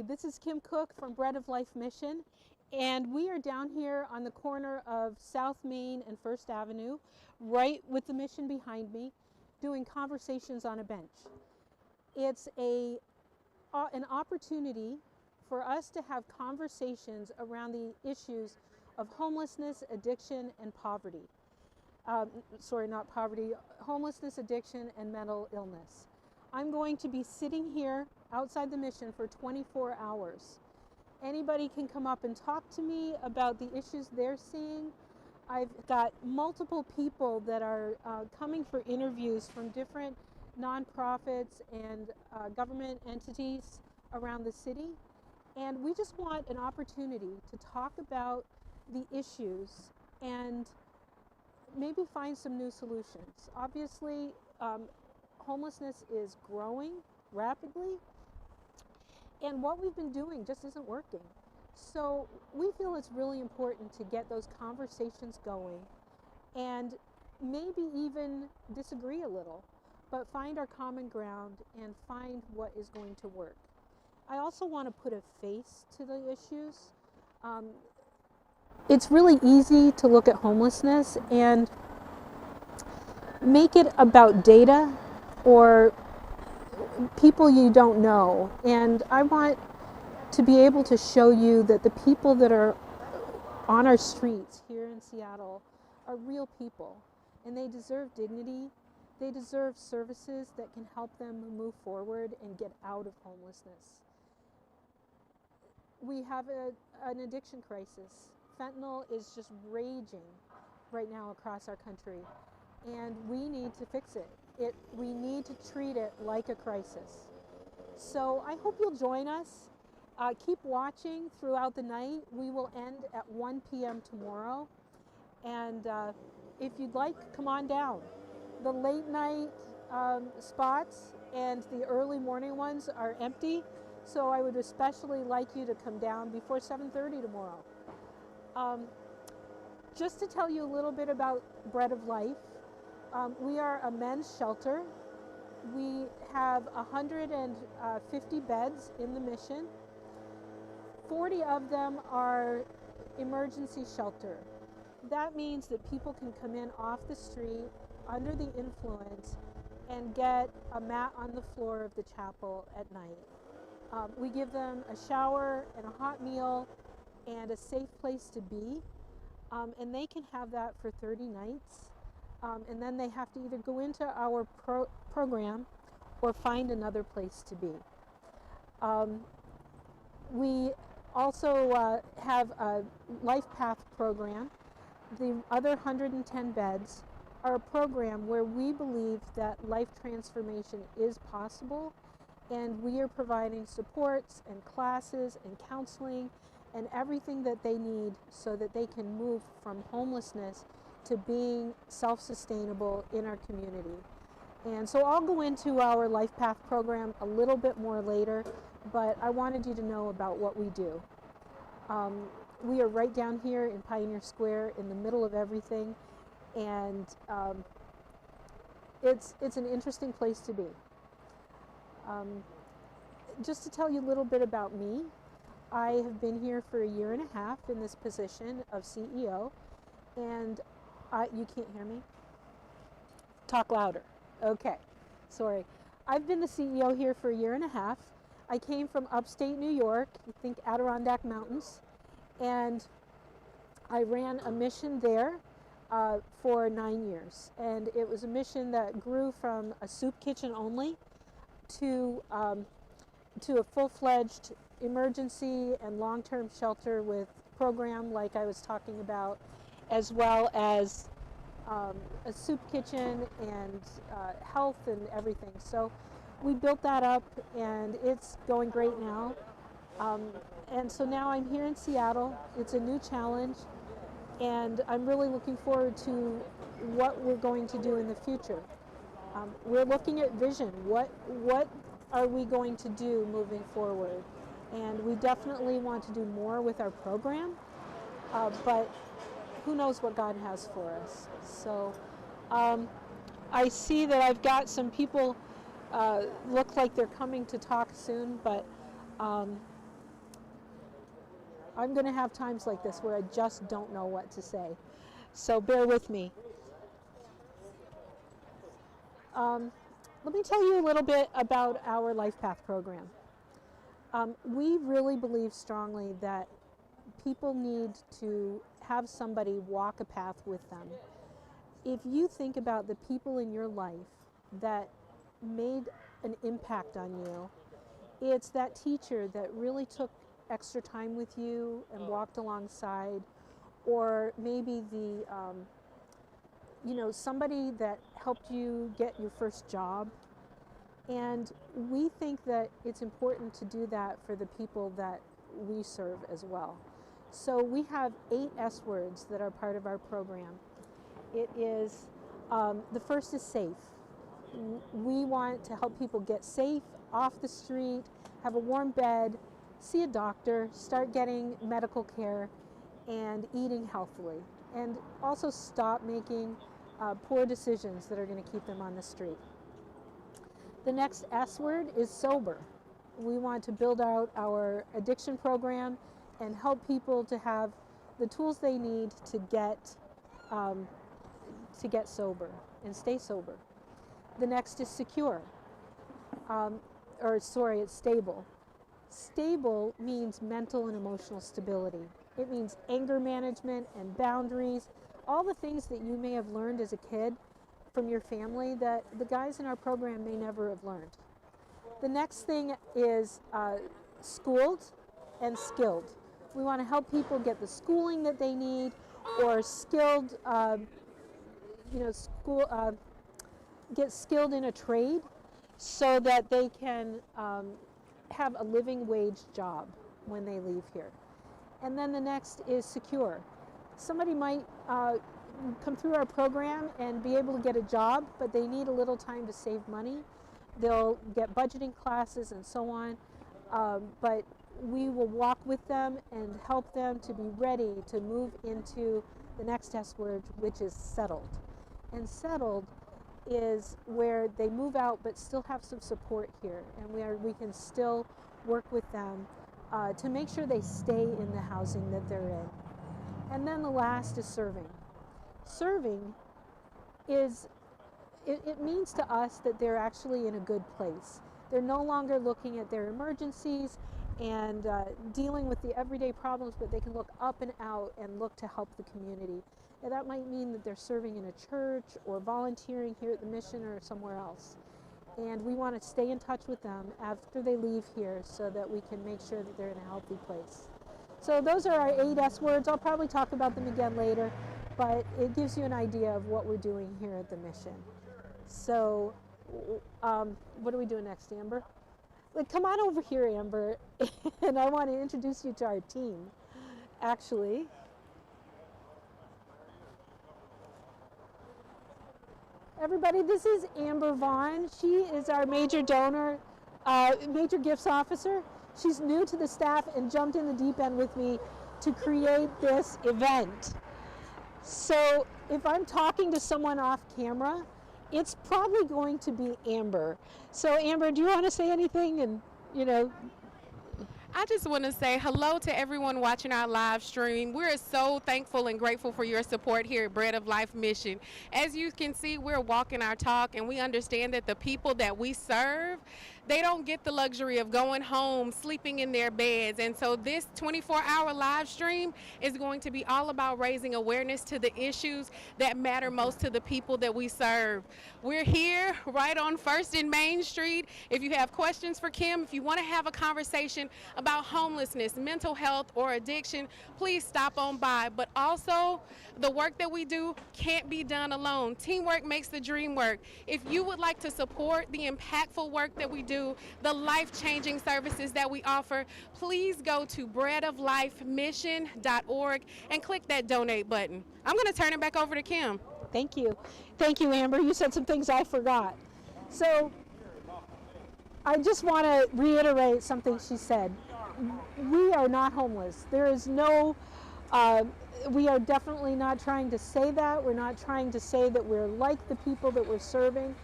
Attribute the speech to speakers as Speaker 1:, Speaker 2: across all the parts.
Speaker 1: Hi, this is Kim Cook from Bread of Life Mission, and we are down here on the corner of South Main and First Avenue, right with the mission behind me, doing conversations on a bench. It's an opportunity for us to have conversations around the issues of homelessness, addiction, and poverty. Sorry, not poverty, homelessness, addiction, and mental illness. I'm going to be sitting here outside the mission for 24 hours. Anybody can come up and talk to me about the issues they're seeing. I've got multiple people that are coming for interviews from different nonprofits and government entities around the city. And we just want an opportunity to talk about the issues and maybe find some new solutions. Obviously, homelessness is growing rapidly, and what we've been doing just isn't working. So we feel it's really important to get those conversations going and maybe even disagree a little, but find our common ground and find what is going to work. I also want to put a face to the issues. It's really easy to look at homelessness and make it about data or people you don't know. And I want to be able to show you that the people that are on our streets here in Seattle are real people, and they deserve dignity. They deserve services that can help them move forward and get out of homelessness. We have an addiction crisis. Fentanyl is just raging right now across our country, and we need to fix it. We need to treat it like a crisis. So I hope you'll join us. Keep watching throughout the night. We will end at 1 p.m. tomorrow. And if you'd like, come on down. The late night spots and the early morning ones are empty. So I would especially like you to come down before 7:30 tomorrow. Just to tell you a little bit about Bread of Life, we are a men's shelter. We have 150 beds in the mission. 40 of them are emergency shelter. That means that people can come in off the street under the influence and get a mat on the floor of the chapel at night. We give them a shower and a hot meal and a safe place to be, and they can have that for 30 nights. And then they have to either go into our program or find another place to be. We also have a Life Path program. The other 110 beds are a program where we believe that life transformation is possible, and we are providing supports and classes and counseling and everything that they need so that they can move from homelessness to being self-sustainable in our community. And so I'll go into our Life Path program a little bit more later, but I wanted you to know about what we do. We are right down here in Pioneer Square in the middle of everything, and it's an interesting place to be. Just to tell you a little bit about me, I have been here for 1.5 years in this position of CEO, and you can't hear me? Talk louder. Okay, sorry. I've been the CEO here for 1.5 years. I came from upstate New York, you think Adirondack Mountains, and I ran a mission there for 9 years. And it was a mission that grew from a soup kitchen only to a full-fledged emergency and long-term shelter with program like I was talking about, as well as a soup kitchen and health and everything. So we built that up, and it's going great now. And so now I'm here in Seattle. It's a new challenge, and I'm really looking forward to what we're going to do in the future. We're looking at vision. What are we going to do moving forward? And we definitely want to do more with our program, but who knows what God has for us. So I see that I've got some people look like they're coming to talk soon, but I'm going to have times like this where I just don't know what to say. So bear with me. Let me tell you a little bit about our Life Path program. We really believe strongly that people need to have somebody walk a path with them. If you think about the people in your life that made an impact on you, it's that teacher that really took extra time with you and walked alongside, or maybe the somebody that helped you get your first job. And we think that it's important to do that for the people that we serve as well. So we have 8 S words that are part of our program. It is, the first is safe. We want to help people get safe off the street, have a warm bed, see a doctor, start getting medical care, and eating healthily. And also stop making poor decisions that are going to keep them on the street. The next S word is sober. We want to build out our addiction program and help people to have the tools they need to get sober and stay sober. The next is secure, it's stable. Stable means mental and emotional stability. It means anger management and boundaries, all the things that you may have learned as a kid from your family that the guys in our program may never have learned. The next thing is schooled and skilled. We want to help people get the schooling that they need, or skilled, get skilled in a trade so that they can have a living wage job when they leave here. And then the next is secure. Somebody might come through our program and be able to get a job, but they need a little time to save money. They'll get budgeting classes and so on, but we will walk with them and help them to be ready to move into the next S word, which is settled. And settled is where they move out but still have some support here, and we can still work with them to make sure they stay in the housing that they're in. And then the last is serving. Serving is, it means to us that they're actually in a good place. They're no longer looking at their emergencies and dealing with the everyday problems, but they can look up and out and look to help the community. And that might mean that they're serving in a church or volunteering here at the mission or somewhere else. And we want to stay in touch with them after they leave here so that we can make sure that they're in a healthy place. So those are our 8 S words. I'll probably talk about them again later, but it gives you an idea of what we're doing here at the mission. So what are we doing next, Amber? Come on over here, Amber, and I want to introduce you to our team, actually. Everybody, this is Amber Vaughn. She is our major donor, major gifts officer. She's new to the staff and jumped in the deep end with me to create this event. So if I'm talking to someone off camera, it's probably going to be Amber. So Amber, do you want to say anything? And
Speaker 2: I just want to say hello to everyone watching our live stream. We're so thankful and grateful for your support here at Bread of Life Mission. As you can see, we're walking our talk, and we understand that the people that we serve, they don't get the luxury of going home, sleeping in their beds. And so this 24-hour live stream is going to be all about raising awareness to the issues that matter most to the people that we serve. We're here right on 1st and Main Street. If you have questions for Kim, if you want to have a conversation about homelessness, mental health, or addiction, please stop on by. But also, the work that we do can't be done alone. Teamwork makes the dream work. If you would like to support the impactful work that we do, the life-changing services that we offer, please go to breadoflifemission.org and click that donate button. I'm going to turn it back over to Kim.
Speaker 1: Thank you. Thank you, Amber. You said some things I forgot. So I just want to reiterate something she said. We are not homeless. There is no, we are definitely not trying to say that. We're not trying to say that we're like the people that we're serving.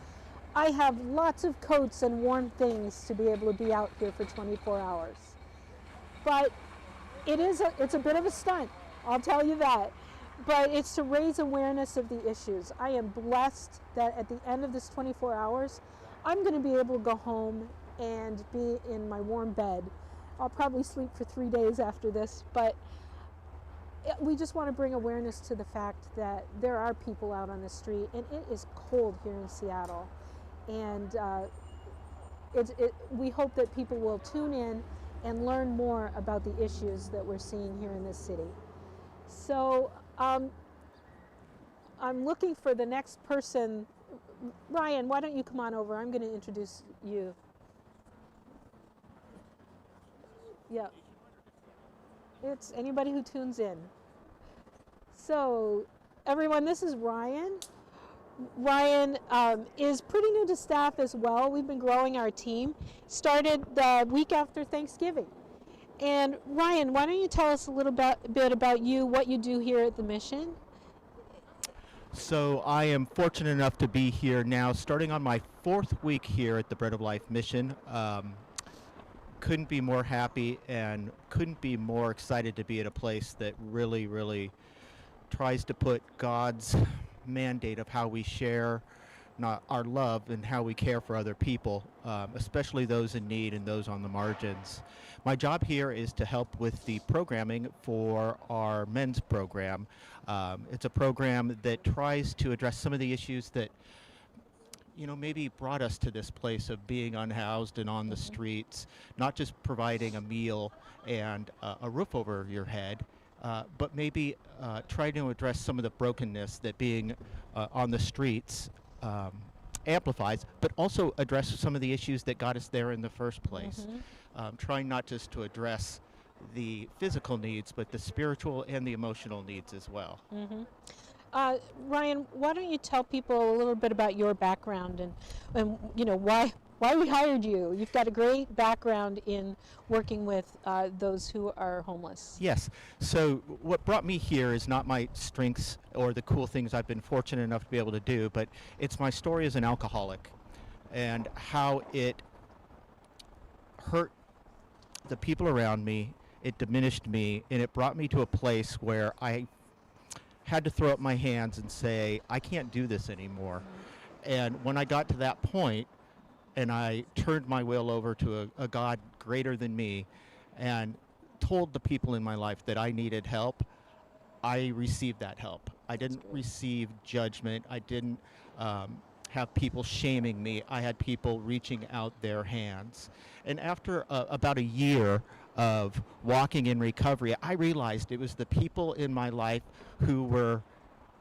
Speaker 1: I have lots of coats and warm things to be able to be out here for 24 hours. But It's a bit of a stunt, I'll tell you that. But it's to raise awareness of the issues. I am blessed that at the end of this 24 hours, I'm going to be able to go home and be in my warm bed. I'll probably sleep for 3 days after this, but we just want to bring awareness to the fact that there are people out on the street, and it is cold here in Seattle. And we hope that people will tune in and learn more about the issues that we're seeing here in this city. So I'm looking for the next person. Ryan, why don't you come on over? I'm going to introduce you. Yeah. It's anybody who tunes in. So, everyone, this is Ryan. Ryan is pretty new to staff as well. We've been growing our team. Started the week after Thanksgiving. And Ryan, why don't you tell us a little bit about you, what you do here at the Mission?
Speaker 3: So I am fortunate enough to be here now, starting on my 4th week here at the Bread of Life Mission. Couldn't be more happy and couldn't be more excited to be at a place that really, really tries to put God's mandate of how we share our love and how we care for other people, especially those in need and those on the margins. My job here is to help with the programming for our men's program. It's a program that tries to address some of the issues that maybe brought us to this place of being unhoused and on the streets, not just providing a meal and a roof over your head, but maybe trying to address some of the brokenness that being on the streets amplifies, but also address some of the issues that got us there in the first place. Trying not just to address the physical needs, but the spiritual and the emotional needs as well.
Speaker 1: Ryan, why don't you tell people a little bit about your background and why we hired you? You've got a great background in working with those who are homeless.
Speaker 3: Yes. So what brought me here is not my strengths or the cool things I've been fortunate enough to be able to do, but it's my story as an alcoholic and how it hurt the people around me, it diminished me, and it brought me to a place where I had to throw up my hands and say, I can't do this anymore. And when I got to that point, and I turned my will over to a God greater than me and told the people in my life that I needed help, I received that help. I didn't receive judgment. I didn't have people shaming me. I had people reaching out their hands. And after about a year of walking in recovery, I realized it was the people in my life who were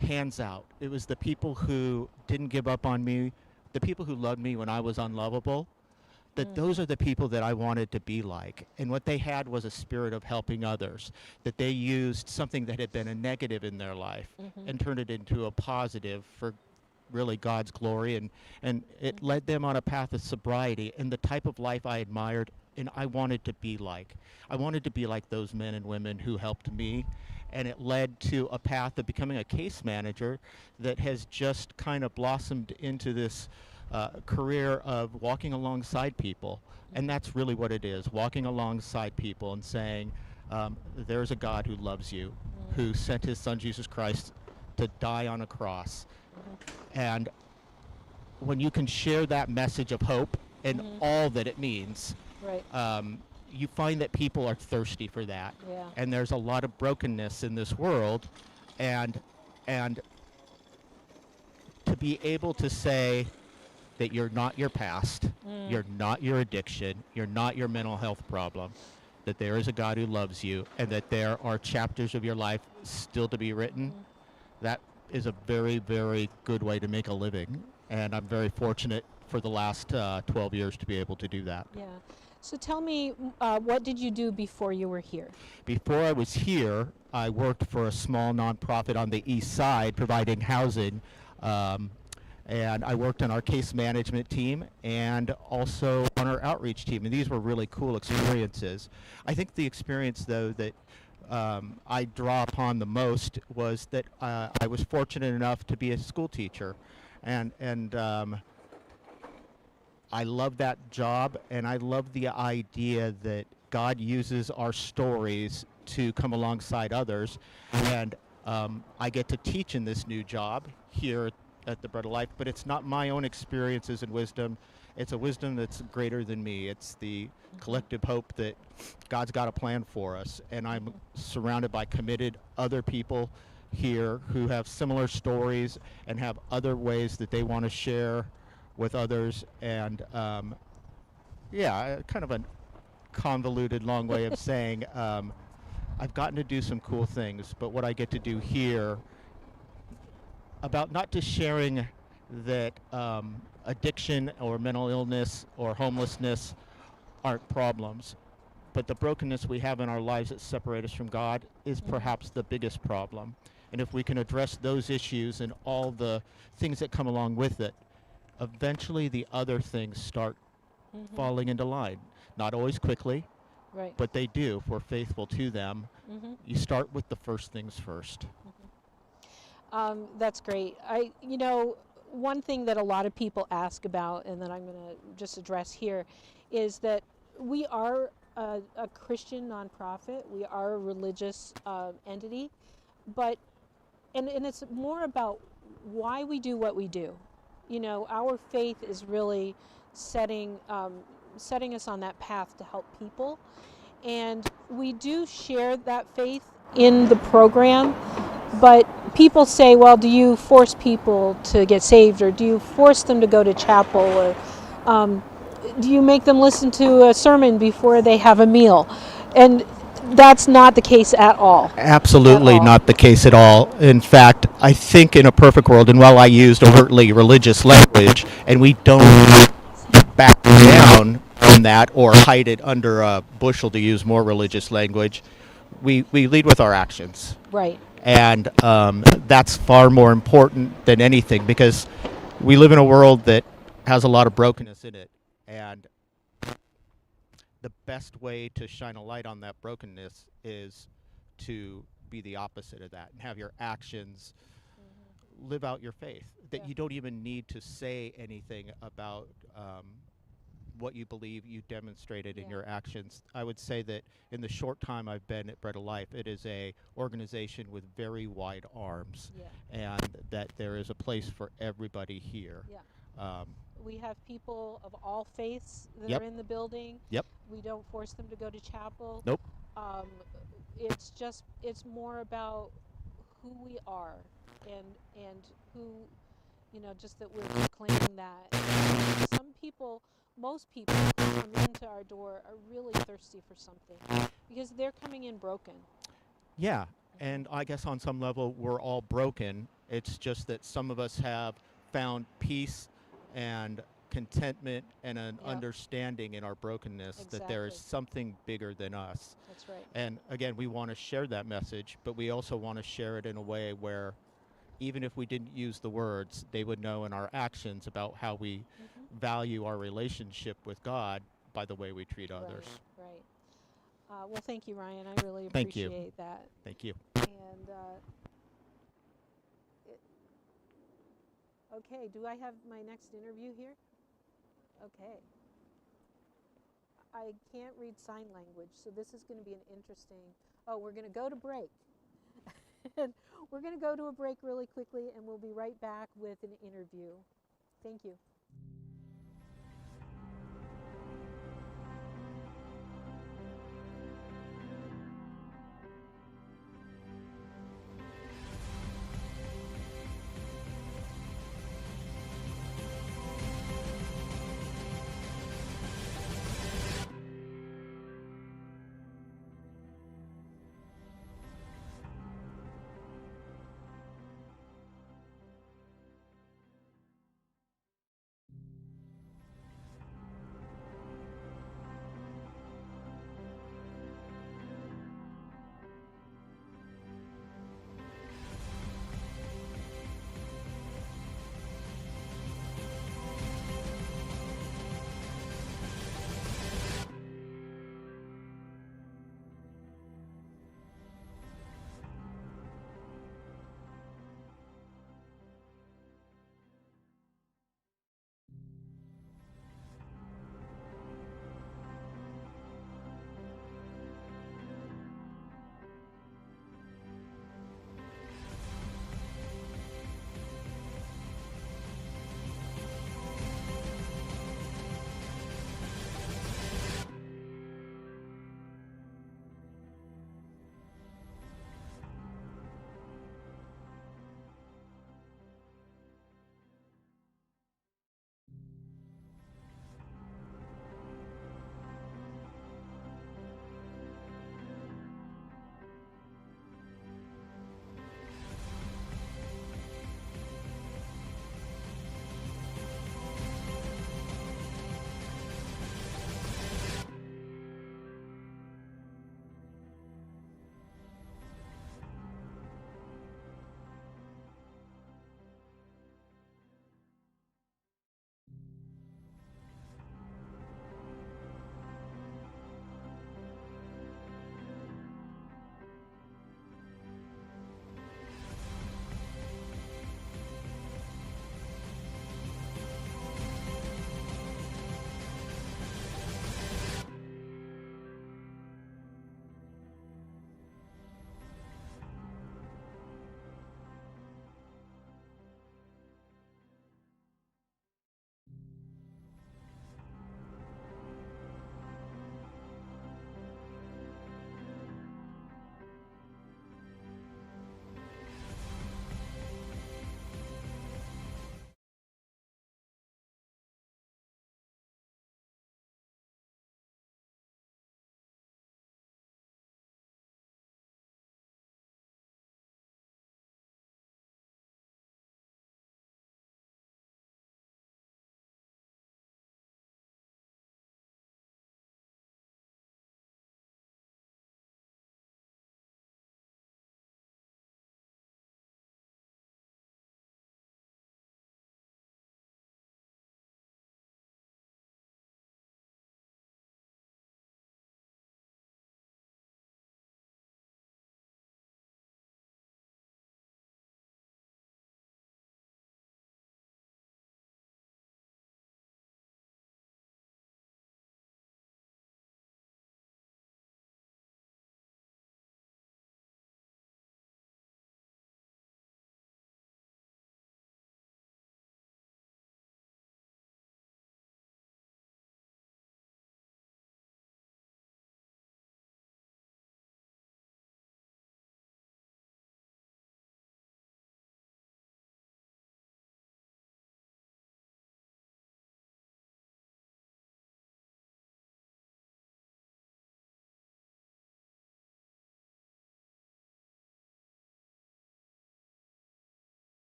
Speaker 3: hands out. It was the people who didn't give up on me, the people who loved me when I was unlovable, that those are the people that I wanted to be like. And what they had was a spirit of helping others, that they used something that had been a negative in their life and turned it into a positive for really God's glory. And it led them on a path of sobriety and the type of life I admired and I wanted to be like. I wanted to be like those men and women who helped me. And it led to a path of becoming a case manager that has just kind of blossomed into this career of walking alongside people. And that's really what it is, walking alongside people and saying, there's a God who loves you, who sent his son Jesus Christ to die on a cross. And when you can share that message of hope and all that it means, you find that people are thirsty for that. And there's a lot of brokenness in this world. And to be able to say that you're not your past, you're not your addiction, you're not your mental health problem, that there is a God who loves you, and that there are chapters of your life still to be written, that is a very, very good way to make a living. And I'm very fortunate for the last 12 years to be able to do that.
Speaker 1: Yeah. So tell me, what did you do before you were here?
Speaker 3: Before I was here, I worked for a small nonprofit on the east side providing housing. And I worked on our case management team and also on our outreach team. And these were really cool experiences. I think the experience, though, that I draw upon the most was that I was fortunate enough to be a school teacher. And I love that job, and I love the idea that God uses our stories to come alongside others. And I get to teach in this new job here at the Bread of Life, but it's not my own experiences and wisdom. It's a wisdom that's greater than me. It's the collective hope that God's got a plan for us. And I'm surrounded by committed other people here who have similar stories and have other ways that they want to share with others. And kind of a convoluted, long way of saying I've gotten to do some cool things, but what I get to do here about not just sharing that addiction or mental illness or homelessness aren't problems, but the brokenness we have in our lives that separate us from God is perhaps the biggest problem. And if we can address those issues and all the things that come along with it, eventually the other things start falling into line. Not always quickly,
Speaker 1: Right.
Speaker 3: but they do if we're faithful to them. You start with the first things first.
Speaker 1: That's great. One thing that a lot of people ask about, and that I'm going to just address here, is that we are a Christian nonprofit. We are a religious entity, but and it's more about why we do what we do. Our faith is really setting us on that path to help people, and we do share that faith in the program. But people say, well, do you force people to get saved, or do you force them to go to chapel, or do you make them listen to a sermon before they have a meal? And that's not the case at all.
Speaker 3: Absolutely
Speaker 1: At all.
Speaker 3: not the case at all. In fact, I think in a perfect world, and while I used overtly religious language, and we don't back down from that or hide it under a bushel to use more religious language, we lead with our actions.
Speaker 1: Right.
Speaker 3: And that's far more important than anything, because we live in a world that has a lot of brokenness in it. And the best way to shine a light on that brokenness is to be the opposite of that and have your actions live out your faith. That you don't even need to say anything about what you believe. You demonstrate it in your actions. I would say that in the short time I've been at Bread of Life, it is a organization with very wide arms, and that there is a place for everybody here.
Speaker 1: We have people of all faiths that
Speaker 3: Yep.
Speaker 1: are in the building.
Speaker 3: Yep.
Speaker 1: We don't force them to go to chapel.
Speaker 3: Nope.
Speaker 1: It's more about who we are, and who, just that we're proclaiming that. Most people who come into our door are really thirsty for something, because they're coming in broken.
Speaker 3: Yeah, and I guess on some level we're all broken. It's just that some of us have found peace and contentment and an understanding in our brokenness that there is
Speaker 1: Exactly.
Speaker 3: something bigger than us.
Speaker 1: That's right.
Speaker 3: And again, we want to share that message, but we also want to share it in a way where even if we didn't use the words, they would know in our actions about how we value our relationship with God by the way we treat others.
Speaker 1: Right. Well, thank you, Ryan. I really
Speaker 3: Thank you.
Speaker 1: appreciate that.
Speaker 3: Thank you.
Speaker 1: And okay, do I have my next interview here? Okay. I can't read sign language, so this is going to be an interesting. Oh, we're going to go to break. And we're going to go to a break really quickly, and we'll be right back with an interview. Thank you.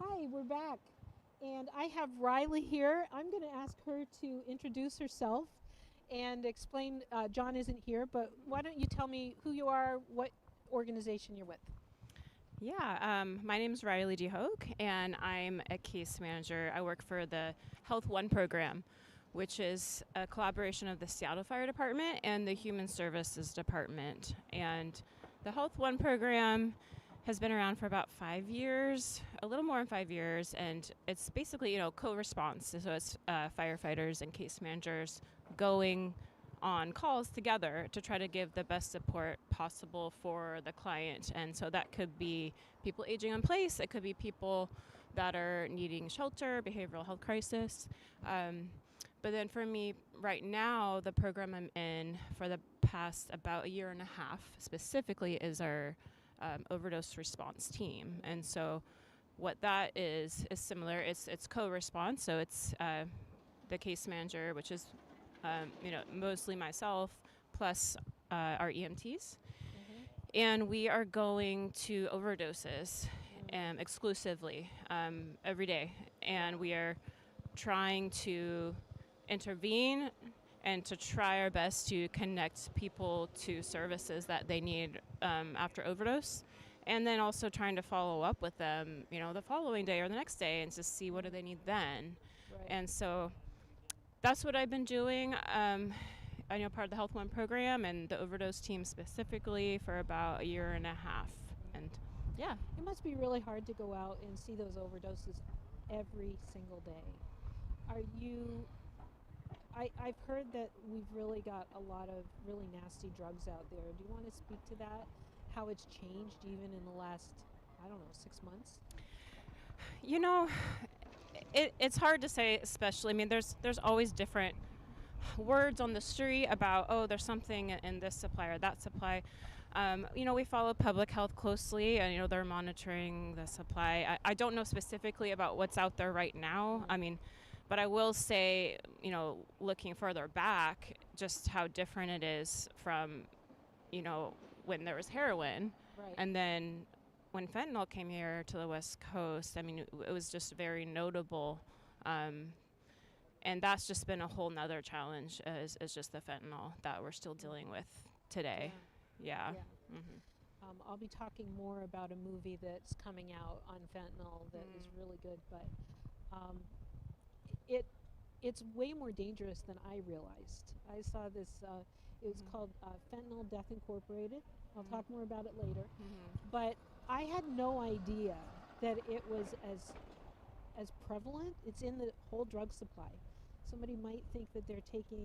Speaker 1: Hi, we're back. And I have Riley here. I'm going to ask her to introduce herself and explain. John isn't here, but why don't you tell me who you are, what organization you're with?
Speaker 4: Yeah, my name is Riley DeHogue, and I'm a case manager. I work for the Health One program, which is a collaboration of the Seattle Fire Department and the Human Services Department. And the Health One program has been around for about 5 years, a little more than 5 years, and it's basically, co-response. So it's firefighters and case managers going on calls together to try to give the best support possible for the client. And so that could be people aging in place, it could be people that are needing shelter, behavioral health crisis. But then for me right now, the program I'm in for the past about a year and a half specifically is our overdose response team. And so what that is similar. It's co-response, so it's the case manager, which is mostly myself, plus our EMTs. And we are going to overdoses exclusively every day. And we are trying to intervene and to try our best to connect people to services that they need after overdose. And then also trying to follow up with them, the following day or the next day and just see what do they need then.
Speaker 1: Right.
Speaker 4: And so that's what I've been doing. I know part of the Health One program and the overdose team specifically for about a year and a half. And yeah.
Speaker 1: It must be really hard to go out and see those overdoses every single day. Are you... I've heard that we've really got a lot of really nasty drugs out there. Do you want to speak to that? How it's changed even in the last, 6 months?
Speaker 4: It's hard to say, especially. There's always different words on the street about, there's something in this supply or that supply. We follow public health closely, and they're monitoring the supply. I don't know specifically about what's out there right now. But I will say, looking further back, just how different it is from, when there was heroin.
Speaker 1: Right.
Speaker 4: And then when fentanyl came here to the West Coast, it was just very notable. And that's just been a whole nother challenge, is just the fentanyl that we're still dealing with today. Yeah.
Speaker 1: I'll be talking more about a movie that's coming out on fentanyl that is really good, but it's way more dangerous than I realized. I saw this, it was called Fentanyl Death Incorporated. I'll talk more about it later. But I had no idea that it was as prevalent. It's in the whole drug supply. Somebody might think that they're taking,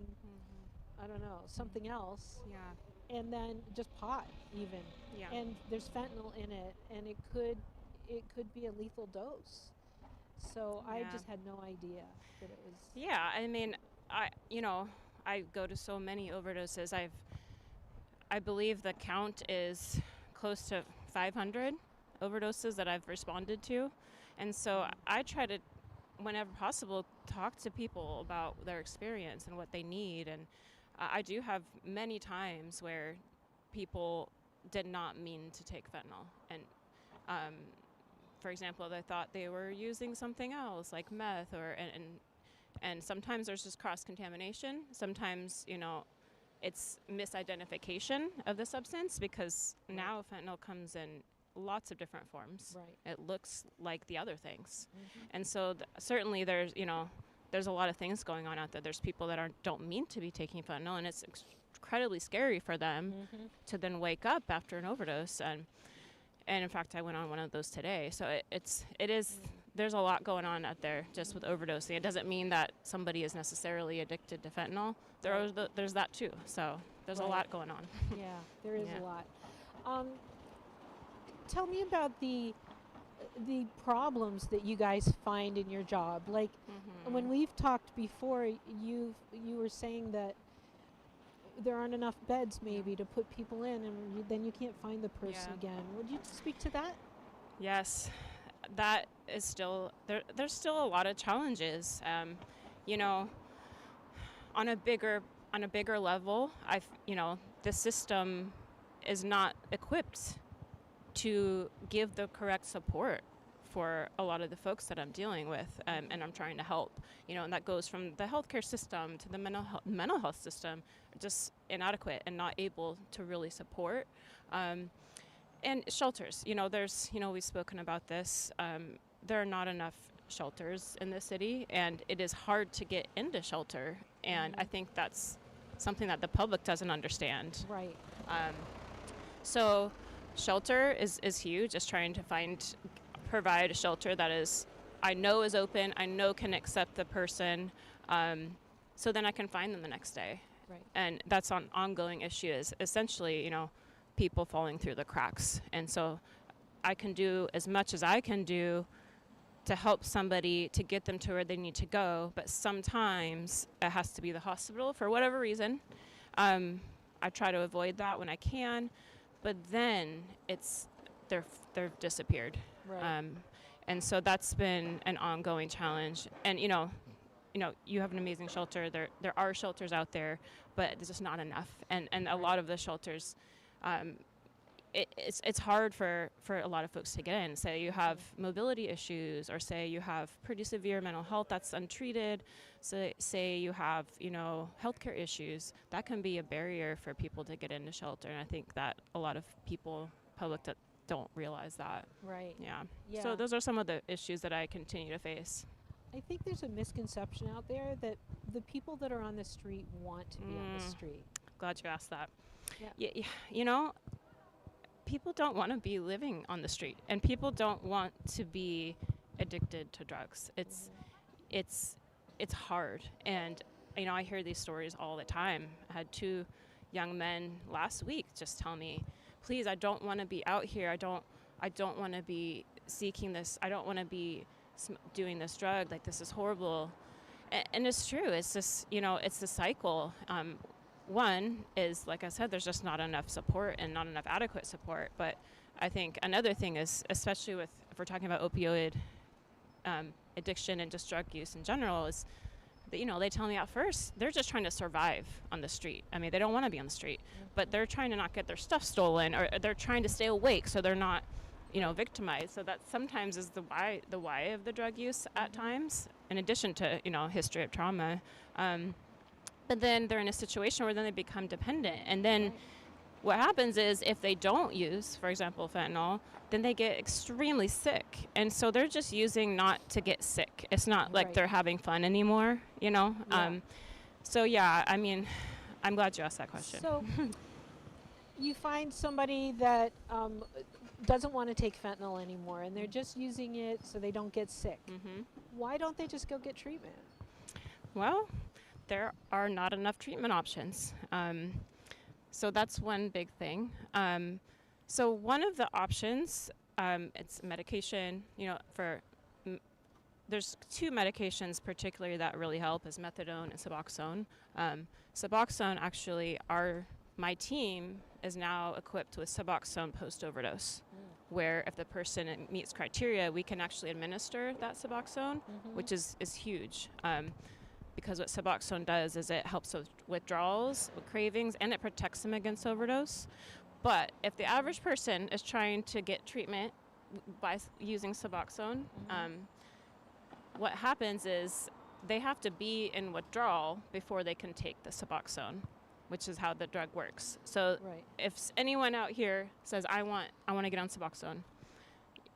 Speaker 1: something else.
Speaker 4: Yeah.
Speaker 1: And then just pot even.
Speaker 4: Yeah.
Speaker 1: And there's fentanyl in it, and it could be a lethal dose. So I
Speaker 4: Yeah.
Speaker 1: just had no idea that it was.
Speaker 4: Yeah, I go to so many overdoses. I believe the count is close to 500 overdoses that I've responded to. And so I try to, whenever possible, talk to people about their experience and what they need. And I do have many times where people did not mean to take fentanyl. And for example, they thought they were using something else like meth and sometimes there's just cross-contamination. Sometimes, it's misidentification of the substance because now fentanyl comes in lots of different forms.
Speaker 1: Right.
Speaker 4: It looks like the other things. And so certainly there's a lot of things going on out there. There's people that don't mean to be taking fentanyl, and it's incredibly scary for them to then wake up after an overdose. And in fact, I went on one of those today. So it is. There's a lot going on out there just with overdosing. It doesn't mean that somebody is necessarily addicted to fentanyl. There's that too. So there's a lot going on.
Speaker 1: Yeah, there is
Speaker 4: Yeah.
Speaker 1: a lot. Tell me about the problems that you guys find in your job. Like when we've talked before, you were saying that there aren't enough beds maybe to put people in, and then you can't find the person again. Would you speak to that?
Speaker 4: Yes, that is still there. There's still a lot of challenges. On a bigger level, the system is not equipped to give the correct support for a lot of the folks that I'm dealing with, and I'm trying to help. And that goes from the healthcare system to the mental health system, just inadequate and not able to really support. And shelters, we've spoken about this. There are not enough shelters in the city, and it is hard to get into shelter. And I think that's something that the public doesn't understand.
Speaker 1: Right.
Speaker 4: So shelter is huge, just trying to provide a shelter that I know is open, I know can accept the person, so then I can find them the next day.
Speaker 1: Right.
Speaker 4: And that's an ongoing issue, is essentially, people falling through the cracks. And so I can do as much as I can do to help somebody to get them to where they need to go, but sometimes it has to be the hospital for whatever reason. I try to avoid that when I can, but then they're disappeared.
Speaker 1: Right.
Speaker 4: And so that's been an ongoing challenge. And you have an amazing shelter. There are shelters out there, but there's just not enough. And a lot of the shelters, it's hard for a lot of folks to get in. Say you have mobility issues, or say you have pretty severe mental health that's untreated. So say you have, healthcare issues. That can be a barrier for people to get into shelter. And I think that a lot of public that don't realize that.
Speaker 1: Right.
Speaker 4: Yeah. So those are some of the issues that I continue to face.
Speaker 1: I think there's a misconception out there that the people that are on the street want to be on the street.
Speaker 4: Glad you asked that.
Speaker 1: Yeah.
Speaker 4: People don't want to be living on the street, and people don't want to be addicted to drugs. It's hard, and I hear these stories all the time. I had 2 young men last week just tell me, please, I don't want to be out here. I don't want to be seeking this. I don't want to be doing this drug. Like, this is horrible. And it's true. It's just, it's the cycle. One is, like I said, there's just not enough support and not enough adequate support. But I think another thing is, especially if we're talking about opioid addiction and just drug use in general, is that, they tell me at first they're just trying to survive on the street. I mean, they don't want to be on the street, but they're trying to not get their stuff stolen, or they're trying to stay awake so they're not, victimized. So that sometimes is the why of the drug use at times, in addition to, history of trauma. But then they're in a situation where then they become dependent. And then what happens is, if they don't use, for example, fentanyl, then they get extremely sick. And so they're just using not to get sick. It's not like they're having fun anymore,
Speaker 1: Yeah.
Speaker 4: So yeah, I mean, I'm glad you asked that question.
Speaker 1: So you find somebody that doesn't want to take fentanyl anymore, and they're just using it so they don't get sick. Why don't they just go get treatment?
Speaker 4: Well, there are not enough treatment options. So that's one big thing. So one of the options, it's medication, there's 2 medications particularly that really help, is methadone and Suboxone. Suboxone, actually, my team is now equipped with Suboxone post-overdose, where if the person meets criteria, we can actually administer that Suboxone, which is huge. Because what Suboxone does is it helps with withdrawals, with cravings, and it protects them against overdose. But if the average person is trying to get treatment by using Suboxone, what happens is they have to be in withdrawal before they can take the Suboxone, which is how the drug works. So if anyone out here says, I want to get on Suboxone,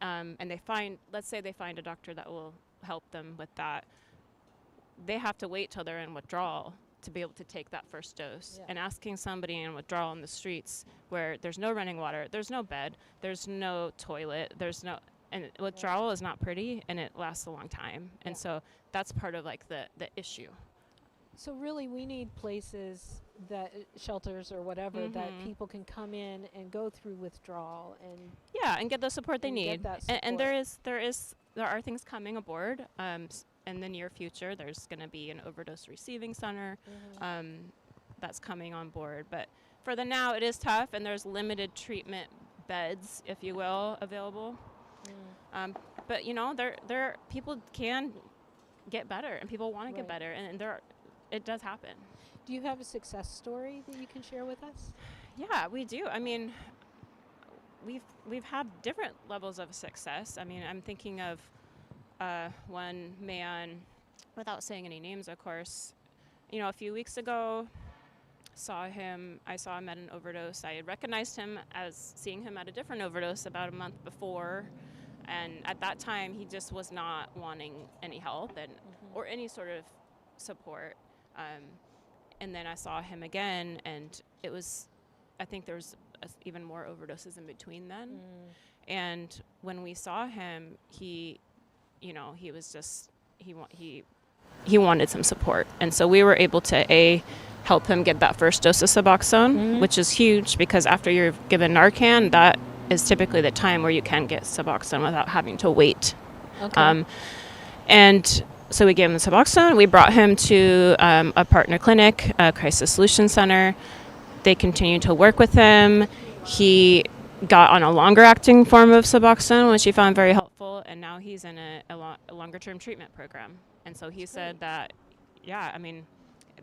Speaker 4: and let's say they find a doctor that will help them with that, they have to wait till they're in withdrawal to be able to take that first dose. And asking somebody in withdrawal on the streets, where there's no running water, there's no bed, there's no toilet, and withdrawal is not pretty, and it lasts a long time. And so that's part of like the issue.
Speaker 1: So really, we need places, shelters or whatever, that people can come in and go through withdrawal
Speaker 4: and get the support they need. And there are things coming aboard. In the near future, there's going to be an overdose receiving center that's coming on board. But for the now, it is tough, and there's limited treatment beds, if you will, available. But there people can get better, and people want to get better, and it does happen.
Speaker 1: Do you have a success story that you can share with us?
Speaker 4: Yeah, we do. I mean, we've had different levels of success. I mean, I'm thinking of one man, without saying any names, of course. A few weeks ago, I saw him at an overdose. I had recognized him as seeing him at a different overdose about a month before, and at that time he just was not wanting any help or any sort of support. And then I saw him again, and I think there was even more overdoses in between then. And when we saw him, he was just he wanted some support, and so we were able to help him get that first dose of Suboxone, which is huge because after you're given Narcan, that is typically the time where you can get Suboxone without having to wait.
Speaker 1: Okay.
Speaker 4: And so we gave him the Suboxone. We brought him to a partner clinic, a crisis solution center. They continued to work with him. He got on a longer acting form of Suboxone, which he found very helpful, and now he's in a longer term treatment program. And so he said that,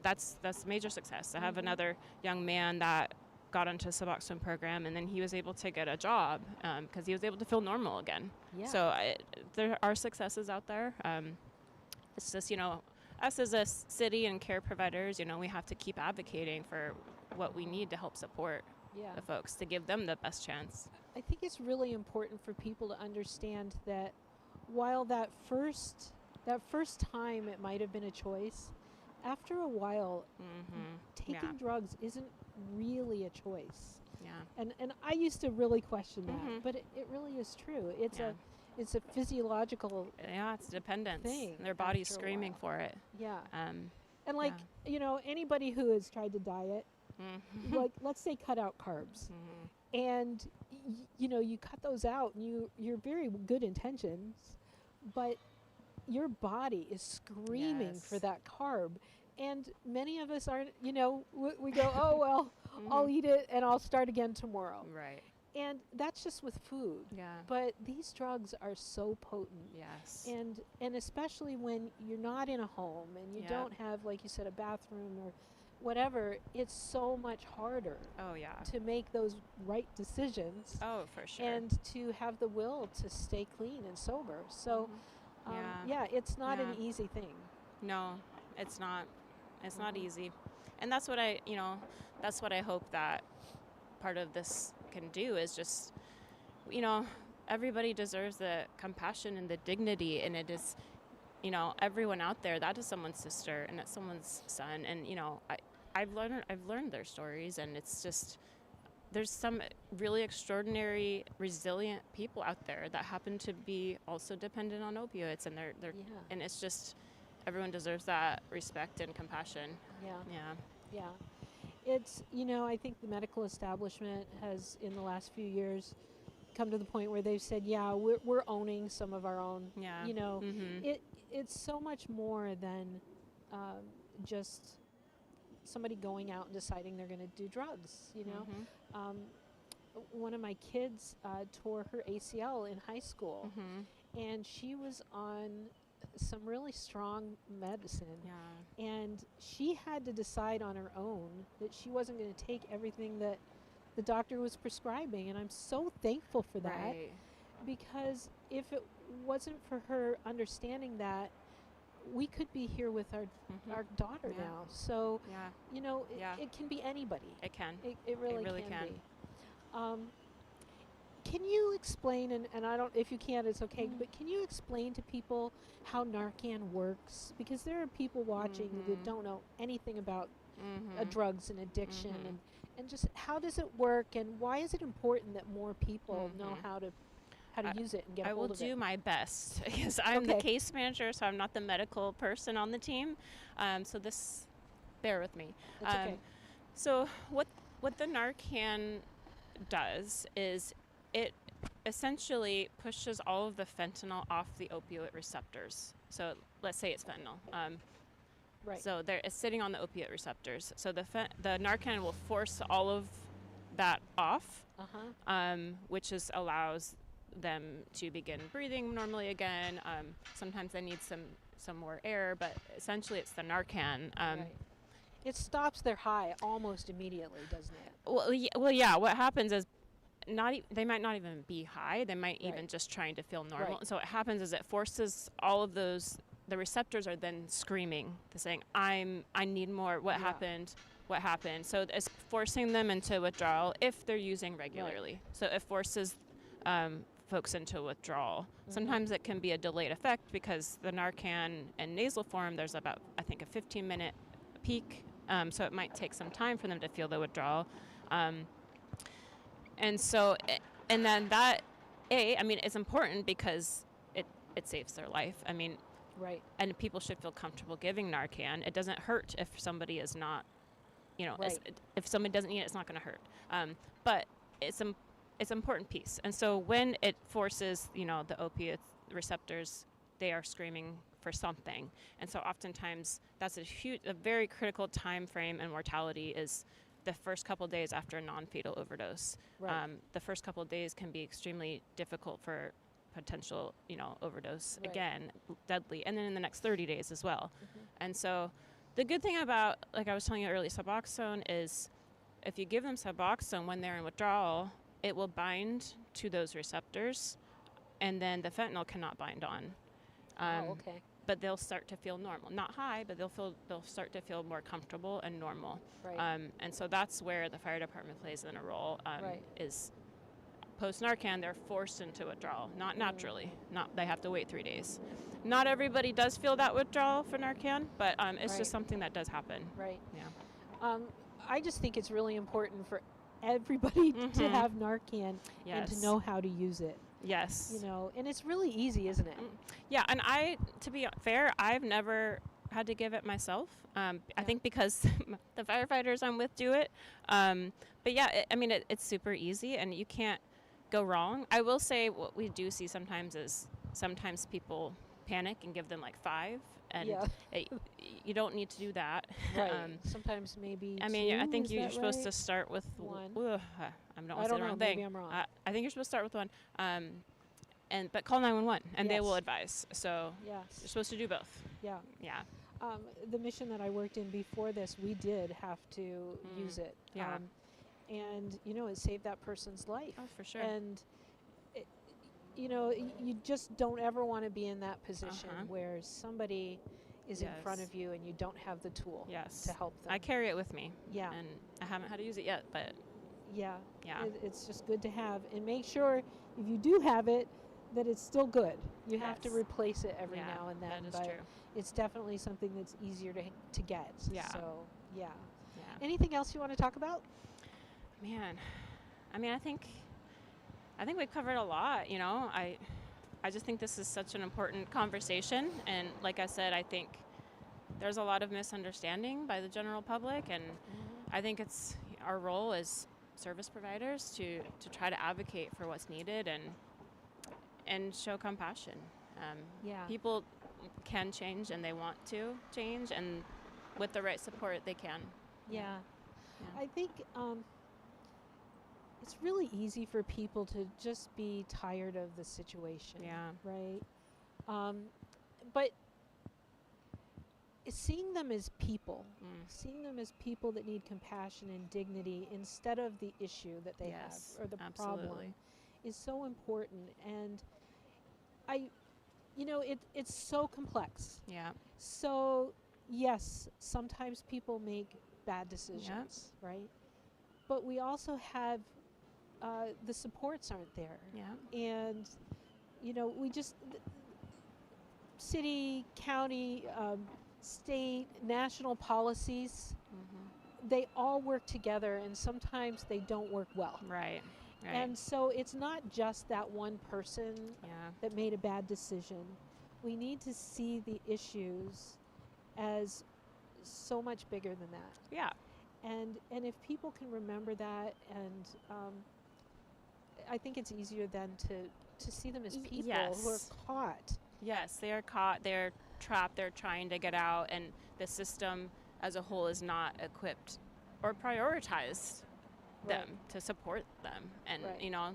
Speaker 4: that's major success. I have another young man that got into the Suboxone program, and then he was able to get a job because he was able to feel normal again.
Speaker 1: Yeah.
Speaker 4: So there are successes out there. It's just, us as a city and care providers, we have to keep advocating for what we need to help support the folks, to give them the best chance.
Speaker 1: I think it's really important for people to understand that while that first time it might have been a choice, after a while, taking drugs isn't really a choice.
Speaker 4: Yeah.
Speaker 1: And I used to really question that, but it really is true. It's a physiological
Speaker 4: it's dependence.
Speaker 1: thing.
Speaker 4: Their body's
Speaker 1: after a
Speaker 4: screaming
Speaker 1: while.
Speaker 4: for it.
Speaker 1: Yeah. And
Speaker 4: yeah.
Speaker 1: Anybody who has tried to diet, like let's say cut out carbs, and you cut those out, and you're very good intentions, but your body is screaming for that carb. And many of us aren't, we go, oh, well, I'll eat it and I'll start again tomorrow.
Speaker 4: Right.
Speaker 1: And that's just with food.
Speaker 4: Yeah.
Speaker 1: But these drugs are so potent.
Speaker 4: Yes.
Speaker 1: And especially when you're not in a home and you don't have, like you said, a bathroom or whatever, it's so much harder
Speaker 4: Oh, yeah.
Speaker 1: to make those right decisions
Speaker 4: Oh, for sure.
Speaker 1: and to have the will to stay clean and sober. So, it's not an easy thing.
Speaker 4: No, it's not. It's not easy. And that's what I hope that part of this can do is just, everybody deserves the compassion and the dignity, and it is, everyone out there, that is someone's sister and that's someone's son. And, I've learned their stories, and it's just, there's some really extraordinary, resilient people out there that happen to be also dependent on opioids, and and it's just, everyone deserves that respect and compassion.
Speaker 1: Yeah. It's, I think the medical establishment has, in the last few years, come to the point where they've said, we're owning some of our own.
Speaker 4: Yeah.
Speaker 1: It's so much more than just somebody going out and deciding they're going to do drugs, One of my kids tore her ACL in high school, and she was on some really strong medicine.
Speaker 4: Yeah.
Speaker 1: And she had to decide on her own that she wasn't going to take everything that the doctor was prescribing. And I'm so thankful for that.
Speaker 4: Right.
Speaker 1: Because if it wasn't for her understanding that, we could be here with our daughter now. So, it can be anybody.
Speaker 4: It can.
Speaker 1: It really
Speaker 4: can.
Speaker 1: be. Can you explain, and I don't, if you can't, it's okay, but can you explain to people how Narcan works? Because there are people watching that don't know anything about drugs and addiction, and just how does it work, and why is it important that more people know how to use it and get a hold of it?
Speaker 4: I will do my best because I'm the case manager, so I'm not the medical person on the team. So bear with me.
Speaker 1: That's okay.
Speaker 4: So what the Narcan does is it essentially pushes all of the fentanyl off the opioid receptors. So let's say it's fentanyl.
Speaker 1: Right.
Speaker 4: So it's sitting on the opioid receptors. So the Narcan will force all of that off, which allows them to begin breathing normally again. Sometimes they need some more air, but essentially it's the Narcan.
Speaker 1: Right. It stops their high almost immediately, doesn't it?
Speaker 4: Well, yeah. What happens is they might not even be high. They might even
Speaker 1: Right.
Speaker 4: just trying to feel normal.
Speaker 1: Right.
Speaker 4: And so what happens is it forces all of those. The receptors are then screaming, they're saying, I need more. What
Speaker 1: Yeah.
Speaker 4: happened? What happened? So it's forcing them into withdrawal if they're using regularly. So it forces folks into withdrawal. Sometimes it can be a delayed effect because the Narcan in nasal form, there's about, I think, a 15-minute peak. So it might take some time for them to feel the withdrawal. And so, and then that, I mean, it's important because it saves their life. I mean,
Speaker 1: Right.
Speaker 4: and people should feel comfortable giving Narcan. It doesn't hurt if somebody is not,
Speaker 1: Right.
Speaker 4: if somebody doesn't need it, it's not going to hurt. But it's an important piece. And so when it forces, the opiate receptors, they are screaming for something. And so oftentimes that's a very critical time frame in mortality is the first couple days after a non-fatal overdose.
Speaker 1: Right.
Speaker 4: The first couple days can be extremely difficult for potential, overdose,
Speaker 1: Right.
Speaker 4: again, deadly, and then in the next 30 days as well. And so the good thing about, like I was telling you earlier, Suboxone is if you give them Suboxone when they're in withdrawal, it will bind to those receptors, and then the fentanyl cannot bind on.
Speaker 1: Oh, okay.
Speaker 4: But they'll start to feel normal. Not high, but they'll start to feel more comfortable and normal.
Speaker 1: Right.
Speaker 4: And so that's where the fire department plays in a role.
Speaker 1: Right.
Speaker 4: Is post Narcan, they're forced into withdrawal, not naturally. Not they have to wait 3 days. Not everybody does feel that withdrawal for Narcan, but it's
Speaker 1: Right.
Speaker 4: just something that does happen.
Speaker 1: Right.
Speaker 4: Yeah.
Speaker 1: I just think it's really important for everybody to
Speaker 4: Mhm.
Speaker 1: have Narcan and to
Speaker 4: Yes.
Speaker 1: know how to use it.
Speaker 4: Yes.
Speaker 1: And it's really easy, isn't it?
Speaker 4: Yeah, and to be fair, I've never had to give it myself. I
Speaker 1: Yeah.
Speaker 4: think because the firefighters I'm with do it. But yeah, it's super easy, and you can't go wrong. I will say what we do see sometimes is sometimes people panic and give them like 5, and
Speaker 1: Yeah.
Speaker 4: you don't need to do that.
Speaker 1: Right. Sometimes maybe.
Speaker 4: I mean, I
Speaker 1: two,
Speaker 4: think
Speaker 1: is
Speaker 4: you're
Speaker 1: that
Speaker 4: supposed to
Speaker 1: right?
Speaker 4: start with
Speaker 1: One.
Speaker 4: I don't
Speaker 1: I
Speaker 4: want to say
Speaker 1: don't
Speaker 4: the
Speaker 1: know.
Speaker 4: wrong
Speaker 1: Maybe
Speaker 4: thing.
Speaker 1: I'm wrong.
Speaker 4: I think you're supposed to start with 1. But call 911, and they will
Speaker 1: Yes.
Speaker 4: advise. So you're
Speaker 1: Yes.
Speaker 4: supposed to do both.
Speaker 1: Yeah.
Speaker 4: Yeah.
Speaker 1: The mission that I worked in before this, we did have to use it.
Speaker 4: Yeah.
Speaker 1: And it saved that person's life.
Speaker 4: Oh, for sure.
Speaker 1: And it, you just don't ever want to be in that position
Speaker 4: Uh-huh.
Speaker 1: where somebody is in front
Speaker 4: Yes.
Speaker 1: of you and you don't have the tool
Speaker 4: Yes.
Speaker 1: to help them.
Speaker 4: I carry it with me.
Speaker 1: Yeah.
Speaker 4: And I haven't had to use it yet, but
Speaker 1: Yeah.
Speaker 4: yeah.
Speaker 1: It's just good to have, and make sure if you do have it that it's still good. You have to
Speaker 4: Yes.
Speaker 1: replace it every
Speaker 4: Yeah,
Speaker 1: now and then,
Speaker 4: that is
Speaker 1: but
Speaker 4: true.
Speaker 1: it's definitely something that's easier to get.
Speaker 4: Yeah.
Speaker 1: So yeah.
Speaker 4: Yeah.
Speaker 1: Anything else you want to talk about?
Speaker 4: Man, I think we've covered a lot. I just think this is such an important conversation, and like I said, I think there's a lot of misunderstanding by the general public, and I think it's our role as service providers to try to advocate for what's needed and show compassion.
Speaker 1: Yeah.
Speaker 4: People can change, and they want to change, and with the right support, they can.
Speaker 1: Yeah.
Speaker 4: Yeah.
Speaker 1: I think it's really easy for people to just be tired of the situation.
Speaker 4: Yeah.
Speaker 1: Right? But seeing them as people, seeing them as people that need compassion and dignity instead of the issue that they
Speaker 4: Yes,
Speaker 1: have or the
Speaker 4: absolutely.
Speaker 1: problem is so important. And it's so complex.
Speaker 4: Yeah.
Speaker 1: So, yes, sometimes people make bad decisions, right? But we also have the supports aren't there.
Speaker 4: Yeah.
Speaker 1: And, we just, city, county, state, national policies, they all work together, and sometimes they don't work well.
Speaker 4: Right. Right.
Speaker 1: And so it's not just that one person
Speaker 4: yeah.
Speaker 1: that made a bad decision. We need to see the issues as so much bigger than that.
Speaker 4: Yeah.
Speaker 1: And if people can remember that, and I think it's easier then to see them as people who are
Speaker 4: Yes.
Speaker 1: caught.
Speaker 4: Yes, they are caught. They're trapped. They're trying to get out, and the system as a whole is not equipped or prioritized
Speaker 1: Right.
Speaker 4: them to support them. And
Speaker 1: Right.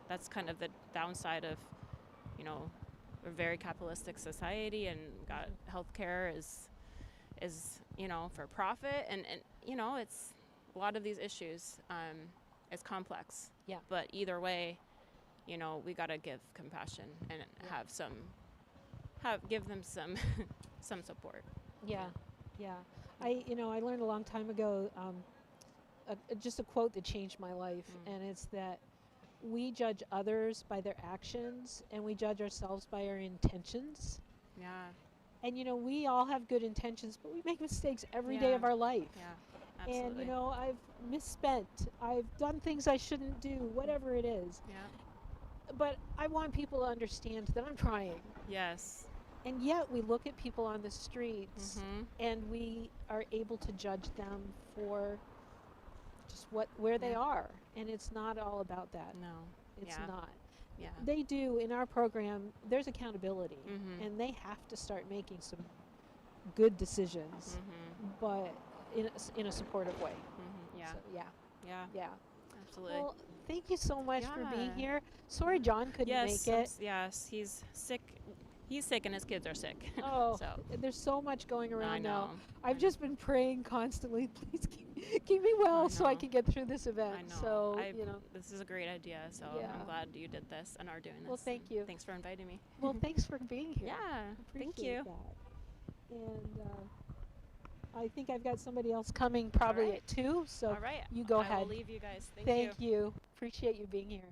Speaker 4: that's kind of the downside of a very capitalistic society, and got healthcare is for profit, and it's a lot of these issues. it's complex.
Speaker 1: Yeah.
Speaker 4: But either way, you know, we got to give compassion and give them some some support.
Speaker 1: Yeah, yeah. I learned a long time ago just a quote that changed my life, and it's that we judge others by their actions, and we judge ourselves by our intentions.
Speaker 4: Yeah.
Speaker 1: And we all have good intentions, but we make mistakes every day
Speaker 4: Yeah.
Speaker 1: of our life.
Speaker 4: Yeah. Absolutely.
Speaker 1: And I've misspent. I've done things I shouldn't do, whatever it is.
Speaker 4: Yeah.
Speaker 1: But I want people to understand that I'm trying.
Speaker 4: Yes.
Speaker 1: And yet we look at people on the streets
Speaker 4: Mhm.
Speaker 1: and we are able to judge them for just where they
Speaker 4: Yeah.
Speaker 1: are. And it's not all about that.
Speaker 4: No.
Speaker 1: It's
Speaker 4: Yeah.
Speaker 1: not.
Speaker 4: Yeah.
Speaker 1: They do in our program, there's accountability,
Speaker 4: Mhm.
Speaker 1: and they have to start making some good decisions,
Speaker 4: Mhm.
Speaker 1: but in a supportive way.
Speaker 4: Mhm. Yeah.
Speaker 1: So, yeah.
Speaker 4: Yeah.
Speaker 1: Yeah.
Speaker 4: Absolutely.
Speaker 1: Well, thank you so much for being
Speaker 4: Yeah.
Speaker 1: here. Sorry John couldn't
Speaker 4: yes.
Speaker 1: make it.
Speaker 4: Yes. He's sick. He's sick and his kids are sick.
Speaker 1: Oh,
Speaker 4: So
Speaker 1: there's so much going
Speaker 4: I
Speaker 1: around
Speaker 4: know.
Speaker 1: now. I've just been praying constantly, please keep me well so I
Speaker 4: know.
Speaker 1: can get through this event.
Speaker 4: I know.
Speaker 1: So,
Speaker 4: This is a great idea. So
Speaker 1: Yeah.
Speaker 4: I'm glad you did this and are doing this.
Speaker 1: Well, thank
Speaker 4: and
Speaker 1: you.
Speaker 4: Thanks for inviting me.
Speaker 1: Well, thanks for being here.
Speaker 4: Yeah. Thank
Speaker 1: Appreciate
Speaker 4: you.
Speaker 1: that. And I think I've got somebody else coming probably
Speaker 4: right.
Speaker 1: at 2, so
Speaker 4: All right.
Speaker 1: you go
Speaker 4: I
Speaker 1: ahead.
Speaker 4: will leave you guys.
Speaker 1: Thank you. Appreciate you being here.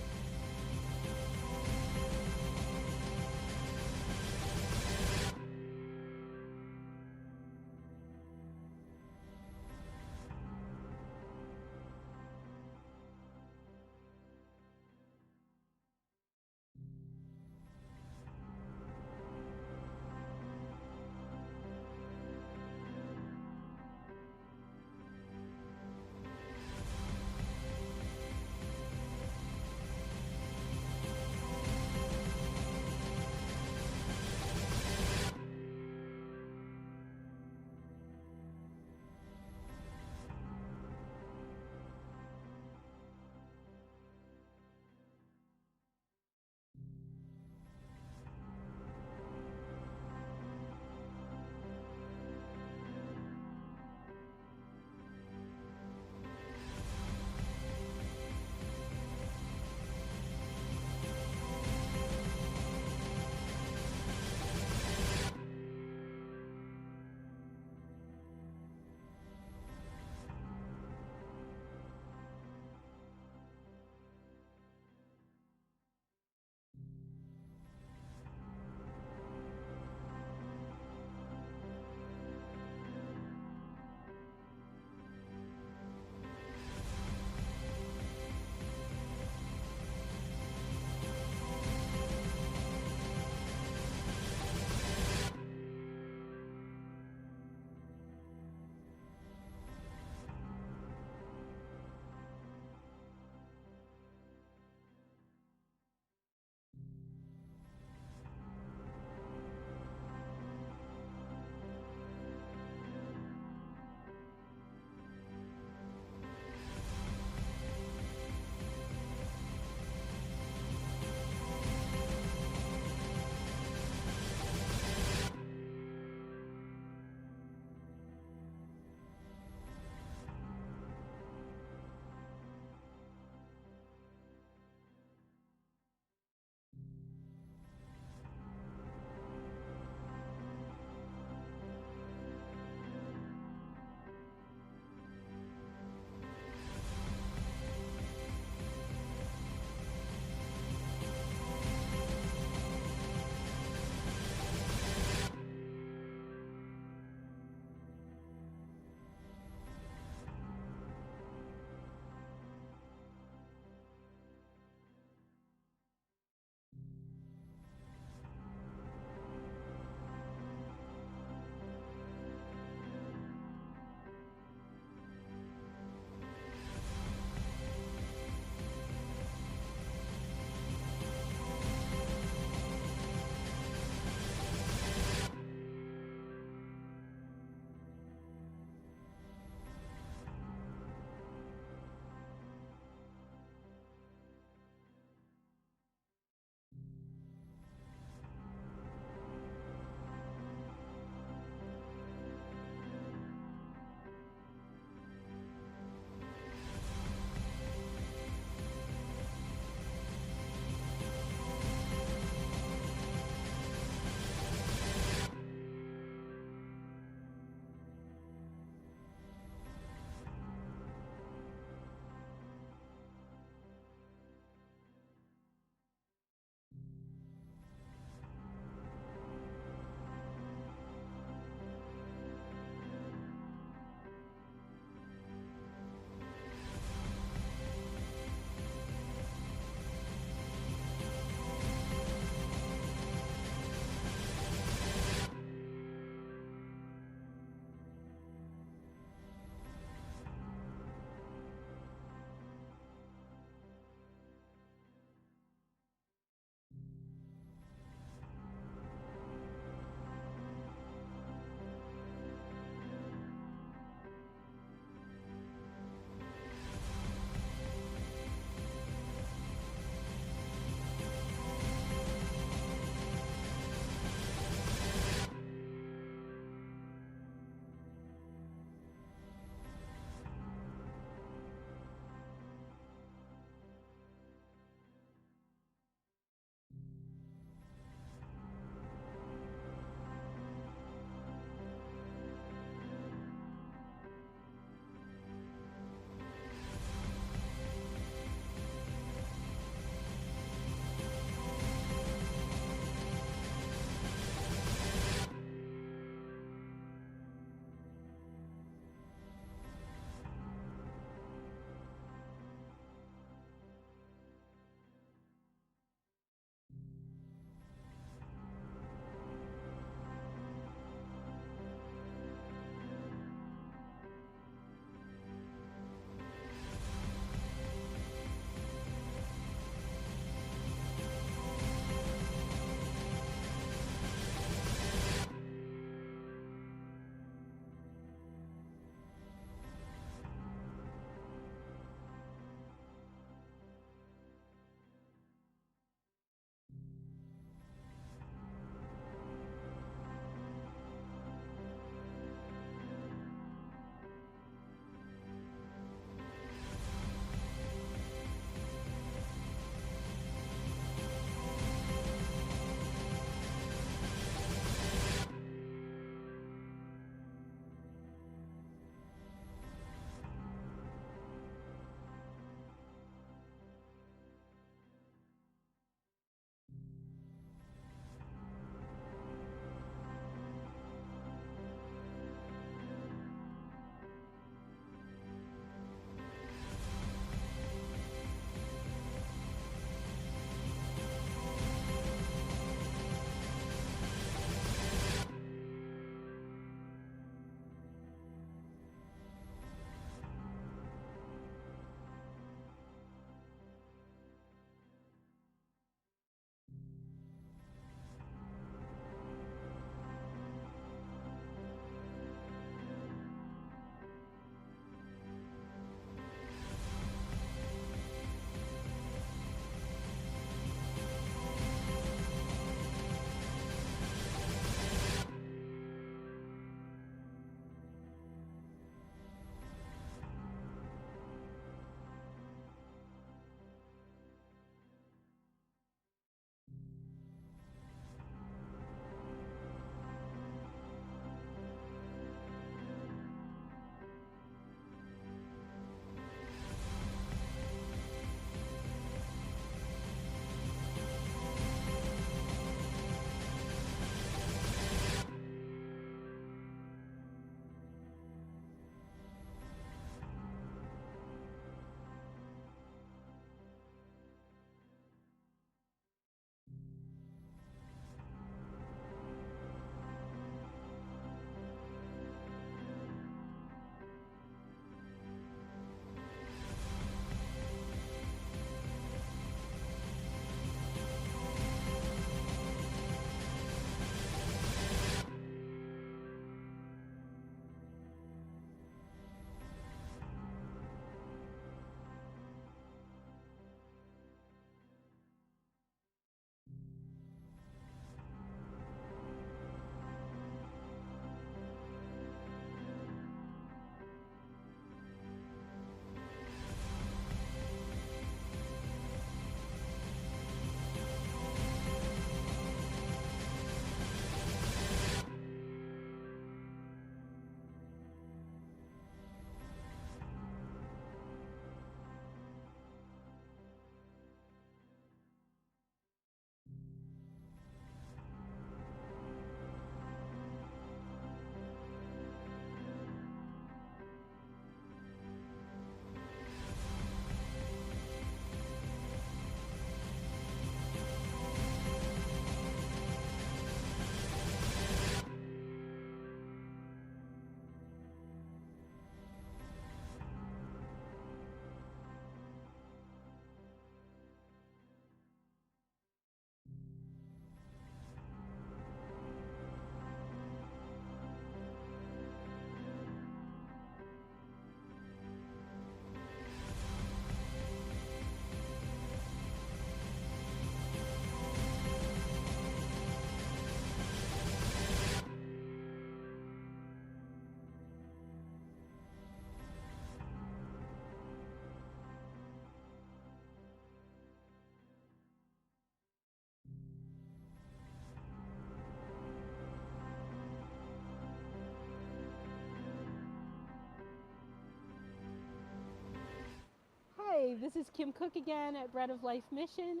Speaker 1: This is Kim Cook again at Bread of Life Mission,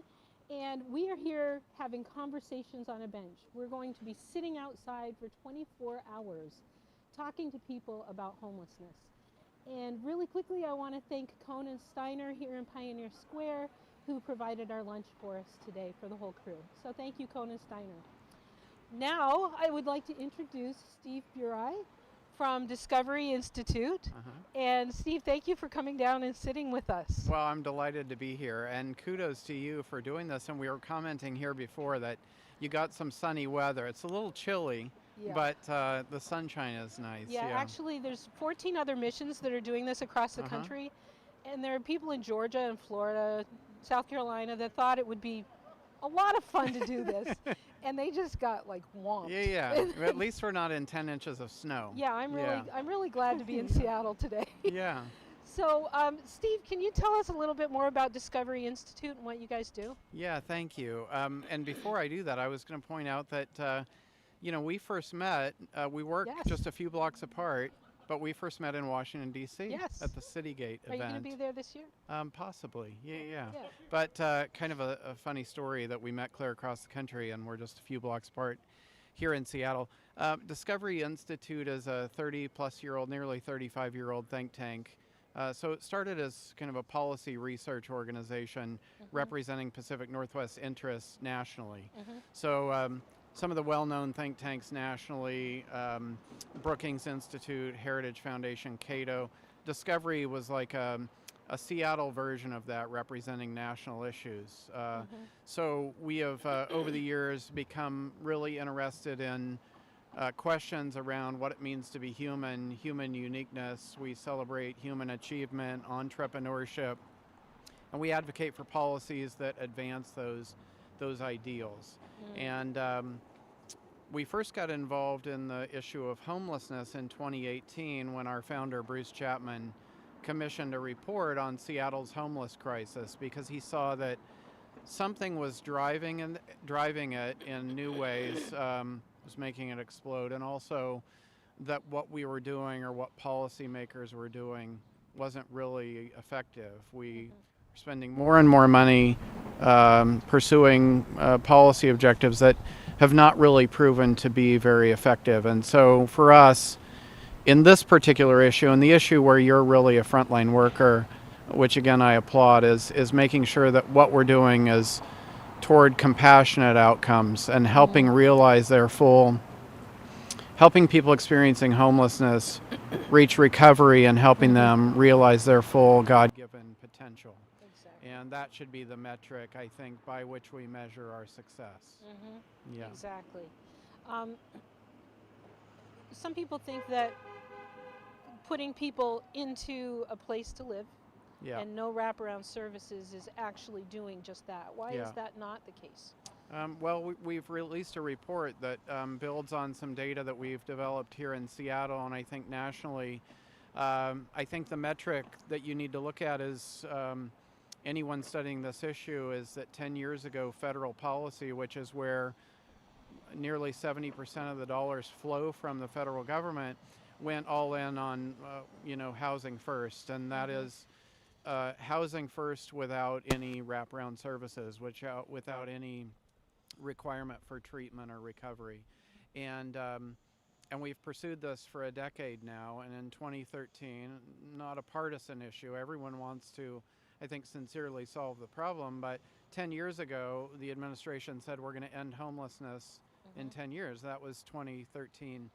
Speaker 1: and we are here having conversations on a bench. We're going to be sitting outside for 24 hours talking to people about homelessness. And really quickly, I want to thank Conan Steiner here in Pioneer Square, who provided our lunch for us today for the whole crew. So thank you, Conan Steiner. Now, I would like to introduce Steve Burai from Discovery Institute. And Steve, thank you for coming down and sitting with us.
Speaker 5: Well, I'm delighted to be here, and kudos to you for doing this. And we were commenting here before that you got some sunny weather. It's a little chilly,
Speaker 1: Yeah.
Speaker 5: but the sunshine is nice.
Speaker 1: Yeah, actually, there's 14 other missions that are doing this across the country, and there are people in Georgia and Florida, South Carolina that thought it would be a lot of fun to do this, and they just got like whomped.
Speaker 5: Yeah. At least we're not in 10 inches of snow.
Speaker 1: Yeah, I'm really glad to be in Seattle today.
Speaker 5: Yeah.
Speaker 1: So, Steve, can you tell us a little bit more about Discovery Institute and what you guys do?
Speaker 5: Yeah, thank you. And before I do that, I was going to point out that, we first met, we worked
Speaker 1: Yes.
Speaker 5: just a few blocks apart, but we first met in Washington, D.C.
Speaker 1: Yes.
Speaker 5: at the Citygate
Speaker 1: Are you
Speaker 5: event.
Speaker 1: going to be there this year?
Speaker 5: Possibly, yeah.
Speaker 1: Yeah.
Speaker 5: But kind of a funny story that we met clear across the country, and we're just a few blocks apart here in Seattle. Discovery Institute is a 30-plus-year-old, nearly 35-year-old think tank. So it started as kind of a policy research organization representing Pacific Northwest interests nationally. So some of the well-known think tanks nationally, Brookings Institute, Heritage Foundation, Cato. Discovery was like a Seattle version of that, representing national issues. So we have, over the years, become really interested in questions around what it means to be human, human uniqueness. We celebrate human achievement, entrepreneurship, and we advocate for policies that advance those ideals. And we first got involved in the issue of homelessness in 2018 when our founder, Bruce Chapman, commissioned a report on Seattle's homeless crisis because he saw that something was driving it in new ways, was making it explode, and also that what we were doing or what policymakers were doing wasn't really effective. We were spending more and more money pursuing policy objectives that have not really proven to be very effective. And so for us, in this particular issue, and the issue where you're really a frontline worker, which again I applaud, is making sure that what we're doing is toward compassionate outcomes and helping realize helping people experiencing homelessness reach recovery and helping them realize their full God-given potential.
Speaker 1: Exactly.
Speaker 5: And that should be the metric, I think, by which we measure our success. Yeah.
Speaker 1: Exactly. Some people think that putting people into a place to live
Speaker 5: Yeah.
Speaker 1: and no wraparound services is actually doing just that. Why
Speaker 5: Yeah.
Speaker 1: is that not the case?
Speaker 5: Well, we've released a report that builds on some data that we've developed here in Seattle and I think nationally. I think the metric that you need to look at is anyone studying this issue is that 10 years ago, federal policy, which is where nearly 70% of the dollars flow from the federal government, went all in on, housing first, and that is housing first without any wraparound services, without any requirement for treatment or recovery, and we've pursued this for a decade now. And in 2013, not a partisan issue, everyone wants to, I think, sincerely solve the problem. But 10 years ago, the administration said we're going to end homelessness in 10 years. That was 2013.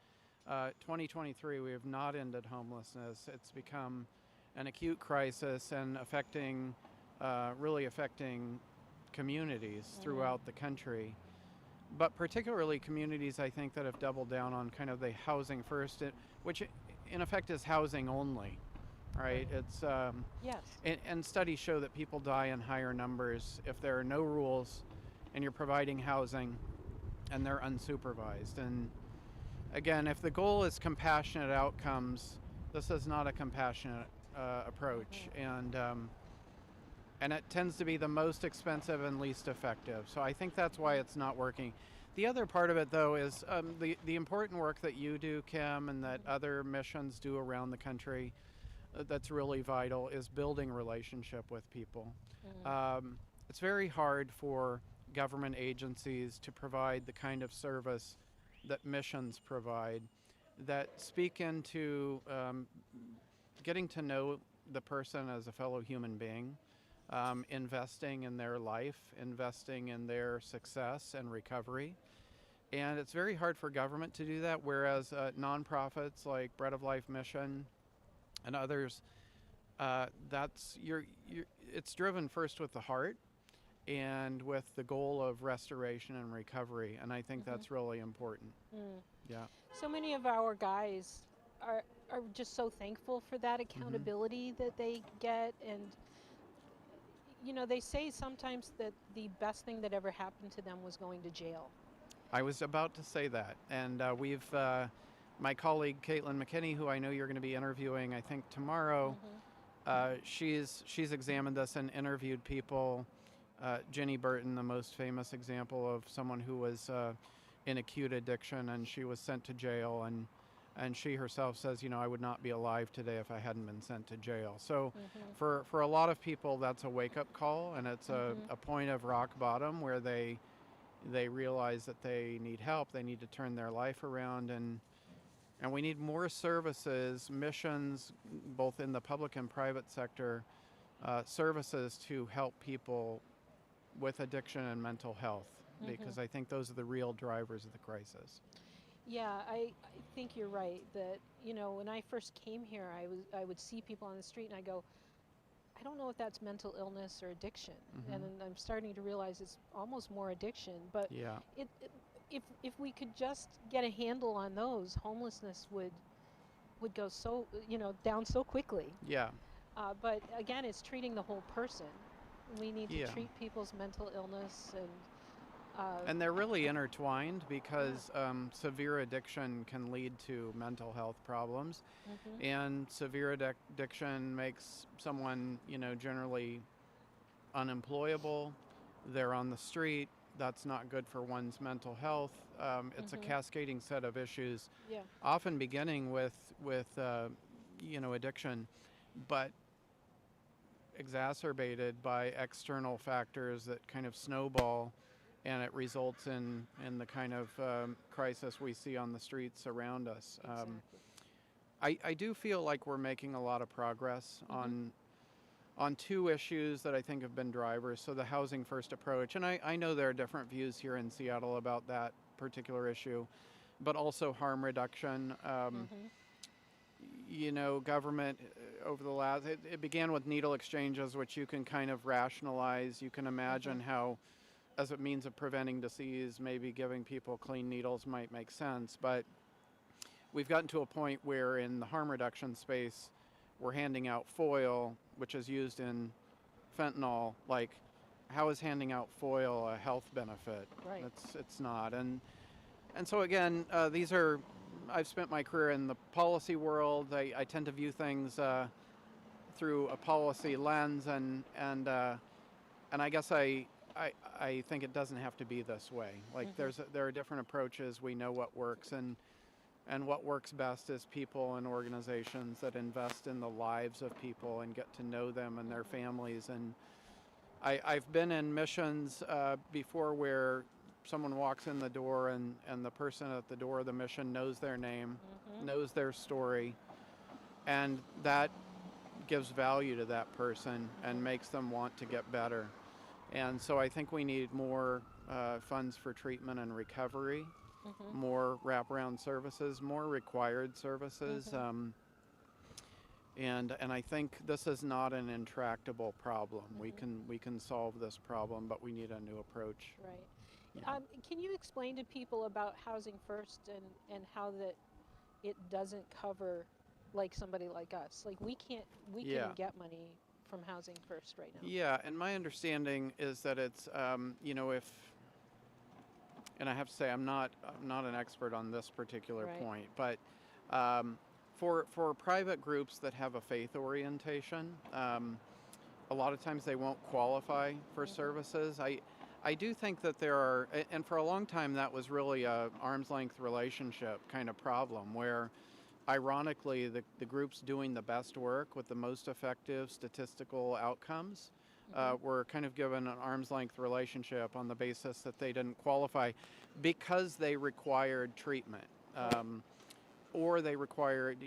Speaker 5: 2023, we have not ended homelessness. It's become an acute crisis and really affecting communities throughout the country. But particularly communities, I think, that have doubled down on kind of the housing first, which in effect is housing only, right? It's
Speaker 1: Yes.
Speaker 5: and studies show that people die in higher numbers if there are no rules and you're providing housing and they're unsupervised. And again, if the goal is compassionate outcomes, this is not a compassionate approach, and it tends to be the most expensive and least effective. So I think that's why it's not working. The other part of it, though, is the important work that you do, Kim, and that other missions do around the country. that's really vital is building relationship with people.
Speaker 1: Mm.
Speaker 5: It's very hard for government agencies to provide the kind of service that missions provide, that speak into getting to know the person as a fellow human being, investing in their life, investing in their success and recovery. And it's very hard for government to do that, whereas nonprofits like Bread of Life Mission and others, it's driven first with the heart and with the goal of restoration and recovery. And I think that's really important.
Speaker 1: Mm.
Speaker 5: Yeah.
Speaker 1: So many of our guys are just so thankful for that accountability that they get, and they say sometimes that the best thing that ever happened to them was going to jail.
Speaker 5: I was about to say that. And my colleague Caitlin McKinney, who I know you're going to be interviewing, I think tomorrow, she's examined this and interviewed people. Jenny Burton, the most famous example of someone who was in acute addiction, and she was sent to jail, and she herself says, I would not be alive today if I hadn't been sent to jail. So for a lot of people, that's a wake-up call, and it's a point of rock bottom where they realize that they need help, they need to turn their life around, and we need more services, missions, both in the public and private sector, services to help people with addiction and mental health, because I think those are the real drivers of the crisis.
Speaker 1: Yeah, I think you're right that, when I first came here, I would see people on the street and I go, I don't know if that's mental illness or addiction. And then I'm starting to realize it's almost more addiction. But
Speaker 5: Yeah.
Speaker 1: if we could just get a handle on those, homelessness would go so, down so quickly.
Speaker 5: Yeah.
Speaker 1: But again, it's treating the whole person. We need to
Speaker 5: Yeah.
Speaker 1: treat people's mental illness
Speaker 5: And they're really intertwined, because severe addiction can lead to mental health problems, and severe addiction makes someone, generally unemployable. They're on the street. That's not good for one's mental health. It's a cascading set of issues,
Speaker 1: yeah.
Speaker 5: often beginning with addiction, but exacerbated by external factors that kind of snowball, and it results in the kind of crisis we see on the streets around us.
Speaker 1: Exactly.
Speaker 5: I do feel like we're making a lot of progress on two issues that I think have been drivers. So the housing first approach, and I know there are different views here in Seattle about that particular issue, but also harm reduction. Government over the last, it began with needle exchanges, which you can kind of rationalize. You can imagine how, as a means of preventing disease, maybe giving people clean needles might make sense. But we've gotten to a point where in the harm reduction space, we're handing out foil, which is used in fentanyl. Like, how is handing out foil a health benefit?
Speaker 1: Right.
Speaker 5: It's not. And so again, I've spent my career in the policy world. I tend to view things through a policy lens, and I guess I think it doesn't have to be this way. Like there are different approaches. We know what works, and what works best is people and organizations that invest in the lives of people and get to know them and their families. And I've been in missions before where someone walks in the door and the person at the door of the mission knows their name, knows their story, and that gives value to that person and makes them want to get better. And so I think we need more funds for treatment and recovery, more wraparound services, more required services. And I think this is not an intractable problem. We can solve this problem, but we need a new approach.
Speaker 1: Right. Can you explain to people about Housing First and how that it doesn't cover like somebody like us? Like we can get money from Housing First right now.
Speaker 5: Yeah, and my understanding is that it's and I have to say I'm not an expert on this particular point, but for private groups that have a faith orientation, a lot of times they won't qualify for services. I do think that there are, and for a long time that was really a arm's length relationship kind of problem where ironically, the groups doing the best work with the most effective statistical outcomes were kind of given an arm's length relationship on the basis that they didn't qualify because they required treatment. Or they required,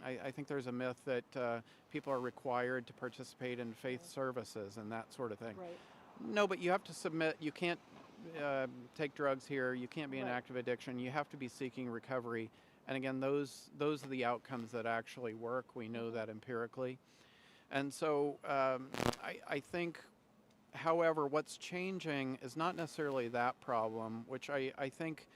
Speaker 5: I think there's a myth that people are required to participate in faith services and that sort of thing.
Speaker 1: Right.
Speaker 5: No, but you have to submit. You can't take drugs here. You can't be in
Speaker 1: Right.
Speaker 5: active addiction. You have to be seeking recovery. And again, those are the outcomes that actually work. We know that empirically. And so I think, however, what's changing is not necessarily that problem, which I think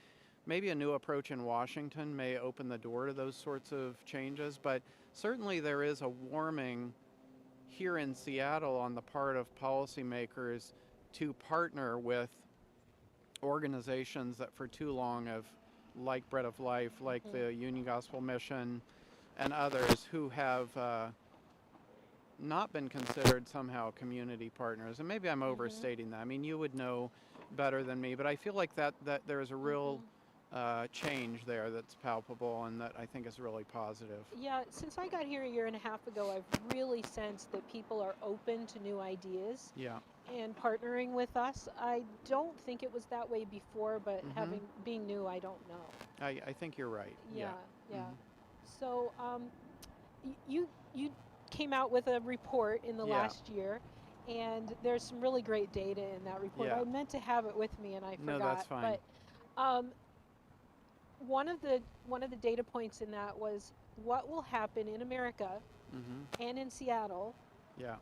Speaker 5: maybe a new approach in Washington may open the door to those sorts of changes. But certainly there is a warming here in Seattle on the part of policymakers to partner with organizations that for too long have, like Bread of Life, like the Union Gospel Mission, and others who have not been considered somehow community partners. And maybe I'm overstating that. I mean, you would know better than me, but I feel like that there is a real change there that's palpable and that I think is really positive.
Speaker 1: Yeah, since I got here a year and a half ago, I've really sensed that people are open to new ideas
Speaker 5: Yeah.
Speaker 1: and partnering with us. I don't think it was that way before, but being new, I don't know.
Speaker 5: I think you're right.
Speaker 1: Yeah.
Speaker 5: Mhm.
Speaker 1: So you came out with a report in the
Speaker 5: Yeah.
Speaker 1: last year, and there's some really great data in that report.
Speaker 5: Yeah.
Speaker 1: I meant to have it with me, and I forgot.
Speaker 5: No, that's fine.
Speaker 1: But one of the data points in that was what will happen in America and in Seattle
Speaker 5: Yeah.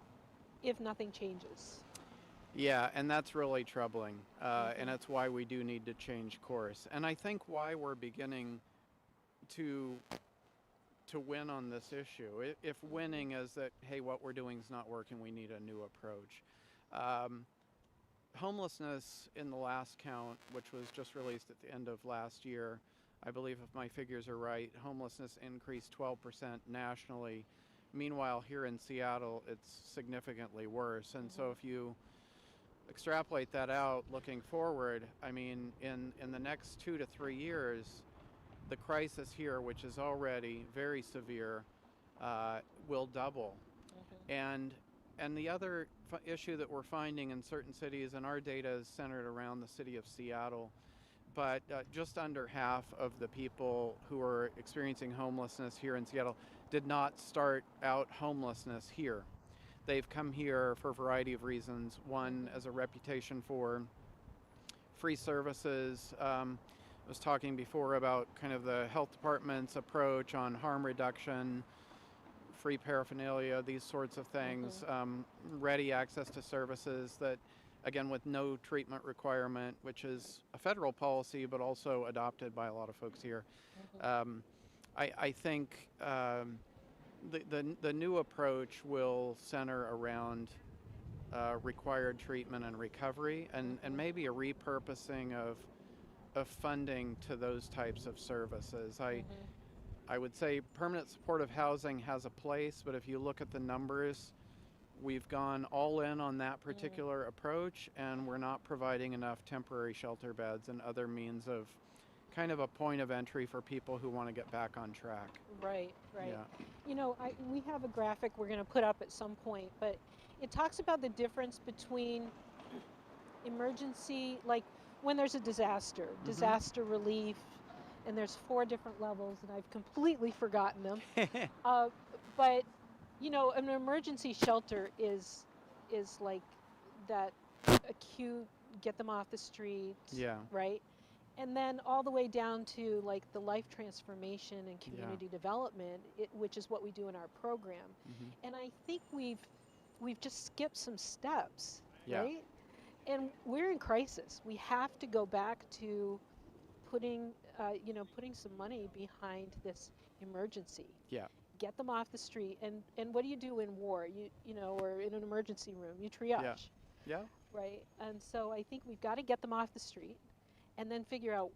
Speaker 1: if nothing changes.
Speaker 5: Yeah, and that's really troubling, and that's why we do need to change course. And I think why we're beginning to win on this issue, if winning is that, hey, what we're doing is not working, we need a new approach. Homelessness in the last count, which was just released at the end of last year, I believe if my figures are right, homelessness increased 12% nationally. Meanwhile, here in Seattle, it's significantly worse. And so if you extrapolate that out looking forward, I mean, in the next 2 to 3 years, the crisis here, which is already very severe, will double. And the other issue that we're finding in certain cities, and our data is centered around the city of Seattle, but just under half of the people who are experiencing homelessness here in Seattle did not start out homelessness here. They've come here for a variety of reasons. One, as a reputation for free services. I was talking before about kind of the health department's approach on harm reduction, free paraphernalia, these sorts of things, ready access to services that, again, with no treatment requirement, which is a federal policy, but also adopted by a lot of folks here. I think the new approach will center around required treatment and recovery, and maybe a repurposing of funding to those types of services. I would say permanent supportive housing has a place, but if you look at the numbers, we've gone all in on that particular approach, and we're not providing enough temporary shelter beds and other means of kind of a point of entry for people who want to get back on track.
Speaker 1: Right.
Speaker 5: Yeah.
Speaker 1: You know, we have a graphic we're going to put up at some point, but it talks about the difference between emergency, like when there's a disaster, disaster relief, and there's 4 different levels, and I've completely forgotten them. But you know, an emergency shelter is like that acute, get them off the street,
Speaker 5: Yeah.
Speaker 1: right? And then all the way down to like the life transformation and community development, which is what we do in our program. And I think we've just skipped some steps,
Speaker 5: Yeah.
Speaker 1: right? And we're in crisis. We have to go back to putting some money behind this emergency.
Speaker 5: Yeah.
Speaker 1: Get them off the street. And what do you do in war? You know, or in an emergency room, you triage.
Speaker 5: Yeah.
Speaker 1: Right? And so I think we've got to get them off the street and then figure out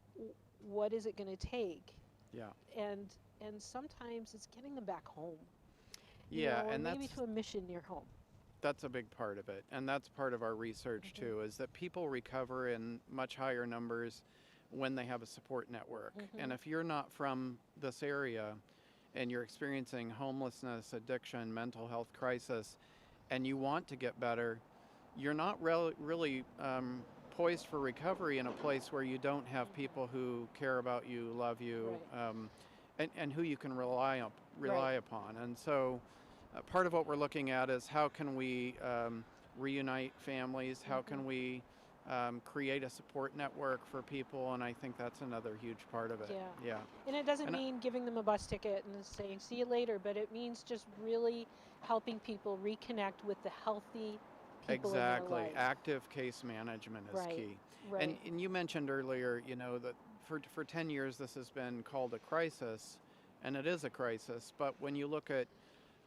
Speaker 1: what is it going to take.
Speaker 5: Yeah.
Speaker 1: And sometimes it's getting them back home.
Speaker 5: Yeah,
Speaker 1: or
Speaker 5: and
Speaker 1: maybe
Speaker 5: that's
Speaker 1: to a mission near home.
Speaker 5: that's a big part of it, and that's part of our research too, is that people recover in much higher numbers when they have a support network.
Speaker 1: Mhm.
Speaker 5: And if you're not from this area and you're experiencing homelessness, addiction, mental health crisis, and you want to get better, you're not really poised for recovery in a place where you don't have people who care about you, love you, and who you can rely upon. And so part of what we're looking at is how can we reunite families, how can we create a support network for people, and I think that's another huge part of it.
Speaker 1: Yeah.
Speaker 5: Yeah.
Speaker 1: And it doesn't
Speaker 5: And
Speaker 1: mean giving them a bus ticket and saying, see you later, but it means just really helping people reconnect with the healthy people in their
Speaker 5: Exactly.
Speaker 1: life.
Speaker 5: Active case management is
Speaker 1: Right.
Speaker 5: key.
Speaker 1: Right.
Speaker 5: And you mentioned earlier, you know, that for 10 years this has been called a crisis, and it is a crisis. But when you look at,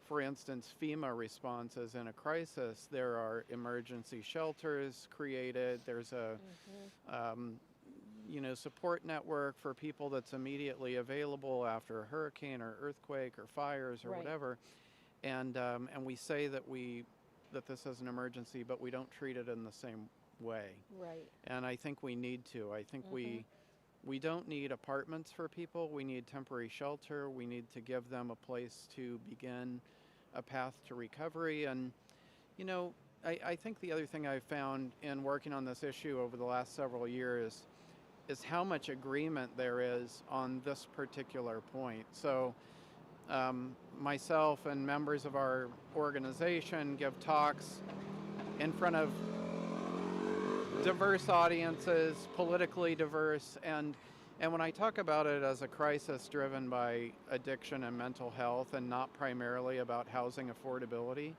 Speaker 5: for instance, FEMA responses in a crisis, there are emergency shelters created. There's a support network for people that's immediately available after a hurricane or earthquake or fires or
Speaker 1: Right.
Speaker 5: whatever. And we say that this is an emergency, but we don't treat it in the same way.
Speaker 1: Right.
Speaker 5: And I think we need to. I think we don't need apartments for people. We need temporary shelter. We need to give them a place to begin a path to recovery. And, you know, I think the other thing I've found in working on this issue over the last several years is how much agreement there is on this particular point. So myself and members of our organization give talks in front of diverse audiences, politically diverse, and when I talk about it as a crisis driven by addiction and mental health and not primarily about housing affordability,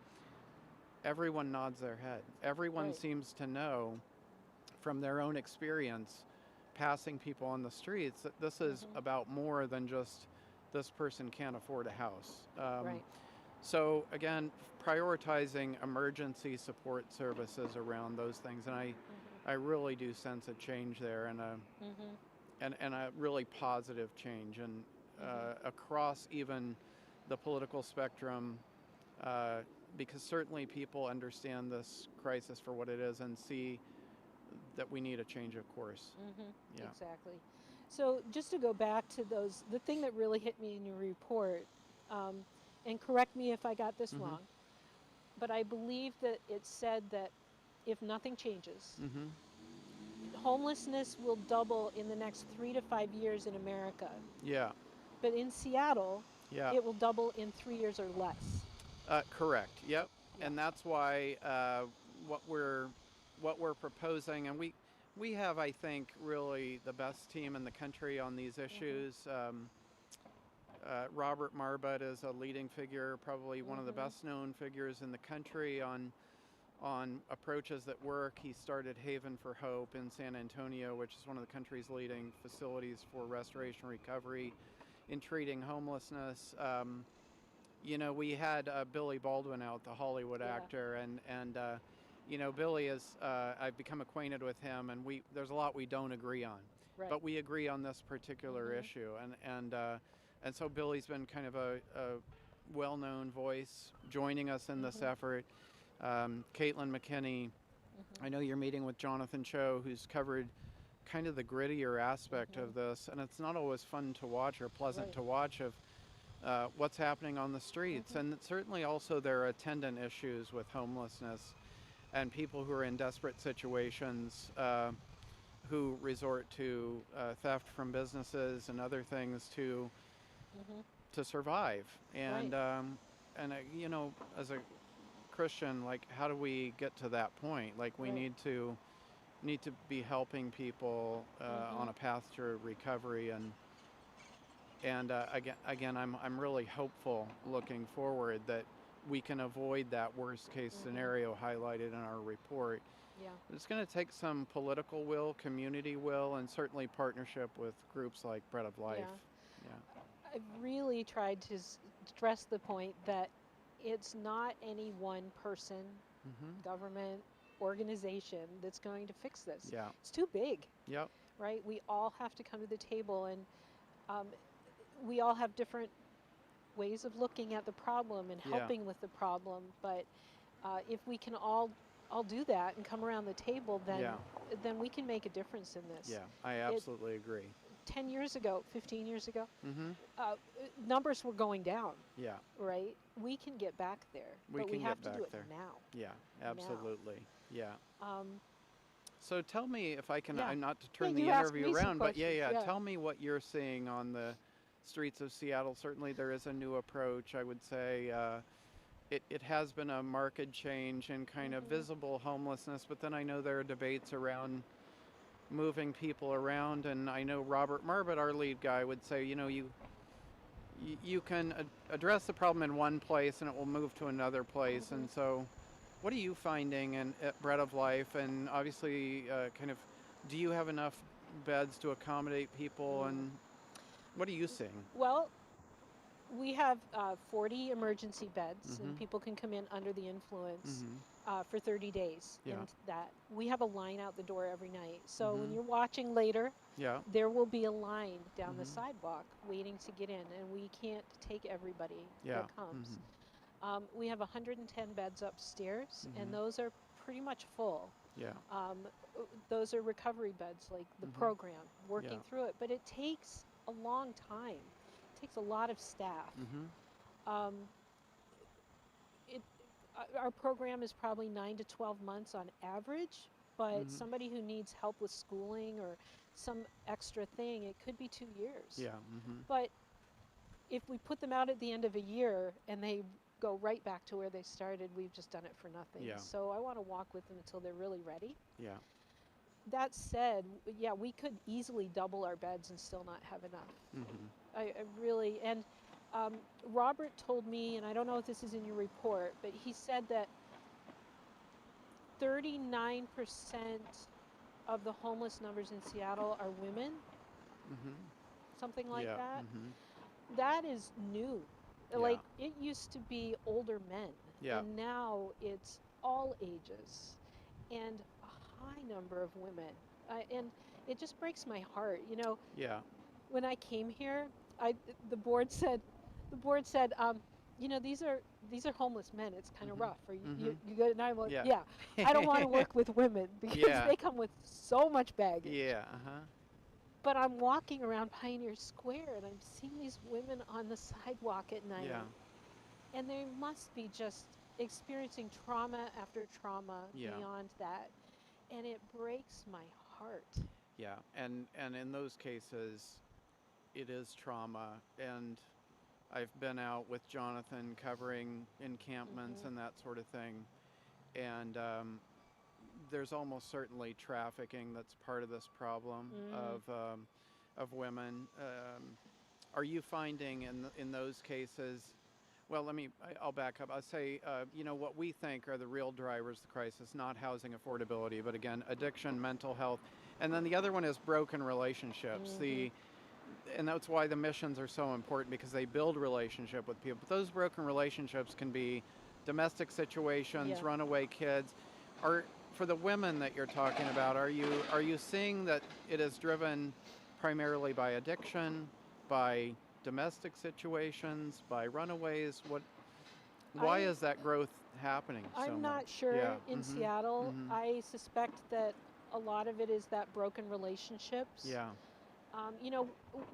Speaker 5: everyone nods their head. Everyone
Speaker 1: Right.
Speaker 5: seems to know from their own experience passing people on the streets that this is about more than just this person can't afford a house.
Speaker 1: Right.
Speaker 5: So again, prioritizing emergency support services around those things, and I really do sense a change there, and a really positive change, and across even the political spectrum, because certainly people understand this crisis for what it is and see that we need a change of course. Yeah.
Speaker 1: Exactly. So just to go back to the thing that really hit me in your report, and correct me if I got this wrong, but I believe that it said that if nothing changes, homelessness will double in the next 3 to 5 years in America.
Speaker 5: Yeah.
Speaker 1: But in Seattle,
Speaker 5: Yeah.
Speaker 1: it will double in 3 years or less.
Speaker 5: Correct. Yep.
Speaker 1: Yeah.
Speaker 5: And that's why what we're proposing, and we have, I think, really the best team in the country on these issues. Robert Marbut is a leading figure, probably one of the best known figures in the country on approaches that work. He started Haven for Hope in San Antonio, which is one of the country's leading facilities for restoration recovery in treating homelessness. You know, we had Billy Baldwin out, the Hollywood actor, and you know, Billy is, I've become acquainted with him, and there's a lot we don't agree on,
Speaker 1: Right.
Speaker 5: but we agree on this particular issue, and so Billy's been kind of a well-known voice joining us in this effort. Caitlin McKinney, I know you're meeting with Jonathan Cho, who's covered kind of the grittier aspect of this, and it's not always fun to watch or pleasant to watch of what's happening on the streets. And certainly also there are attendant issues with homelessness and people who are in desperate situations who resort to theft from businesses and other things to survive. And you know, as a Christian, like, how do we get to that point? Like, we need to be helping people on a path to recovery, and again, I'm really hopeful looking forward that we can avoid that worst case scenario highlighted in our report.
Speaker 1: Yeah.
Speaker 5: It's going to take some political will, community will, and certainly partnership with groups like Bread of Life.
Speaker 1: I've really tried to stress the point that it's not any one person, government, organization that's going to fix this.
Speaker 5: Yeah.
Speaker 1: It's too big,
Speaker 5: Yep.
Speaker 1: right? We all have to come to the table, and we all have different ways of looking at the problem and helping with the problem. But if we can all I'll do that and come around the table, then
Speaker 5: Yeah.
Speaker 1: then we can make a difference in this.
Speaker 5: Yeah, I absolutely agree.
Speaker 1: 10 years ago, 15 years ago,
Speaker 5: Mm-hmm.
Speaker 1: numbers were going down,
Speaker 5: Yeah,
Speaker 1: right? We can get back there,
Speaker 5: We
Speaker 1: but we
Speaker 5: can
Speaker 1: have
Speaker 5: get
Speaker 1: to do
Speaker 5: back
Speaker 1: it
Speaker 5: there.
Speaker 1: now.
Speaker 5: yeah, absolutely. Yeah.
Speaker 1: Um,
Speaker 5: So tell me if I can,
Speaker 1: Yeah.
Speaker 5: not to turn
Speaker 1: you
Speaker 5: the
Speaker 1: ask
Speaker 5: interview
Speaker 1: me some
Speaker 5: around, but
Speaker 1: questions, yeah.
Speaker 5: tell me what you're seeing on the streets of Seattle. Certainly there is a new approach, I would say. It has been a marked change in kind of
Speaker 1: Mhm.
Speaker 5: visible homelessness, but then I know there are debates around moving people around, and I know Robert Marbut, our lead guy, would say, you can address the problem in one place and it will move to another place.
Speaker 1: Mhm.
Speaker 5: And so what are you finding at Bread of Life? And obviously, kind of, do you have enough beds to accommodate people? And what are you seeing?
Speaker 1: Well, we have 40 emergency beds, and
Speaker 5: Mhm.
Speaker 1: people can come in under the influence
Speaker 5: Mhm.
Speaker 1: for 30 days.
Speaker 5: Yeah.
Speaker 1: And that we have a line out the door every night. So when
Speaker 5: Mhm.
Speaker 1: you're watching later,
Speaker 5: Yeah.
Speaker 1: there will be a line down the
Speaker 5: Mhm.
Speaker 1: sidewalk waiting to get in, and we can't take everybody
Speaker 5: Yeah.
Speaker 1: that comes.
Speaker 5: Mhm.
Speaker 1: We have 110 beds upstairs,
Speaker 5: Mhm.
Speaker 1: and those are pretty much full.
Speaker 5: Yeah.
Speaker 1: Those are recovery beds, like the
Speaker 5: Mhm.
Speaker 1: program, working
Speaker 5: Yeah.
Speaker 1: through it. But it takes a long time. It takes a lot of staff.
Speaker 5: Mhm.
Speaker 1: Um, it, our program is probably 9 to 12 months on average, but
Speaker 5: Mhm.
Speaker 1: somebody who needs help with schooling or some extra thing, it could be 2 years.
Speaker 5: Yeah. Mhm.
Speaker 1: But if we put them out at the end of a year and they go right back to where they started, we've just done it for nothing.
Speaker 5: Yeah.
Speaker 1: So I want to walk with them until they're really ready.
Speaker 5: Yeah.
Speaker 1: That said, yeah, we could easily double our beds and still not have enough.
Speaker 5: Mhm.
Speaker 1: I really, and Robert told me, and I don't know if this is in your report, but he said that 39% of the homeless numbers in Seattle are women,
Speaker 5: Mhm.
Speaker 1: something like
Speaker 5: Yeah.
Speaker 1: that.
Speaker 5: Mhm.
Speaker 1: That is new.
Speaker 5: Yeah.
Speaker 1: Like, it used to be older men,
Speaker 5: Yeah.
Speaker 1: and now it's all ages and a high number of women. And it just breaks my heart.
Speaker 5: Yeah.
Speaker 1: When I came here, I the board said, these are homeless men. It's kind of
Speaker 5: Mhm.
Speaker 1: rough. Are you
Speaker 5: Mhm.
Speaker 1: you good? And I'm like,
Speaker 5: Yeah.
Speaker 1: yeah. I don't want to work with women because
Speaker 5: Yeah.
Speaker 1: they come with so much baggage.
Speaker 5: Yeah. Uh-huh.
Speaker 1: But I'm walking around Pioneer Square and I'm seeing these women on the sidewalk at night,
Speaker 5: Yeah.
Speaker 1: and they must be just experiencing trauma after trauma
Speaker 5: Yeah.
Speaker 1: beyond that, and it breaks my heart.
Speaker 5: Yeah. And in those cases, it is trauma. And I've been out with Jonathan covering encampments
Speaker 1: Mhm.
Speaker 5: and that sort of thing. And there's almost certainly trafficking that's part of this problem of women. Are you finding in those cases? Well, I'll back up. I'll say, what we think are the real drivers of the crisis, not housing affordability, but again, addiction, mental health. And then the other one is broken relationships.
Speaker 1: Mhm.
Speaker 5: And that's why the missions are so important, because they build relationship with people. But those broken relationships can be domestic situations,
Speaker 1: Yeah.
Speaker 5: runaway kids. For the women that you're talking about, are you seeing that it is driven primarily by addiction, by domestic situations, by runaways? Why
Speaker 1: I
Speaker 5: is that growth happening so
Speaker 1: I'm
Speaker 5: much?
Speaker 1: not sure
Speaker 5: Yeah.
Speaker 1: in
Speaker 5: Mhm.
Speaker 1: Seattle.
Speaker 5: Mhm.
Speaker 1: I suspect that a lot of it is that broken relationships.
Speaker 5: Yeah.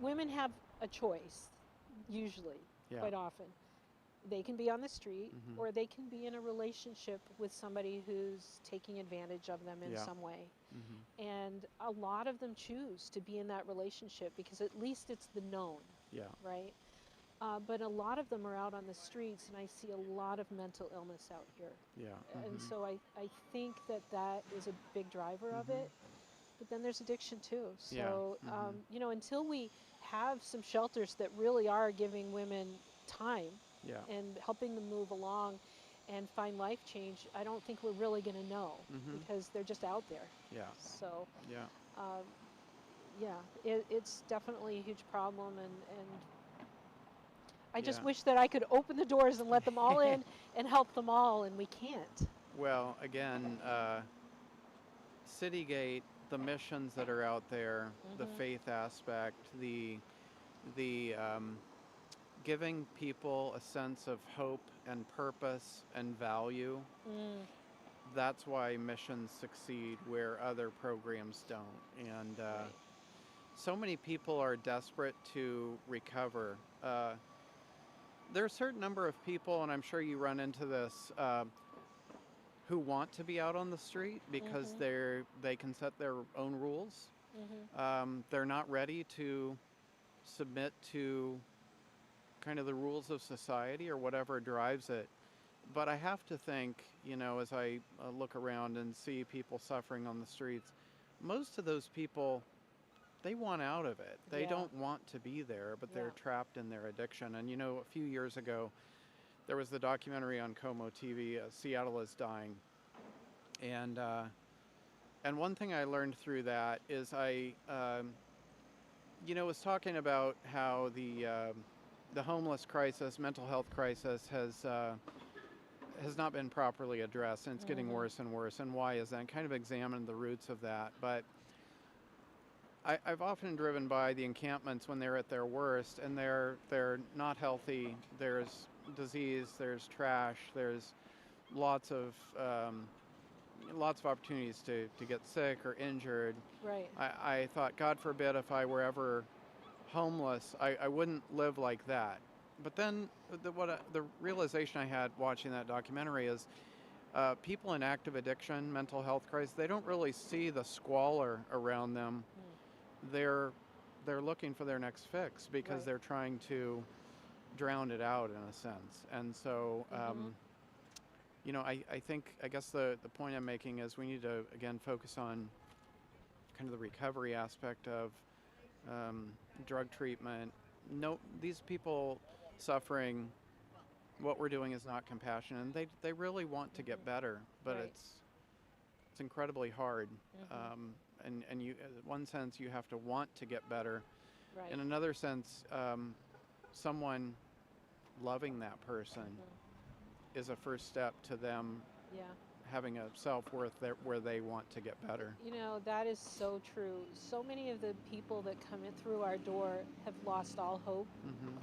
Speaker 1: Women have a choice, usually,
Speaker 5: Yeah.
Speaker 1: quite often. They can be on the street,
Speaker 5: Mhm.
Speaker 1: or they can be in a relationship with somebody who's taking advantage of them in
Speaker 5: Yeah.
Speaker 1: some way.
Speaker 5: Mhm.
Speaker 1: And a lot of them choose to be in that relationship because at least it's the known,
Speaker 5: Yeah.
Speaker 1: right? But a lot of them are out on the streets, and I see a lot of mental illness out here.
Speaker 5: Yeah.
Speaker 1: And
Speaker 5: Mhm.
Speaker 1: so I think that is a big driver of
Speaker 5: Mhm.
Speaker 1: it. But then there's addiction too.
Speaker 5: Yeah.
Speaker 1: So,
Speaker 5: Mhm.
Speaker 1: until we have some shelters that really are giving women time
Speaker 5: Yeah.
Speaker 1: and helping them move along and find life change, I don't think we're really going to know
Speaker 5: Mhm.
Speaker 1: because they're just out there.
Speaker 5: Yeah.
Speaker 1: So,
Speaker 5: Yeah.
Speaker 1: um, yeah, it's definitely a huge problem, and I just
Speaker 5: Yeah.
Speaker 1: wish that I could open the doors and let them all in and help them all, and we can't.
Speaker 5: Well, again, Citygate, the missions that are out there, the
Speaker 1: Mhm.
Speaker 5: faith aspect, the giving people a sense of hope and purpose and value.
Speaker 1: Mm.
Speaker 5: that's why missions succeed where other programs don't. And
Speaker 1: Right.
Speaker 5: so many people are desperate to recover. There are a certain number of people, and I'm sure you run into this, who want to be out on the street because
Speaker 1: Mhm.
Speaker 5: they can set their own rules.
Speaker 1: Mhm.
Speaker 5: They're not ready to submit to kind of the rules of society or whatever drives it. But I have to think, as I look around and see people suffering on the streets, most of those people, they want out of it. They
Speaker 1: Yeah.
Speaker 5: don't want to be there, but they're
Speaker 1: Yeah.
Speaker 5: trapped in their addiction. And a few years ago, there was the documentary on Como TV, Seattle is Dying. And one thing I learned through that is was talking about how the homeless crisis, mental health crisis, has not been properly addressed, and it's getting
Speaker 1: Mhm.
Speaker 5: worse and worse. And why is that? And kind of examined the roots of that. But I've often driven by the encampments when they're at their worst, and they're not healthy. There's disease, there's trash, there's lots of lots of opportunities to get sick or injured.
Speaker 1: Right.
Speaker 5: I thought, God forbid, if I were ever homeless, I wouldn't live like that. But then the realization I had watching that documentary is people in active addiction, mental health crisis, they don't really see the squalor around them. They're looking for their next fix because
Speaker 1: Right.
Speaker 5: they're trying to drown it out in a sense. And so,
Speaker 1: Mhm.
Speaker 5: I guess the point I'm making is we need to again focus on kind of the recovery aspect of drug treatment. No, these people suffering, what we're doing is not compassion, and they really want to get better, but
Speaker 1: Right.
Speaker 5: it's incredibly hard.
Speaker 1: Mhm.
Speaker 5: And you, in one sense, you have to want to get better.
Speaker 1: Right.
Speaker 5: In another sense, someone loving that person
Speaker 1: Mhm.
Speaker 5: is a first step to them
Speaker 1: Yeah.
Speaker 5: having a self-worth where they want to get better.
Speaker 1: That is so true. So many of the people that come in through our door have lost all hope
Speaker 5: Hmm.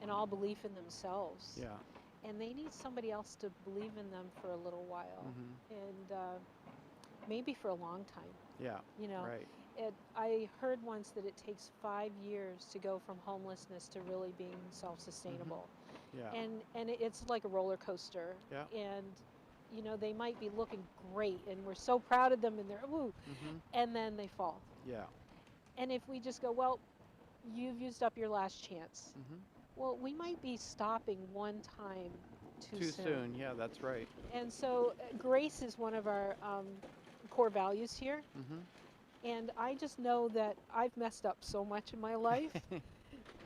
Speaker 1: and all belief in themselves.
Speaker 5: Yeah.
Speaker 1: And they need somebody else to believe in them for a little while.
Speaker 5: Hmm.
Speaker 1: And maybe for a long time.
Speaker 5: Yeah.
Speaker 1: You know,
Speaker 5: Right.
Speaker 1: I heard once that it takes 5 years to go from homelessness to really being self-sustainable.
Speaker 5: Yeah.
Speaker 1: And it's like a roller coaster.
Speaker 5: Yeah.
Speaker 1: And they might be looking great and we're so proud of them and they're woo,
Speaker 5: Hmm.
Speaker 1: and then they fall.
Speaker 5: Yeah.
Speaker 1: And if we just go, well, you've used up your last chance.
Speaker 5: Hmm.
Speaker 1: Well, we might be stopping one time too
Speaker 5: Too soon. Yeah, that's right.
Speaker 1: And so grace is one of our core values here.
Speaker 5: Hmm.
Speaker 1: And I just know that I've messed up so much in my life.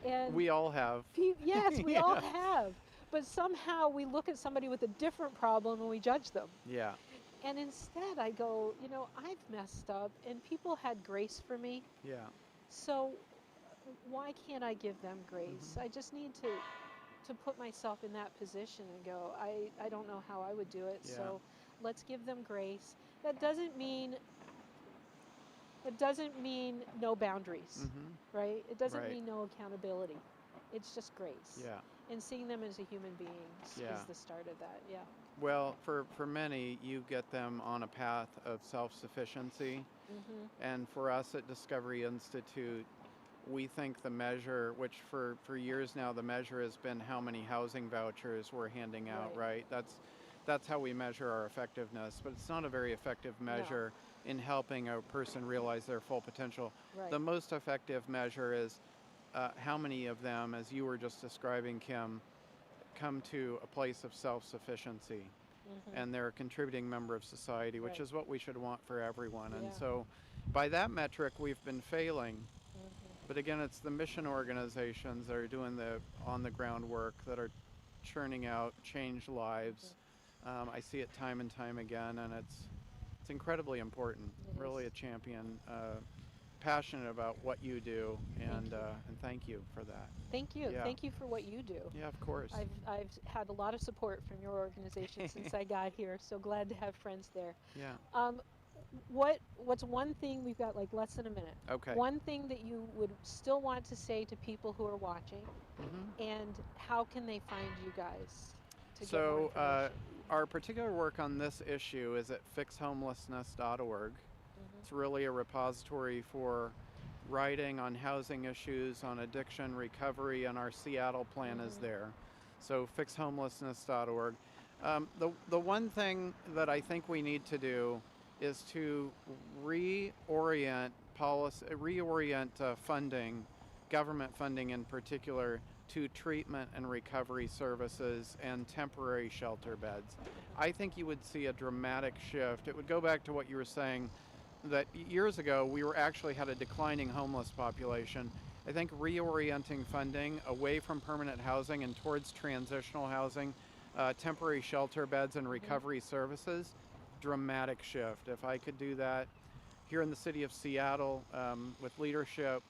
Speaker 1: And
Speaker 5: We all have.
Speaker 1: yes, we all
Speaker 5: Yeah.
Speaker 1: have. But somehow we look at somebody with a different problem and we judge them.
Speaker 5: Yeah.
Speaker 1: And instead I go, I've messed up and people had grace for me.
Speaker 5: Yeah.
Speaker 1: So why can't I give them grace?
Speaker 5: Mhm.
Speaker 1: I just need to put myself in that position and go, I don't know how I would do it.
Speaker 5: Yeah.
Speaker 1: So let's give them grace. That doesn't mean no boundaries,
Speaker 5: Hmm.
Speaker 1: right? It doesn't
Speaker 5: Right.
Speaker 1: mean no accountability. It's just grace.
Speaker 5: Yeah.
Speaker 1: And seeing them as a human being
Speaker 5: Yeah.
Speaker 1: is the start of that. Yeah.
Speaker 5: Well, for many, you get them on a path of self-sufficiency.
Speaker 1: Mhm.
Speaker 5: And for us at Discovery Institute, we think the measure, which for years now, the measure has been how many housing vouchers we're handing out, right? That's how we measure our effectiveness, but it's not a very effective measure in helping a person realize their full potential.
Speaker 1: Right.
Speaker 5: The most effective measure is how many of them, as you were just describing, Kim, come to a place of self-sufficiency.
Speaker 1: Mhm.
Speaker 5: And they're a contributing member of society, which
Speaker 1: Right.
Speaker 5: is what we should want for everyone.
Speaker 1: Yeah.
Speaker 5: And so by that metric, we've been failing.
Speaker 1: Mhm.
Speaker 5: But again, it's the mission organizations that are doing the on-the-ground work that are churning out changed lives. I see it time and time again, and it's incredibly important.
Speaker 1: It
Speaker 5: Really
Speaker 1: is.
Speaker 5: a champion, passionate about what you do, and
Speaker 1: you.
Speaker 5: thank you for that.
Speaker 1: Thank you.
Speaker 5: Yeah.
Speaker 1: Thank you for what you do.
Speaker 5: Yeah, of course.
Speaker 1: I've had a lot of support from your organization since I got here. So glad to have friends there.
Speaker 5: Yeah.
Speaker 1: What's one thing, we've got like less than a minute.
Speaker 5: Okay.
Speaker 1: One thing that you would still want to say to people who are watching,
Speaker 5: Hmm.
Speaker 1: and how can they find you guys? to get more
Speaker 5: So
Speaker 1: information?
Speaker 5: our particular work on this issue is at fixhomelessness.org. It's really a repository for writing on housing issues, on addiction recovery, and our Seattle plan is there. So fixhomelessness.org. The one thing that I think we need to do is to reorient funding, government funding in particular, to treatment and recovery services and temporary shelter beds. I think you would see a dramatic shift. It would go back to what you were saying, that years ago we were actually had a declining homeless population. I think reorienting funding away from permanent housing and towards transitional housing, temporary shelter beds and recovery services, dramatic shift. If I could do that here in the city of Seattle with leadership,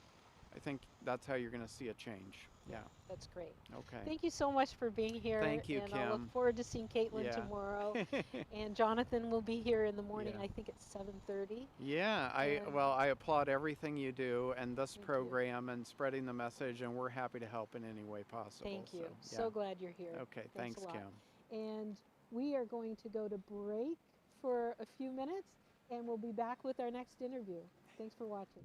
Speaker 5: I think that's how you're going to see a change. Yeah.
Speaker 1: That's great.
Speaker 5: Okay.
Speaker 1: Thank you so much for being here.
Speaker 5: Thank you,
Speaker 1: and
Speaker 5: Kim.
Speaker 1: I look forward to seeing Caitlin
Speaker 5: Yeah.
Speaker 1: tomorrow. And Jonathan will be here in the morning,
Speaker 5: Yeah.
Speaker 1: I think at 7:30.
Speaker 5: Yeah,
Speaker 1: And-
Speaker 5: I applaud everything you do and this
Speaker 1: Thank you.
Speaker 5: program and spreading the message, and we're happy to help in any way possible.
Speaker 1: Thank you.
Speaker 5: So,
Speaker 1: So glad you're here.
Speaker 5: okay,
Speaker 1: Thanks
Speaker 5: thanks,
Speaker 1: a lot.
Speaker 5: Kim.
Speaker 1: And we are going to go to break for a few minutes, and we'll be back with our next interview. Thanks for watching.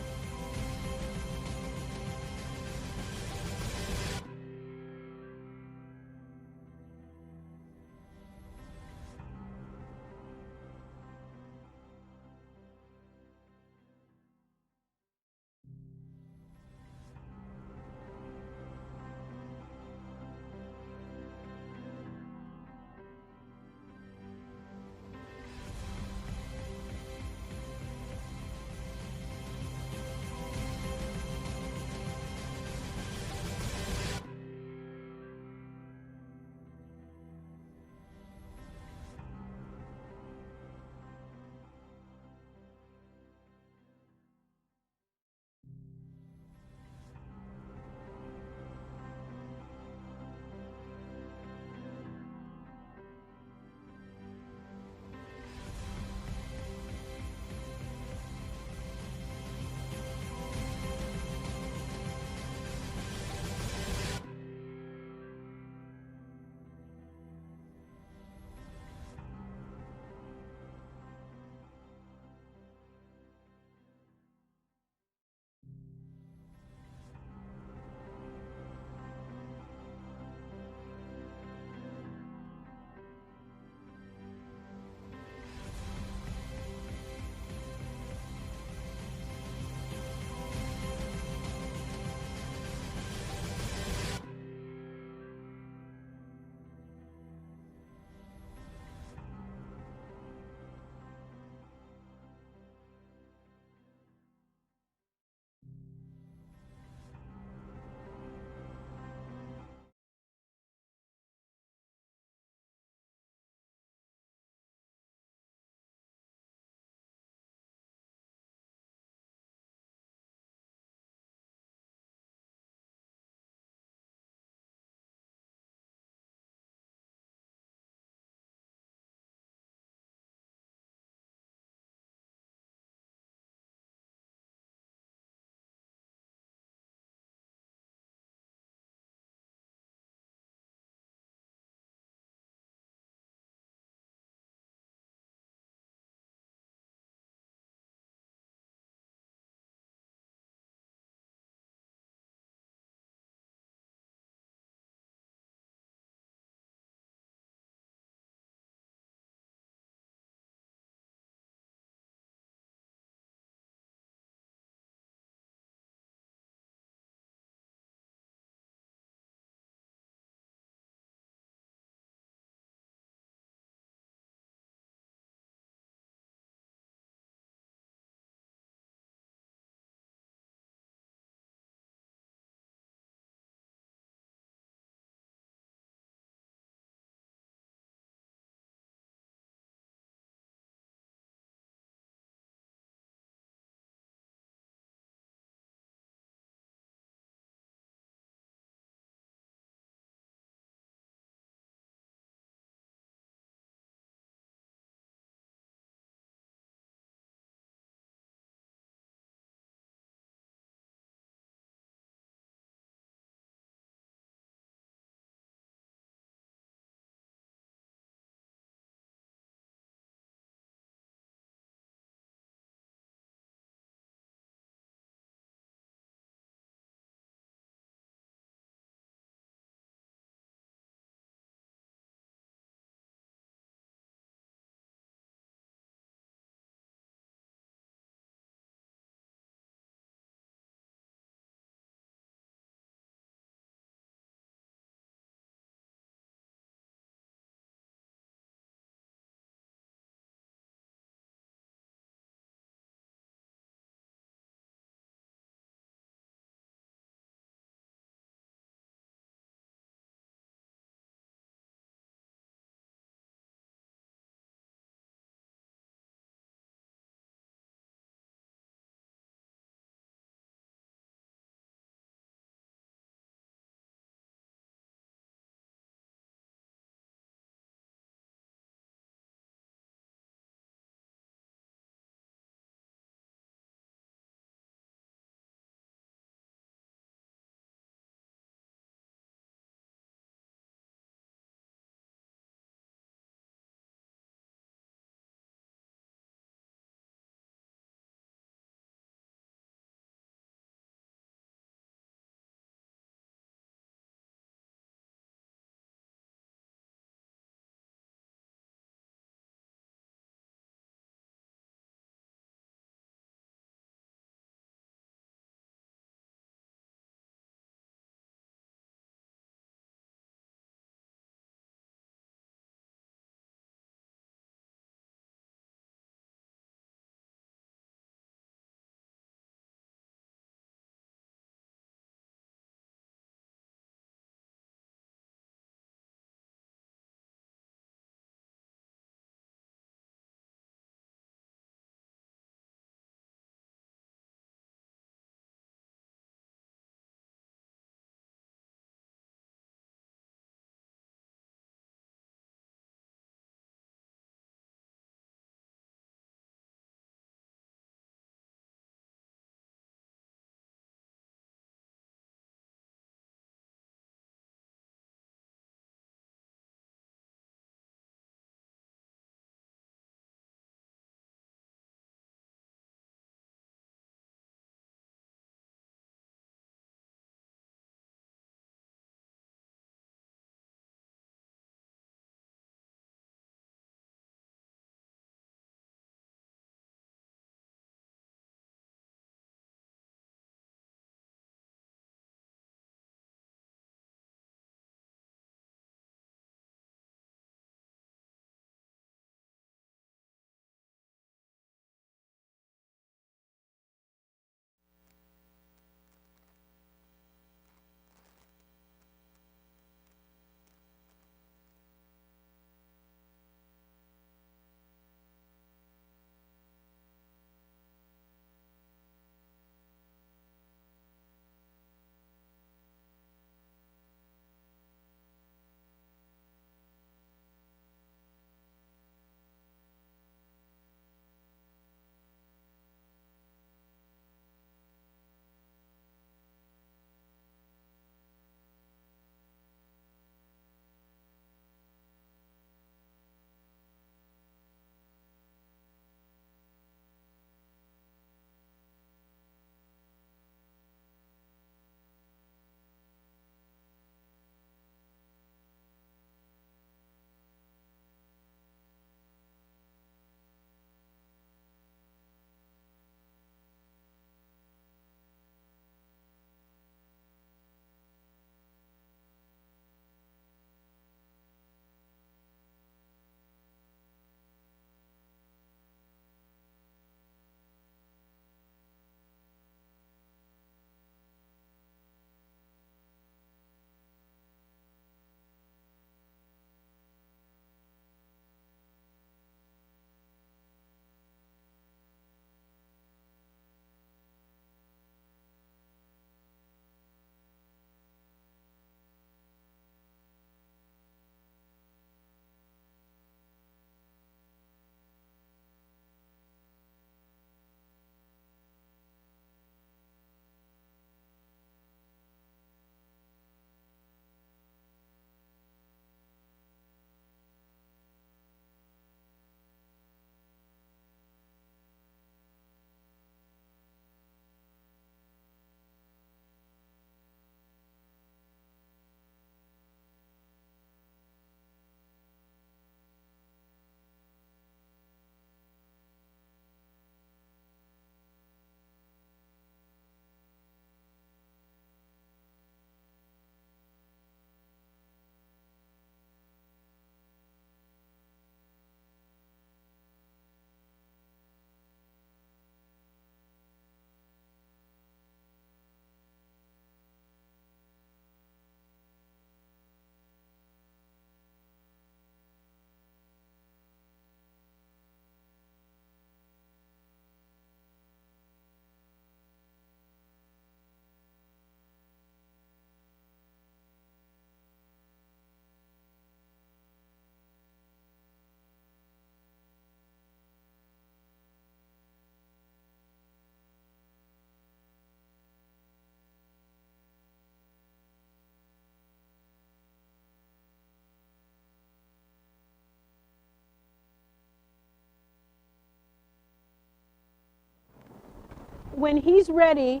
Speaker 1: when he's ready,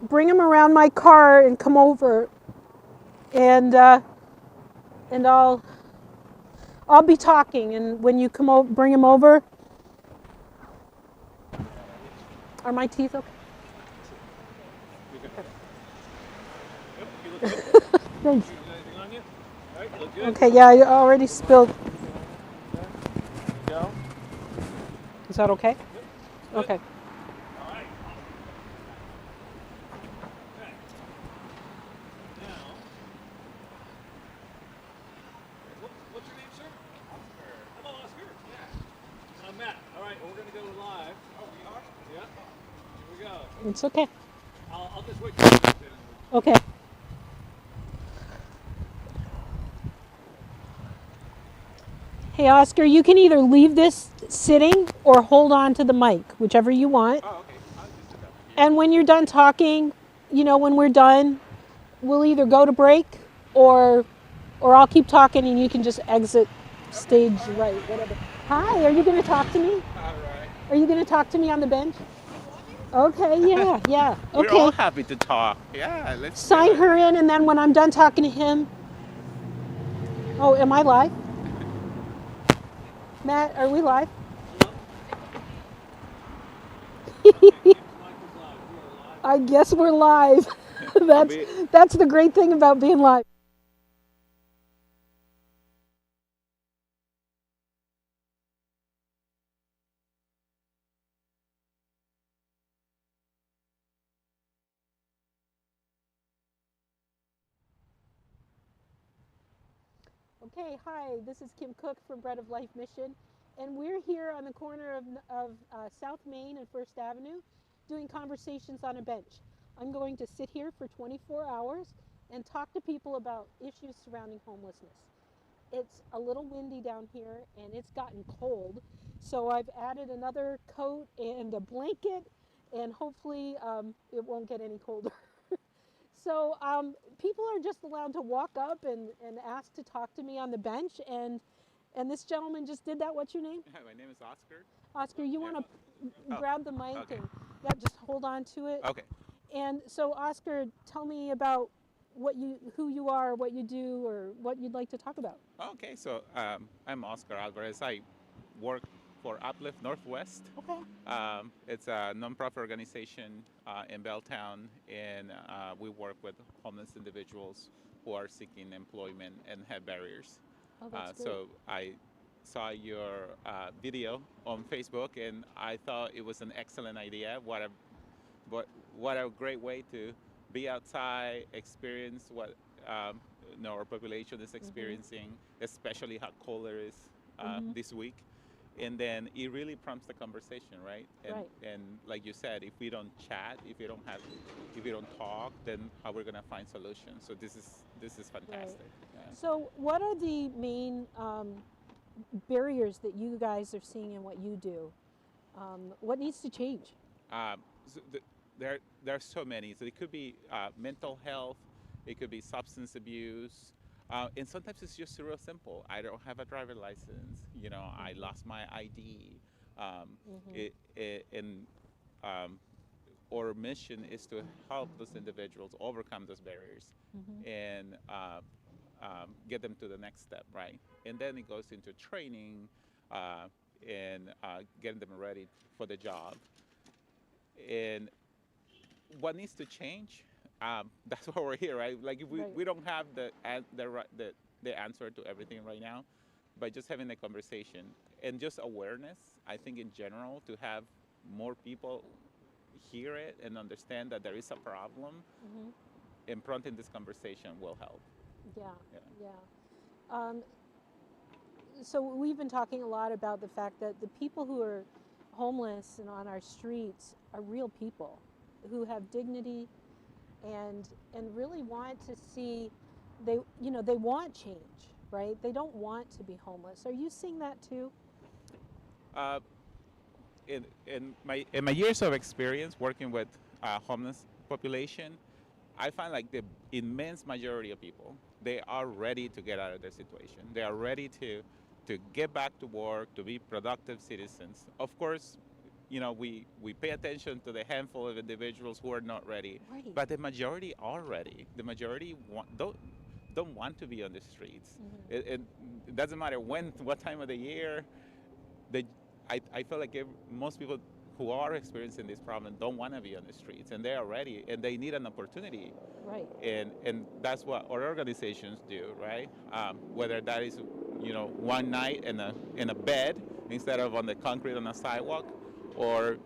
Speaker 1: bring him around my car and come over, and I'll be talking. And when you come over, bring him over. Are my teeth okay? Thanks. Okay, yeah, I already spilled. Is that okay? Okay.
Speaker 6: What's your name, sir? Oscar. Hello, Oscar. Yeah. I'm Matt. All right, we're going to go live. Oh, we are? Yeah. Here we go.
Speaker 1: It's okay.
Speaker 6: I'll just wait till you get in.
Speaker 1: Okay. Hey, Oscar, you can either leave this sitting or hold on to the mic, whichever you want.
Speaker 6: Oh, okay. I'll just sit down.
Speaker 1: And when you're done talking, when we're done, we'll either go to break or I'll keep talking and you can just exit stage right, whatever. Hi, are you going to talk to me?
Speaker 6: All right.
Speaker 1: Are you going to talk to me on the bench? Okay, yeah.
Speaker 6: We're all
Speaker 1: Okay.
Speaker 6: happy to talk. Yeah, let's
Speaker 1: Sign her in, and then when I'm done talking to him. Oh, am I live? Matt, are we live? I guess we're live. That's the great thing about being live. Okay, hi, this is Kim Cook from Bread of Life Mission, and we're here on the corner of South Main and First Avenue doing conversations on a bench. I'm going to sit here for 24 hours and talk to people about issues surrounding homelessness. It's a little windy down here and it's gotten cold, so I've added another coat and a blanket, and hopefully it won't get any colder. So people are just allowed to walk up and ask to talk to me on the bench, and this gentleman just did that. What's your name?
Speaker 6: My name is Oscar.
Speaker 1: Oscar, you want to
Speaker 6: Oh,
Speaker 1: grab the mic
Speaker 6: okay.
Speaker 1: and just hold on to it.
Speaker 6: Okay.
Speaker 1: And so, Oscar, tell me about who you are, what you do, or what you'd like to talk about.
Speaker 6: Okay, so I'm Oscar Alvarez. I work for Uplift Northwest.
Speaker 1: Okay.
Speaker 6: It's a nonprofit organization in Belltown, and we work with homeless individuals who are seeking employment and have barriers.
Speaker 1: Oh, that's
Speaker 6: So I saw your video on Facebook, and I thought it was an excellent idea. What a great way to be outside, experience what our population is experiencing, especially how cold it is this week. And then it really prompts the conversation, right? And like you said, if we don't chat, if we don't talk, then how we're gonna find solutions? So this is fantastic. Yeah.
Speaker 1: So, what are the main barriers that you guys are seeing in what you do? What needs to change?
Speaker 6: So there are so many. So it could be mental health, it could be substance abuse, and sometimes it's just real simple. I don't have a driver license. I lost my ID. Our mission is to help those individuals overcome those barriers and get them to the next step, right? And then it goes into training and getting them ready for the job. And what needs to change? That's why we're here, right? Like if we don't have the answer to everything right now, but just having the conversation and just awareness, I think in general, to have more people hear it and understand that there is a problem, and prompting this conversation will help.
Speaker 1: Yeah. So we've been talking a lot about the fact that the people who are homeless and on our streets are real people who have dignity and really want to see they want change, right? They don't want to be homeless. Are you seeing that too?
Speaker 6: In my years of experience working with homeless population, I find like the immense majority of people, they are ready to get out of their situation. They are ready to get back to work, to be productive citizens. Of course, we pay attention to the handful of individuals who are not ready,
Speaker 1: Right.
Speaker 6: but the majority are ready. The majority don't want to be on the streets. It doesn't matter what time of the year. They, I feel like most people who are experiencing this problem don't want to be on the streets, and they are ready, and they need an opportunity.
Speaker 1: Right.
Speaker 6: And that's what our organizations do, right? Whether that is, one night in a bed instead of on the concrete on a sidewalk, or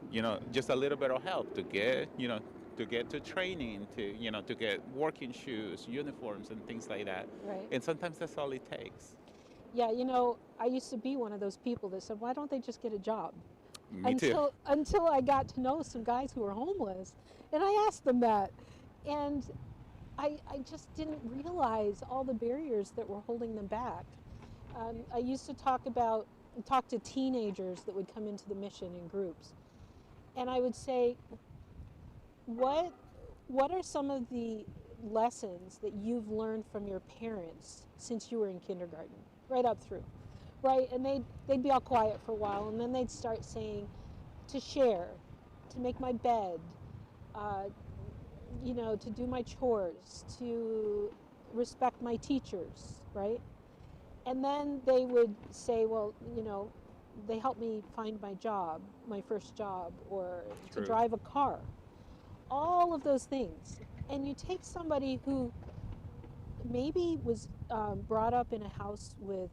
Speaker 6: just a little bit of help to get to training, to get working shoes, uniforms, and things like that.
Speaker 1: Right.
Speaker 6: And sometimes that's all it takes.
Speaker 1: Yeah, I used to be one of those people that said, why don't they just get a job?
Speaker 6: Me too.
Speaker 1: Until I got to know some guys who were homeless, and I asked them that, and I just didn't realize all the barriers that were holding them back. I used to talk to teenagers that would come into the mission in groups, and I would say, what are some of the lessons that you've learned from your parents since you were in kindergarten, right up through, right? And they'd be all quiet for a while, and then they'd start saying, to share, to make my bed, to do my chores, to respect my teachers, right? And then they would say, well, they helped me find my job, my first job, or to
Speaker 6: True.
Speaker 1: drive a car. All of those things. And you take somebody who maybe was brought up in a house with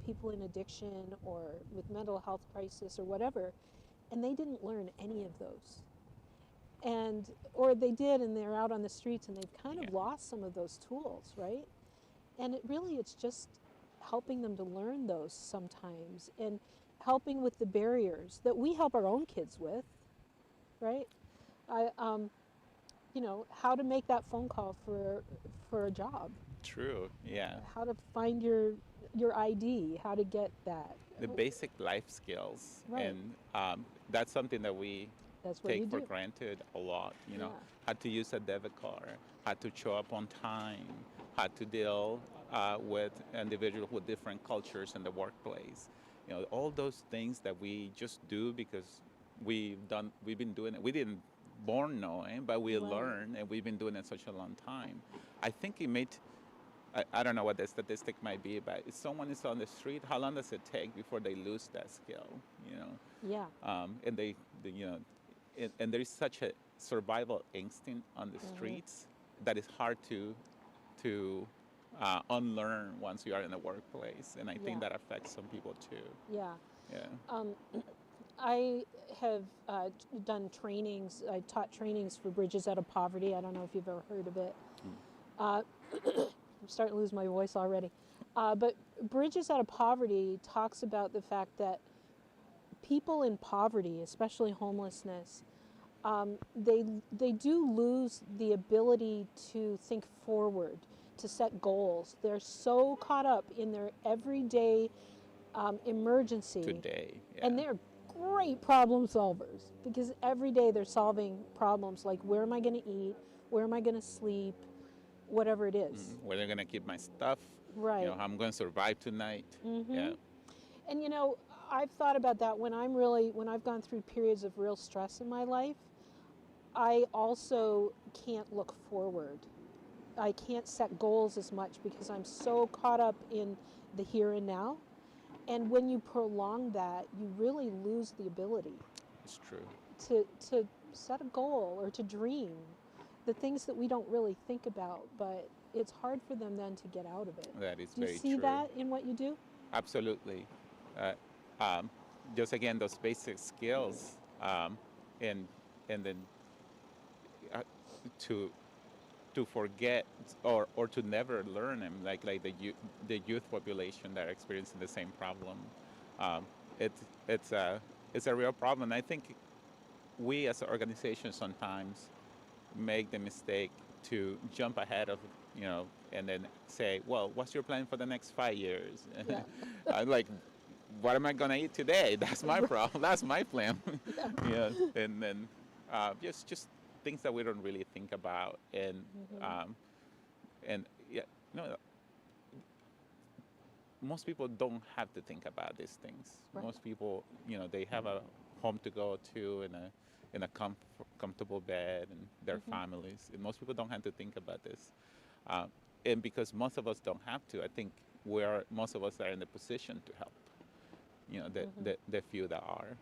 Speaker 1: people in addiction or with mental health crisis or whatever, and they didn't learn any of those. Or they did, and they're out on the streets, and they've kind of
Speaker 6: Yeah.
Speaker 1: lost some of those tools, right? And it's just helping them to learn those sometimes, and helping with the barriers that we help our own kids with, right? How to make that phone call for a job,
Speaker 6: True. Yeah.
Speaker 1: how to find your ID, how to get that.
Speaker 6: The basic life skills,
Speaker 1: Right.
Speaker 6: and that's something that we
Speaker 1: That's what you
Speaker 6: take for
Speaker 1: do.
Speaker 6: granted a lot.
Speaker 1: Yeah.
Speaker 6: How to use a debit card, how to show up on time, how to deal with individuals with different cultures in the workplace. All those things that we just do because we've been doing it. We didn't born knowing, but we
Speaker 1: Right.
Speaker 6: learn, and we've been doing it such a long time. I think it made. I don't know what the statistic might be, but if someone is on the street, how long does it take before they lose that skill?
Speaker 1: Yeah.
Speaker 6: And and there is such a survival instinct on the streets that it's hard to unlearn once you are in the workplace, and I think
Speaker 1: Yeah.
Speaker 6: that affects some people too.
Speaker 1: Yeah.
Speaker 6: Yeah.
Speaker 1: I have done trainings. I taught trainings for Bridges Out of Poverty. I don't know if you've ever heard of it. I'm starting to lose my voice already. But Bridges Out of Poverty talks about the fact that people in poverty, especially homelessness, they do lose the ability to think forward, to set goals. They're so caught up in their everyday emergency.
Speaker 6: Today. Yeah.
Speaker 1: And they're great problem solvers because every day they're solving problems like, where am I going to eat? Where am I going to sleep? Whatever it is.
Speaker 6: Where they're gonna keep my stuff.
Speaker 1: Right.
Speaker 6: How I'm gonna survive tonight. Yeah.
Speaker 1: And I've thought about that when I've gone through periods of real stress in my life. I also can't look forward. I can't set goals as much because I'm so caught up in the here and now. And when you prolong that, you really lose the ability
Speaker 6: It's true.
Speaker 1: to set a goal or to dream. The things that we don't really think about, but it's hard for them then to get out of it.
Speaker 6: That is
Speaker 1: Do you
Speaker 6: very
Speaker 1: see
Speaker 6: true.
Speaker 1: that in what you do?
Speaker 6: Absolutely. Just again, those basic skills, and then to forget or to never learn them, like the youth population that are experiencing the same problem. It's a real problem. I think we as an organization sometimes make the mistake to jump ahead of, and then say, well, what's your plan for the next 5 years?
Speaker 1: Yeah.
Speaker 6: I'm like, what am I going to eat today? That's my problem. That's my plan. Yeah. And then just things that we don't really think about. And, most people don't have to think about these things.
Speaker 1: Right.
Speaker 6: Most people, they have a home to go to and a comfortable bed and their families. And most people don't have to think about this. And because most of us don't have to, I think most of us are in the position to help. You know, the few that are.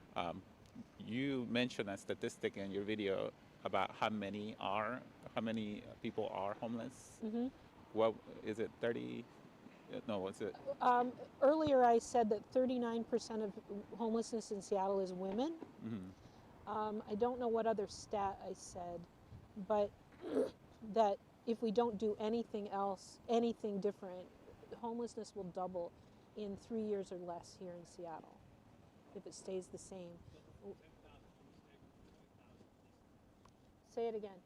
Speaker 6: You mentioned a statistic in your video about how many people are homeless. What is it? 30? No, what's it?
Speaker 1: Earlier, I said that 39% of homelessness in Seattle is women. I don't know what other stat I said, but that if we don't do anything else, anything different, homelessness will double in 3 years or less here in Seattle if it stays the same. Say it again.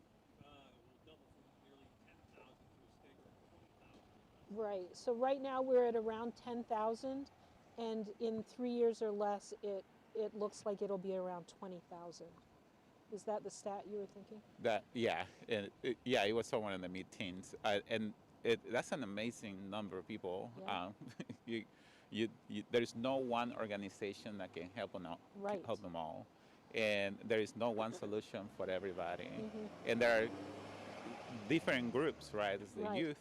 Speaker 1: Right. So right now we're at around 10,000, and in 3 years or less, it looks like it'll be around 20,000. Is that the stat you were thinking?
Speaker 6: It was somewhere in the mid-teens, and that's an amazing number of people.
Speaker 1: Yeah.
Speaker 6: There's no one organization that can help them all.
Speaker 1: Right.
Speaker 6: Help them all, and there is no one solution for everybody. And there are different groups, right? It's the
Speaker 1: Right.
Speaker 6: youth,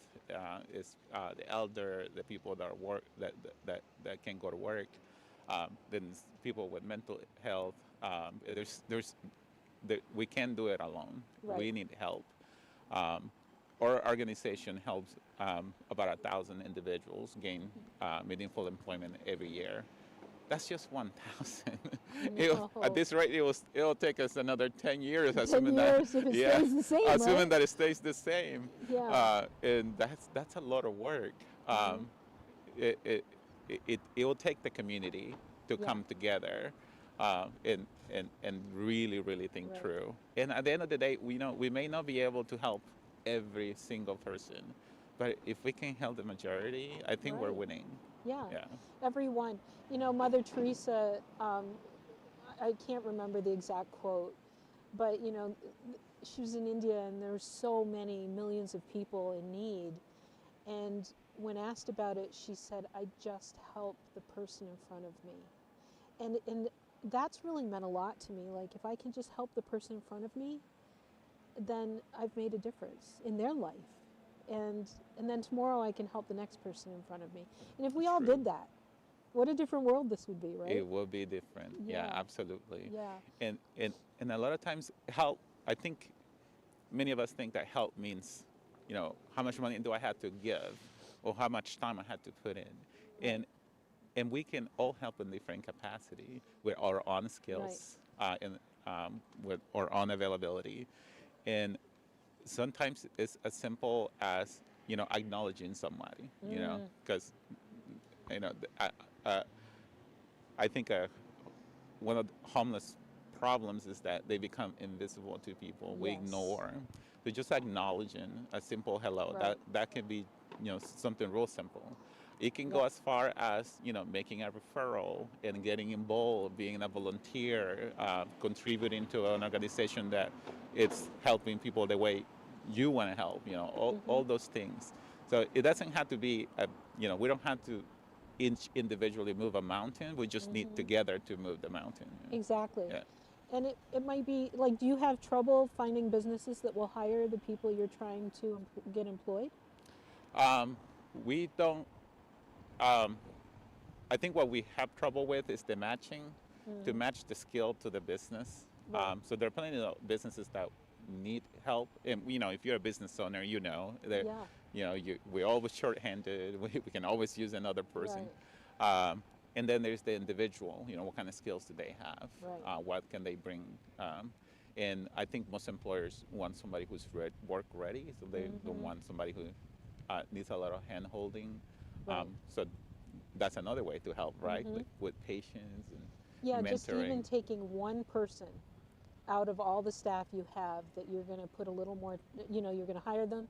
Speaker 6: it's the elder, the people that work that can go to work. Then it's people with mental health. We can't do it alone.
Speaker 1: Right.
Speaker 6: We need help. Our organization helps about 1,000 individuals gain meaningful employment every year. That's just 1,000.
Speaker 1: No.
Speaker 6: At this rate, it'll take us another 10 years,
Speaker 1: 10
Speaker 6: assuming
Speaker 1: years
Speaker 6: that
Speaker 1: if it stays the same,
Speaker 6: assuming
Speaker 1: right?
Speaker 6: that it stays the same.
Speaker 1: Yeah.
Speaker 6: And that's a lot of work. It will take the community to
Speaker 1: Yeah.
Speaker 6: come together and really think
Speaker 1: Right.
Speaker 6: through. And at the end of the day, we may not be able to help every single person, but if we can help the majority, I think we're
Speaker 1: Right.
Speaker 6: winning.
Speaker 1: Yeah.
Speaker 6: Yeah.
Speaker 1: Everyone. You know, Mother Teresa, I can't remember the exact quote, but you know, she was in India and there's so many millions of people in need. And when asked about it, she said, I just help the person in front of me. And that's really meant a lot to me. Like, if I can just help the person in front of me, then I've made a difference in their life. And then tomorrow I can help the next person in front of me. And if we all
Speaker 6: True.
Speaker 1: did that, what a different world this would be, right?
Speaker 6: It will be different. Yeah,
Speaker 1: Yeah.
Speaker 6: absolutely.
Speaker 1: Yeah.
Speaker 6: And a lot of times help, I think many of us think that help means, how much money do I have to give or how much time I have to put in. And we can all help in different capacity with our own skills and with our own availability. And sometimes it's as simple as, acknowledging somebody, because, I think one of the homeless problems is that they become invisible to people. We
Speaker 1: Yes.
Speaker 6: ignore. So just acknowledging a simple hello,
Speaker 1: Right.
Speaker 6: that can be, something real simple. It can go
Speaker 1: Yeah.
Speaker 6: as far as, making a referral and getting involved, being a volunteer, contributing to an organization that it's helping people the way you want to help, all those things. So it doesn't have to be, we don't have to individually move a mountain. We just need together to move the mountain.
Speaker 1: Exactly.
Speaker 6: Yeah.
Speaker 1: And it might be like, do you have trouble finding businesses that will hire the people you're trying to get employed?
Speaker 6: We don't. I think what we have trouble with is the matching, to match the skill to the business.
Speaker 1: Right.
Speaker 6: So there are plenty of businesses that need help, and if you're a business owner, that we're always short-handed. We can always use another person. And then there's the individual. What kind of skills do they have?
Speaker 1: Right.
Speaker 6: What can they bring? And I think most employers want somebody who's work ready, so they don't want somebody who needs a lot of hand-holding.
Speaker 1: Right.
Speaker 6: So that's another way to help, right? Like with patience and
Speaker 1: Yeah,
Speaker 6: mentoring.
Speaker 1: just even taking one person out of all the staff you have that you're going to put a little more, you're going to hire them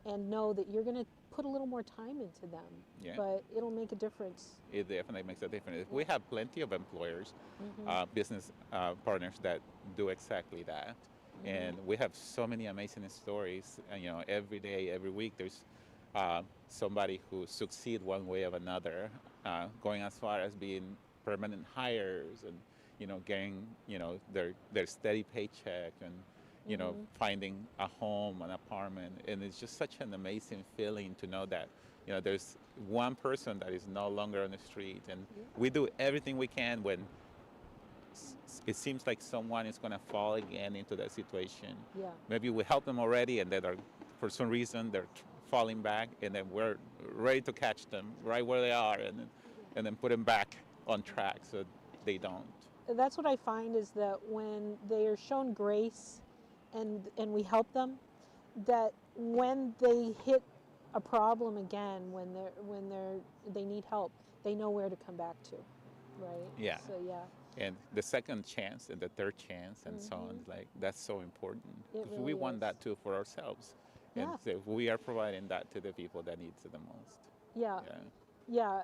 Speaker 1: and know that you're going to put a little more time into them.
Speaker 6: Yeah.
Speaker 1: But it'll make a difference.
Speaker 6: It definitely makes a difference. We have plenty of employers, business partners that do exactly that. And we have so many amazing stories. Every day, every week, there's somebody who succeed one way or another, going as far as being permanent hires and, getting, their steady paycheck and, finding a home, an apartment. And it's just such an amazing feeling to know that, there's one person that is no longer on the street. And we do everything we can when it seems like someone is going to fall again into that situation.
Speaker 1: Yeah.
Speaker 6: Maybe we help them already, and then for some reason they're falling back, and then we're ready to catch them right where they are, and then put them back on track so they don't.
Speaker 1: That's what I find is that when they are shown grace and we help them, that when they hit a problem again, when they need help, they know where to come back to, right?
Speaker 6: Yeah.
Speaker 1: So yeah.
Speaker 6: And the second chance and the third chance and so on, like that's so important.
Speaker 1: It
Speaker 6: Because
Speaker 1: really
Speaker 6: we want
Speaker 1: is.
Speaker 6: that too for ourselves. And
Speaker 1: Yeah.
Speaker 6: so we are providing that to the people that needs it the most.
Speaker 1: Yeah.
Speaker 6: Yeah.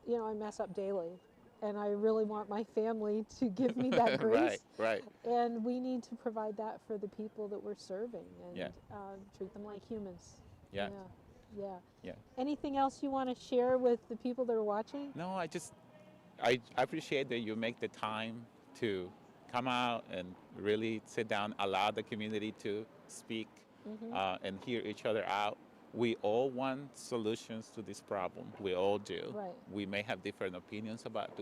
Speaker 1: Yeah. I mess up daily, and I really want my family to give me that grace.
Speaker 6: Right.
Speaker 1: And we need to provide that for the people that we're serving, and
Speaker 6: Yeah.
Speaker 1: treat them like humans.
Speaker 6: Yeah.
Speaker 1: Yeah.
Speaker 6: Yeah.
Speaker 1: Anything else you want to share with the people that are watching?
Speaker 6: No, I appreciate that you make the time to come out and really sit down, allow the community to speak and hear each other out. We all want solutions to this problem. We all do.
Speaker 1: Right.
Speaker 6: We may have different opinions about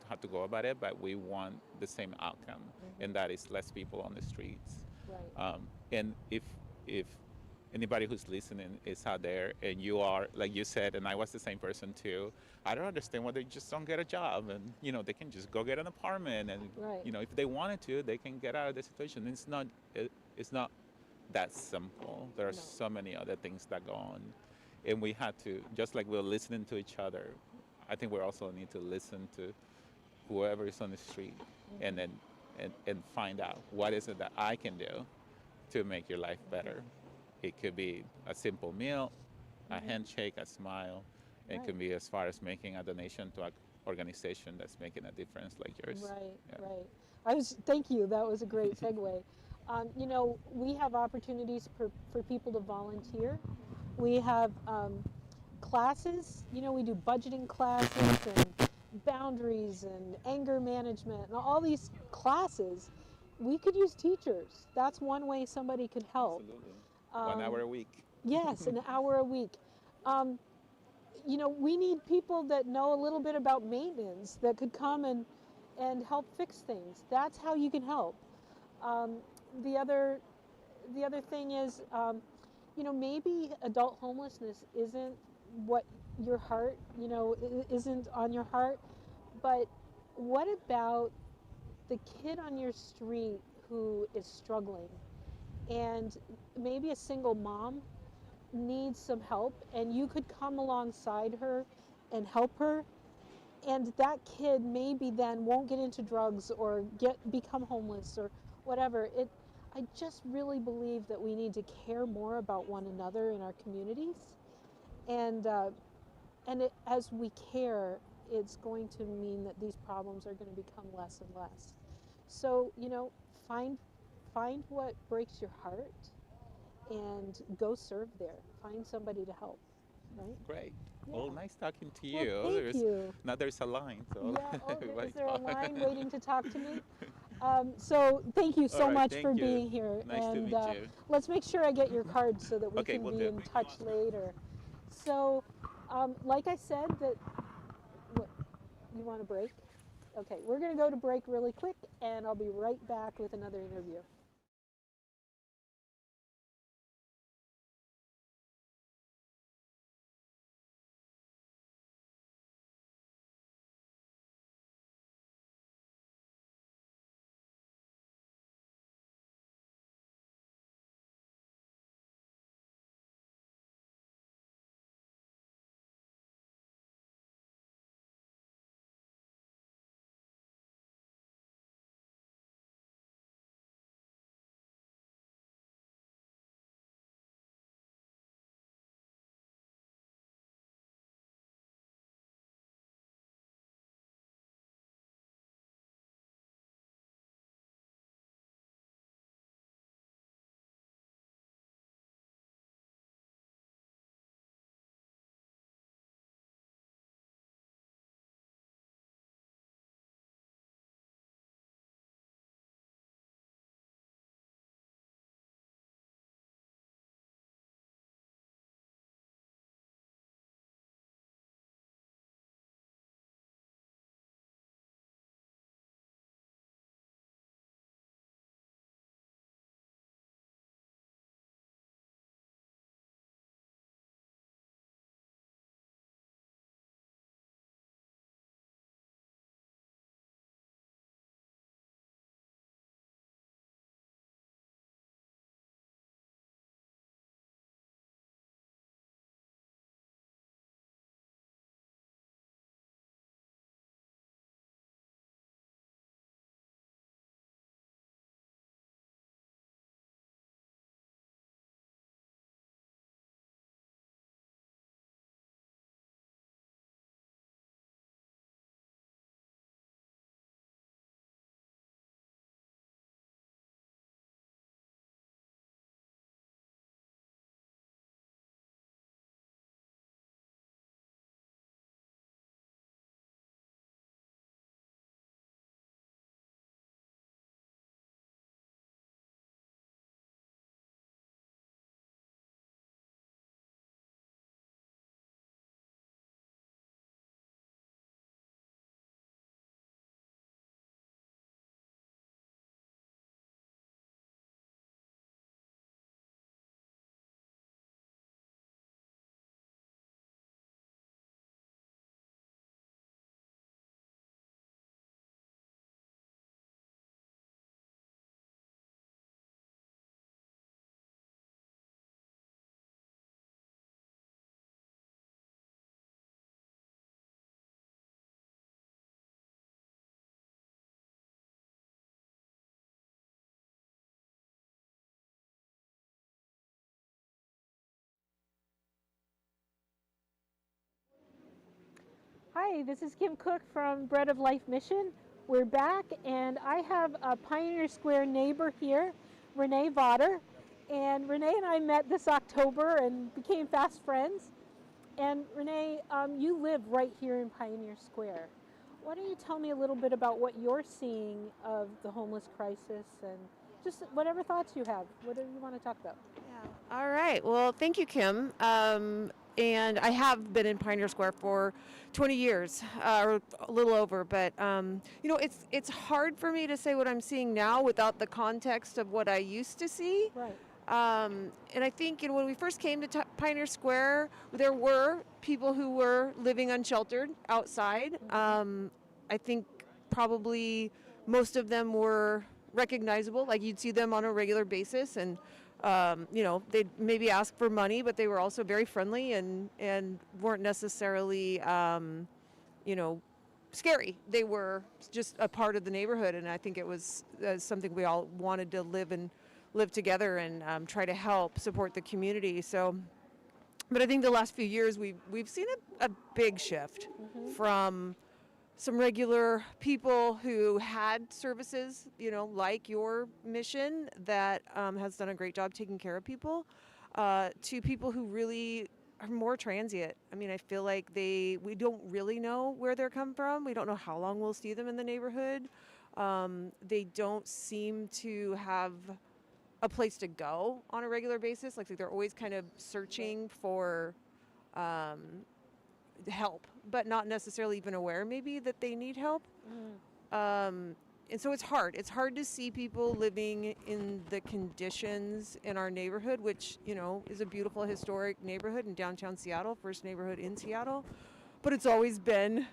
Speaker 6: how to go about it, but we want the same outcome, and that is less people on the streets.
Speaker 1: Right.
Speaker 6: And if anybody who's listening is out there and you are, like you said, and I was the same person too, I don't understand why they just don't get a job, and they can just go get an apartment, and
Speaker 1: Right.
Speaker 6: if they wanted to, they can get out of the situation. It's not that simple. There are so many other things that go on, and we had to, just like we're listening to each other, I think we also need to listen to whoever is on the street, and then and find out what is it that I can do to make your life better. It could be a simple meal, a handshake, a smile. It
Speaker 1: Right.
Speaker 6: can be as far as making a donation to an organization that's making a difference like yours.
Speaker 1: Right,
Speaker 6: Yeah.
Speaker 1: right. Thank you. That was a great segue. We have opportunities for people to volunteer. We have classes. We do budgeting classes and boundaries and anger management and all these classes. We could use teachers. That's one way somebody could help.
Speaker 6: Absolutely. 1 hour a week.
Speaker 1: Yes, an hour a week. We need people that know a little bit about maintenance that could come and help fix things. That's how you can help. The other thing is, maybe adult homelessness isn't what your heart, isn't on your heart, but what about the kid on your street who is struggling, and maybe a single mom needs some help, and you could come alongside her and help her, and that kid maybe then won't get into drugs or become homeless or whatever. I just really believe that we need to care more about one another in our communities, and as we care, it's going to mean that these problems are going to become less and less. So find what breaks your heart and go serve there. Find somebody to help, right?
Speaker 6: Great.
Speaker 1: Yeah.
Speaker 6: Well, nice talking to
Speaker 1: Well,
Speaker 6: you.
Speaker 1: thank you.
Speaker 6: Now there's a line, so
Speaker 1: Yeah. Oh,
Speaker 6: everybody
Speaker 1: is there a
Speaker 6: talk.
Speaker 1: line waiting to talk to me? So thank you so
Speaker 6: All right,
Speaker 1: much
Speaker 6: thank
Speaker 1: for
Speaker 6: you.
Speaker 1: being here.
Speaker 6: Nice to
Speaker 1: and
Speaker 6: meet you.
Speaker 1: let's make sure I get your card so that we
Speaker 6: Okay,
Speaker 1: can
Speaker 6: will
Speaker 1: be
Speaker 6: do.
Speaker 1: in touch later. So, like I said, what, you want a break? Okay, we're going to go to break really quick, and I'll be right back with another interview. Hi, this is Kim Cook from Bread of Life Mission. We're back, and I have a Pioneer Square neighbor here, Renee Votter. And Renee and I met this October and became fast friends. And Renee, you live right here in Pioneer Square. Why don't you tell me a little bit about what you're seeing of the homeless crisis and just whatever thoughts you have, whatever you want to talk about.
Speaker 7: Yeah. All right. Well, thank you, Kim. And I have been in Pioneer Square for 20 years, or a little over. But it's hard for me to say what I'm seeing now without the context of what I used to see.
Speaker 1: Right.
Speaker 7: And I think when we first came to Pioneer Square, there were people who were living unsheltered outside. I think probably most of them were recognizable, like you'd see them on a regular basis, and they'd maybe ask for money, but they were also very friendly and weren't necessarily scary. They were just a part of the neighborhood, and I think it was something we all wanted to live together and try to help support the community. So, but I think the last few years we've seen a big shift from some regular people who had services, like your mission that has done a great job taking care of people, to people who really are more transient. I mean, I feel like we don't really know where they're come from. We don't know how long we'll see them in the neighborhood. They don't seem to have a place to go on a regular basis. Like they're always kind of searching for help, but not necessarily even aware maybe that they need help. And so it's hard. It's hard to see people living in the conditions in our neighborhood, which, is a beautiful historic neighborhood in downtown Seattle, first neighborhood in Seattle. But it's always been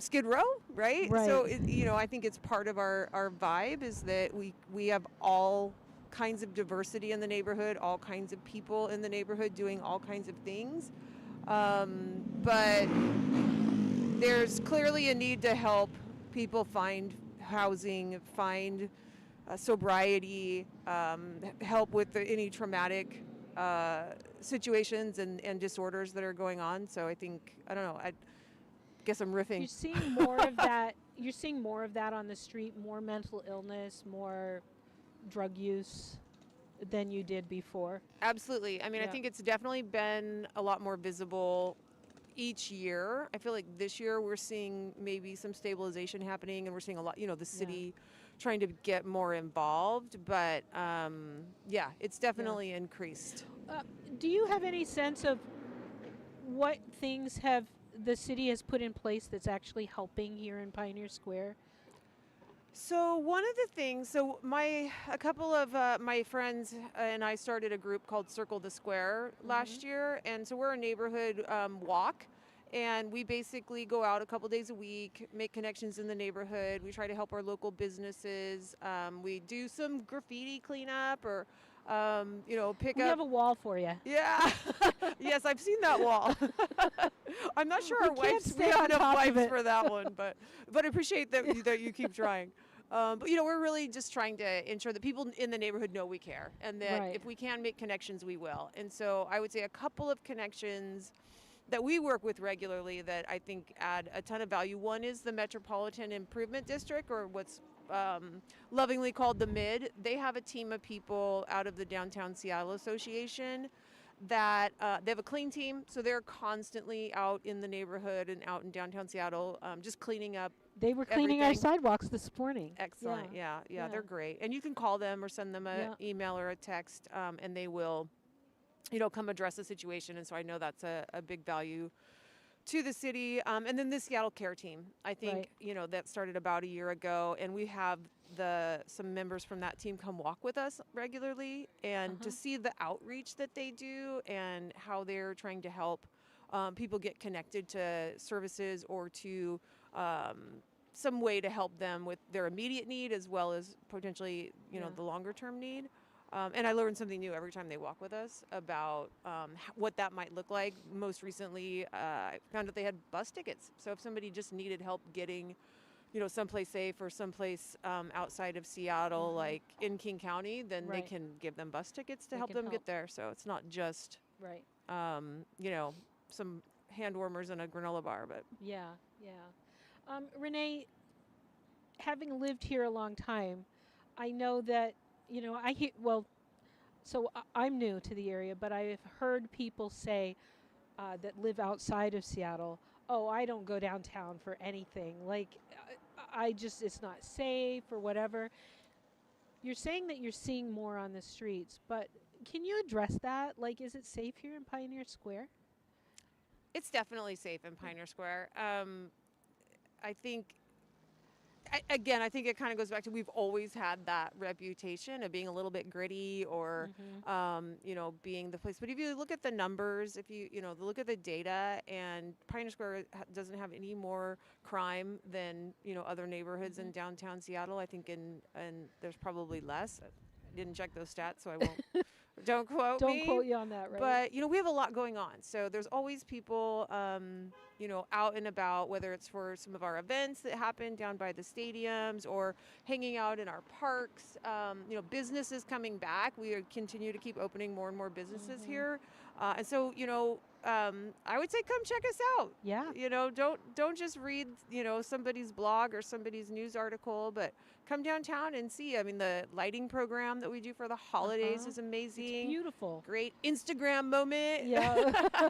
Speaker 7: Skid Row, right?
Speaker 1: Right.
Speaker 7: So, I think it's part of our vibe is that we have all kinds of diversity in the neighborhood, all kinds of people in the neighborhood doing all kinds of things. But there's clearly a need to help people find housing, find sobriety, help with any traumatic situations and disorders that are going on. So I think, I don't know, I guess I'm riffing.
Speaker 1: You're seeing more of that. You're seeing more of that on the street, more mental illness, more drug use than you did before.
Speaker 7: Absolutely. I mean, I think it's definitely been a lot more visible each year. I feel like this year we're seeing maybe some stabilization happening, and we're seeing a lot, the city trying to get more involved. But it's definitely increased.
Speaker 1: Do you have any sense of what things the city has put in place that's actually helping here in Pioneer Square?
Speaker 7: So one of the things, a couple of my friends and I started a group called Circle the Square last year, and so we're a neighborhood walk, and we basically go out a couple days a week, make connections in the neighborhood. We try to help our local businesses. We do some graffiti cleanup or pick
Speaker 1: We
Speaker 7: up.
Speaker 1: have a wall for you.
Speaker 7: Yeah. Yes, I've seen that wall. I'm not sure our wipes, we have enough wipes for that one, but I appreciate that you keep trying. But we're really just trying to ensure that people in the neighborhood know we care, and that if we can make connections, we will. And so I would say a couple of connections that we work with regularly that I think add a ton of value. One is the Metropolitan Improvement District, or what's lovingly called the MID. They have a team of people out of the Downtown Seattle Association that they have a clean team, so they're constantly out in the neighborhood and out in downtown Seattle, just cleaning up.
Speaker 1: They were cleaning our sidewalks this morning.
Speaker 7: Excellent. Yeah, they're great. And you can call them or send them an email or a text, and they will, come address the situation. And so I know that's a big value to the city. And then the Seattle Care Team, I think, that started about a year ago, and we have some members from that team come walk with us regularly, and to see the outreach that they do and how they're trying to help people get connected to services or to some way to help them with their immediate need as well as potentially, the longer term need. And I learn something new every time they walk with us about what that might look like. Most recently, I found out they had bus tickets. So if somebody just needed help getting, someplace safe or someplace outside of Seattle, like in King County, then they can give them bus tickets to help them get there. So it's not just, some hand warmers and a granola bar, but
Speaker 1: yeah. Yeah. Renee, having lived here a long time, I know that, I'm new to the area, but I've heard people say that live outside of Seattle, oh, I don't go downtown for anything. Like, it's not safe or whatever. You're saying that you're seeing more on the streets, but can you address that? Like, is it safe here in Pioneer Square?
Speaker 7: It's definitely safe in Pioneer Square. I think, I think it kind of goes back to we've always had that reputation of being a little bit gritty or, being the place. But if you look at the numbers, if you look at the data, and Pioneer Square doesn't have any more crime than other neighborhoods in downtown Seattle. I think and there's probably less. I didn't check those stats, so I won't. Don't quote me.
Speaker 1: Don't quote you on that, right?
Speaker 7: But, we have a lot going on. So there's always people, out and about, whether it's for some of our events that happen down by the stadiums or hanging out in our parks. Businesses coming back. We continue to keep opening more and more businesses here. And so, I would say come check us out.
Speaker 1: Yeah.
Speaker 7: Don't just read, somebody's blog or somebody's news article, but come downtown and see. I mean, the lighting program that we do for the holidays is amazing.
Speaker 1: It's beautiful.
Speaker 7: Great Instagram moment.
Speaker 1: Yeah.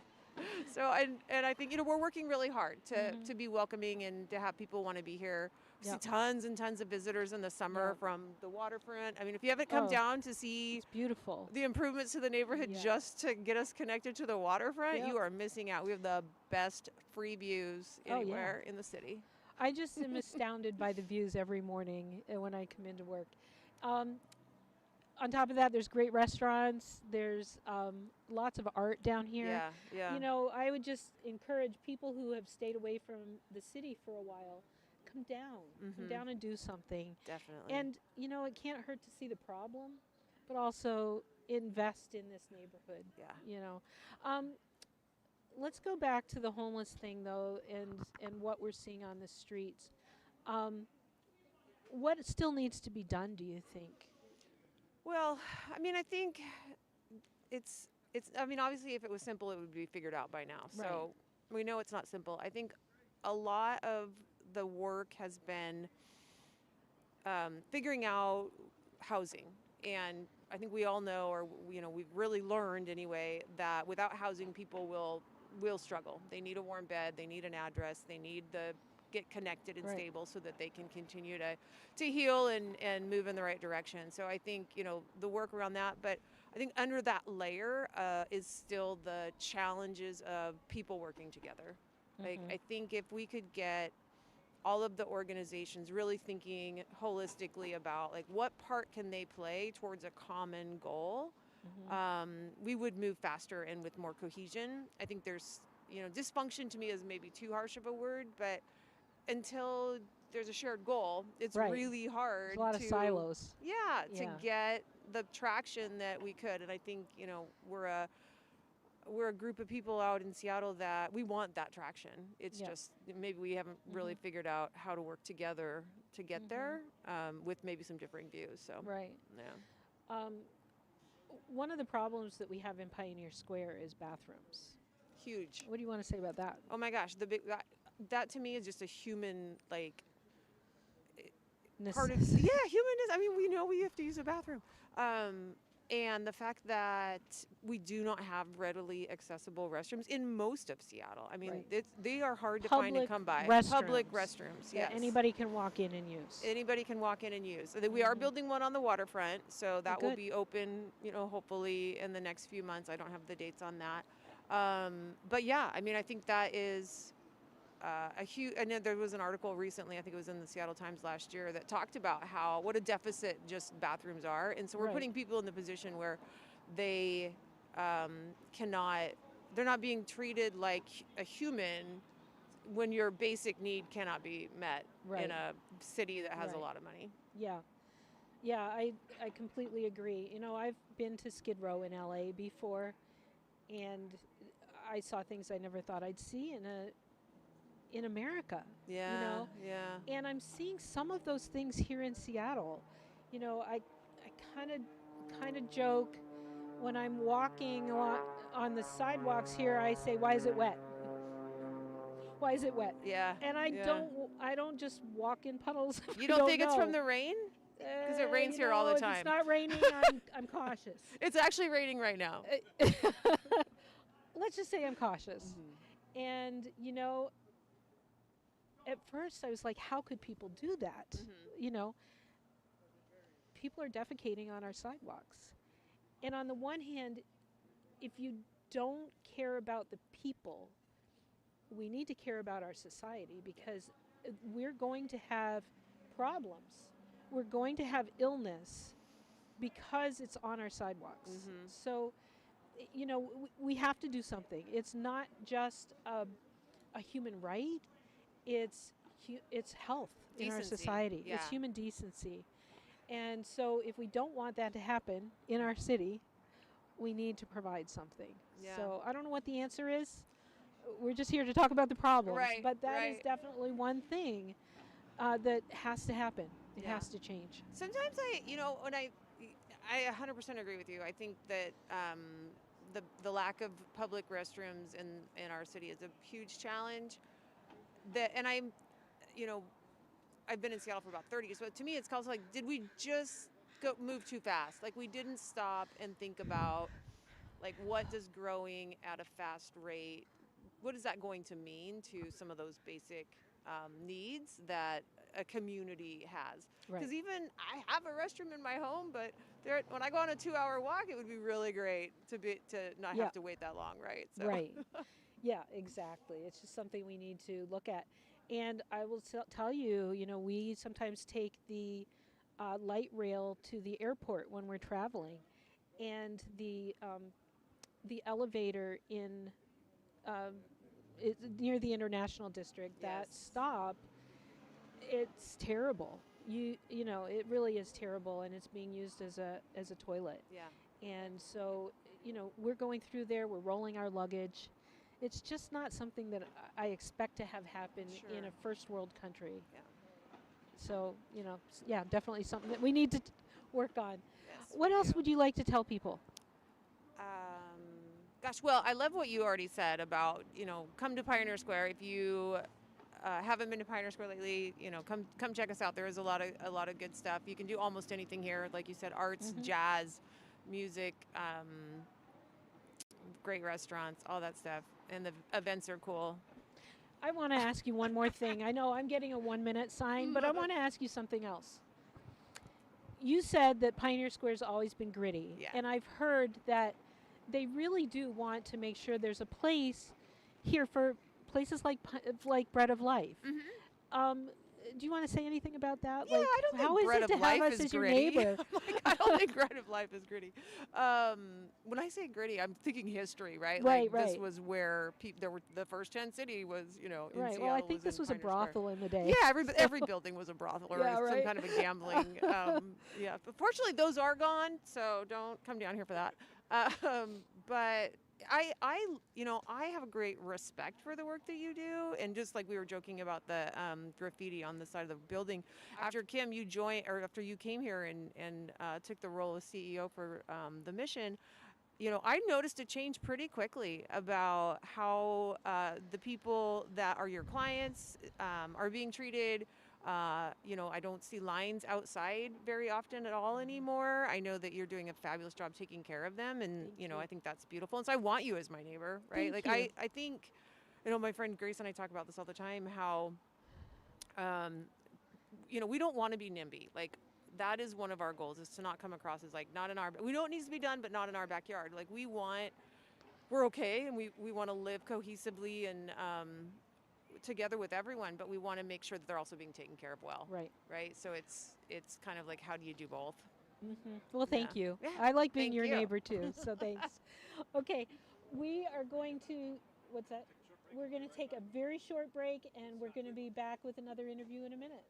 Speaker 7: So, and I think, we're working really hard to be welcoming and to have people want to be here. We see tons and tons of visitors in the summer from the waterfront. I mean, if you haven't come down to see
Speaker 1: It's beautiful.
Speaker 7: the improvements to the neighborhood just to get us connected to the waterfront, you are missing out. We have the best free views anywhere in the city.
Speaker 1: I just am astounded by the views every morning when I come into work. On top of that, there's great restaurants. There's lots of art down here.
Speaker 7: Yeah.
Speaker 1: I would just encourage people who have stayed away from the city for a while, come down. Come down and do something.
Speaker 7: Definitely.
Speaker 1: And, it can't hurt to see the problem, but also invest in this neighborhood.
Speaker 7: Yeah.
Speaker 1: Let's go back to the homeless thing, though, and what we're seeing on the streets. What still needs to be done, do you think?
Speaker 7: Well, I mean, I think it's. I mean, obviously, if it was simple, it would be figured out by now. So we know it's not simple. I think a lot of the work has been figuring out housing, and I think we all know, or we've really learned anyway, that without housing, people will struggle. They need a warm bed. They need an address. They need to get connected and stable so that they can continue to heal and move in the right direction. So I think, the work around that, but I think under that layer is still the challenges of people working together. Like, I think if we could get all of the organizations really thinking holistically about, like, what part can they play towards a common goal, we would move faster and with more cohesion. I think there's, dysfunction to me is maybe too harsh of a word, but until there's a shared goal, it's really hard.
Speaker 1: There's a lot of silos.
Speaker 7: To get the traction that we could. And I think, we're a group of people out in Seattle that we want that traction. It's just maybe we haven't really figured out how to work together to get there, with maybe some differing views. So
Speaker 1: one of the problems that we have in Pioneer Square is bathrooms.
Speaker 7: Huge.
Speaker 1: What do you want to say about that?
Speaker 7: Oh my gosh, that to me is just a human part of human is. I mean, we know we have to use a bathroom. And the fact that we do not have readily accessible restrooms in most of Seattle. I mean, they are hard to find and come by. Public restrooms, yes.
Speaker 1: Anybody can walk in and use.
Speaker 7: Anybody can walk in and use. We are building one on the waterfront, so that will be open, hopefully in the next few months. I don't have the dates on that. But yeah, I mean, I think that is a huge, and there was an article recently, I think it was in the Seattle Times last year, that talked about what a deficit just bathrooms are. And so we're putting people in the position where they they're not being treated like a human when your basic need cannot be met in a city that has a lot of money.
Speaker 1: Yeah, I completely agree. I've been to Skid Row in LA before, and I saw things I never thought I'd see in America. And I'm seeing some of those things here in Seattle. I kind of joke when I'm walking on the sidewalks here. I say, "Why is it wet?" Why is it wet?
Speaker 7: Yeah.
Speaker 1: And
Speaker 7: yeah.
Speaker 1: I don't just walk in puddles. if
Speaker 7: You
Speaker 1: I
Speaker 7: don't think it's from
Speaker 1: know.
Speaker 7: the rain? 'Cause it rains
Speaker 1: You
Speaker 7: here all the
Speaker 1: know, if
Speaker 7: time.
Speaker 1: it's not raining, I'm cautious.
Speaker 7: It's actually raining right now.
Speaker 1: Let's just say I'm cautious.
Speaker 7: Mm-hmm.
Speaker 1: And you know, at first I was like, how could people do that?
Speaker 7: Mm-hmm.
Speaker 1: You know, people are defecating on our sidewalks. And on the one hand, if you don't care about the people, we need to care about our society, because we're going to have problems. We're going to have illness because it's on our sidewalks.
Speaker 7: Mhm.
Speaker 1: So, you know, we have to do something. It's not just a human right. It's health in our
Speaker 7: Decency,
Speaker 1: society.
Speaker 7: yeah.
Speaker 1: It's human decency. And so if we don't want that to happen in our city, we need to provide something.
Speaker 7: Yeah.
Speaker 1: So I don't know what the answer is. We're just here to talk about the problems.
Speaker 7: Right,
Speaker 1: But that is
Speaker 7: right.
Speaker 1: definitely one thing that has to happen. It
Speaker 7: Yeah.
Speaker 1: has to change.
Speaker 7: Sometimes when I 100% agree with you. I think that the lack of public restrooms in our city is a huge challenge. And you know, I've been in Seattle for about 30 years, but to me, it's also like, did we just move too fast? Like, we didn't stop and think about, like, what does growing at a fast rate, what is that going to mean to some of those basic needs that a community has?
Speaker 1: Right.
Speaker 7: Because even I have a restroom in my home, but when I go on a 2-hour walk, it would be really great to not
Speaker 1: Yeah.
Speaker 7: have to wait that long, right? So.
Speaker 1: Right. Yeah, exactly. It's just something we need to look at. And I will tell you, you know, we sometimes take the light rail to the airport when we're traveling, and the elevator in near the International District, that
Speaker 7: Yes.
Speaker 1: stop, it's terrible. You know, it really is terrible, and it's being used as a toilet.
Speaker 7: Yeah.
Speaker 1: And so, you know, we're going through there, we're rolling our luggage. It's just not something that I expect to have happen in
Speaker 7: Sure.
Speaker 1: a first world country.
Speaker 7: Yeah.
Speaker 1: So, you know, yeah, definitely something that we need to work on.
Speaker 7: Yes,
Speaker 1: What
Speaker 7: we
Speaker 1: else
Speaker 7: do.
Speaker 1: would you like to tell people?
Speaker 7: Gosh, well, I love what you already said about, come to Pioneer Square. If you haven't been to Pioneer Square lately, come check us out. There is a lot of good stuff. You can do almost anything here, like you said, arts,
Speaker 1: Mhm.
Speaker 7: jazz, music, great restaurants, all that stuff, and the events are cool.
Speaker 1: I want to ask you one more thing. I know I'm getting a 1-minute sign, but I want to ask you something else. You said that Pioneer Square's always been gritty,
Speaker 7: Yeah.
Speaker 1: and I've heard that they really do want to make sure there's a place here for places like Bread of Life.
Speaker 7: Mm-hmm.
Speaker 1: Do you want to say anything about that?
Speaker 7: Yeah,
Speaker 1: like,
Speaker 7: I don't
Speaker 1: how
Speaker 7: think
Speaker 1: is
Speaker 7: Bread
Speaker 1: it
Speaker 7: of
Speaker 1: to have
Speaker 7: Life
Speaker 1: us
Speaker 7: is
Speaker 1: as your
Speaker 7: gritty.
Speaker 1: neighbor?
Speaker 7: I don't think Bread of Life is gritty. When I say gritty, I'm thinking history, right?
Speaker 1: Right,
Speaker 7: Like, this
Speaker 1: right.
Speaker 7: was where there were the first tent city was, in
Speaker 1: Right.
Speaker 7: Seattle.
Speaker 1: Well, I think this
Speaker 7: in
Speaker 1: was a
Speaker 7: Pioneer Square.
Speaker 1: brothel in the day.
Speaker 7: Yeah, every building was a brothel or
Speaker 1: Yeah,
Speaker 7: some
Speaker 1: right.
Speaker 7: kind of a gambling. Yeah, but fortunately those are gone, so don't come down here for that. But I have a great respect for the work that you do, and just like we were joking about the graffiti on the side of the building. After Kim, after you came here and took the role of CEO for the mission. I noticed a change pretty quickly about how the people that are your clients are being treated. I don't see lines outside very often at all anymore. I know that you're doing a fabulous job taking care of them, and
Speaker 1: Thank you.
Speaker 7: I think that's beautiful. And so I want you as my neighbor, right?
Speaker 1: Thank
Speaker 7: Like
Speaker 1: you.
Speaker 7: I think, my friend Grace and I talk about this all the time. How, we don't want to be NIMBY. Like, that is one of our goals, is to not come across as like not in our. We know it needs to be done, but not in our backyard. Like, we're okay, and we want to live cohesively and together with everyone, but we want to make sure that they're also being taken care of well.
Speaker 1: Right.
Speaker 7: So it's kind of like, how do you do both?
Speaker 1: Well, thank you.
Speaker 7: Yeah,
Speaker 1: I like being
Speaker 7: thank
Speaker 1: your
Speaker 7: you.
Speaker 1: neighbor too. So thanks. Okay, we are going to. What's that? We're going to take a very short break, and we're going to be back with another interview in a minute.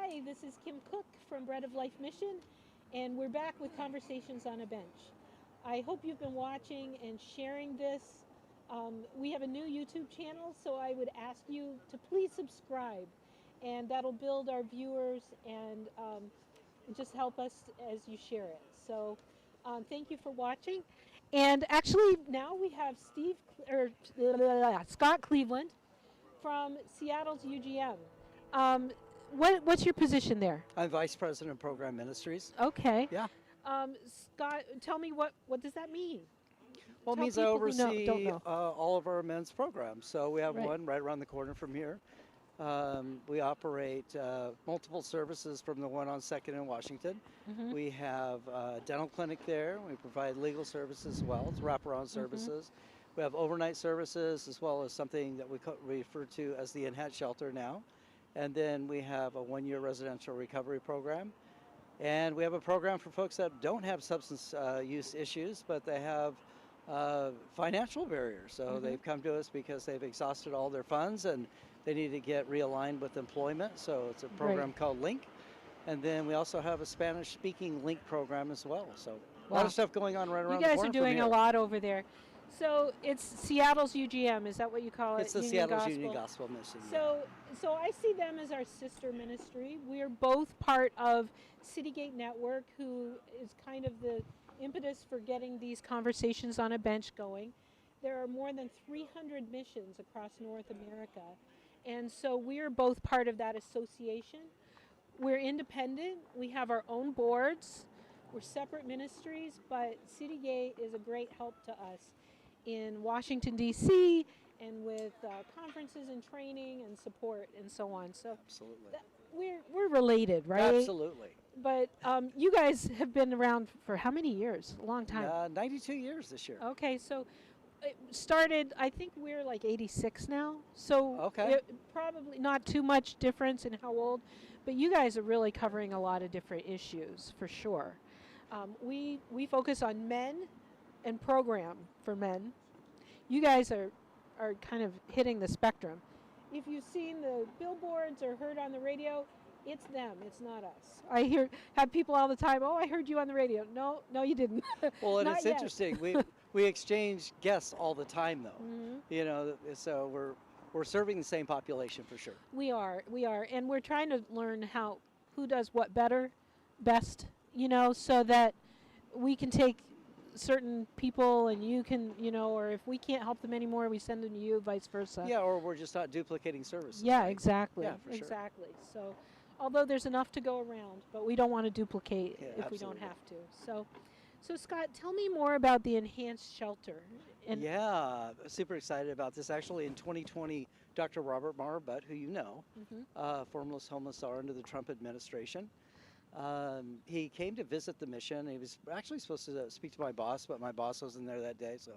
Speaker 1: Hi, this is Kim Cook from Bread of Life Mission, and we're back with Conversations on a Bench. I hope you've been watching and sharing this. We have a new YouTube channel, so I would ask you to please subscribe, and that'll build our viewers and just help us as you share it. So thank you for watching. And actually, now we have Scott Cleveland from Seattle's UGM. What's your position there?
Speaker 8: I'm Vice President of Program Ministries.
Speaker 1: Okay.
Speaker 8: Yeah.
Speaker 1: Scott, tell me what does that mean?
Speaker 8: Well, it
Speaker 1: Tell
Speaker 8: means I
Speaker 1: people who
Speaker 8: oversee
Speaker 1: don't know.
Speaker 8: all of our men's programs. So we have
Speaker 1: Right.
Speaker 8: one right around the corner from here. We operate multiple services from the one on 2nd in Washington.
Speaker 1: Mhm.
Speaker 8: We have a dental clinic there. We provide legal services as well. It's wraparound services. We have overnight services as well as something that we refer to as the Enhanced Shelter now. And then we have a one-year residential recovery program. And we have a program for folks that don't have substance use issues, but they have financial barriers. So they've come to us because they've exhausted all their funds and they need to get realigned with employment. So it's a program called LINK. And then we also have a Spanish-speaking LINK program as well. So a lot
Speaker 1: Wow.
Speaker 8: of stuff going on right around
Speaker 1: You
Speaker 8: the
Speaker 1: guys
Speaker 8: corner
Speaker 1: are
Speaker 8: from
Speaker 1: doing
Speaker 8: here.
Speaker 1: a lot over there. So it's Seattle's UGM. Is that what you call it?
Speaker 8: It's the
Speaker 1: Union
Speaker 8: Seattle's
Speaker 1: Gospel?
Speaker 8: Union Gospel Mission. yeah.
Speaker 1: So I see them as our sister ministry. We are both part of Citygate Network, who is kind of the impetus for getting these conversations on a bench going. There are more than 300 missions across North America. And so we are both part of that association. We're independent. We have our own boards. We're separate ministries, but Citygate is a great help to us in Washington, D.C., and with conferences and training and support and so on. So
Speaker 8: Absolutely.
Speaker 1: we're related, right?
Speaker 8: Absolutely.
Speaker 1: But you guys have been around for how many years? A long time.
Speaker 8: 92 years this year.
Speaker 1: Okay, so it started, I think we're like 86 now. So
Speaker 8: Okay.
Speaker 1: probably not too much difference in how old, but you guys are really covering a lot of different issues for sure. We focus on men and program for men. You guys are kind of hitting the spectrum. If you've seen the billboards or heard on the radio, it's them, it's not us. I have people all the time, oh, I heard you on the radio. No, you didn't.
Speaker 8: Well, and
Speaker 1: Not
Speaker 8: it's
Speaker 1: yet.
Speaker 8: interesting. We exchange guests all the time, though.
Speaker 1: Mhm.
Speaker 8: You know, so we're serving the same population for sure.
Speaker 1: We are, and we're trying to learn who does what best, so that we can take certain people and you can, or if we can't help them anymore, we send them to you, vice versa.
Speaker 8: Yeah, or we're just not duplicating services.
Speaker 1: Yeah,
Speaker 8: right?
Speaker 1: exactly.
Speaker 8: Yeah, for sure.
Speaker 1: Exactly. So, although there's enough to go around, but we don't want to duplicate
Speaker 8: Yeah,
Speaker 1: if we don't
Speaker 8: absolutely.
Speaker 1: have to. So Scott, tell me more about the enhanced shelter. And
Speaker 8: Yeah, super excited about this. Actually, in 2020, Dr. Robert Marbutt, who you know, former homeless czar under the Trump administration, he came to visit the mission. He was actually supposed to speak to my boss, but my boss wasn't there that day, so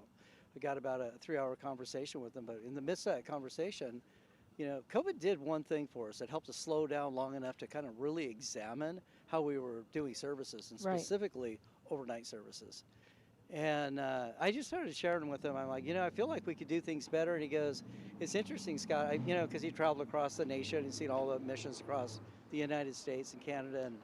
Speaker 8: we got about a 3-hour conversation with him. But in the midst of that conversation, COVID did one thing for us. It helped us slow down long enough to kind of really examine how we were doing services, and
Speaker 1: Right.
Speaker 8: specifically overnight services. And I just started sharing with him. I'm like, I feel like we could do things better. And he goes, it's interesting, Scott, because he traveled across the nation and seen all the missions across the United States and Canada. And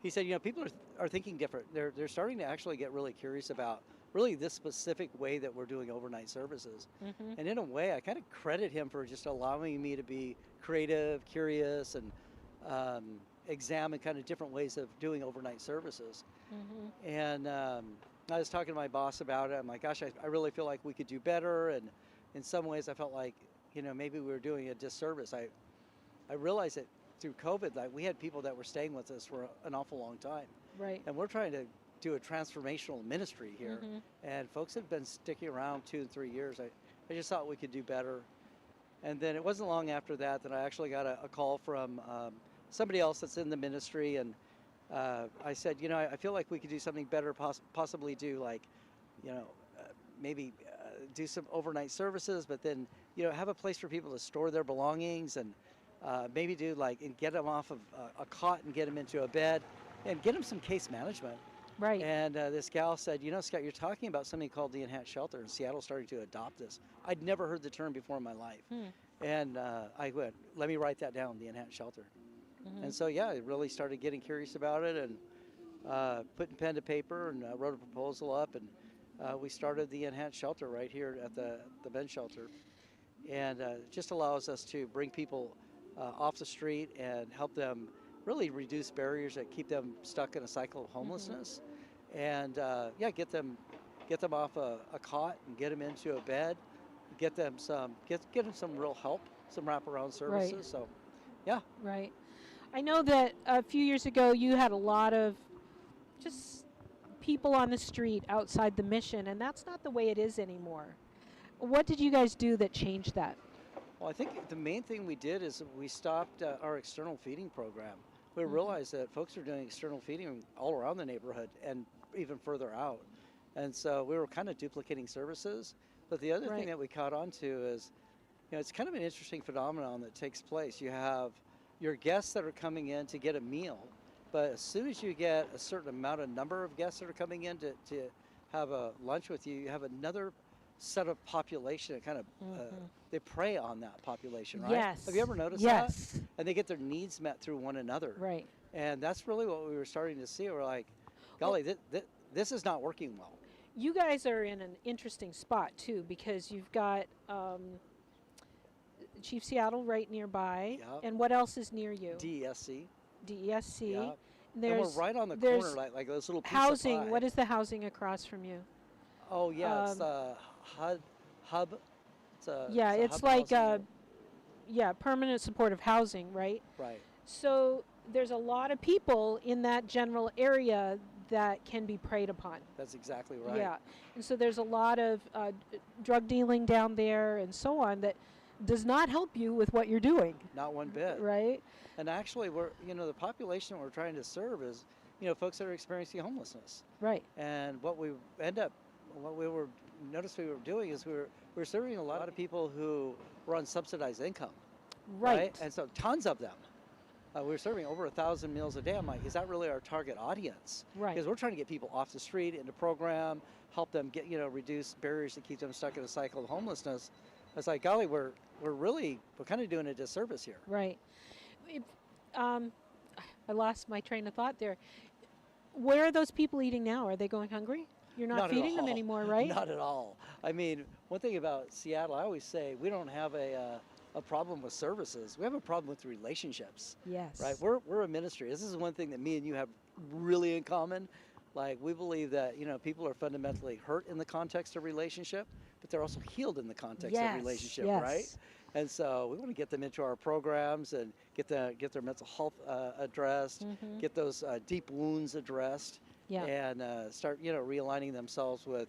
Speaker 8: he said, people are thinking different. They're starting to actually get really curious about really this specific way that we're doing overnight services. And in a way, I kind of credit him for just allowing me to be creative, curious, and examine kind of different ways of doing overnight services. And I was talking to my boss about it. I'm like, gosh, I really feel like we could do better. And in some ways, I felt like, maybe we were doing a disservice. I realized that through COVID, that we had people that were staying with us for an awful long time.
Speaker 1: right.
Speaker 8: And we're trying to do a transformational ministry here. And folks have been sticking around 2 and 3 years. I just thought we could do better. And then it wasn't long after that I actually got a call from somebody else that's in the ministry. And I said, I feel like we could do something better, possibly do like, maybe do some overnight services, but then, have a place for people to store their belongings, and maybe do and get them off of a cot and get them into a bed and get them some case management.
Speaker 1: Right.
Speaker 8: And this gal said, Scott, you're talking about something called the Enhanced Shelter, and Seattle's starting to adopt this. I'd never heard the term before in my life. And I went, let me write that down, the Enhanced Shelter. And so, yeah, I really started getting curious about it and putting pen to paper and wrote a proposal up. And we started the enhanced shelter right here at the men's shelter. And it just allows us to bring people off the street and help them really reduce barriers that keep them stuck in a cycle of homelessness. And yeah, get them off a cot and get them into a bed, get them some real help, some wraparound services.
Speaker 1: Right.
Speaker 8: So, yeah.
Speaker 1: Right. I know that a few years ago you had a lot of just people on the street outside the mission, and that's not the way it is anymore. What did you guys do that changed that?
Speaker 8: Well, I think the main thing we did is we stopped our external feeding program. We realized that folks are doing external feeding all around the neighborhood and even further out. And so we were kind of duplicating services. But the other thing that we caught on to is, it's kind of an interesting phenomenon that takes place. You have your guests that are coming in to get a meal, but as soon as you get a certain number of guests that are coming in to have a lunch with you, you have another set of population that kind of they prey on that population, right?
Speaker 1: Yes.
Speaker 8: Have you ever noticed that? And they get their needs met through one another.
Speaker 1: Right.
Speaker 8: And that's really what we were starting to see. We're like, golly, this is not working well.
Speaker 1: You guys are in an interesting spot too, because you've got Chief Seattle right nearby.
Speaker 8: Yep.
Speaker 1: And what else is near you?
Speaker 8: DESC.
Speaker 1: DESC.
Speaker 8: Yep.
Speaker 1: And
Speaker 8: And we're right on the corner, like those little piece
Speaker 1: housing.
Speaker 8: of pie.
Speaker 1: What is the housing across from you?
Speaker 8: Oh yeah, it's the hub.
Speaker 1: It's
Speaker 8: hub
Speaker 1: like
Speaker 8: housing.
Speaker 1: permanent supportive housing, right?
Speaker 8: Right.
Speaker 1: So there's a lot of people in that general area that can be preyed upon.
Speaker 8: That's exactly right.
Speaker 1: Yeah, and so there's a lot of drug dealing down there and so on that does not help you with what you're doing.
Speaker 8: Not one bit.
Speaker 1: Right.
Speaker 8: And actually, the population we're trying to serve is, folks that are experiencing homelessness.
Speaker 1: Right.
Speaker 8: And what we noticed we were doing is we were serving a lot of people who were on subsidized income.
Speaker 1: Right.
Speaker 8: And so tons of them. We were serving over 1,000 meals a day. I'm like, is that really our target audience?
Speaker 1: Right.
Speaker 8: Because we're trying to get people off the street into program, help them get, reduce barriers that keep them stuck in a cycle of homelessness. It's like, golly, we're kind of doing a disservice here.
Speaker 1: Right. I lost my train of thought there. Where are those people eating now? Are they going hungry? You're not feeding them anymore, right?
Speaker 8: Not at all. I mean, one thing about Seattle, I always say we don't have a problem with services. We have a problem with relationships.
Speaker 1: Yes.
Speaker 8: Right? We're a ministry. This is one thing that me and you have really in common. Like, we believe that, people are fundamentally hurt in the context of relationship, but they're also healed in the context of relationship, right? And so we want to get them into our programs and get their mental health addressed, get those deep wounds addressed, and start, realigning themselves with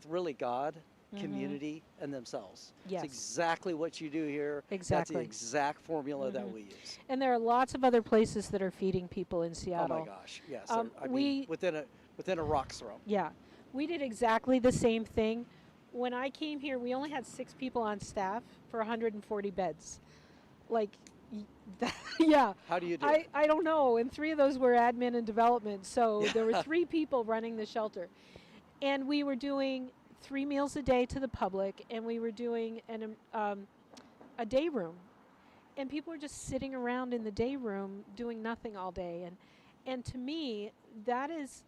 Speaker 8: really God, community, and themselves.
Speaker 1: Yes.
Speaker 8: It's exactly what you do here.
Speaker 1: Exactly.
Speaker 8: That's the exact formula that we use.
Speaker 1: And there are lots of other places that are feeding people in Seattle.
Speaker 8: Oh my gosh, yes. I mean, within a rock's throw.
Speaker 1: Yeah. We did exactly the same thing. When I came here, we only had 6 people on staff for 140 beds. Like, yeah.
Speaker 8: How do you do it?
Speaker 1: I don't know. And 3 of those were admin and development. So there were 3 people running the shelter. And we were doing 3 meals a day to the public, and we were doing a day room. And people were just sitting around in the day room doing nothing all day. And to me, that is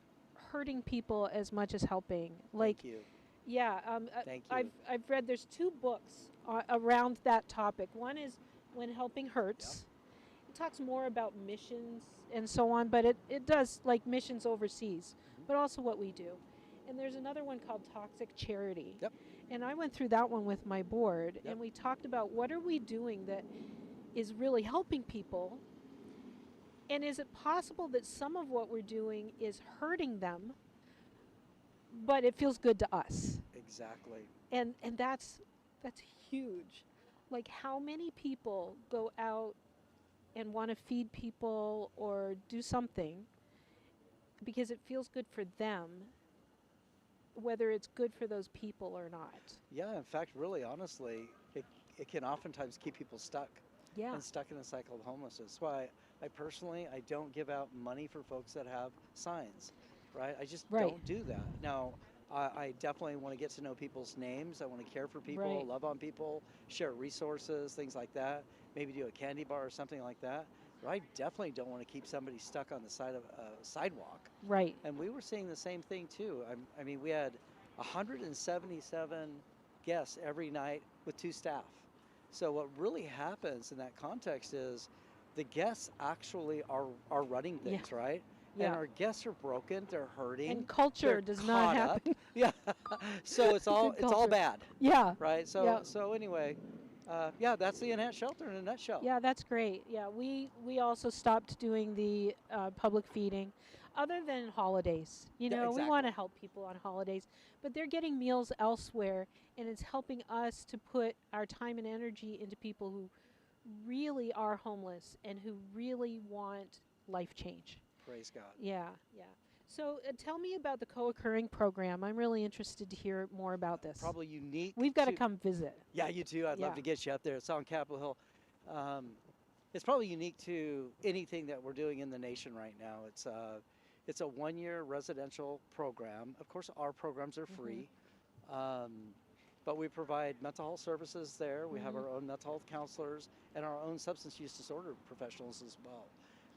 Speaker 1: hurting people as much as helping. Like,
Speaker 8: Thank you.
Speaker 1: yeah,
Speaker 8: Thank you.
Speaker 1: I've read, there's 2 books around that topic. One is When Helping Hurts. It talks more about missions and so on, but it does, like, missions overseas, but also what we do. And there's another one called Toxic Charity.
Speaker 8: Yep.
Speaker 1: And I went through that one with my board, and we talked about what are we doing that is really helping people, and is it possible that some of what we're doing is hurting them, but it feels good to us?
Speaker 8: Exactly.
Speaker 1: And that's huge. Like, how many people go out and want to feed people or do something because it feels good for them, whether it's good for those people or not?
Speaker 8: Yeah, in fact, really, honestly, it can oftentimes keep people stuck.
Speaker 1: Yeah.
Speaker 8: And stuck in a cycle of homelessness. That's why I personally don't give out money for folks that have signs, right? I just don't do that. Now, I definitely want to get to know people's names. I want to care for people, love on people, share resources, things like that. Maybe do a candy bar or something like that. I definitely don't want to keep somebody stuck on the side of a sidewalk.
Speaker 1: Right.
Speaker 8: And we were seeing the same thing too. I mean, we had 177 guests every night with 2 staff. So what really happens in that context is the guests actually are running things, right?
Speaker 1: Yeah.
Speaker 8: And our guests are broken, they're hurting.
Speaker 1: And culture
Speaker 8: they're
Speaker 1: does not
Speaker 8: caught up.
Speaker 1: happen.
Speaker 8: Yeah. So it's all
Speaker 1: culture.
Speaker 8: bad,
Speaker 1: Yeah.
Speaker 8: right? So
Speaker 1: Yeah.
Speaker 8: so anyway, yeah, that's the enhanced shelter in a nutshell.
Speaker 1: Yeah, that's great. Yeah, we also stopped doing the public feeding, other than holidays. You
Speaker 8: Yeah,
Speaker 1: know, we want to
Speaker 8: exactly.
Speaker 1: help people on holidays, but they're getting meals elsewhere, and it's helping us to put our time and energy into people who really are homeless and who really want life change.
Speaker 8: Praise God.
Speaker 1: Yeah, yeah. So tell me about the co-occurring program. I'm really interested to hear more about this.
Speaker 8: Probably unique.
Speaker 1: We've got to come visit.
Speaker 8: Yeah, you too. I'd
Speaker 1: Yeah.
Speaker 8: love to get you up there. It's on Capitol Hill. It's probably unique to anything that we're doing in the nation right now. It's a 1-year residential program. Of course, our programs are free, but we provide mental health services there. We have our own mental health counselors and our own substance use disorder professionals as well.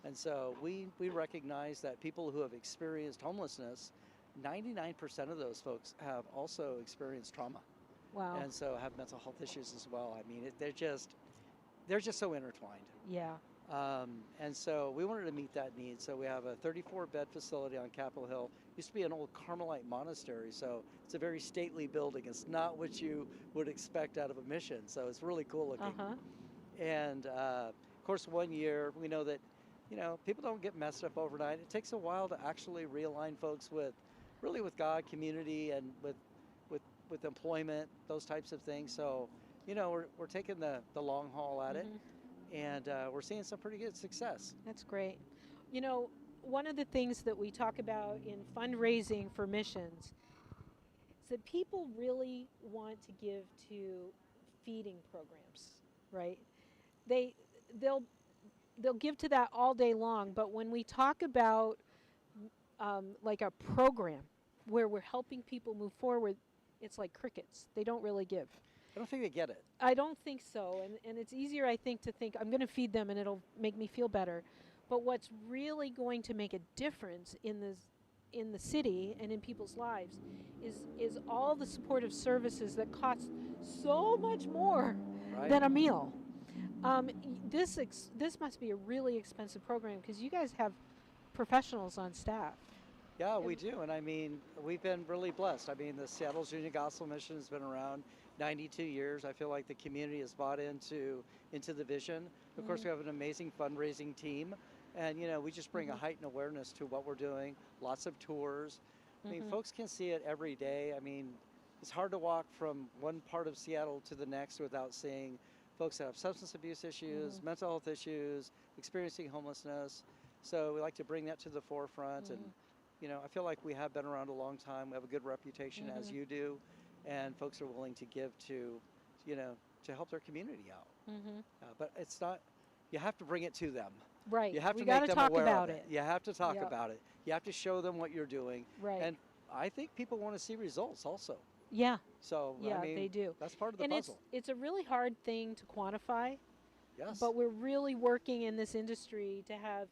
Speaker 8: And so we recognize that people who have experienced homelessness, 99% of those folks have also experienced trauma.
Speaker 1: Wow.
Speaker 8: And so have mental health issues as well. I mean, they're just so intertwined.
Speaker 1: Yeah.
Speaker 8: And so we wanted to meet that need. So we have a 34-bed facility on Capitol Hill. Used to be an old Carmelite monastery, so it's a very stately building. It's not what you would expect out of a mission, so it's really cool looking. And of course, 1 year, we know that, you know, people don't get messed up overnight. It takes a while to actually realign folks with God, community, and with employment, those types of things. So, you know, we're taking the long haul at it, and we're seeing some pretty good success.
Speaker 1: That's great. You know, one of the things that we talk about in fundraising for missions is that people really want to give to feeding programs, right? They'll give to that all day long, but when we talk about like a program where we're helping people move forward, it's like crickets. They don't really give.
Speaker 8: I don't think they get it.
Speaker 1: I don't think so. And it's easier, I think, to think I'm going to feed them and it'll make me feel better. But what's really going to make a difference in the city and in people's lives is all the supportive services that cost so much more than a meal. This must be a really expensive program because you guys have professionals on staff.
Speaker 8: Yeah, we do. And I mean, we've been really blessed. I mean, the Seattle Junior Gospel Mission has been around 92 years. I feel like the community has bought into the vision. Of course, we have an amazing fundraising team. And, you know, we just bring a heightened awareness to what we're doing. Lots of tours. I mean, folks can see it every day. I mean, it's hard to walk from one part of Seattle to the next without seeing folks that have substance abuse issues, mental health issues, experiencing homelessness. So we like to bring that to the forefront. And, you know, I feel like we have been around a long time. We have a good reputation, as you do. And folks are willing to give to, you know, to help their community out. But it's not, you have to bring it to them.
Speaker 1: Right.
Speaker 8: You have to
Speaker 1: we
Speaker 8: make
Speaker 1: gotta
Speaker 8: them
Speaker 1: talk
Speaker 8: aware
Speaker 1: about
Speaker 8: of
Speaker 1: it.
Speaker 8: You have to talk about it. You have to show them what you're doing.
Speaker 1: Right.
Speaker 8: And I think people want to see results also.
Speaker 1: Yeah.
Speaker 8: So,
Speaker 1: Yeah,
Speaker 8: I mean,
Speaker 1: they do.
Speaker 8: that's part of the
Speaker 1: And
Speaker 8: puzzle.
Speaker 1: it's a really hard thing to quantify,
Speaker 8: Yes.
Speaker 1: but we're really working in this industry to have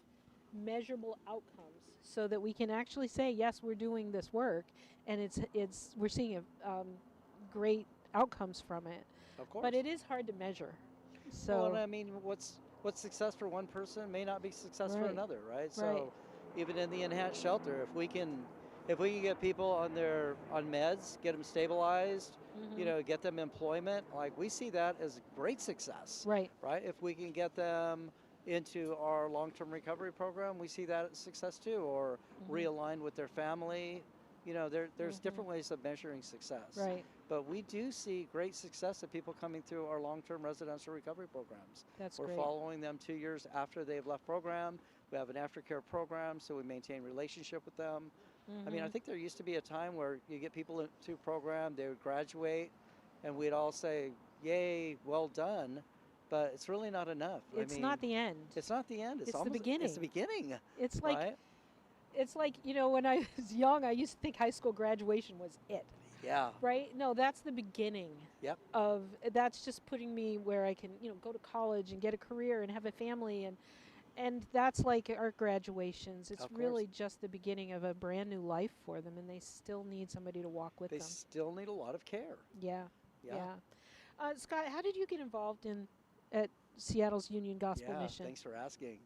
Speaker 1: measurable outcomes so that we can actually say, yes, we're doing this work, and we're seeing great outcomes from it.
Speaker 8: Of course.
Speaker 1: But it is hard to measure. So
Speaker 8: Well, and I mean, what's success for one person may not be success for
Speaker 1: Right.
Speaker 8: another, right?
Speaker 1: Right.
Speaker 8: So, even in the enhanced shelter, if we can get people on meds, get them stabilized, you know, get them employment, like we see that as great success,
Speaker 1: right.
Speaker 8: If we can get them into our long-term recovery program, we see that as success too, or realign with their family. You know, there's different ways of measuring success.
Speaker 1: Right.
Speaker 8: But we do see great success of people coming through our long-term residential recovery programs.
Speaker 1: That's
Speaker 8: We're
Speaker 1: great.
Speaker 8: following them 2 years after they've left program. We have an aftercare program, so we maintain relationship with them. I mean, I think there used to be a time where you get people into program, they would graduate, and we'd all say, yay, well done. But it's really not enough.
Speaker 1: It's not the end.
Speaker 8: It's not the end.
Speaker 1: It's the
Speaker 8: almost,
Speaker 1: beginning.
Speaker 8: It's the beginning.
Speaker 1: It's like
Speaker 8: right?
Speaker 1: it's like, you know, when I was young, I used to think high school graduation was it.
Speaker 8: Yeah.
Speaker 1: Right? No, that's the beginning.
Speaker 8: Yep.
Speaker 1: That's just putting me where I can, you know, go to college and get a career and have a family And that's like our graduations. It's
Speaker 8: Of course.
Speaker 1: really just the beginning of a brand new life for them, and they still need somebody to walk with
Speaker 8: They
Speaker 1: them.
Speaker 8: still need a lot of care.
Speaker 1: Yeah,
Speaker 8: Yeah.
Speaker 1: yeah. Scott, how did you get involved at Seattle's Union Gospel
Speaker 8: Yeah,
Speaker 1: Mission?
Speaker 8: thanks for asking.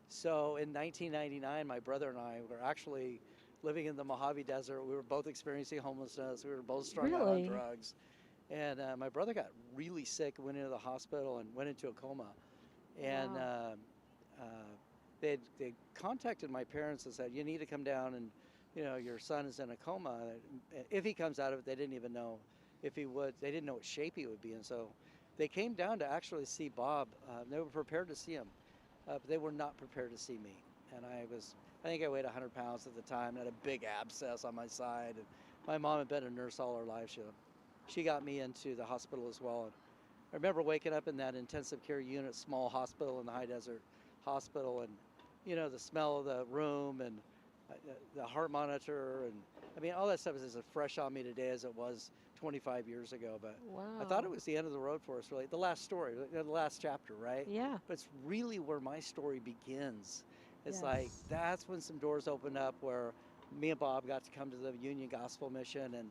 Speaker 8: So in 1999, my brother and I were actually living in the Mojave Desert. We were both experiencing homelessness. We were both strung out on
Speaker 1: Really?
Speaker 8: drugs. And my brother got really sick, went into the hospital, and went into a coma. And
Speaker 1: Wow.
Speaker 8: they contacted my parents and said, you need to come down and, your son is in a coma. If he comes out of it, they didn't even know if he would. They didn't know what shape he would be in. So they came down to actually see Bob. They were prepared to see him, but they were not prepared to see me. And I think I weighed 100 pounds at the time, and had a big abscess on my side. And my mom had been a nurse all her life. She got me into the hospital as well. And I remember waking up in that intensive care unit, small hospital in the high desert hospital, and the smell of the room and the heart monitor, and I mean all that stuff is as fresh on me today as it was 25 years ago. But
Speaker 1: Wow.
Speaker 8: I thought it was the end of the road for us, really. The last story, the last chapter, right?
Speaker 1: Yeah.
Speaker 8: But it's really where my story begins. It's
Speaker 1: Yes.
Speaker 8: like that's when some doors opened up where me and Bob got to come to the Union Gospel Mission and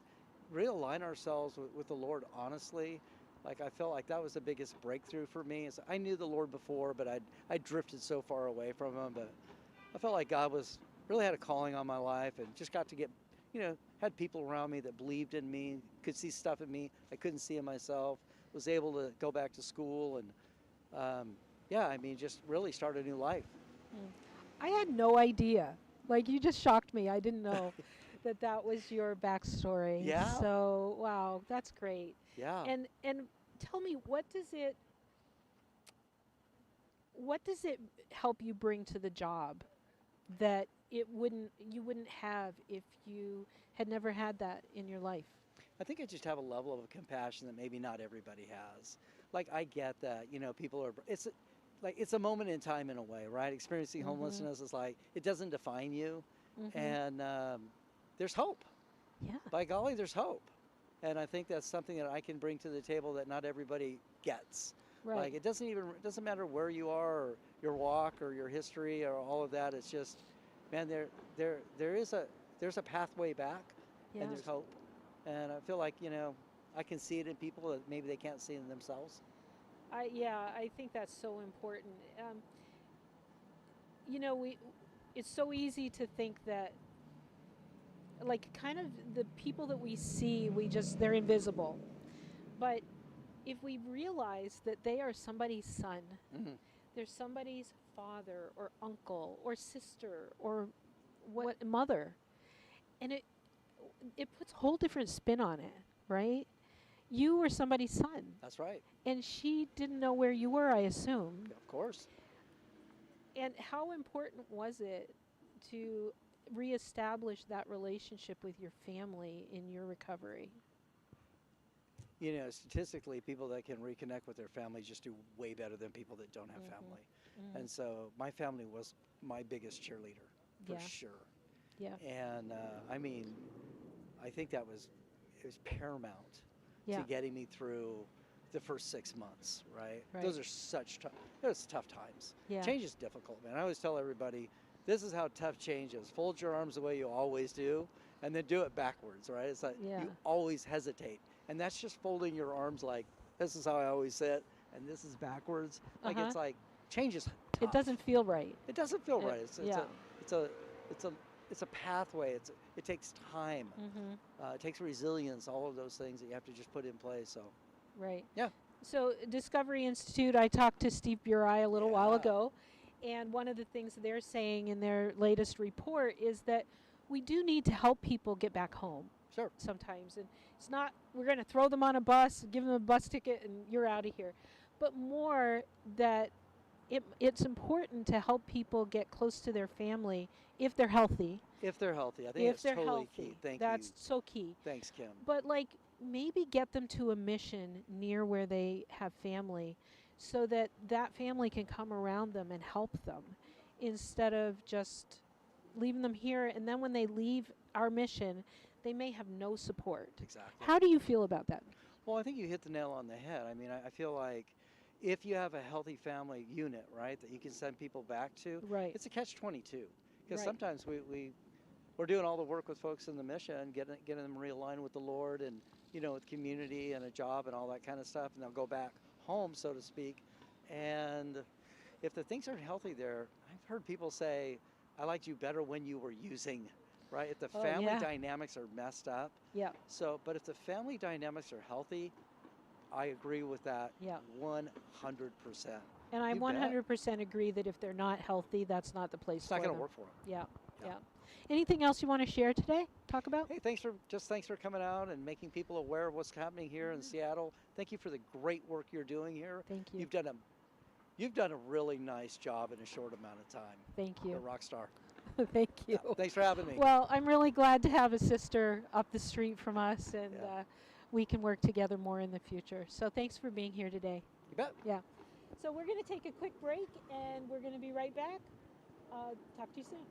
Speaker 8: realign ourselves with the Lord honestly. Like I felt like that was the biggest breakthrough for me. I knew the Lord before, but I drifted so far away from Him. But I felt like God really had a calling on my life, and just got to get, had people around me that believed in me, could see stuff in me I couldn't see in myself. Was able to go back to school and, just really start a new life.
Speaker 1: I had no idea. Like, you just shocked me. I didn't know that was your backstory.
Speaker 8: Yeah.
Speaker 1: So, wow, that's great.
Speaker 8: Yeah.
Speaker 1: And tell me, what does it help you bring to the job that you wouldn't have if you had never had that in your life?
Speaker 8: I think I just have a level of compassion that maybe not everybody has. Like I get that, people are. It's a moment in time in a way, right? Experiencing homelessness is like it doesn't define you, and there's hope.
Speaker 1: Yeah.
Speaker 8: By golly, there's hope, and I think that's something that I can bring to the table that not everybody gets.
Speaker 1: Right.
Speaker 8: Like it doesn't matter where you are or your walk or your history or all of that. It's just, man, there's a pathway back,
Speaker 1: Yeah.
Speaker 8: and there's hope. And I feel like, I can see it in people that maybe they can't see in themselves.
Speaker 1: I think that's so important. It's so easy to think that, like, kind of the people that we see, they're invisible. But if we realize that they are somebody's son, they're somebody's father or uncle or sister or mother, and it puts a whole different spin on it, right? You were somebody's son,
Speaker 8: That's right.
Speaker 1: and she didn't know where you were, I assume.
Speaker 8: Of course.
Speaker 1: And how important was it to reestablish that relationship with your family in your recovery?
Speaker 8: Statistically, people that can reconnect with their family just do way better than people that don't have family. And so my family was my biggest cheerleader, for
Speaker 1: Yeah.
Speaker 8: sure.
Speaker 1: Yeah.
Speaker 8: And I think it was paramount
Speaker 1: Yeah.
Speaker 8: to getting me through the first 6 months, right?
Speaker 1: Right.
Speaker 8: Those are those tough times.
Speaker 1: Yeah.
Speaker 8: Change is difficult, man. I always tell everybody, this is how tough change is. Fold your arms the way you always do, and then do it backwards, right? It's like
Speaker 1: Yeah.
Speaker 8: you always hesitate. And that's just folding your arms like, this is how I always sit, and this is backwards. Like,
Speaker 1: Uh-huh.
Speaker 8: it's like, change is tough.
Speaker 1: It doesn't feel right.
Speaker 8: It doesn't feel
Speaker 1: Yeah.
Speaker 8: right.
Speaker 1: Yeah.
Speaker 8: It's a pathway. It takes time. It takes resilience. All of those things that you have to just put in place. So
Speaker 1: Right.
Speaker 8: Yeah.
Speaker 1: So Discovery Institute, I talked to Steve Burai a little while
Speaker 8: Yeah.
Speaker 1: ago, and one of the things they're saying in their latest report is that we do need to help people get back home
Speaker 8: sure.
Speaker 1: sometimes. And it's not, we're going to throw them on a bus, give them a bus ticket, and you're out of here. But more that it's important to help people get close to their family if they're healthy.
Speaker 8: If they're healthy, I think
Speaker 1: If
Speaker 8: that's
Speaker 1: they're
Speaker 8: totally
Speaker 1: healthy.
Speaker 8: key. Thank
Speaker 1: That's
Speaker 8: you.
Speaker 1: so key.
Speaker 8: Thanks, Kim.
Speaker 1: But like maybe get them to a mission near where they have family so that that family can come around them and help them instead of just leaving them here. And then when they leave our mission, they may have no support.
Speaker 8: Exactly.
Speaker 1: How do you feel about that?
Speaker 8: Well, I think you hit the nail on the head. I mean, I feel like, if you have a healthy family unit, right, that you can send people back to,
Speaker 1: Right.
Speaker 8: it's a catch-22. Because
Speaker 1: Right.
Speaker 8: sometimes we're doing all the work with folks in the mission, getting them realigned with the Lord and, with community and a job and all that kind of stuff, and they'll go back home, so to speak. And if the things aren't healthy there, I've heard people say, I liked you better when you were using, right? If the
Speaker 1: Oh,
Speaker 8: family
Speaker 1: yeah.
Speaker 8: dynamics are messed up.
Speaker 1: Yeah.
Speaker 8: But if the family dynamics are healthy, I agree with that
Speaker 1: Yeah.
Speaker 8: 100%.
Speaker 1: And I
Speaker 8: You bet.
Speaker 1: 100% agree that if they're not healthy, that's not the place
Speaker 8: It's not
Speaker 1: for
Speaker 8: going to
Speaker 1: them.
Speaker 8: work for them.
Speaker 1: Yeah.
Speaker 8: Yeah.
Speaker 1: Yeah. Anything else you want to share today? Talk about?
Speaker 8: Hey, thanks for coming out and making people aware of what's happening here in Seattle. Thank you for the great work you're doing here.
Speaker 1: Thank you.
Speaker 8: You've done a really nice job in a short amount of time.
Speaker 1: Thank
Speaker 8: You're
Speaker 1: you.
Speaker 8: a rock star.
Speaker 1: Thank you.
Speaker 8: Yeah, thanks for having me.
Speaker 1: Well, I'm really glad to have a sister up the street from us, and
Speaker 8: Yeah.
Speaker 1: we can work together more in the future. So thanks for being here today.
Speaker 8: You bet.
Speaker 1: Yeah. So we're going to take a quick break, and we're going to be right back. Talk to you soon.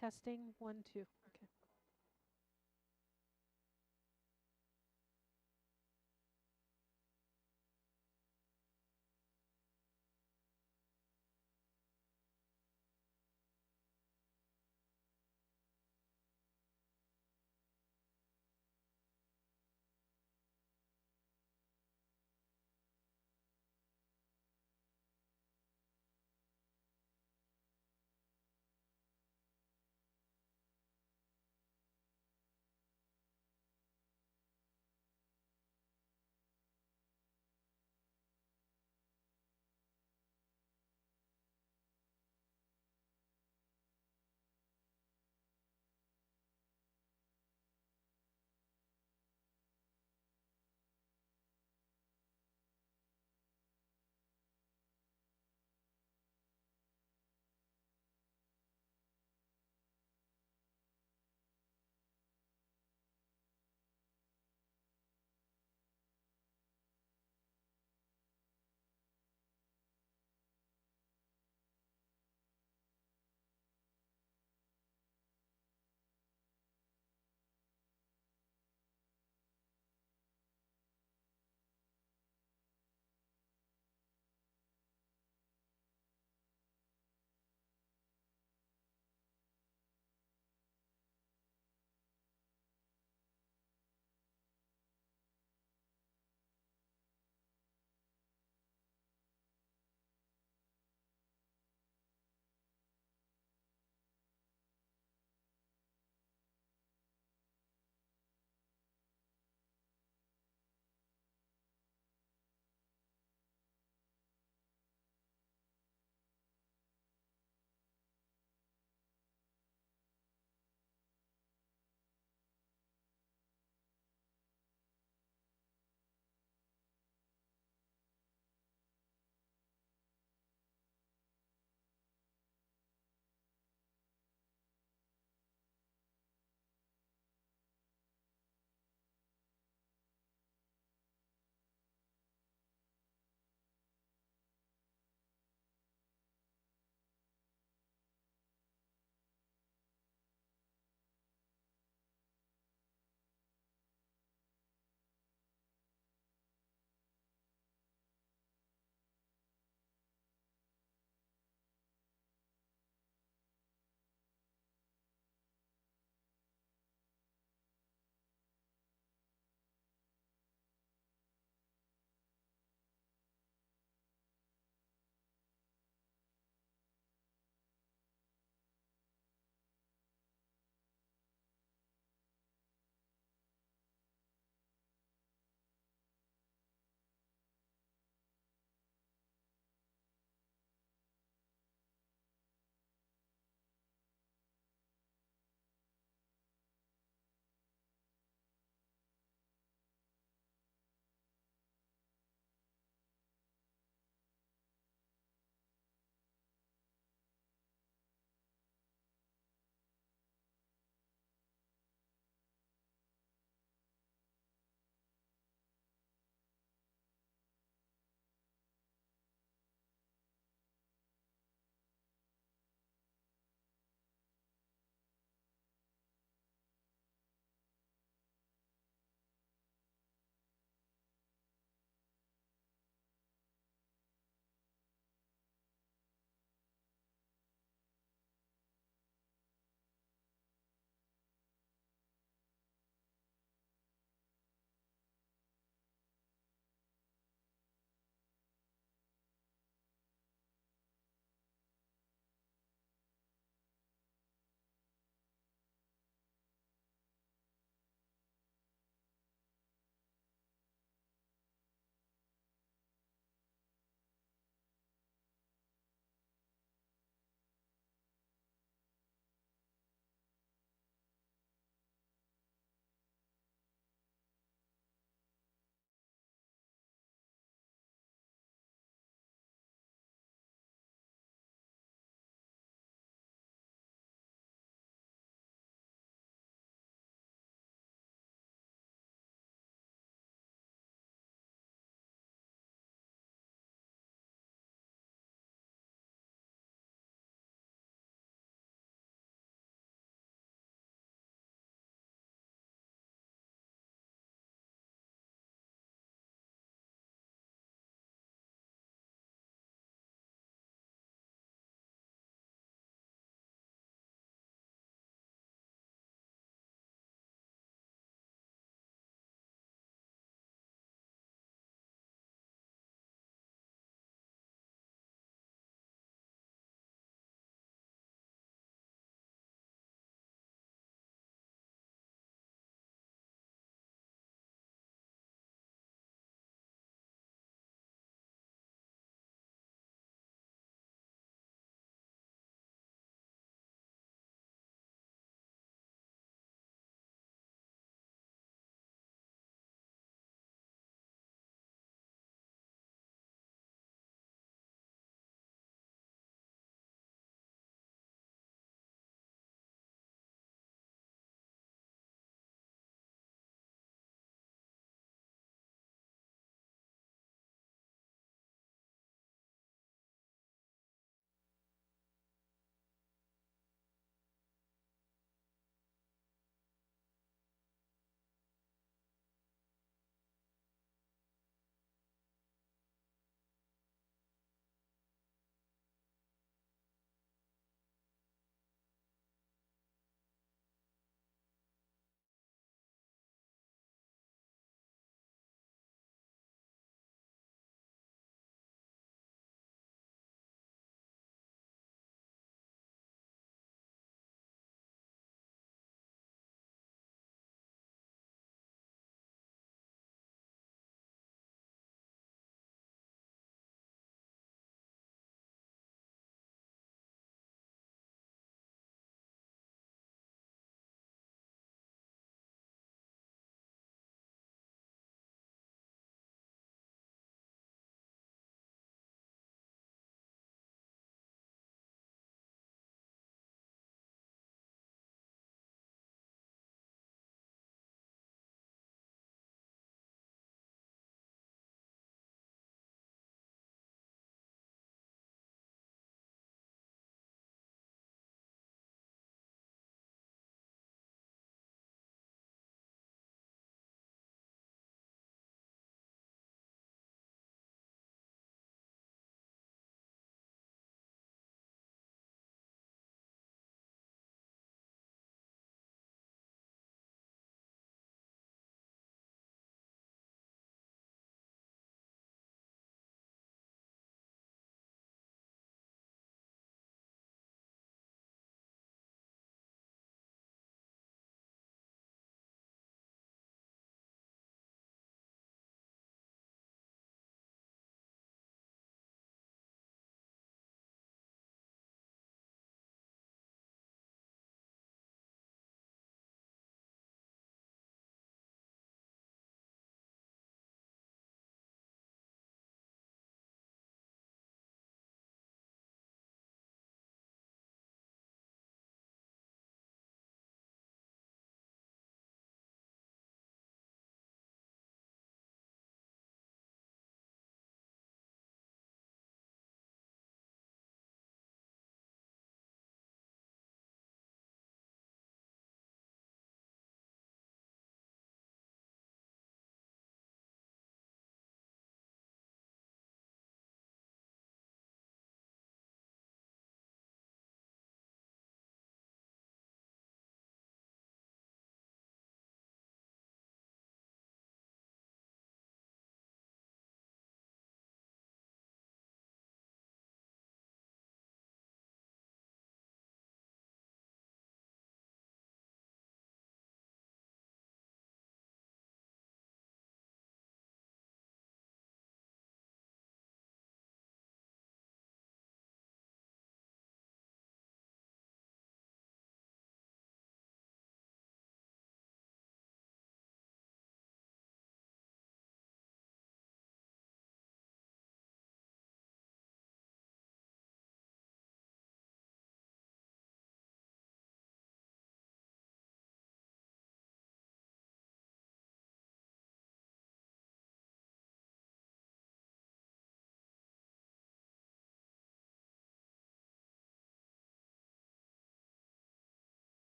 Speaker 1: Testing 1, 2. Okay.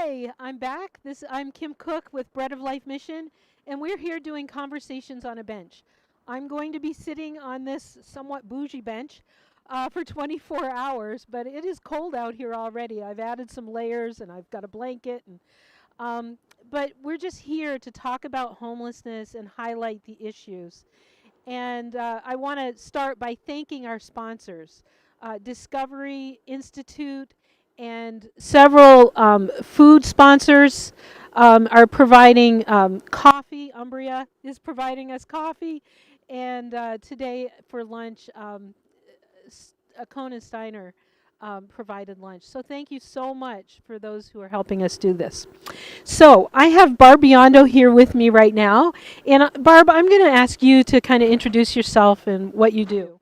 Speaker 1: Hi, I'm back. I'm Kim Cook with Bread of Life Mission, and we're here doing conversations on a bench. I'm going to be sitting on this somewhat bougie bench for 24 hours, but it is cold out here already. I've added some layers, and I've got a blanket, and but we're just here to talk about homelessness and highlight the issues. And I want to start by thanking our sponsors, Discovery Institute, and several food sponsors are providing coffee. Umbria is providing us coffee. And today for lunch, Conan Steiner provided lunch. So thank you so much for those who are helping us do this. So I have Barb Biondo here with me right now. And Barb, I'm going to ask you to kind of introduce yourself and what you do.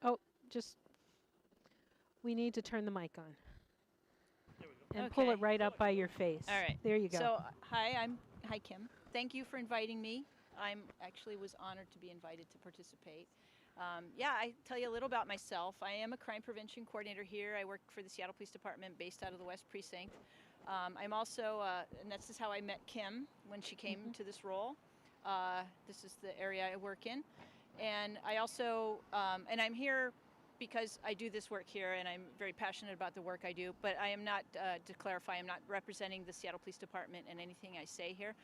Speaker 1: Oh, just, we need to turn the mic on. And pull it
Speaker 9: Okay.
Speaker 1: right up by your face.
Speaker 9: All right.
Speaker 1: There you go.
Speaker 9: So, hi Kim. Thank you for inviting me. I'm actually was honored to be invited to participate. Yeah, I tell you a little about myself. I am a crime prevention coordinator here. I work for the Seattle Police Department based out of the West Precinct. I'm also, and this is how I met Kim when she came to this role. This is the area I work in. And I also, and I'm here because I do this work here and I'm very passionate about the work I do, but I am not, to clarify, I'm not representing the Seattle Police Department in anything I say here,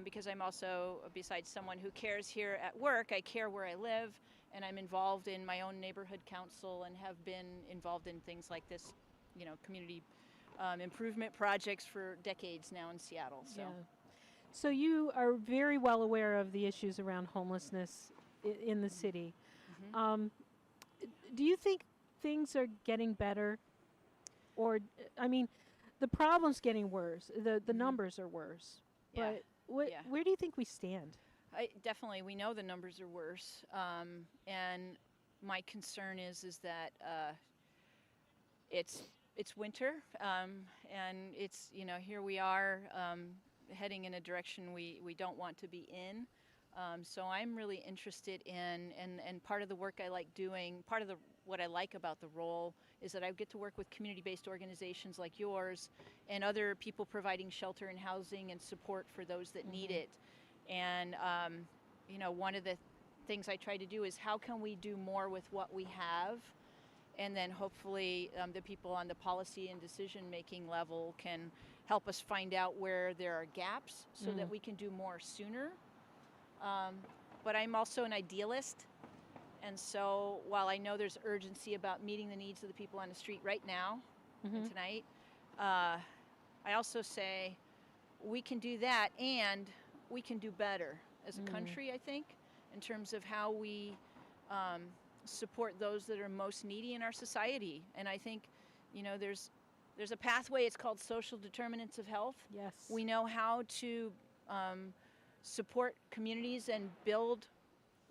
Speaker 9: because I'm also, besides someone who cares here at work, I care where I live, and I'm involved in my own neighborhood council and have been involved in things like this, you know, community improvement projects for decades now in Seattle. So.
Speaker 1: Yeah. So you are very well aware of the issues around homelessness in the city. Do you think things are getting better? Or, I mean, the problem's getting worse. The numbers are worse.
Speaker 9: Yeah.
Speaker 1: But
Speaker 9: Yeah.
Speaker 1: where do you think we stand?
Speaker 9: Definitely, we know the numbers are worse, and my concern is that it's winter, and it's, you know, here we are heading in a direction we don't want to be in. So I'm really interested in, and part of the work I like doing, part of what I like about the role is that I get to work with community-based organizations like yours and other people providing shelter and housing and support for those that need it. And, you know, one of the things I try to do is how can we do more with what we have? And then hopefully the people on the policy and decision-making level can help us find out where there are gaps so that we can do more sooner. But I'm also an idealist. And so while I know there's urgency about meeting the needs of the people on the street right now and tonight, I also say we can do that and we can do better as a country, I think, in terms of how we support those that are most needy in our society. And I think, you know, there's a pathway, it's called social determinants of health.
Speaker 1: Yes.
Speaker 9: We know how to support communities and build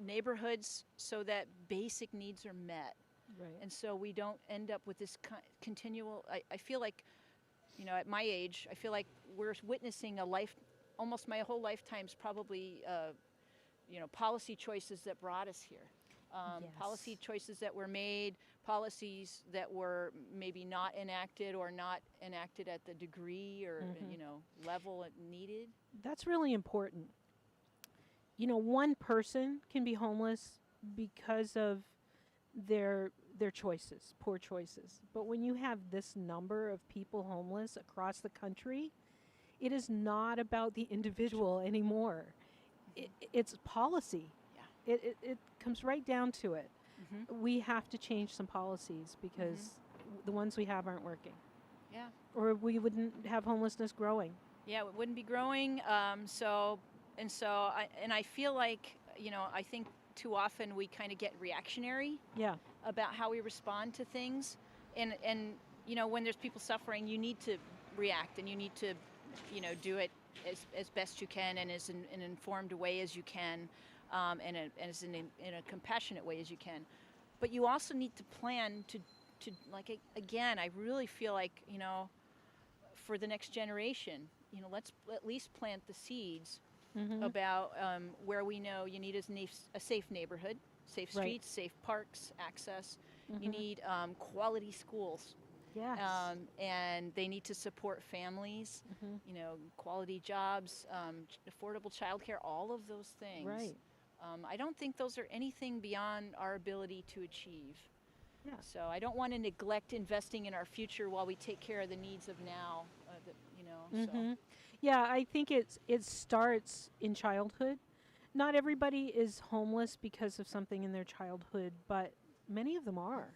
Speaker 9: neighborhoods so that basic needs are met.
Speaker 1: Right.
Speaker 9: And so we don't end up with this continual, I feel like, you know, at my age, I feel like we're witnessing almost my whole lifetime's probably, you know, policy choices that brought us here.
Speaker 1: Yes.
Speaker 9: Policy choices that were made, policies that were maybe not enacted or not enacted at the degree or, you know, level it needed.
Speaker 1: That's really important. You know, one person can be homeless because of their choices, poor choices. But when you have this number of people homeless across the country, it is not about the individual anymore. It's policy.
Speaker 9: Yeah.
Speaker 1: It comes right down to it. We have to change some policies because the ones we have aren't working.
Speaker 9: Yeah.
Speaker 1: Or we wouldn't have homelessness growing.
Speaker 9: Yeah, it wouldn't be growing. And I feel like, you know, I think too often we kind of get reactionary about how we respond to things. And you know, when there's people suffering, you need to react and you need to, you know, do it as best you can and as an informed way as you can, and in a compassionate way as you can. But you also need to plan to like, again, I really feel like, you know, for the next generation, you know, let's at least plant the seeds about where we know you need a safe neighborhood safe
Speaker 1: Right.
Speaker 9: streets, safe parks, access. You
Speaker 1: Mhm.
Speaker 9: need quality schools.
Speaker 1: Yes.
Speaker 9: And they need to support families,
Speaker 1: Mhm.
Speaker 9: quality jobs, affordable childcare, all of those things.
Speaker 1: Right.
Speaker 9: I don't think those are anything beyond our ability to achieve.
Speaker 1: Yeah.
Speaker 9: So I don't want to neglect investing in our future while we take care of the needs of now.
Speaker 1: Mhm. Yeah, I think it starts in childhood. Not everybody is homeless because of something in their childhood, but many of them are.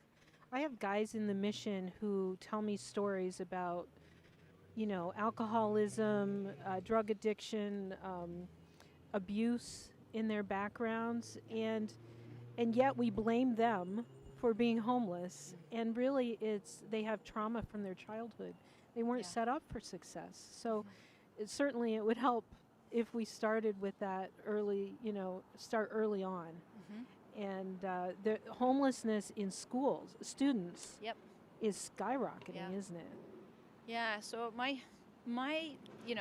Speaker 1: I have guys in the mission who tell me stories about, alcoholism, drug addiction, abuse in their backgrounds, and yet we blame them for being homeless. And really, they have trauma from their childhood. They weren't
Speaker 9: Yeah.
Speaker 1: set up for success. So certainly it would help if we started with that early, start early on. And the homelessness in schools, students,
Speaker 9: Yep.
Speaker 1: is skyrocketing,
Speaker 9: Yeah.
Speaker 1: isn't it?
Speaker 9: Yeah, so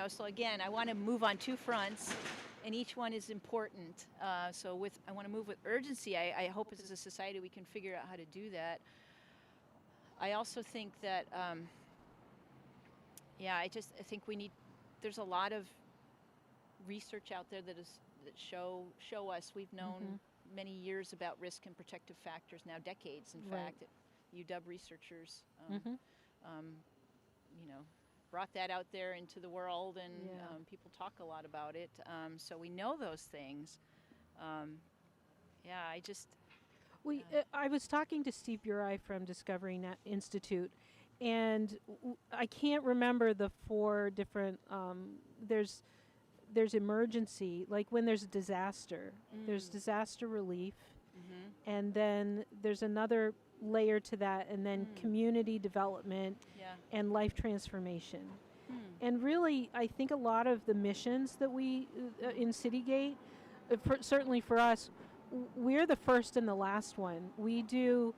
Speaker 9: so again, I want to move on two fronts, and each one is important. I want to move with urgency. I hope as a society we can figure out how to do that. I also think that, I think there's a lot of research out there that show us. We've known many years about risk and protective factors, now decades, in
Speaker 1: Right.
Speaker 9: fact. UW researchers,
Speaker 1: Mhm.
Speaker 9: brought that out there into the world, and
Speaker 1: Yeah.
Speaker 9: people talk a lot about it. So we know those things. I just,
Speaker 1: I was talking to Steve Burai from Discovery Institute, and I can't remember the four different. There's emergency, like when there's a disaster. There's disaster relief, and then there's another layer to that, and then community development
Speaker 9: yeah.
Speaker 1: and life transformation. And really, I think a lot of the missions that we in Citygate, certainly for us, we're the first and the last one. We do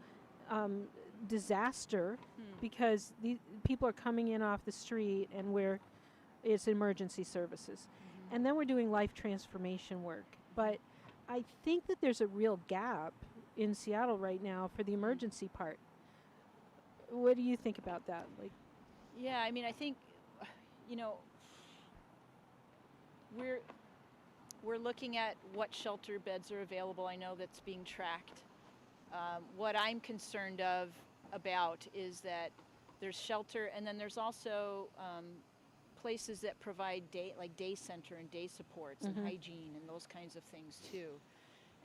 Speaker 1: disaster because the people are coming in off the street, and it's emergency services. And then we're doing life transformation work. But I think that there's a real gap in Seattle right now for the emergency part. What do you think about that?
Speaker 9: Yeah, I mean, I think, we're looking at what shelter beds are available. I know that's being tracked. What I'm concerned about is that there's shelter, and then there's also places that provide day center and day supports and hygiene and those kinds of things too.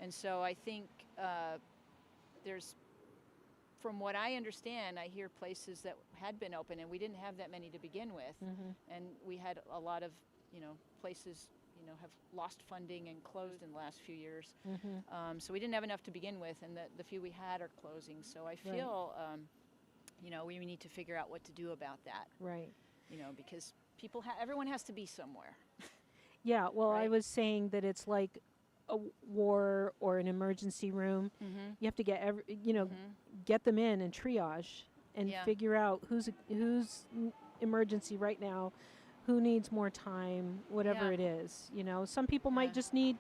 Speaker 9: And so I think from what I understand, I hear places that had been open, and we didn't have that many to begin with, and we had a lot of places have lost funding and closed in the last few years. So we didn't have enough to begin with, and the few we had are closing. So I feel we need to figure out what to do about that.
Speaker 1: Right.
Speaker 9: Because everyone has to be somewhere.
Speaker 1: Yeah, well, I
Speaker 9: Right.
Speaker 1: was saying that it's like a war or an emergency room. You have to get get them in and triage and
Speaker 9: Yeah.
Speaker 1: figure out who's emergency right now, who needs more time, whatever
Speaker 9: Yeah.
Speaker 1: it is. Some people might
Speaker 9: Yeah.
Speaker 1: just need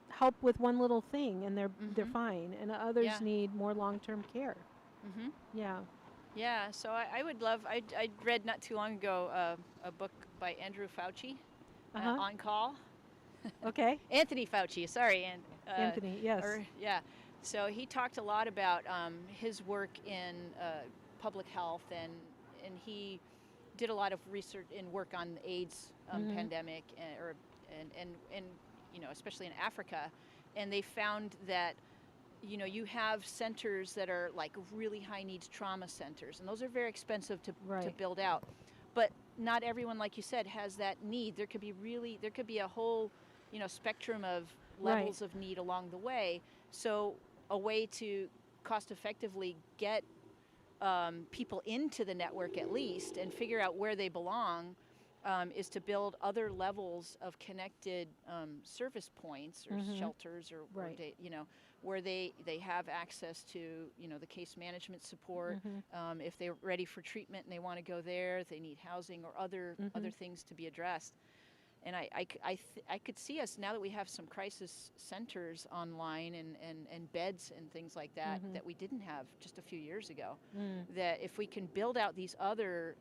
Speaker 1: help with one little thing and they're fine, and others
Speaker 9: Yeah.
Speaker 1: need more long-term care. Yeah.
Speaker 9: Yeah, so I would love, I read not too long ago a book by Andrew Fauci,
Speaker 1: Uh-huh.
Speaker 9: On Call.
Speaker 1: Okay.
Speaker 9: Anthony Fauci, sorry.
Speaker 1: Anthony, yes.
Speaker 9: Yeah, so he talked a lot about his work in public health, and he did a lot of research and work on the AIDS pandemic, and especially in Africa, and they found that you have centers that are like really high needs trauma centers, and those are very expensive to
Speaker 1: Right.
Speaker 9: build out. But not everyone, like you said, has that need. There could be a whole, spectrum of levels of need along the way. So a way to cost effectively get people into the network at least and figure out where they belong is to build other levels of connected service points or shelters or
Speaker 1: Right.
Speaker 9: where they have access to the case management support. If they're ready for treatment and they want to go there, if they need housing or other things to be addressed. And I could see us, now that we have some crisis centers online and beds and things like that, that we didn't have just a few years ago, that if we can build out these other,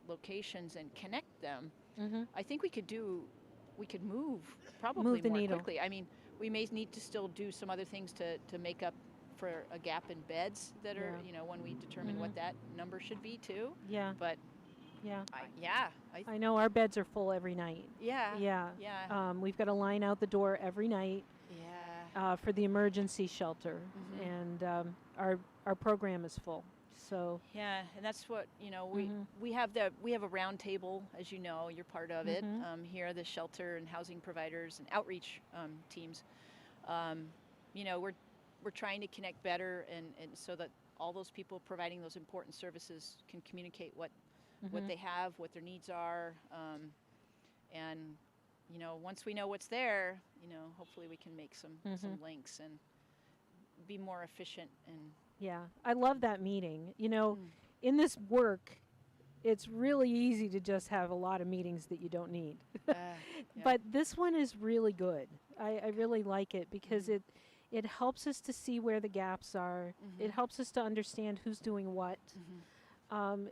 Speaker 9: locations and connect them, I think we could move probably
Speaker 1: the
Speaker 9: more
Speaker 1: needle.
Speaker 9: quickly. I mean, we may need to still do some other things to make up for a gap in beds that are, when we determine what that number should be too.
Speaker 1: Yeah.
Speaker 9: But
Speaker 1: Yeah.
Speaker 9: I
Speaker 1: I know our beds are full every night.
Speaker 9: yeah.
Speaker 1: Yeah. We've got a line out the door every night
Speaker 9: Yeah.
Speaker 1: for the emergency shelter, and our program is full. So
Speaker 9: Yeah, and that's what we have a round table, as you know, you're part of it here, the shelter and housing providers and outreach teams. We're trying to connect better, and so that all those people providing those important services can communicate what they have, what their needs are, and once we know what's there, hopefully we can make some links and be more efficient and.
Speaker 1: yeah, I love that meeting. In this work, it's really easy to just have a lot of meetings that you don't need.
Speaker 9: Yeah.
Speaker 1: But this one is really good. I really like it because it helps us to see where the gaps are. It helps us to understand who's doing what.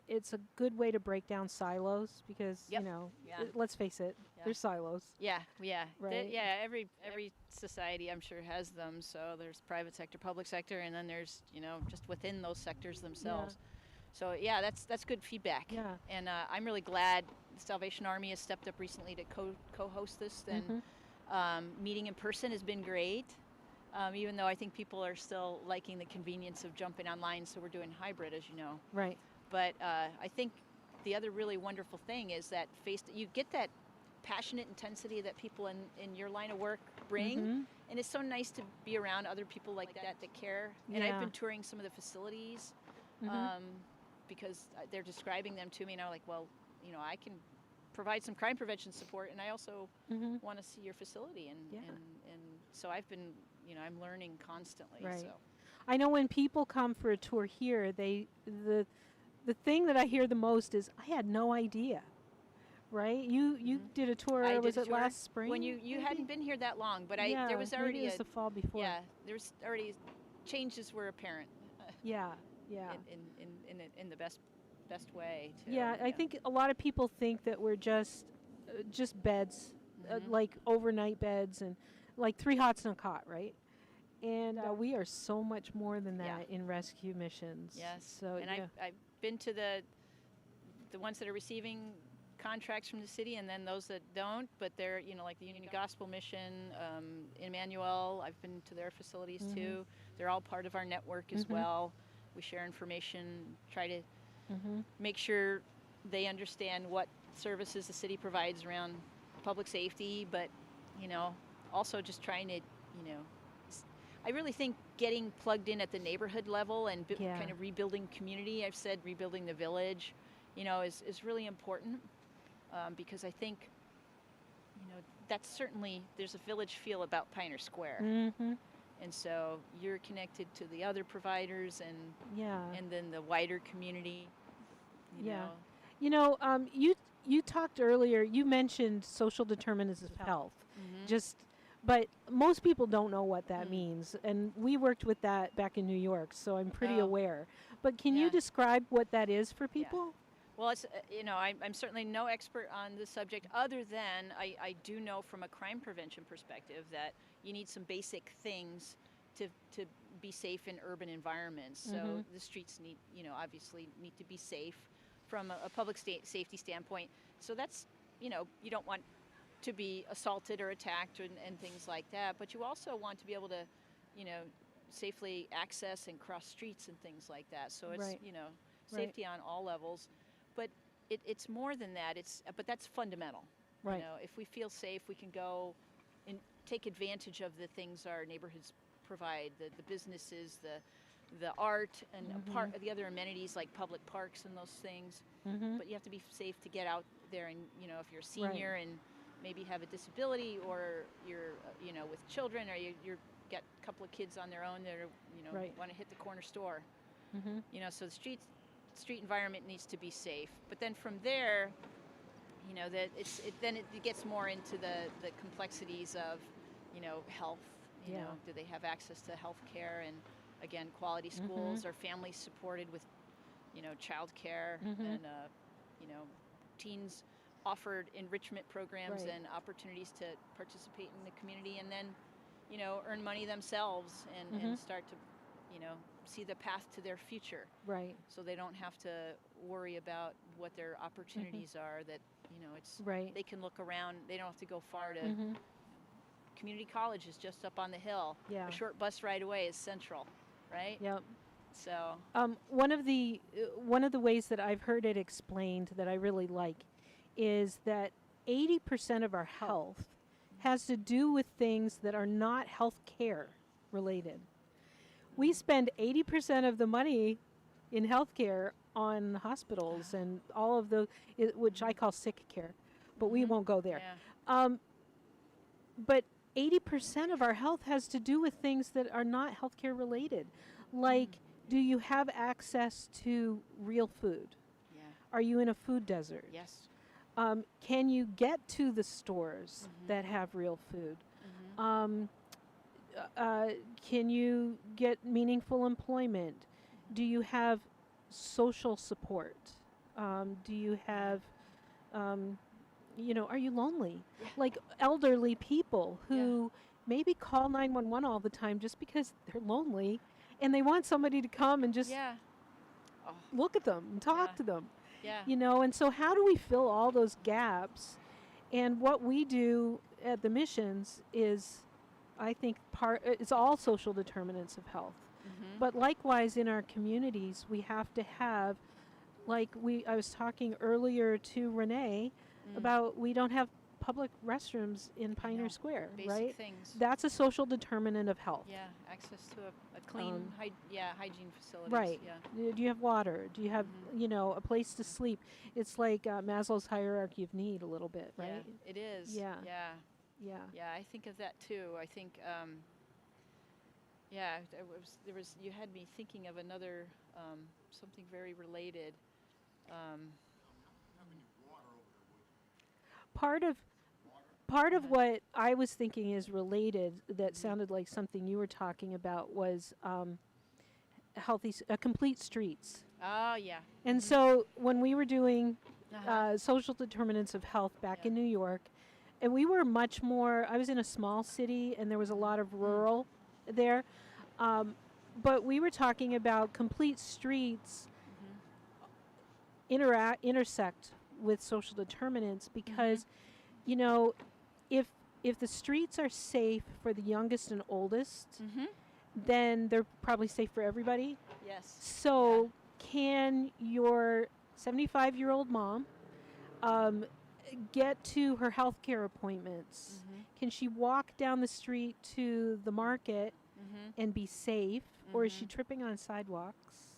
Speaker 1: It's a good way to break down silos because,
Speaker 9: Yep. Yeah.
Speaker 1: let's face it,
Speaker 9: Yeah.
Speaker 1: there's silos.
Speaker 9: Yeah.
Speaker 1: Right.
Speaker 9: Every society I'm sure has them. So there's private sector, public sector, and then there's just within those sectors themselves. So yeah, that's good feedback.
Speaker 1: Yeah.
Speaker 9: And I'm really glad the Salvation Army has stepped up recently to co-host this. And meeting in person has been great. Even though I think people are still liking the convenience of jumping online, so we're doing hybrid, as you know.
Speaker 1: Right.
Speaker 9: But I think the other really wonderful thing is that you get that passionate intensity that people in your line of work bring, and it's so nice to be around other people like that care. And I've been touring some of the facilities because they're describing them to me, and I'm like, well, I can provide some crime prevention support, and I also want to see your facility, and so I've been, I'm learning constantly.
Speaker 1: Right.
Speaker 9: So.
Speaker 1: I know when people come for a tour here, the thing that I hear the most is, I had no idea. Right? You did a tour,
Speaker 9: I
Speaker 1: was
Speaker 9: did a
Speaker 1: it
Speaker 9: tour
Speaker 1: last spring?
Speaker 9: when you hadn't been here that long, but there was
Speaker 1: maybe
Speaker 9: already
Speaker 1: it was the fall before.
Speaker 9: there's already changes were apparent.
Speaker 1: Yeah.
Speaker 9: In the best way. Too.
Speaker 1: Yeah, I think a lot of people think that we're just beds, like overnight beds, and like 3 hots and a cot, right? And we are so much more than that in rescue missions.
Speaker 9: Yes.
Speaker 1: So
Speaker 9: and I've been to the ones that are receiving contracts from the city, and then those that don't, but they're like the Union Gospel Mission, Emmanuel. I've been to their facilities too. They're all part of our network as well. We share information, try to make sure they understand what services the city provides around public safety, but also just trying to I really think getting plugged in at the neighborhood level and kind of rebuilding community, I've said rebuilding the village, is really important because I think, that's certainly, there's a village feel about Pioneer Square. And so you're connected to the other providers and then the wider community, you know.
Speaker 1: You talked earlier, you mentioned social determinants of health. But most people don't know what that means, and we worked with that back in New York, so I'm pretty aware. But can you describe what that is for people?
Speaker 9: Well, it's I'm certainly no expert on this subject, other than I do know from a crime prevention perspective that you need some basic things to be safe in urban environments. So the streets obviously need to be safe from a public safety standpoint. So that's you don't want to be assaulted or attacked and things like that, but you also want to be able to safely access and cross streets and things like that. So it's safety on all levels, but it's more than that. But that's fundamental.
Speaker 1: Right.
Speaker 9: If we feel safe, we can go and take advantage of the things our neighborhoods provide, the businesses, the art, and the other amenities like public parks and those things. But you have to be safe to get out there, and if you're a senior and maybe have a disability, or you're with children, or you're got a couple of kids on their own that are want to hit the corner store. So the street environment needs to be safe. But then from there, you know, that then it gets more into the complexities of, you know, health. You know, do they have access to health care, and again, quality schools? Are families supported with, you know, child care, and you know, teens offered enrichment programs and opportunities to participate in the community, and then, you know, earn money themselves and start to, you know, see the path to their future.
Speaker 1: Right.
Speaker 9: So they don't have to worry about what their opportunities are, that, you know, it's they can look around. They don't have to go far to community college is just up on the hill.
Speaker 1: Yeah.
Speaker 9: A short bus ride away is Central, right?
Speaker 1: Yep.
Speaker 9: So
Speaker 1: one of the ways that I've heard it explained that I really like is that 80% of our health has to do with things that are not health care related. We spend 80% of the money in healthcare on hospitals and all of the, which I call sick care, but we won't go there.
Speaker 9: yeah.
Speaker 1: But 80% of our health has to do with things that are not healthcare related. Like, do you have access to real food?
Speaker 9: Yeah.
Speaker 1: Are you in a food desert?
Speaker 9: Yes.
Speaker 1: Can you get to the stores that have real food? Can you get meaningful employment? Do you have social support? Do you have, you know, are you lonely? Like elderly people who maybe call 911 all the time just because they're lonely and they want somebody to come and just look at them and talk to them.
Speaker 9: Yeah.
Speaker 1: You know, and so how do we fill all those gaps? And what we do at the missions is, I think, it's all social determinants of health. But likewise in our communities, we have to have, like I was talking earlier to Renee about, we don't have public restrooms in Pioneer Square,
Speaker 9: Basic
Speaker 1: right?
Speaker 9: things.
Speaker 1: That's a social determinant of health.
Speaker 9: Yeah, access to a clean, hygiene facilities.
Speaker 1: Right.
Speaker 9: Yeah.
Speaker 1: Do you have water? Do you have, you know, a place to sleep? It's like Maslow's hierarchy of need a little bit, right?
Speaker 9: Yeah, it is.
Speaker 1: Yeah.
Speaker 9: Yeah.
Speaker 1: Yeah.
Speaker 9: Yeah, I think of that too. I think, there was, you had me thinking of another, something very related.
Speaker 1: Part of what I was thinking is related that sounded like something you were talking about was complete streets.
Speaker 9: Oh, yeah.
Speaker 1: And so when we were doing social determinants of health back in New York, and we were much more, I was in a small city and there was a lot of rural there, but we were talking about complete streets intersect with social determinants because, you know, if the streets are safe for the youngest and oldest, then they're probably safe for everybody.
Speaker 9: Yes.
Speaker 1: So can your 75-year-old mom get to her healthcare appointments? Can she walk down the street to the market and be safe? Or is she tripping on sidewalks?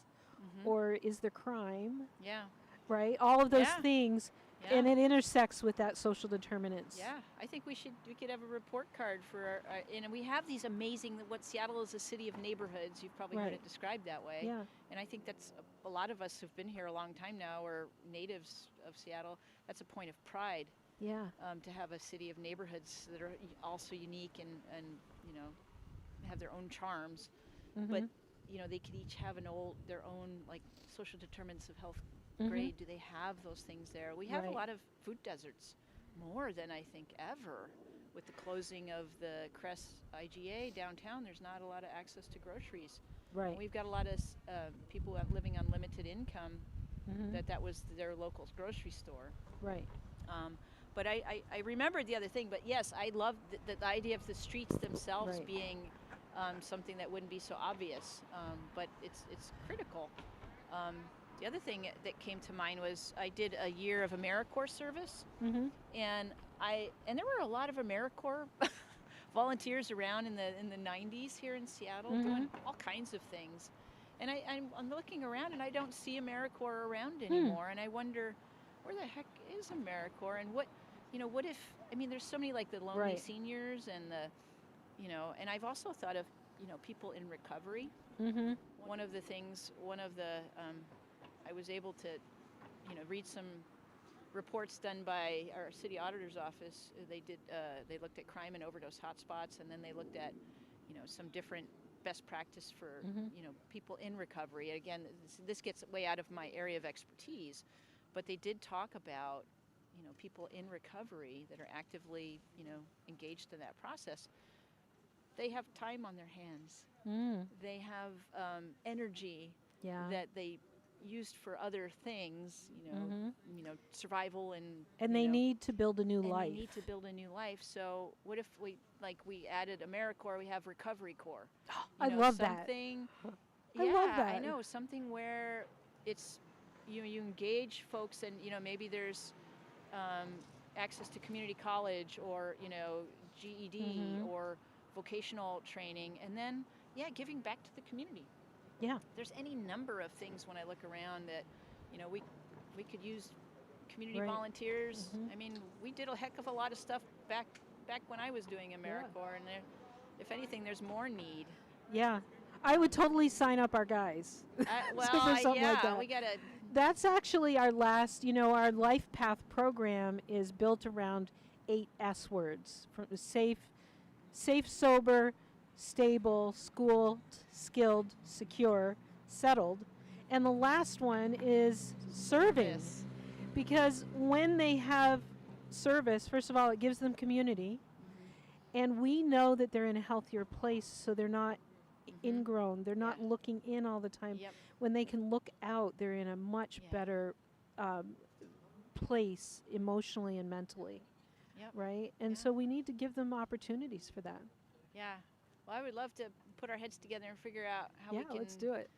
Speaker 1: Or is there crime?
Speaker 9: Yeah.
Speaker 1: Right? All of those things.
Speaker 9: Yeah.
Speaker 1: And it intersects with that social determinants.
Speaker 9: Yeah, I think we could have a report card for our, and we have these amazing, what Seattle is a city of neighborhoods. You've probably heard it described that way.
Speaker 1: Yeah.
Speaker 9: And I think that's, a lot of us who've been here a long time now, or natives of Seattle, that's a point of pride.
Speaker 1: Yeah.
Speaker 9: To have a city of neighborhoods that are also unique and you know, have their own charms. But, you know, they could each have their own, like, social determinants of health grade. Do they have those things there? We have a lot of food deserts, more than I think ever. With the closing of the Crest IGA downtown, there's not a lot of access to groceries.
Speaker 1: Right.
Speaker 9: And we've got a lot of people living on limited income that was their local grocery store.
Speaker 1: Right.
Speaker 9: But I remembered the other thing, but yes, I love the idea of the streets themselves being something that wouldn't be so obvious, but it's critical. The other thing that came to mind was I did a year of AmeriCorps service, and there were a lot of AmeriCorps volunteers around in the 90s here in Seattle doing all kinds of things. And I'm looking around and I don't see AmeriCorps around anymore, and I wonder where the heck is AmeriCorps, and what if, I mean, there's so many, like the lonely seniors and and I've also thought of, people in recovery. One of the I was able to, read some reports done by our city auditor's office. They looked at crime and overdose hotspots, and then they looked at, some different best practice for, people in recovery. And again, this gets way out of my area of expertise, but they did talk about, people in recovery that are actively, engaged in that process. They have time on their hands. They have energy that they used for other things, survival
Speaker 1: and they need to build a new life.
Speaker 9: They need to build a new life. So what if we added AmeriCorps? We have Recovery Corps.
Speaker 1: I love
Speaker 9: something,
Speaker 1: that.
Speaker 9: Yeah,
Speaker 1: I love that.
Speaker 9: I know, something where it's you engage folks, and maybe there's access to community college, or GED or vocational training, and then giving back to the community.
Speaker 1: Yeah.
Speaker 9: There's any number of things when I look around that, we could use community
Speaker 1: Right.
Speaker 9: volunteers. I mean, we did a heck of a lot of stuff back when I was doing AmeriCorps, and if anything, there's more need.
Speaker 1: Yeah. I would totally sign up our guys.
Speaker 9: Well,
Speaker 1: for something like that.
Speaker 9: we gotta.
Speaker 1: That's actually our last, our Life Path program is built around 8 S words: from safe, sober, stable, schooled, skilled, secure, settled. And the last one is serving.
Speaker 9: Service.
Speaker 1: Because when they have service, first of all, it gives them community. And we know that they're in a healthier place, so they're not ingrown. They're not looking in all the time.
Speaker 9: Yep.
Speaker 1: When they can look out, they're in a much better place emotionally and mentally.
Speaker 9: Yep.
Speaker 1: Right? And
Speaker 9: Yeah.
Speaker 1: so we need to give them opportunities for that.
Speaker 9: Yeah. Well, I would love to put our heads together and figure out how we
Speaker 1: Yeah,
Speaker 9: can.
Speaker 1: let's do it.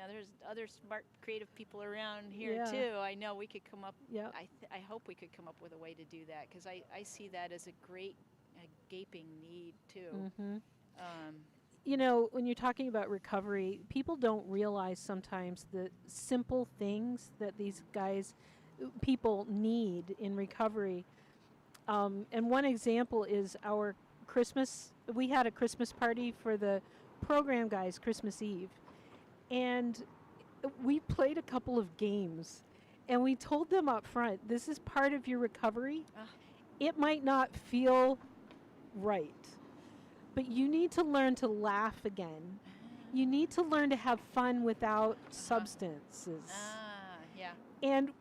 Speaker 9: There's other smart, creative people around here
Speaker 1: Yeah.
Speaker 9: too. I know we could come up.
Speaker 1: Yep.
Speaker 9: I hope we could come up with a way to do that, because I see that as a great, gaping need too.
Speaker 1: Mm-hmm.
Speaker 9: Um,
Speaker 1: When you're talking about recovery, people don't realize sometimes the simple things that these people need in recovery. And one example is our Christmas. We had a Christmas party for the program guys Christmas Eve. And we played a couple of games. And we told them up front, this is part of your recovery. It might not feel right, but you need to learn to laugh again. You need to learn to have fun without substances.
Speaker 9: yeah.
Speaker 1: And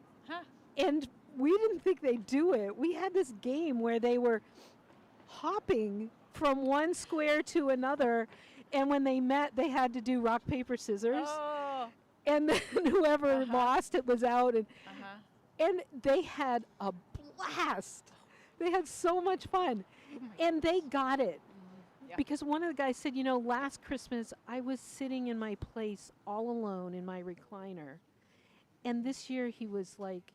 Speaker 1: and we didn't think they'd do it. We had this game where they were hopping from one square to another, and when they met, they had to do rock, paper, scissors.
Speaker 9: Oh.
Speaker 1: And then whoever lost it was out, and they had a blast. They had so much fun, and they got it.
Speaker 9: Yeah.
Speaker 1: Because one of the guys said, last Christmas I was sitting in my place all alone in my recliner. And this year he was like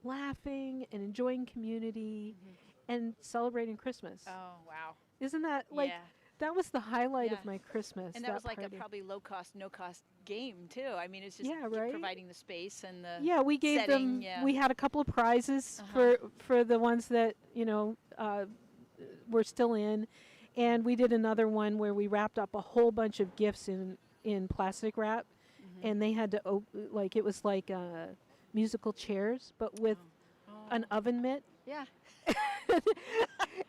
Speaker 1: laughing and enjoying community and celebrating Christmas.
Speaker 9: Oh, wow.
Speaker 1: Isn't that like, that was the highlight of
Speaker 9: Yeah.
Speaker 1: my Christmas.
Speaker 9: And that was like
Speaker 1: party.
Speaker 9: a probably low cost, no cost game too. I mean, it's just
Speaker 1: right?
Speaker 9: providing the space and the
Speaker 1: Yeah, we gave
Speaker 9: setting,
Speaker 1: them, we had a couple of prizes for the ones that, were still in. And we did another one where we wrapped up a whole bunch of gifts in plastic wrap. And they had to, it was like musical chairs, but with an oven mitt.
Speaker 9: Yeah.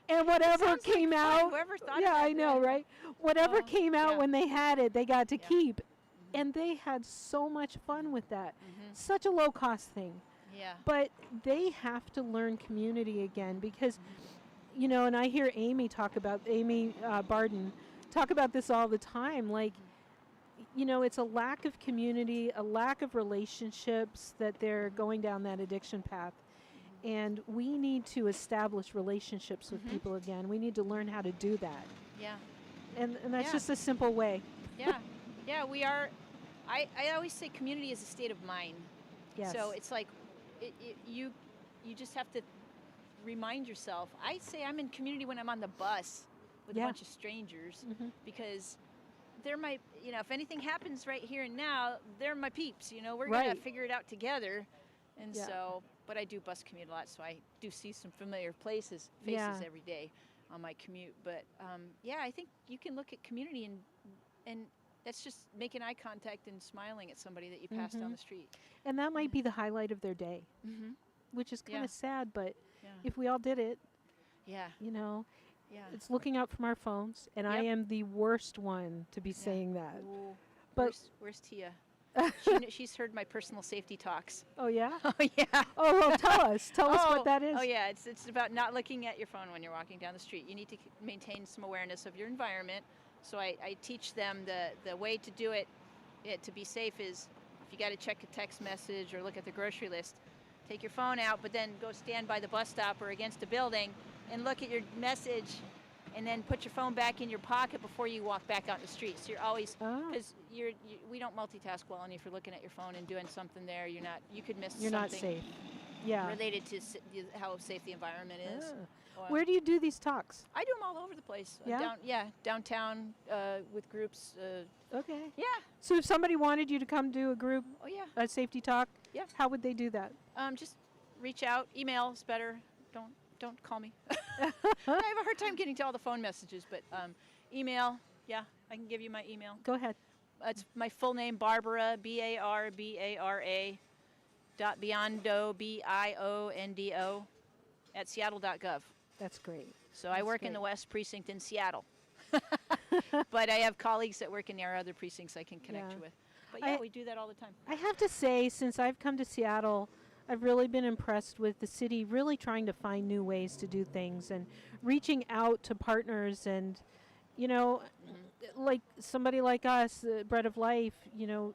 Speaker 1: And whatever
Speaker 9: Sounds like
Speaker 1: came
Speaker 9: fun.
Speaker 1: out.
Speaker 9: Whoever thought of
Speaker 1: Yeah,
Speaker 9: that,
Speaker 1: I know,
Speaker 9: yeah.
Speaker 1: right? Whatever
Speaker 9: Oh,
Speaker 1: came out
Speaker 9: yeah.
Speaker 1: when they had it, they got to keep. And they had so much fun with that. Such a low cost thing.
Speaker 9: Yeah.
Speaker 1: But they have to learn community again because, and I hear Amy Barden talk about this all the time. Like, it's a lack of community, a lack of relationships that they're going down that addiction path. And we need to establish relationships with people again. We need to learn how to do that.
Speaker 9: Yeah.
Speaker 1: And that's
Speaker 9: Yeah.
Speaker 1: just a simple way.
Speaker 9: Yeah. Yeah, we are. I always say community is a state of mind.
Speaker 1: Yes.
Speaker 9: So it's like you just have to remind yourself. I say I'm in community when I'm on the bus with a bunch of strangers because they're my, if anything happens right here and now, they're my peeps. We're going to figure it out together. And so, but I do bus commute a lot, so I do see some familiar faces every day on my commute. But I think you can look at community and that's just making eye contact and smiling at somebody that you pass down the street.
Speaker 1: And that might be the highlight of their day. which is kind
Speaker 9: Yeah.
Speaker 1: of sad, but
Speaker 9: Yeah.
Speaker 1: if we all did it,
Speaker 9: Yeah.
Speaker 1: you know,
Speaker 9: Yeah.
Speaker 1: it's looking out from our phones, and I
Speaker 9: Yep.
Speaker 1: am the worst one to be saying that.
Speaker 9: Ooh.
Speaker 1: But-
Speaker 9: Where's Tia? She's heard my personal safety talks.
Speaker 1: Oh yeah.
Speaker 9: Oh yeah.
Speaker 1: Oh well, tell us
Speaker 9: Oh,
Speaker 1: what that is.
Speaker 9: Oh yeah, it's about not looking at your phone when you're walking down the street. You need to maintain some awareness of your environment. So I teach them the way to do it to be safe is if you got to check a text message or look at the grocery list, take your phone out, but then go stand by the bus stop or against a building and look at your message, and then put your phone back in your pocket before you walk back out in the street. So you're always
Speaker 1: Oh.
Speaker 9: because we don't multitask well, and if you're looking at your phone and doing something there, you could miss
Speaker 1: You're
Speaker 9: something
Speaker 1: not safe. Yeah.
Speaker 9: related to how safe the environment is.
Speaker 1: Ah.
Speaker 9: Or-
Speaker 1: Where do you do these talks?
Speaker 9: I do them all over the place.
Speaker 1: Yeah?
Speaker 9: Downtown with groups.
Speaker 1: Okay.
Speaker 9: Yeah.
Speaker 1: So if somebody wanted you to come do a group,
Speaker 9: Oh yeah.
Speaker 1: a safety talk,
Speaker 9: Yeah.
Speaker 1: how would they do that?
Speaker 9: Just reach out. Email is better. Don't call me. I have a hard time getting to all the phone messages, but email. Yeah, I can give you my email.
Speaker 1: Go ahead.
Speaker 9: It's my full name, Barbara, Barbara. .biondo, BIONDO, at seattle.gov.
Speaker 1: That's great.
Speaker 9: So I
Speaker 1: That's
Speaker 9: work in the
Speaker 1: great.
Speaker 9: West Precinct in Seattle. But I have colleagues that work in our other precincts I can connect
Speaker 1: Yeah.
Speaker 9: you with. But yeah,
Speaker 1: I-
Speaker 9: we do that all the time.
Speaker 1: I have to say, since I've come to Seattle, I've really been impressed with the city really trying to find new ways to do things and reaching out to partners and, you know, like somebody like us, Bread of Life, you know,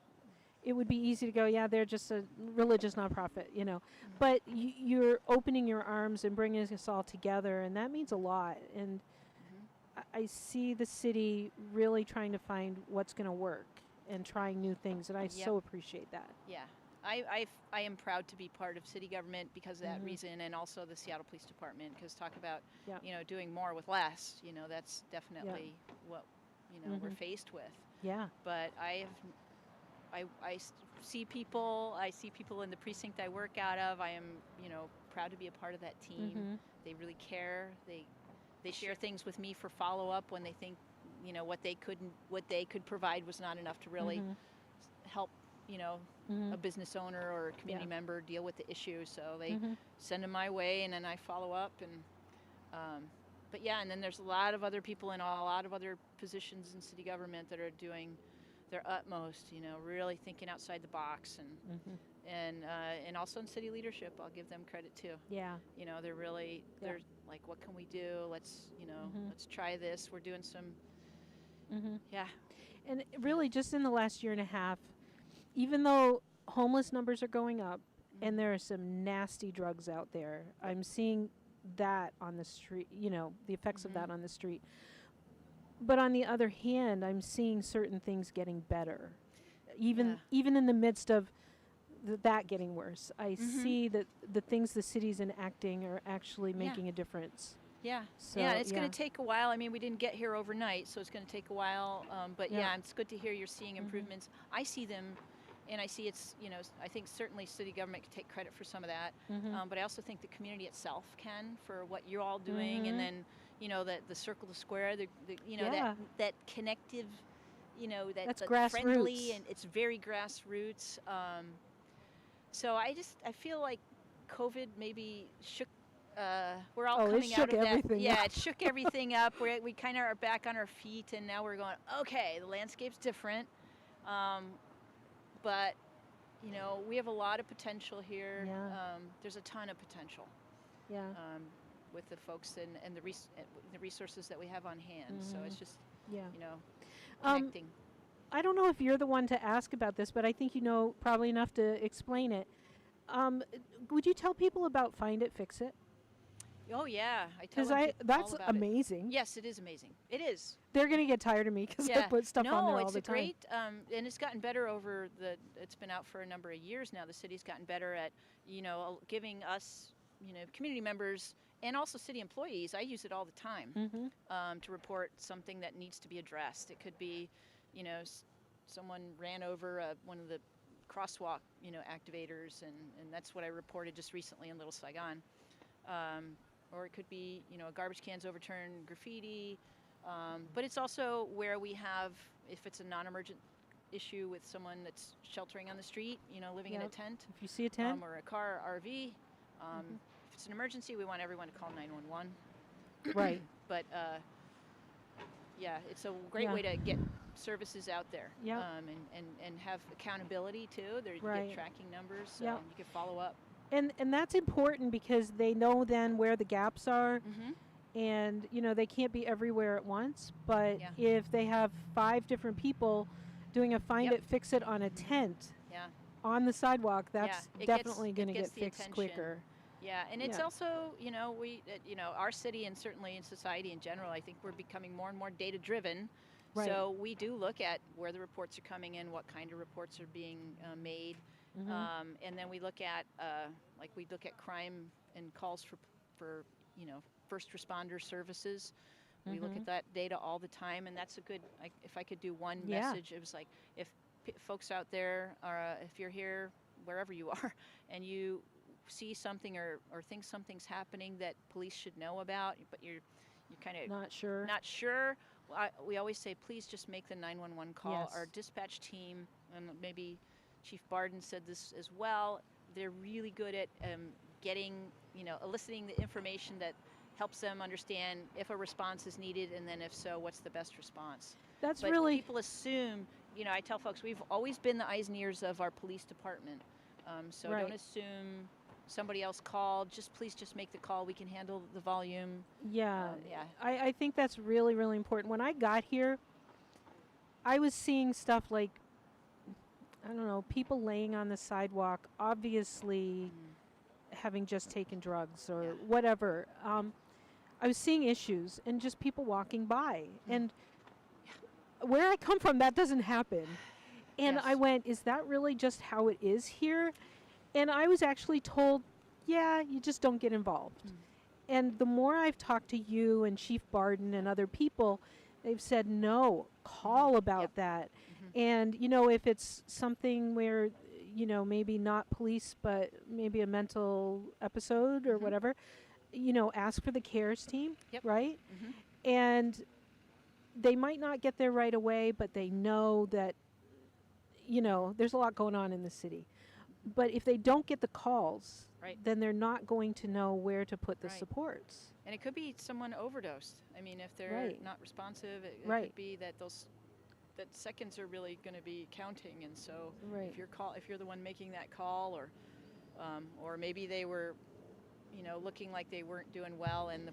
Speaker 1: it would be easy to go, yeah, they're just a religious nonprofit, you know. But you're opening your arms and bringing us all together, and that means a lot. And I see the city really trying to find what's going to work and trying new things, and I
Speaker 9: Yep.
Speaker 1: so appreciate that.
Speaker 9: Yeah. I am proud to be part of city government because of that
Speaker 1: Mhm.
Speaker 9: reason, and also the Seattle Police Department, because talk about,
Speaker 1: Yeah.
Speaker 9: you know, doing more with less, you know, that's definitely what, you know, we're
Speaker 1: Mhm.
Speaker 9: faced with.
Speaker 1: Yeah.
Speaker 9: But I see people in the precinct I work out of. I am, you know, proud to be a part of that team.
Speaker 1: Mhm.
Speaker 9: They really care. They share things with me for follow up when they think, you know, what they could provide was not enough to really
Speaker 1: Mhm.
Speaker 9: help, you know,
Speaker 1: Mhm.
Speaker 9: a business owner or a community
Speaker 1: Yeah.
Speaker 9: member deal with the issue. So they
Speaker 1: Mhm.
Speaker 9: send them my way, and then I follow up. And but yeah, and then there's a lot of other people in a lot of other positions in city government that are doing their utmost, you know, really thinking outside the box,
Speaker 1: Mhm.
Speaker 9: and also in city leadership, I'll give them credit too.
Speaker 1: Yeah.
Speaker 9: You know, they're really
Speaker 1: Yeah.
Speaker 9: they're like, what can we do? Let's, you know,
Speaker 1: Mhm.
Speaker 9: let's try this. We're doing some,
Speaker 1: Mhm.
Speaker 9: yeah,
Speaker 1: And really, just in the last year and a half, even though homeless numbers are going up and there are some nasty drugs out there, I'm seeing that on the street, you know, the effects of that on the street. But on the other hand, I'm seeing certain things getting better.
Speaker 9: Yeah.
Speaker 1: Even in the midst of that getting worse, I see that the things the city's enacting are actually making a difference.
Speaker 9: yeah,
Speaker 1: So,
Speaker 9: yeah. It's
Speaker 1: yeah.
Speaker 9: going to take a while. I mean, we didn't get here overnight, so it's going to take a while. But
Speaker 1: Yeah.
Speaker 9: yeah, it's good to hear you're seeing improvements. I see them, and I see it's, you know, I think certainly city government can take credit for some of that.
Speaker 1: Mhm.
Speaker 9: But I also think the community itself can for what you're all doing,
Speaker 1: Mhm.
Speaker 9: and then, you know, the circle to square, the you know,
Speaker 1: Yeah.
Speaker 9: that connective, you know,
Speaker 1: That's
Speaker 9: that friendly,
Speaker 1: grassroots.
Speaker 9: and it's very grassroots. So I feel like COVID maybe shook. We're all
Speaker 1: Oh, it
Speaker 9: coming out
Speaker 1: shook
Speaker 9: of that.
Speaker 1: everything
Speaker 9: Yeah,
Speaker 1: up.
Speaker 9: it shook everything up. We kind of are back on our feet, and now we're going, okay, the landscape's different. But you know, we have a lot of potential here.
Speaker 1: Yeah.
Speaker 9: There's a ton of potential
Speaker 1: Yeah.
Speaker 9: with the folks and the resources that we have on hand. So it's just,
Speaker 1: Yeah.
Speaker 9: you know,
Speaker 1: Um,
Speaker 9: connecting.
Speaker 1: I don't know if you're the one to ask about this, but I think you know probably enough to explain it. Would you tell people about Find It, Fix It?
Speaker 9: Oh yeah, I tell
Speaker 1: Because
Speaker 9: them
Speaker 1: that's
Speaker 9: all about it.
Speaker 1: amazing.
Speaker 9: Yes, it is amazing. It is.
Speaker 1: They're gonna get tired of me because I put stuff
Speaker 9: no,
Speaker 1: on there all
Speaker 9: it's
Speaker 1: the
Speaker 9: a
Speaker 1: time.
Speaker 9: great, and it's gotten better over it's been out for a number of years now. The city's gotten better at, you know, giving us, you know, community members and also city employees. I use it all the time to report something that needs to be addressed. It could be, you know, someone ran over one of the crosswalk, you know, activators, and that's what I reported just recently in Little Saigon. Or it could be, you know, garbage cans overturned, graffiti. But it's also where we have, if it's a non-emergent issue with someone that's sheltering on the street, you know, living in a
Speaker 1: Yep.
Speaker 9: tent,
Speaker 1: If you see a tent,
Speaker 9: or a car, RV, If it's an emergency, we want everyone to call 911.
Speaker 1: Right.
Speaker 9: But yeah, it's a great way to get services out there.
Speaker 1: Yep.
Speaker 9: And have accountability too. There you
Speaker 1: Right.
Speaker 9: get tracking numbers, so
Speaker 1: Yep.
Speaker 9: you can follow up.
Speaker 1: And that's important because they know then where the gaps are.
Speaker 9: Mm-hmm.
Speaker 1: And they can't be everywhere at once, but
Speaker 9: Yeah.
Speaker 1: if they have 5 different people doing a find
Speaker 9: Yep.
Speaker 1: it fix it on a tent
Speaker 9: Yeah.
Speaker 1: on the sidewalk, that's
Speaker 9: it
Speaker 1: definitely
Speaker 9: gets-
Speaker 1: going to
Speaker 9: it
Speaker 1: get
Speaker 9: gets the
Speaker 1: fixed
Speaker 9: attention.
Speaker 1: quicker.
Speaker 9: Yeah, and it's
Speaker 1: Yeah.
Speaker 9: also, our city and certainly in society in general, I think we're becoming more and more data driven.
Speaker 1: Right.
Speaker 9: So we do look at where the reports are coming in, what kind of reports are being made, and then we look at crime and calls for first responder services. We look at that data all the time, and that's a good. If I could do one
Speaker 1: Yeah.
Speaker 9: message, it was like if folks out there are, if you're here wherever you are, and you see something or think something's happening that police should know about, but you're kind of
Speaker 1: Not sure.
Speaker 9: not sure. We always say, please just make the 911 call.
Speaker 1: Yes.
Speaker 9: Our dispatch team, and maybe Chief Barden said this as well, they're really good at getting, eliciting the information that helps them understand if a response is needed, and then if so, what's the best response.
Speaker 1: That's
Speaker 9: But
Speaker 1: really
Speaker 9: people assume, I tell folks, we've always been the eyes and ears of our police department. So
Speaker 1: Right.
Speaker 9: don't assume somebody else called. Please just make the call. We can handle the volume.
Speaker 1: yeah.
Speaker 9: Yeah.
Speaker 1: I think that's really, really important. When I got here, I was seeing stuff like, I don't know, people laying on the sidewalk, obviously having just taken drugs or
Speaker 9: Yeah.
Speaker 1: whatever. I was seeing issues and just people walking by. And where I come from, that doesn't happen. And
Speaker 9: Yes.
Speaker 1: I went, is that really just how it is here? And I was actually told, yeah, you just don't get involved. And the more I've talked to you and Chief Barden and other people, they've said, no, call about
Speaker 9: Yep.
Speaker 1: that. And, if it's something where, maybe not police, but maybe a mental episode or whatever, ask for the CARES team,
Speaker 9: Yep.
Speaker 1: right?
Speaker 9: Mhm.
Speaker 1: And they might not get there right away, but they know that, there's a lot going on in the city. But if they don't get the calls,
Speaker 9: Right.
Speaker 1: then they're not going to know where to put the
Speaker 9: Right.
Speaker 1: supports.
Speaker 9: And it could be someone overdosed. I mean, if they're
Speaker 1: Right.
Speaker 9: not responsive, it
Speaker 1: Right.
Speaker 9: could be that that seconds are really going to be counting. And so
Speaker 1: Right.
Speaker 9: if you're the one making that call, or maybe they were, looking like they weren't doing well, and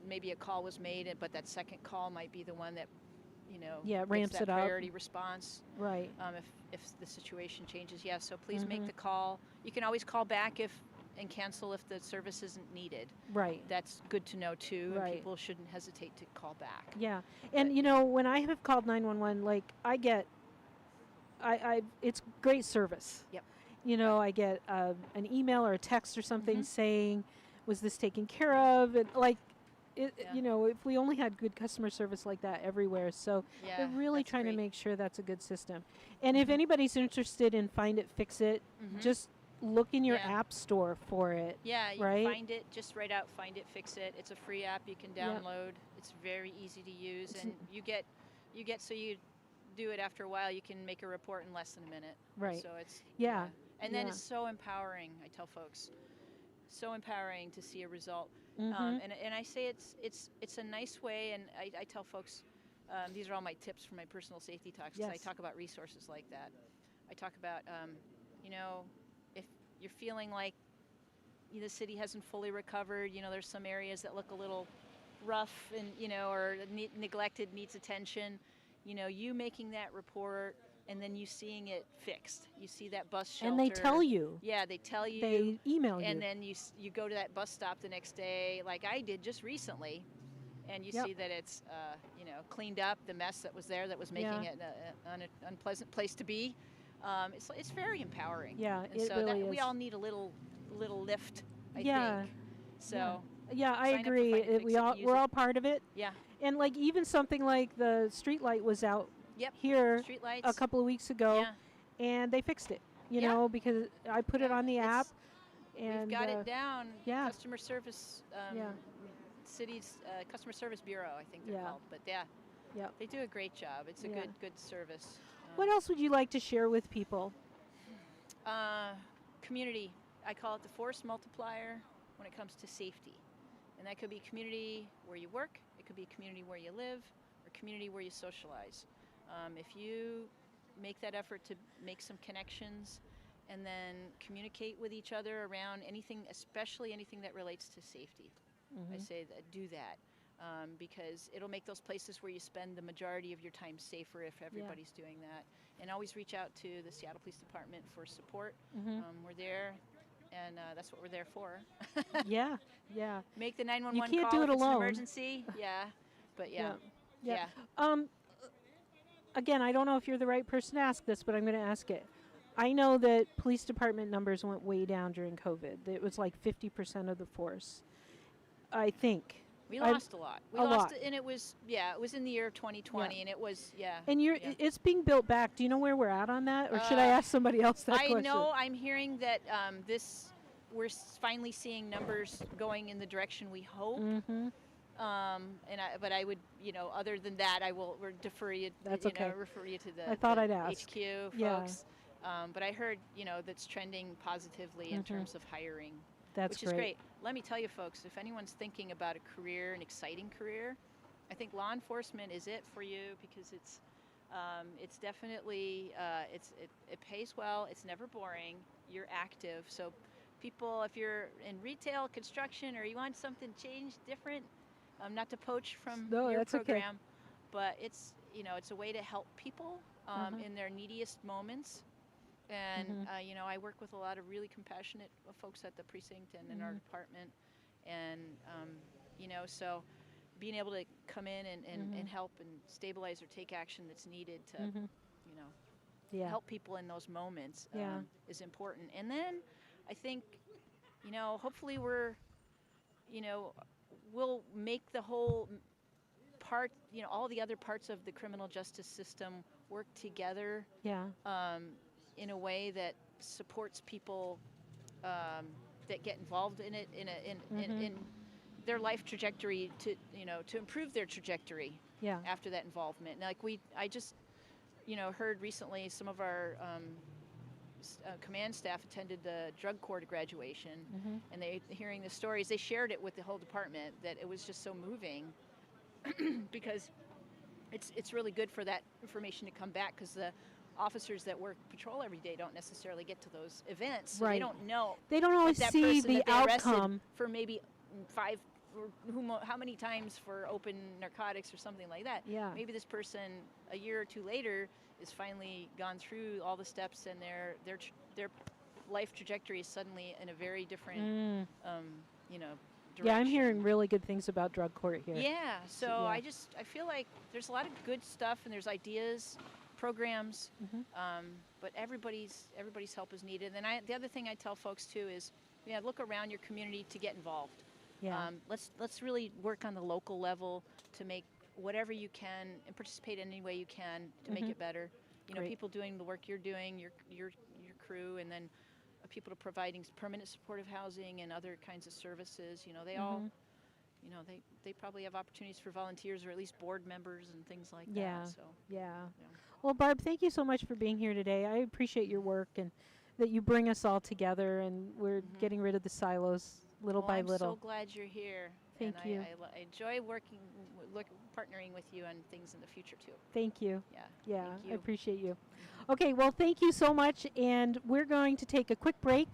Speaker 9: maybe a call was made, but that second call might be the one that,
Speaker 1: Yeah,
Speaker 9: gets
Speaker 1: ramps
Speaker 9: that
Speaker 1: it up.
Speaker 9: priority response.
Speaker 1: Right.
Speaker 9: If the situation changes, yeah. So please make the call. You can always call back and cancel if the service isn't needed.
Speaker 1: Right.
Speaker 9: That's good to know too. And
Speaker 1: Right.
Speaker 9: people shouldn't hesitate to call back.
Speaker 1: Yeah. And when I have called 911, like I get it's great service.
Speaker 9: Yep.
Speaker 1: I get an email or a text or something saying, was this taken care of? And like
Speaker 9: Yeah.
Speaker 1: if we only had good customer service like that everywhere. So
Speaker 9: Yeah,
Speaker 1: they're really
Speaker 9: that's
Speaker 1: trying to
Speaker 9: great.
Speaker 1: make sure that's a good system. And if anybody's interested in Find It, Fix It, just look in your
Speaker 9: Yeah.
Speaker 1: app store for it.
Speaker 9: Yeah, you
Speaker 1: right?
Speaker 9: find it, just write out Find It, Fix It. It's a free app you can
Speaker 1: Yep.
Speaker 9: download. It's very easy to use,
Speaker 1: It's
Speaker 9: and you get so you do it after a while, you can make a report in less than a minute.
Speaker 1: Right.
Speaker 9: So it's
Speaker 1: Yeah.
Speaker 9: And then
Speaker 1: Yeah.
Speaker 9: it's so empowering, I tell folks. So empowering to see a result.
Speaker 1: Mhm.
Speaker 9: And I say it's a nice way, and I tell folks, these are all my tips for my personal safety talks, 'cause I
Speaker 1: Yes.
Speaker 9: talk about resources like that. I talk about, if you're feeling like the city hasn't fully recovered, there's some areas that look a little rough and, or neglected, needs attention, you making that report and then you seeing it fixed. You see that bus shelter.
Speaker 1: And they tell you.
Speaker 9: Yeah, they tell you.
Speaker 1: They email you.
Speaker 9: And then you go to that bus stop the next day, like I did just recently, and you
Speaker 1: Yep.
Speaker 9: see that it's cleaned up, the mess that was there that was making it an unpleasant place to be. It's very empowering.
Speaker 1: Yeah,
Speaker 9: and
Speaker 1: it
Speaker 9: so
Speaker 1: really
Speaker 9: that we
Speaker 1: is.
Speaker 9: all need a little lift, I
Speaker 1: Yeah.
Speaker 9: think. So
Speaker 1: Yeah, I
Speaker 9: sign up for
Speaker 1: agree.
Speaker 9: Find It, Fix It, use
Speaker 1: We're
Speaker 9: it.
Speaker 1: all part of it.
Speaker 9: yeah,
Speaker 1: And like even something like the street light was out
Speaker 9: yep.
Speaker 1: here
Speaker 9: Streetlights.
Speaker 1: a couple of weeks ago,
Speaker 9: Yeah.
Speaker 1: and they fixed it. You
Speaker 9: Yeah.
Speaker 1: know, because I put it
Speaker 9: Yeah,
Speaker 1: on the app,
Speaker 9: it's-
Speaker 1: and
Speaker 9: We've got it down.
Speaker 1: yeah.
Speaker 9: Customer service.
Speaker 1: Yeah.
Speaker 9: City's customer service bureau, I think they're
Speaker 1: Yeah.
Speaker 9: called. But yeah,
Speaker 1: Yep.
Speaker 9: they do a great job. It's a
Speaker 1: Yeah.
Speaker 9: good service.
Speaker 1: What else would you like to share with people?
Speaker 9: Community. I call it the force multiplier when it comes to safety. And that could be community where you work, it could be community where you live, or community where you socialize. If you make that effort to make some connections and then communicate with each other around anything, especially anything that relates to safety, I say that do that. Because it'll make those places where you spend the majority of your time safer if everybody's doing that. And always reach out to the Seattle Police Department for support. We're there, and that's what we're there for.
Speaker 1: Yeah.
Speaker 9: Make the 911
Speaker 1: can't
Speaker 9: call
Speaker 1: do it
Speaker 9: if it's an
Speaker 1: alone.
Speaker 9: emergency. Yeah, but yeah.
Speaker 1: Again, I don't know if you're the right person to ask this, but I'm going to ask it. I know that police department numbers went way down during COVID. It was like 50% of the force, I think.
Speaker 9: We lost a lot. We
Speaker 1: a
Speaker 9: lost
Speaker 1: lot.
Speaker 9: it, and it was it was in the year of 2020, and it was
Speaker 1: And it's being built back. Do you know where we're at on that, or should I ask somebody else that question?
Speaker 9: I know. I'm hearing that we're finally seeing numbers going in the direction we hope. But I would, other than that, I will defer you.
Speaker 1: That's okay.
Speaker 9: Refer you to the
Speaker 1: I thought I'd ask.
Speaker 9: HQ folks. But I heard, that's trending positively in terms of hiring.
Speaker 1: That's
Speaker 9: which is great. Let me tell you, folks, if anyone's thinking about a career, an exciting career, I think law enforcement is it for you because it's definitely it pays well. It's never boring. You're active. So people, if you're in retail, construction, or you want something changed, different, not to poach from your program, but it's a way to help people in their neediest moments. And I work with a lot of really compassionate folks at the precinct and in our department, and so being able to come in and help and stabilize or take action that's needed to help people in those moments is important. And then I think hopefully we'll make the whole part, all the other parts of the criminal justice system work together. In a way that supports people that get involved in it in their life trajectory to improve their trajectory after that involvement. Like I just heard recently some of our command staff attended the drug court graduation, and hearing the stories, they shared it with the whole department that it was just so moving because it's really good for that information to come back because the officers that work patrol every day don't necessarily get to those events, so they don't know.
Speaker 1: They don't always
Speaker 9: that
Speaker 1: see
Speaker 9: person
Speaker 1: the
Speaker 9: that they arrested
Speaker 1: outcome
Speaker 9: for maybe 5 or how many times for open narcotics or something like that. Maybe this person a year or two later is finally gone through all the steps, and their life trajectory is suddenly in a very different direction.
Speaker 1: I'm hearing really good things about drug court here.
Speaker 9: So I feel like there's a lot of good stuff, and there's ideas, programs, but everybody's help is needed. And the other thing I tell folks too is, look around your community to get involved. Let's really work on the local level to make whatever you can and participate in any way you can to make it better. People doing the work you're doing, your crew, and then people providing permanent supportive housing and other kinds of services. They all. They probably have opportunities for volunteers or at least board members and things like that. So,
Speaker 1: Well, Barb, thank you so much for being here today. I appreciate your work and that you bring us all together, and we're getting rid of the silos little by little.
Speaker 9: I'm so glad you're here.
Speaker 1: Thank you.
Speaker 9: I enjoy partnering with you on things in the future too.
Speaker 1: Thank you.
Speaker 9: Thank you.
Speaker 1: I appreciate you. Okay, well, thank you so much, and we're going to take a quick break.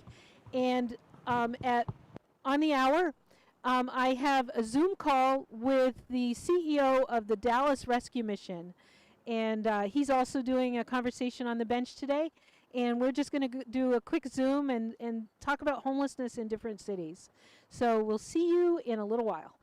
Speaker 1: And on the hour, I have a Zoom call with the CEO of the Dallas Rescue Mission, and he's also doing a conversation on the bench today. And we're just going to do a quick Zoom and talk about homelessness in different cities. So we'll see you in a little while.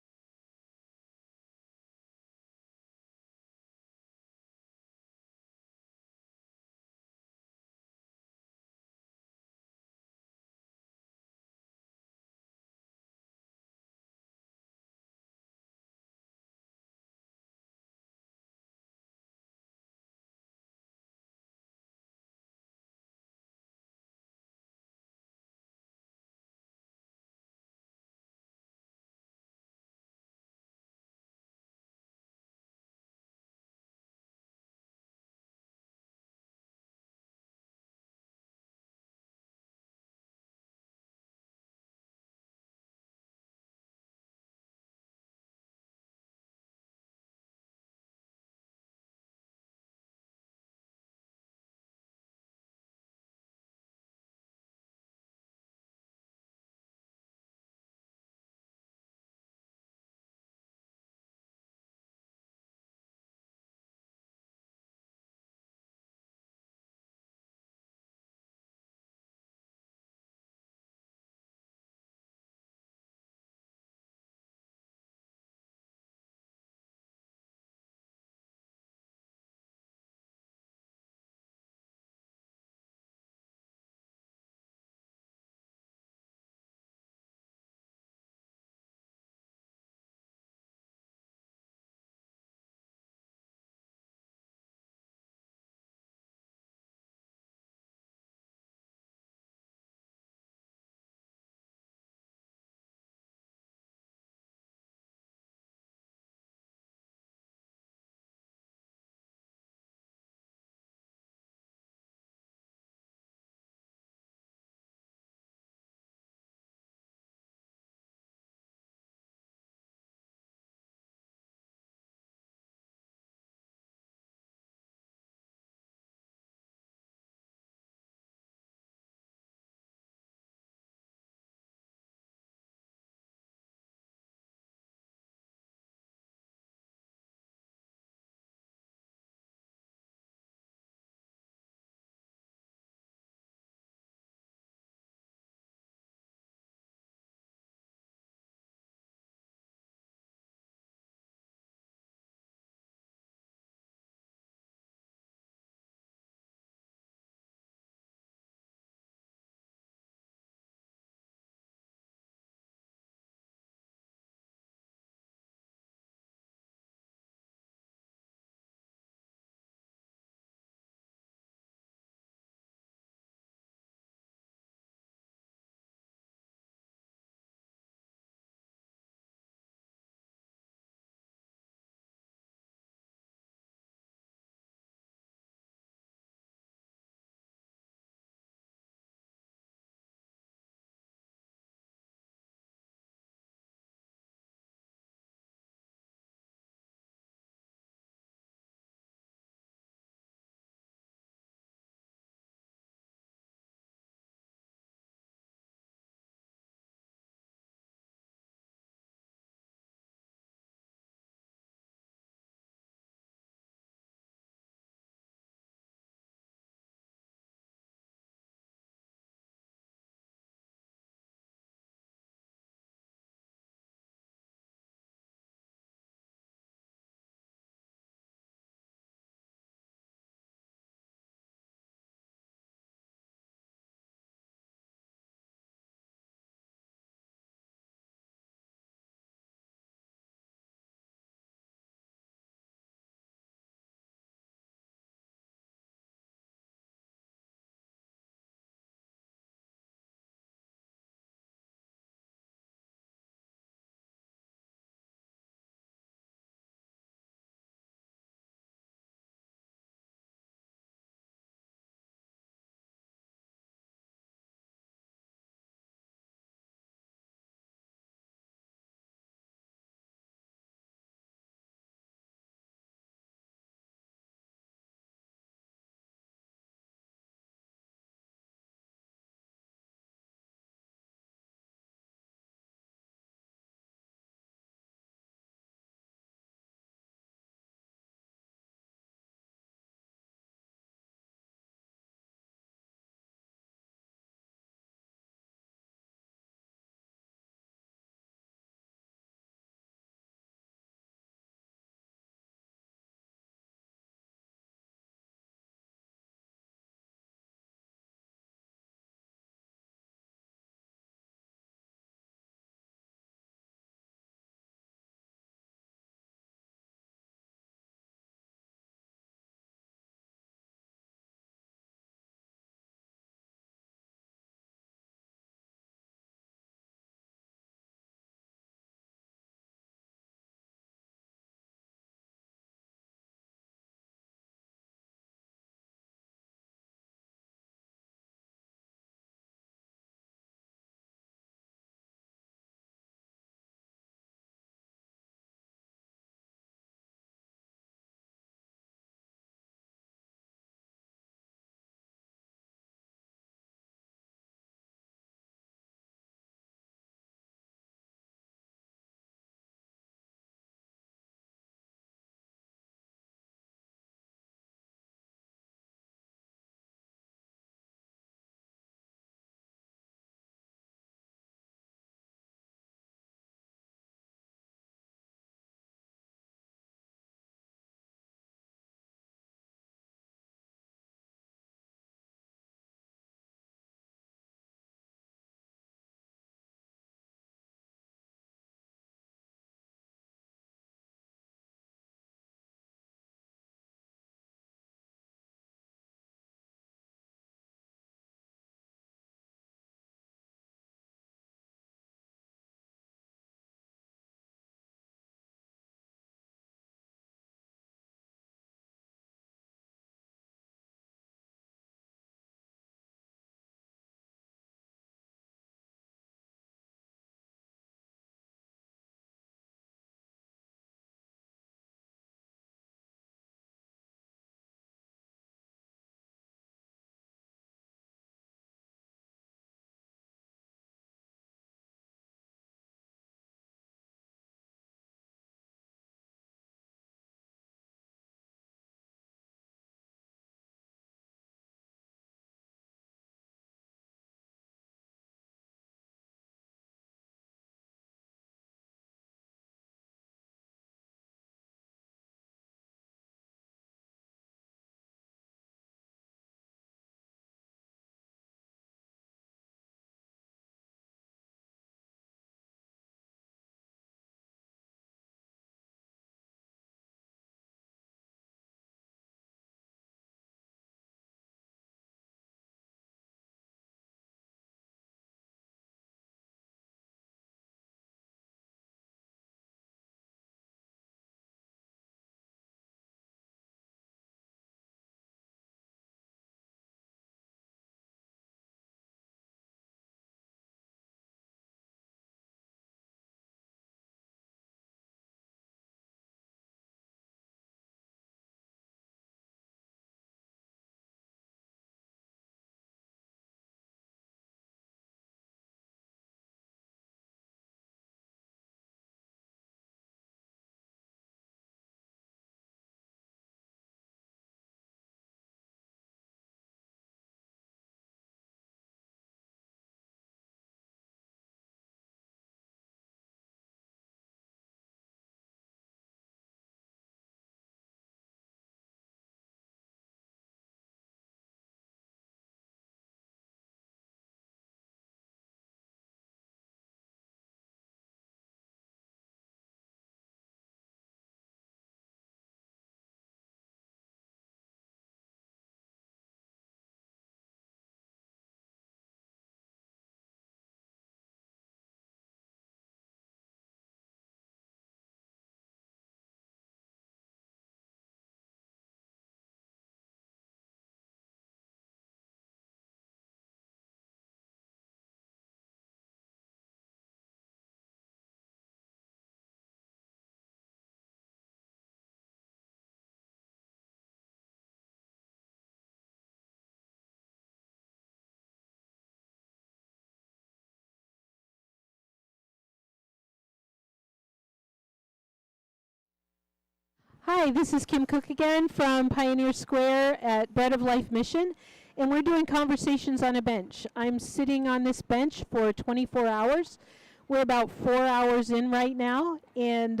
Speaker 1: Hi, this is Kim Cook again from Pioneer Square at Bread of Life Mission, and we're doing conversations on a bench. I'm sitting on this bench for 24 hours. We're about 4 hours in right now, and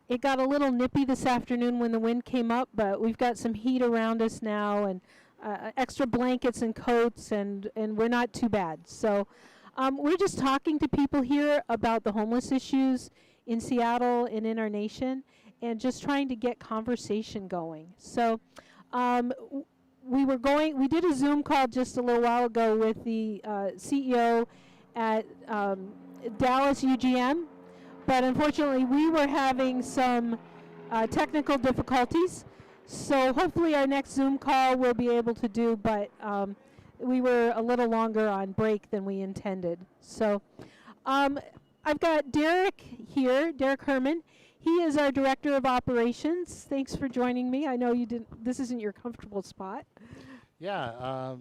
Speaker 1: it got a little nippy this afternoon when the wind came up, but we've got some heat around us now, and extra blankets and coats, and we're not too bad. So we're just talking to people here about the homeless issues in Seattle and in our nation, and just trying to get conversation going. So we did a Zoom call just a little while ago with the CEO at Dallas UGM, but unfortunately we were having some technical difficulties. So hopefully our next Zoom call we'll be able to do, but we were a little longer on break than we intended. So I've got Derek here, Derek Herman. He is our Director of Operations. Thanks for joining me. I know this isn't your comfortable spot.
Speaker 10: Yeah,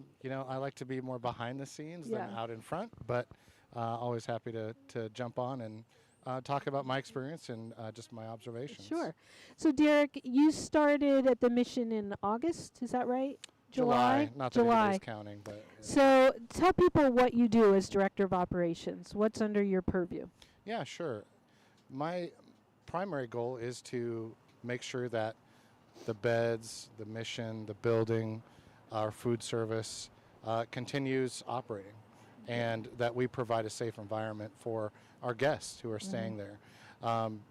Speaker 10: I like to be more behind the scenes than out in front, but always happy to jump on and talk about my experience and just my observations.
Speaker 1: Sure. So Derek, you started at the mission in August, is that right?
Speaker 10: July. Not that
Speaker 1: July.
Speaker 10: anybody's counting, but.
Speaker 1: So tell people what you do as Director of Operations. What's under your purview?
Speaker 10: Yeah, sure. My primary goal is to make sure that the beds, the mission, the building, our food service continues operating, and that we provide a safe environment for our guests who are staying there.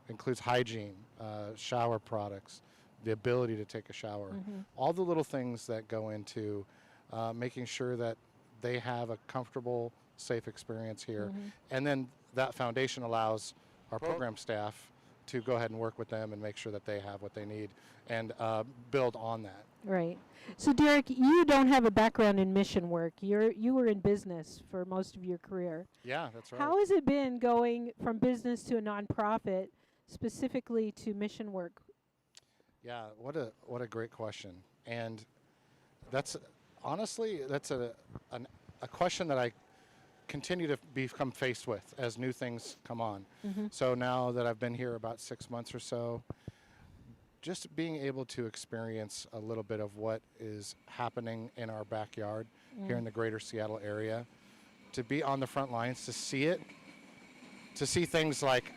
Speaker 10: Includes hygiene, shower products, the ability to take a shower, all the little things that go into making sure that they have a comfortable, safe experience here. And then that foundation allows our program staff to go ahead and work with them and make sure that they have what they need and build on that.
Speaker 1: Right. So Derek, you don't have a background in mission work. You were in business for most of your career.
Speaker 10: Yeah, that's right.
Speaker 1: How has it been going from business to a nonprofit, specifically to mission work?
Speaker 10: Yeah, what a great question. And that's honestly a question that I continue to become faced with as new things come on. So now that I've been here about 6 months or so, just being able to experience a little bit of what is happening in our backyard here in the greater Seattle area, to be on the front lines, to see it, to see things like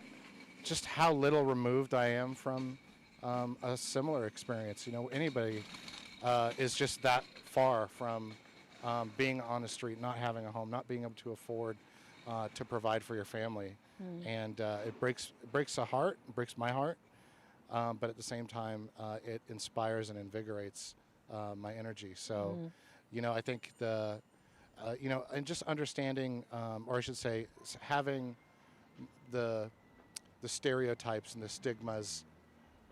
Speaker 10: just how little removed I am from a similar experience. Anybody is just that far from being on the street, not having a home, not being able to afford to provide for your family. And it breaks the heart, it breaks my heart. But at the same time, it inspires and invigorates my energy. So, I think and just understanding, or I should say, having the stereotypes and the stigmas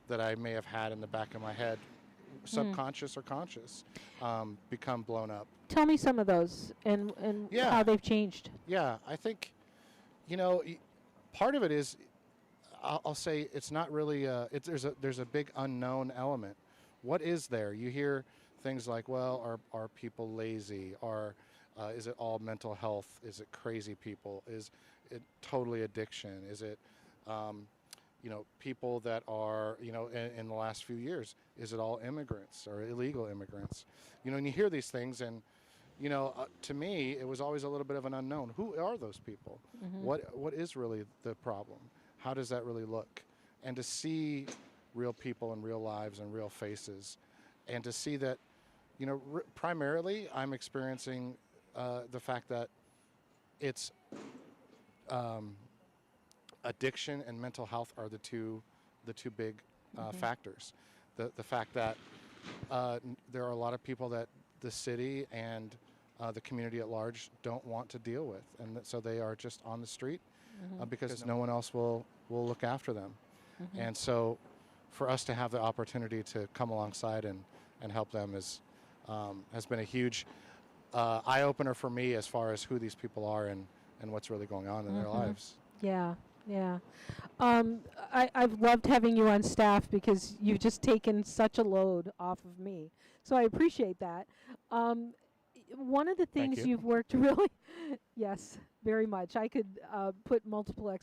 Speaker 10: that I may have had in the back of my head, subconscious or conscious, become blown up.
Speaker 1: Tell me some of those and how they've changed.
Speaker 10: Yeah, I think, part of it is, I'll say it's not really. There's a big unknown element. What is there? You hear things like, well, are people lazy? Or is it all mental health? Is it crazy people? Is it totally addiction? Is it, people that are, in the last few years, is it all immigrants or illegal immigrants? And you hear these things, and to me, it was always a little bit of an unknown. Who are those people? What is really the problem? How does that really look? And to see real people and real lives and real faces, and to see that, primarily I'm experiencing the fact that it's addiction and mental health are the two big factors. The fact that there are a lot of people that the city and the community at large don't want to deal with, and so they are just on the street because no one else will look after them. And so for us to have the opportunity to come alongside and help them has been a huge eye-opener for me as far as who these people are and what's really going on in their lives.
Speaker 1: Yeah. I've loved having you on staff because you've just taken such a load off of me. So I appreciate that. one of the
Speaker 10: Thank
Speaker 1: things
Speaker 10: you.
Speaker 1: you've worked really, yes, very much. I could put multiple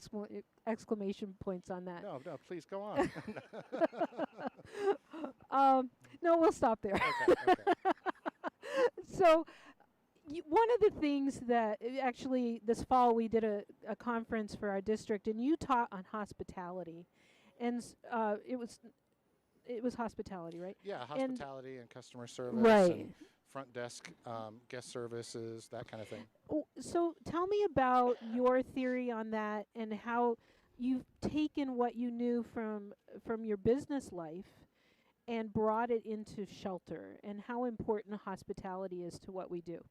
Speaker 1: exclamation points on that.
Speaker 10: No, no, please go on.
Speaker 1: No, we'll stop there.
Speaker 10: Okay, okay.
Speaker 1: So, one of the things that actually this fall we did a conference for our district, and you taught on hospitality, and it was hospitality, right?
Speaker 10: Yeah,
Speaker 1: And-
Speaker 10: hospitality and customer service
Speaker 1: Right.
Speaker 10: and front desk guest services, that kind of thing.
Speaker 1: So tell me about your theory on that and how you've taken what you knew from your business life and brought it into shelter, and how important hospitality is to what we do.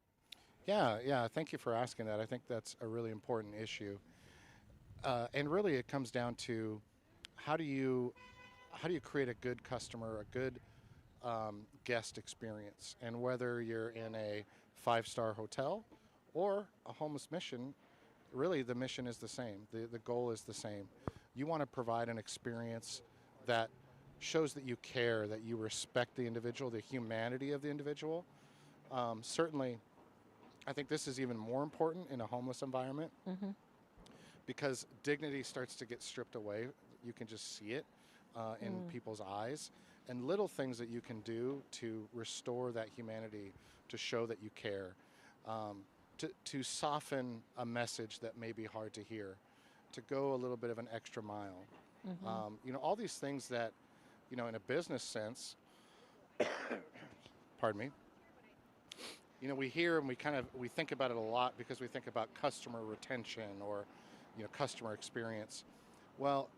Speaker 10: Yeah, yeah. Thank you for asking that. I think that's a really important issue, and really it comes down to how do you create a good customer, a good guest experience, and whether you're in a 5-star hotel or a homeless mission, really the mission is the same. The goal is the same. You want to provide an experience that shows that you care, that you respect the individual, the humanity of the individual. Certainly, I think this is even more important in a homeless environment because dignity starts to get stripped away. You can just see it in people's eyes. And little things that you can do to restore that humanity, to show that you care, to soften a message that may be hard to hear, to go a little bit of an extra mile. All these things that, in a business sense, pardon me, we hear and we think about it a lot because we think about customer retention or, customer experience. Well,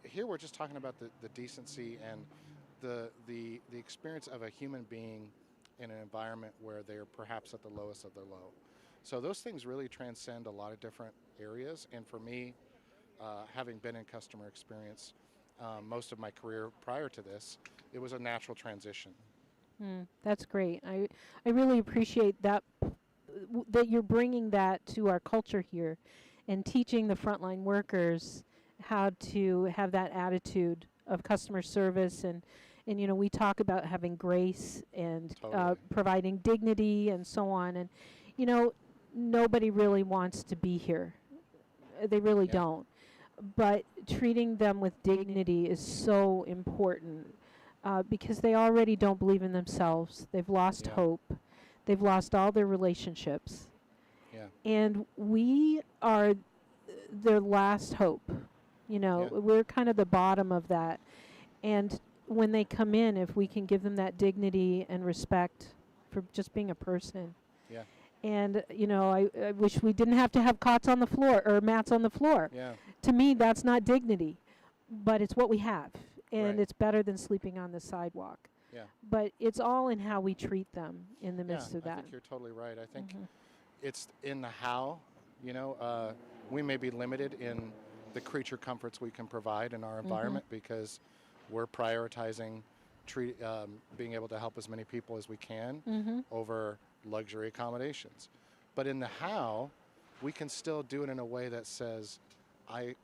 Speaker 10: here we're just talking about the decency and the experience of a human being in an environment where they're perhaps at the lowest of their low. So those things really transcend a lot of different areas. And for me, having been in customer experience most of my career prior to this, it was a natural transition.
Speaker 1: That's great. I really appreciate that that you're bringing that to our culture here and teaching the frontline workers how to have that attitude of customer service and we talk about having grace and
Speaker 10: Totally.
Speaker 1: providing dignity and so on, and nobody really wants to be here. They really
Speaker 10: Yeah.
Speaker 1: don't. But treating them with dignity is so important because they already don't believe in themselves. They've lost
Speaker 10: Yeah.
Speaker 1: hope. They've lost all their relationships.
Speaker 10: Yeah.
Speaker 1: And we are their last hope.
Speaker 10: Yeah.
Speaker 1: We're kind of the bottom of that. And when they come in, if we can give them that dignity and respect for just being a person.
Speaker 10: Yeah.
Speaker 1: And, I wish we didn't have to have cots on the floor or mats on the floor.
Speaker 10: Yeah.
Speaker 1: To me, that's not dignity, but it's what we have. And
Speaker 10: Right.
Speaker 1: it's better than sleeping on the sidewalk.
Speaker 10: Yeah.
Speaker 1: But it's all in how we treat them in the midst
Speaker 10: Yeah,
Speaker 1: of that.
Speaker 10: I think you're totally right. I think
Speaker 1: Mhm.
Speaker 10: it's in the how. We may be limited in the creature comforts we can provide in our environment because we're prioritizing being able to help as many people as we can over luxury accommodations. But in the how, we can still do it in a way that says, I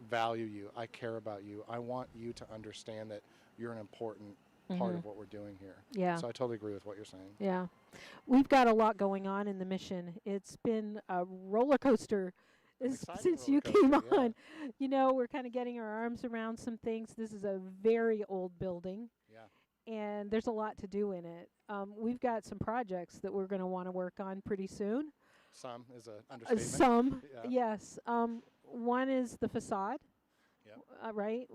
Speaker 10: value you, I care about you, I want you to understand that you're an important part of what we're doing here.
Speaker 1: Yeah.
Speaker 10: So I totally agree with what you're saying.
Speaker 1: Yeah. We've got a lot going on in the mission. It's been a roller coaster
Speaker 10: exciting
Speaker 1: since
Speaker 10: roller
Speaker 1: you came
Speaker 10: coaster, yeah.
Speaker 1: on. We're kind of getting our arms around some things. This is a very old building.
Speaker 10: Yeah.
Speaker 1: And there's a lot to do in it. We've got some projects that we're going to want to work on pretty soon.
Speaker 10: Some is an understatement.
Speaker 1: Some,
Speaker 10: Yeah.
Speaker 1: yes. One is the facade.
Speaker 10: Yep.
Speaker 1: Right?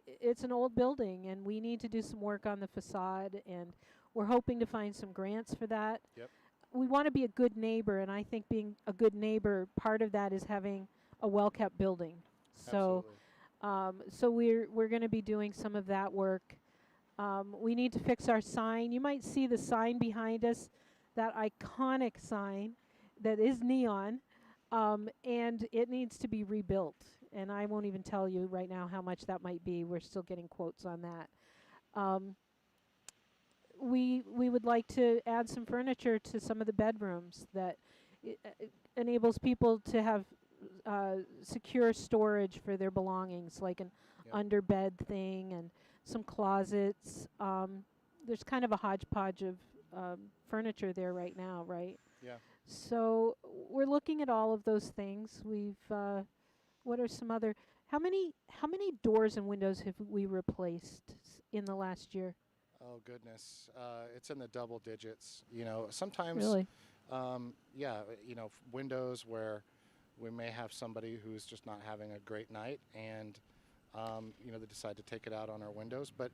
Speaker 1: It's an old building, and we need to do some work on the facade, and we're hoping to find some grants for that.
Speaker 10: Yep.
Speaker 1: We want to be a good neighbor, and I think being a good neighbor, part of that is having a well-kept building. So,
Speaker 10: Absolutely.
Speaker 1: we're going to be doing some of that work. We need to fix our sign. You might see the sign behind us, that iconic sign that is neon, and it needs to be rebuilt. And I won't even tell you right now how much that might be. We're still getting quotes on that. We would like to add some furniture to some of the bedrooms that enables people to have secure storage for their belongings, like an
Speaker 10: Yep.
Speaker 1: underbed thing and some closets. There's kind of a hodgepodge furniture there right now, right?
Speaker 10: Yeah.
Speaker 1: So we're looking at all of those things. We've what are some other how many doors and windows have we replaced in the last year?
Speaker 10: Oh goodness, it's in the double digits. You know, sometimes,
Speaker 1: Really?
Speaker 10: yeah, windows where we may have somebody who's just not having a great night, and they decide to take it out on our windows. But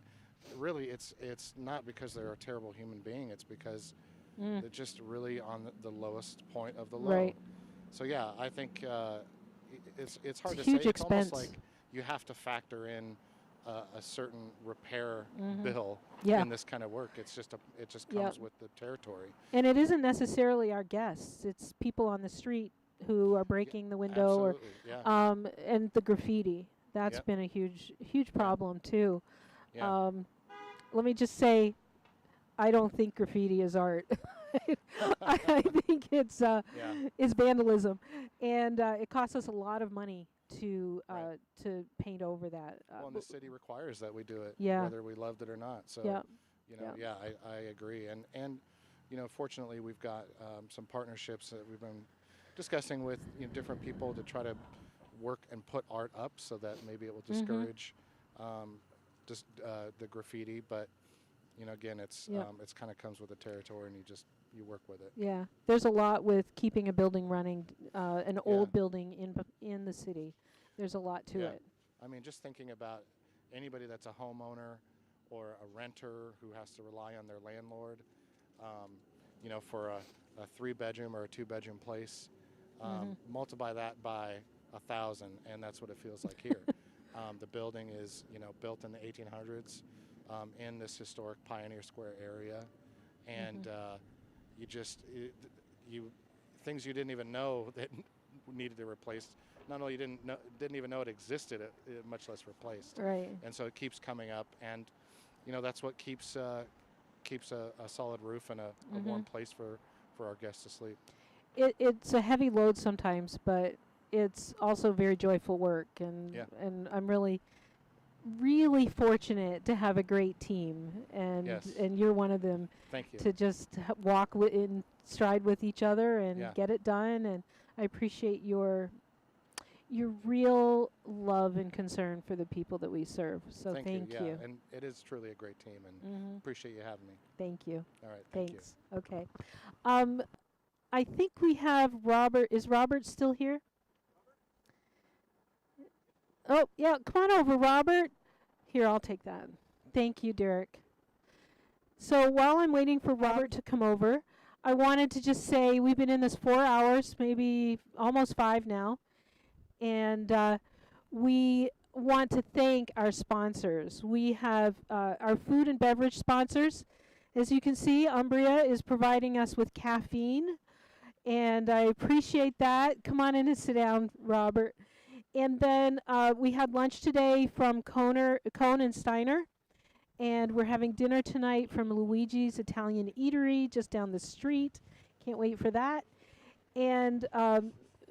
Speaker 10: really, it's not because they're a terrible human being. It's because they're just really on the lowest point of the low.
Speaker 1: Right.
Speaker 10: So yeah, I think it's hard
Speaker 1: It's
Speaker 10: to
Speaker 1: huge
Speaker 10: say. It's almost
Speaker 1: expense.
Speaker 10: like you have to factor in a certain repair
Speaker 1: Mhm.
Speaker 10: bill
Speaker 1: Yeah.
Speaker 10: in this kind of work. It just
Speaker 1: Yep.
Speaker 10: comes with the territory.
Speaker 1: And it isn't necessarily our guests. It's people on the street who are breaking the window or
Speaker 10: Absolutely, yeah.
Speaker 1: and the graffiti. That's
Speaker 10: Yep.
Speaker 1: been a huge problem too.
Speaker 10: Yeah.
Speaker 1: Let me just say, I don't think graffiti is art. I think it's
Speaker 10: Yeah.
Speaker 1: it's vandalism, and it costs us a lot of money to
Speaker 10: Right.
Speaker 1: to paint over that.
Speaker 10: Well, and the city requires that we do it,
Speaker 1: Yeah.
Speaker 10: whether we loved it or not. So,
Speaker 1: Yeah.
Speaker 10: yeah, I agree. And fortunately, we've got some partnerships that we've been discussing with different people to try to work and put art up so that maybe it will discourage just the graffiti. But again, it's kind of comes with the territory, and you work with it.
Speaker 1: Yeah, there's a lot with keeping a building running, an
Speaker 10: Yeah.
Speaker 1: old building in the city. There's a lot to
Speaker 10: Yeah.
Speaker 1: it.
Speaker 10: I mean, just thinking about anybody that's a homeowner or a renter who has to rely on their landlord, for a 3-bedroom or a 2-bedroom place, multiply that by 1,000, and that's what it feels like here. The building is, built in the 1800s in this historic Pioneer Square area, and things you didn't even know that needed to replace. Not only you didn't even know it existed, much less replaced.
Speaker 1: Right.
Speaker 10: And so it keeps coming up, and that's what keeps a solid roof and a warm place for our guests to sleep.
Speaker 1: It's a heavy load sometimes, but it's also very joyful work, and
Speaker 10: Yeah.
Speaker 1: and I'm really fortunate to have a great team, and
Speaker 10: Yes.
Speaker 1: and you're one of them.
Speaker 10: Thank you.
Speaker 1: To just walk in stride with each other and
Speaker 10: Yeah.
Speaker 1: get it done, and I appreciate your real love and concern for the people that we serve. So
Speaker 10: Thank
Speaker 1: thank
Speaker 10: you.
Speaker 1: you.
Speaker 10: Yeah, and it is truly a great team, and appreciate you having me.
Speaker 1: Thank you.
Speaker 10: All right. Thank
Speaker 1: Thanks. Okay. I think we have Robert. Is Robert still here? Oh, yeah. Come on over, Robert. Here, I'll take that. Thank you, Derek. So while I'm waiting for Robert to come over, I wanted to just say we've been in this 4 hours, maybe almost 5 now. And we want to thank our sponsors. We have our food and beverage sponsors. As you can see, Umbria is providing us with caffeine, and I appreciate that. Come on in and sit down, Robert. And then we had lunch today from Cone and Steiner, and we're having dinner tonight from Luigi's Italian Eatery just down the street. Can't wait for that. And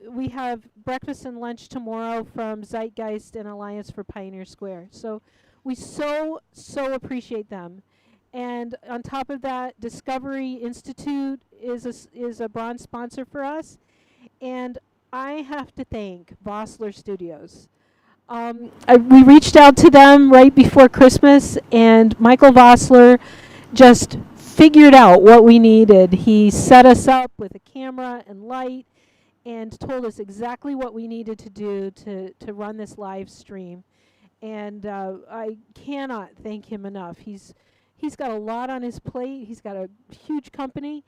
Speaker 1: we have breakfast and lunch tomorrow from Zeitgeist and Alliance for Pioneer Square. So we so appreciate them. And on top of that, Discovery Institute is a bronze sponsor for us. And I have to thank Vossler Studios. We reached out to them right before Christmas, and Michael Vossler just figured out what we needed. He set us up with a camera and light and told us exactly what we needed to do to run this live stream. And I cannot thank him enough. He's got a lot on his plate. He's got a huge company,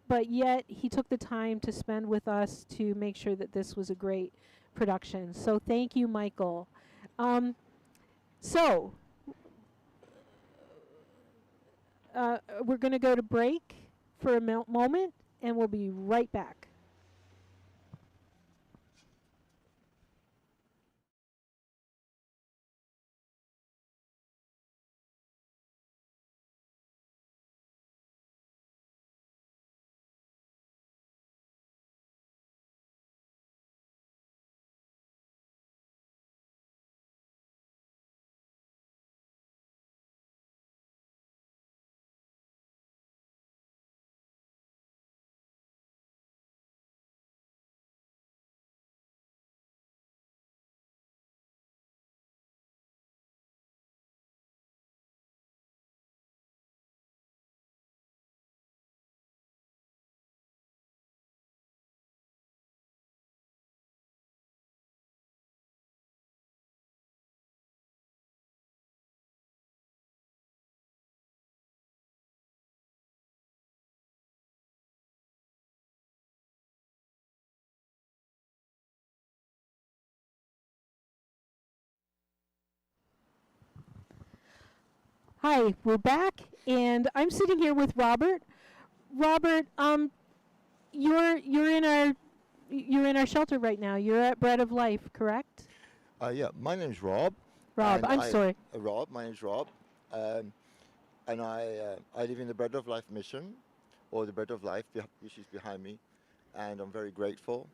Speaker 1: but yet he took the time to spend with us to make sure that this was a great production. So thank you, Michael. We're going to go to break for a moment, and we'll be right back. Hi, we're back, and I'm sitting here with Robert. Robert, you're in our shelter right now. You're at Bread of Life, correct?
Speaker 11: Yeah, my name's Rob.
Speaker 1: Rob,
Speaker 11: and
Speaker 1: I'm sorry.
Speaker 11: Rob, my name's Rob, and I live in the Bread of Life mission, or the Bread of Life, which is behind me, and I'm very grateful.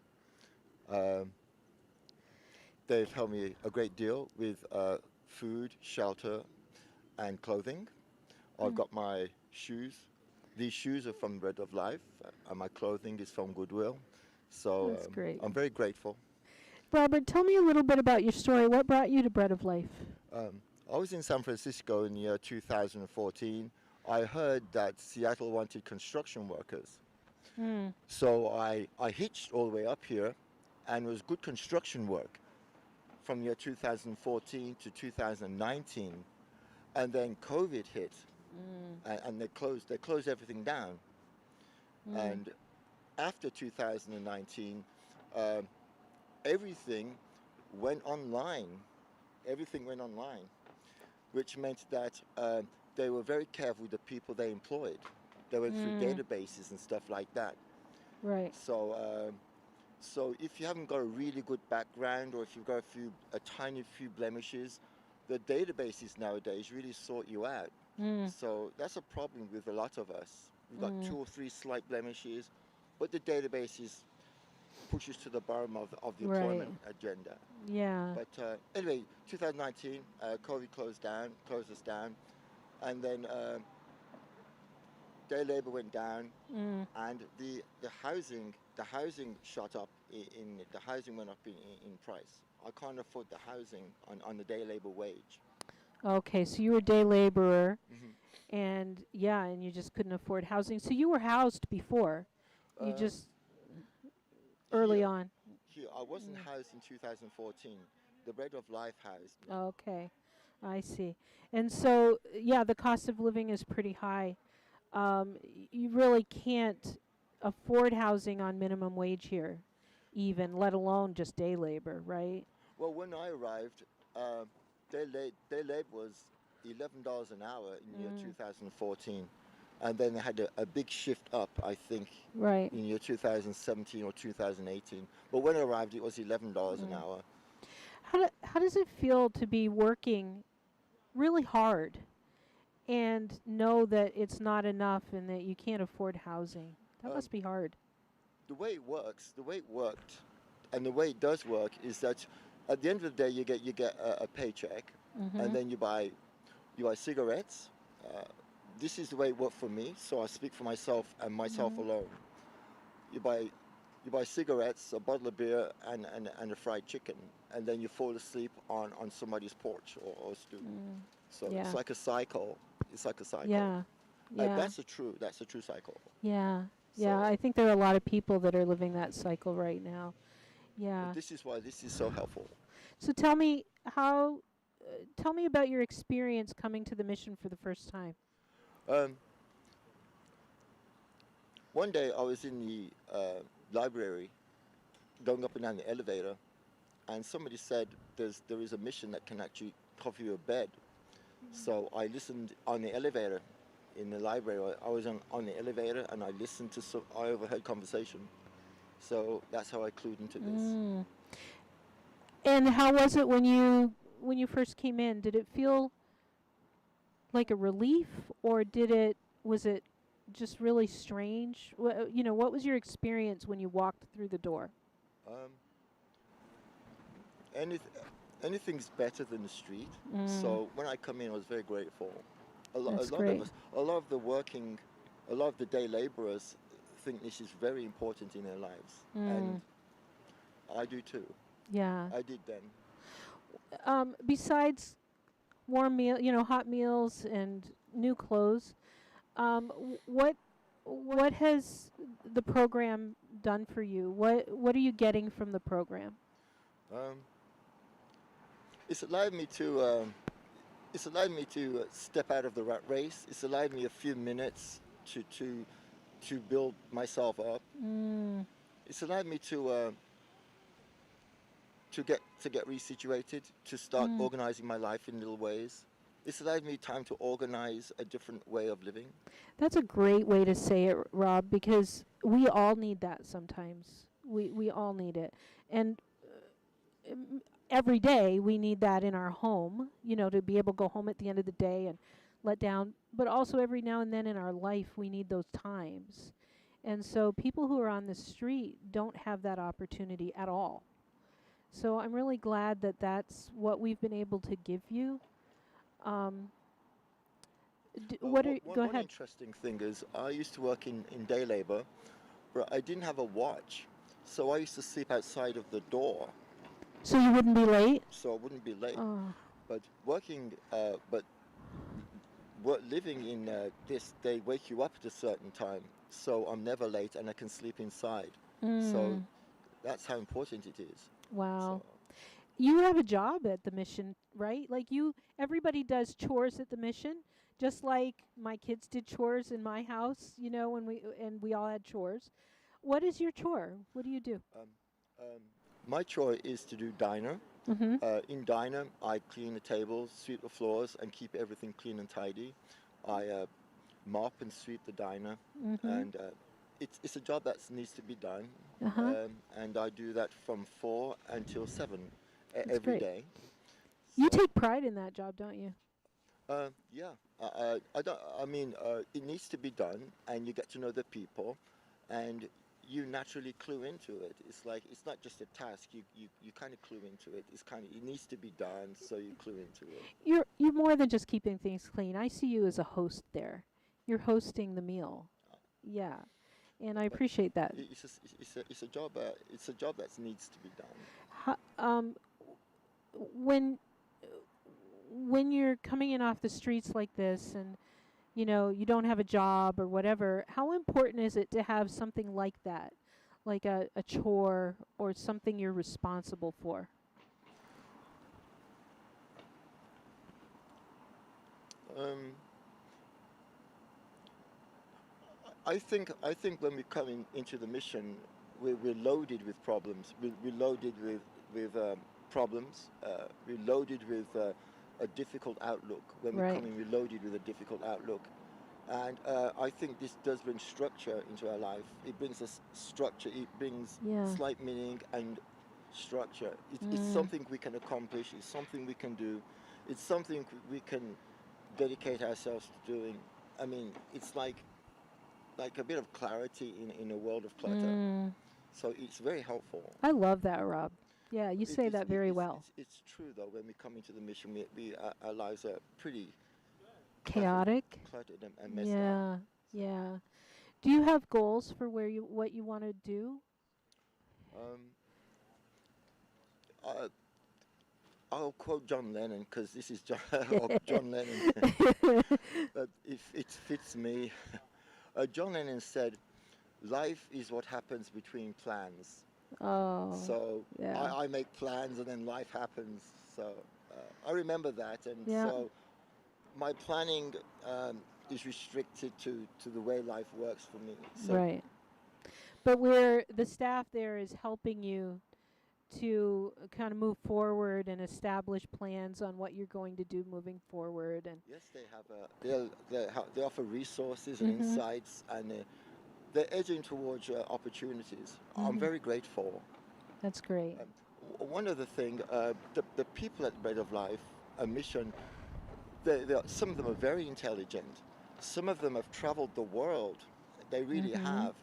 Speaker 11: They've helped me a great deal with food, shelter, and clothing. I've got my shoes. These shoes are from Bread of Life, and my clothing is from Goodwill. So
Speaker 1: That's great.
Speaker 11: I'm very grateful.
Speaker 1: Robert, tell me a little bit about your story. What brought you to Bread of Life?
Speaker 11: I was in San Francisco in the year 2014. I heard that Seattle wanted construction workers. So I hitched all the way up here, and it was good construction work from the year 2014 to 2019. And then COVID hit, and they closed everything down. And after 2019, everything went online. Everything went online, which meant that they were very careful with the people they employed. They went through databases and stuff like that.
Speaker 1: Right.
Speaker 11: So, so if you haven't got a really good background, or if you've got a tiny few blemishes, the databases nowadays really sort you out. So that's a problem with a lot of us. We've got 2 or 3 slight blemishes, but the databases push us to the bottom of the employment agenda.
Speaker 1: Yeah.
Speaker 11: But anyway, 2019, COVID closed us down, and then day labor went down, and the housing shot up. The housing went up in price. I can't afford the housing on the day labor wage.
Speaker 1: Okay, so you were a day laborer, and you just couldn't afford housing. So you were housed before, you just early on.
Speaker 11: Here, I wasn't housed in 2014. The Bread of Life housed me.
Speaker 1: Okay, I see. And so, the cost of living is pretty high. You really can't afford housing on minimum wage here, even, let alone just day labor, right?
Speaker 11: Well, when I arrived, day labor was $11 an hour in the year 2014. And then they had a big shift up, I think, in year 2017 or 2018. But when I arrived, it was $11 an hour.
Speaker 1: How does it feel to be working really hard and know that it's not enough and that you can't afford housing? That must be hard.
Speaker 11: The way it worked, and the way it does work is that at the end of the day, you get a paycheck, and then you buy cigarettes. This is the way it worked for me, so I speak for myself and myself alone. You buy cigarettes, a bottle of beer, and a fried chicken, and then you fall asleep on somebody's porch or stoop. So it's like a cycle. It's like a cycle.
Speaker 1: Yeah.
Speaker 11: That's a true cycle.
Speaker 1: Yeah.
Speaker 11: So
Speaker 1: I think there are a lot of people that are living that cycle right now. Yeah.
Speaker 11: This is why this is so helpful.
Speaker 1: So tell me about your experience coming to the mission for the first time.
Speaker 11: One day I was in the library, going up and down the elevator, and somebody said there is a mission that can actually cover you a bed. So I listened on the elevator in the library. I was on the elevator, and I listened to I overheard conversation. So that's how I clued into this.
Speaker 1: And how was it when you first came in? Did it feel like a relief, or was it just really strange? What was your experience when you walked through the door?
Speaker 11: Anything's better than the street. So when I come in, I was very grateful. A lot of the day laborers think this is very important in their lives, and I do too.
Speaker 1: Yeah.
Speaker 11: I did then.
Speaker 1: Besides warm hot meals and new clothes, what has the program done for you? What are you getting from the program?
Speaker 11: It's allowed me to step out of the rat race. It's allowed me a few minutes to build myself up. It's allowed me to get resituated, to start organizing my life in little ways. it's allowed me time to organize a different way of living.
Speaker 1: That's a great way to say it, Rob, because we all need that sometimes. We all need it. And every day we need that in our home, to be able to go home at the end of the day and let down. But also every now and then in our life we need those times. And so people who are on the street don't have that opportunity at all. So I'm really glad that that's what we've been able to give you. Go
Speaker 11: One
Speaker 1: ahead.
Speaker 11: interesting thing is I used to work in day labor, but I didn't have a watch. So I used to sleep outside of the door,
Speaker 1: So you wouldn't be late?
Speaker 11: so I wouldn't be late.
Speaker 1: Oh,
Speaker 11: But living in this, they wake you up at a certain time. So I'm never late and I can sleep inside. So that's how important it is.
Speaker 1: wow.
Speaker 11: So,
Speaker 1: You have a job at the mission, right? Like everybody does chores at the mission, just like my kids did chores in my house, when we all had chores. What is your chore? What do you do?
Speaker 11: my chore is to do diner.
Speaker 1: Mm-hmm.
Speaker 11: In diner, I clean the tables, sweep the floors, and keep everything clean and tidy. I mop and sweep the diner,
Speaker 1: Mm-hmm.
Speaker 11: and it's a job that needs to be done.
Speaker 1: Uh-huh.
Speaker 11: And I do that from 4 until 7
Speaker 1: That's
Speaker 11: every
Speaker 1: great.
Speaker 11: day.
Speaker 1: You
Speaker 11: So,
Speaker 1: take pride in that job, don't you?
Speaker 11: yeah, I don't. I mean, it needs to be done, and you get to know the people, and you naturally clue into it. It's like it's not just a task. You kind of clue into it. It needs to be done, so you clue into it.
Speaker 1: You're more than just keeping things clean. I see you as a host there. You're hosting the meal. Yeah. And I appreciate that.
Speaker 11: It's a job. It's a job that needs to be done.
Speaker 1: When you're coming in off the streets like this and you don't have a job or whatever, how important is it to have something like that, like a chore or something you're responsible for?
Speaker 11: Um, I think when we come into the mission, we're loaded with problems. We're loaded with problems. We're loaded with a difficult outlook. When we
Speaker 1: Right.
Speaker 11: come in, we're loaded with a difficult outlook. And I think this does bring structure into our life. It brings us structure. It brings
Speaker 1: Yeah.
Speaker 11: slight meaning and structure. It's
Speaker 1: Mm.
Speaker 11: something we can accomplish. It's something we can do. It's something we can dedicate ourselves to doing. I mean, it's like a bit of clarity in a world of clutter.
Speaker 1: Mm.
Speaker 11: So it's very helpful.
Speaker 1: I love that, Rob. Yeah, you
Speaker 11: It-
Speaker 1: say
Speaker 11: it's-
Speaker 1: that
Speaker 11: it-
Speaker 1: very
Speaker 11: it's,
Speaker 1: well.
Speaker 11: It's true though. When we come into the mission, our lives are pretty
Speaker 1: Chaotic.
Speaker 11: cluttered and messed up.
Speaker 1: Yeah. Yeah. Do you have goals for what you want to do?
Speaker 11: Um, I, I'll quote John Lennon because this is John Lennon. But if it fits me, John Lennon said, "Life is what happens between plans."
Speaker 1: Oh.
Speaker 11: So
Speaker 1: yeah.
Speaker 11: I make plans and then life happens. So I remember that, and
Speaker 1: Yeah.
Speaker 11: so my planning is restricted to the way life works for me. So
Speaker 1: Right. But the staff there is helping you to kind of move forward and establish plans on what you're going to do moving forward. And
Speaker 11: yes, they have they offer resources and
Speaker 1: Mhm.
Speaker 11: insights, and they're edging towards opportunities. I'm
Speaker 1: Mhm.
Speaker 11: very grateful.
Speaker 1: that's great.
Speaker 11: One other thing, the people at Bread of Life, a mission, some of them are very intelligent. Some of them have traveled the world. They really
Speaker 1: Mhm.
Speaker 11: have,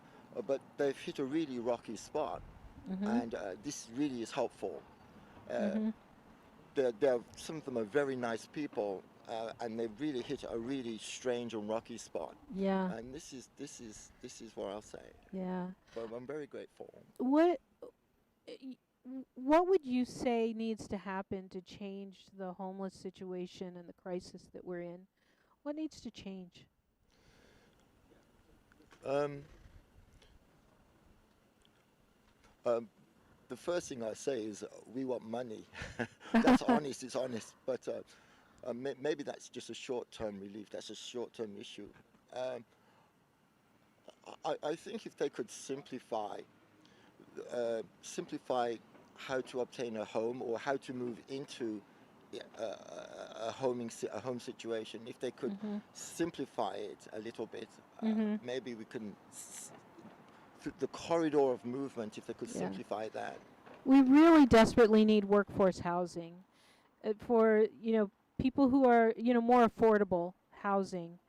Speaker 11: but they've hit a really rocky spot,
Speaker 1: Mhm.
Speaker 11: and this really is helpful.
Speaker 1: Mhm.
Speaker 11: Some of them are very nice people, and they've really hit a really strange and rocky spot.
Speaker 1: Yeah.
Speaker 11: And this is what I'll say.
Speaker 1: Yeah.
Speaker 11: But I'm very grateful.
Speaker 1: What would you say needs to happen to change the homeless situation and the crisis that we're in? What needs to change?
Speaker 11: The first thing I say is we want money. That's honest. It's honest. But maybe that's just a short-term relief. That's a short-term issue. I think if they could simplify how to obtain a home or how to move into yeah, a home situation, if they could simplify it a little bit, maybe we can the corridor of movement, if they could simplify that.
Speaker 1: We really desperately need workforce housing for people who are more affordable housing.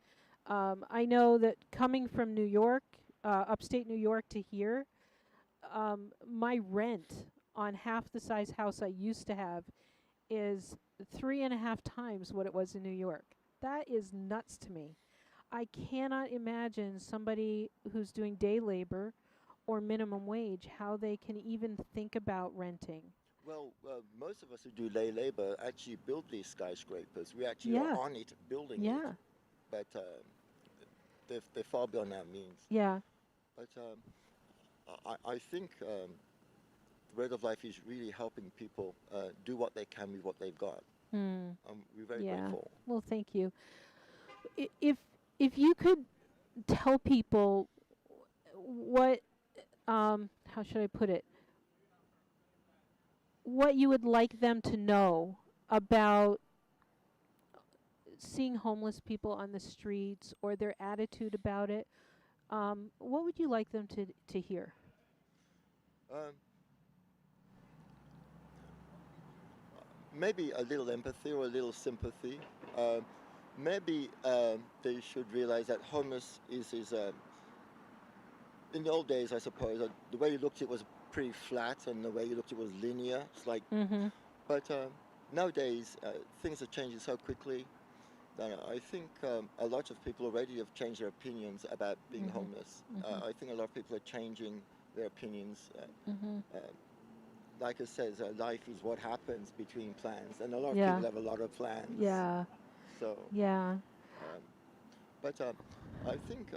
Speaker 1: I know that coming from New York, upstate New York to here, my rent on half the size house I used to have is 3.5 times what it was in New York. That is nuts to me. I cannot imagine somebody who's doing day labor or minimum wage how they can even think about renting.
Speaker 11: Well, most of us who do lay labor actually build these skyscrapers. We actually are on it, building it. But they're far beyond our means.
Speaker 1: Yeah.
Speaker 11: But I think Bread of Life is really helping people do what they can with what they've got. We're very grateful.
Speaker 1: Well, thank you. If you could tell people what, how should I put it, what you would like them to know about seeing homeless people on the streets or their attitude about it, what would you like them to hear?
Speaker 11: Maybe a little empathy or a little sympathy. Maybe they should realize that homeless is in the old days, I suppose, the way you looked at it was pretty flat, and the way you looked at it was linear. It's like, but nowadays things are changing so quickly that I think a lot of people already have changed their opinions about being homeless. I think a lot of people are changing their opinions. Like it says, life is what happens between plans, and a lot of people have a lot of plans.
Speaker 1: Yeah.
Speaker 11: So.
Speaker 1: Yeah.
Speaker 11: But I think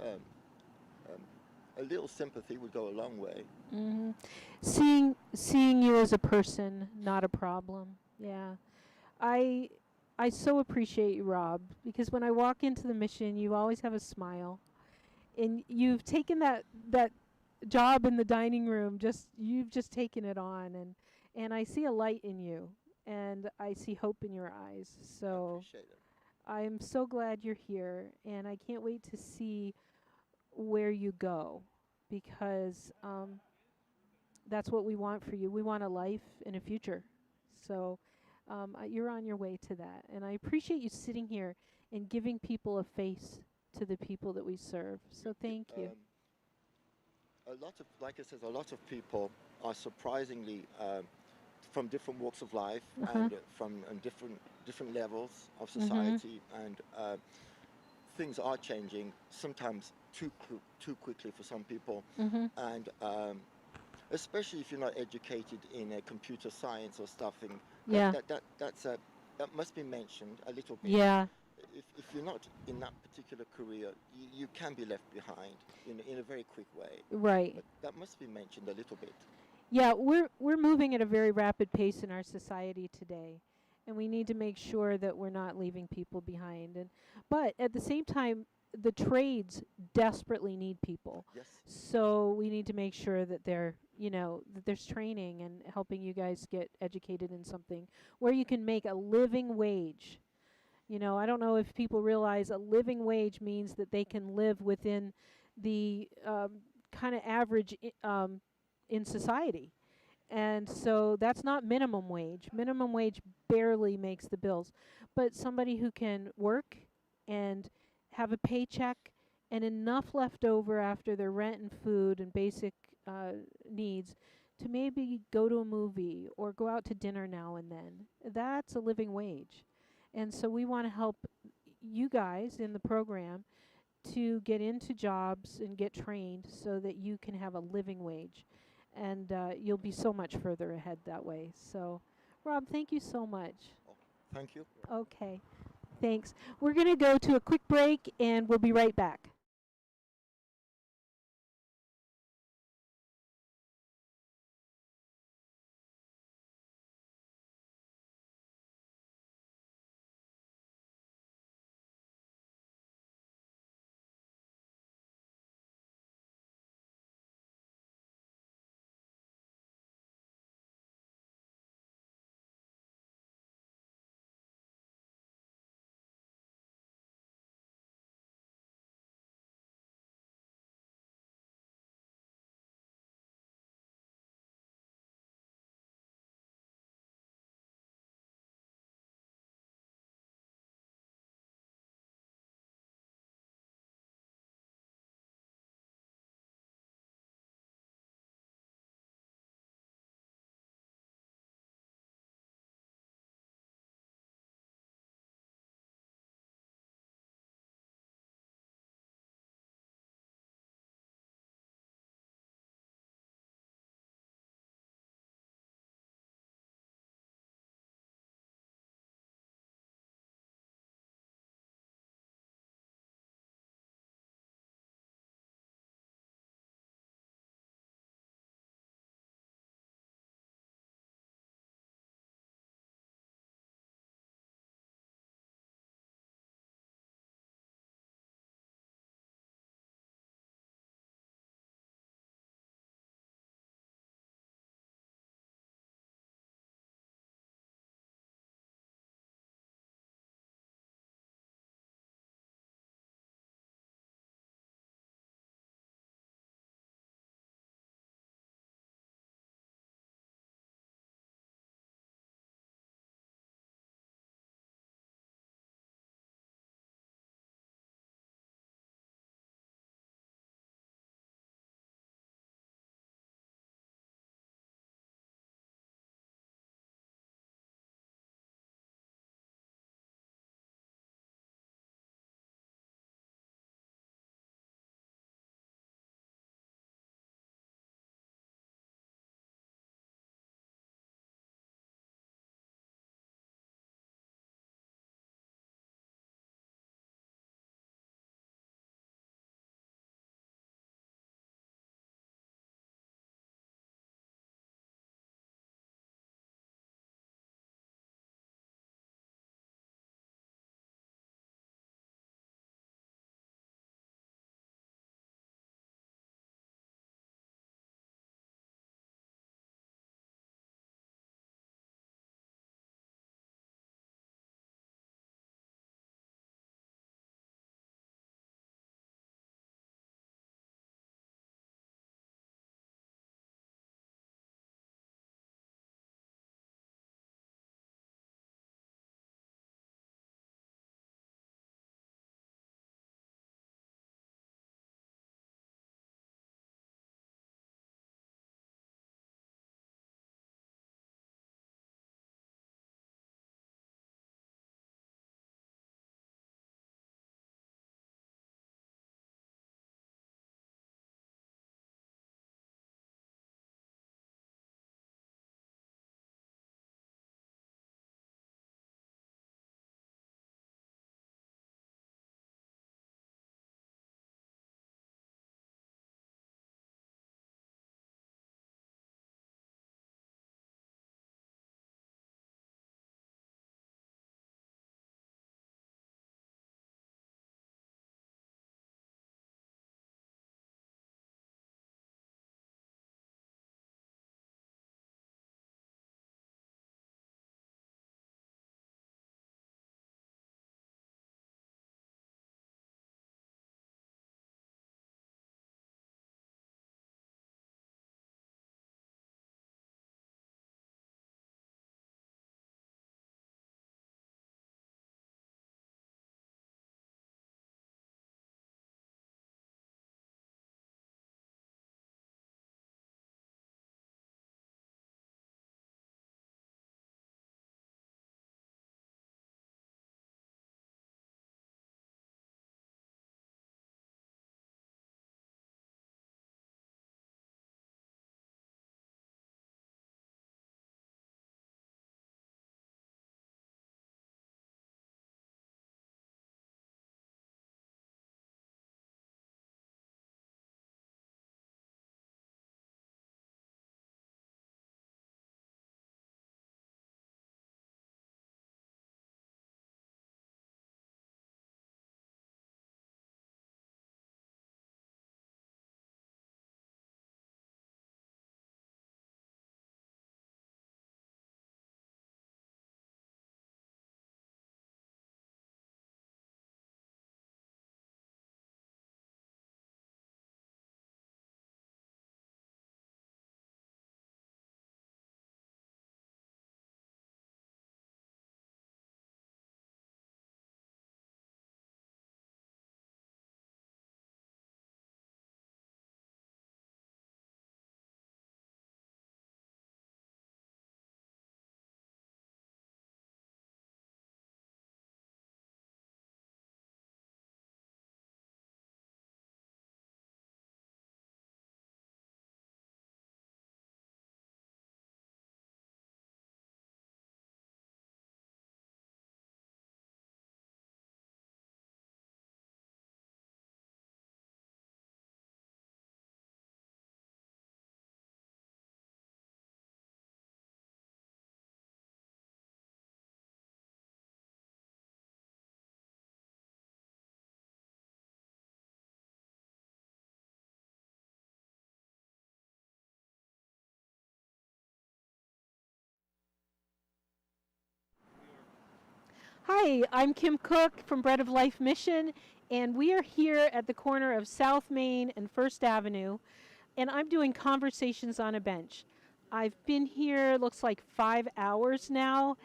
Speaker 11: a little sympathy would go a long way.
Speaker 1: Seeing you as a person, not a problem. Yeah. I so appreciate you, Rob, because when I walk into the mission, you always have a smile, and you've taken that job in the dining room. You've just taken it on, and I see a light in you, and I see hope in your eyes. So
Speaker 11: I appreciate it.
Speaker 1: I'm so glad you're here, and I can't wait to see where you go, because that's what we want for you. We want a life and a future. So you're on your way to that. And I appreciate you sitting here and giving people a face to the people that we serve. So thank you.
Speaker 11: Like I said, a lot of people are surprisingly from different walks of life and from different levels of society, and things are changing, sometimes too quickly for some people, and especially if you're not educated in computer science or stuffing. That must be mentioned a little bit.
Speaker 1: Yeah.
Speaker 11: If you're not in that particular career, you can be left behind in a very quick way.
Speaker 1: Right.
Speaker 11: But that must be mentioned a little bit.
Speaker 1: Yeah, we're moving at a very rapid pace in our society today, and we need to make sure that we're not leaving people behind. But at the same time, the trades desperately need people.
Speaker 11: Yes.
Speaker 1: So we need to make sure that that there's training and helping you guys get educated in something where you can make a living wage. I don't know if people realize a living wage means that they can live within the kind of average in society. And so that's not minimum wage. Minimum wage barely makes the bills. But somebody who can work and have a paycheck and enough left over after their rent and food and basic needs to maybe go to a movie or go out to dinner now and then, that's a living wage. And so we want to help you guys in the program to get into jobs and get trained so that you can have a living wage. And you'll be so much further ahead that way. So, Rob, thank you so much.
Speaker 11: Thank you.
Speaker 1: Okay, thanks. We're going to go to a quick break, and we'll be right back. Hi, I'm Kim Cook from Bread of Life Mission, and we are here at the corner of South Main and First Avenue, and I'm doing Conversations on a Bench. I've been here, looks like 5 hours now,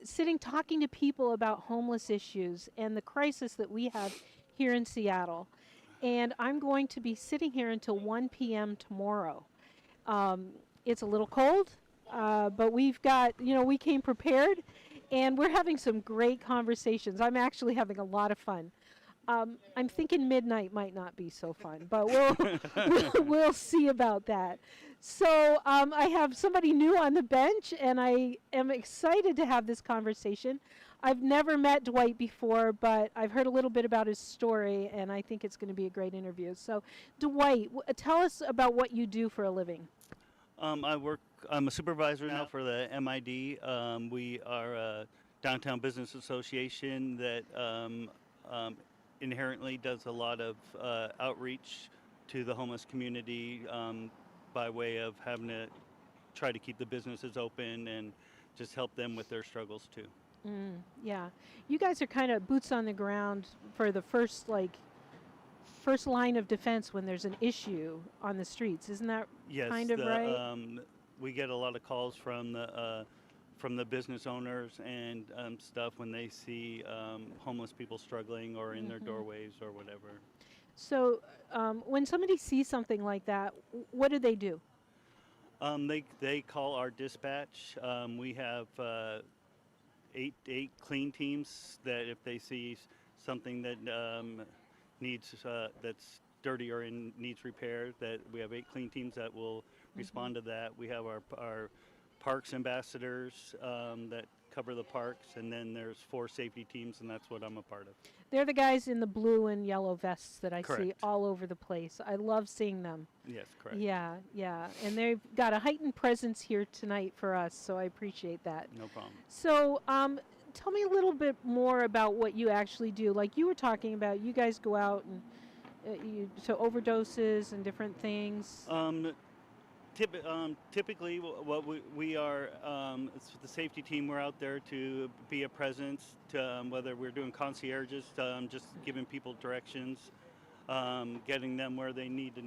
Speaker 1: sitting talking to people about homeless issues and the crisis that we have here in Seattle. And I'm going to be sitting here until 1 p.m. tomorrow. It's a little cold, but we've got, we came prepared. And we're having some great conversations. I'm actually having a lot of fun. I'm thinking midnight might not be so fun, but we'll see about that. So I have somebody new on the bench, and I am excited to have this conversation. I've never met Dwight before, but I've heard a little bit about his story, and I think it's going to be a great interview. So, Dwight, tell us about what you do for a living.
Speaker 12: I'm a supervisor now for the MID. We are a downtown business association that inherently does a lot of outreach to the homeless community by way of having to try to keep the businesses open and just help them with their struggles too.
Speaker 1: Yeah. You guys are kind of boots on the ground for the first line of defense when there's an issue on the streets. Isn't that kind of right?
Speaker 12: We get a lot of calls from the business owners and stuff when they see homeless people struggling or in their doorways or whatever.
Speaker 1: So when somebody sees something like that, what do they do?
Speaker 12: They call our dispatch. We have eight clean teams that if they see something that needs that's dirty or needs repair, that we have 8 clean teams that will respond to that. We have our parks ambassadors that cover the parks, and then there's 4 safety teams, and that's what I'm a part of.
Speaker 1: They're the guys in the blue and yellow vests that I see
Speaker 12: Correct.
Speaker 1: all over the place. I love seeing them.
Speaker 12: Yes, correct.
Speaker 1: Yeah, and they've got a heightened presence here tonight for us, so I appreciate that.
Speaker 12: No problem.
Speaker 1: So tell me a little bit more about what you actually do. Like you were talking about, you guys go out and so overdoses and different things.
Speaker 12: Typically, what we are, it's the safety team. We're out there to be a presence, to, whether we're doing concierges, just giving people directions, getting them where they need to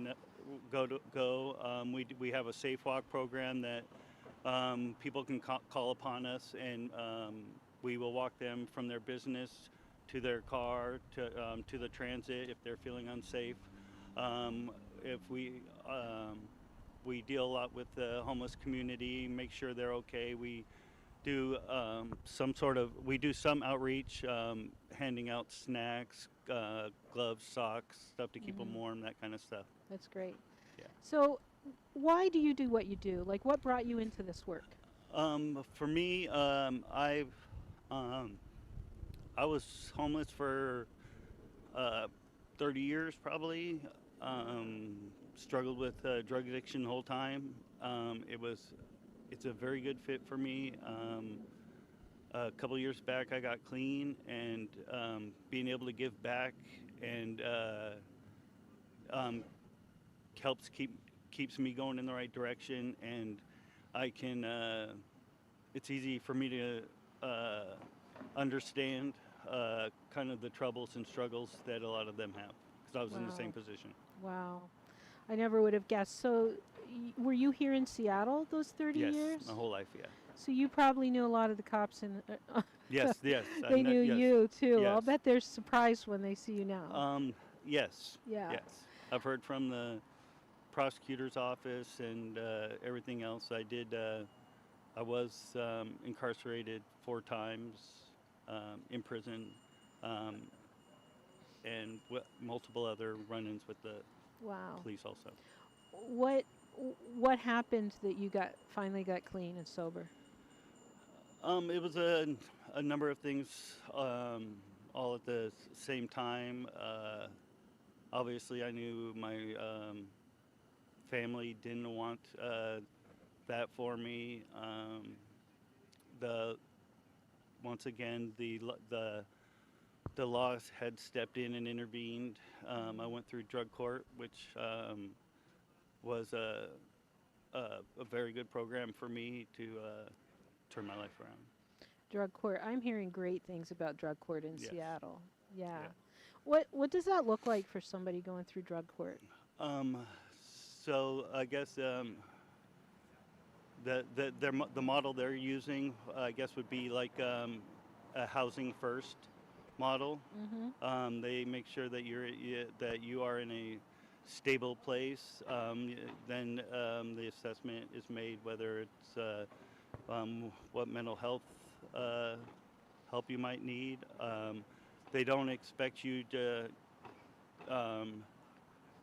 Speaker 12: go. We have a Safe Walk program that people can call upon us, and we will walk them from their business to their car, to the transit if they're feeling unsafe. If we deal a lot with the homeless community, make sure they're okay. We do some outreach, handing out snacks, gloves, socks, stuff to keep them warm, that kind of stuff.
Speaker 1: That's great.
Speaker 12: Yeah.
Speaker 1: So why do you do what you do? Like what brought you into this work?
Speaker 12: For me, I was homeless for 30 years probably. Struggled with drug addiction the whole time. It's a very good fit for me. A couple years back I got clean, and being able to give back and keeps me going in the right direction, and I can it's easy for me to understand kind of the troubles and struggles that a lot of them have, because I was in the same position.
Speaker 1: Wow. I never would have guessed. So were you here in Seattle those 30 years?
Speaker 12: Yes, my whole life, yeah.
Speaker 1: So you probably knew a lot of the cops in
Speaker 12: Yes.
Speaker 1: They knew you too.
Speaker 12: Yes.
Speaker 1: I'll bet they're surprised when they see you now.
Speaker 12: Yes.
Speaker 1: Yeah.
Speaker 12: Yes. I've heard from the prosecutor's office and everything else. I was incarcerated 4 times, in prison, and multiple other run-ins with the police also.
Speaker 1: What happened that you finally got clean and sober?
Speaker 12: It was a number of things, all at the same time. Obviously, I knew my family didn't want that for me. Once again, the law had stepped in and intervened. I went through drug court, which was a very good program for me to turn my life around.
Speaker 1: Drug court. I'm hearing great things about drug court in
Speaker 12: Yes.
Speaker 1: Seattle. Yeah.
Speaker 12: Yeah.
Speaker 1: What does that look like for somebody going through drug court?
Speaker 12: So I guess the model they're using, I guess, would be like a housing first model. They make sure that that you are in a stable place. Then the assessment is made, whether it's what mental health help you might need. They don't expect you to,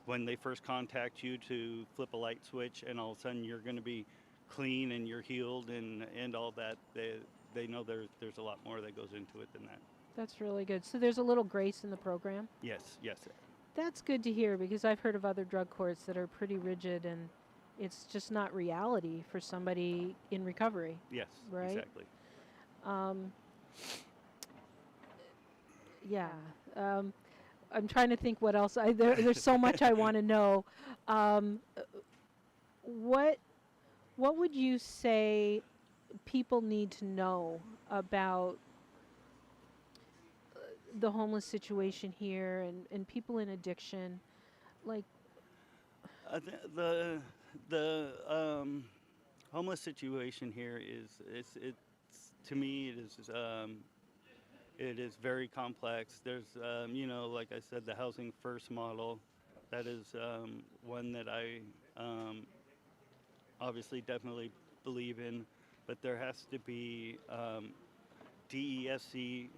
Speaker 12: when they first contact you, to flip a light switch and all of a sudden you're going to be clean and you're healed and all that. They know there's a lot more that goes into it than that.
Speaker 1: That's really good. So there's a little grace in the program?
Speaker 12: Yes.
Speaker 1: That's good to hear, because I've heard of other drug courts that are pretty rigid, and it's just not reality for somebody in recovery.
Speaker 12: Yes,
Speaker 1: right?
Speaker 12: Exactly.
Speaker 1: Yeah. I'm trying to think what else. There's so much I want to know. What would you say people need to know about the homeless situation here and people in addiction? Like,
Speaker 12: the homeless situation here it's to me it is very complex. There's like I said, the housing first model, that is one that I obviously definitely believe in, but there has to be DESC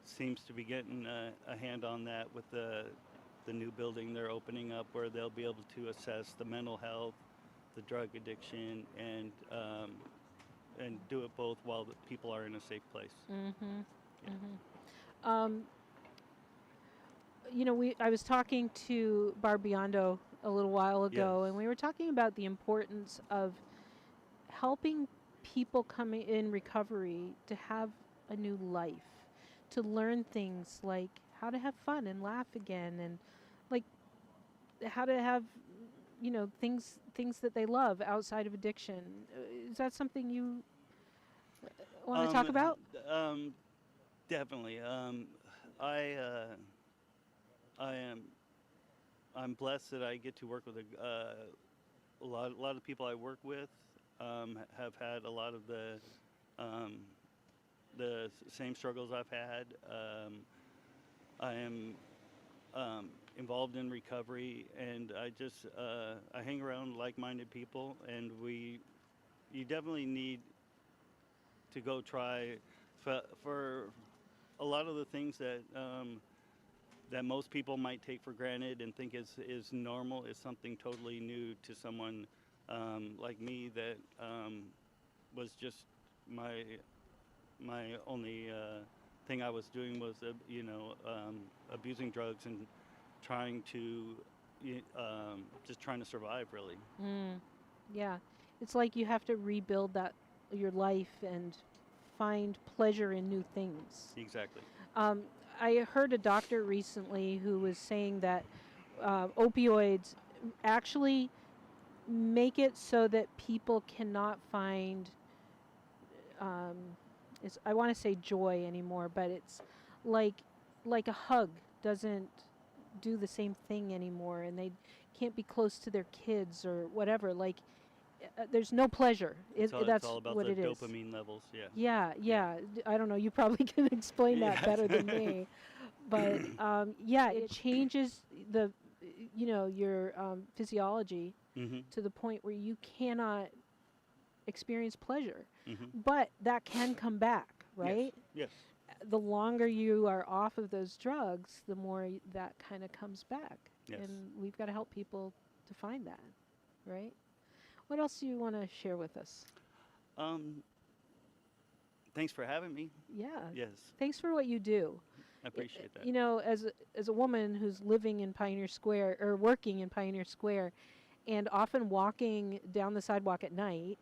Speaker 12: seems to be getting a hand on that with the new building they're opening up, where they'll be able to assess the mental health, the drug addiction, and do it both while the people are in a safe place.
Speaker 1: I was talking to Barb Biondo a little while ago,
Speaker 12: Yes.
Speaker 1: and we were talking about the importance of helping people coming in recovery to have a new life, to learn things like how to have fun and laugh again, and like how to have things that they love outside of addiction. Is that something you want to talk about?
Speaker 12: Definitely. I'm blessed that I get to work with a lot of people I work with have had a lot of the same struggles I've had. I am involved in recovery, and I hang around like-minded people, and you definitely need to go try for a lot of the things that most people might take for granted and think is normal is something totally new to someone like me that was just my only thing I was doing was abusing drugs and trying to survive, really.
Speaker 1: Yeah, it's like you have to rebuild your life and find pleasure in new things.
Speaker 12: Exactly.
Speaker 1: I heard a doctor recently who was saying that opioids actually make it so that people cannot find I want to say joy anymore, but it's like a hug doesn't do the same thing anymore, and they can't be close to their kids or whatever. Like there's no pleasure.
Speaker 12: It's
Speaker 1: That's
Speaker 12: all about
Speaker 1: what
Speaker 12: the
Speaker 1: it is.
Speaker 12: dopamine levels. Yeah.
Speaker 1: Yeah. I don't know. You probably can explain that better than me. But it changes your physiology to the point where you cannot experience pleasure. But that can come back, right?
Speaker 12: Yes.
Speaker 1: The longer you are off of those drugs, the more that kind of comes back.
Speaker 12: Yes.
Speaker 1: And we've got to help people to find that, right? What else do you want to share with us?
Speaker 12: Thanks for having me.
Speaker 1: Yeah.
Speaker 12: Yes.
Speaker 1: Thanks for what you do.
Speaker 12: I appreciate that.
Speaker 1: You know, as a woman who's living in Pioneer Square or working in Pioneer Square, and often walking down the sidewalk at night,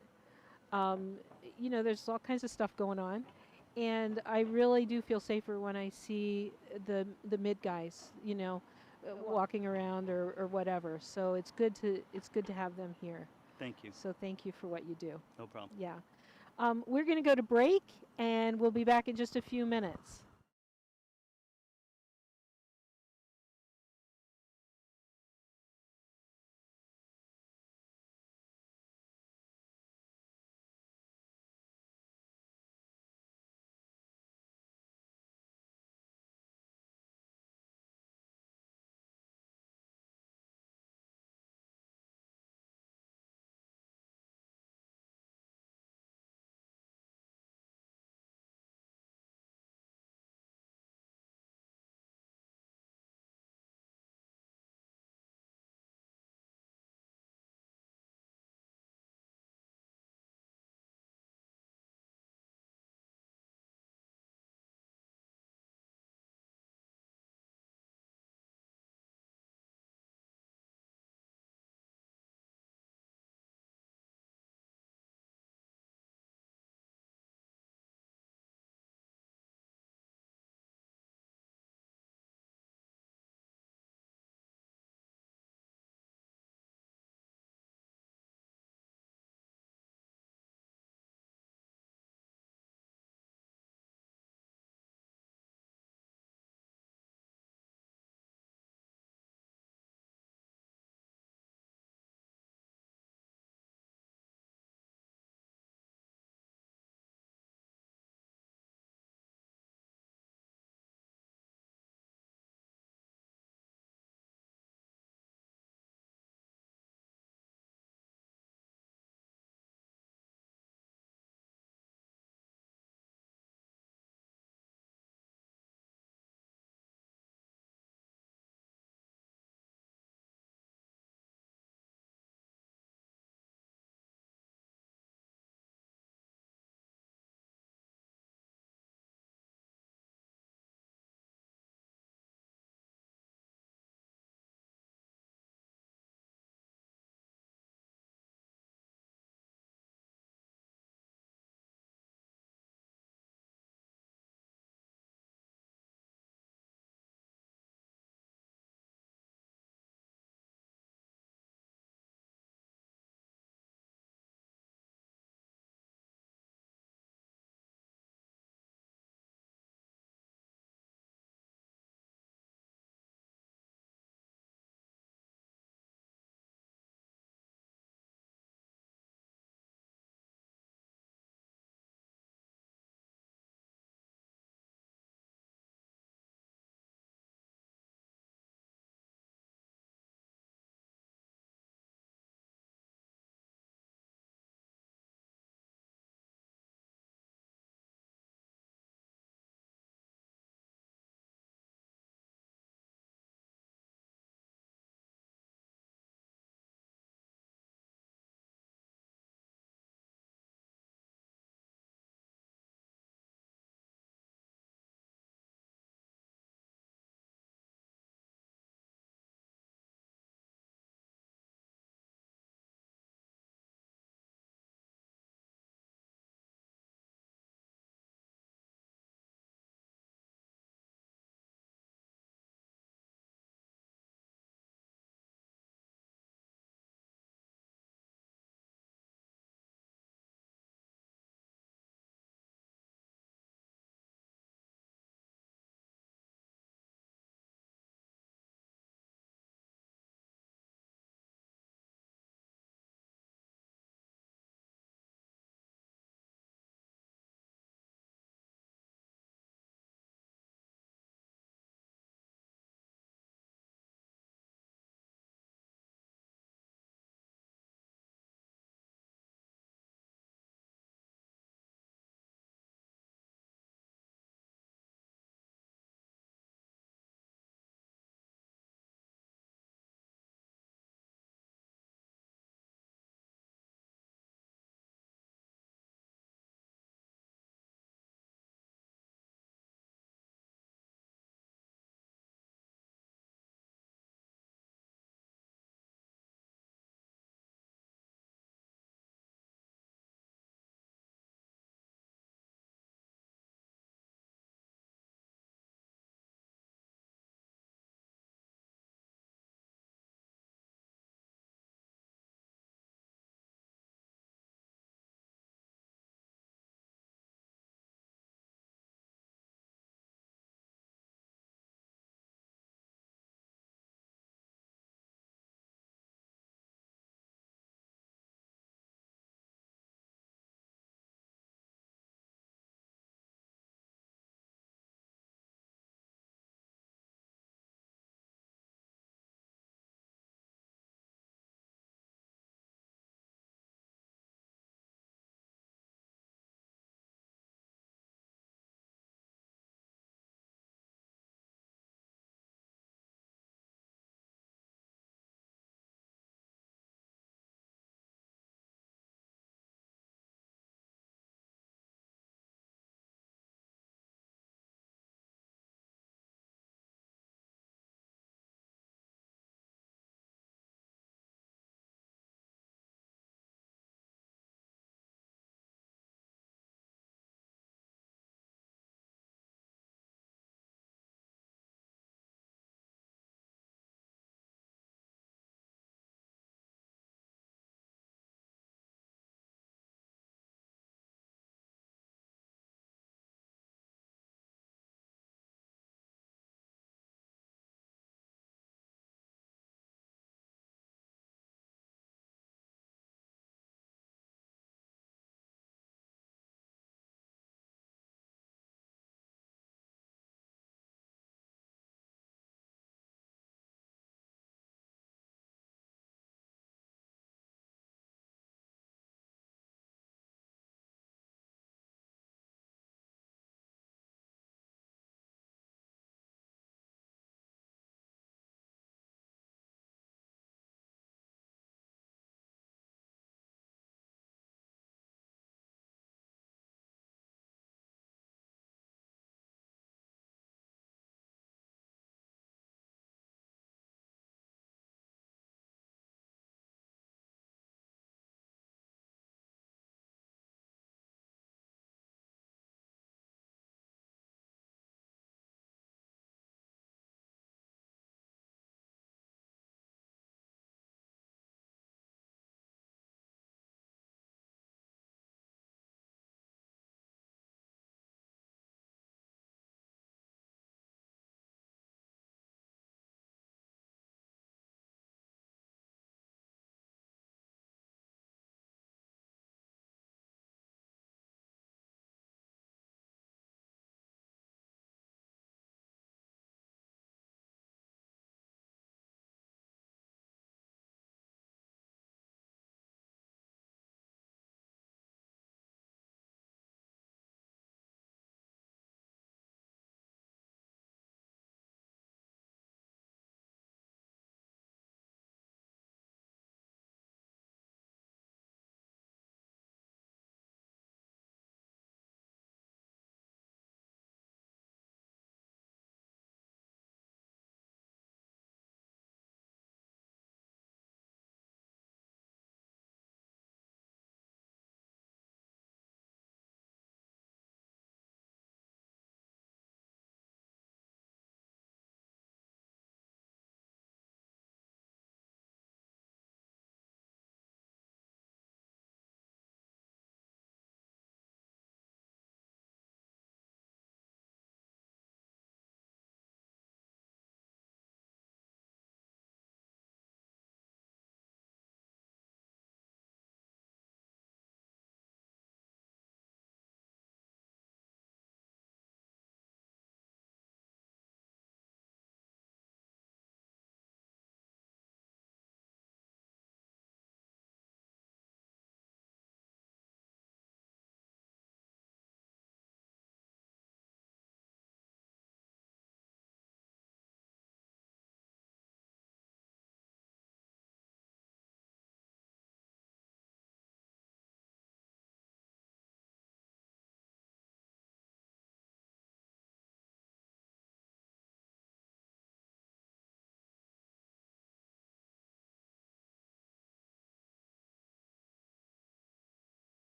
Speaker 1: there's all kinds of stuff going on, and I really do feel safer when I see the mid guys, walking around or whatever. So it's good to have them here.
Speaker 12: Thank you.
Speaker 1: So thank you for what you do.
Speaker 12: No problem.
Speaker 1: Yeah. We're going to go to break, and we'll be back in just a few minutes.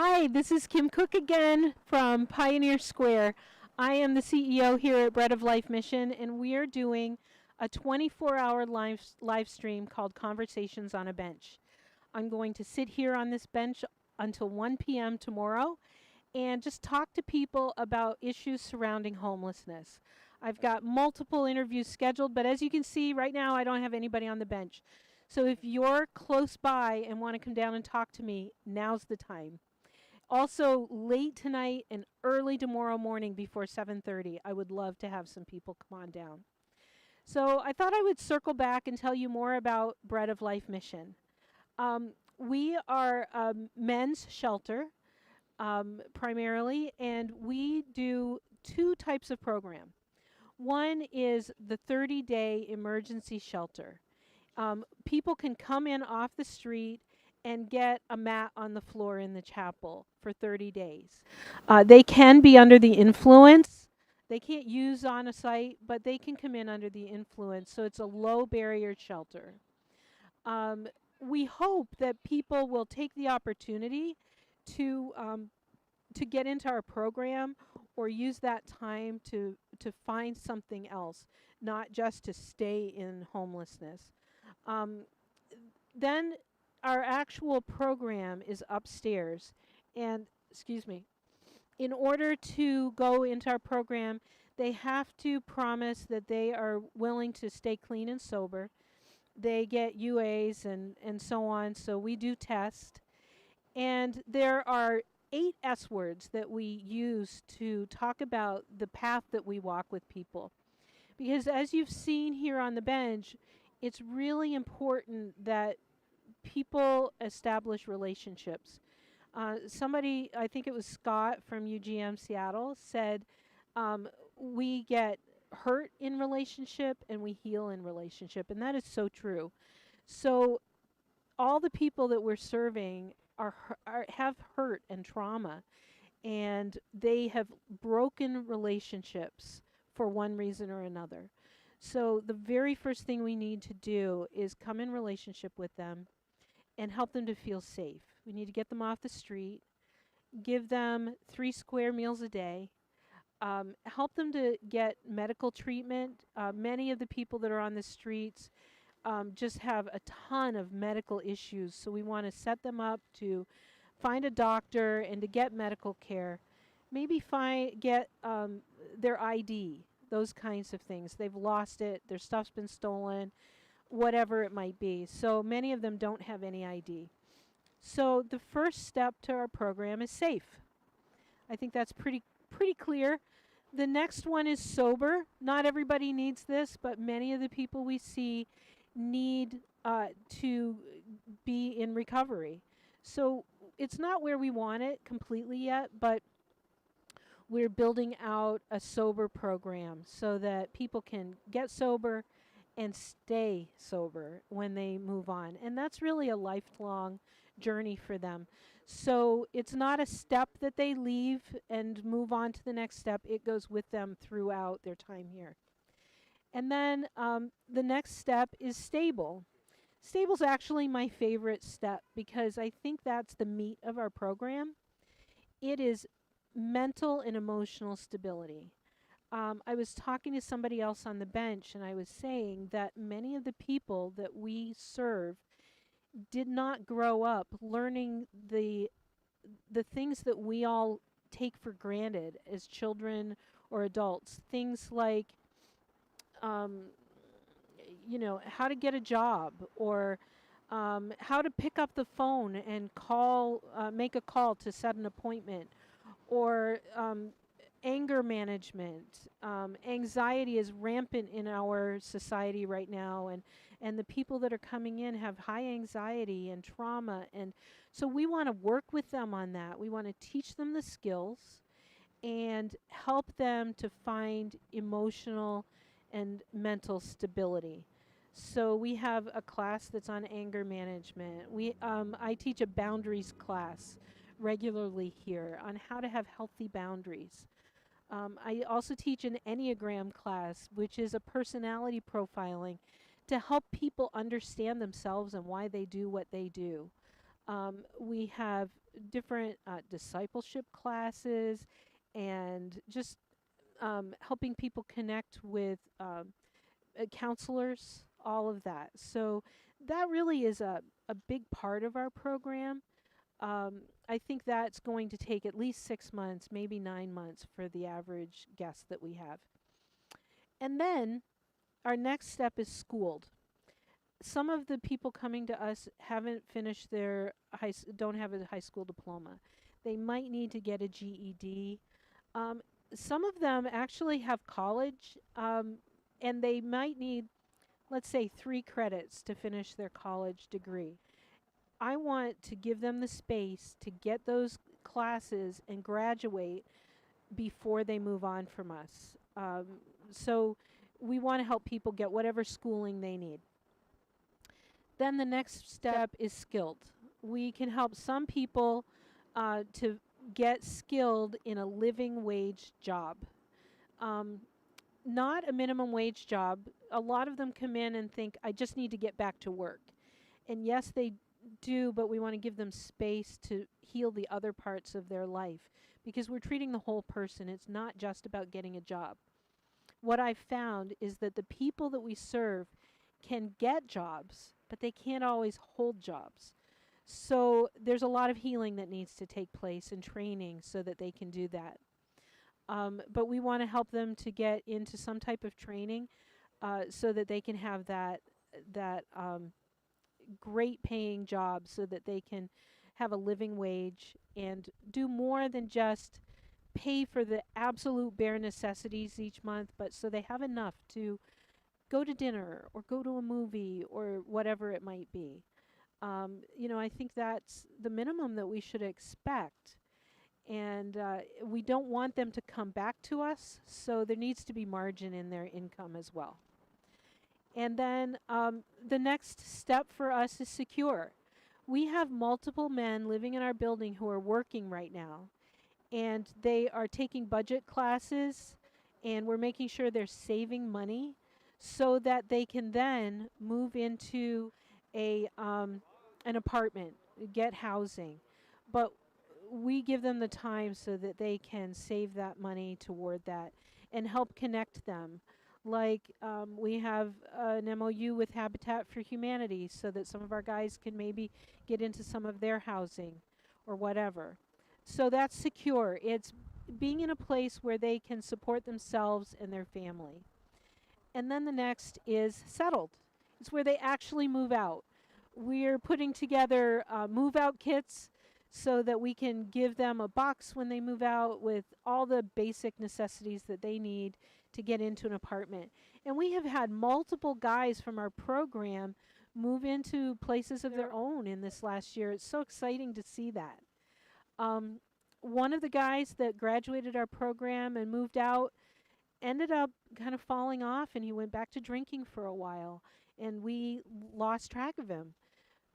Speaker 1: Hi, this is Kim Cook again from Pioneer Square. I am the CEO here at Bread of Life Mission, and we are doing a 24-hour live stream called Conversations on a Bench. I'm going to sit here on this bench until 1 p.m. tomorrow and just talk to people about issues surrounding homelessness. I've got multiple interviews scheduled, but as you can see right now, I don't have anybody on the bench. So if you're close by and want to come down and talk to me, now's the time. Also, late tonight and early tomorrow morning before 7:30, I would love to have some people come on down. So I thought I would circle back and tell you more about Bread of Life Mission. We are a men's shelter primarily, and we do two types of program. One is the 30-day emergency shelter. People can come in off the street and get a mat on the floor in the chapel for 30 days. They can be under the influence. They can't use on a site, but they can come in under the influence, so it's a low barrier shelter. We hope that people will take the opportunity to get into our program or use that time to find something else, not just to stay in homelessness. Then our actual program is upstairs, and excuse me, in order to go into our program, they have to promise that they are willing to stay clean and sober. They get UAs and so on, so we do test. And there are 8 S words that we use to talk about the path that we walk with people. Because as you've seen here on the bench, it's really important that people establish relationships. Somebody, I think it was Scott from UGM Seattle, said we get hurt in relationship and we heal in relationship, and that is so true. So all the people that we're serving have hurt and trauma, and they have broken relationships for one reason or another. So the very first thing we need to do is come in relationship with them and help them to feel safe. We need to get them off the street, give them 3 square meals a day, help them to get medical treatment. Many of the people that are on the streets just have a ton of medical issues, so we want to set them up to find a doctor and to get medical care. Maybe get their ID, those kinds of things. They've lost it, their stuff's been stolen, whatever it might be. So many of them don't have any ID. So the first step to our program is safe. I think that's pretty clear. The next one is sober. Not everybody needs this, but many of the people we see need to be in recovery. So it's not where we want it completely yet, but we're building out a sober program so that people can get sober and stay sober when they move on. And that's really a lifelong journey for them. So it's not a step that they leave and move on to the next step. It goes with them throughout their time here. And then the next step is stable. Stable's actually my favorite step because I think that's the meat of our program. It is mental and emotional stability. I was talking to somebody else on the bench, and I was saying that many of the people that we serve did not grow up learning the things that we all take for granted as children or adults. Things like, you know, how to get a job, or how to pick up the phone and call, make a call to set an appointment, or anger management. Anxiety is rampant in our society right now, and the people that are coming in have high anxiety and trauma, and so we want to work with them on that. We want to teach them the skills and help them to find emotional and mental stability. So we have a class that's on anger management. I teach a boundaries class regularly here on how to have healthy boundaries. I also teach an Enneagram class, which is a personality profiling to help people understand themselves and why they do what they do. We have different discipleship classes and just helping people connect with counselors, all of that. So that really is a big part of our program. I think that's going to take at least 6 months, maybe 9 months for the average guest that we have. And then our next step is schooled. Some of the people coming to us haven't finished their don't have a high school diploma. They might need to get a GED. Some of them actually have college, and they might need, let's say, 3 credits to finish their college degree. I want to give them the space to get those classes and graduate before they move on from us. So we want to help people get whatever schooling they need. Then the next step is skilled. We can help some people to get skilled in a living wage job. Not a minimum wage job. A lot of them come in and think, I just need to get back to work. And yes, they do, but we want to give them space to heal the other parts of their life, because we're treating the whole person. It's not just about getting a job. What I've found is that the people that we serve can get jobs, but they can't always hold jobs. So there's a lot of healing that needs to take place and training so that they can do that. But we want to help them to get into some type of training so that they can have that great paying job, so that they can have a living wage and do more than just pay for the absolute bare necessities each month, but so they have enough to go to dinner or go to a movie or whatever it might be. I think that's the minimum that we should expect. And we don't want them to come back to us, so there needs to be margin in their income as well. And then the next step for us is secure. We have multiple men living in our building who are working right now, and they are taking budget classes, and we're making sure they're saving money so that they can then move into an apartment, get housing. But we give them the time so that they can save that money toward that and help connect them. Like we have an MOU with Habitat for Humanity so that some of our guys can maybe get into some of their housing or whatever. So that's secure. It's being in a place where they can support themselves and their family. And then the next is settled. It's where they actually move out. We're putting together move out kits so that we can give them a box when they move out with all the basic necessities that they need to get into an apartment. And we have had multiple guys from our program move into places of their own in this last year. It's so exciting to see that. One of the guys that graduated our program and moved out ended up kind of falling off, and he went back to drinking for a while, and we lost track of him.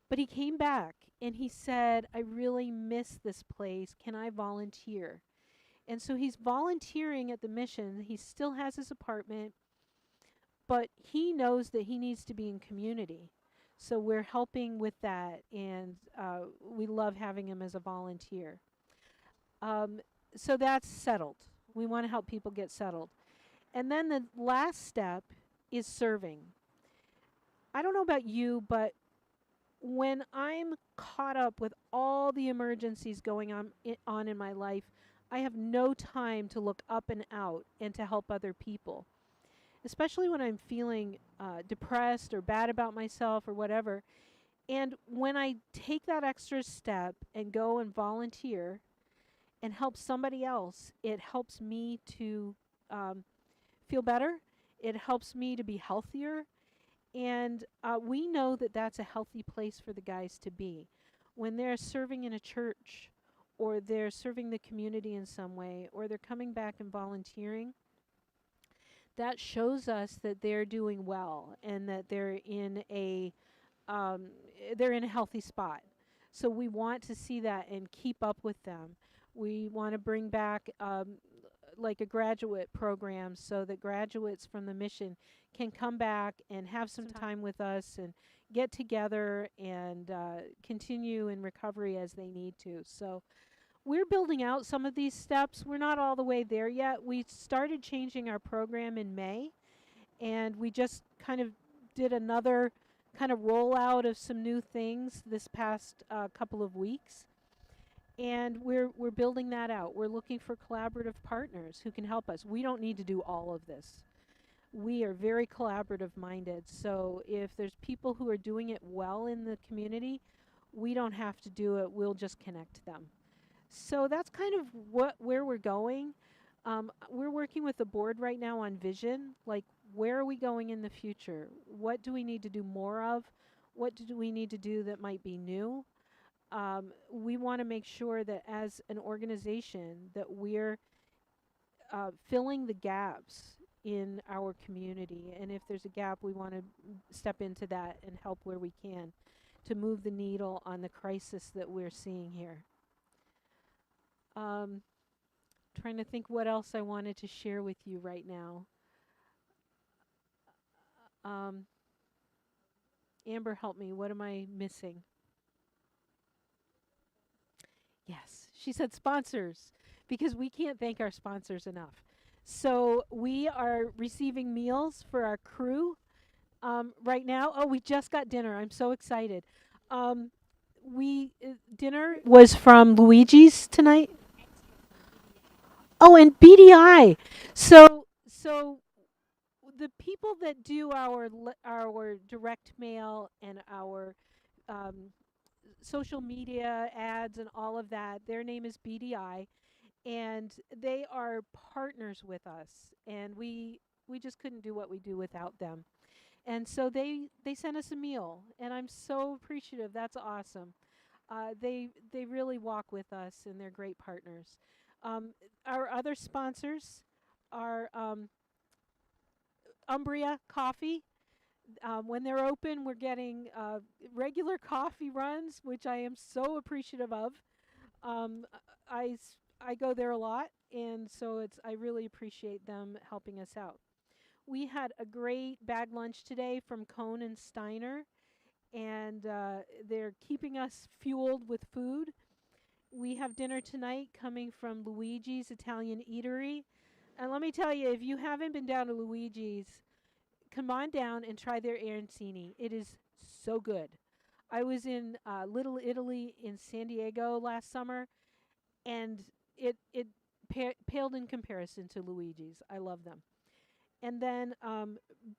Speaker 1: But he came back and he said, I really miss this place. Can I volunteer? And so he's volunteering at the mission. He still has his apartment, but he knows that he needs to be in community. So we're helping with that, and we love having him as a volunteer. So that's settled. We want to help people get settled. And then the last step is serving. I don't know about you, but when I'm caught up with all the emergencies going on in my life, I have no time to look up and out and to help other people. Especially when I'm feeling depressed or bad about myself or whatever. And when I take that extra step and go and volunteer and help somebody else, it helps me to feel better. It helps me to be healthier. And we know that that's a healthy place for the guys to be. When they're serving in a church, or they're serving the community in some way, or they're coming back and volunteering, that shows us that they're doing well and that they're in a healthy spot. So we want to see that and keep up with them. We want to bring back like a graduate program so that graduates from the mission can come back and have some time with us and get together and continue in recovery as they need to. So we're building out some of these steps. We're not all the way there yet. We started changing our program in May, and we just kind of did another kind of rollout of some new things this past couple of weeks. And we're building that out. We're looking for collaborative partners who can help us. We don't need to do all of this. We are very collaborative minded. So if there's people who are doing it well in the community, we don't have to do it. We'll just connect them. So that's kind of where we're going. We're working with the board right now on vision, like where are we going in the future? What do we need to do more of? What do we need to do that might be new? We want to make sure that as an organization that we're filling the gaps in our community. And if there's a gap, we want to step into that and help where we can to move the needle on the crisis that we're seeing here. Trying to think what else I wanted to share with you right now. Amber, help me. What am I missing? Yes, she said sponsors, because we can't thank our sponsors enough. So we are receiving meals for our crew right now. Oh, we just got dinner. I'm so excited. Dinner was from Luigi's tonight. Oh, and BDI. So the people that do our direct mail and our social media ads and all of that, their name is BDI, and they are partners with us, and we just couldn't do what we do without them. And so they sent us a meal, and I'm so appreciative. That's awesome. They really walk with us, and they're great partners. Our other sponsors are Umbria Coffee. When they're open, we're getting regular coffee runs, which I am so appreciative of. I go there a lot, and so I really appreciate them helping us out. We had a great bag lunch today from Cone and Steiner, and they're keeping us fueled with food. We have dinner tonight coming from Luigi's Italian Eatery. And let me tell you, if you haven't been down to Luigi's, come on down and try their arancini. It is so good. I was in Little Italy in San Diego last summer, and it paled in comparison to Luigi's. I love them. And then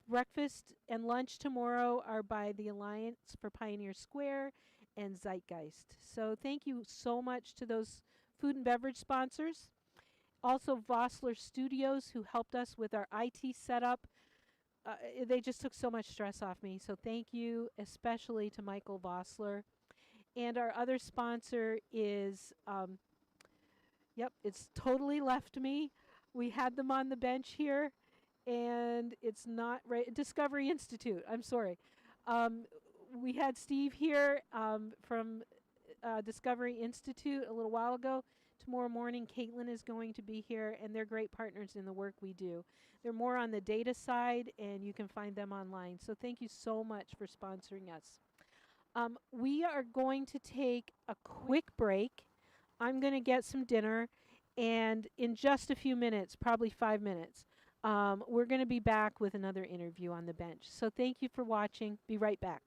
Speaker 1: breakfast and lunch tomorrow are by the Alliance for Pioneer Square and Zeitgeist. So thank you so much to those food and beverage sponsors. Also Vossler Studios, who helped us with our IT setup. They just took so much stress off me. So thank you especially to Michael Vossler. And our other sponsor is, it's totally left me. We had them on the bench here, and it's not right. Discovery Institute. I'm sorry. We had Steve here from Discovery Institute a little while ago. Tomorrow morning, Caitlin is going to be here, and they're great partners in the work we do. They're more on the data side, and you can find them online. So thank you so much for sponsoring us. We are going to take a quick break. I'm going to get some dinner, and in just a few minutes, probably 5 minutes, we're going to be back with another interview on the bench. So thank you for watching. Be right back.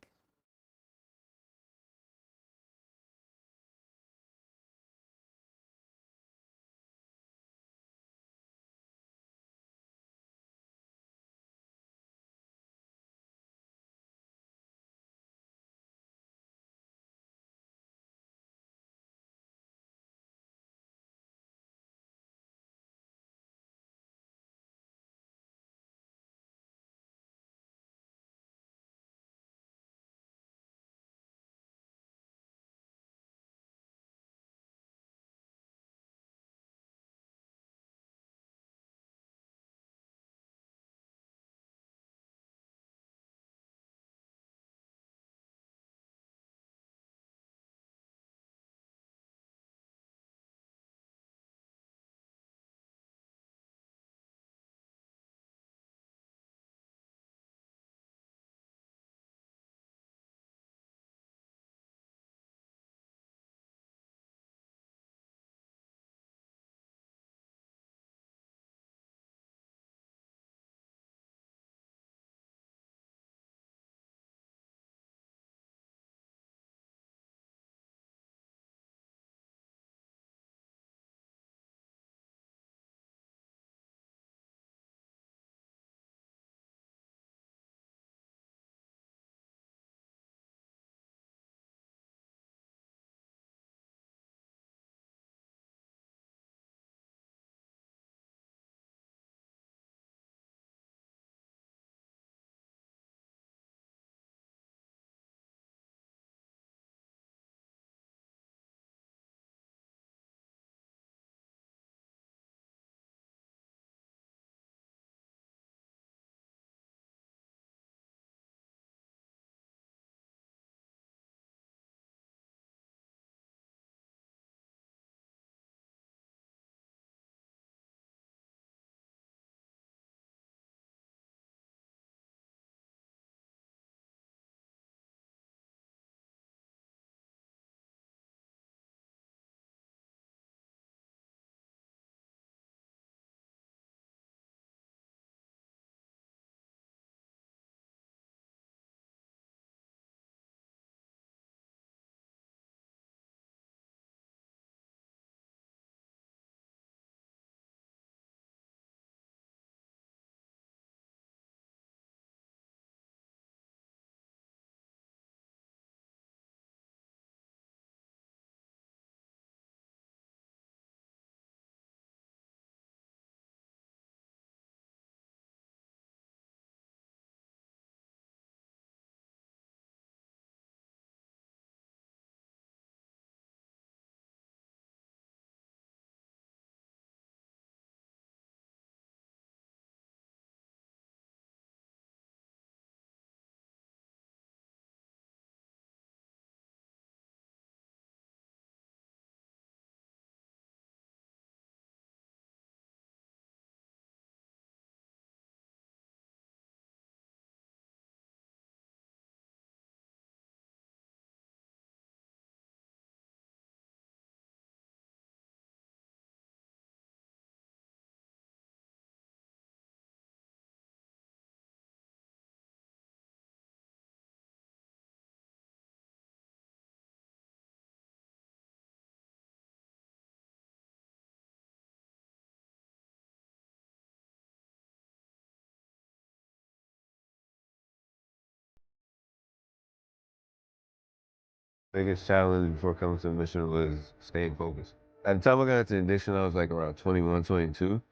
Speaker 13: Biggest challenge before coming to the mission was staying focused. At the time I got into addiction, I was like around 21, 22.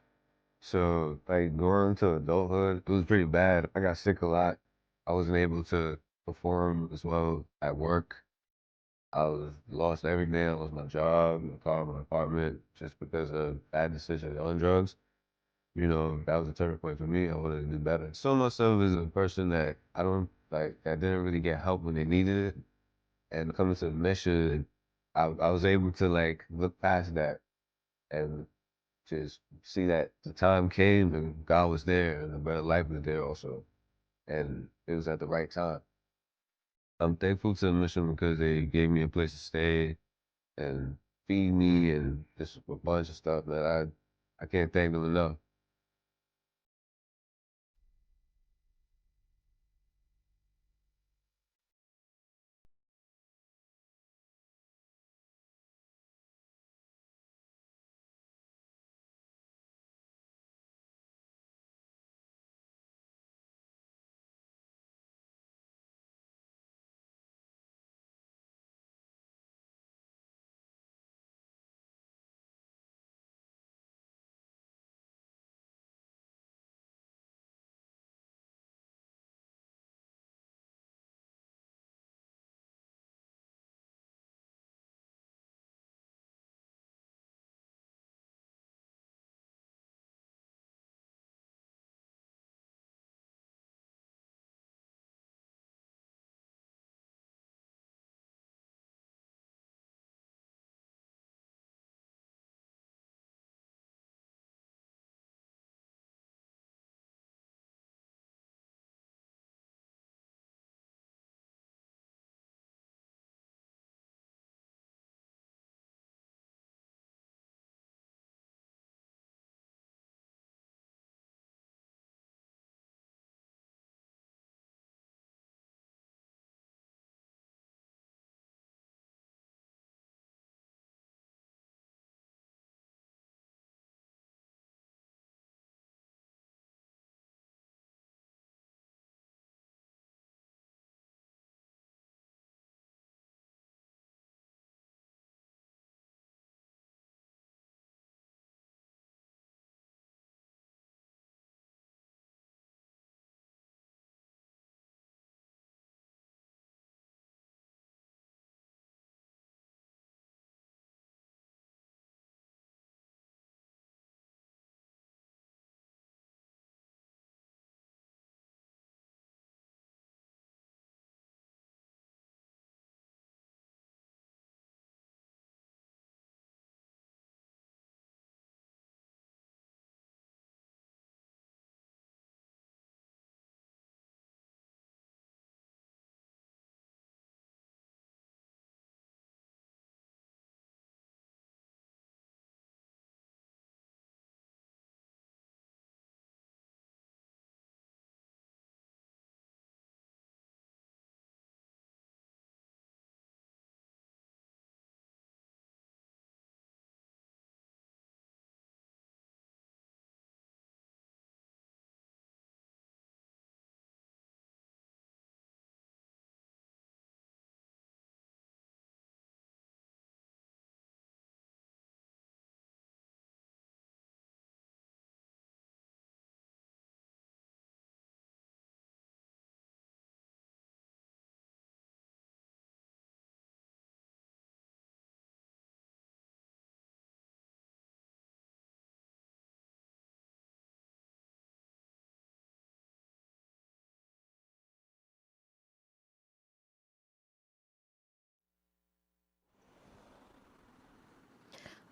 Speaker 13: So like going into adulthood, it was pretty bad. I got sick a lot. I wasn't able to perform as well at work. I was lost everything. I lost my job, my car, my apartment, just because of bad decisions on drugs. You know, that was a turning point for me. I wanted to do better. Saw myself as a person that I don't like that didn't really get help when they needed it. And coming to the mission, I was able to like look past that and just see that the time came and God was there and a better life was there also. And it was at the right time. I'm thankful to the mission because they gave me a place to stay and feed me and just a bunch of stuff that I can't thank them enough.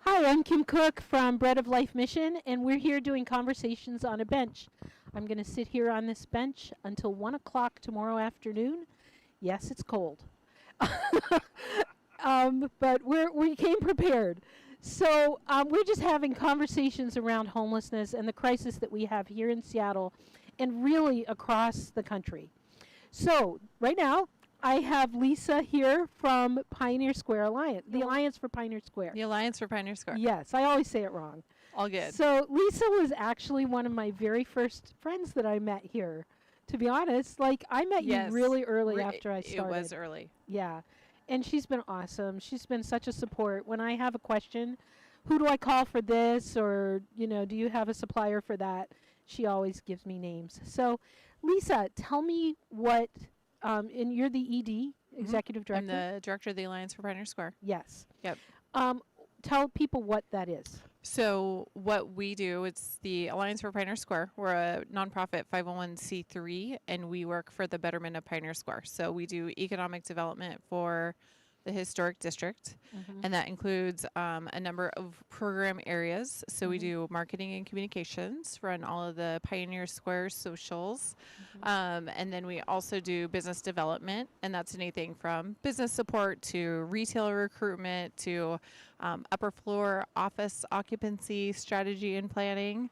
Speaker 1: Hi, I'm Kim Cook from Bread of Life Mission, and we're here doing conversations on a bench. I'm going to sit here on this bench until 1 o'clock tomorrow afternoon. Yes, it's cold. But we came prepared. So we're just having conversations around homelessness and the crisis that we have here in Seattle and really across the country. So right now, I have Lisa here from Pioneer Square Alliance, the Alliance for Pioneer Square.
Speaker 14: The Alliance for Pioneer Square.
Speaker 1: Yes, I always say it wrong.
Speaker 14: All good.
Speaker 1: So Lisa was actually one of my very first friends that I met here. To be honest, like I met you really early after I started.
Speaker 14: It was early.
Speaker 1: Yeah. and she's been awesome. She's been such a support. When I have a question, who do I call for this, or do you have a supplier for that? She always gives me names. So, Lisa, tell me what. And you're the ED, Executive Director.
Speaker 14: I'm the Director of the Alliance for Pioneer Square.
Speaker 1: Yes.
Speaker 14: Yep.
Speaker 1: Tell people what that is.
Speaker 14: So what we do, it's the Alliance for Pioneer Square. We're a nonprofit 501c3, and we work for the betterment of Pioneer Square. So we do economic development for the historic district, and that includes a number of program areas. So we do marketing and communications, run all of the Pioneer Square socials, and then we also do business development, and that's anything from business support to retail recruitment to upper floor office occupancy strategy and planning.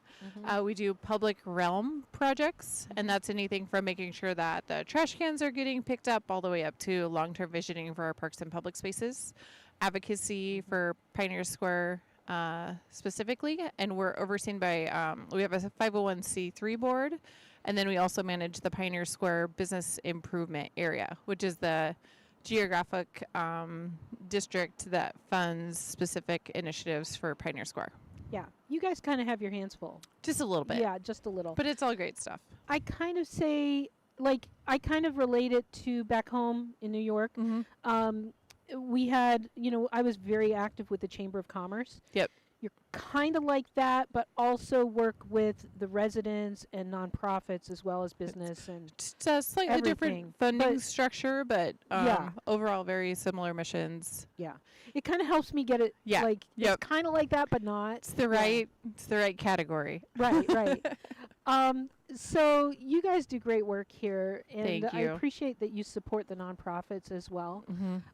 Speaker 14: We do public realm projects, and that's anything from making sure that the trash cans are getting picked up all the way up to long-term visioning for our parks and public spaces, advocacy for Pioneer Square specifically, and we're overseen by, we have a 501c3 board, and then we also manage the Pioneer Square Business Improvement Area, which is the geographic district that funds specific initiatives for Pioneer Square.
Speaker 1: Yeah, you guys kind of have your hands full.
Speaker 14: Just a little bit.
Speaker 1: Yeah, just a little.
Speaker 14: But it's all great stuff.
Speaker 1: I kind of say, I kind of relate it to back home in New York. We had, I was very active with the Chamber of Commerce.
Speaker 14: Yep.
Speaker 1: You're kind of like that, but also work with the residents and nonprofits as well as business and
Speaker 14: Just a slightly different funding structure, but
Speaker 1: yeah.
Speaker 14: overall very similar missions.
Speaker 1: Yeah. It kind of helps me get it.
Speaker 14: Yeah.
Speaker 1: It's kind of like that, but not.
Speaker 14: It's the right category.
Speaker 1: Right. So you guys do great work here, and
Speaker 14: Thank
Speaker 1: I
Speaker 14: you.
Speaker 1: appreciate that you support the nonprofits as well.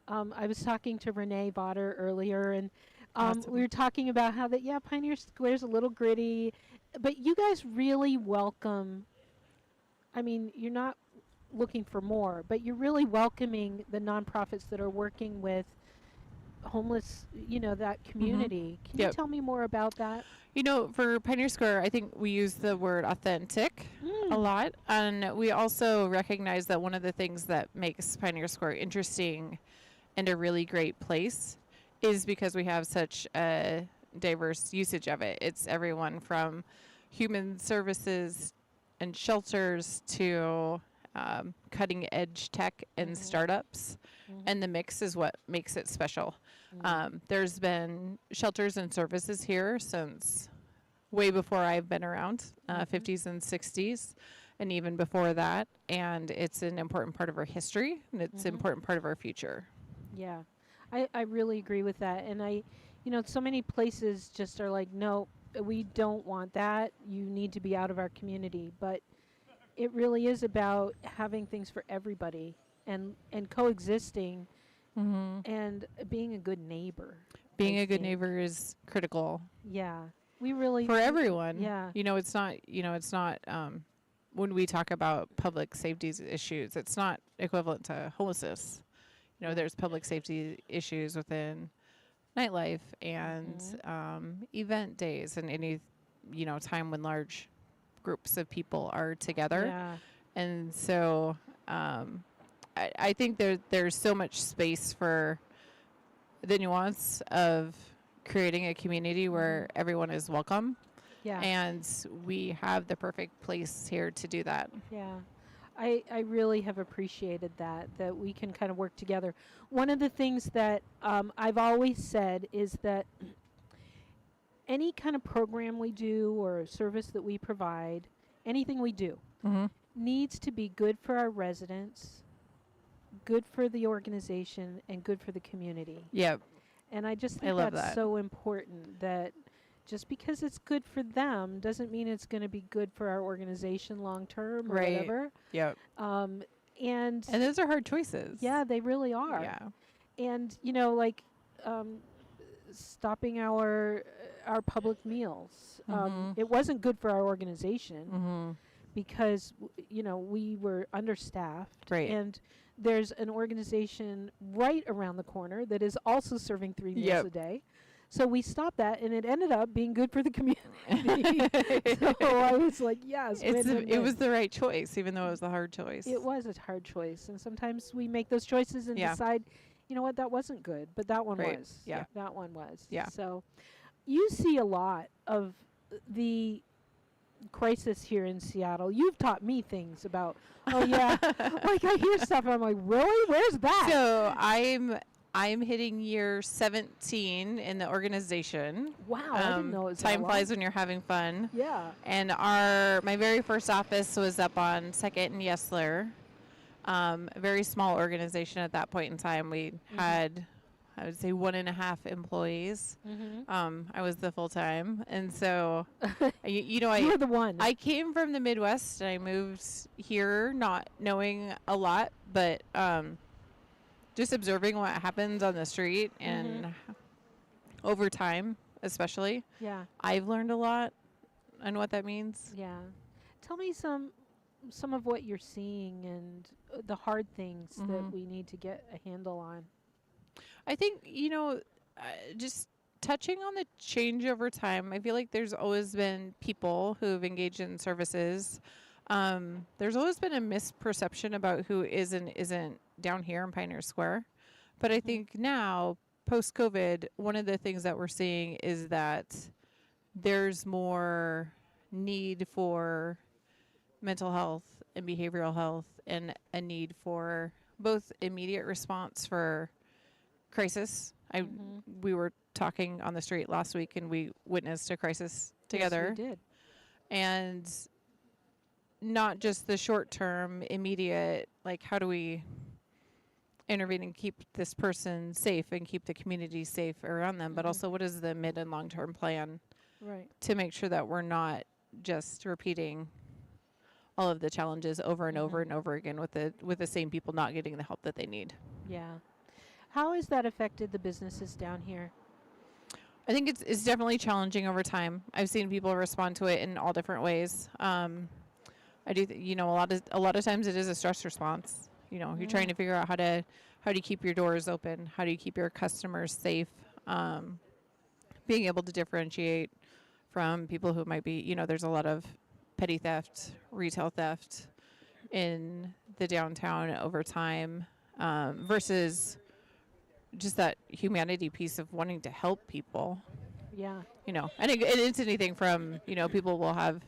Speaker 1: I was talking to Renee Vodder earlier, and
Speaker 14: Awesome.
Speaker 1: we were talking about how that Pioneer Square's a little gritty, but you guys really welcome. I mean, you're not looking for more, but you're really welcoming the nonprofits that are working with homeless, that community. Can you tell me more about that?
Speaker 14: For Pioneer Square, I think we use the word authentic a lot. And we also recognize that one of the things that makes Pioneer Square interesting and a really great place is because we have such a diverse usage of it. It's everyone from human services and shelters to cutting edge tech and startups. And the mix is what makes it special. There's been shelters and services here since way before I've been around, 50s and 60s, and even before that. And it's an important part of our history, and it's an important part of our future.
Speaker 1: Yeah, I really agree with that. And so many places just are like, no, we don't want that. You need to be out of our community. But it really is about having things for everybody and coexisting and being a good neighbor.
Speaker 14: Being a good neighbor is critical.
Speaker 1: Yeah, we really
Speaker 14: for everyone.
Speaker 1: Yeah,
Speaker 14: it's not. When we talk about public safety issues, it's not equivalent to homelessness. There's public safety issues within nightlife and event days and any time when large groups of people are together.
Speaker 1: Yeah.
Speaker 14: And so I think there's so much space for the nuance of creating a community where everyone is welcome.
Speaker 1: Yeah.
Speaker 14: And we have the perfect place here to do that.
Speaker 1: Yeah. I really have appreciated that we can kind of work together. One of the things that I've always said is that any kind of program we do or service that we provide, anything we do, needs to be good for our residents, good for the organization, and good for the community.
Speaker 14: Yep.
Speaker 1: And I just think that's so important, that just because it's good for them doesn't mean it's going to be good for our organization long term or whatever.
Speaker 14: Yep.
Speaker 1: And
Speaker 14: those are hard choices.
Speaker 1: Yeah, they really are.
Speaker 14: Yeah.
Speaker 1: And stopping our public meals. It wasn't good for our organization because we were understaffed.
Speaker 14: Right.
Speaker 1: And there's an organization right around the corner that is also serving 3 meals a day. So we stopped that, and it ended up being good for the community. So I was like, yes.
Speaker 14: It was the right choice, even though it was the hard choice.
Speaker 1: It was a hard choice. And sometimes we make those choices and decide you know what, that wasn't good, but that one
Speaker 14: Right.
Speaker 1: was.
Speaker 14: Yeah.
Speaker 1: That one was.
Speaker 14: Yeah.
Speaker 1: So you see a lot of the crisis here in Seattle. You've taught me things about, oh yeah, like I hear stuff and I'm like, really? Where's that?
Speaker 14: So I'm hitting year 17 in the organization.
Speaker 1: Wow, I didn't know it was that
Speaker 14: Time flies
Speaker 1: long.
Speaker 14: when you're having fun.
Speaker 1: Yeah.
Speaker 14: And my very first office was up on 2nd and Yesler. A very small organization at that point in time. We had, I would say, 1.5 employees. I was the full time, and so you know,
Speaker 1: You're the one.
Speaker 14: I came from the Midwest and I moved here not knowing a lot, but just observing what happens on the street and over time, especially.
Speaker 1: Yeah.
Speaker 14: I've learned a lot on what that means.
Speaker 1: Yeah. Tell me some of what you're seeing and the hard things that we need to get a handle on.
Speaker 14: I think, you know, just touching on the change over time, I feel like there's always been people who have engaged in services. There's always been a misperception about who is and isn't down here in Pioneer Square. But I think now, post-COVID, one of the things that we're seeing is that there's more need for mental health and behavioral health, and a need for both immediate response for crisis. We were talking on the street last week and we witnessed a crisis together.
Speaker 1: Yes, we did.
Speaker 14: And not just the short term, immediate, like how do we intervene and keep this person safe and keep the community safe around them, but also what is the mid and long term plan to make sure that we're not just repeating all of the challenges over and over and over again with the same people not getting the help that they need.
Speaker 1: Yeah. How has that affected the businesses down here?
Speaker 14: I think it's definitely challenging over time. I've seen people respond to it in all different ways. I do, you know, a lot of times it is a stress response. You know, you're trying to figure out how do you keep your doors open? How do you keep your customers safe? Being able to differentiate from people who might be, you know, there's a lot of petty theft, retail theft in the downtown over time, versus just that humanity piece of wanting to help people.
Speaker 1: Yeah.
Speaker 14: You know, and it's anything from, you know, people will have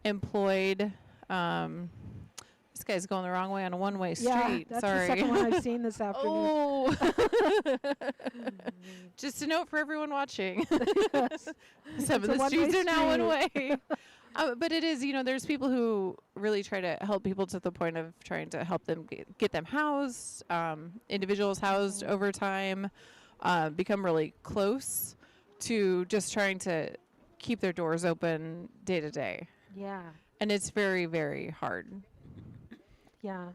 Speaker 14: employed, this guy's going the wrong way on a one-way street.
Speaker 1: Yeah, that's
Speaker 14: Sorry.
Speaker 1: the second one I've seen this afternoon.
Speaker 14: Oh. Just a note for everyone watching. Some of the streets are now one way. But it is, you know, there's people who really try to help people to the point of trying to help them get them housed, individuals housed over time, become really close to just trying to keep their doors open day to day.
Speaker 1: Yeah.
Speaker 14: And it's very, very hard.
Speaker 1: Yeah.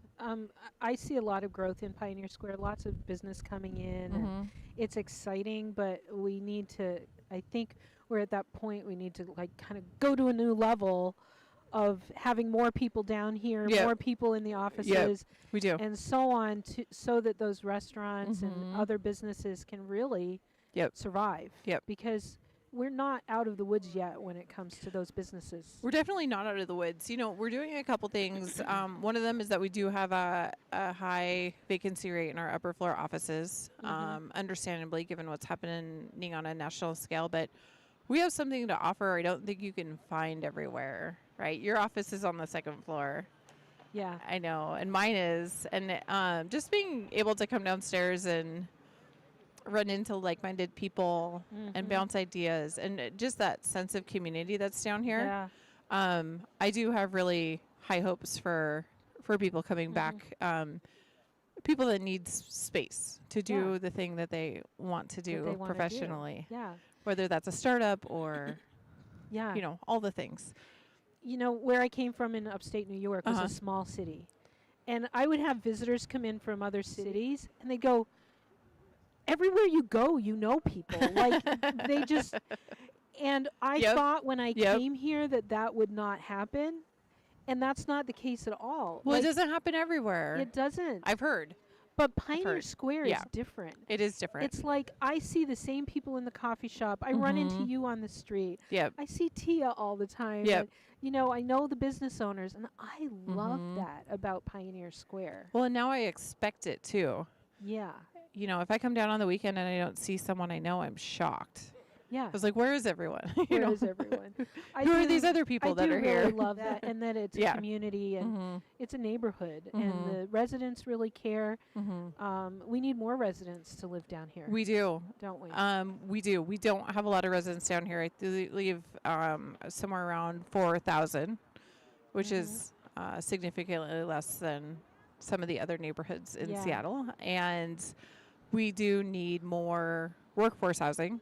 Speaker 1: I see a lot of growth in Pioneer Square, lots of business coming in. And it's exciting, but we need to, I think we're at that point, we need to like kind of go to a new level of having more people down here, more people in the offices.
Speaker 14: We do.
Speaker 1: And so on, so that those restaurants and other businesses can really survive. Because we're not out of the woods yet when it comes to those businesses.
Speaker 14: We're definitely not out of the woods. You know, we're doing a couple things. One of them is that we do have a high vacancy rate in our upper floor offices, understandably, given what's happening on a national scale. But we have something to offer I don't think you can find everywhere, right? Your office is on the second floor.
Speaker 1: Yeah.
Speaker 14: I know, and mine is. And just being able to come downstairs and run into like-minded people and bounce ideas and just that sense of community that's down here.
Speaker 1: Yeah.
Speaker 14: I do have really high hopes for people coming back, people that need space to do the thing that they want to do professionally.
Speaker 1: Yeah.
Speaker 14: Whether that's a startup or,
Speaker 1: yeah,
Speaker 14: you know, all the things.
Speaker 1: You know, where I came from in upstate New York was a small city. And I would have visitors come in from other cities, and they go, everywhere you go, you know people. Like, they just... And I thought when I came here that would not happen, and that's not the case at all.
Speaker 14: Well,
Speaker 1: like,
Speaker 14: it doesn't happen everywhere.
Speaker 1: It doesn't.
Speaker 14: I've heard.
Speaker 1: But Pioneer Square is different.
Speaker 14: It is different.
Speaker 1: It's like I see the same people in the coffee shop. I run into you on the street. I see Tia all the time. And, you know, I know the business owners, and I love that about Pioneer Square.
Speaker 14: Well, and now I expect it too.
Speaker 1: Yeah.
Speaker 14: you know, if I come down on the weekend and I don't see someone I know, I'm shocked.
Speaker 1: Yeah.
Speaker 14: I was like, where is everyone?
Speaker 1: Where is everyone?
Speaker 14: Who are these other people that are
Speaker 1: I do
Speaker 14: here?
Speaker 1: really love that, and that it's
Speaker 14: Yeah.
Speaker 1: a community and
Speaker 14: Mhm.
Speaker 1: it's a neighborhood,
Speaker 14: Mhm.
Speaker 1: and the residents really care.
Speaker 14: Mhm.
Speaker 1: We need more residents to live down here.
Speaker 14: We do,
Speaker 1: don't we?
Speaker 14: We do. We don't have a lot of residents down here. I believe somewhere around 4,000, which is significantly less than some of the other neighborhoods in
Speaker 1: Yeah.
Speaker 14: Seattle. And we do need more workforce housing.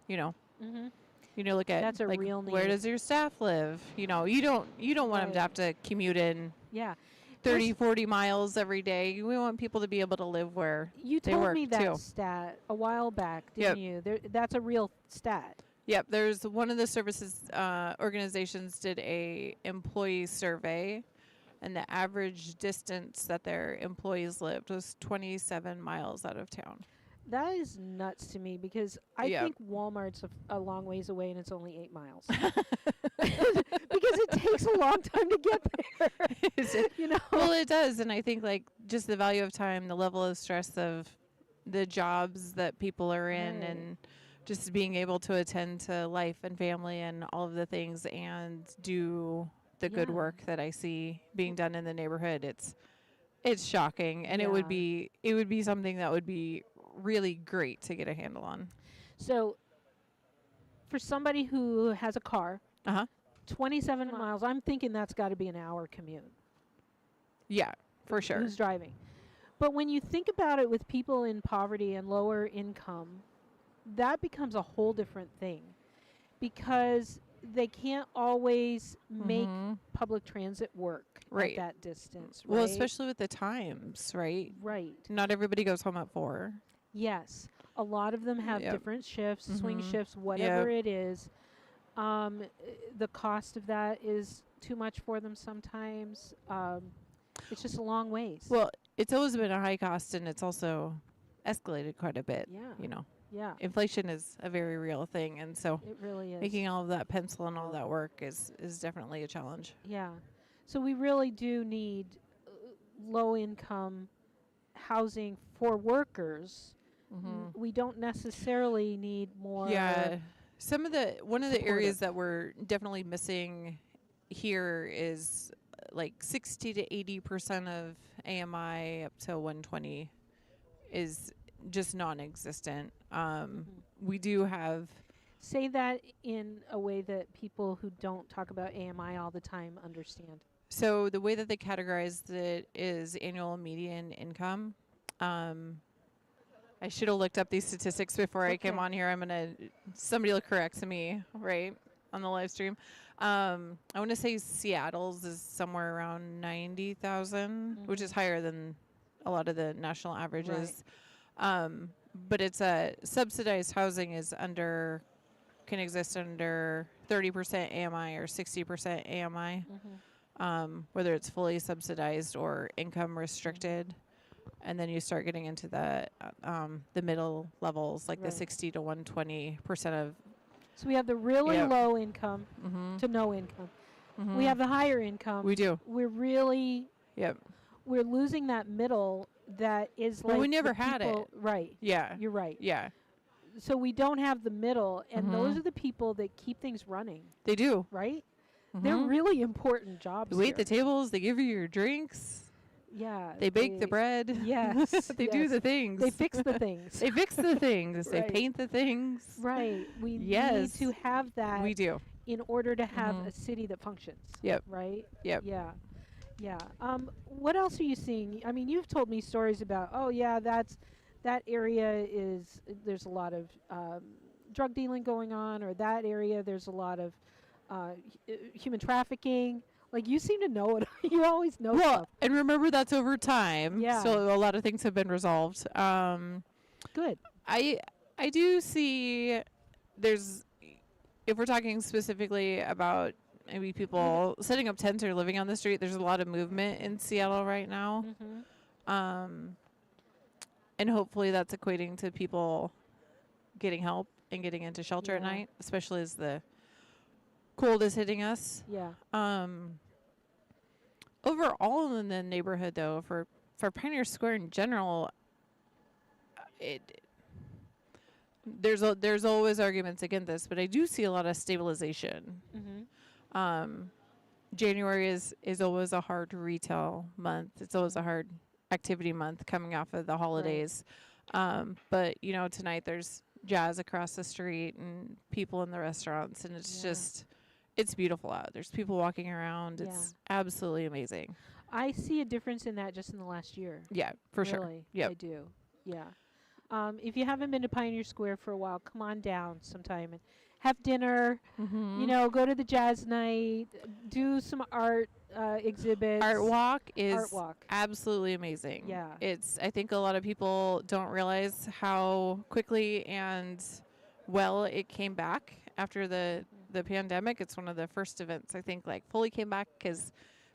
Speaker 14: You know,
Speaker 1: Mhm.
Speaker 14: you know, look at
Speaker 1: That's a
Speaker 14: like,
Speaker 1: real
Speaker 14: where
Speaker 1: need.
Speaker 14: does your staff live? You know, you don't want them to
Speaker 1: Right.
Speaker 14: have to commute in
Speaker 1: Yeah.
Speaker 14: 30, 40 miles every day. We want people to be able to live where
Speaker 1: You
Speaker 14: they
Speaker 1: told
Speaker 14: work
Speaker 1: me that
Speaker 14: too.
Speaker 1: stat a while back,
Speaker 14: Yep.
Speaker 1: didn't you? That's a real stat.
Speaker 14: Yep, there's one of the services organizations did a employee survey, and the average distance that their employees lived was 27 miles out of town.
Speaker 1: That is nuts to me because I
Speaker 14: Yep.
Speaker 1: think Walmart's a long ways away and it's only 8 miles. Because it takes a long time to get there.
Speaker 14: Is it?
Speaker 1: You know?
Speaker 14: Well, it does, and I think like just the value of time, the level of stress of the jobs that people are in,
Speaker 1: Right.
Speaker 14: and just being able to attend to life and family and all of the things and do the good
Speaker 1: Yeah.
Speaker 14: work that I see being done in the neighborhood. It's shocking, and it
Speaker 1: Yeah.
Speaker 14: would be something that would be really great to get a handle on.
Speaker 1: So, for somebody who has a car, 27 miles, I'm thinking that's got to be an hour commute.
Speaker 14: Yeah, for sure.
Speaker 1: Who's driving? But when you think about it with people in poverty and lower income, that becomes a whole different thing because they can't always make public transit work
Speaker 14: Right.
Speaker 1: at that distance.
Speaker 14: Well,
Speaker 1: right?
Speaker 14: especially with the times, right?
Speaker 1: Right.
Speaker 14: Not everybody goes home at 4.
Speaker 1: Yes, a lot of them have
Speaker 14: Yep.
Speaker 1: different shifts, swing
Speaker 14: Mhm.
Speaker 1: shifts, whatever it is. The cost of that is too much for them sometimes. It's just a long ways.
Speaker 14: Well, it's always been a high cost, and it's also escalated quite a bit.
Speaker 1: Yeah.
Speaker 14: You know.
Speaker 1: Yeah.
Speaker 14: Inflation is a very real thing, and so
Speaker 1: It really is.
Speaker 14: making all of that pencil and all that work is definitely a challenge.
Speaker 1: Yeah. So we really do need low income housing for workers. We don't necessarily need more.
Speaker 14: Yeah. One of the
Speaker 1: supportive.
Speaker 14: areas that we're definitely missing here is like 60 to 80% of AMI up to 120 is just non-existent. We do have.
Speaker 1: Say that in a way that people who don't talk about AMI all the time understand.
Speaker 14: So the way that they categorize it is annual median income. I should have looked up these statistics before I came
Speaker 1: Okay.
Speaker 14: on here. Somebody will correct me, right, on the live stream. I want to say Seattle's is somewhere around 90,000, which is higher than a lot of the national averages. But it's subsidized housing can exist under 30% AMI or 60% AMI, whether it's fully subsidized or income restricted. And then you start getting into the middle levels, like the
Speaker 1: Right.
Speaker 14: 60 to 120% of.
Speaker 1: So we have the really
Speaker 14: Yep.
Speaker 1: low income to no income. We have the higher income.
Speaker 14: We do.
Speaker 1: We're really.
Speaker 14: Yep.
Speaker 1: We're losing that middle that is
Speaker 14: Well,
Speaker 1: like
Speaker 14: we
Speaker 1: the
Speaker 14: never had
Speaker 1: people-
Speaker 14: it.
Speaker 1: Right.
Speaker 14: Yeah.
Speaker 1: You're right.
Speaker 14: Yeah.
Speaker 1: So we don't have the middle, and those
Speaker 14: Mhm.
Speaker 1: are the people that keep things running.
Speaker 14: They do.
Speaker 1: Right? They're
Speaker 14: Mhm.
Speaker 1: really important jobs.
Speaker 14: They wait
Speaker 1: here.
Speaker 14: the tables. They give you your drinks.
Speaker 1: Yeah.
Speaker 14: They bake the bread.
Speaker 1: Yes.
Speaker 14: They do
Speaker 1: yes.
Speaker 14: the things.
Speaker 1: They fix the things.
Speaker 14: They fix the things. They
Speaker 1: Right.
Speaker 14: paint the things.
Speaker 1: Right. We
Speaker 14: Yes.
Speaker 1: need to have that.
Speaker 14: We do.
Speaker 1: In order to have
Speaker 14: Mhm.
Speaker 1: a city that functions.
Speaker 14: Yep.
Speaker 1: Right?
Speaker 14: Yep.
Speaker 1: Yeah. Yeah. What else are you seeing? I mean, you've told me stories about, oh yeah, that area there's a lot of drug dealing going on, or that area there's a lot of human trafficking. Like, you seem to know it. You always know
Speaker 14: Well,
Speaker 1: stuff.
Speaker 14: and remember that's over time.
Speaker 1: Yeah.
Speaker 14: So a lot of things have been resolved.
Speaker 1: Good.
Speaker 14: I do see if we're talking specifically about maybe people setting up tents or living on the street, there's a lot of movement in Seattle right now. And hopefully that's equating to people getting help and getting into shelter at
Speaker 1: Yeah.
Speaker 14: night, especially as the cold is hitting us.
Speaker 1: Yeah.
Speaker 14: Overall in the neighborhood, though, for Pioneer Square in general, there's always arguments against this, but I do see a lot of stabilization. January is always a hard retail month. It's always a hard activity month coming off of the holidays. But you know, tonight there's jazz across the street and people in the restaurants, and it's just, it's beautiful out. There's people walking around. It's absolutely amazing.
Speaker 1: I see a difference in that just in the last year.
Speaker 14: Yeah, for sure.
Speaker 1: Really,
Speaker 14: Yep.
Speaker 1: I do. Yeah. If you haven't been to Pioneer Square for a while, come on down sometime and have dinner. You know, go to the jazz night, do some art exhibits.
Speaker 14: Art Walk is
Speaker 1: Art Walk.
Speaker 14: absolutely amazing.
Speaker 1: Yeah.
Speaker 14: I think a lot of people don't realize how quickly and well it came back after the pandemic. It's one of the first events, I think, like fully came back because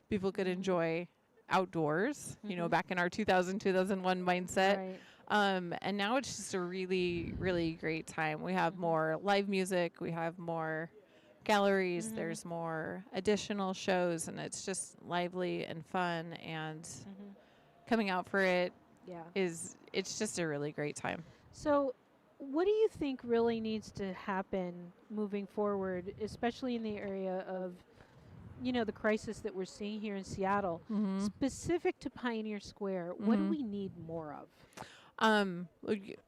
Speaker 14: people could enjoy outdoors, you know, back in our 2001 mindset.
Speaker 1: Right.
Speaker 14: And now it's just a really, really great time. We have more live music. We have more galleries. There's more additional shows, and it's just lively and fun. And coming out for it it's just a really great time.
Speaker 1: So, what do you think really needs to happen moving forward, especially in the area of, you know, the crisis that we're seeing here in Seattle, specific to Pioneer Square? What do we need more of?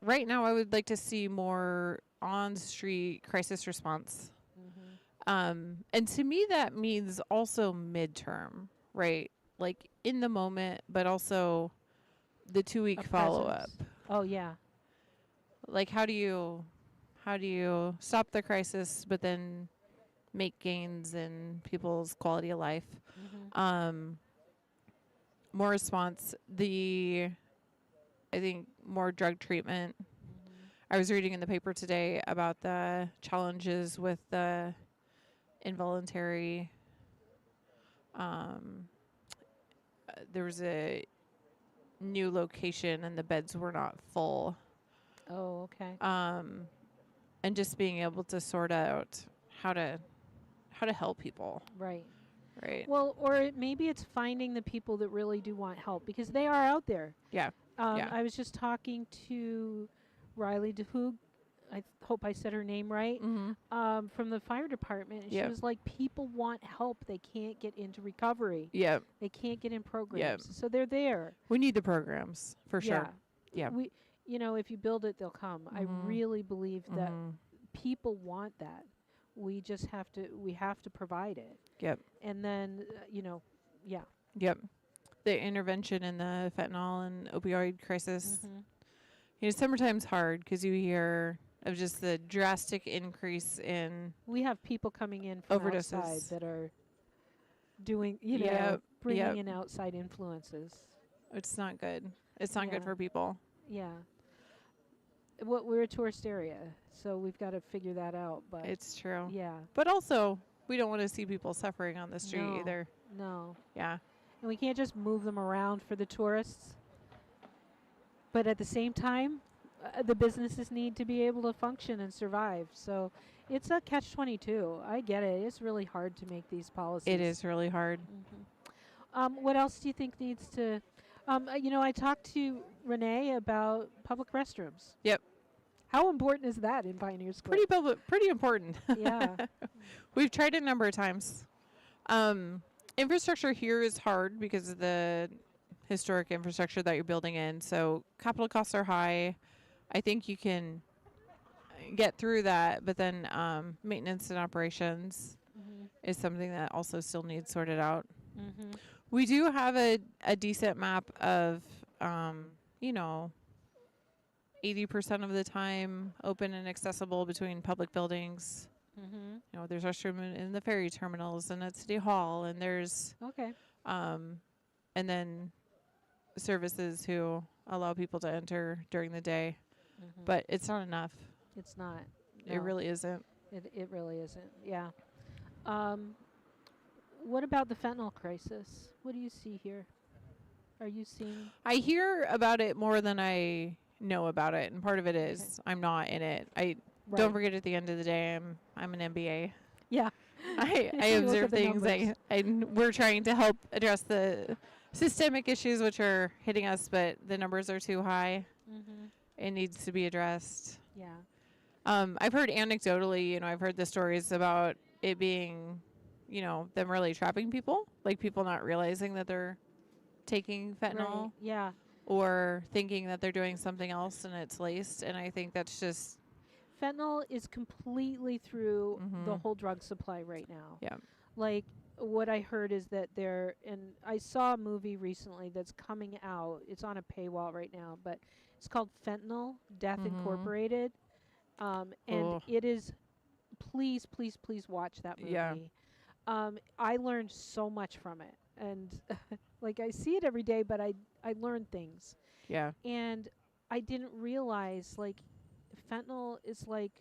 Speaker 14: Right now, I would like to see more on-street crisis response. And to me, that means also midterm, right? Like in the moment, but also the 2-week follow-up.
Speaker 1: Oh, yeah.
Speaker 14: Like, how do you stop the crisis, but then make gains in people's quality of life? More response. I think more drug treatment. I was reading in the paper today about the challenges with the involuntary. There was a new location and the beds were not full.
Speaker 1: Oh, okay.
Speaker 14: And just being able to sort out how to help people.
Speaker 1: Right.
Speaker 14: Right.
Speaker 1: Well, or maybe it's finding the people that really do want help, because they are out there.
Speaker 14: Yeah.
Speaker 1: I was just talking to Riley DeHoog, I hope I said her name right, from the fire department. And she was like, people want help. They can't get into recovery.
Speaker 14: Yep.
Speaker 1: They can't get in programs. So they're there.
Speaker 14: We need the programs, for sure. Yeah.
Speaker 1: We, you know, if you build it, they'll come. I really believe that people want that. We just have to provide it.
Speaker 14: Yep.
Speaker 1: And then, you know,
Speaker 14: Yep. The intervention in the fentanyl and opioid crisis. You know, summertime's hard because you hear of just the drastic increase in.
Speaker 1: We have people coming in from
Speaker 14: overdoses
Speaker 1: outside that are doing, you know, bringing in outside influences.
Speaker 14: It's not good. It's not good for people.
Speaker 1: Yeah. We're a tourist area, so we've got to figure that out. But
Speaker 14: it's true.
Speaker 1: Yeah.
Speaker 14: But also, we don't want to see people suffering on the street either.
Speaker 1: No.
Speaker 14: Yeah.
Speaker 1: And we can't just move them around for the tourists. But at the same time, the businesses need to be able to function and survive. So it's a catch-22. I get it. It's really hard to make these policies.
Speaker 14: It is really hard.
Speaker 1: What else do you think needs to... you know, I talked to Renee about public restrooms.
Speaker 14: Yep.
Speaker 1: How important is that in Pioneer Square?
Speaker 14: Pretty important.
Speaker 1: Yeah.
Speaker 14: We've tried it a number of times. Infrastructure here is hard because of the historic infrastructure that you're building in. So capital costs are high. I think you can get through that, but then maintenance and operations is something that also still needs sorted out. We do have a decent map of, you know, 80% of the time open and accessible between public buildings. You know, there's restroom in the ferry terminals and at City Hall, and there's and then services who allow people to enter during the day. But it's not enough.
Speaker 1: It's not.
Speaker 14: It really isn't.
Speaker 1: It really isn't. Yeah. What about the fentanyl crisis? What do you see here? Are you seeing?
Speaker 14: I hear about it more than I know about it, and part of it is I'm not in it. Don't forget, at the end of the day, I'm an MBA.
Speaker 1: Yeah.
Speaker 14: I observe things. We're trying to help address the systemic issues which are hitting us, but the numbers are too high. It needs to be addressed.
Speaker 1: Yeah.
Speaker 14: I've heard anecdotally, you know, I've heard the stories about it being, you know, them really trapping people, like people not realizing that they're taking fentanyl.
Speaker 1: Right. Yeah.
Speaker 14: Or thinking that they're doing something else and it's laced. And I think that's just
Speaker 1: Fentanyl is completely through the
Speaker 14: Mhm.
Speaker 1: whole drug supply right now.
Speaker 14: Yeah.
Speaker 1: Like what I heard is that and I saw a movie recently that's coming out. It's on a paywall right now, but it's called Fentanyl: Death
Speaker 14: Mhm.
Speaker 1: Incorporated. And
Speaker 14: Oh.
Speaker 1: it is, please, please, please watch that movie.
Speaker 14: Yeah.
Speaker 1: I learned so much from it, and like I see it every day, but I learn things.
Speaker 14: Yeah.
Speaker 1: And I didn't realize like fentanyl is like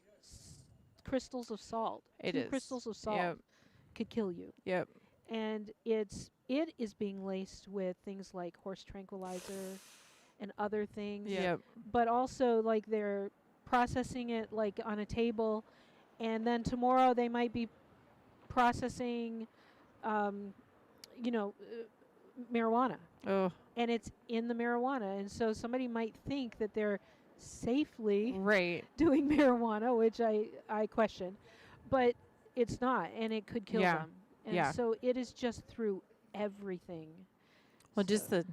Speaker 1: crystals of salt.
Speaker 14: It
Speaker 1: 2
Speaker 14: is.
Speaker 1: crystals of salt
Speaker 14: Yep.
Speaker 1: could kill you.
Speaker 14: Yep.
Speaker 1: And it is being laced with things like horse tranquilizer and other things.
Speaker 14: Yep.
Speaker 1: But also like they're processing it like on a table, and then tomorrow they might be processing marijuana.
Speaker 14: Oh.
Speaker 1: And it's in the marijuana, and so somebody might think that they're safely
Speaker 14: Right.
Speaker 1: doing marijuana, which I question, but it's not, and it could kill
Speaker 14: Yeah.
Speaker 1: them. And
Speaker 14: Yeah.
Speaker 1: so it is just through everything.
Speaker 14: Well, just
Speaker 1: So,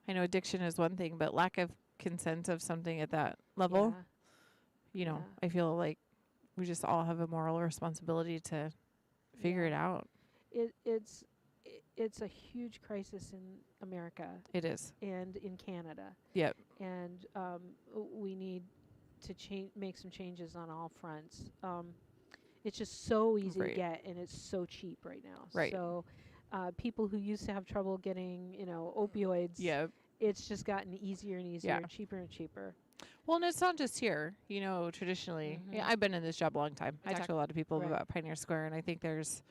Speaker 14: I know addiction is one thing, but lack of consent of something at that level,
Speaker 1: yeah,
Speaker 14: you know,
Speaker 1: yeah.
Speaker 14: I feel like we just all have a moral responsibility to figure it out.
Speaker 1: It's a huge crisis in America
Speaker 14: It is.
Speaker 1: and in Canada.
Speaker 14: Yep.
Speaker 1: And we need to make some changes on all fronts. It's just so easy to
Speaker 14: Right.
Speaker 1: get, and it's so cheap right now.
Speaker 14: Right.
Speaker 1: So people who used to have trouble getting, opioids,
Speaker 14: Yep.
Speaker 1: it's just gotten easier and easier,
Speaker 14: Yeah.
Speaker 1: cheaper and cheaper.
Speaker 14: Well, and it's not just here. You know, traditionally, yeah, I've been in this job a long time. I talk to a lot of people
Speaker 1: Right.
Speaker 14: about Pioneer Square, and I think there's,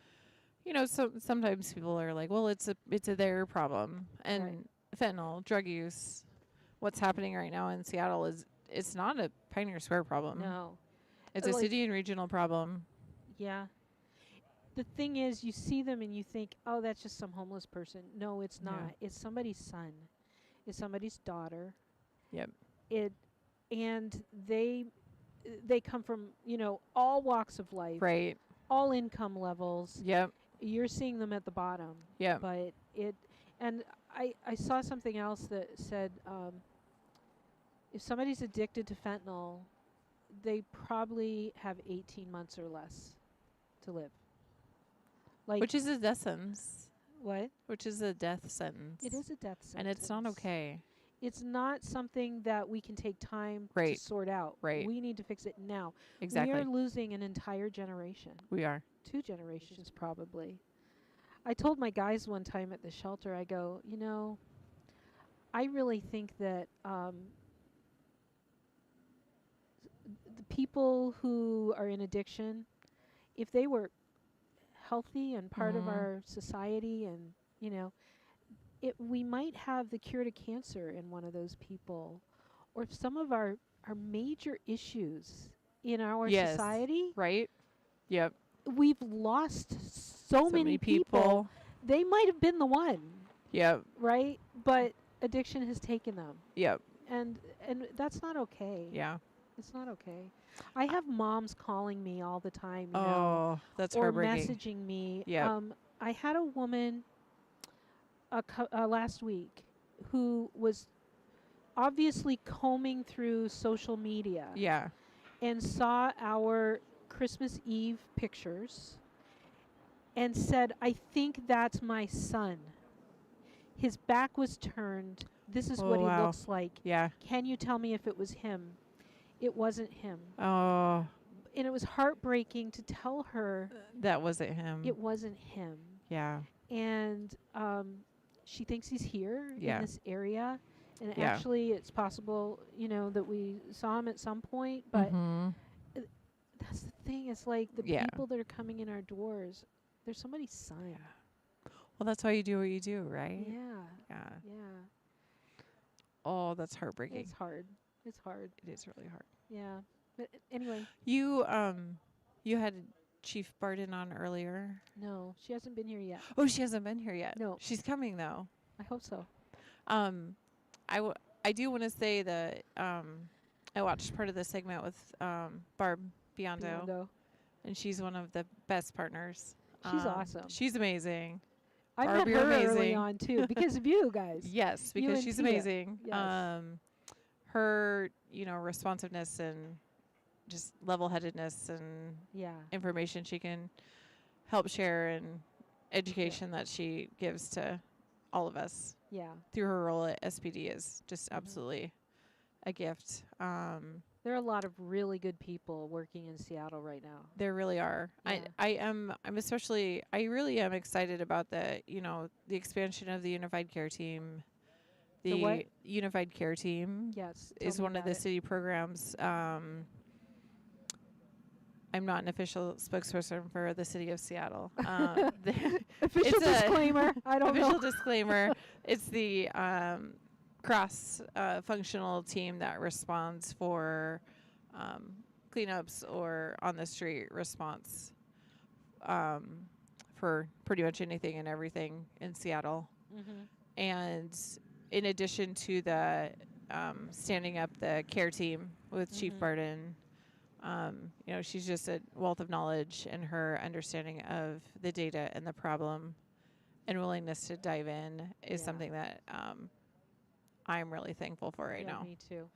Speaker 14: you know, sometimes people are like, well, it's a their problem, and fentanyl, drug use, what's happening right now in Seattle it's not a Pioneer Square problem.
Speaker 1: No.
Speaker 14: It's a
Speaker 1: Like-
Speaker 14: city and regional problem.
Speaker 1: Yeah. The thing is, you see them and you think, oh, that's just some homeless person. No, it's
Speaker 14: Yeah.
Speaker 1: not. It's somebody's son. It's somebody's daughter.
Speaker 14: Yep.
Speaker 1: And they come from, all walks of life.
Speaker 14: Right.
Speaker 1: All income levels.
Speaker 14: Yep.
Speaker 1: You're seeing them at the bottom.
Speaker 14: Yep.
Speaker 1: But and I saw something else that said if somebody's addicted to fentanyl, they probably have 18 months or less to live. Like,
Speaker 14: Which is a death sentence.
Speaker 1: what?
Speaker 14: Which is a death sentence.
Speaker 1: It is a death sentence.
Speaker 14: And it's not okay.
Speaker 1: It's not something that we can take time
Speaker 14: Right.
Speaker 1: to sort out.
Speaker 14: Right.
Speaker 1: We need to fix it now.
Speaker 14: Exactly.
Speaker 1: We are losing an entire generation.
Speaker 14: We are.
Speaker 1: 2 generations probably. I told my guys one time at the shelter, I go, I really think that the people who are in addiction, if they were healthy and part of
Speaker 14: Mhm.
Speaker 1: our society, and we might have the cure to cancer in one of those people, or some of our major issues in our
Speaker 14: Yes.
Speaker 1: society.
Speaker 14: Right? Yep.
Speaker 1: We've lost so many people. They might have been the one,
Speaker 14: Yep.
Speaker 1: right? But addiction has taken them,
Speaker 14: Yep.
Speaker 1: and that's not okay.
Speaker 14: Yeah.
Speaker 1: It's not okay. I have moms calling me all the time,
Speaker 14: Oh, that's
Speaker 1: or
Speaker 14: heartbreaking.
Speaker 1: messaging me.
Speaker 14: Yep.
Speaker 1: I had a woman last week who was obviously combing through social media
Speaker 14: Yeah.
Speaker 1: and saw our Christmas Eve pictures and said, I think that's my son. His back was turned. This is
Speaker 14: Oh,
Speaker 1: what he
Speaker 14: wow.
Speaker 1: looks like.
Speaker 14: Yeah.
Speaker 1: Can you tell me if it was him? It wasn't him.
Speaker 14: Oh,
Speaker 1: And it was heartbreaking to tell her
Speaker 14: that wasn't him.
Speaker 1: it wasn't him.
Speaker 14: Yeah.
Speaker 1: And she thinks he's here
Speaker 14: Yeah.
Speaker 1: in this area. And
Speaker 14: Yeah.
Speaker 1: actually, it's possible, that we saw him at some point. But
Speaker 14: Mhm.
Speaker 1: that's the thing. It's like the
Speaker 14: Yeah.
Speaker 1: people that are coming in our doors, they're somebody's son.
Speaker 14: Well, that's why you do what you do, right?
Speaker 1: Yeah.
Speaker 14: Yeah.
Speaker 1: Yeah.
Speaker 14: Oh, that's heartbreaking.
Speaker 1: It's hard. It's hard.
Speaker 14: It is really hard.
Speaker 1: Yeah. But anyway,
Speaker 14: You had Chief Barden on earlier.
Speaker 1: no, she hasn't been here yet.
Speaker 14: Oh, she hasn't been here yet.
Speaker 1: No.
Speaker 14: She's coming though.
Speaker 1: I hope so.
Speaker 14: I I do want to say that I watched part of the segment with Barb Biondo, and she's one of the best partners.
Speaker 1: She's awesome.
Speaker 14: She's amazing.
Speaker 1: I
Speaker 14: Barb,
Speaker 1: met
Speaker 14: you're
Speaker 1: her
Speaker 14: amazing.
Speaker 1: early on too because of you guys.
Speaker 14: Yes,
Speaker 1: You
Speaker 14: because
Speaker 1: and
Speaker 14: she's
Speaker 1: Tia.
Speaker 14: amazing.
Speaker 1: Yes.
Speaker 14: Her, responsiveness and just level-headedness and information she can help share and education that she gives to all of us.
Speaker 1: Yeah.
Speaker 14: Through her role at SPD is just absolutely a gift.
Speaker 1: There are a lot of really good people working in Seattle right now.
Speaker 14: There really are.
Speaker 1: Yeah.
Speaker 14: I'm really am excited about the expansion of the Unified Care Team.
Speaker 1: The what?
Speaker 14: Unified Care Team
Speaker 1: Yes.
Speaker 14: is
Speaker 1: tell me
Speaker 14: one of
Speaker 1: about
Speaker 14: the
Speaker 1: it.
Speaker 14: city programs. I'm not an official spokesperson for the city of Seattle.
Speaker 1: Official disclaimer. I don't know.
Speaker 14: Official disclaimer. It's the cross-functional team that responds for cleanups or on-the-street response for pretty much anything and everything in Seattle. And in addition to the standing up the care team with Chief Barton, she's just a wealth of knowledge, and her understanding of the data and the problem and willingness to dive in is something that I'm really thankful for right now.
Speaker 1: Me too.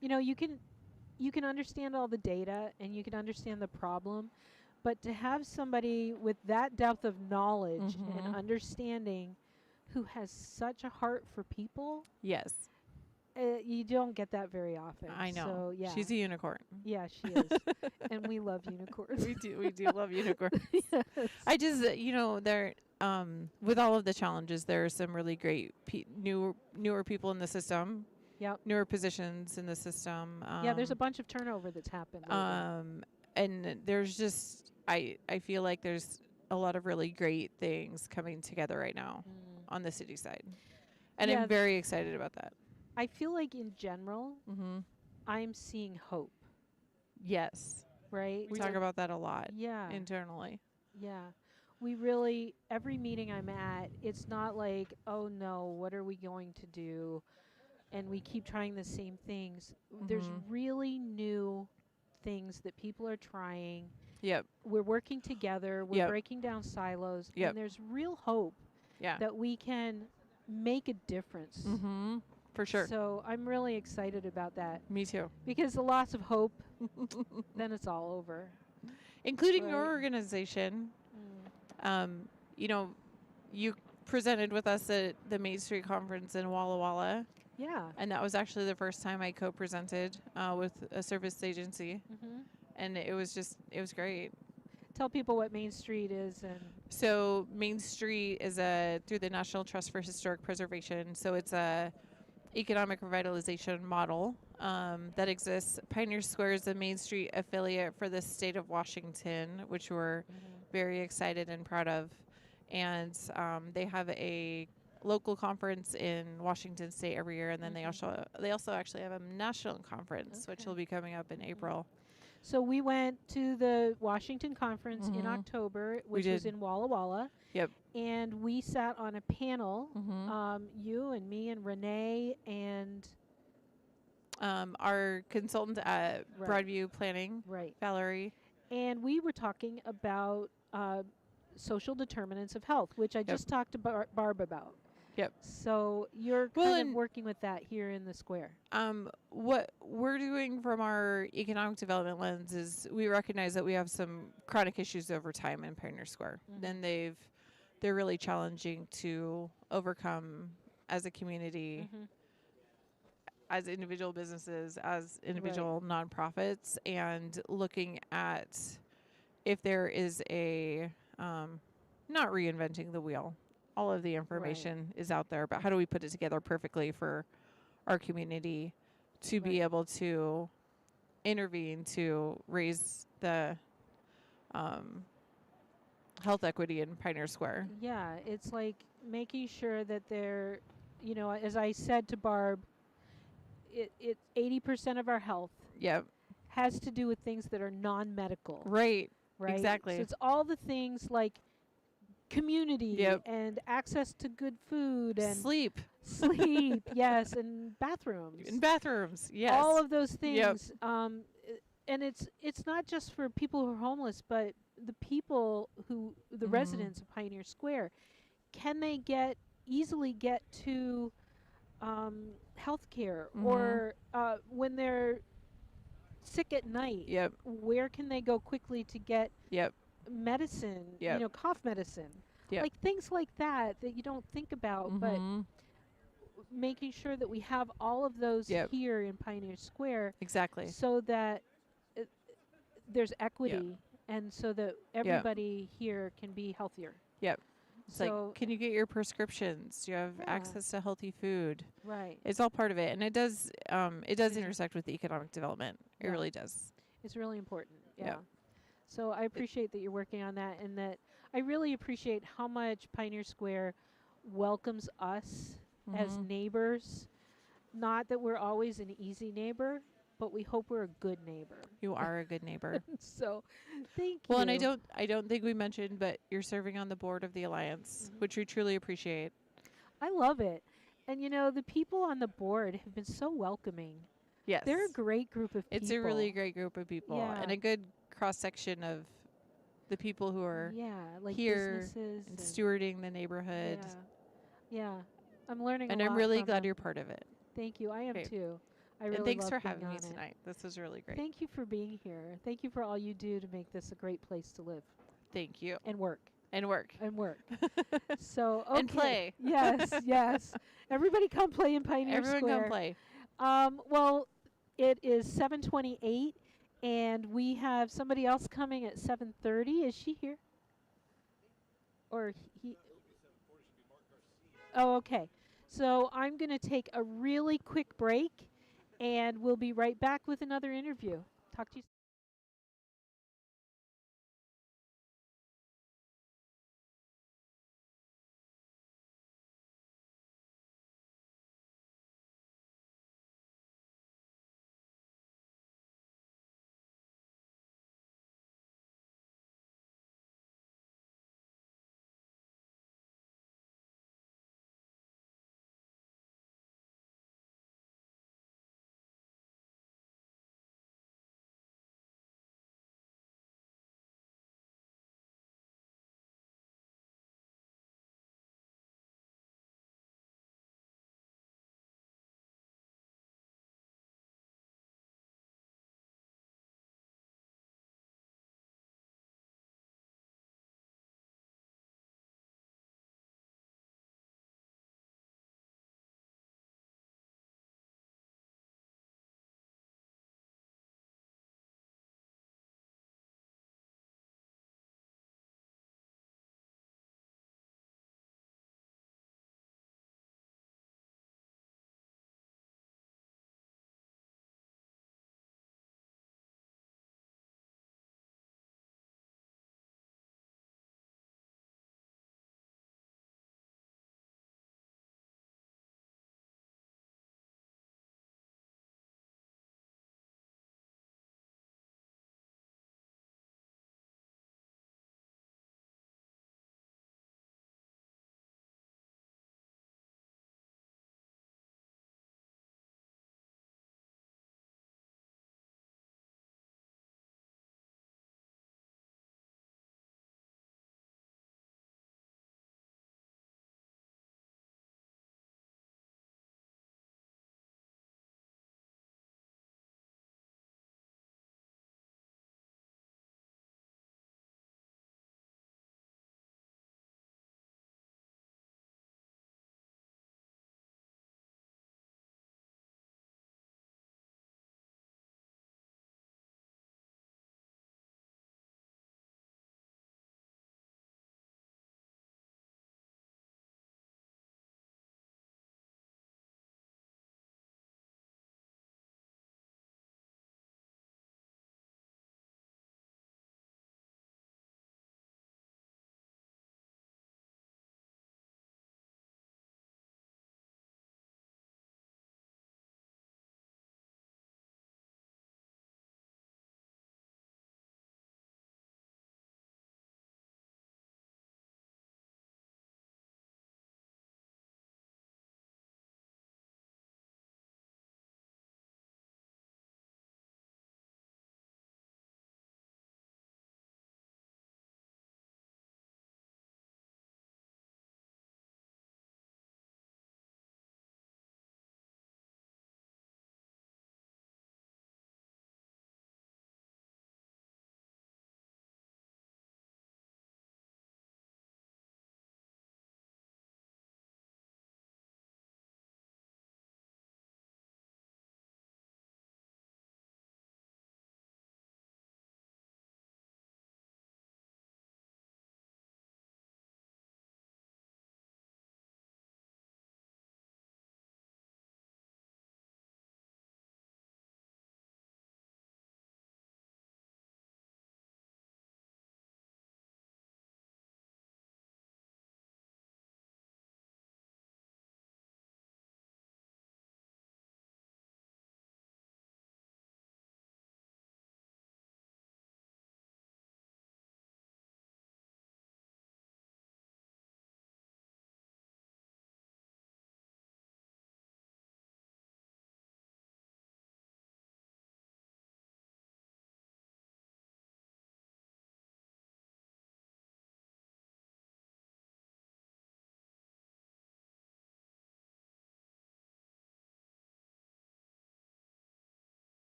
Speaker 1: You can understand all the data and you can understand the problem, but to have somebody with that depth of knowledge and understanding who has such a heart for people,
Speaker 14: yes,
Speaker 1: you don't get that very often.
Speaker 14: I know.
Speaker 1: So, yeah.
Speaker 14: She's a unicorn.
Speaker 1: Yeah, she is. And we love unicorns.
Speaker 14: We do love unicorns.
Speaker 1: Yes.
Speaker 14: I just, there, with all of the challenges, there are some really great newer people in the system.
Speaker 1: Yep.
Speaker 14: Newer positions in the system.
Speaker 1: Yeah, there's a bunch of turnover that's happened.
Speaker 14: And there's just, I feel like there's a lot of really great things coming together right now on the city side. And I'm very excited about that.
Speaker 1: I feel like in general, I'm seeing hope.
Speaker 14: Yes.
Speaker 1: Right?
Speaker 14: We talk about that a lot.
Speaker 1: Yeah.
Speaker 14: Internally.
Speaker 1: Yeah. We really, every meeting I'm at, it's not like, oh no, what are we going to do? And we keep trying the same things. There's really new things that people are trying.
Speaker 14: Yep.
Speaker 1: We're working together. We're breaking down silos.
Speaker 14: Yep.
Speaker 1: And there's real hope that we can make a difference.
Speaker 14: For sure.
Speaker 1: So I'm really excited about that.
Speaker 14: Me too.
Speaker 1: Because the loss of hope, then it's all over.
Speaker 14: Including your organization. You presented with us at the Main Street Conference in Walla Walla.
Speaker 1: Yeah.
Speaker 14: And that was actually the first time I co-presented with a service agency. And it was great.
Speaker 1: Tell people what Main Street is.
Speaker 14: So Main Street is through the National Trust for Historic Preservation. So it's a economic revitalization model that exists. Pioneer Square is a Main Street affiliate for the state of Washington, which we're very excited and proud of. And they have a local conference in Washington State every year, and then they also actually have a national conference, which will be coming up in April.
Speaker 1: So we went to the Washington conference in October, which was in Walla Walla.
Speaker 14: Yep.
Speaker 1: And we sat on a panel, you and me and Renee and
Speaker 14: our consultant at Broadview Planning, Valerie.
Speaker 1: And we were talking about social determinants of health, which I just talked to Barb about.
Speaker 14: Yep.
Speaker 1: So you're kind of working with that here in the square.
Speaker 14: What we're doing from our economic development lens is we recognize that we have some chronic issues over time in Pioneer Square. And they're really challenging to overcome as a community, as individual businesses, as individual nonprofits, and looking at if there is a not reinventing the wheel. All of the information is out there, but how do we put it together perfectly for our community to be able to intervene to raise the health equity in Pioneer Square?
Speaker 1: Yeah, it's like making sure that they're, as I said to Barb, it 80% of our health has to do with things that are non-medical.
Speaker 14: Right.
Speaker 1: Right.
Speaker 14: Exactly.
Speaker 1: So it's all the things like community and access to good food and
Speaker 14: sleep.
Speaker 1: sleep, yes, and bathrooms.
Speaker 14: In bathrooms, yes.
Speaker 1: All of those
Speaker 14: Yep.
Speaker 1: things. And it's not just for people who are homeless, but the people who the
Speaker 14: Mhm.
Speaker 1: residents of Pioneer Square. Can they easily get to health care,
Speaker 14: Mhm.
Speaker 1: or when they're sick at night?
Speaker 14: Yep.
Speaker 1: Where can they go quickly to get
Speaker 14: Yep.
Speaker 1: medicine?
Speaker 14: Yep.
Speaker 1: Cough medicine.
Speaker 14: Yep.
Speaker 1: Like things like that you don't think about, but
Speaker 14: Mhm.
Speaker 1: making sure that we have all of those
Speaker 14: Yep.
Speaker 1: here in Pioneer Square,
Speaker 14: Exactly.
Speaker 1: so that there's equity, and so that everybody here can be healthier.
Speaker 14: Yep. It's
Speaker 1: So
Speaker 14: like, can you get your prescriptions? Do you have
Speaker 1: Yeah.
Speaker 14: access to healthy food?
Speaker 1: right,
Speaker 14: It's all part of it, and it does intersect with economic development. It
Speaker 1: Yeah.
Speaker 14: really does.
Speaker 1: it's really important. Yeah.
Speaker 14: Yeah.
Speaker 1: So I appreciate that you're working on that, and that I really appreciate how much Pioneer Square welcomes us as
Speaker 14: Mhm.
Speaker 1: neighbors. Not that we're always an easy neighbor, but we hope we're a good neighbor.
Speaker 14: You are a good neighbor.
Speaker 1: So, thank
Speaker 14: Well,
Speaker 1: you.
Speaker 14: and I don't think we mentioned, but you're serving on the board of the Alliance, which we truly appreciate.
Speaker 1: I love it. And the people on the board have been so welcoming.
Speaker 14: Yes.
Speaker 1: They're a great group of people.
Speaker 14: It's a really great group of people and
Speaker 1: Yeah.
Speaker 14: a good cross section of the people who are
Speaker 1: like
Speaker 14: here
Speaker 1: businesses
Speaker 14: and stewarding the neighborhood.
Speaker 1: Yeah. I'm learning
Speaker 14: And
Speaker 1: a lot.
Speaker 14: I'm really
Speaker 1: from
Speaker 14: glad
Speaker 1: them.
Speaker 14: you're part of it.
Speaker 1: Thank you. I am
Speaker 14: Okay.
Speaker 1: too. I really
Speaker 14: And thanks
Speaker 1: love
Speaker 14: for
Speaker 1: being
Speaker 14: having me
Speaker 1: on it.
Speaker 14: tonight. This was really great.
Speaker 1: Thank you for being here. Thank you for all you do to make this a great place to live
Speaker 14: Thank you.
Speaker 1: and work.
Speaker 14: And work.
Speaker 1: And work. So, okay.
Speaker 14: And play.
Speaker 1: Yes, yes. Everybody come play in Pioneer
Speaker 14: Everyone
Speaker 1: Square.
Speaker 14: come play.
Speaker 1: Well, it is 7:28, and we have somebody else coming at 7:30. Is she here? Or he? Oh, okay. So I'm going to take a really quick break, and we'll be right back with another interview. Talk to you soon.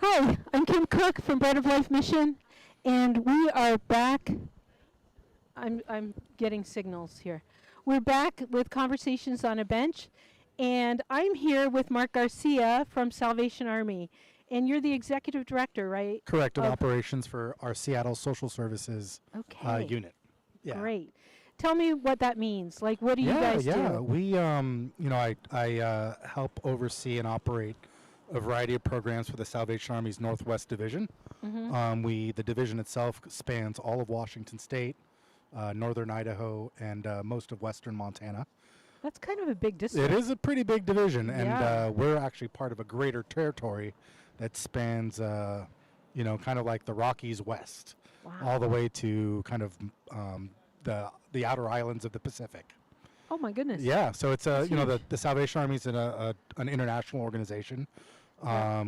Speaker 1: Hi, I'm Kim Cook from Bread of Life Mission, and we are back. I'm getting signals here. We're back with Conversations on a Bench, and I'm here with Mark Garcia from Salvation Army, and you're the executive director, right?
Speaker 15: Correct, of operations for our Seattle Social Services unit. Yeah.
Speaker 1: Great. Tell me what that means. Like, what do you guys do?
Speaker 15: Yeah, we, you know, I help oversee and operate a variety of programs for the Salvation Army's Northwest Division. The division itself spans all of Washington State, northern Idaho, and most of western Montana.
Speaker 1: That's kind of a big district.
Speaker 15: It is a pretty big division, and we're actually part of a greater territory that spans, you know, kind of like the Rockies west, all the way to kind of the outer islands of the Pacific.
Speaker 1: Oh my goodness.
Speaker 15: Yeah, so it's you know, the Salvation Army is an international organization.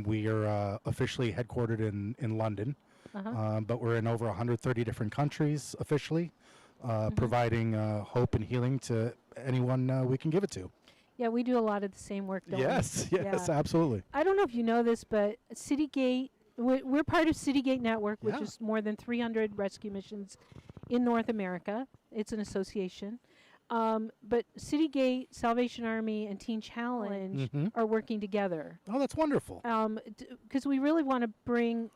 Speaker 15: We are officially headquartered in London, but we're in over 130 different countries officially, providing hope and healing to anyone we can give it to.
Speaker 1: Yeah, we do a lot of the same work, don't we?
Speaker 15: Yes, absolutely.
Speaker 1: I don't know if you know this, but Citygate, we're part of Citygate Network, which is more than 300 rescue missions in North America. It's an association. But Citygate, Salvation Army, and Teen Challenge are working together.
Speaker 15: Oh, that's wonderful.
Speaker 1: Because we really want to bring,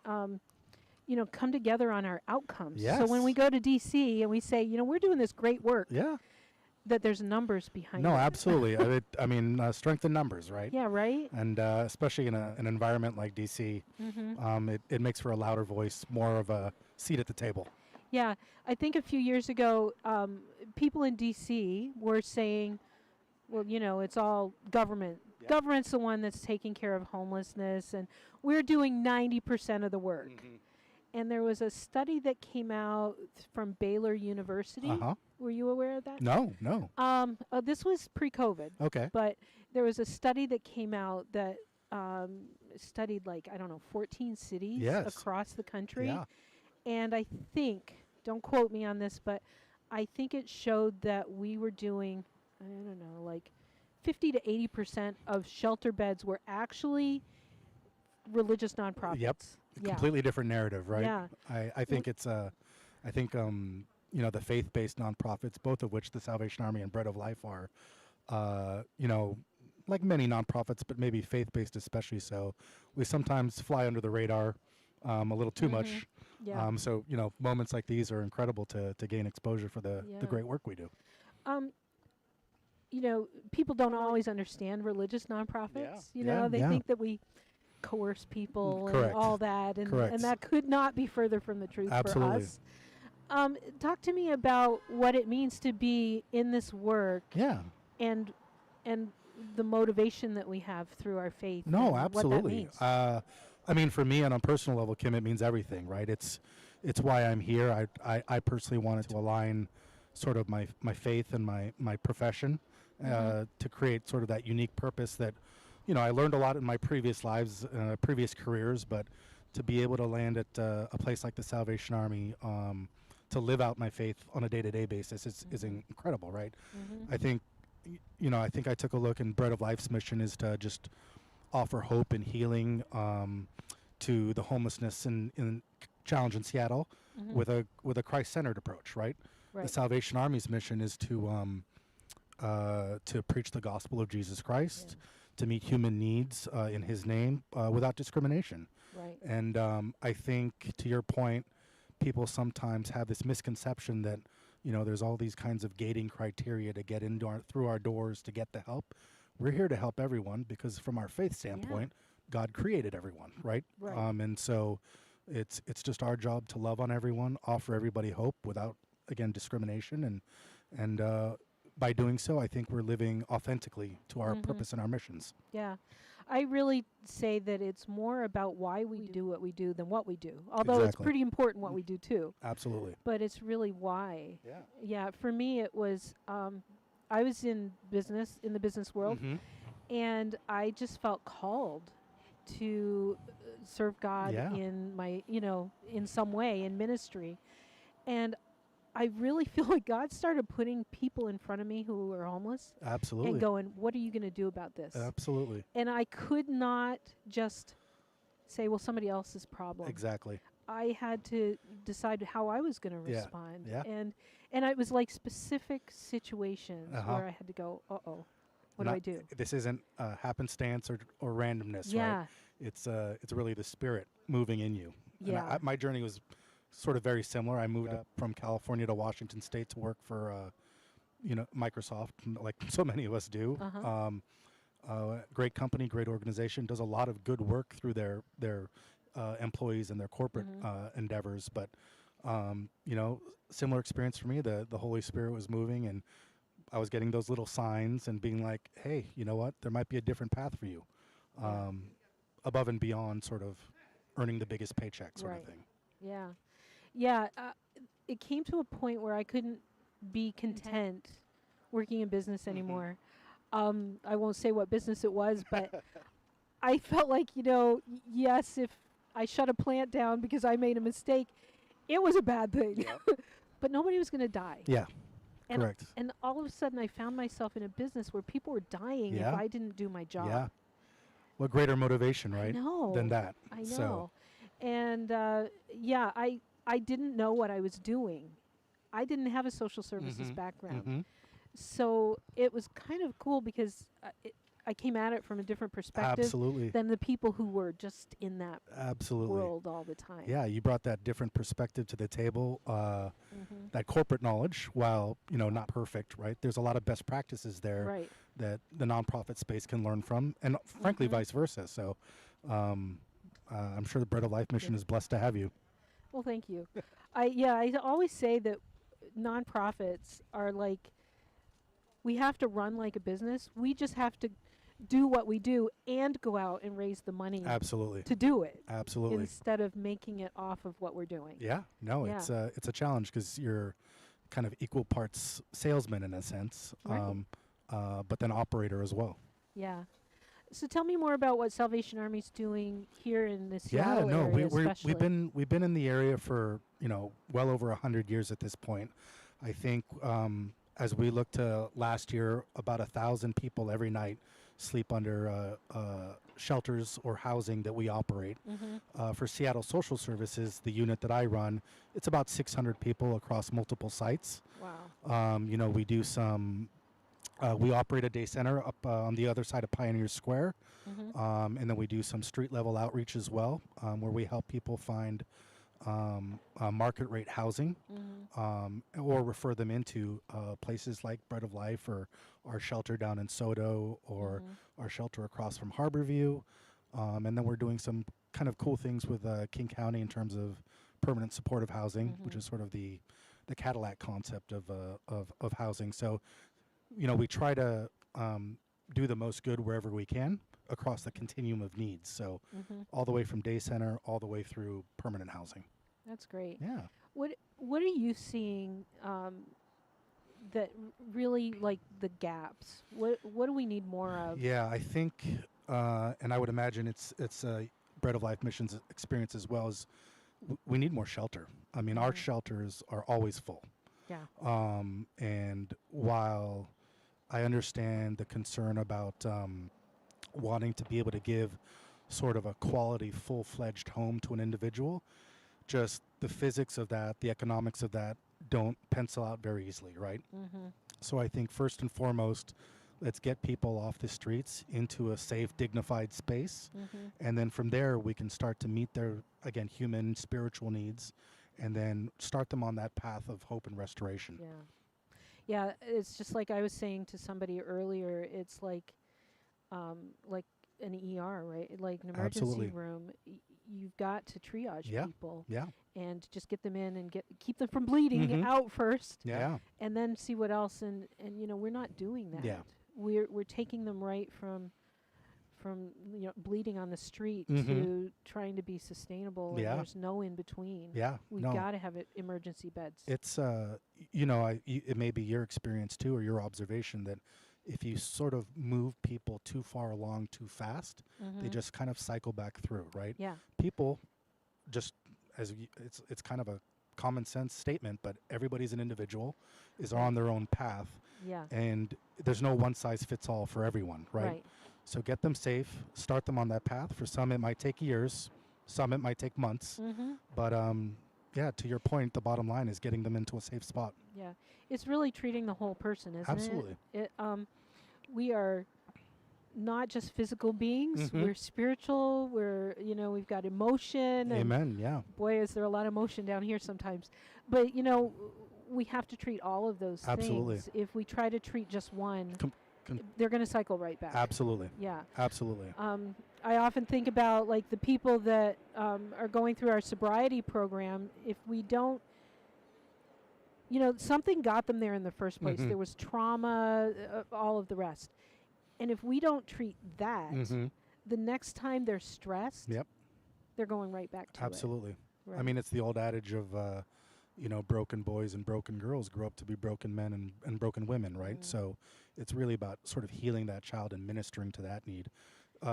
Speaker 1: you know, come together on our outcomes.
Speaker 15: Yes.
Speaker 1: So when we go to D.C. and we say, you know, we're doing this great work.
Speaker 15: Yeah.
Speaker 1: That there's numbers behind it.
Speaker 15: No, absolutely. I mean, strength in numbers, right?
Speaker 1: Yeah, right.
Speaker 15: And especially in an environment like D.C., it makes for a louder voice, more of a seat at the table.
Speaker 1: Yeah, I think a few years ago, people in D.C. were saying, well, you know, it's all government. Yeah. Government's the one that's taking care of homelessness, and we're doing 90% of the work. And there was a study that came out from Baylor University. Were you aware of that?
Speaker 15: No.
Speaker 1: This was pre-COVID.
Speaker 15: Okay.
Speaker 1: But there was a study that came out that studied, like, I don't know, 14 cities across the country.
Speaker 15: Yeah.
Speaker 1: And I think, don't quote me on this, but I think it showed that we were doing, I don't know, like 50 to 80% of shelter beds were actually religious nonprofits.
Speaker 15: Yep.
Speaker 1: Yeah.
Speaker 15: Completely different narrative, right?
Speaker 1: Yeah.
Speaker 15: I think it's I think you know, the faith-based nonprofits, both of which the Salvation Army and Bread of Life are, you know, like many nonprofits, but maybe faith-based especially so. We sometimes fly under the radar a little too much.
Speaker 1: Yeah.
Speaker 15: So, you know, moments like these are incredible to gain exposure for the great work we do.
Speaker 1: You know, people don't always understand religious nonprofits. You know, they think that we coerce people and all that, and that could not be further from the truth for us. Talk to me about what it means to be in this work.
Speaker 15: Yeah.
Speaker 1: And the motivation that we have through our faith.
Speaker 15: No,
Speaker 1: and
Speaker 15: absolutely.
Speaker 1: What that means.
Speaker 15: I mean, for me on a personal level, Kim, it means everything, right? It's why I'm here. I personally wanted to align sort of my faith and my profession to create sort of that unique purpose that, you know, I learned a lot in my previous lives, previous careers, but to be able to land at a place like the Salvation Army, to live out my faith on a day-to-day basis is incredible, right? I think, you know, I think I took a look, and Bread of Life's mission is to just offer hope and healing to the homelessness in challenge in Seattle with a Christ-centered approach, right? The Salvation Army's mission is to preach the gospel of Jesus Christ, to meet human needs in His name without discrimination.
Speaker 1: Right.
Speaker 15: And I think, to your point, people sometimes have this misconception that, you know, there's all these kinds of gating criteria to get through our doors to get the help. We're here to help everyone because, from our faith standpoint, God created everyone, right? And so it's just our job to love on everyone, offer everybody hope without, again, discrimination, and by doing so, I think we're living authentically to our purpose and our missions.
Speaker 1: Yeah. I really say that it's more about why we do what we do than what we do. Although it's pretty important what we do too.
Speaker 15: Absolutely.
Speaker 1: But it's really why.
Speaker 15: Yeah.
Speaker 1: Yeah. For me, it was, I was in the business world, and I just felt called to serve God in my, you know, in some way in ministry. And I really feel like God started putting people in front of me who were homeless.
Speaker 15: Absolutely.
Speaker 1: And going, what are you going to do about this?
Speaker 15: Absolutely.
Speaker 1: And I could not just say, well, somebody else's problem.
Speaker 15: Exactly.
Speaker 1: I had to decide how I was going to
Speaker 15: Yeah.
Speaker 1: respond.
Speaker 15: Yeah.
Speaker 1: And it was like specific situations
Speaker 15: Uh-huh.
Speaker 1: where I had to go, uh-oh, what do
Speaker 15: Not-
Speaker 1: I do?
Speaker 15: This isn't happenstance or randomness,
Speaker 1: Yeah.
Speaker 15: right? It's really the spirit moving in you. And
Speaker 1: Yeah.
Speaker 15: my journey was sort of very similar. I moved up from California to Washington State to work for Microsoft, like so many of us do.
Speaker 1: Uh-huh.
Speaker 15: Great company, great organization, does a lot of good work through their employees and their corporate endeavors. But similar experience for me. The Holy Spirit was moving, and I was getting those little signs and being like, hey, you know what? There might be a different path for you, above and beyond sort of earning the biggest paycheck sort of thing.
Speaker 1: Yeah. Yeah. It came to a point where I couldn't be content working in business anymore. I won't say what business it was, but I felt like, yes, if I shut a plant down because I made a mistake, it was a bad thing. But nobody was going to die.
Speaker 15: Yeah.
Speaker 1: And,
Speaker 15: Correct.
Speaker 1: And all of a sudden, I found myself in a business where people were dying
Speaker 15: Yeah.
Speaker 1: if I didn't do my job.
Speaker 15: Yeah. What greater motivation, right?
Speaker 1: know.
Speaker 15: Than that.
Speaker 1: I know.
Speaker 15: So,
Speaker 1: And I didn't know what I was doing. I didn't have a social services background. So it was kind of cool because I came at it from a different perspective
Speaker 15: Absolutely.
Speaker 1: than the people who were just in that
Speaker 15: Absolutely.
Speaker 1: world all the time.
Speaker 15: Yeah, you brought that different perspective to the table. That corporate knowledge, while not perfect, right? There's a lot of best practices there
Speaker 1: Right.
Speaker 15: that the nonprofit space can learn from, and frankly, vice versa. So, I'm sure the Bread of Life mission is blessed to have you.
Speaker 1: Well, thank you. I always say that nonprofits are like, we have to run like a business. We just have to do what we do and go out and raise the money
Speaker 15: Absolutely.
Speaker 1: to do it
Speaker 15: Absolutely.
Speaker 1: instead of making it off of what we're doing.
Speaker 15: Yeah. No,
Speaker 1: Yeah.
Speaker 15: it's a challenge because you're kind of equal parts salesman in a sense,
Speaker 1: Right.
Speaker 15: but then operator as well.
Speaker 1: Yeah. So tell me more about what Salvation Army's doing here in the
Speaker 15: Yeah,
Speaker 1: Seattle
Speaker 15: no,
Speaker 1: area,
Speaker 15: we've
Speaker 1: especially.
Speaker 15: been in the area for well over 100 years at this point. I think as we look to last year, about 1,000 people every night sleep under shelters or housing that we operate. For Seattle Social Services, the unit that I run, it's about 600 people across multiple sites.
Speaker 1: Wow.
Speaker 15: We do some. We operate a day center up on the other side of Pioneer Square, and then we do some street level outreach as well, where we help people find market rate housing, or refer them into places like Bread of Life or our shelter down in Soto or our shelter across from Harborview, and then we're doing some kind of cool things with King County in terms of permanent supportive housing, which is sort of the Cadillac concept of housing. So, we try to do the most good wherever we can across the continuum of needs. So all the way from day center all the way through permanent housing.
Speaker 1: That's great.
Speaker 15: Yeah.
Speaker 1: What are you seeing that really like the gaps? What do we need more of?
Speaker 15: Yeah, I think, and I would imagine it's Bread of Life Mission's experience as well, as we need more shelter. I mean, our shelters are always full.
Speaker 1: Yeah.
Speaker 15: And while I understand the concern about wanting to be able to give sort of a quality, full-fledged home to an individual, just the physics of that, the economics of that don't pencil out very easily, right? So I think first and foremost, let's get people off the streets into a safe, dignified space. And then from there, we can start to meet their, again, human, spiritual needs, and then start them on that path of hope and restoration.
Speaker 1: Yeah. Yeah, it's just like I was saying to somebody earlier, it's like an ER, right? Like an emergency
Speaker 15: Absolutely.
Speaker 1: room. You've got to triage
Speaker 15: Yeah.
Speaker 1: people.
Speaker 15: Yeah.
Speaker 1: And just get them in and keep them from bleeding out first.
Speaker 15: Yeah.
Speaker 1: And then see what else. And we're not doing that.
Speaker 15: Yeah.
Speaker 1: We're taking them right from bleeding on the street
Speaker 15: Mhm.
Speaker 1: to trying to be sustainable.
Speaker 15: Yeah.
Speaker 1: And there's no in between.
Speaker 15: Yeah,
Speaker 1: We've
Speaker 15: no.
Speaker 1: got to have emergency beds.
Speaker 15: It's it may be your experience too, or your observation, that if you sort of move people too far along too fast, they just kind of cycle back through, right?
Speaker 1: Yeah.
Speaker 15: People just it's kind of a common sense statement, but everybody's an individual, is on their own path.
Speaker 1: Yeah.
Speaker 15: And there's no one size fits all for everyone, right?
Speaker 1: Right.
Speaker 15: So get them safe, start them on that path. For some, it might take years. Some it might take months. But yeah, to your point, the bottom line is getting them into a safe spot.
Speaker 1: Yeah, it's really treating the whole person, isn't
Speaker 15: Absolutely.
Speaker 1: it? We are not just physical beings.
Speaker 15: Mhm.
Speaker 1: We're spiritual. We've got emotion.
Speaker 15: Amen. Yeah.
Speaker 1: Boy, is there a lot of emotion down here sometimes. But we have to treat all of those
Speaker 15: Absolutely.
Speaker 1: things. If we try to treat just one,
Speaker 15: Com-
Speaker 1: they're going to cycle right back.
Speaker 15: Absolutely.
Speaker 1: Yeah.
Speaker 15: Absolutely.
Speaker 1: I often think about like the people that are going through our sobriety program. If we don't, something got them there in the first place.
Speaker 15: Mhm.
Speaker 1: There was trauma, all of the rest. And if we don't treat that,
Speaker 15: Mhm.
Speaker 1: the next time they're stressed,
Speaker 15: Yep.
Speaker 1: they're going right back to
Speaker 15: Absolutely.
Speaker 1: it.
Speaker 15: I mean, it's the old adage of, broken boys and broken girls grow up to be broken men and broken women, right? So it's really about sort of healing that child and ministering to that need.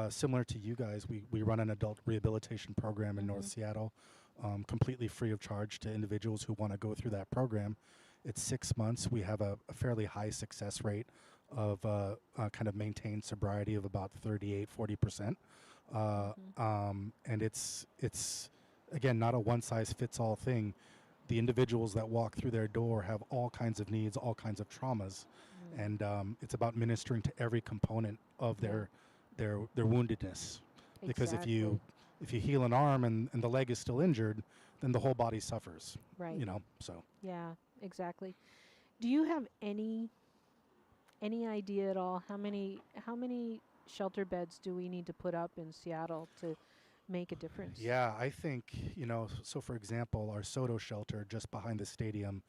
Speaker 15: Similar to you guys, we run an adult rehabilitation program in North Seattle, completely free of charge to individuals who want to go through that program. It's 6 months. We have a fairly high success rate of kind of maintained sobriety of about 38-40%. And it's again, not a one-size-fits-all thing. The individuals that walk through their door have all kinds of needs, all kinds of traumas, and it's about ministering to every component of their woundedness. Because if you heal an arm and the leg is still injured, then the whole body suffers.
Speaker 1: Right.
Speaker 15: So.
Speaker 1: Yeah, exactly. Do you have any idea at all how many shelter beds do we need to put up in Seattle to make a difference?
Speaker 15: Yeah, I think, so for example, our Soto shelter just behind the stadium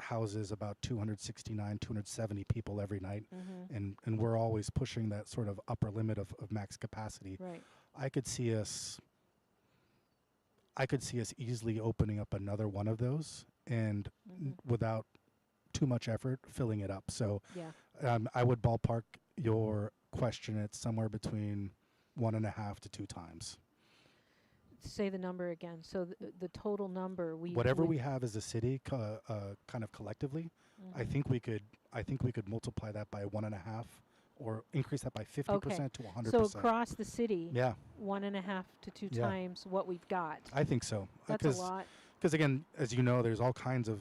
Speaker 15: houses about 269, 270 people every night. And we're always pushing that sort of upper limit of max capacity.
Speaker 1: Right.
Speaker 15: I could see us easily opening up another one of those and without too much effort filling it up. So I would ballpark your question at somewhere between 1.5 to 2 times.
Speaker 1: Say the number again. So the total number
Speaker 15: Whatever we have as a city, kind of collectively, I think we could multiply that by 1.5, or increase that by 50% to 100%.
Speaker 1: So across the city,
Speaker 15: yeah,
Speaker 1: 1.5 to 2
Speaker 15: Yeah.
Speaker 1: times what we've got.
Speaker 15: I think so.
Speaker 1: That's a lot.
Speaker 15: Because again, as you know, there's all kinds of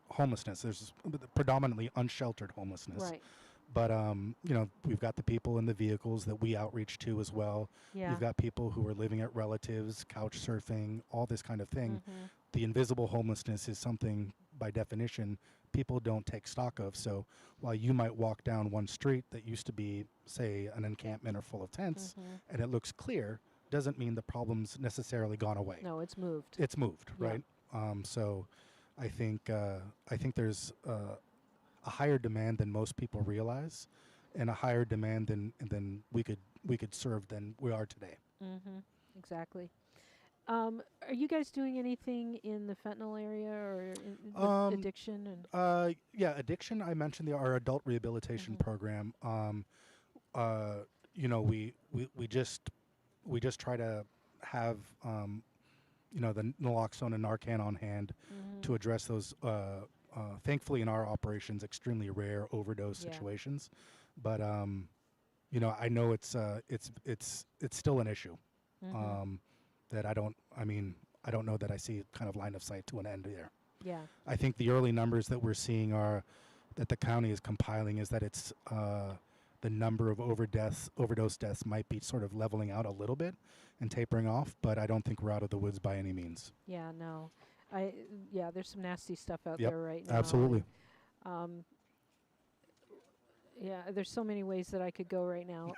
Speaker 15: homelessness. There's predominantly unsheltered homelessness.
Speaker 1: Right.
Speaker 15: But we've got the people in the vehicles that we outreach to as well.
Speaker 1: Yeah.
Speaker 15: We've got people who are living at relatives, couch surfing, all this kind of thing. The invisible homelessness is something, by definition, people don't take stock of. So while you might walk down one street that used to be, say, an encampment or full of tents, and it looks clear, doesn't mean the problem's necessarily gone away.
Speaker 1: No, it's moved.
Speaker 15: It's moved,
Speaker 1: Yeah.
Speaker 15: right? So I think there's a higher demand than most people realize, and a higher demand than we could serve than we are today.
Speaker 1: Exactly. Are you guys doing anything in the fentanyl area or with addiction and?
Speaker 15: Yeah, addiction. I mentioned our adult rehabilitation program. We just try to have the naloxone and Narcan on hand to address those. Thankfully, in our operations, extremely rare overdose situations, but I know it's still an issue that I don't know that I see kind of line of sight to an end there.
Speaker 1: Yeah.
Speaker 15: I think the early numbers that we're seeing are that the county is compiling is that it's the number of overdose deaths might be sort of leveling out a little bit and tapering off, but I don't think we're out of the woods by any means.
Speaker 1: Yeah, no. There's some nasty stuff out
Speaker 15: Yep,
Speaker 1: there right now.
Speaker 15: absolutely.
Speaker 1: There's so many ways that I could go right now.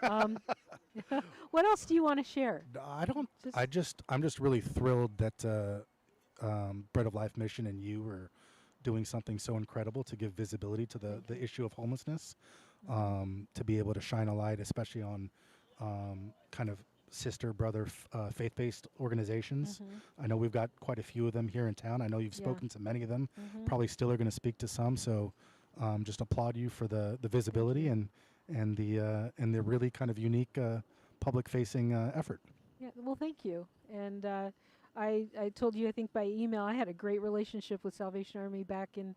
Speaker 1: What else do you want to share?
Speaker 15: I'm just really thrilled that Bread of Life Mission and you are doing something so incredible to give visibility to the issue of homelessness, to be able to shine a light, especially on kind of sister, brother, faith-based organizations. I know we've got quite a few of them here in town. I know you've spoken to many of them. Probably still are going to speak to some. So just applaud you for the visibility and the really kind of unique public-facing effort.
Speaker 1: Yeah, well, thank you. And I told you, I think by email, I had a great relationship with Salvation Army back in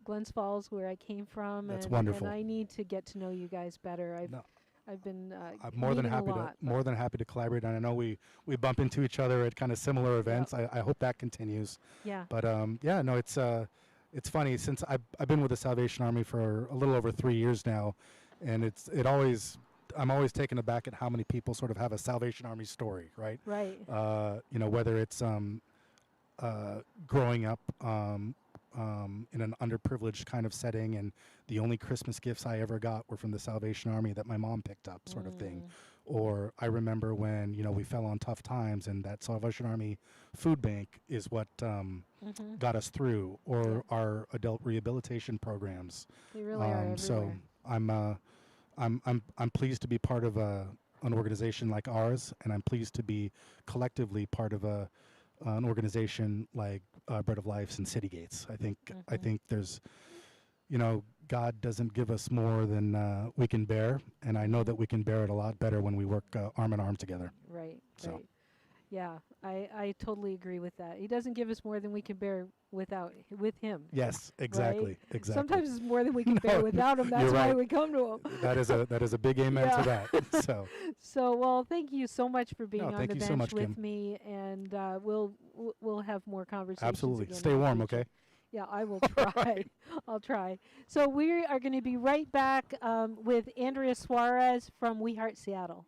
Speaker 1: Glens Falls, where I came from.
Speaker 15: That's
Speaker 1: and
Speaker 15: wonderful.
Speaker 1: And I need to get to know you guys better. I've been
Speaker 15: I'm more than
Speaker 1: meeting a
Speaker 15: happy
Speaker 1: lot,
Speaker 15: to more than happy to collaborate, and I know we bump into each other at kind of similar events. I hope that continues.
Speaker 1: Yeah.
Speaker 15: But yeah, no, it's funny since I've been with the Salvation Army for a little over 3 years now, and I'm always taken aback at how many people sort of have a Salvation Army story, right?
Speaker 1: Right.
Speaker 15: You know, whether it's growing up in an underprivileged kind of setting, and the only Christmas gifts I ever got were from the Salvation Army that my mom picked up, sort of thing. Or I remember when, you know, we fell on tough times, and that Salvation Army food bank is what got us through, or our adult rehabilitation programs.
Speaker 1: They really are everywhere.
Speaker 15: So I'm pleased to be part of an organization like ours, and I'm pleased to be collectively part of an organization like Bread of Life and City Gates. I think there's, you know, God doesn't give us more than we can bear, and I know that we can bear it a lot better when we work arm in arm together.
Speaker 1: Right.
Speaker 15: So.
Speaker 1: Right. Yeah, I totally agree with that. He doesn't give us more than we can bear with him.
Speaker 15: Yes, exactly,
Speaker 1: right?
Speaker 15: exactly.
Speaker 1: Sometimes it's more than we can bear without him. That's
Speaker 15: you're
Speaker 1: why
Speaker 15: right.
Speaker 1: we come to him.
Speaker 15: That is a big amen to that.
Speaker 1: So well, thank you so much for being on
Speaker 15: thank
Speaker 1: the
Speaker 15: you
Speaker 1: bench
Speaker 15: so much,
Speaker 1: with
Speaker 15: Kim.
Speaker 1: me, and we'll have more conversations.
Speaker 15: Absolutely.
Speaker 1: again
Speaker 15: Stay
Speaker 1: in the
Speaker 15: warm,
Speaker 1: future.
Speaker 15: okay?
Speaker 1: Yeah, I will try. I'll try. So we are going to be right back with Andrea Suarez from We Heart Seattle.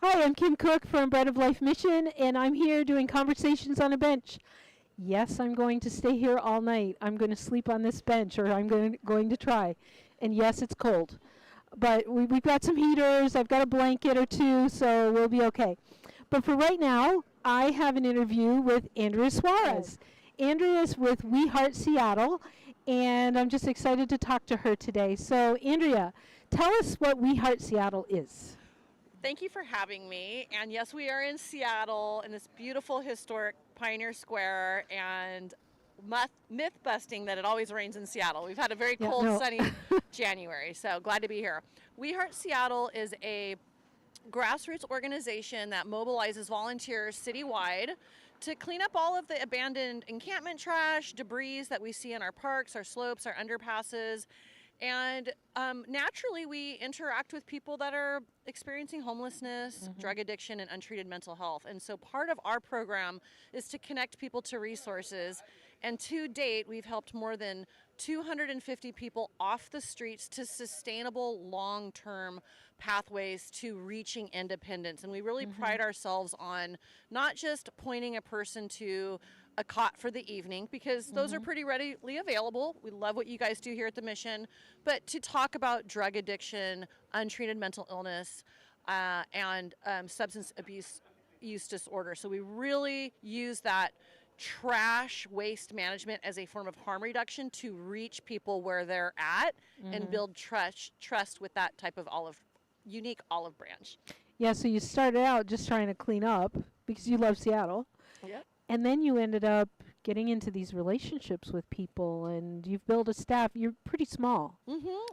Speaker 1: Hi, I'm Kim Cook from Bread of Life Mission, and I'm here doing Conversations on a Bench. Yes, I'm going to stay here all night. I'm going to sleep on this bench, or I'm going to try. And yes, it's cold. But we've got some heaters. I've got a blanket or two, so we'll be okay. But for right now, I have an interview with Andrea Suarez. Andrea is with We Heart Seattle, and I'm just excited to talk to her today. So, Andrea, tell us what We Heart Seattle is.
Speaker 16: Thank you for having me. And yes, we are in Seattle in this beautiful historic Pioneer Square, and myth busting that it always rains in Seattle. We've had a very cold, sunny January, so glad to be here. We Heart Seattle is a grassroots organization that mobilizes volunteers citywide to clean up all of the abandoned encampment trash, debris that we see in our parks, our slopes, our underpasses. And naturally, we interact with people that are experiencing homelessness, drug addiction, and untreated mental health. And so part of our program is to connect people to resources. And to date, we've helped more than 250 people off the streets to sustainable long-term pathways to reaching independence. And we really pride ourselves on not just pointing a person to a cot for the evening, because those are pretty readily available. We love what you guys do here at the Mission, but to talk about drug addiction, untreated mental illness, and substance use disorder. So we really use that trash waste management as a form of harm reduction to reach people where they're at and build trust with that type of unique olive branch.
Speaker 1: Yeah, so you started out just trying to clean up because you love Seattle.
Speaker 16: Yep.
Speaker 1: And then you ended up getting into these relationships with people, and you've built a staff. You're pretty small.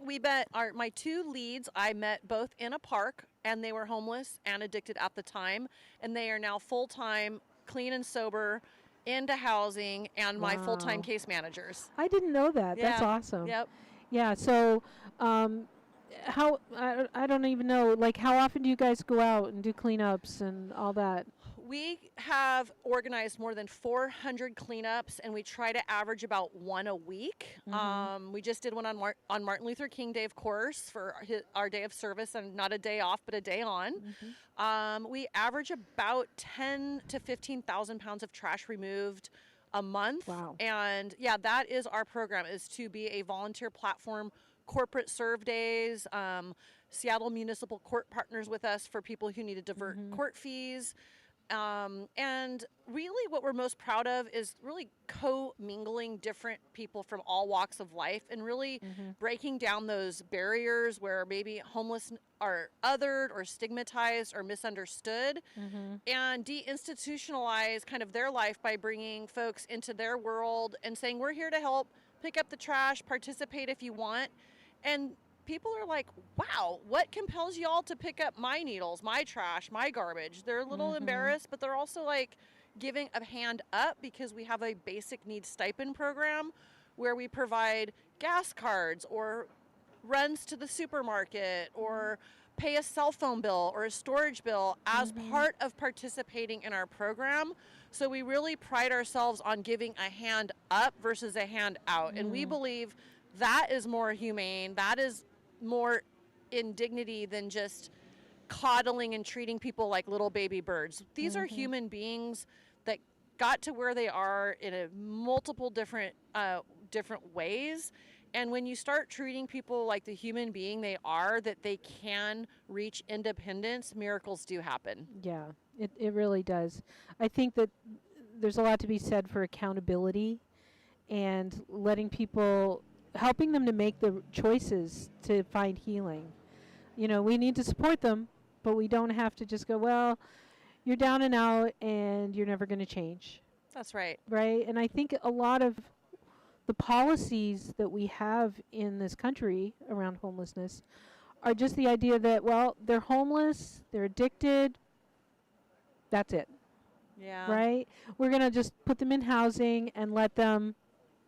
Speaker 16: We met my two leads. I met both in a park, and they were homeless and addicted at the time, and they are now full-time, clean and sober, into housing, and my full-time case managers.
Speaker 1: I didn't know that. That's awesome.
Speaker 16: Yep.
Speaker 1: Yeah, so how, I don't even know, like, how often do you guys go out and do cleanups and all that?
Speaker 16: We have organized more than 400 cleanups, and we try to average about one a week. We just did one on Martin Luther King Day, of course, for our day of service, and not a day off, but a day on. We average about 10 to 15,000 pounds of trash removed a month.
Speaker 1: Wow.
Speaker 16: And yeah, that is our program, is to be a volunteer platform. Corporate serve days. Seattle Municipal Court partners with us for people who need to divert court fees. And really what we're most proud of is really co-mingling different people from all walks of life, and really breaking down those barriers where maybe homeless are othered or stigmatized or misunderstood, and deinstitutionalize kind of their life by bringing folks into their world and saying, we're here to help, pick up the trash, participate if you want. And people are like, wow, what compels you all to pick up my needles, my trash, my garbage? They're a little embarrassed, but they're also like giving a hand up, because we have a basic needs stipend program where we provide gas cards or runs to the supermarket or pay a cell phone bill or a storage bill as part of participating in our program. So we really pride ourselves on giving a hand up versus a hand out. And we believe that is more humane, that is more in dignity than just coddling and treating people like little baby birds. These are human beings that got to where they are in a multiple different ways. And when you start treating people like the human being they are, that they can reach independence, miracles do happen.
Speaker 1: Yeah, it really does. I think that there's a lot to be said for accountability and letting people, helping them to make the choices to find healing. You know, we need to support them, but we don't have to just go, well, you're down and out and you're never going to change.
Speaker 16: That's right.
Speaker 1: Right? And I think a lot of the policies that we have in this country around homelessness are just the idea that, well, they're homeless, they're addicted, that's it.
Speaker 16: Yeah.
Speaker 1: Right? We're going to just put them in housing and let them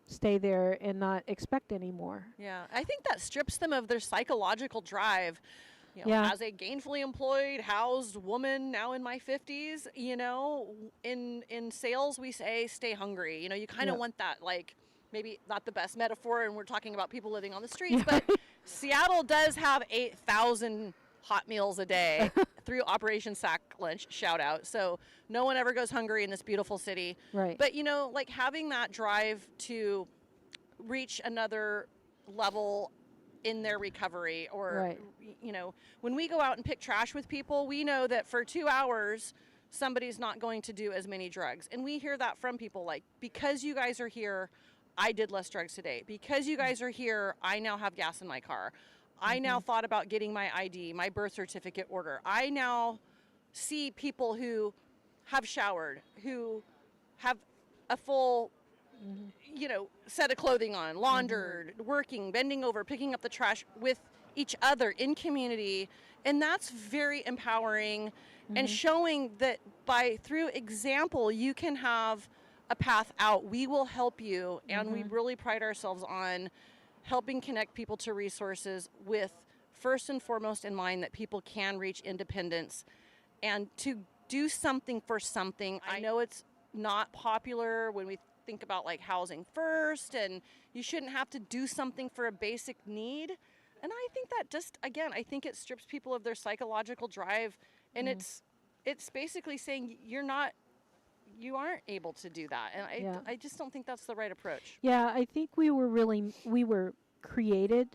Speaker 1: stay there and not expect any more.
Speaker 16: Yeah, I think that strips them of their psychological drive. You know,
Speaker 1: Yeah.
Speaker 16: as a gainfully employed, housed woman now in my 50s, you know, in sales we say stay hungry. You know, you kind of
Speaker 1: Yeah.
Speaker 16: want that, like, maybe not the best metaphor, and we're talking about people living on the streets, but Seattle does have 8,000 hot meals a day through Operation Sack Lunch, shout out. So no one ever goes hungry in this beautiful city.
Speaker 1: Right.
Speaker 16: But, you know, like having that drive to reach another level in their recovery, or,
Speaker 1: Right.
Speaker 16: you know, when we go out and pick trash with people, we know that for 2 hours, somebody's not going to do as many drugs. And we hear that from people, like, because you guys are here, I did less drugs today. Because you guys are here, I now have gas in my car. I now thought about getting my ID, my birth certificate order. I now see people who have showered, who have a full, you know, set of clothing on, laundered, working, bending over, picking up the trash with each other in community. And that's very empowering and showing that through example, you can have a path out. We will help you. And we really pride ourselves on helping connect people to resources with first and foremost in mind that people can reach independence and to do something for something. I know it's not popular when we think about like housing first, and you shouldn't have to do something for a basic need. And I think that just, again, I think it strips people of their psychological drive, and it's basically saying you aren't able to do that. And I just don't think that's the right approach.
Speaker 1: Yeah, I think we were created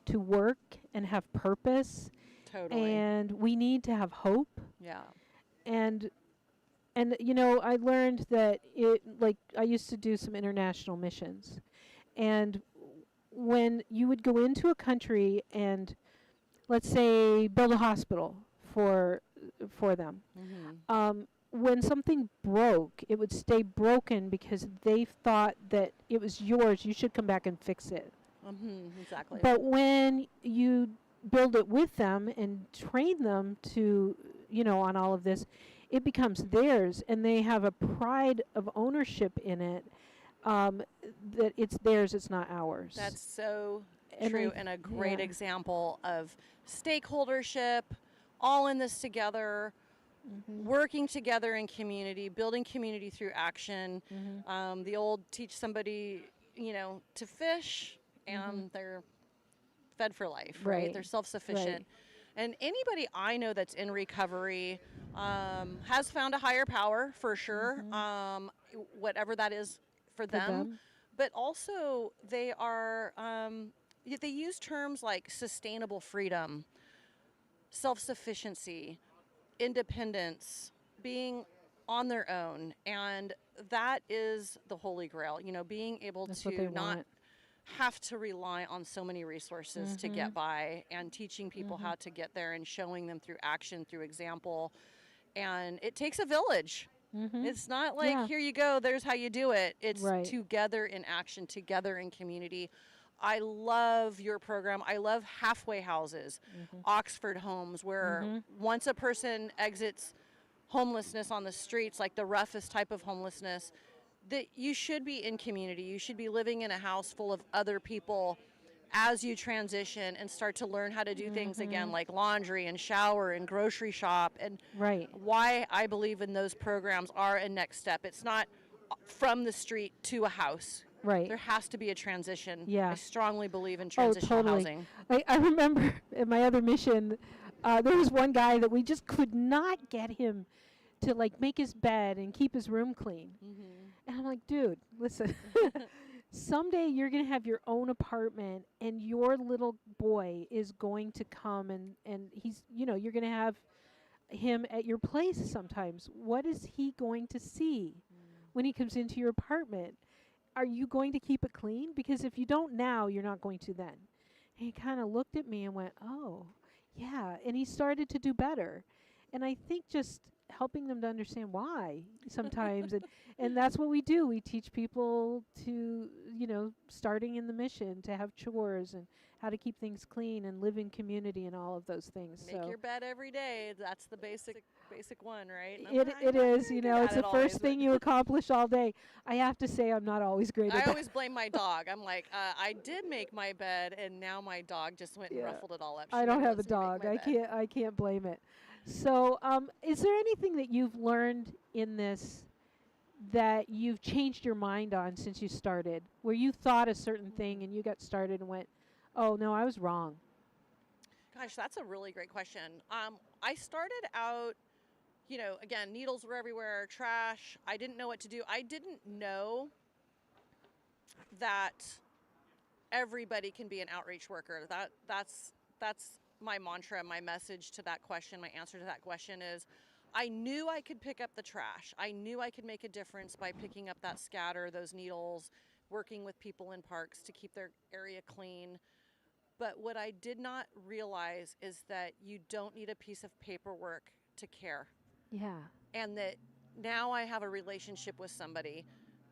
Speaker 1: to work and have purpose.
Speaker 16: Totally.
Speaker 1: And we need to have hope.
Speaker 16: Yeah.
Speaker 1: And you know, I learned that I used to do some international missions. And when you would go into a country and, let's say, build a hospital for them, when something broke, it would stay broken because they thought that it was yours. You should come back and fix it.
Speaker 16: Exactly.
Speaker 1: But when you build it with them and train them to, you know, on all of this, it becomes theirs, and they have a pride of ownership in it, that it's theirs, it's not ours.
Speaker 16: That's so true, and a great example of stakeholdership, all in this together, working together in community, building community through action. The old teach somebody, you know, to fish, and they're fed for life, right? They're self-sufficient.
Speaker 1: Right.
Speaker 16: And anybody I know that's in recovery has found a higher power, for sure, whatever that is for them. But also they are, they use terms like sustainable freedom, self-sufficiency, independence, being on their own. And that is the holy grail, you know, being able to not have to rely on so many resources to get by, and teaching people how to get there and showing them through action, through example. And it takes a village. It's not like, here you go, there's how you do it. It's together in action, together in community. I love your program. I love halfway houses, Oxford homes, where once a person exits homelessness on the streets, like the roughest type of homelessness, that you should be in community. You should be living in a house full of other people as you transition and start to learn how to do things again, like laundry and shower and grocery shop. And why I believe in those programs are a next step. It's not from the street to a house. There has to be a transition. I strongly believe in transitional housing.
Speaker 1: I remember at my other mission, there was one guy that we just could not get him to like make his bed and keep his room clean. And I'm like, dude, listen, someday you're going to have your own apartment, and your little boy is going to come, and he's, you know, you're going to have him at your place sometimes. What is he going to see when he comes into your apartment? Are you going to keep it clean? Because if you don't now, you're not going to then. And he kind of looked at me and went, oh, yeah. And he started to do better. And I think just helping them to understand why sometimes. And that's what we do. We teach people to, you know, starting in the mission, to have chores and how to keep things clean and live in community and all of those things.
Speaker 16: Make your bed every day. That's the basic one, right?
Speaker 1: It is, you know, it's the first thing you accomplish all day. I have to say I'm not always great at that.
Speaker 16: I always blame my dog. I'm like, I did make my bed, and now my dog just went and ruffled it all up.
Speaker 1: I don't have a dog. I can't blame it. So, is there anything that you've learned in this that you've changed your mind on since you started, where you thought a certain thing and you got started and went, oh, no, I was wrong?
Speaker 16: Gosh, that's a really great question. I started out, again, needles were everywhere, trash. I didn't know what to do. I didn't know that everybody can be an outreach worker. That's my mantra, my message to that question, my answer to that question is I knew I could pick up the trash. I knew I could make a difference by picking up that scatter, those needles, working with people in parks to keep their area clean. But what I did not realize is that you don't need a piece of paperwork to care.
Speaker 1: Yeah.
Speaker 16: And that now I have a relationship with somebody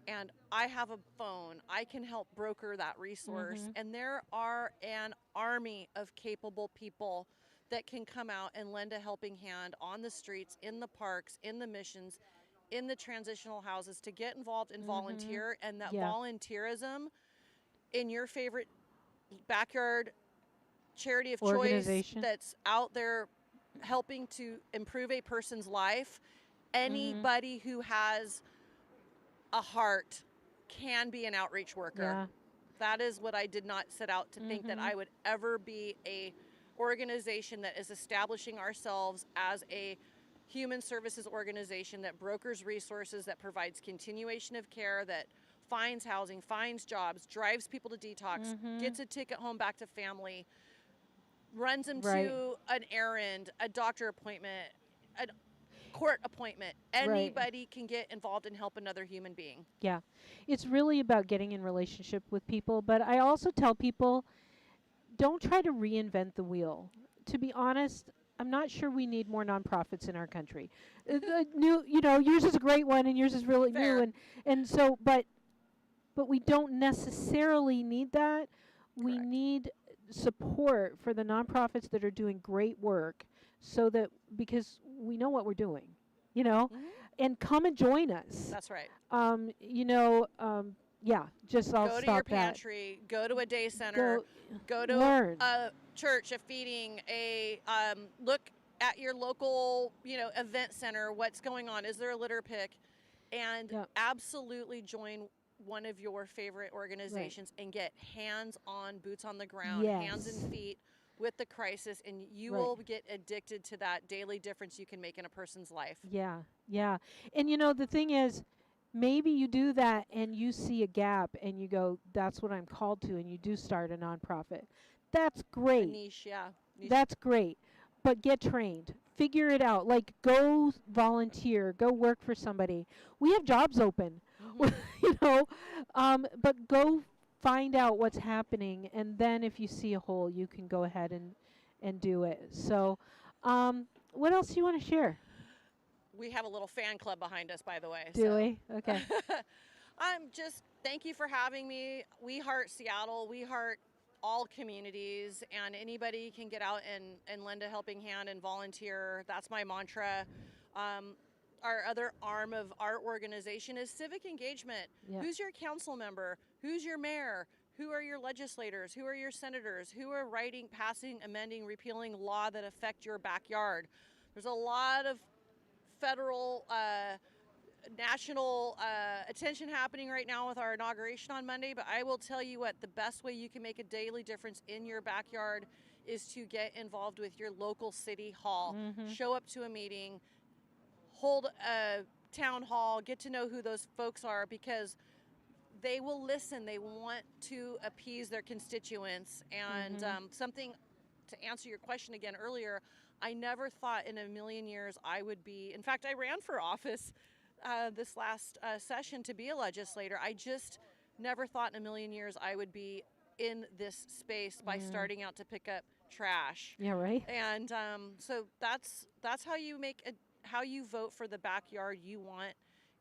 Speaker 16: and I have a phone. I can help broker that resource. And there are an army of capable people that can come out and lend a helping hand on the streets, in the parks, in the missions, in the transitional houses to get involved and volunteer. And that volunteerism in your favorite backyard charity of choice that's out there helping to improve a person's life. Anybody who has a heart can be an outreach worker.
Speaker 1: Yeah.
Speaker 16: That is what I did not set out to think that I would ever be a organization that is establishing ourselves as a human services organization that brokers resources, that provides continuation of care, that finds housing, finds jobs, drives people to detox, gets a ticket home back to family, runs them to an errand, a doctor appointment, a court appointment. Anybody can get involved and help another human being.
Speaker 1: Yeah. It's really about getting in relationship with people. But I also tell people, don't try to reinvent the wheel. To be honest, I'm not sure we need more nonprofits in our country. The new, yours is a great one and yours is really new. And so, but we don't necessarily need that. We need support for the nonprofits that are doing great work so that, because we know what we're doing, and come and join us.
Speaker 16: That's right.
Speaker 1: Yeah, just I'll
Speaker 16: go
Speaker 1: stop
Speaker 16: to your
Speaker 1: that.
Speaker 16: pantry, go to a day center, go to
Speaker 1: learn.
Speaker 16: a church, a feeding, look at your local, event center, what's going on. Is there a litter pick? And absolutely join one of your favorite organizations and get hands-on, boots on the ground, hands and feet with the crisis, and you will get addicted to that daily difference you can make in a person's life.
Speaker 1: Yeah. And the thing is, maybe you do that and you see a gap and you go, that's what I'm called to, and you do start a nonprofit. That's great.
Speaker 16: A niche, niche.
Speaker 1: That's great. But get trained. Figure it out. Like, go volunteer. Go work for somebody. We have jobs open. But go find out what's happening, and then if you see a hole, you can go ahead and do it. So what else do you want to share?
Speaker 16: We have a little fan club behind us, by the way.
Speaker 1: Do we? Okay.
Speaker 16: Thank you for having me. We heart Seattle. We heart all communities, and anybody can get out and lend a helping hand and volunteer. That's my mantra. Our other arm of our organization is civic engagement.
Speaker 1: Yeah.
Speaker 16: Who's your council member? Who's your mayor? Who are your legislators? Who are your senators? Who are writing, passing, amending, repealing law that affect your backyard? There's a lot of federal, national attention happening right now with our inauguration on Monday, but I will tell you what, the best way you can make a daily difference in your backyard is to get involved with your local city hall. Show up to a meeting, hold a town hall, get to know who those folks are, because they will listen. They want to appease their constituents. And something to answer your question again earlier, I never thought in a million years I would be, in fact, I ran for office this last session to be a legislator. I just never thought in a million years I would be in this space by starting out to pick up trash.
Speaker 1: Yeah, right.
Speaker 16: And so that's how you how you vote for the backyard you want,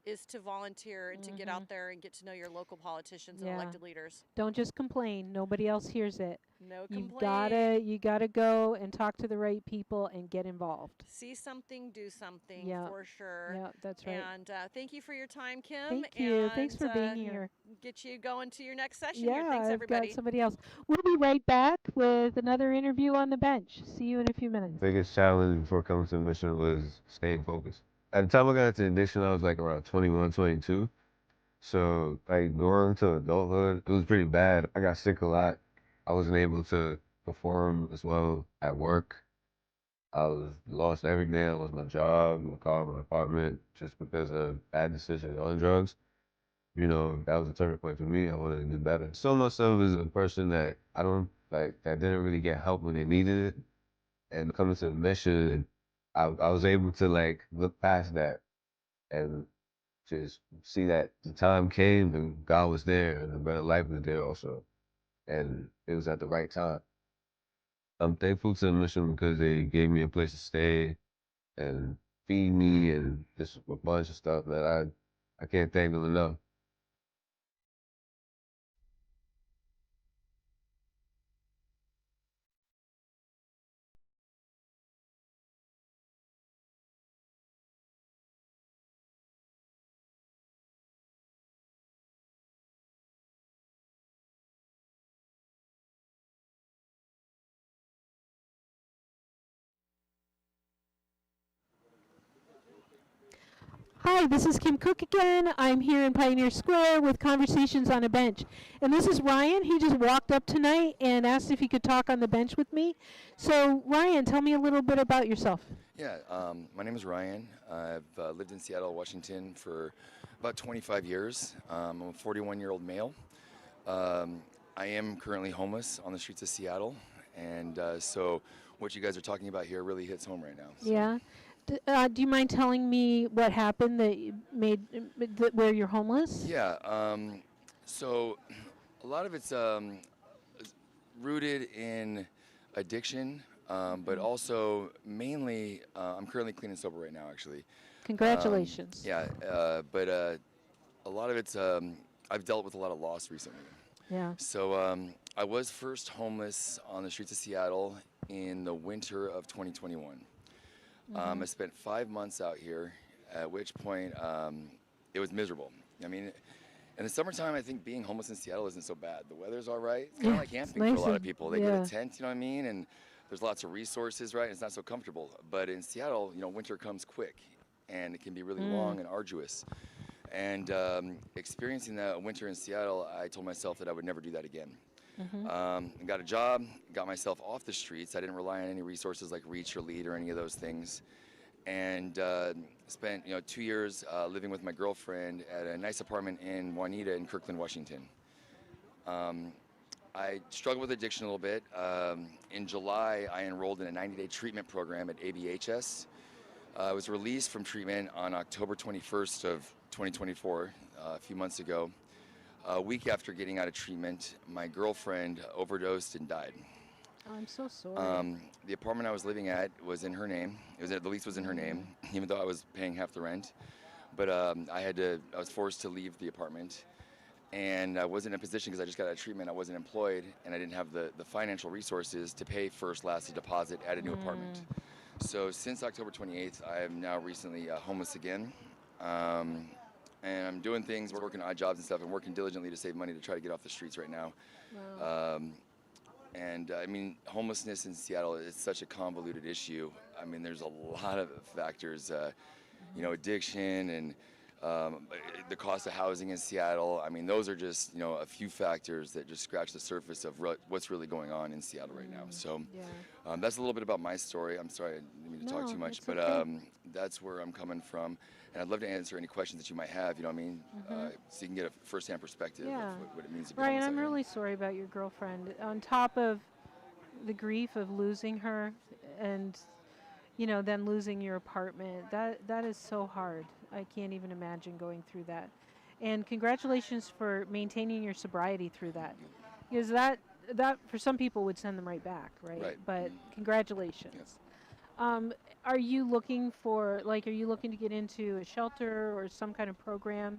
Speaker 16: is to volunteer and to get out there and get to know your local politicians and elected leaders.
Speaker 1: Don't just complain. Nobody else hears it.
Speaker 16: No
Speaker 1: complaint. You gotta go and talk to the right people and get involved.
Speaker 16: See something, do something, for sure.
Speaker 1: Yeah, that's right.
Speaker 16: And thank you for your time, Kim.
Speaker 1: Thank you.
Speaker 16: And,
Speaker 1: Thanks for being here.
Speaker 16: Get you going to your next session
Speaker 1: Yeah,
Speaker 16: here. Thanks,
Speaker 1: I've
Speaker 16: everybody.
Speaker 1: got somebody else. We'll be right back with another interview on the bench. See you in a few minutes.
Speaker 13: Biggest challenge before coming to the mission was staying focused. At the time I got into the addiction, I was like around 21, 22. So like going into adulthood, it was pretty bad. I got sick a lot. I wasn't able to perform as well at work. I was lost everything. I lost my job, my car, my apartment, just because of bad decisions on drugs. You know, that was a turning point for me. I wanted to do better. Saw myself as a person that I don't like that didn't really get help when they needed it. And coming to the mission, I was able to like look past that and just see that the time came and God was there and a better life was there also. And it was at the right time. I'm thankful to the mission because they gave me a place to stay and feed me and just a bunch of stuff that I can't thank them enough.
Speaker 1: Hi, this is Kim Cook again. I'm here in Pioneer Square with Conversations on a Bench. And this is Ryan. He just walked up tonight and asked if he could talk on the bench with me. So, Ryan, tell me a little bit about yourself.
Speaker 17: Yeah, my name is Ryan. I've lived in Seattle, Washington for about 25 years. I'm a 41-year-old male. I am currently homeless on the streets of Seattle. And so what you guys are talking about here really hits home right now. So.
Speaker 1: Yeah. Do you mind telling me what happened that you made where you're homeless?
Speaker 17: Yeah. So a lot of it's rooted in addiction, but also mainly I'm currently clean and sober right now, actually.
Speaker 1: Congratulations.
Speaker 17: But a lot of it's I've dealt with a lot of loss recently.
Speaker 1: Yeah.
Speaker 17: So I was first homeless on the streets of Seattle in the winter of 2021. I spent 5 months out here, at which point it was miserable. I mean, in the summertime, I think being homeless in Seattle isn't so bad. The weather's all right. It's kind of like camping for a lot of people. They get a tent, you know what I mean? And there's lots of resources, right? It's not so comfortable. But in Seattle, you know, winter comes quick, and it can be really long and arduous. And experiencing that winter in Seattle, I told myself that I would never do that again. Got a job, got myself off the streets. I didn't rely on any resources like Reach or Lead or any of those things. And spent 2 years living with my girlfriend at a nice apartment in Juanita in Kirkland, Washington. I struggled with addiction a little bit. In July, I enrolled in a 90-day treatment program at ABHS. I was released from treatment on October 21st of 2024, a few months ago. A week after getting out of treatment, my girlfriend overdosed and died.
Speaker 1: Oh, I'm so sorry.
Speaker 17: The apartment I was living at was in her name. The lease was in her name, even though I was paying half the rent. But I was forced to leave the apartment. And I wasn't in a position because I just got out of treatment. I wasn't employed, and I didn't have the financial resources to pay first, last, a deposit at a new apartment. So since October 28th, I am now recently homeless again. And I'm doing things, working odd jobs and stuff, and working diligently to save money to try to get off the streets right now. Wow. I mean, homelessness in Seattle is such a convoluted issue. I mean, there's a lot of factors, addiction and the cost of housing in Seattle. I mean, those are just, a few factors that just scratch the surface of what's really going on in Seattle right now. So that's a little bit about my story. I'm sorry, I didn't mean to talk too much, but that's where I'm coming from. And I'd love to answer any questions that you might have, so you can get a first-hand perspective of what it means to be
Speaker 1: Ryan,
Speaker 17: homeless.
Speaker 1: I'm really sorry about your girlfriend. On top of the grief of losing her and, then losing your apartment, that is so hard. I can't even imagine going through that. And congratulations for maintaining your sobriety through that. Because that for some people would send them right back, right?
Speaker 17: Right.
Speaker 1: But congratulations. Are you looking to get into a shelter or some kind of program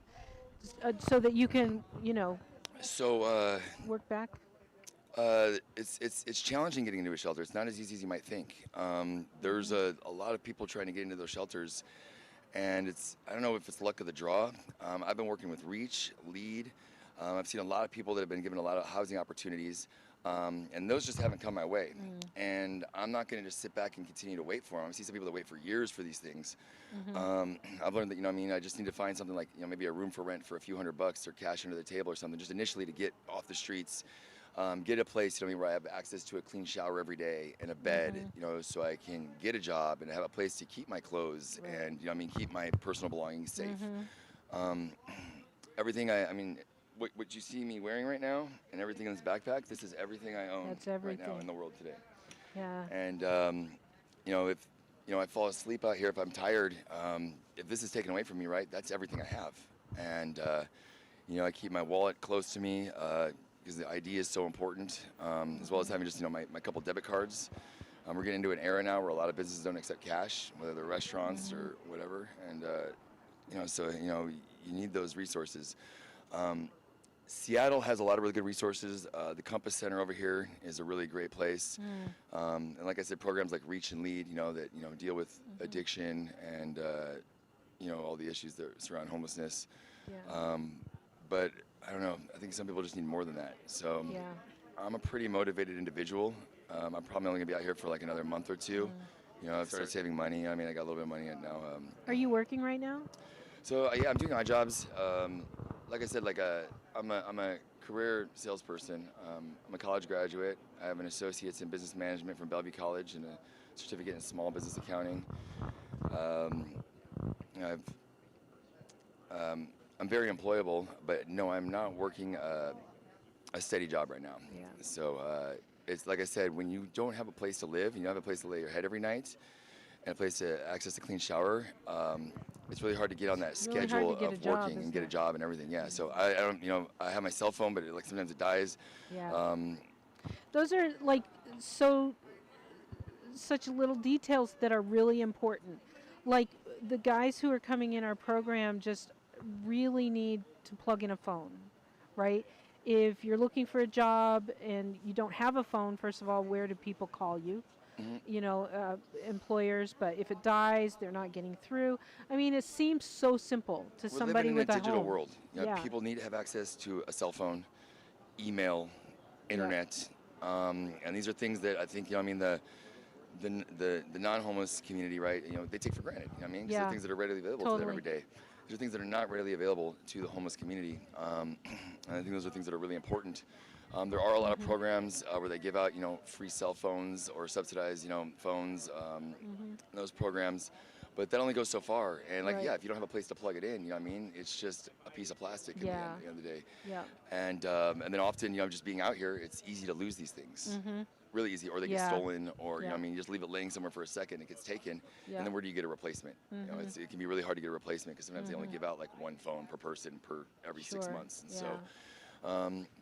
Speaker 1: so that you can, work back?
Speaker 17: It's challenging getting into a shelter. It's not as easy as you might think. There's a lot of people trying to get into those shelters, and I don't know if it's luck of the draw. I've been working with Reach, Lead. I've seen a lot of people that have been given a lot of housing opportunities, and those just haven't come my way. And I'm not going to just sit back and continue to wait for them. I see some people that wait for years for these things. I've learned that, I just need to find something like, maybe a room for rent for a few $100 or cash under the table or something, just initially to get off the streets. get a place, you know, where I have access to a clean shower every day and a bed, you know, so I can get a job and have a place to keep my clothes and, you know, keep my personal belongings safe. Everything I mean, what you see me wearing right now and everything in this backpack, this is everything I own right now in the world today.
Speaker 1: Yeah.
Speaker 17: And, you know, if, you know, I fall asleep out here, if I'm tired, if this is taken away from me, right, that's everything I have. And, you know, I keep my wallet close to me because the ID is so important, as well as having just, you know, my couple debit cards. We're getting into an era now where a lot of businesses don't accept cash, whether they're restaurants or whatever. And, you know, so, you know, you need those resources. Seattle has a lot of really good resources. The Compass Center over here is a really great place. And like I said, programs like Reach and Lead, you know, that, you know, deal with addiction and, you know, all the issues that surround homelessness. But I don't know, I think some people just need more than that. So I'm a pretty motivated individual. I'm probably only gonna be out here for like another month or two. You know, I've started saving money. I mean, I got a little bit of money now.
Speaker 1: Are you working right now?
Speaker 17: So yeah, I'm doing odd jobs. Like I said, like I'm a career salesperson. I'm a college graduate. I have an associate's in business management from Bellevue College and a certificate in small business accounting. I'm very employable, but no, I'm not working a steady job right now. So it's like I said, when you don't have a place to live, you don't have a place to lay your head every night, and a place to access a clean shower, it's really hard to get on that schedule of working and get a job and everything. Yeah. So I don't, you know, I have my cell phone, but like sometimes it dies.
Speaker 1: Those are like such little details that are really important. Like the guys who are coming in our program just really need to plug in a phone, right? If you're looking for a job and you don't have a phone, first of all, where do people call you? You know, employers, but if it dies, they're not getting through. I mean, it seems so simple to somebody with a home.
Speaker 17: We're living in a digital world. You know, people need to have access to a cell phone, email, internet, and these are things that I think, you know, I mean, the non-homeless community, right? You know, they take for granted. You know what I mean? Because they're things that are readily available to them every day. These are things that are not readily available to the homeless community. And I think those are things that are really important. There are a lot of programs where they give out, you know, free cell phones or subsidized, you know, phones, those programs. But that only goes so far. And like, if you don't have a place to plug it in, you know what I mean? It's just a piece of plastic at the end of the day. And then often, you know, just being out here, it's easy to lose these things. Really easy, or they get stolen, or you know, I mean, you just leave it laying somewhere for a second, it gets taken, and then where do you get a replacement? You know, it can be really hard to get a replacement because sometimes they only give out like one phone per person every 6 months. And so,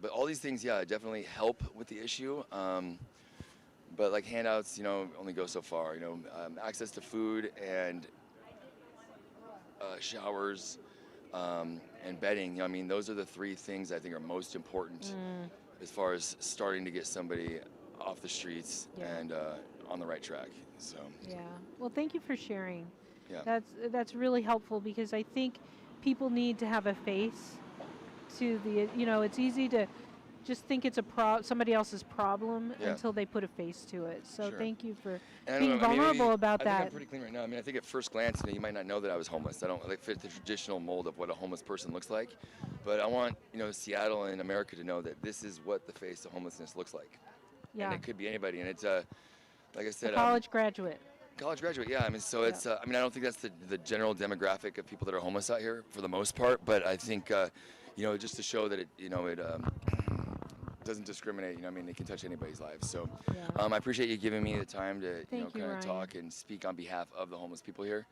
Speaker 17: but all these things, definitely help with the issue. But like handouts, you know, only go so far. You know, access to food and showers and bedding. You know, I mean, those are the three things I think are most important as far as starting to get somebody off the streets and on the right track. So
Speaker 1: well, thank you for sharing. That's really helpful because I think people need to have a face to the, you know, it's easy to just think it's somebody else's problem until they put a face to it. So thank you for being vulnerable about that.
Speaker 17: I think I'm pretty clean right now. I mean, I think at first glance, you know, you might not know that I was homeless. I don't like fit the traditional mold of what a homeless person looks like. But I want, you know, Seattle and America to know that this is what the face of homelessness looks like. And it could be anybody. And it's, like I said,
Speaker 1: college graduate.
Speaker 17: College graduate, I mean, so it's, I mean, I don't think that's the general demographic of people that are homeless out here for the most part. But I think, you know, just to show that it, you know, it doesn't discriminate. You know, I mean, it can touch anybody's life. So I appreciate you giving me the time to, you know, kind of talk and speak on behalf of the homeless people here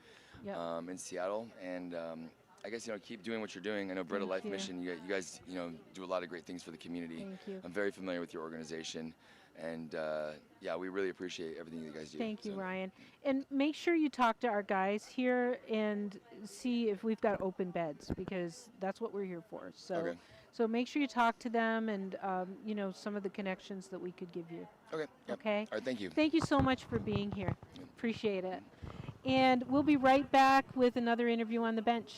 Speaker 17: in Seattle. And I guess, you know, keep doing what you're doing. I know Bread of Life Mission, you guys, you know, do a lot of great things for the community.
Speaker 1: Thank you.
Speaker 17: I'm very familiar with your organization. And we really appreciate everything you guys do.
Speaker 1: Thank you, Ryan. And make sure you talk to our guys here and see if we've got open beds because that's what we're here for. So, so make sure you talk to them and you know, some of the connections that we could give you. Okay.
Speaker 17: All right. Thank you.
Speaker 1: Thank you so much for being here. Appreciate it. And we'll be right back with another interview on the bench.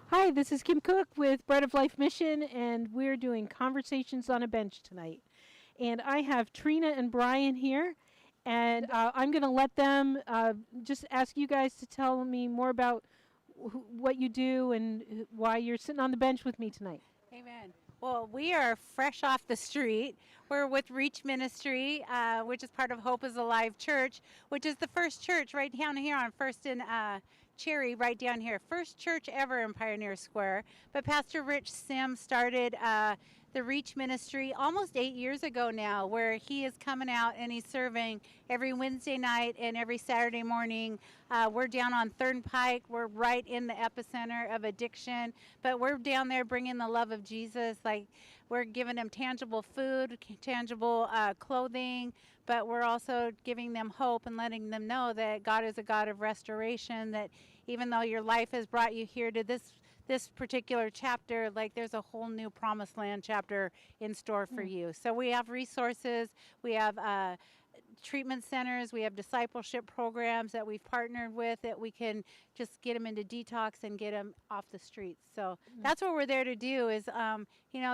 Speaker 1: Hi, this is Kim Cook with Bread of Life Mission, and we're doing Conversations on a Bench tonight. And I have Trina and Brian here, and I'm going to let them just ask you guys to tell me more about what you do and why you're sitting on the bench with me tonight.
Speaker 18: Amen. Well, we are fresh off the street. We're with Reach Ministry, which is part of Hope is Alive Church, which is the first church right down here on First and Cherry, right down here. First church ever in Pioneer Square. But Pastor Rich Sims started the Reach Ministry almost 8 years ago now, where he is coming out and he's serving every Wednesday night and every Saturday morning. We're down on Third and Pike. We're right in the epicenter of addiction, but we're down there bringing the love of Jesus. Like, we're giving them tangible food, tangible clothing, but we're also giving them hope and letting them know that God is a God of restoration, that even though your life has brought you here to this particular chapter, like, there's a whole new promised land chapter in store for you. So we have resources, we have treatment centers, we have discipleship programs that we've partnered with that we can just get them into detox and get them off the streets. So that's what we're there to do is,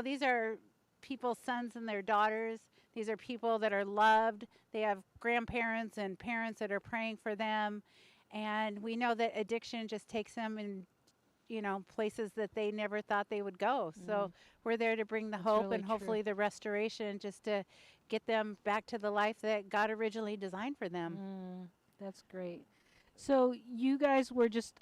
Speaker 18: these are people's sons and their daughters. These are people that are loved. They have grandparents and parents that are praying for them. And we know that addiction just takes them in places that they never thought they would go. So we're there to bring the hope
Speaker 1: really
Speaker 18: and hopefully the restoration, just to get them back to the life that God originally designed for them.
Speaker 1: That's great. So you guys were just,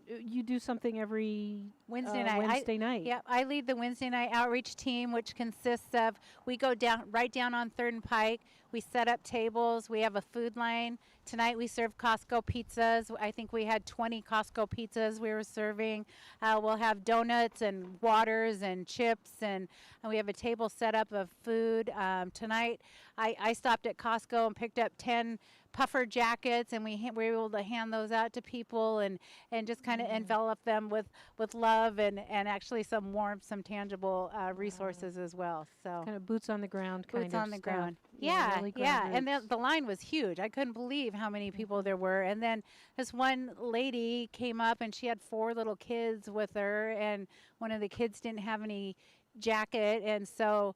Speaker 1: you do something every
Speaker 18: Wednesday night.
Speaker 1: Wednesday night.
Speaker 18: Yep, I lead the Wednesday night outreach team, which consists of, we go right down on Third and Pike. We set up tables. We have a food line. Tonight we serve Costco pizzas. I think we had 20 Costco pizzas we were serving. We'll have donuts and waters and chips, and we have a table set up of food. Tonight I stopped at Costco and picked up 10 puffer jackets, and we were able to hand those out to people and just kind of envelop them with love and actually some warmth, some tangible resources as well. So
Speaker 1: kind of boots on the ground kind of
Speaker 18: boots on the
Speaker 1: stuff.
Speaker 18: ground.
Speaker 1: Really
Speaker 18: Yeah. And
Speaker 1: grassroots.
Speaker 18: the line was huge. I couldn't believe how many people there were. And then this one lady came up and she had 4 little kids with her, and one of the kids didn't have any jacket, and so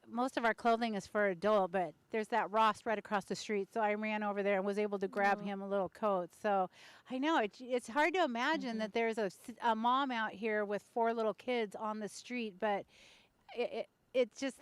Speaker 18: most of our clothing is for adult, but there's that Ross right across the street, so I ran over there and was able to grab him a little coat. So I know it's hard to imagine that there's a mom out here with 4 little kids on the street, but it's just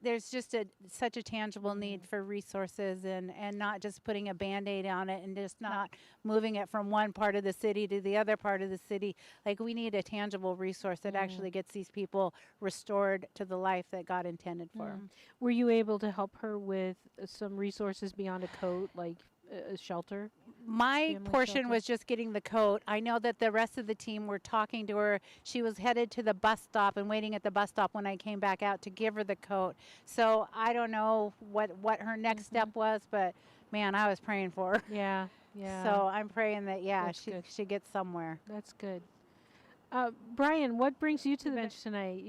Speaker 18: there's just such a tangible need for resources and not just putting a Band-Aid on it and just not moving it from one part of the city to the other part of the city. Like, we need a tangible resource that actually gets these people restored to the life that God intended for them.
Speaker 1: Were you able to help her with some resources beyond a coat, like a shelter?
Speaker 18: My
Speaker 1: Family
Speaker 18: portion
Speaker 1: shelter?
Speaker 18: was just getting the coat. I know that the rest of the team were talking to her. She was headed to the bus stop and waiting at the bus stop when I came back out to give her the coat. So I don't know what her next step was, but man, I was praying for her.
Speaker 1: Yeah.
Speaker 18: So I'm praying that
Speaker 1: That's good.
Speaker 18: she gets somewhere.
Speaker 1: That's good. Brian, what brings you to the bench tonight?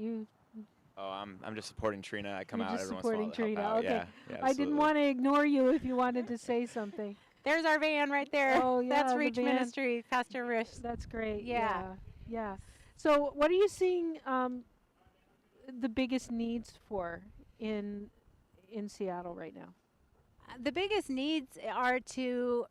Speaker 19: Oh, I'm just supporting Trina. I come
Speaker 1: You're
Speaker 19: out
Speaker 1: just
Speaker 19: every once in a while
Speaker 1: supporting
Speaker 19: to help
Speaker 1: Trina.
Speaker 19: out.
Speaker 1: Okay.
Speaker 19: Yeah,
Speaker 1: I didn't want to ignore you if you wanted to say something.
Speaker 18: There's our van right there.
Speaker 1: Oh, yeah,
Speaker 18: That's
Speaker 1: the
Speaker 18: Reach
Speaker 1: van.
Speaker 18: Ministry, Pastor Rich.
Speaker 1: That's great.
Speaker 18: Yeah.
Speaker 1: Yeah. So what are you seeing the biggest needs for in Seattle right now?
Speaker 18: The biggest needs are to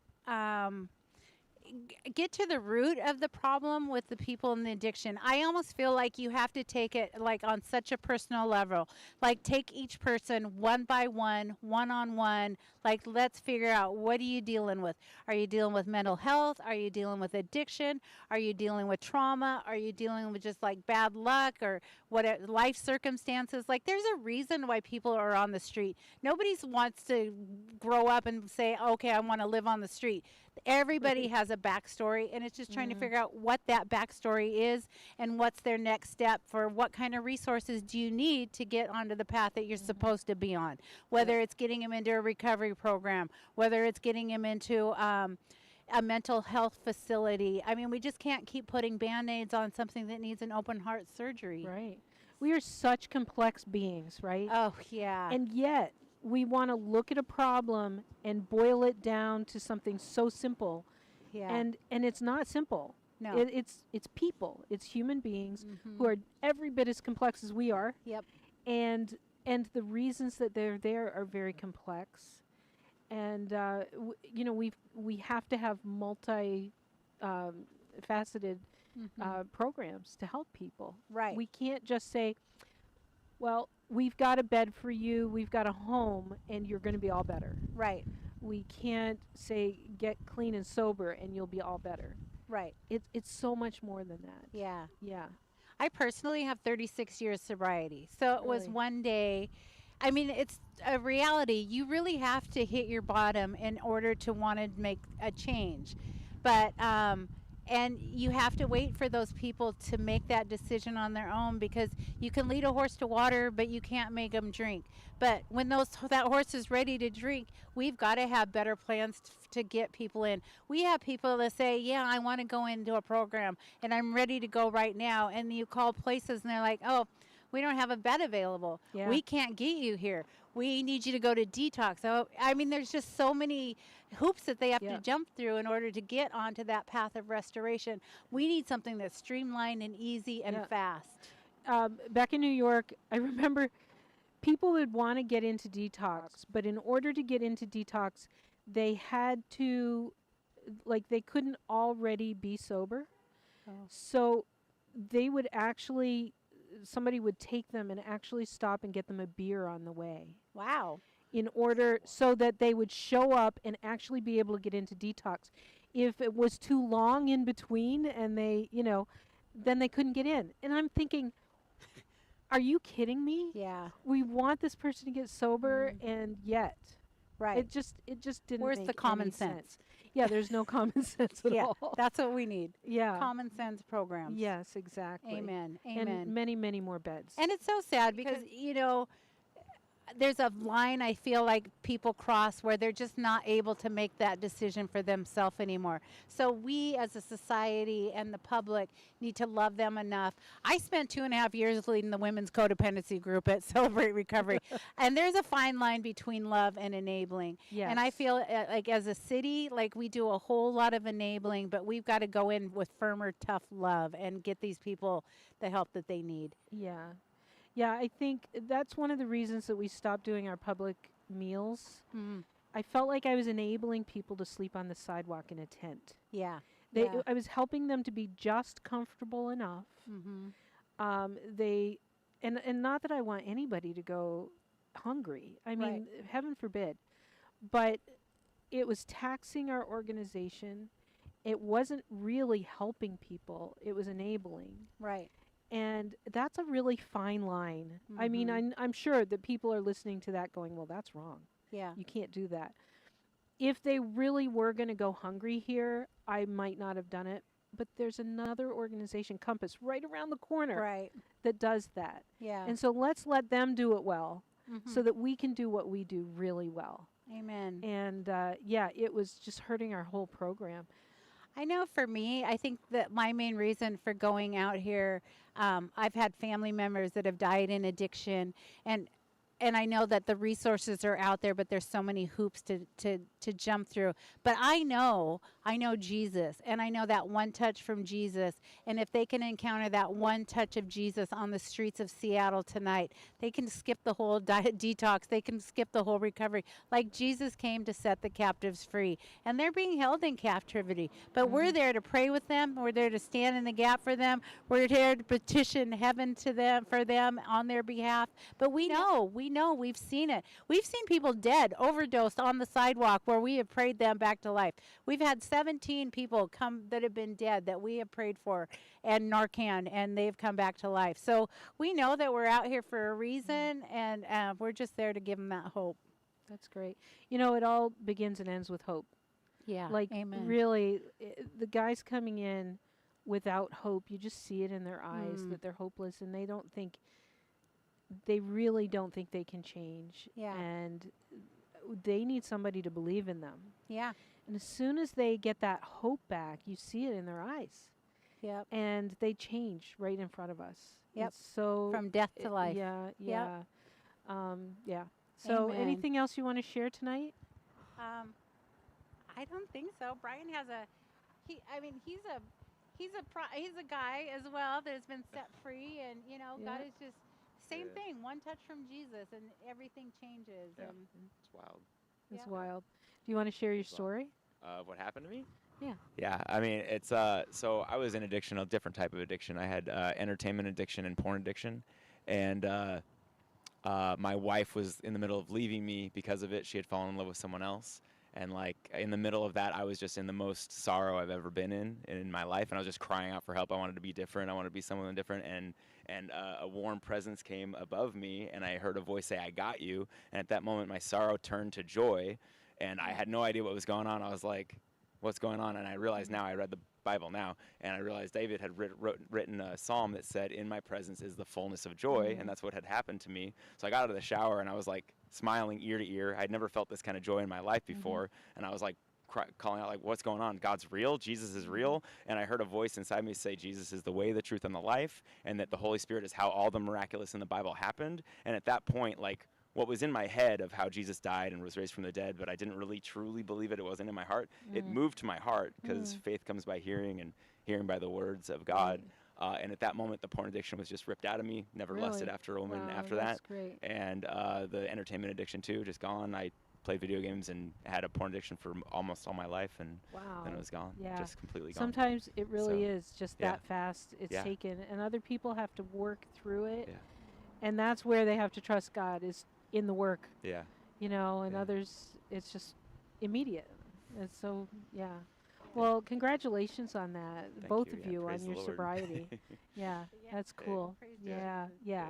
Speaker 18: get to the root of the problem with the people in the addiction. I almost feel like you have to take it like on such a personal level. Like, take each person one by one, one-on-one. Like, let's figure out, what are you dealing with? Are you dealing with mental health? Are you dealing with addiction? Are you dealing with trauma? Are you dealing with just like bad luck or what life circumstances? Like, there's a reason why people are on the street. Nobody wants to grow up and say, okay, I want to live on the street. Everybody has a backstory, and it's just trying to figure out what that backstory is and what's their next step for what kind of resources do you need to get onto the path that you're supposed to be on. Whether it's getting them into a recovery program, whether it's getting them into a mental health facility. I mean, we just can't keep putting Band-Aids on something that needs an open heart surgery.
Speaker 1: Right. We are such complex beings, right?
Speaker 18: Oh, yeah.
Speaker 1: And yet, we want to look at a problem and boil it down to something so simple.
Speaker 18: Yeah.
Speaker 1: And it's not simple.
Speaker 18: No.
Speaker 1: It's people. It's human beings who are every bit as complex as we are.
Speaker 18: Yep.
Speaker 1: And the reasons that they're there are very complex. And you know, we have to have multi faceted programs to help people.
Speaker 18: Right.
Speaker 1: We can't just say, well, we've got a bed for you, we've got a home, and you're going to be all better.
Speaker 18: Right.
Speaker 1: We can't say get clean and sober and you'll be all better.
Speaker 18: Right.
Speaker 1: It's so much more than that.
Speaker 18: Yeah.
Speaker 1: Yeah.
Speaker 18: I personally have 36 years sobriety. So it was
Speaker 1: Really?
Speaker 18: one day. I mean, it's a reality. You really have to hit your bottom in order to want to make a change. But and you have to wait for those people to make that decision on their own, because you can lead a horse to water, but you can't make them drink. But when that horse is ready to drink, we've got to have better plans to get people in. We have people that say, yeah, I want to go into a program and I'm ready to go right now. And you call places and they're like, oh, we don't have a bed available.
Speaker 1: Yeah.
Speaker 18: We can't get you here. We need you to go to detox. So, I mean, there's just so many hoops that they have to jump through in order to get onto that path of restoration. We need something that's streamlined and easy and fast.
Speaker 1: Back in New York, I remember people would want to get into detox, but in order to get into detox, they had to, like, they couldn't already be sober. So they would actually, somebody would take them and actually stop and get them a beer on the way.
Speaker 18: Wow.
Speaker 1: In order so that they would show up and actually be able to get into detox. If it was too long in between and they, you know, then they couldn't get in. And I'm thinking, are you kidding me?
Speaker 18: Yeah.
Speaker 1: We want this person to get sober, and yet,
Speaker 18: Right.
Speaker 1: It just didn't.
Speaker 18: Where's
Speaker 1: make
Speaker 18: the common
Speaker 1: any
Speaker 18: sense?
Speaker 1: Yeah, there's no common sense at
Speaker 18: Yeah,
Speaker 1: all.
Speaker 18: that's what we need.
Speaker 1: Yeah.
Speaker 18: Common sense programs.
Speaker 1: Yes, exactly.
Speaker 18: Amen.
Speaker 1: And
Speaker 18: Amen.
Speaker 1: many, many more beds.
Speaker 18: And it's so sad because, you know, there's a line I feel like people cross where they're just not able to make that decision for themselves anymore. So we as a society and the public need to love them enough. I spent 2.5 years leading the women's codependency group at Celebrate Recovery. And there's a fine line between love and enabling.
Speaker 1: Yes.
Speaker 18: And I feel like as a city, like we do a whole lot of enabling, but we've got to go in with firmer, tough love and get these people the help that they need.
Speaker 1: Yeah. Yeah, I think that's one of the reasons that we stopped doing our public meals. I felt like I was enabling people to sleep on the sidewalk in a tent.
Speaker 18: Yeah.
Speaker 1: I was helping them to be just comfortable enough. And not that I want anybody to go hungry. I mean, heaven forbid. But it was taxing our organization. It wasn't really helping people. It was enabling.
Speaker 18: Right.
Speaker 1: And that's a really fine line. I mean, I'm sure that people are listening to that going, well, that's wrong.
Speaker 18: Yeah.
Speaker 1: You can't do that. If they really were going to go hungry here, I might not have done it. But there's another organization, Compass, right around the corner that does that.
Speaker 18: Yeah.
Speaker 1: And so let's let them do it well so that we can do what we do really well.
Speaker 18: Amen.
Speaker 1: And yeah, it was just hurting our whole program.
Speaker 18: I know for me, I think that my main reason for going out here, I've had family members that have died in addiction, and I know that the resources are out there, but there's so many hoops to jump through. But I know Jesus, and I know that one touch from Jesus. And if they can encounter that one touch of Jesus on the streets of Seattle tonight, they can skip the whole diet detox. They can skip the whole recovery. Like Jesus came to set the captives free, and they're being held in captivity. But we're there to pray with them. We're there to stand in the gap for them. We're there to petition heaven to them for them on their behalf. But we know, we've seen it. We've seen people dead, overdosed on the sidewalk where we have prayed them back to life. We've had 17 people come that have been dead that we have prayed for, and Narcan, and they've come back to life. So we know that we're out here for a reason, and we're just there to give them that hope.
Speaker 1: That's great. You know, it all begins and ends with hope.
Speaker 18: Yeah.
Speaker 1: Like,
Speaker 18: Amen.
Speaker 1: really, the guys coming in without hope, you just see it in their eyes that they're hopeless, and they really don't think they can change.
Speaker 18: Yeah.
Speaker 1: And they need somebody to believe in them.
Speaker 18: Yeah.
Speaker 1: And as soon as they get that hope back, you see it in their eyes.
Speaker 18: Yep.
Speaker 1: And they change right in front of us.
Speaker 18: Yep.
Speaker 1: It's so
Speaker 18: From death to life.
Speaker 1: Yeah, yeah.
Speaker 18: Yep.
Speaker 1: Yeah. So
Speaker 18: Amen.
Speaker 1: anything else you want to share tonight?
Speaker 18: I don't think so. Brian has he's a guy as well that has been set free, and God
Speaker 1: Yeah.
Speaker 18: is just same
Speaker 19: Yeah.
Speaker 18: thing. One touch from Jesus, and everything changes.
Speaker 19: Yeah.
Speaker 18: And
Speaker 19: It's wild.
Speaker 1: It's
Speaker 18: yeah.
Speaker 1: wild. Do you want to share your
Speaker 19: It's wild.
Speaker 1: story?
Speaker 19: What happened to me?
Speaker 1: Yeah.
Speaker 19: Yeah, I mean, it's so I was in addiction, a different type of addiction. I had entertainment addiction and porn addiction, and my wife was in the middle of leaving me because of it. She had fallen in love with someone else, and like in the middle of that, I was just in the most sorrow I've ever been in my life, and I was just crying out for help. I wanted to be different. I wanted to be someone different, and a warm presence came above me, and I heard a voice say, "I got you." And at that moment, my sorrow turned to joy, and I had no idea what was going on. I was like, what's going on? And I realized now, I read the Bible now, and I realized David had written a psalm that said, "In my presence is the fullness of joy," and that's what had happened to me. So I got out of the shower, and I was like smiling ear to ear. I'd never felt this kind of joy in my life before, and I was like calling out, like, what's going on? God's real, Jesus is real. And I heard a voice inside me say, Jesus is the way, the truth, and the life, and that the Holy Spirit is how all the miraculous in the Bible happened. And at that point, like, what was in my head of how Jesus died and was raised from the dead, but I didn't really truly believe it. It wasn't in my heart. It moved to my heart, because faith comes by hearing, and hearing by the words of God. And at that moment, the porn addiction was just ripped out of me. Never lusted
Speaker 1: Really?
Speaker 19: after a woman
Speaker 1: Wow,
Speaker 19: after
Speaker 1: that's
Speaker 19: that.
Speaker 1: great.
Speaker 19: And the entertainment addiction too, just gone. I played video games and had a porn addiction for almost all my life, and
Speaker 1: Wow.
Speaker 19: then it was gone.
Speaker 1: Yeah.
Speaker 19: Just completely gone.
Speaker 1: Sometimes it really
Speaker 19: So,
Speaker 1: is just
Speaker 19: yeah.
Speaker 1: that fast. It's
Speaker 19: Yeah.
Speaker 1: taken, and other people have to work through it.
Speaker 19: Yeah.
Speaker 1: And that's where they have to trust God, is in the work.
Speaker 19: Yeah.
Speaker 1: And others, it's just immediate. And so, yeah. Well, congratulations on that,
Speaker 19: Thank
Speaker 1: both
Speaker 19: you.
Speaker 1: of
Speaker 19: Yeah,
Speaker 1: you,
Speaker 19: praise
Speaker 1: on
Speaker 19: the
Speaker 1: your
Speaker 19: Lord.
Speaker 1: sobriety. Yeah, that's cool.
Speaker 18: praise
Speaker 1: Yeah,
Speaker 18: Jesus.
Speaker 1: yeah,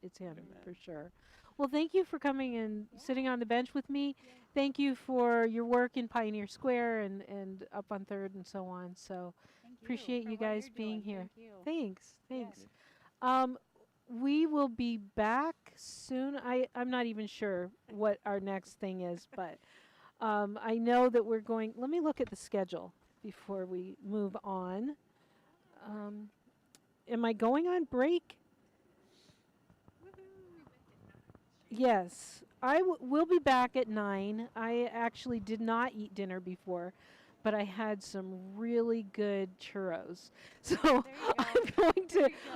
Speaker 1: it's him for sure. Well, thank you for coming and sitting on the bench with me. Thank you for your work in Pioneer Square and up on 3rd and so on. So appreciate
Speaker 18: for
Speaker 1: you
Speaker 18: what you're
Speaker 1: guys being
Speaker 18: doing.
Speaker 1: here.
Speaker 18: Thank you.
Speaker 1: Thanks. We will be back soon. I'm not even sure what our next thing is, but I know that we're going. Let me look at the schedule before we move on. Am I going on break? Yes, will be back at 9. I actually did not eat dinner before, but I had some really good churros. So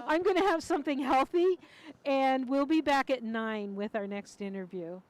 Speaker 1: I'm going to have something healthy, and we'll be back at 9 with our next interview.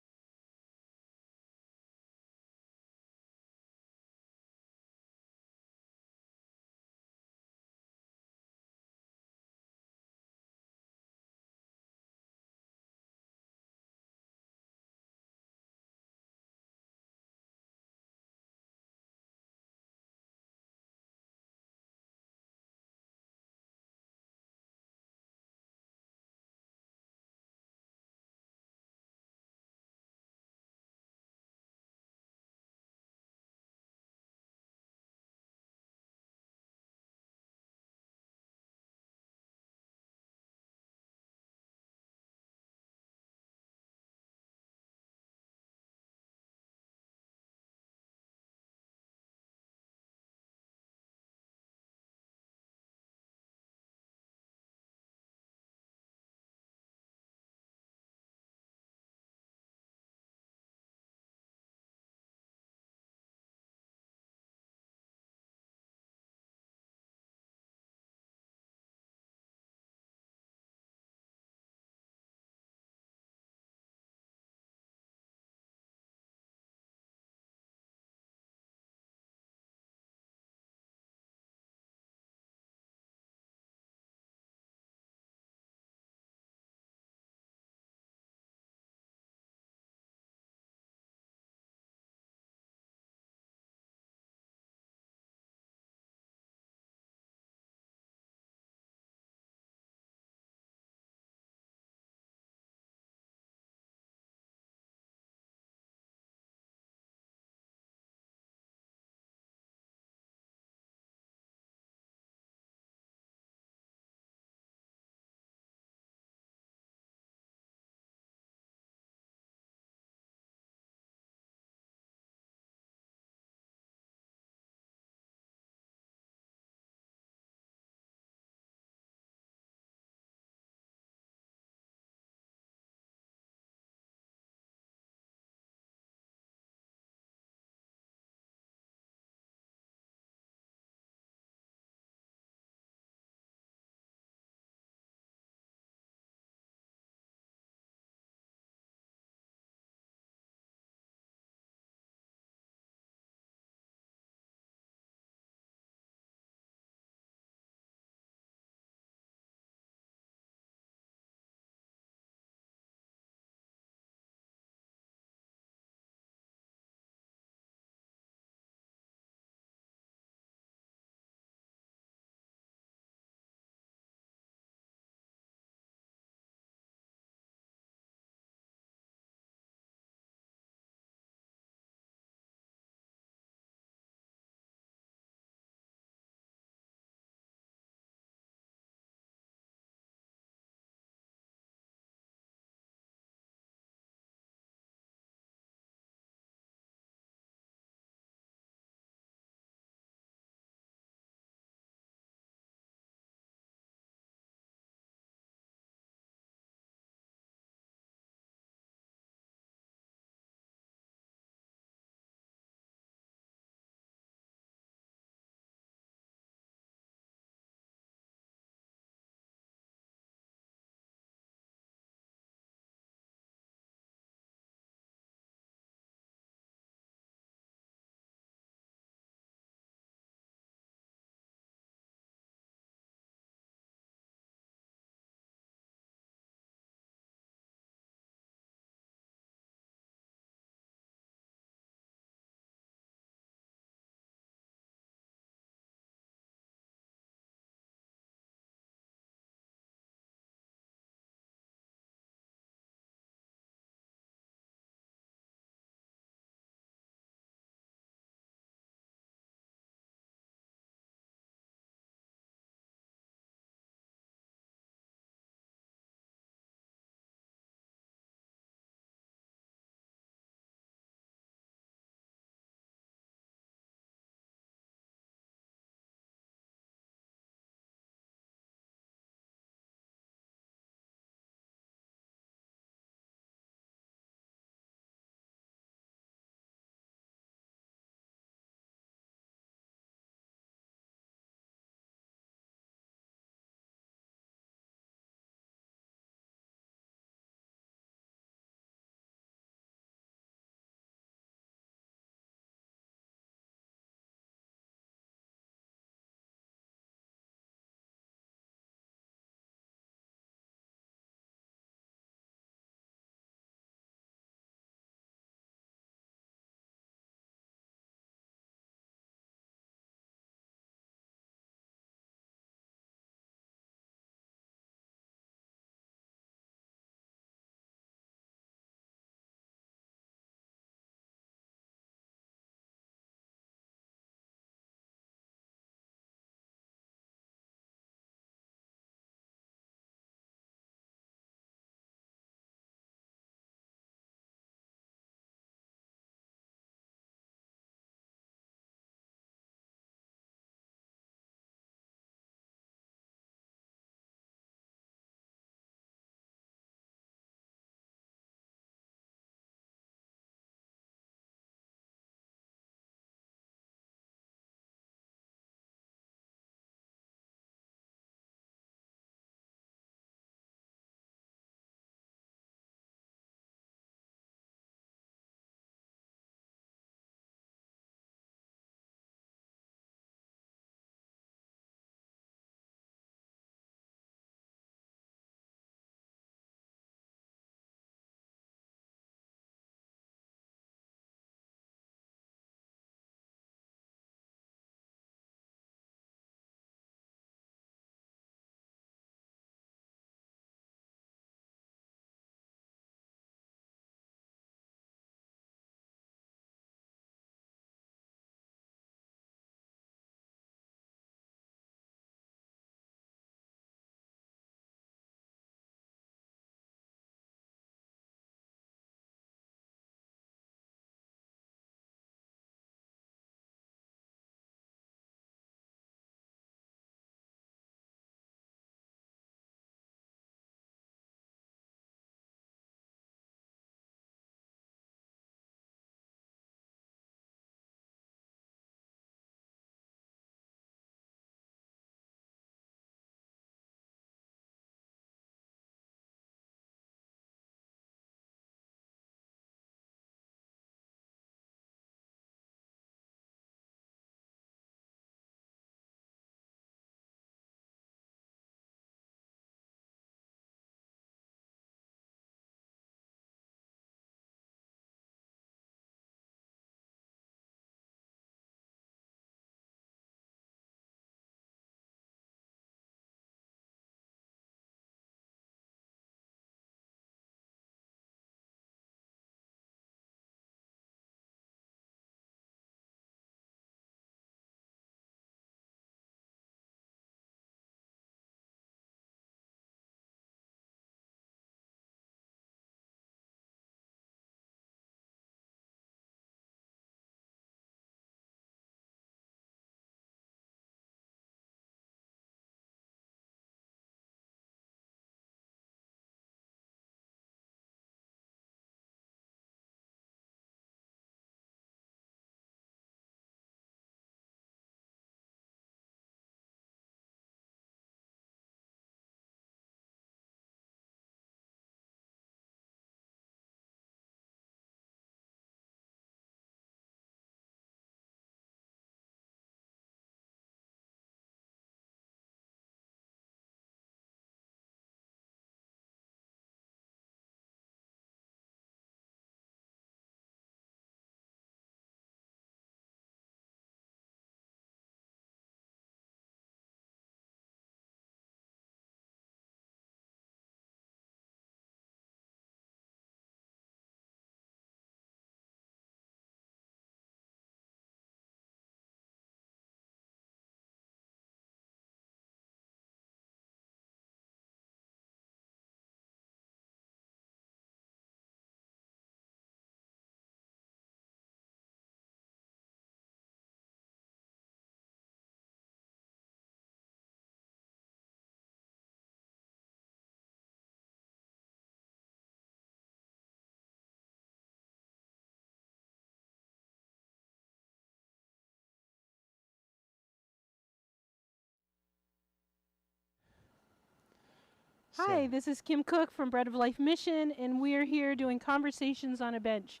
Speaker 1: Hi, this is Kim Cook from Bread of Life Mission, and we're here doing Conversations on a Bench.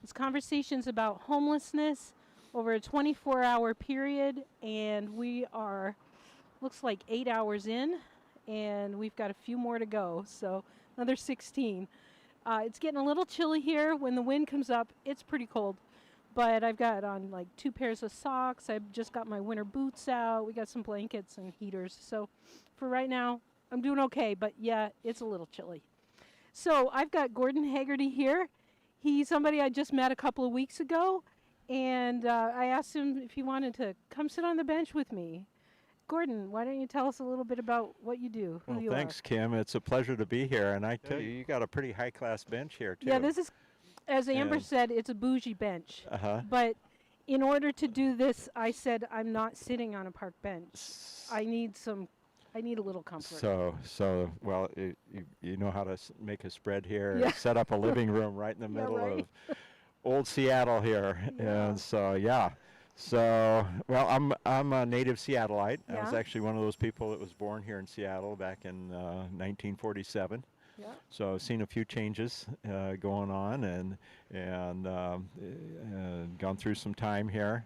Speaker 1: It's conversations about homelessness over a 24-hour period, and we are, looks like 8 hours in, and we've got a few more to go, so another 16. It's getting a little chilly here. When the wind comes up, it's pretty cold. But I've got on like 2 pairs of socks. I've just got my winter boots out. We got some blankets and heaters. So for right now, I'm doing okay. But yeah, it's a little chilly. So I've got Gordon Haggerty here. He's somebody I just met a couple of weeks ago. And I asked him if he wanted to come sit on the bench with me. Gordon, why don't you tell us a little bit about what you do, who
Speaker 20: Well,
Speaker 1: you
Speaker 20: thanks,
Speaker 1: are?
Speaker 20: Kim. It's a pleasure to be here. And I tell you, you got a pretty high-class bench here, too.
Speaker 1: Yeah, this is, as Amber
Speaker 20: And-
Speaker 1: said, it's a bougie bench.
Speaker 20: Uh-huh.
Speaker 1: But in order to do this, I said I'm not sitting on a park bench. I need a little comfort.
Speaker 20: Well, you know how to make a spread here.
Speaker 1: Yeah.
Speaker 20: Set up a living room right in the
Speaker 1: Yeah,
Speaker 20: middle
Speaker 1: right.
Speaker 20: of old Seattle here. And so, yeah. So, well, I'm a native Seattleite. I was
Speaker 1: Yeah.
Speaker 20: actually one of those people that was born here in Seattle back in 1947.
Speaker 1: Yeah.
Speaker 20: So I've seen a few changes going on and gone through some time here.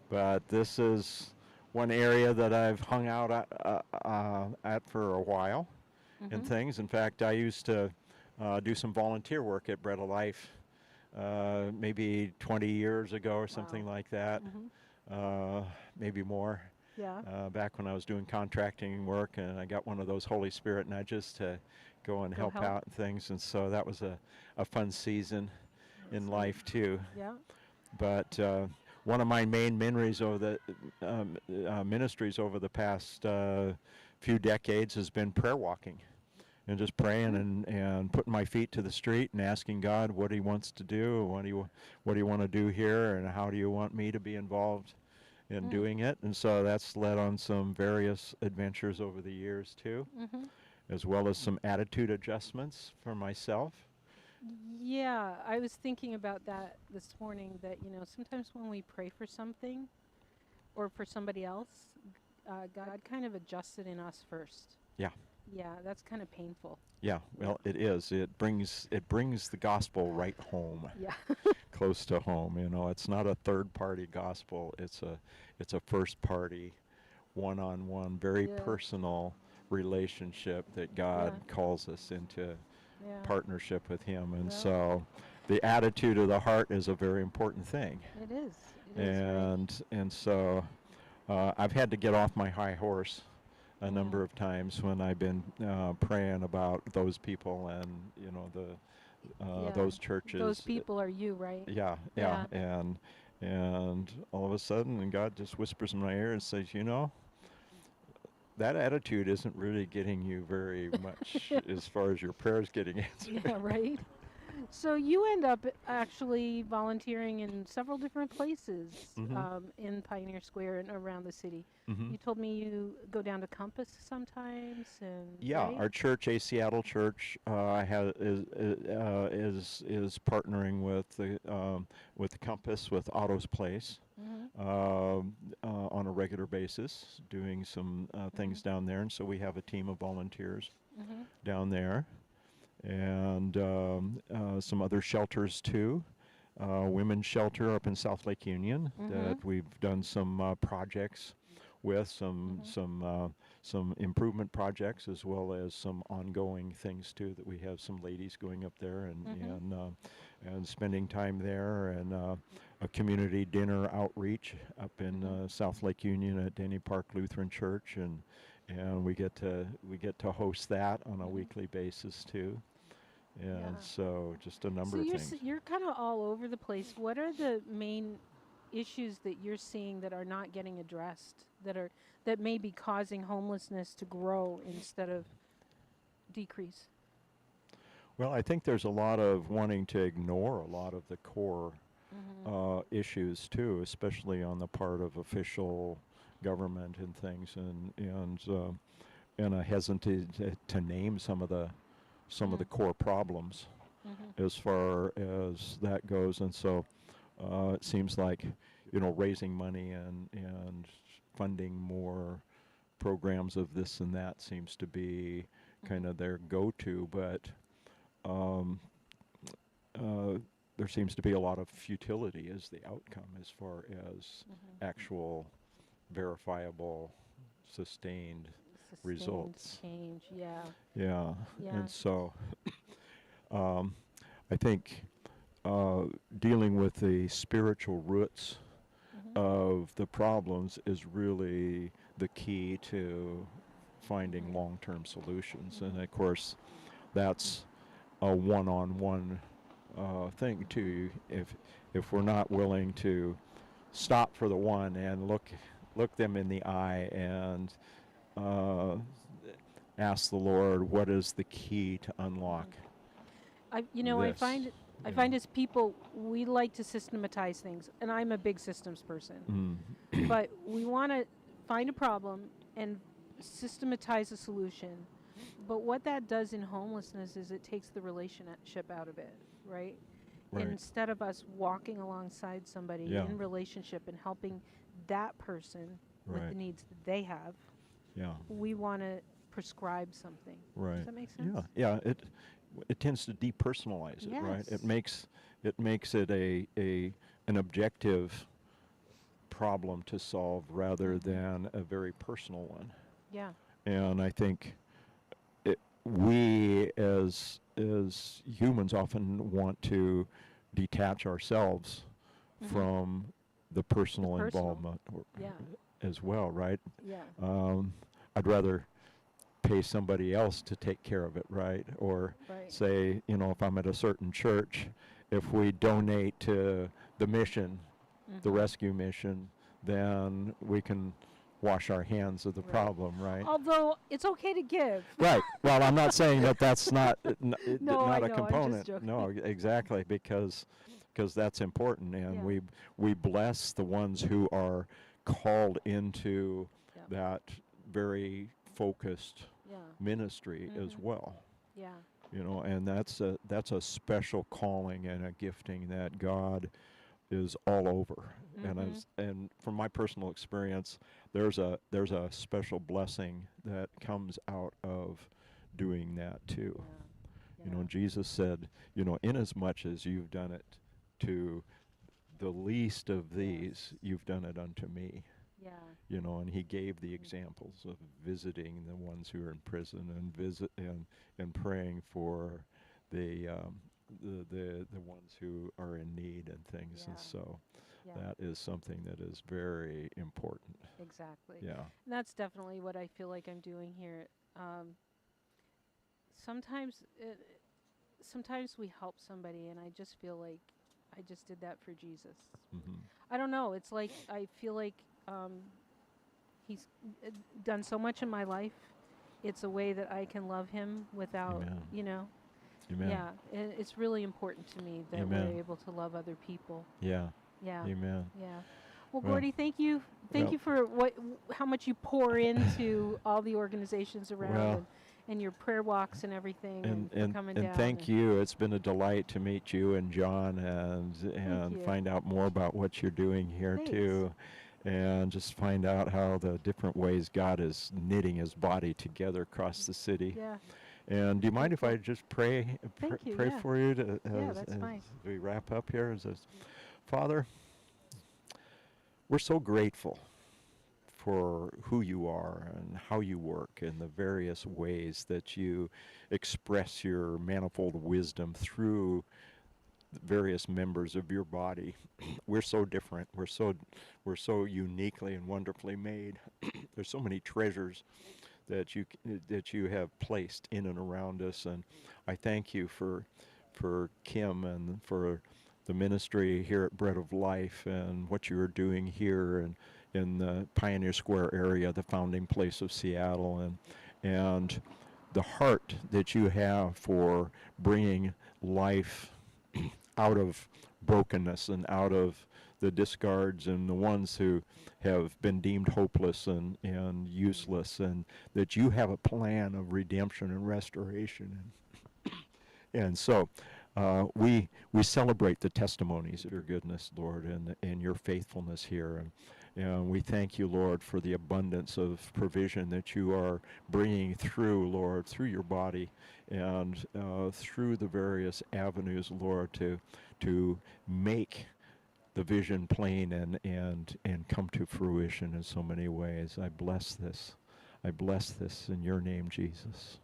Speaker 20: But this is one area that I've hung out at for a while and
Speaker 1: Mhm.
Speaker 20: things. In fact, I used to do some volunteer work at Bread of Life maybe 20 years ago or something like that, maybe more.
Speaker 1: Yeah.
Speaker 20: Back when I was doing contracting work, and I got one of those Holy Spirit nudges to go and help out and things, and so that was a fun season in life too.
Speaker 1: Yeah.
Speaker 20: But one of my main memories over the ministries over the past few decades has been prayer walking. And just praying and putting my feet to the street and asking God what He wants to do, what do you want to do here, and how do you want me to be involved in doing it. And so that's led on some various adventures over the years too, as well as some attitude adjustments for myself.
Speaker 1: Yeah, I was thinking about that this morning, that, sometimes when we pray for something or for somebody else, God kind of adjusts it in us first.
Speaker 20: Yeah.
Speaker 1: Yeah, that's kind of painful.
Speaker 20: Yeah, well, it is. It brings the gospel right home.
Speaker 1: Yeah.
Speaker 20: Close to home. It's not a third-party gospel. It's a first-party, one-on-one, very
Speaker 1: Yeah.
Speaker 20: personal relationship that God calls us into partnership with Him. And so, the attitude of the heart is a very important thing.
Speaker 1: It is. It is, right?
Speaker 20: And so, I've had to get off my high horse a number of times when I've been praying about those people and those churches.
Speaker 1: Those people are you, right?
Speaker 20: Yeah. And all of a sudden, and God just whispers in my ear and says, that attitude isn't really getting you very much as far as your prayers getting answered.
Speaker 1: Yeah, right. So you end up actually volunteering in several different places in Pioneer Square and around the city. You told me you go down to Compass sometimes, and
Speaker 20: Yeah,
Speaker 1: right?
Speaker 20: our church, A Seattle Church, is partnering with the Compass, with Otto's Place, on a regular basis, doing some things down there, and so we have a team of volunteers down there, and some other shelters too. Women's shelter up in South Lake Union that we've done some projects with, some improvement projects, as well as some ongoing things too, that we have some ladies going up there and spending time there, and a community dinner outreach up in South Lake Union at Denny Park Lutheran Church, and we get to host that on a weekly basis too. And so just a number of things.
Speaker 1: You're kind of all over the place. What are the main issues that you're seeing that are not getting addressed, that may be causing homelessness to grow instead of decrease?
Speaker 20: Well, I think there's a lot of wanting to ignore a lot of the core issues too, especially on the part of official government and things, and I hesitate to name some of the core problems as far as that goes. And so it seems like, raising money and funding more programs of this and that seems to be kind of their go-to, but there seems to be a lot of futility as the outcome as far as actual verifiable sustained results.
Speaker 1: Change, yeah.
Speaker 20: Yeah.
Speaker 1: Yeah.
Speaker 20: And so I think dealing with the spiritual roots of the problems is really the key to finding long-term solutions. And of course, that's a one-on-one thing too. If we're not willing to stop for the one and look them in the eye and ask the Lord, what is the key to unlock
Speaker 1: I
Speaker 20: this?
Speaker 1: find as people, we like to systematize things, and I'm a big systems person. But we want to find a problem and systematize a solution. But what that does in homelessness is it takes the relationship out of it, right?
Speaker 20: Right.
Speaker 1: And instead of us walking alongside somebody
Speaker 20: Yeah.
Speaker 1: in relationship and helping that person with the
Speaker 20: Right.
Speaker 1: needs that they have,
Speaker 20: Yeah.
Speaker 1: we want to prescribe something.
Speaker 20: Right.
Speaker 1: Does that make sense?
Speaker 20: Yeah. Yeah. It tends to depersonalize it, right?
Speaker 1: Yes.
Speaker 20: It makes it an objective problem to solve rather than a very personal one.
Speaker 1: Yeah.
Speaker 20: And I think we as humans often want to detach ourselves from the personal involvement as well, right?
Speaker 1: Yeah.
Speaker 20: I'd rather pay somebody else to take care of it, right? Or say, if I'm at a certain church, if we donate to the mission, the rescue mission, then we can wash our hands of the problem, right?
Speaker 1: Although it's okay to give.
Speaker 20: Right. Well, I'm not saying that that's not
Speaker 1: No, I
Speaker 20: not
Speaker 1: know,
Speaker 20: a
Speaker 1: I'm just
Speaker 20: component.
Speaker 1: joking.
Speaker 20: No, exactly, because that's important, and we bless the ones who are called into that very focused ministry as well.
Speaker 1: Yeah.
Speaker 20: And that's a special calling and a gifting that God is all over. And from my personal experience, there's a special blessing that comes out of doing that too. Jesus said, inasmuch as you've done it to the least of these, you've done it unto me.
Speaker 1: Yeah.
Speaker 20: And he gave the examples of visiting the ones who are in prison and praying for the ones who are in need and things. And so that is something that is very important.
Speaker 1: Exactly.
Speaker 20: Yeah.
Speaker 1: And that's definitely what I feel like I'm doing here. Sometimes we help somebody, and I just feel like I just did that for Jesus. I don't know. It's like I feel like he's done so much in my life. It's a way that I can love him without,
Speaker 20: Amen.
Speaker 1: Yeah, and it's really important to me that
Speaker 20: Amen.
Speaker 1: we're able to love other people.
Speaker 20: Yeah.
Speaker 1: Yeah.
Speaker 20: Amen.
Speaker 1: Yeah. Well,
Speaker 20: Well,
Speaker 1: Gordy, thank you. Thank you for how much you pour into all the organizations around
Speaker 20: Well,
Speaker 1: and your prayer walks and everything, and for coming down.
Speaker 20: thank you. It's been a delight to meet you and John and
Speaker 1: you.
Speaker 20: find out more about what you're doing here
Speaker 1: Thanks.
Speaker 20: too, and just find out how the different ways God is knitting His body together across the city.
Speaker 1: Yeah.
Speaker 20: And do you mind if I just pray
Speaker 1: Thank you,
Speaker 20: pray
Speaker 1: yeah.
Speaker 20: for you
Speaker 1: Yeah, that's
Speaker 20: as
Speaker 1: fine.
Speaker 20: we wrap up here? Father, we're so grateful for who you are and how you work and the various ways that you express your manifold wisdom through the various members of your body. We're so different. We're so uniquely and wonderfully made. There's so many treasures that you have placed in and around us, and I thank you for Kim and for the ministry here at Bread of Life and what you are doing here and in the Pioneer Square area, the founding place of Seattle, and the heart that you have for bringing life out of brokenness and out of the discards and the ones who have been deemed hopeless and useless, and that you have a plan of redemption and restoration. And so we celebrate the testimonies of your goodness, Lord, and your faithfulness here. And we thank you, Lord, for the abundance of provision that you are bringing through, Lord, through your body and through the various avenues, Lord, to make the vision plain and come to fruition in so many ways. I bless this. I bless this in your name, Jesus.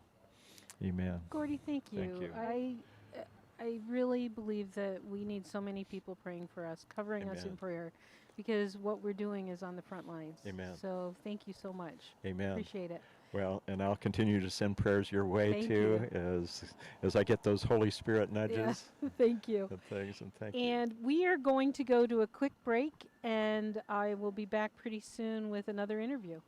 Speaker 20: Amen.
Speaker 1: Gordy, thank you.
Speaker 20: Thank you.
Speaker 1: I really believe that we need so many people praying for us, covering us in
Speaker 20: Amen.
Speaker 1: prayer, because what we're doing is on the front lines.
Speaker 20: Amen.
Speaker 1: So thank you so much.
Speaker 20: Amen.
Speaker 1: Appreciate it.
Speaker 20: Well, and I'll continue to send prayers your way
Speaker 1: Thank
Speaker 20: too, as I get those Holy Spirit nudges.
Speaker 1: Yeah. Thank you.
Speaker 20: And things, and thank you.
Speaker 1: And we are going to go to a quick break, and I will be back pretty soon with another interview.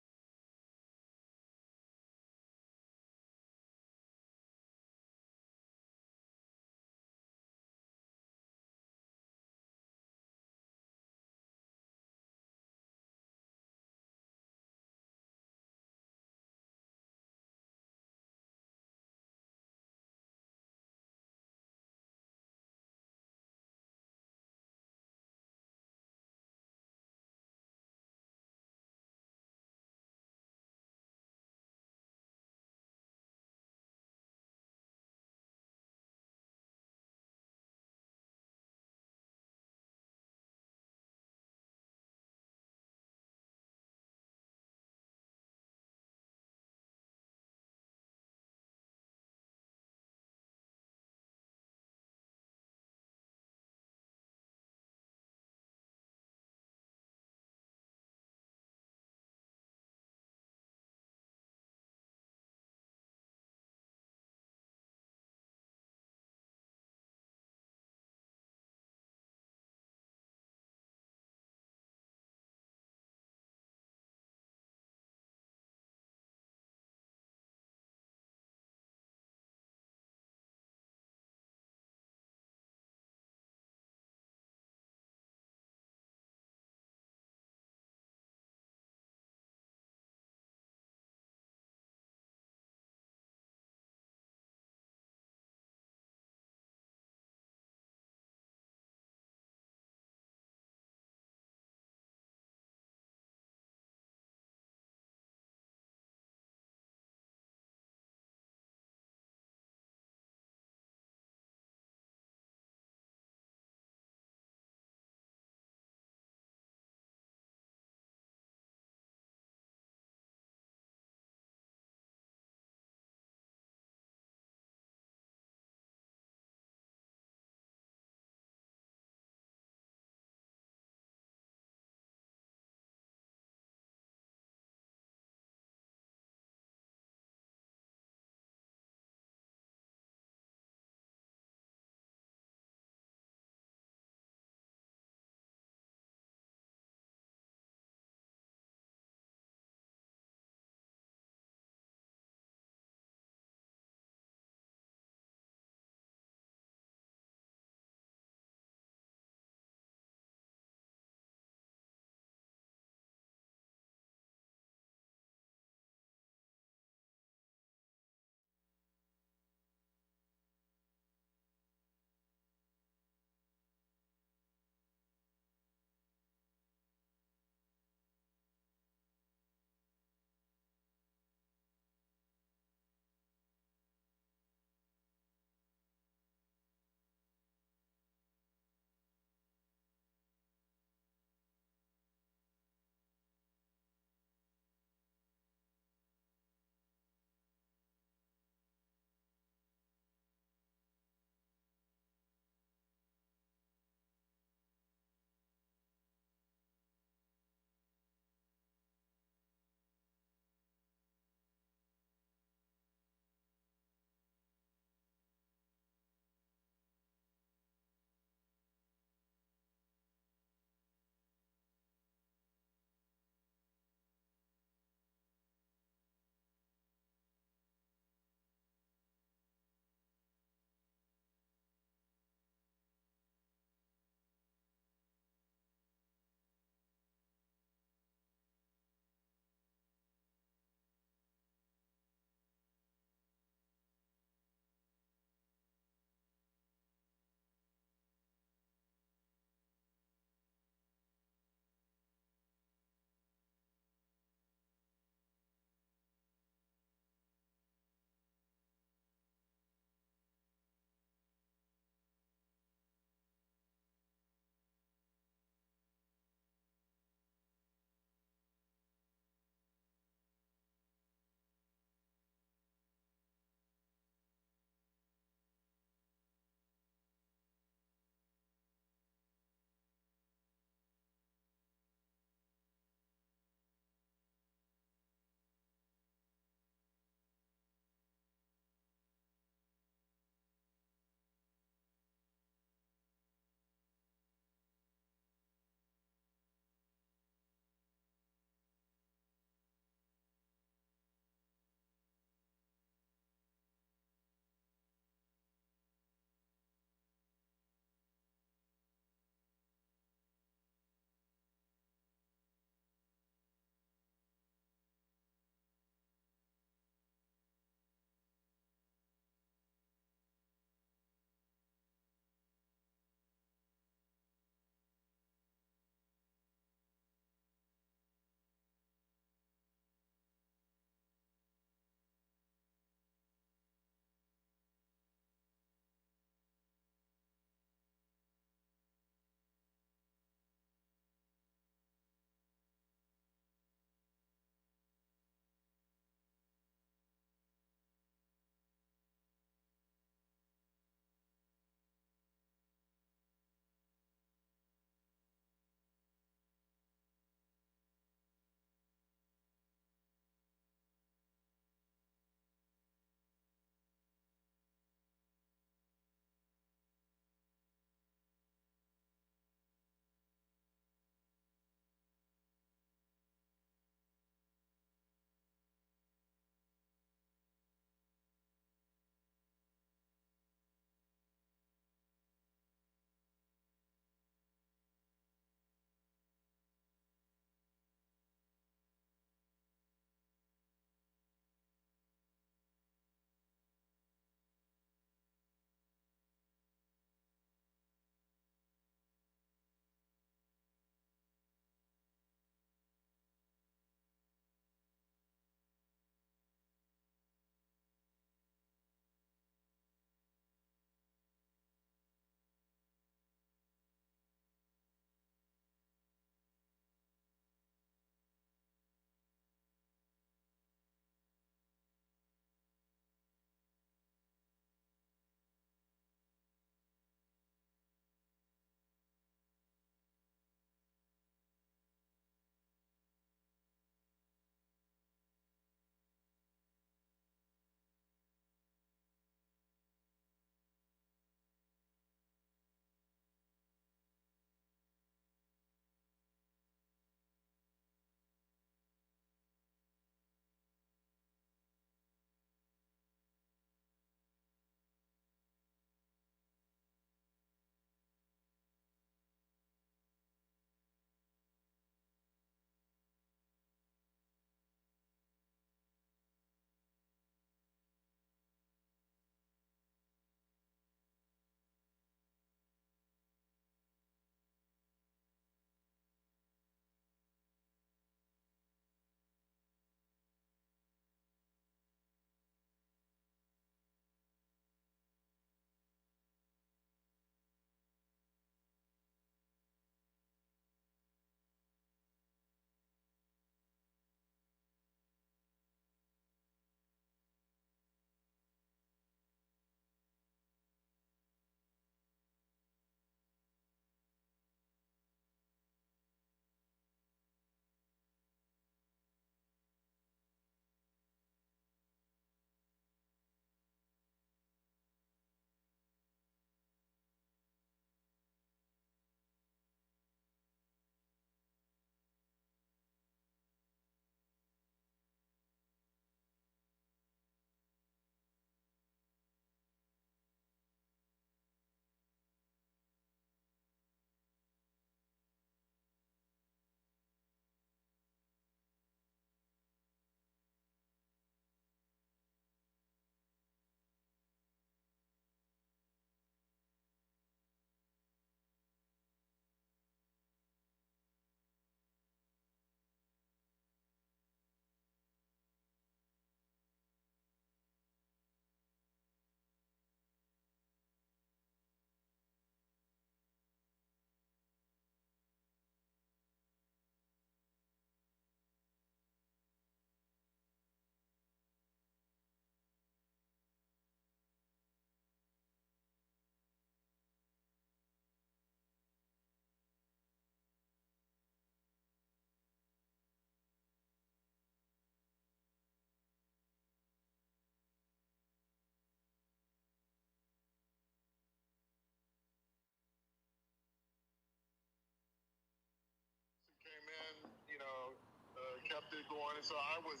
Speaker 21: and so I was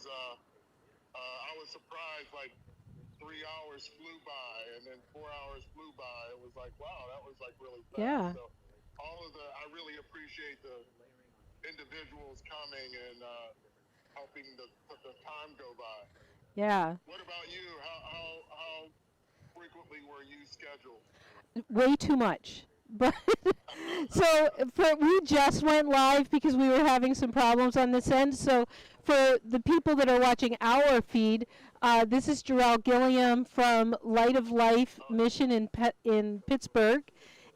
Speaker 21: surprised. Like 3 hours flew by, and then 4 hours flew by. It was like, wow, that was like really fast.
Speaker 1: Yeah.
Speaker 21: So I really appreciate the individuals coming and helping the time go by.
Speaker 1: Yeah.
Speaker 21: What about you? How frequently were you scheduled?
Speaker 1: Way too much. But we just went live because we were having some problems on this end. So for the people that are watching our feed, this is Jarrell Gilliam from Light of Life Mission in Pittsburgh.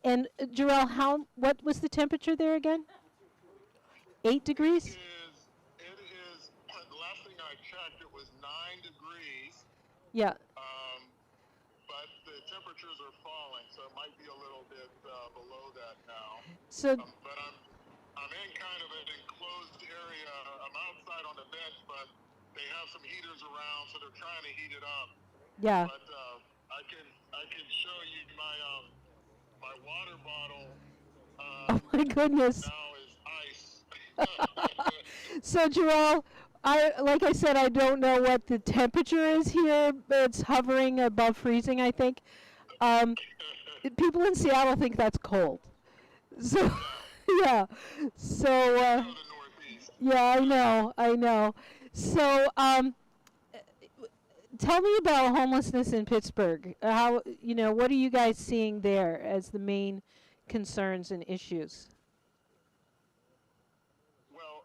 Speaker 1: And Jarrell, what was the temperature there again? 8 degrees?
Speaker 21: It is, the last thing I checked, it was 9 degrees.
Speaker 1: Yeah.
Speaker 21: But the temperatures are falling, so it might be a little bit below that now.
Speaker 1: So,
Speaker 21: but I'm in kind of an enclosed area. I'm outside on the bench, but they have some heaters around, so they're trying to heat it up.
Speaker 1: Yeah.
Speaker 21: But I can show you my water bottle.
Speaker 1: Oh my goodness.
Speaker 21: Now is ice.
Speaker 1: So Jarrell, like I said, I don't know what the temperature is here, but it's hovering above freezing, I think. People in Seattle think that's cold. So, yeah. So, yeah, I know. So, tell me about homelessness in Pittsburgh. What are you guys seeing there as the main concerns and issues?
Speaker 21: Well,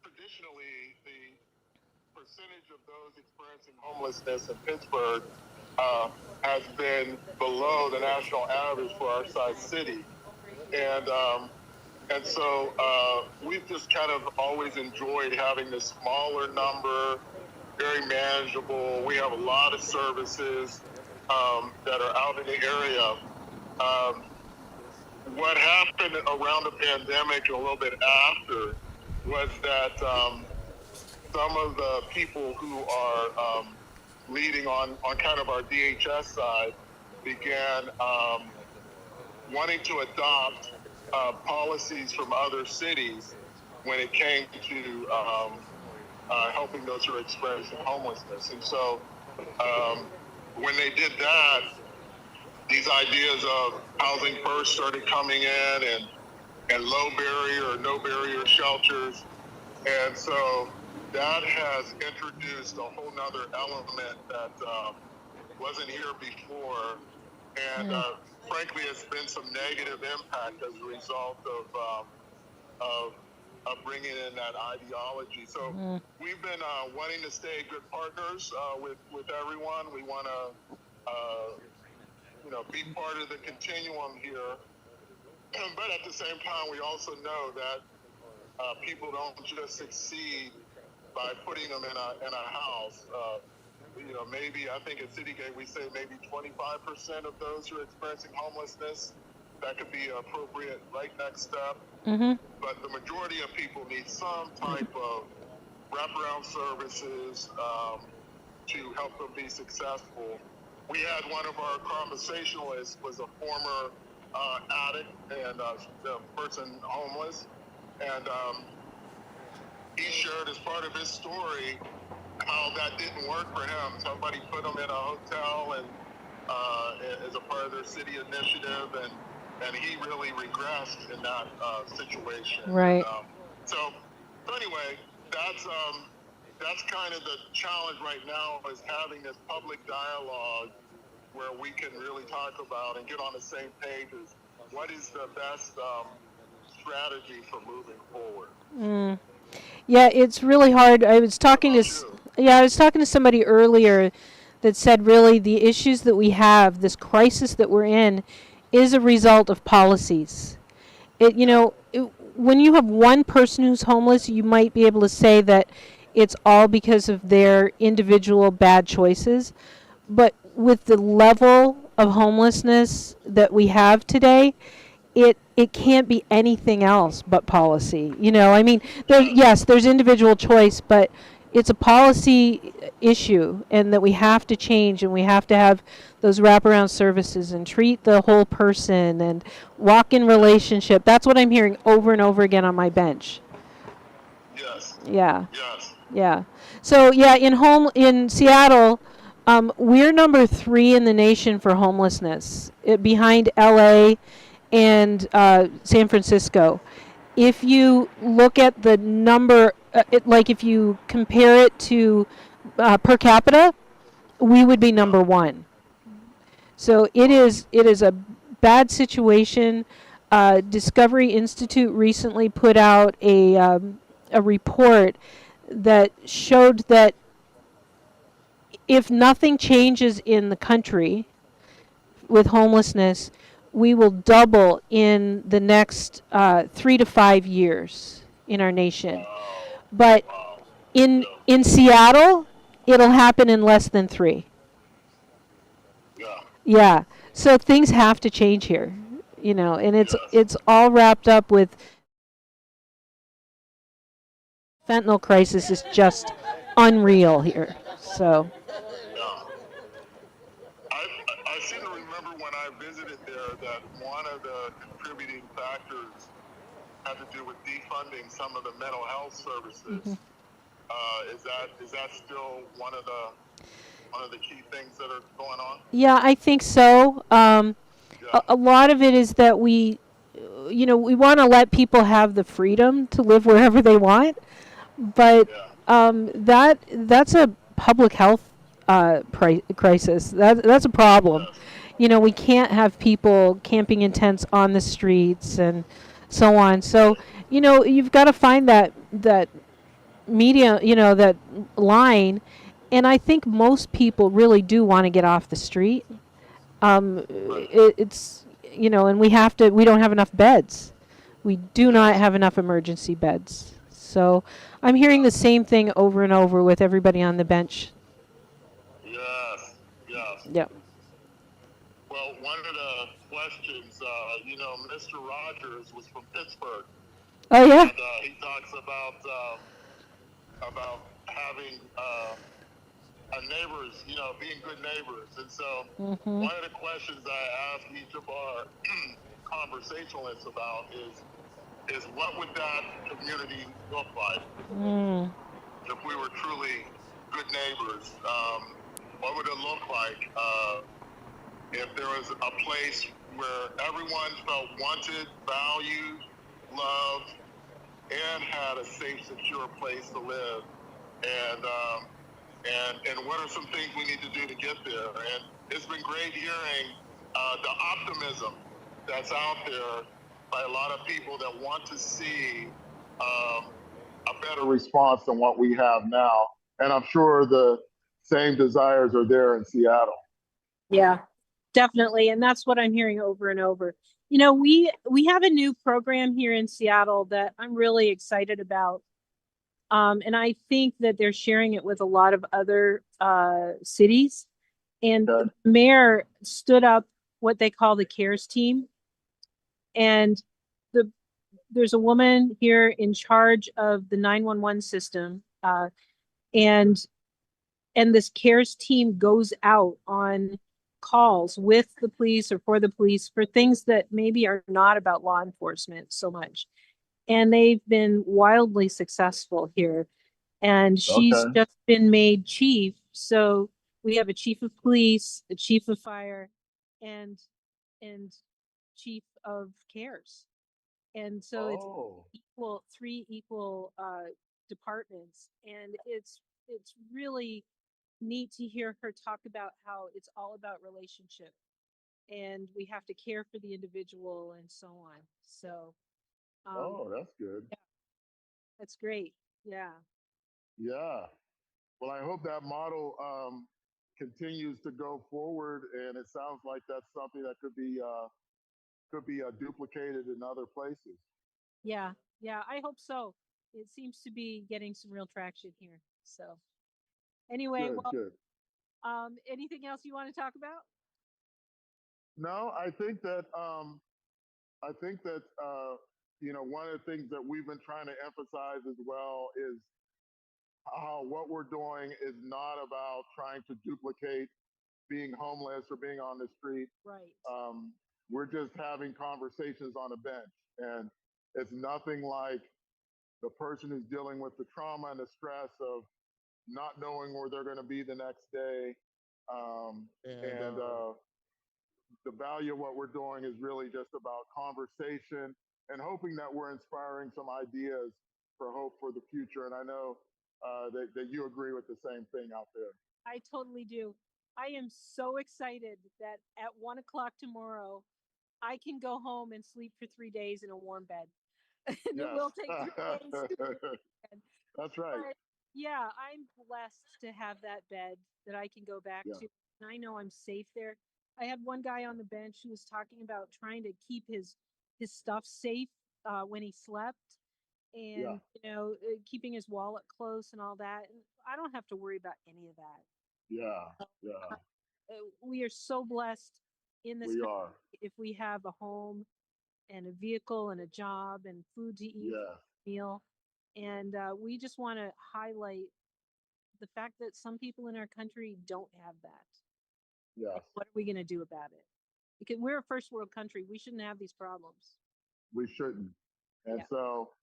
Speaker 21: traditionally, the percentage of those experiencing homelessness in Pittsburgh has been below the national average for our size city. And so we've just kind of always enjoyed having this smaller number, very manageable. We have a lot of services that are out in the area. What happened around the pandemic and a little bit after was that some of the people who are leading on kind of our DHS side began wanting to adopt policies from other cities when it came to helping those who are experiencing homelessness. And so when they did that, these ideas of housing first started coming in and low barrier or no barrier shelters. And so that has introduced a whole nother element that wasn't here before. And frankly, it's been some negative impact as a result of bringing in that ideology. So we've been wanting to stay good partners with everyone. We want to be part of the continuum here. But at the same time, we also know that people don't just succeed by putting them in a house. Maybe, I think at Citygate we say maybe 25% of those who are experiencing homelessness, that could be an appropriate right next step. But the majority of people need some type of wraparound services to help them be successful. We had one of our conversationalists was a former addict and a person homeless, and he shared as part of his story how that didn't work for him. Somebody put him in a hotel and as a part of their city initiative, and he really regressed in that situation.
Speaker 1: Right.
Speaker 21: So anyway, that's kind of the challenge right now, is having this public dialogue where we can really talk about and get on the same page as what is the best strategy for moving forward.
Speaker 1: Yeah, it's really hard. I was talking to somebody earlier that said really the issues that we have, this crisis that we're in, is a result of policies. When you have one person who's homeless, you might be able to say that it's all because of their individual bad choices. But with the level of homelessness that we have today, it can't be anything else but policy. There's individual choice, but it's a policy issue, and that we have to change, and we have to have those wraparound services and treat the whole person and walk in relationship. That's what I'm hearing over and over again on my bench.
Speaker 21: Yes.
Speaker 1: Yeah.
Speaker 21: Yes.
Speaker 1: Yeah. So yeah, in Seattle, we're number 3 in the nation for homelessness, behind L.A. and San Francisco. If you look at the number, like if you compare it to per capita, we would be number 1. So it is a bad situation. Discovery Institute recently put out a report that showed that if nothing changes in the country with homelessness, we will double in the next 3 to 5 years in our nation. But in Seattle, it'll happen in less than 3. Yeah. So things have to change here, and it's all wrapped up with fentanyl crisis is just unreal here. So.
Speaker 21: I seem to remember when I visited there that one of the contributing factors had to do with defunding some of the mental health services. Is that still one of the key things that are going on?
Speaker 1: Yeah, I think so. A lot of it is that we want to let people have the freedom to live wherever they want, but that's a public health crisis. That's a problem. We can't have people camping in tents on the streets and so on. So, you've got to find that media, that line. And I think most people really do want to get off the street. It's, and we don't have enough beds. We do not have enough emergency beds. So I'm hearing the same thing over and over with everybody on the bench.
Speaker 21: Yes.
Speaker 1: Yep.
Speaker 21: Well, one of the questions, Mr. Rogers was from Pittsburgh.
Speaker 1: Oh, yeah.
Speaker 21: And he talks about having neighbors, being good neighbors. And so one of the questions I ask each of our conversationalists about is what would that community look like if we were truly good neighbors? What would it look like if there was a place where everyone felt wanted, valued, loved, and had a safe, secure place to live? And what are some things we need to do to get there? And it's been great hearing the optimism that's out there by a lot of people that want to see a better response than what we have now. And I'm sure the same desires are there in Seattle.
Speaker 1: Yeah, definitely. And that's what I'm hearing over and over. We have a new program here in Seattle that I'm really excited about. And I think that they're sharing it with a lot of other cities. And the mayor stood up what they call the CARES team. And there's a woman here in charge of the 911 system. And this CARES team goes out on calls with the police or for the police for things that maybe are not about law enforcement so much. And they've been wildly successful here. And she's just been made chief. So we have a chief of police, a chief of fire, and chief of CARES. And so it's three equal departments. And it's really neat to hear her talk about how it's all about relationship. And we have to care for the individual and so on. So
Speaker 21: that's good.
Speaker 1: yeah, that's great. Yeah.
Speaker 21: Yeah. Well, I hope that model continues to go forward, and it sounds like that's something that could be duplicated in other places.
Speaker 1: Yeah, I hope so. It seems to be getting some real traction here. So anyway,
Speaker 21: Good.
Speaker 1: Anything else you want to talk about?
Speaker 21: No, I think that one of the things that we've been trying to emphasize as well is how what we're doing is not about trying to duplicate being homeless or being on the street.
Speaker 1: Right.
Speaker 21: We're just having conversations on a bench, and it's nothing like the person who's dealing with the trauma and the stress of not knowing where they're going to be the next day. And the value of what we're doing is really just about conversation and hoping that we're inspiring some ideas for hope for the future. And I know that you agree with the same thing out there.
Speaker 1: I totally do. I am so excited that at 1 o'clock tomorrow, I can go home and sleep for 3 days in a warm bed. And it will take 3 days to bed.
Speaker 21: That's right.
Speaker 1: But yeah, I'm blessed to have that bed that I can go back to. And I know I'm safe there. I had one guy on the bench who was talking about trying to keep his stuff safe when he slept, and keeping his wallet close and all that. And I don't have to worry about any of that. We are so blessed in this country if we have a home and a vehicle and a job and food to eat, meal. And we just want to highlight the fact that some people in our country don't have that.
Speaker 21: Yes.
Speaker 1: What are we going to do about it? Because we're a first world country. We shouldn't have these problems.
Speaker 21: We shouldn't. And so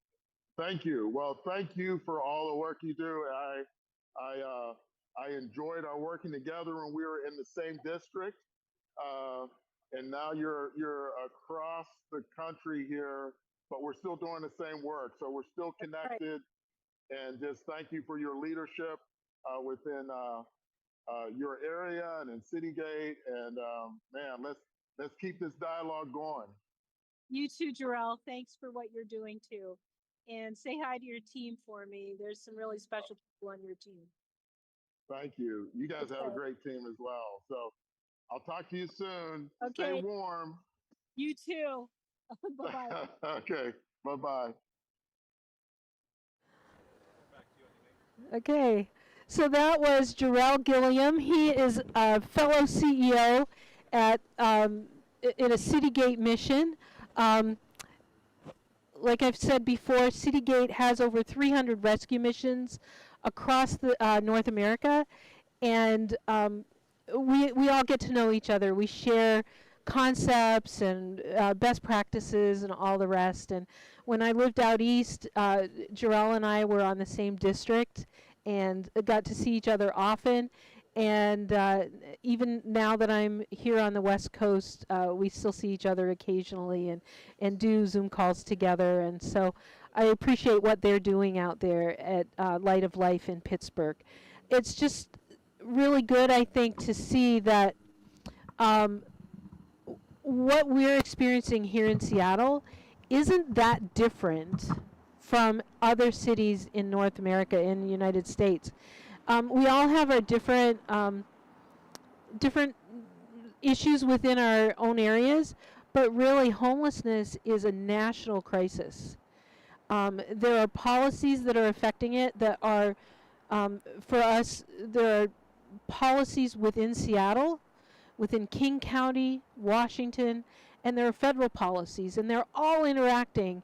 Speaker 21: thank you. Well, thank you for all the work you do. I enjoyed our working together when we were in the same district. And now you're across the country here, but we're still doing the same work. So we're still connected. And just thank you for your leadership within your area and in Citygate. And man, let's keep this dialogue going.
Speaker 1: You too, Jarrell. Thanks for what you're doing too. And say hi to your team for me. There's some really special people on your team.
Speaker 21: Thank you. You guys have a great team as well. So I'll talk to you soon.
Speaker 1: Okay.
Speaker 21: Stay warm.
Speaker 1: You too. Bye-bye.
Speaker 21: Okay. Bye-bye.
Speaker 1: Okay. So that was Jarrell Gilliam. He is a fellow CEO at in a Citygate mission. Like I've said before, Citygate has over 300 rescue missions across the North America, and we all get to know each other. We share concepts and best practices and all the rest. And when I lived out east, Jarrell and I were on the same district and got to see each other often. And even now that I'm here on the West Coast, we still see each other occasionally and do Zoom calls together. And so I appreciate what they're doing out there at Light of Life in Pittsburgh. It's just really good, I think, to see that what we're experiencing here in Seattle isn't that different from other cities in North America, in the United States. We all have our different issues within our own areas, but really homelessness is a national crisis. There are policies that are affecting it that are, for us, there are policies within Seattle, within King County, Washington, and there are federal policies, and they're all interacting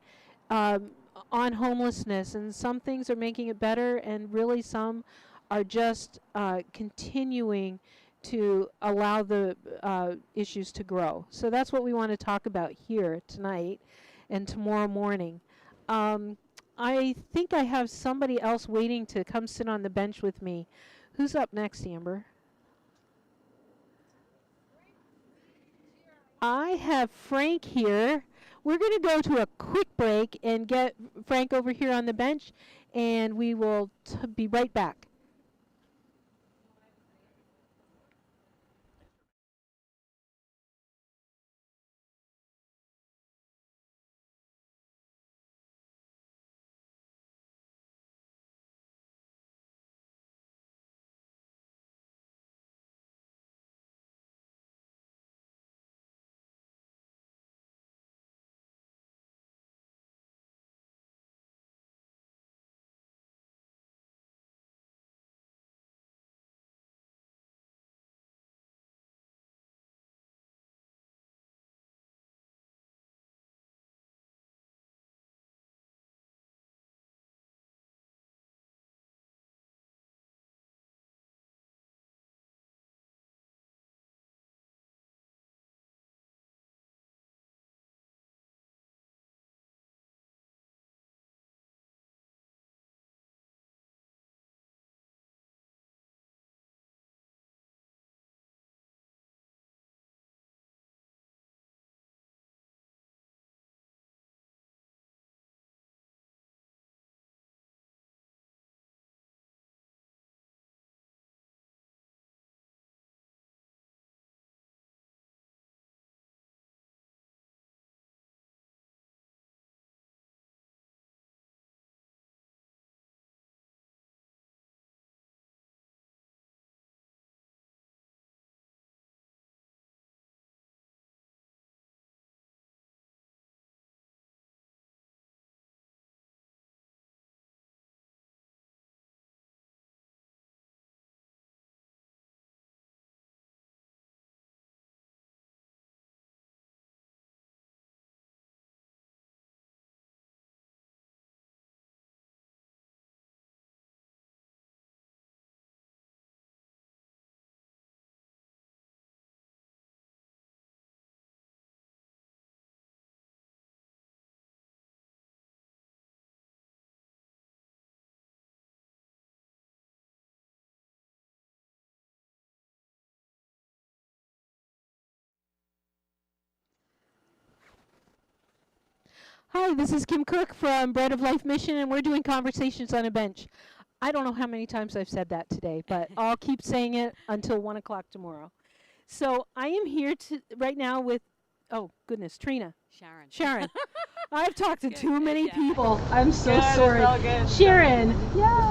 Speaker 1: on homelessness, and some things are making it better, and really some are just continuing to allow the issues to grow. So that's what we want to talk about here tonight and tomorrow morning. I think I have somebody else waiting to come sit on the bench with me. Who's up next, Amber? I have Frank here. We're going to go to a quick break and get Frank over here on the bench, and we will be right back. Hi, this is Kim Cook from Bread of Life Mission, and we're doing Conversations on a Bench. I don't know how many times I've said that today, but I'll keep saying it until 1 o'clock tomorrow. So I am here right now with, oh goodness, Trina. Sharon. I've talked to too many people. I'm so
Speaker 2: Good,
Speaker 1: sorry.
Speaker 2: it's all good.
Speaker 1: Sharon,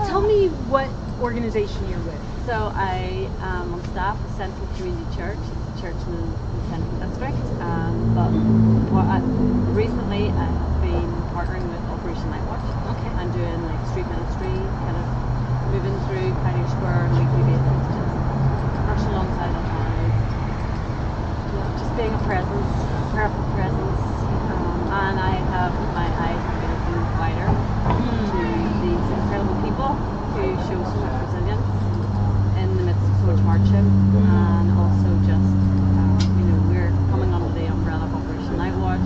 Speaker 1: tell me what organization you're with.
Speaker 2: So I am on staff with Central Community Church. It's a church in the Central District. But recently I have been partnering with Operation Nightwatch. Okay. And doing like street ministry, kind of moving through Pioneer Square on a weekly basis, just working alongside our families. Just being a presence, a prayerful presence. And I have my eyes have been opened wider to these incredible people who show so much resilience in the midst of so much hardship, and also just we're coming under the umbrella of Operation Nightwatch.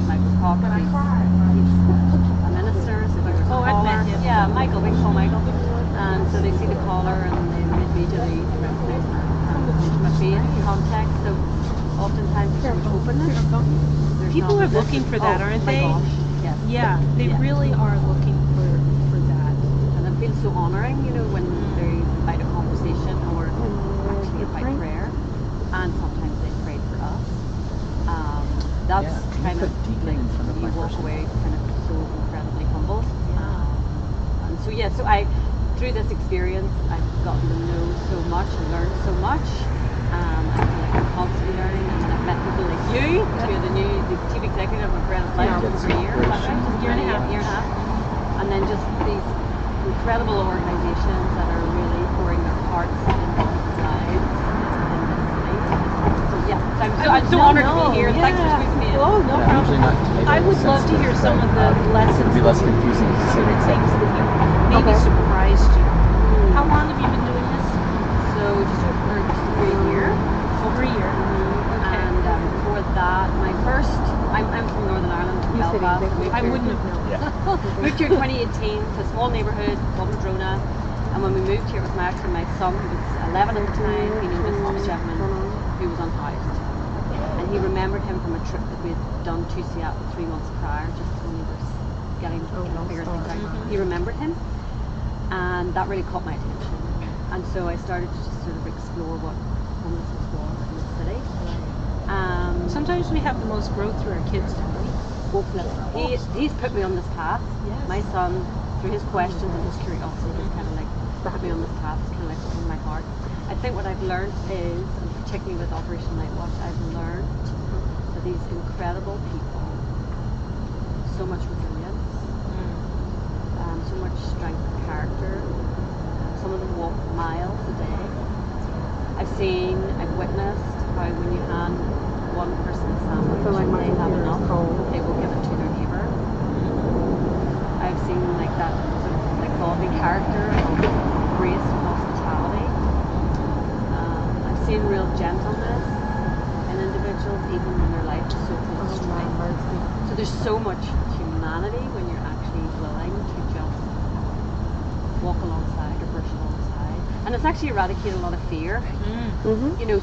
Speaker 2: Michael Cox, he's a minister, so there's a caller. Yeah, Michael, we call Michael. And so they see the caller and they immediately recognize my face, contact. So oftentimes there's so much openness.
Speaker 1: People are looking for that, aren't they?
Speaker 2: Gosh. Yes.
Speaker 1: Yeah, they really are looking for that.
Speaker 2: And it feels so honouring, when they invite a conversation or actually invite prayer. And sometimes they pray for us. That's kind of like you walk away kind of so incredibly humbled. And so through this experience, I've gotten to know so much and learned so much. I feel like I'm constantly learning, and I've met people like you, the chief executive of Bread of Life just for a year, year and a half, and then just these incredible organisations that are really pouring their hearts into people's lives in this city. So I'm so honoured to be here. Thanks for squeezing me in.
Speaker 1: Oh, no problem. I would love to hear some of the lessons.
Speaker 22: It'd be less confusing to say
Speaker 1: the things that maybe surprised you. How long have you been doing this?
Speaker 2: So just over a year.
Speaker 1: Over a year.
Speaker 2: Okay. And before that, I'm from Northern Ireland, from Belfast.
Speaker 1: I wouldn't have known.
Speaker 2: Moved here in 2018 to a small neighbourhood called Madrona. And when we moved here, it was my son, who was 11 at the time. He knew this Thomas Chapman, who was unhoused. And he remembered him from a trip that we had done to Seattle 3 months prior, just when we were getting to figure things out. He remembered him, and that really caught my attention. And so I started to just sort of explore what homelessness was in the city.
Speaker 1: Sometimes we have the most growth through our kids, don't we?
Speaker 2: Hopefully. He's put me on this path. Yes. My son, through his questions and his curiosity, has kind of like put me on this path. It's kind of like opened my heart. I think what I've learned is, and particularly with Operation Nightwatch, I've learned that these incredible people, so much resilience, so much strength of character. Some of them walk miles a day. I've witnessed how when you hand one person a sandwich and they have enough, they will give it to their neighbour. I've seen like that sort of like godly character of grace and hospitality. I've seen real gentleness in individuals even when their life is so full of strife. So there's so much humanity when you're actually willing to just walk alongside or brush alongside. And it's actually eradicated a lot of fear.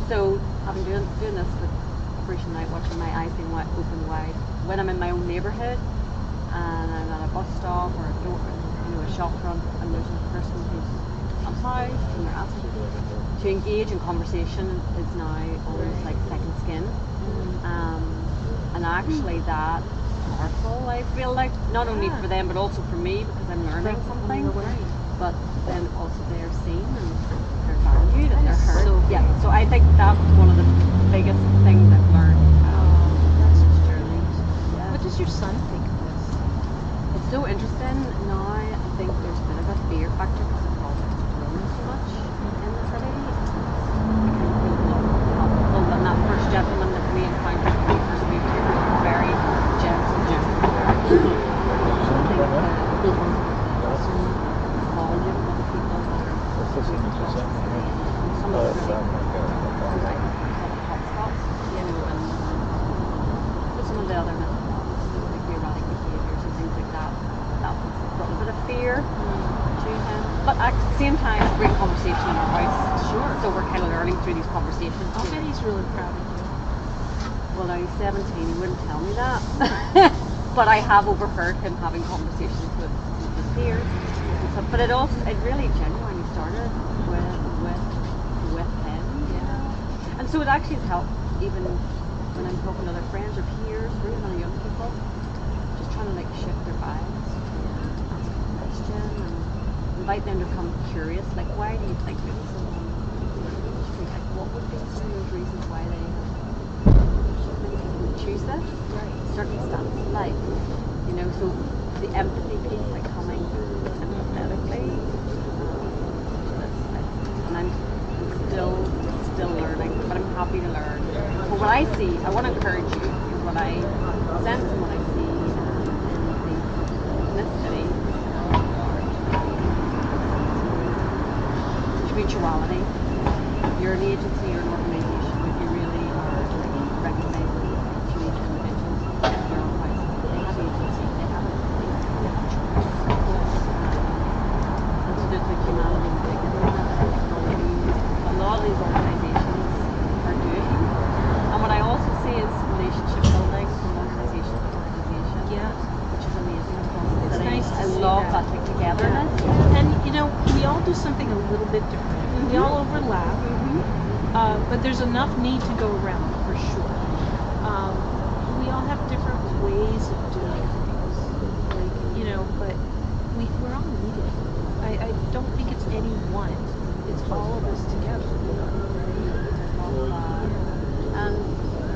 Speaker 2: So I've been doing this with Operation Nightwatch, and my eyes being open wide. When I'm in my own neighbourhood and I'm at a bus stop or a door, a shop front, and there's a person who's unhoused and they're asking to engage in conversation is now almost like second skin. And actually that's powerful, I feel like, not only for them but also for me, because I'm learning something. But then also they're seen and they're valued and they're heard. So I think that's one of the biggest things I've learned.
Speaker 1: That's just journey. What does your son think of this?
Speaker 2: It's so interesting. Now I think there's a bit of a fear factor because of politics grown so much in the city. And that first gentleman that we encountered when we first moved here was very gentle. Some of the other methodologies, so like the erratic behaviours and things like that, that brought a bit of fear to him. But at the same time, it's a great conversation in our house. Sure. So we're kind of learning through these conversations.
Speaker 1: I bet he's really proud of you.
Speaker 2: Well, now he's 17, he wouldn't tell me that. but I have overheard him having conversations with his peers and stuff. But it really genuinely started with him, you know. And so it actually has helped even when I'm talking to other friends or peers or even other young people, just trying to like shift their bias and ask a question and invite them to become curious. Like, why do you think maybe someone in the industry, like what would be some of those reasons why they choose this circumstance in life, you know, so the empathy piece, like coming empathetically to this, and I'm still learning, but I'm happy to learn. But what I see, I want to encourage you, is what I sense and what I see in this city, mutuality. You're an agency, you're an organisation, but you really are recognising each of these individuals in their own ways. They have agency, they have a choice. And so there's the humanity and the dignity that a lot of these organisations are doing. And what I also see is relationship building from organisation to organisation, which is amazing across the city.
Speaker 1: Nice to
Speaker 2: I
Speaker 1: see
Speaker 2: love
Speaker 1: that.
Speaker 2: that like togetherness.
Speaker 1: And you know, we all do something a little bit different. We all overlap, but there's enough need to go around for sure. We all have different ways of doing things, like, you know, but we're all needed. I don't think it's any one. It's all of us together.
Speaker 2: And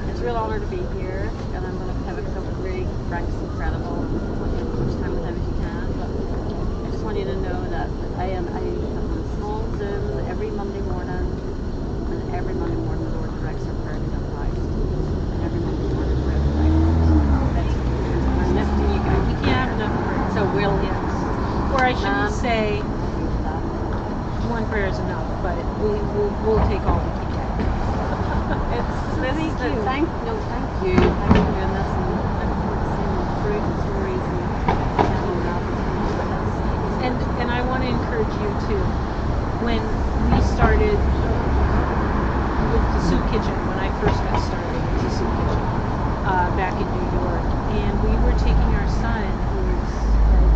Speaker 2: it's a real honour to be here, and I'm going to pivot because really Frank's incredible. I want you to have as much time with him as you can, but I just want you to know that I have a small Zoom every Monday morning, and every Monday morning the Lord directs our prayer to the Christ, and every Monday morning prayer to Christ. I'm lifting you guys.
Speaker 1: We can't have enough prayer.
Speaker 2: So we'll,
Speaker 1: or I shouldn't say one prayer is enough, but we'll take all we can get.
Speaker 2: Thank you. Thank you. Thank you for doing this, and looking forward to seeing the fruit and stories
Speaker 1: and I want to encourage you too. When we started with the soup kitchen, when I first got started with the soup kitchen back in New York, and we were taking our son, who was like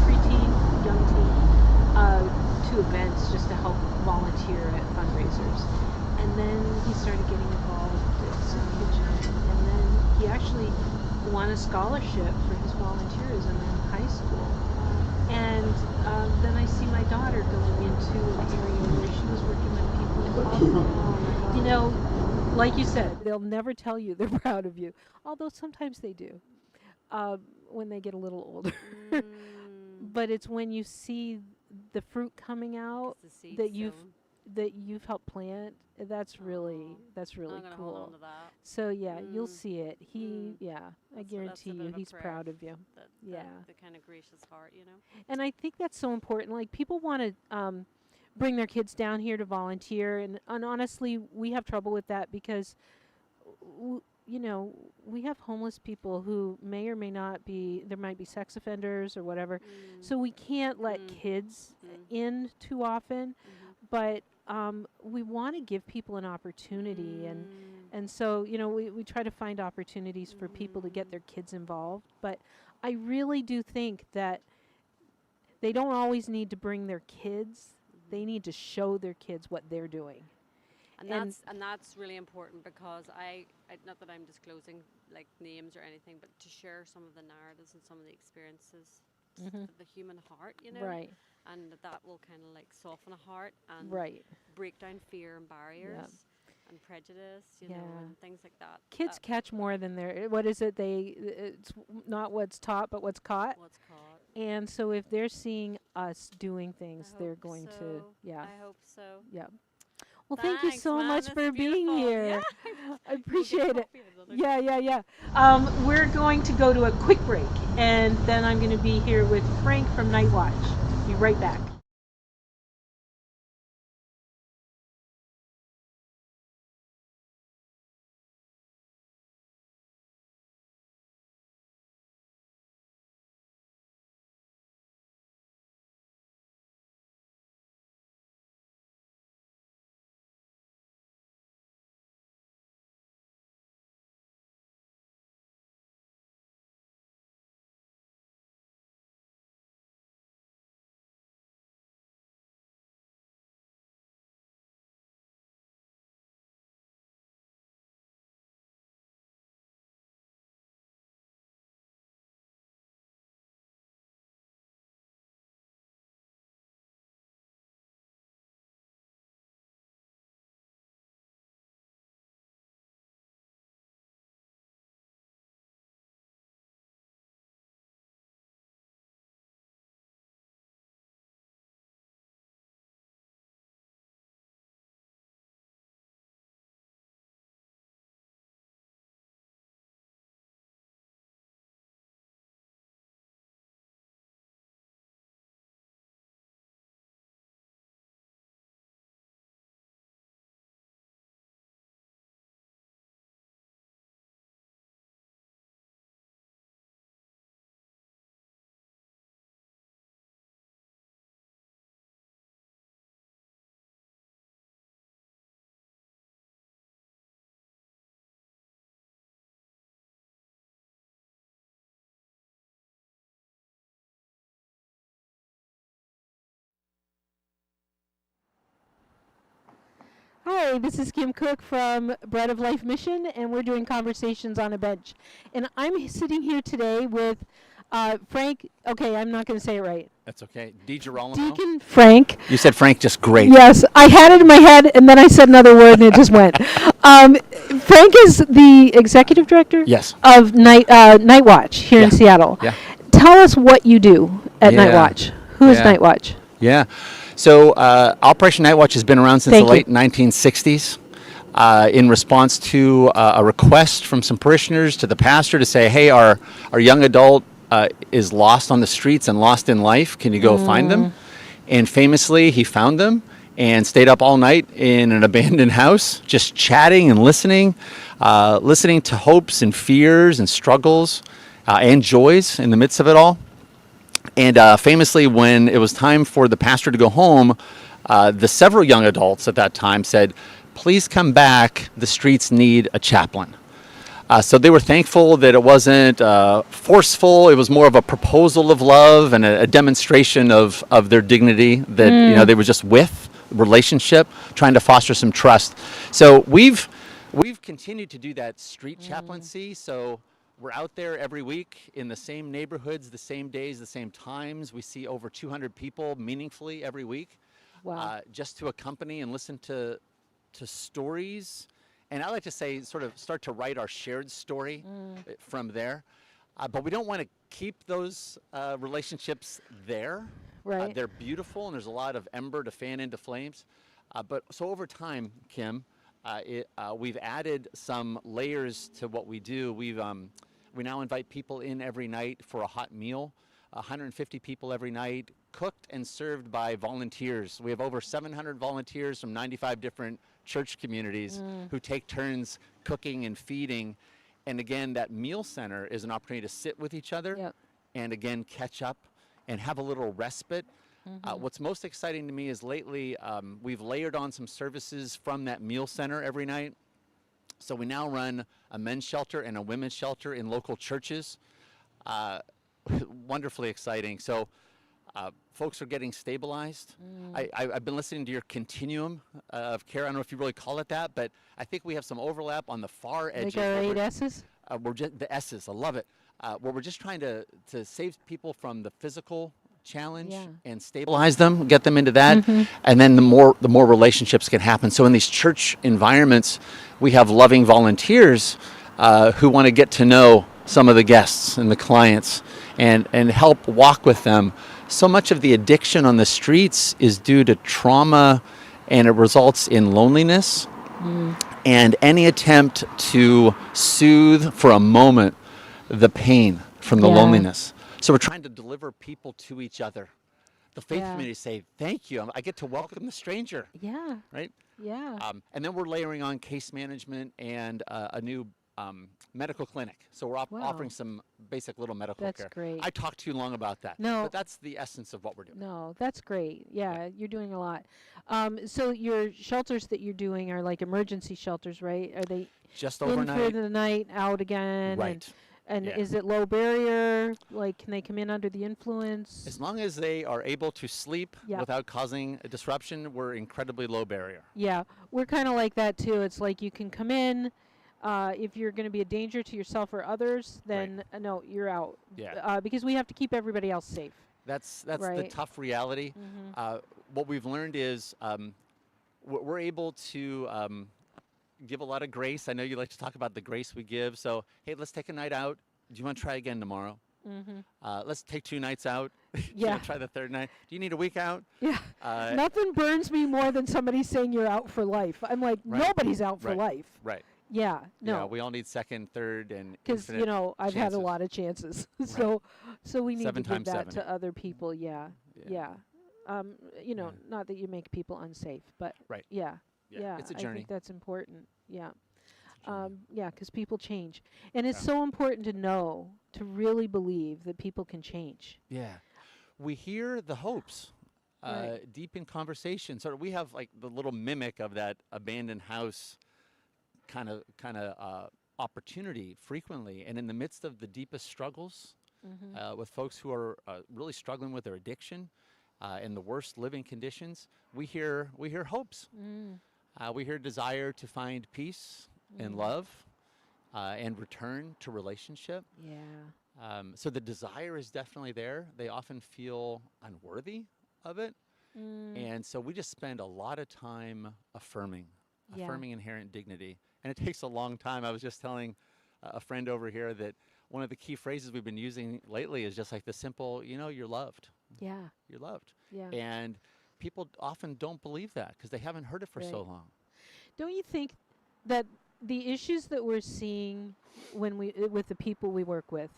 Speaker 1: preteen, young teen, to events just to help volunteer at fundraisers. And then he started getting involved at soup kitchen, and then he actually won a scholarship for his volunteerism in high school. And then I see my daughter going into an area where she was working with people in hospitals. You know, like you said, they'll never tell you they're proud of you, although sometimes they do when they get a little older. But it's when you see the fruit coming out that you've helped plant. That's really cool.
Speaker 2: hold on to that.
Speaker 1: So yeah, you'll see it. I guarantee you, he's proud of you.
Speaker 2: The kind of gracious heart, you know.
Speaker 1: And I think that's so important. Like, people want to bring their kids down here to volunteer, and honestly, we have trouble with that because, you know, we have homeless people who may or may not be. There might be sex offenders or whatever, so we can't let kids in too often. But we want to give people an opportunity, and so, you know, we try to find opportunities for people to get their kids involved. But I really do think that they don't always need to bring their kids. They need to show their kids what they're doing.
Speaker 2: And that's really important, because I not that I'm disclosing like names or anything, but to share some of the narratives and some of the experiences of the human heart, you know.
Speaker 1: Right.
Speaker 2: And that will kind of like soften a heart and break down fear and barriers and prejudice, you know, and things like that.
Speaker 1: Kids catch more than they're, what is it? It's not what's taught, but what's caught.
Speaker 2: What's caught.
Speaker 1: And so if they're seeing us doing things, they're going to,
Speaker 2: I hope so.
Speaker 1: Yeah. Well, thank you so much for being here. I appreciate it. Yeah. We're going to go to a quick break, and then I'm going to be here with Frank from Night Watch. Be right back. Hi, this is Kim Cook from Bread of Life Mission, and we're doing Conversations on a Bench. And I'm sitting here today with Frank. Okay, I'm not going to say it right.
Speaker 3: That's okay. DiGirolamo.
Speaker 1: Deacon Frank.
Speaker 3: You said Frank just great.
Speaker 1: Yes, I had it in my head, and then I said another word, and it just went. Frank is the executive director.
Speaker 3: Yes.
Speaker 1: Of Night Watch here in Seattle.
Speaker 3: Yeah.
Speaker 1: Tell us what you do at Night Watch. Who is Night Watch?
Speaker 3: Yeah. So Operation Night Watch has been around since the late 1960s. In response to a request from some parishioners to the pastor to say, hey, our young adult is lost on the streets and lost in life. Can you go find them? And famously, he found them and stayed up all night in an abandoned house, just chatting and listening to hopes and fears and struggles and joys in the midst of it all. And famously, when it was time for the pastor to go home, the several young adults at that time said, please come back, the streets need a chaplain. So they were thankful that it wasn't forceful. It was more of a proposal of love and a demonstration of their dignity that they were just with relationship, trying to foster some trust. So we've continued to do that street chaplaincy. So we're out there every week in the same neighborhoods, the same days, the same times. We see over 200 people meaningfully every week.
Speaker 1: Wow.
Speaker 3: Just to accompany and listen to stories. And I like to say, sort of start to write our shared story from there. But we don't want to keep those relationships there.
Speaker 1: Right.
Speaker 3: They're beautiful, and there's a lot of ember to fan into flames. But so over time, Kim, we've added some layers to what we do. We now invite people in every night for a hot meal. 150 people every night, cooked and served by volunteers. We have over 700 volunteers from 95 different church communities who take turns cooking and feeding. And again, that meal center is an opportunity to sit with each other and again, catch up and have a little respite. What's most exciting to me is lately we've layered on some services from that meal center every night. So we now run a men's shelter and a women's shelter in local churches. Wonderfully exciting. So folks are getting stabilized. I've been listening to your continuum of care. I don't know if you really call it that, but I think we have some overlap on the far edges.
Speaker 1: Like our 8 S's?
Speaker 3: We're just the S's. I love it. Where we're just trying to save people from the physical challenge and stabilize them, get them into that, and then the more relationships can happen. So in these church environments, we have loving volunteers who want to get to know some of the guests and the clients and help walk with them. So much of the addiction on the streets is due to trauma, and it results in loneliness. And any attempt to soothe for a moment the pain from the loneliness. So we're trying to deliver people to each other. The faith community say, thank you. I get to welcome the stranger.
Speaker 1: Yeah.
Speaker 3: Right?
Speaker 1: Yeah.
Speaker 3: And then we're layering on case management and a new medical clinic. So we're offering some basic little medical care.
Speaker 1: That's great.
Speaker 3: I talked too long about that.
Speaker 1: No.
Speaker 3: But that's the essence of what we're doing.
Speaker 1: No, that's great. Yeah, you're doing a lot. So your shelters that you're doing are like emergency shelters, right? Are they
Speaker 3: just
Speaker 1: in
Speaker 3: overnight?
Speaker 1: for the night, out again?
Speaker 3: Right.
Speaker 1: And is it low barrier? Like, can they come in under the influence?
Speaker 3: As long as they are able to sleep without causing a disruption, we're incredibly low barrier.
Speaker 1: Yeah, we're kind of like that too. It's like you can come in. If you're going to be a danger to yourself or others, then no, you're out.
Speaker 3: Yeah.
Speaker 1: Because we have to keep everybody else safe.
Speaker 3: That's the tough reality. What we've learned is we're able to give a lot of grace. I know you like to talk about the grace we give. So, hey, let's take a night out. Do you want to try again tomorrow? Let's take 2 nights out.
Speaker 1: Yeah.
Speaker 3: Try the 3rd night. Do you need a week out?
Speaker 1: Yeah. Nothing burns me more than somebody saying you're out for life. I'm like, nobody's out for life.
Speaker 3: Right.
Speaker 1: Yeah. No.
Speaker 3: Yeah, we all need 2nd, 3rd, and
Speaker 1: because I've had a lot of chances. So we need
Speaker 3: 7
Speaker 1: to give
Speaker 3: times
Speaker 1: that
Speaker 3: 7.
Speaker 1: to other people. Yeah. Not that you make people unsafe, but yeah.
Speaker 3: It's a
Speaker 1: I
Speaker 3: journey.
Speaker 1: think that's important. Yeah. Because people change. And it's so important to know, to really believe that people can change.
Speaker 3: Yeah. We hear the hopes deep in conversation. So we have like the little mimic of that abandoned house kind of opportunity frequently. And in the midst of the deepest struggles with folks who are really struggling with their addiction and the worst living conditions, we hear hopes. We hear desire to find peace and love and return to relationship.
Speaker 1: Yeah.
Speaker 3: So the desire is definitely there. They often feel unworthy of it. And so we just spend a lot of time affirming inherent dignity. And it takes a long time. I was just telling a friend over here that one of the key phrases we've been using lately is just like the simple, you're loved.
Speaker 1: Yeah.
Speaker 3: You're loved.
Speaker 1: Yeah.
Speaker 3: And people often don't believe that because they haven't heard it for so long.
Speaker 1: Don't you think that the issues that we're seeing with the people we work with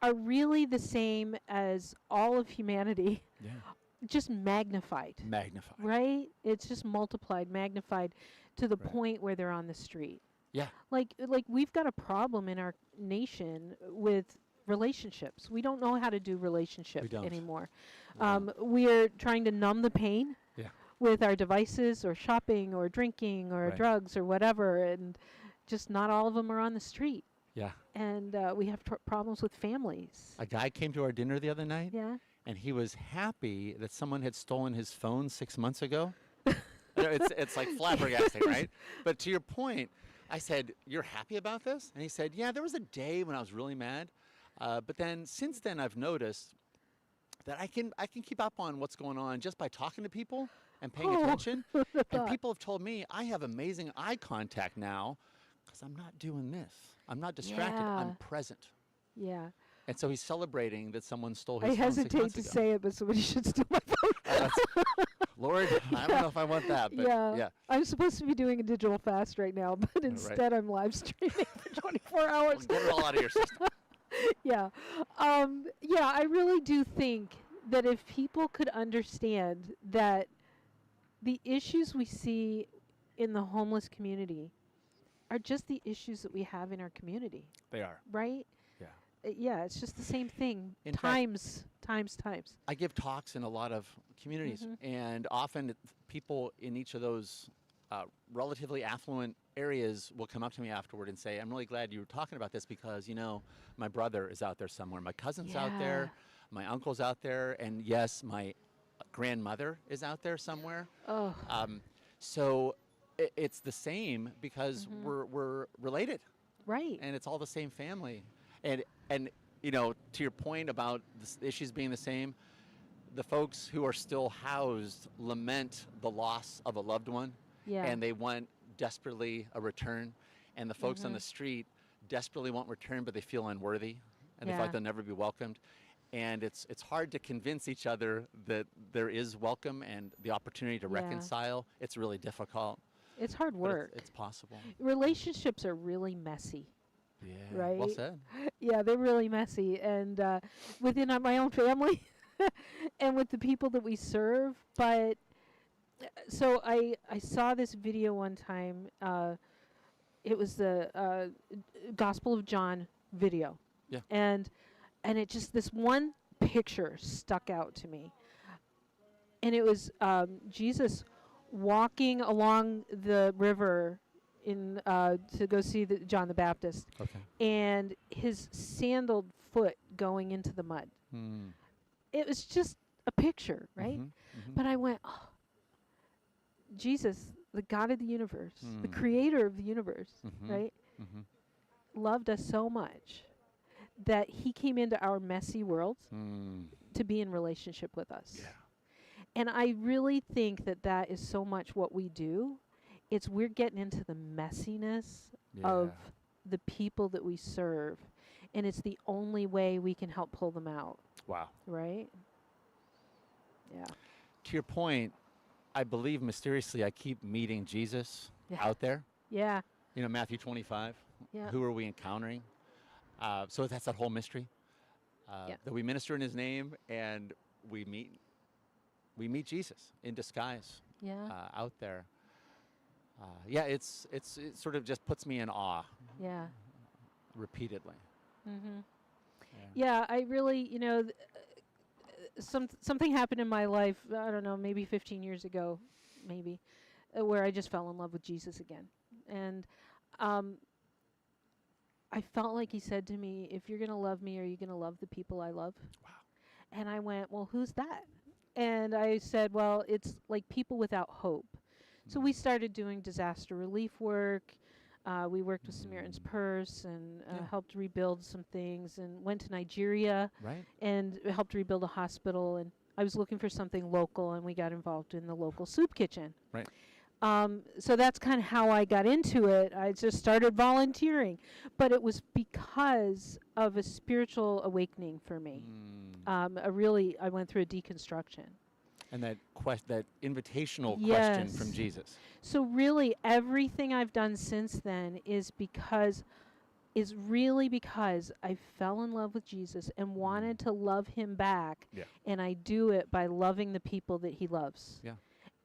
Speaker 1: are really the same as all of humanity?
Speaker 3: Yeah.
Speaker 1: Just magnified.
Speaker 3: Magnified.
Speaker 1: Right? It's just multiplied, magnified to the point where they're on the street.
Speaker 3: Yeah.
Speaker 1: Like we've got a problem in our nation with relationships. We don't know how to do relationship anymore. We're trying to numb the pain with our devices or shopping or drinking or drugs or whatever, and just not all of them are on the street.
Speaker 3: Yeah.
Speaker 1: And we have problems with families.
Speaker 3: A guy came to our dinner the other night.
Speaker 1: Yeah.
Speaker 3: And he was happy that someone had stolen his phone 6 months ago. It's like flabbergasting, right? But to your point, I said, "You're happy about this?" And he said, "Yeah, there was a day when I was really mad, but then since then I've noticed that I can keep up on what's going on just by talking to people and paying attention. And people have told me I have amazing eye contact now because I'm not doing this. I'm not distracted. I'm present."
Speaker 1: Yeah.
Speaker 3: And so he's celebrating that someone stole his
Speaker 1: I
Speaker 3: phone 6
Speaker 1: hesitate
Speaker 3: months
Speaker 1: to
Speaker 3: ago.
Speaker 1: say it, but somebody should steal my phone.
Speaker 3: Lord, I don't know if I want that, but yeah.
Speaker 1: I'm supposed to be doing a digital fast right now, but instead I'm live streaming for 24 hours.
Speaker 3: Get it all out of your system.
Speaker 1: Yeah. I really do think that if people could understand that the issues we see in the homeless community are just the issues that we have in our community.
Speaker 3: They are.
Speaker 1: Right? Yeah, it's just the same thing.
Speaker 3: In fact,
Speaker 1: times.
Speaker 3: I give talks in a lot of communities, and often people in each of those relatively affluent areas will come up to me afterward and say, "I'm really glad you were talking about this because, my brother is out there somewhere. My cousin's out there. My uncle's out there. And yes, my grandmother is out there somewhere."
Speaker 1: Oh.
Speaker 3: So it's the same because we're related.
Speaker 1: Right.
Speaker 3: And it's all the same family. And to your point about the issues being the same, the folks who are still housed lament the loss of a loved one, and they want desperately a return. And the folks on the street desperately want return, but they feel unworthy, and they feel like they'll never be welcomed. And it's hard to convince each other that there is welcome and the opportunity to reconcile. It's really difficult.
Speaker 1: It's hard work.
Speaker 3: It's possible.
Speaker 1: Relationships are really messy.
Speaker 3: Yeah.
Speaker 1: Right?
Speaker 3: Well said.
Speaker 1: Yeah, they're really messy. And within my own family and with the people that we serve. But so I saw this video one time. It was the Gospel of John video.
Speaker 3: Yeah.
Speaker 1: And it just, this one picture stuck out to me. And it was Jesus walking along the river to go see John the Baptist, and his sandaled foot going into the mud. It was just a picture, right? But I went, oh, Jesus, the God of the universe, the creator of the universe, right, loved us so much that he came into our messy world to be in relationship with us.
Speaker 3: Yeah.
Speaker 1: And I really think that is so much what we do. It's we're getting into the messiness of the people that we serve, and it's the only way we can help pull them out.
Speaker 3: Wow.
Speaker 1: Right? Yeah.
Speaker 3: To your point, I believe mysteriously I keep meeting Jesus out there.
Speaker 1: Yeah.
Speaker 3: Matthew 25.
Speaker 1: Yeah.
Speaker 3: Who are we encountering? So that's that whole mystery. That we minister in his name and we meet Jesus in disguise out there. It sort of just puts me in awe.
Speaker 1: Yeah.
Speaker 3: Repeatedly.
Speaker 1: Yeah, I really, something happened in my life, I don't know, maybe 15 years ago, maybe, where I just fell in love with Jesus again. And I felt like he said to me, if you're going to love me, are you going to love the people I love?
Speaker 3: Wow.
Speaker 1: And I went, well, who's that? And I said, well, it's like people without hope. So we started doing disaster relief work. We worked with Samaritan's Purse and helped rebuild some things, and went to Nigeria
Speaker 3: Right.
Speaker 1: and helped rebuild a hospital. And I was looking for something local, and we got involved in the local soup kitchen.
Speaker 3: Right.
Speaker 1: So that's kind of how I got into it. I just started volunteering, but it was because of a spiritual awakening for me. I went through a deconstruction.
Speaker 3: And that that invitational question from
Speaker 1: Yes.
Speaker 3: Jesus.
Speaker 1: So really, everything I've done since then is really because I fell in love with Jesus and wanted to love him back.
Speaker 3: Yeah.
Speaker 1: And I do it by loving the people that he loves.
Speaker 3: Yeah.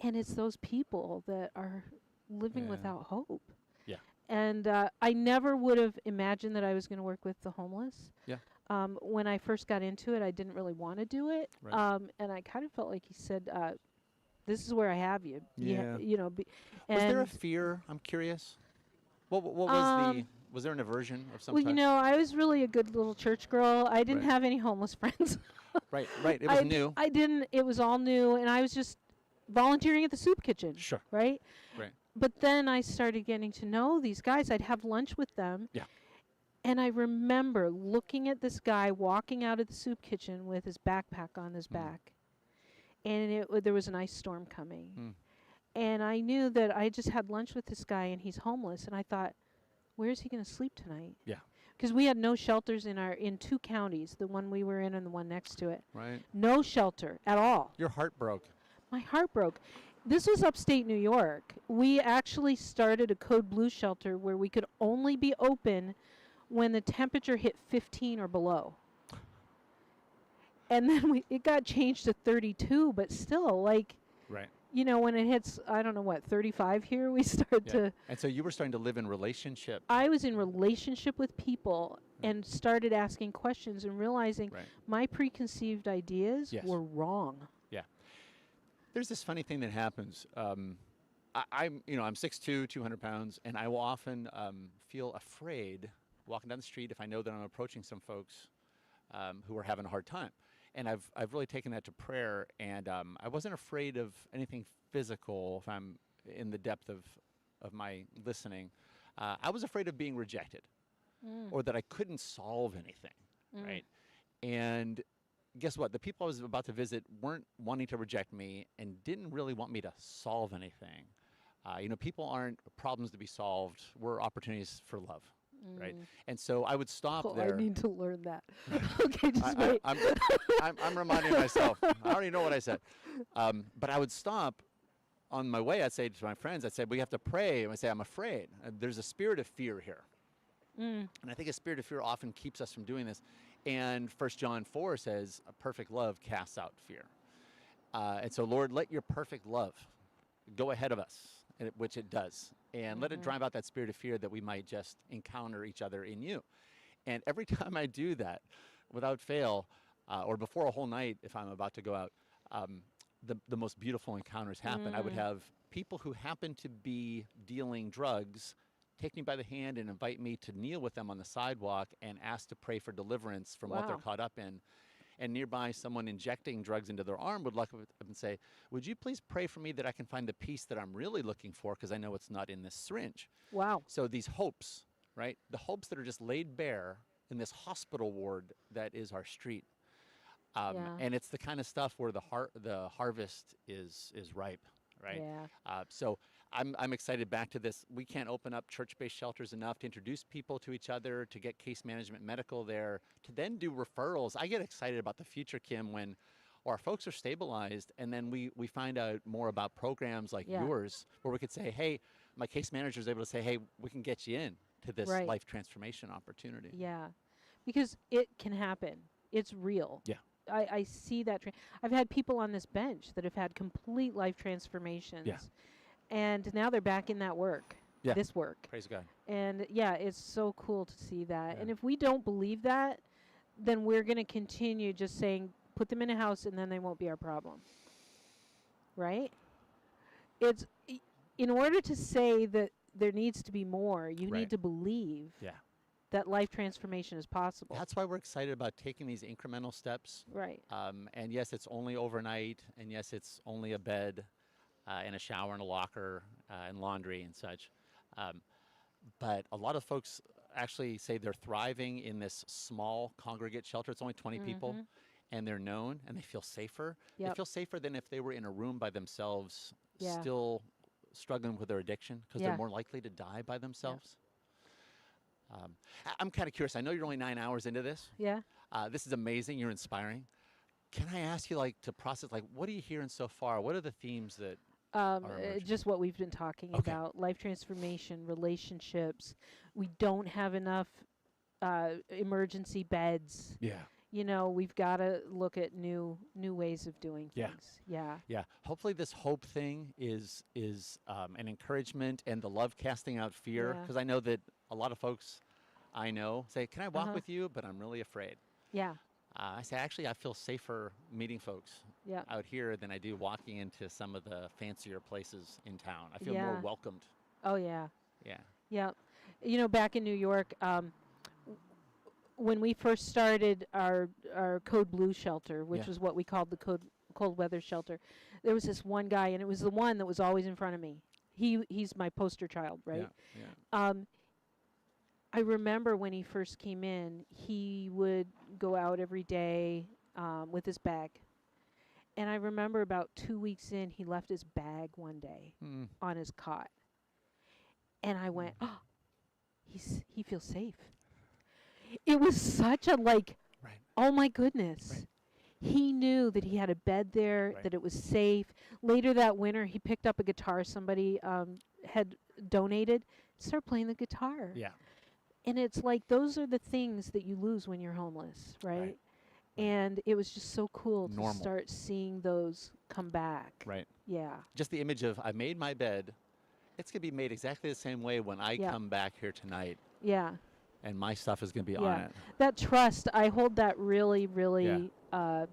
Speaker 1: And it's those people that are living
Speaker 3: Yeah.
Speaker 1: without hope.
Speaker 3: Yeah.
Speaker 1: And I never would have imagined that I was going to work with the homeless.
Speaker 3: Yeah.
Speaker 1: When I first got into it, I didn't really want to do it.
Speaker 3: Right.
Speaker 1: And I kind of felt like he said, this is where I have you.
Speaker 3: Yeah.
Speaker 1: Was
Speaker 3: Was there a fear? I'm curious. What was was there an aversion of some
Speaker 1: Well,
Speaker 3: type?
Speaker 1: I was really a good little church girl. I didn't
Speaker 3: Right.
Speaker 1: have any homeless friends.
Speaker 3: Right. It was new.
Speaker 1: I didn't. It was all new, and I was just volunteering at the soup kitchen.
Speaker 3: Sure.
Speaker 1: Right.
Speaker 3: Right.
Speaker 1: But then I started getting to know these guys. I'd have lunch with them.
Speaker 3: Yeah.
Speaker 1: And I remember looking at this guy walking out of the soup kitchen with his backpack on his back, and there was an ice storm coming. And I knew that I just had lunch with this guy, and he's homeless. And I thought, where's he going to sleep tonight?
Speaker 3: Yeah.
Speaker 1: Because we had no shelters in 2 counties, the one we were in and the one next to it.
Speaker 3: Right.
Speaker 1: No shelter at all.
Speaker 3: Your heart broke.
Speaker 1: My heart broke. This was upstate New York. We actually started a Code Blue shelter where we could only be open when the temperature hit 15 or below. And then it got changed to 32, but still,
Speaker 3: Right.
Speaker 1: when it hits, I don't know what, 35 here, we start to.
Speaker 3: And so you were starting to live in relationship.
Speaker 1: I was in relationship with people and started asking questions and realizing my preconceived ideas
Speaker 3: Yes.
Speaker 1: were wrong.
Speaker 3: Yeah. There's this funny thing that happens. I'm 6'2", 200 pounds, and I will often feel afraid walking down the street if I know that I'm approaching some folks who are having a hard time. And I've really taken that to prayer, and I wasn't afraid of anything physical if I'm in the depth of my listening. I was afraid of being rejected or that I couldn't solve anything, right? And guess what? The people I was about to visit weren't wanting to reject me and didn't really want me to solve anything. People aren't problems to be solved. We're opportunities for love. Right, and so I would stop there.
Speaker 1: I need to learn that. Okay, just wait.
Speaker 3: I'm reminding myself. I already know what I said, but I would stop on my way. I'd say to my friends, "I'd say we have to pray." And I say, "I'm afraid." There's a spirit of fear here, and I think a spirit of fear often keeps us from doing this. And 1 John 4 says, "A perfect love casts out fear." And so, Lord, let your perfect love go ahead of us, which it does. And let it drive out that spirit of fear that we might just encounter each other in you. And every time I do that, without fail, or before a whole night, if I'm about to go out, the most beautiful encounters happen. I would have people who happen to be dealing drugs take me by the hand and invite me to kneel with them on the sidewalk and ask to pray for deliverance from what they're
Speaker 1: Wow.
Speaker 3: caught up in. And nearby, someone injecting drugs into their arm would look up and say, "Would you please pray for me that I can find the peace that I'm really looking for, because I know it's not in this syringe."
Speaker 1: Wow.
Speaker 3: So these hopes, right? The hopes that are just laid bare in this hospital ward that is our street. And it's the kind of stuff where the harvest is ripe, right?
Speaker 1: Yeah.
Speaker 3: So I'm excited back to this. We can't open up church-based shelters enough to introduce people to each other, to get case management medical there, to then do referrals. I get excited about the future, Kim, when our folks are stabilized and then we find out more about programs like yours, where we could say, hey, my case manager is able to say, hey, we can get you in to this life transformation opportunity.
Speaker 1: Yeah, because it can happen. It's real.
Speaker 3: Yeah.
Speaker 1: I see that. I've had people on this bench that have had complete life transformations.
Speaker 3: Yeah.
Speaker 1: And now they're back in that work, this work.
Speaker 3: Praise God.
Speaker 1: And it's so cool to see that. And if we don't believe that, then we're going to continue just saying, put them in a house and then they won't be our problem. Right? In order to say that there needs to be more, you need to believe that life transformation is possible.
Speaker 3: That's why we're excited about taking these incremental steps.
Speaker 1: Right.
Speaker 3: And yes, it's only overnight, and yes, it's only a bed. and a shower and a locker and laundry and such. But a lot of folks actually say they're thriving in this small congregate shelter. It's only 20 people, and they're known, and they feel safer. They
Speaker 1: Yep.
Speaker 3: feel safer than if they were in a room by themselves,
Speaker 1: Yeah.
Speaker 3: still struggling with their addiction, because
Speaker 1: Yeah.
Speaker 3: they're more likely to die by themselves. I'm kind of curious. I know you're only 9 hours into this.
Speaker 1: Yeah.
Speaker 3: This is amazing. You're inspiring. Can I ask you, like, to process, like, what are you hearing so far? What are the themes that are emerging?
Speaker 1: Just what we've been talking
Speaker 3: Okay.
Speaker 1: about: life transformation, relationships. We don't have enough emergency beds.
Speaker 3: Yeah.
Speaker 1: You know, we've got to look at new ways of doing
Speaker 3: Yeah.
Speaker 1: things. Yeah.
Speaker 3: Yeah. Hopefully, this hope thing is an encouragement and the love casting out fear.
Speaker 1: Yeah.
Speaker 3: Because I know that a lot of folks I know say, "Can I walk
Speaker 1: Uh-huh.
Speaker 3: with you?" But I'm really afraid.
Speaker 1: Yeah.
Speaker 3: I say, actually, I feel safer meeting folks
Speaker 1: Yeah.
Speaker 3: out here than I do walking into some of the fancier places in town. I feel more
Speaker 1: Yeah.
Speaker 3: welcomed.
Speaker 1: Oh yeah.
Speaker 3: Yeah.
Speaker 1: Yeah. You know, back in New York, when we first started our Code Blue shelter, which
Speaker 3: Yeah.
Speaker 1: was what we called the cold weather shelter, there was this one guy, and it was the one that was always in front of me. He's my poster child, right?
Speaker 3: Yeah.
Speaker 1: I remember when he first came in, he would go out every day with his bag. And I remember about 2 weeks in, he left his bag one day
Speaker 3: Mm.
Speaker 1: on his cot. And I went, oh, he feels safe. It was such a oh my goodness. He knew that he had a bed there, that it was safe. Later that winter, he picked up a guitar somebody had donated, started playing the guitar.
Speaker 3: Yeah.
Speaker 1: And it's like those are the things that you lose when you're homeless, right? And it was just so cool to
Speaker 3: Normal.
Speaker 1: start seeing those come back.
Speaker 3: Right.
Speaker 1: Yeah.
Speaker 3: Just the image of, I made my bed. It's going to be made exactly the same way when I
Speaker 1: Yeah.
Speaker 3: come back here tonight,
Speaker 1: Yeah.
Speaker 3: and my stuff is going to be on
Speaker 1: Yeah.
Speaker 3: it.
Speaker 1: That trust, I hold that really, really I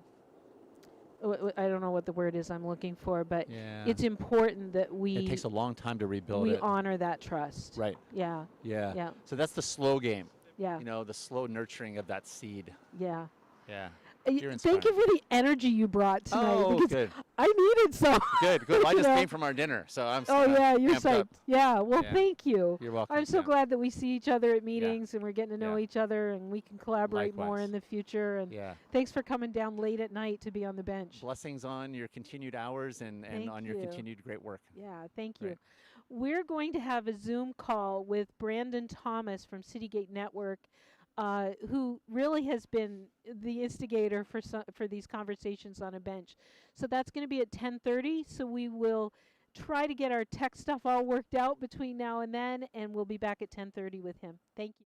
Speaker 1: don't know what the word is I'm looking for, but
Speaker 3: Yeah.
Speaker 1: it's important that we
Speaker 3: It takes a long time to rebuild
Speaker 1: we
Speaker 3: it.
Speaker 1: honor that trust.
Speaker 3: Right.
Speaker 1: Yeah.
Speaker 3: Yeah.
Speaker 1: Yeah.
Speaker 3: So that's the slow game.
Speaker 1: Yeah.
Speaker 3: You know, the slow nurturing of that seed.
Speaker 1: Yeah.
Speaker 3: Yeah.
Speaker 1: Thank you for the energy you brought tonight.
Speaker 3: Oh,
Speaker 1: because
Speaker 3: good.
Speaker 1: I needed some.
Speaker 3: Good. Good. Well, I
Speaker 1: you
Speaker 3: just
Speaker 1: know?
Speaker 3: came from our dinner, so I'm.
Speaker 1: Oh yeah, you're
Speaker 3: amped up.
Speaker 1: psyched. Yeah. Well,
Speaker 3: Yeah.
Speaker 1: thank you.
Speaker 3: You're welcome.
Speaker 1: I'm so
Speaker 3: yeah.
Speaker 1: glad that we see each other at meetings and we're getting to know
Speaker 3: Yeah.
Speaker 1: each other and we can collaborate more
Speaker 3: Likewise.
Speaker 1: in the future. And
Speaker 3: Yeah.
Speaker 1: thanks for coming down late at night to be on the bench.
Speaker 3: Blessings on your continued hours and
Speaker 1: Thank
Speaker 3: on your
Speaker 1: you.
Speaker 3: continued great work.
Speaker 1: Yeah, thank you.
Speaker 3: Great.
Speaker 1: We're going to have a Zoom call with Brandon Thomas from Citygate Network, who really has been the instigator for these conversations on a bench. So that's going to be at 10:30. So we will try to get our tech stuff all worked out between now and then, and we'll be back at 10:30 with him. Thank you.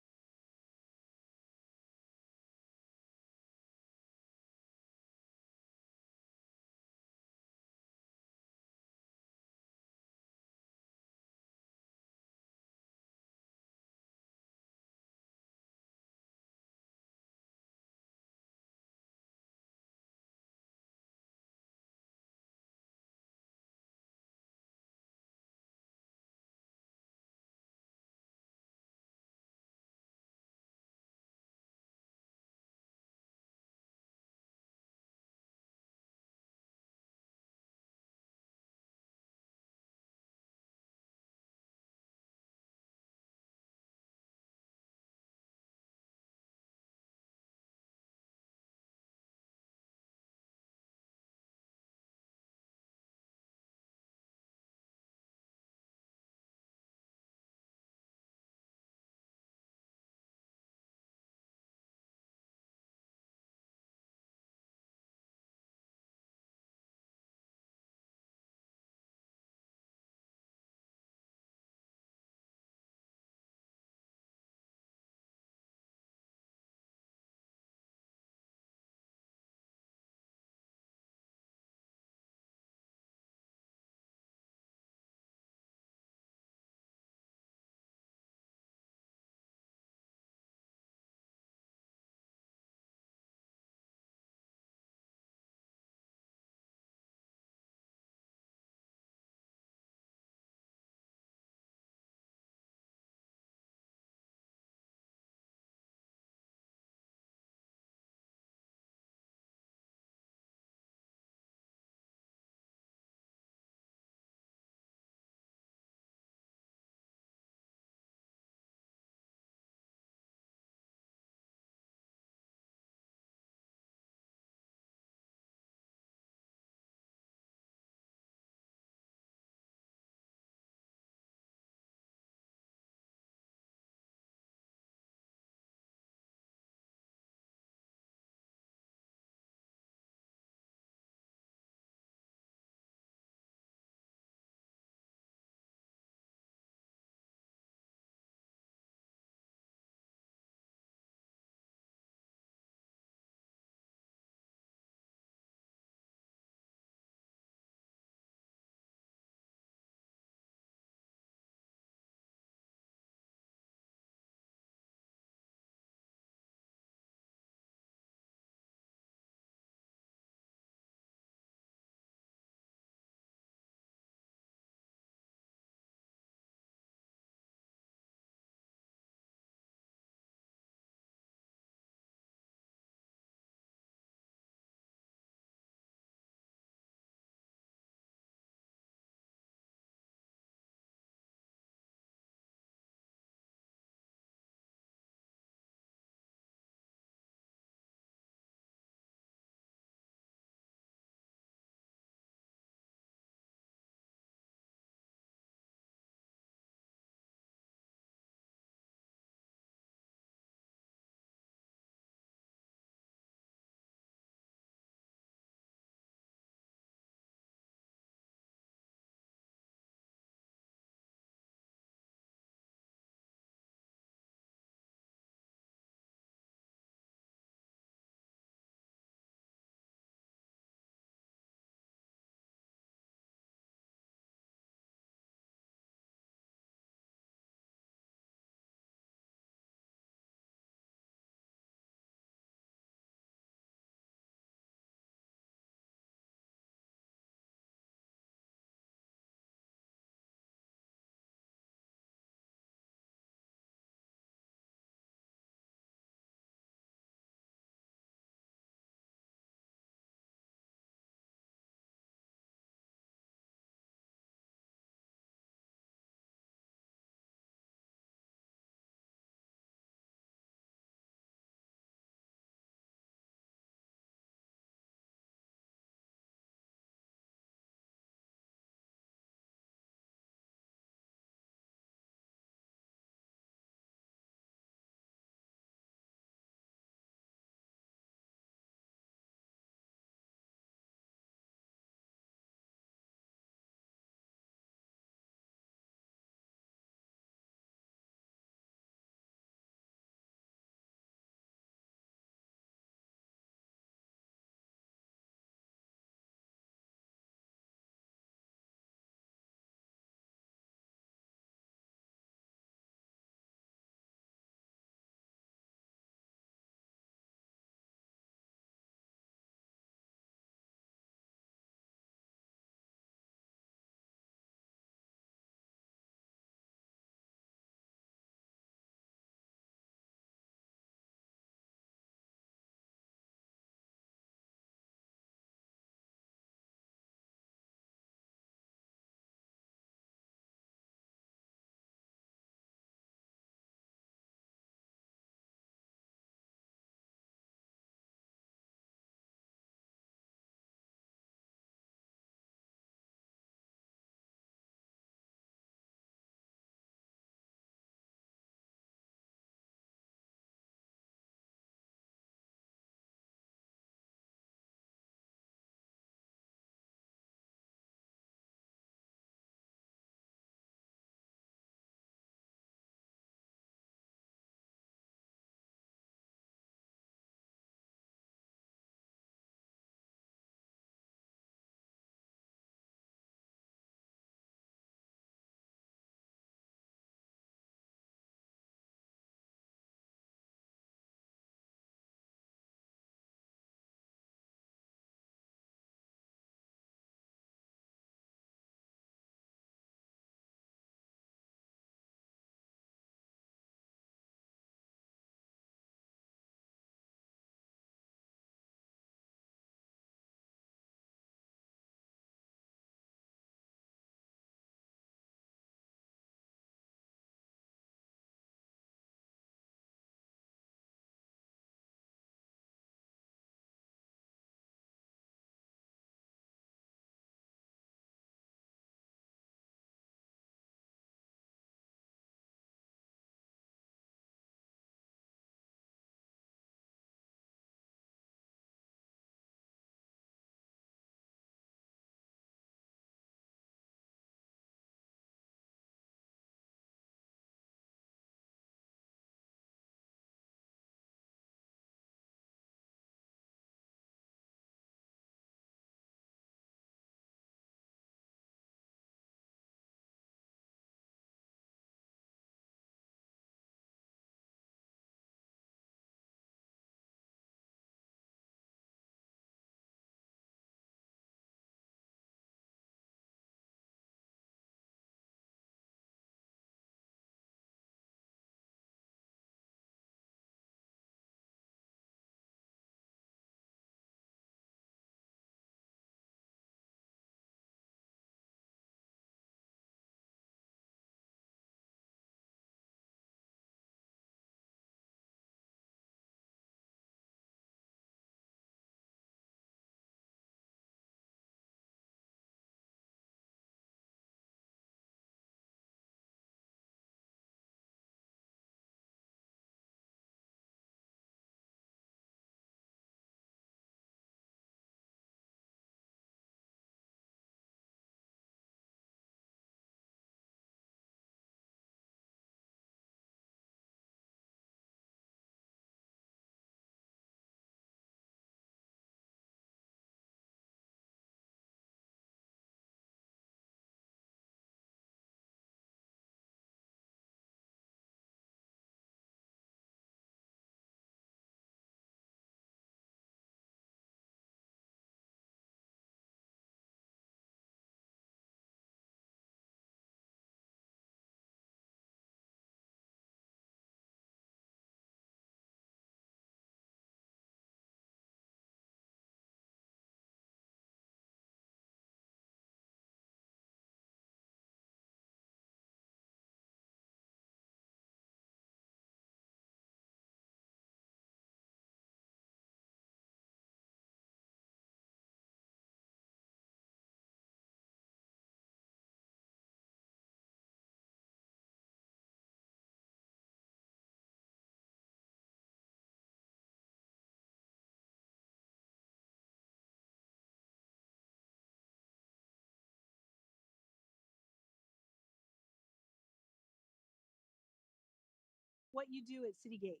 Speaker 1: what you do at City Gate.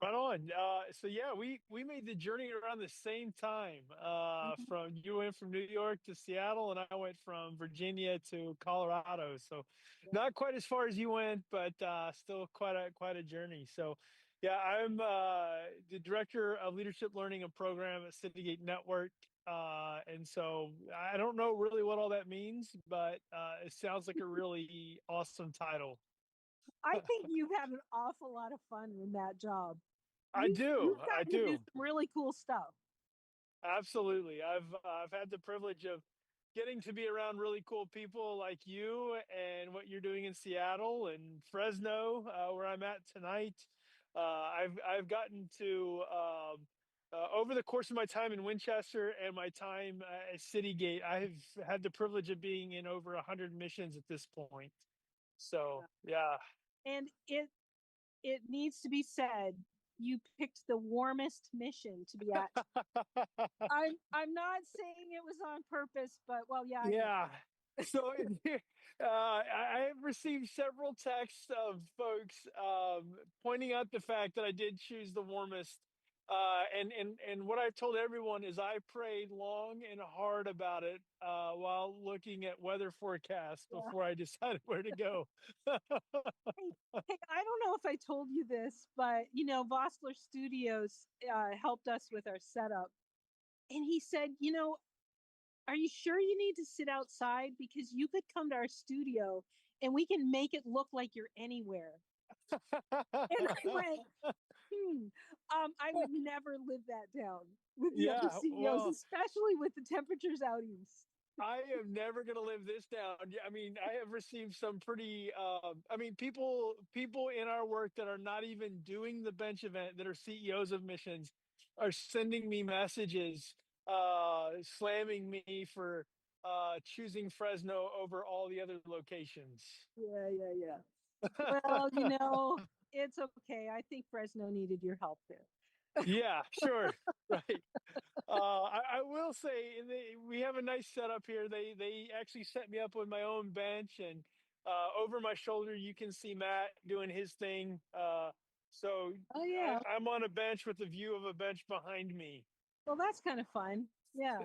Speaker 4: Right on. So yeah, we made the journey around the same time. From you went from New York to Seattle, and I went from Virginia to Colorado. So not quite as far as you went, but still quite a journey. So yeah, I'm the director of leadership learning and program at Citygate Network. And so I don't know really what all that means, but it sounds like a really awesome title.
Speaker 1: I think you've had an awful lot of fun in that job.
Speaker 4: I do.
Speaker 1: You've gotten to do some really cool stuff.
Speaker 4: Absolutely. I've had the privilege of getting to be around really cool people like you and what you're doing in Seattle and Fresno, where I'm at tonight. I've gotten to over the course of my time in Winchester and my time at Citygate, I've had the privilege of being in over 100 missions at this point. So yeah.
Speaker 1: And it needs to be said, you picked the warmest mission to be at. I'm not saying it was on purpose, but well, yeah.
Speaker 4: Yeah. So I have received several texts of folks pointing out the fact that I did choose the warmest. And what I've told everyone is I prayed long and hard about it while looking at weather forecasts before I decided where to go.
Speaker 1: Hey, I don't know if I told you this, but Vossler Studios helped us with our setup. And he said, are you sure you need to sit outside? Because you could come to our studio and we can make it look like you're anywhere. And I went, I would never live that down with the other CEOs, especially with the temperatures out east.
Speaker 4: I am never going to live this down. I mean, I have received some pretty, people in our work that are not even doing the bench event that are CEOs of missions are sending me messages, slamming me for choosing Fresno over all the other locations.
Speaker 1: Yeah. Well, it's okay. I think Fresno needed your help there.
Speaker 4: Yeah, sure. Right. I will say we have a nice setup here. They actually set me up with my own bench, and over my shoulder you can see Matt doing his thing. So I'm on a bench with the view of a bench behind me.
Speaker 1: Well, that's kind of fun. Yeah.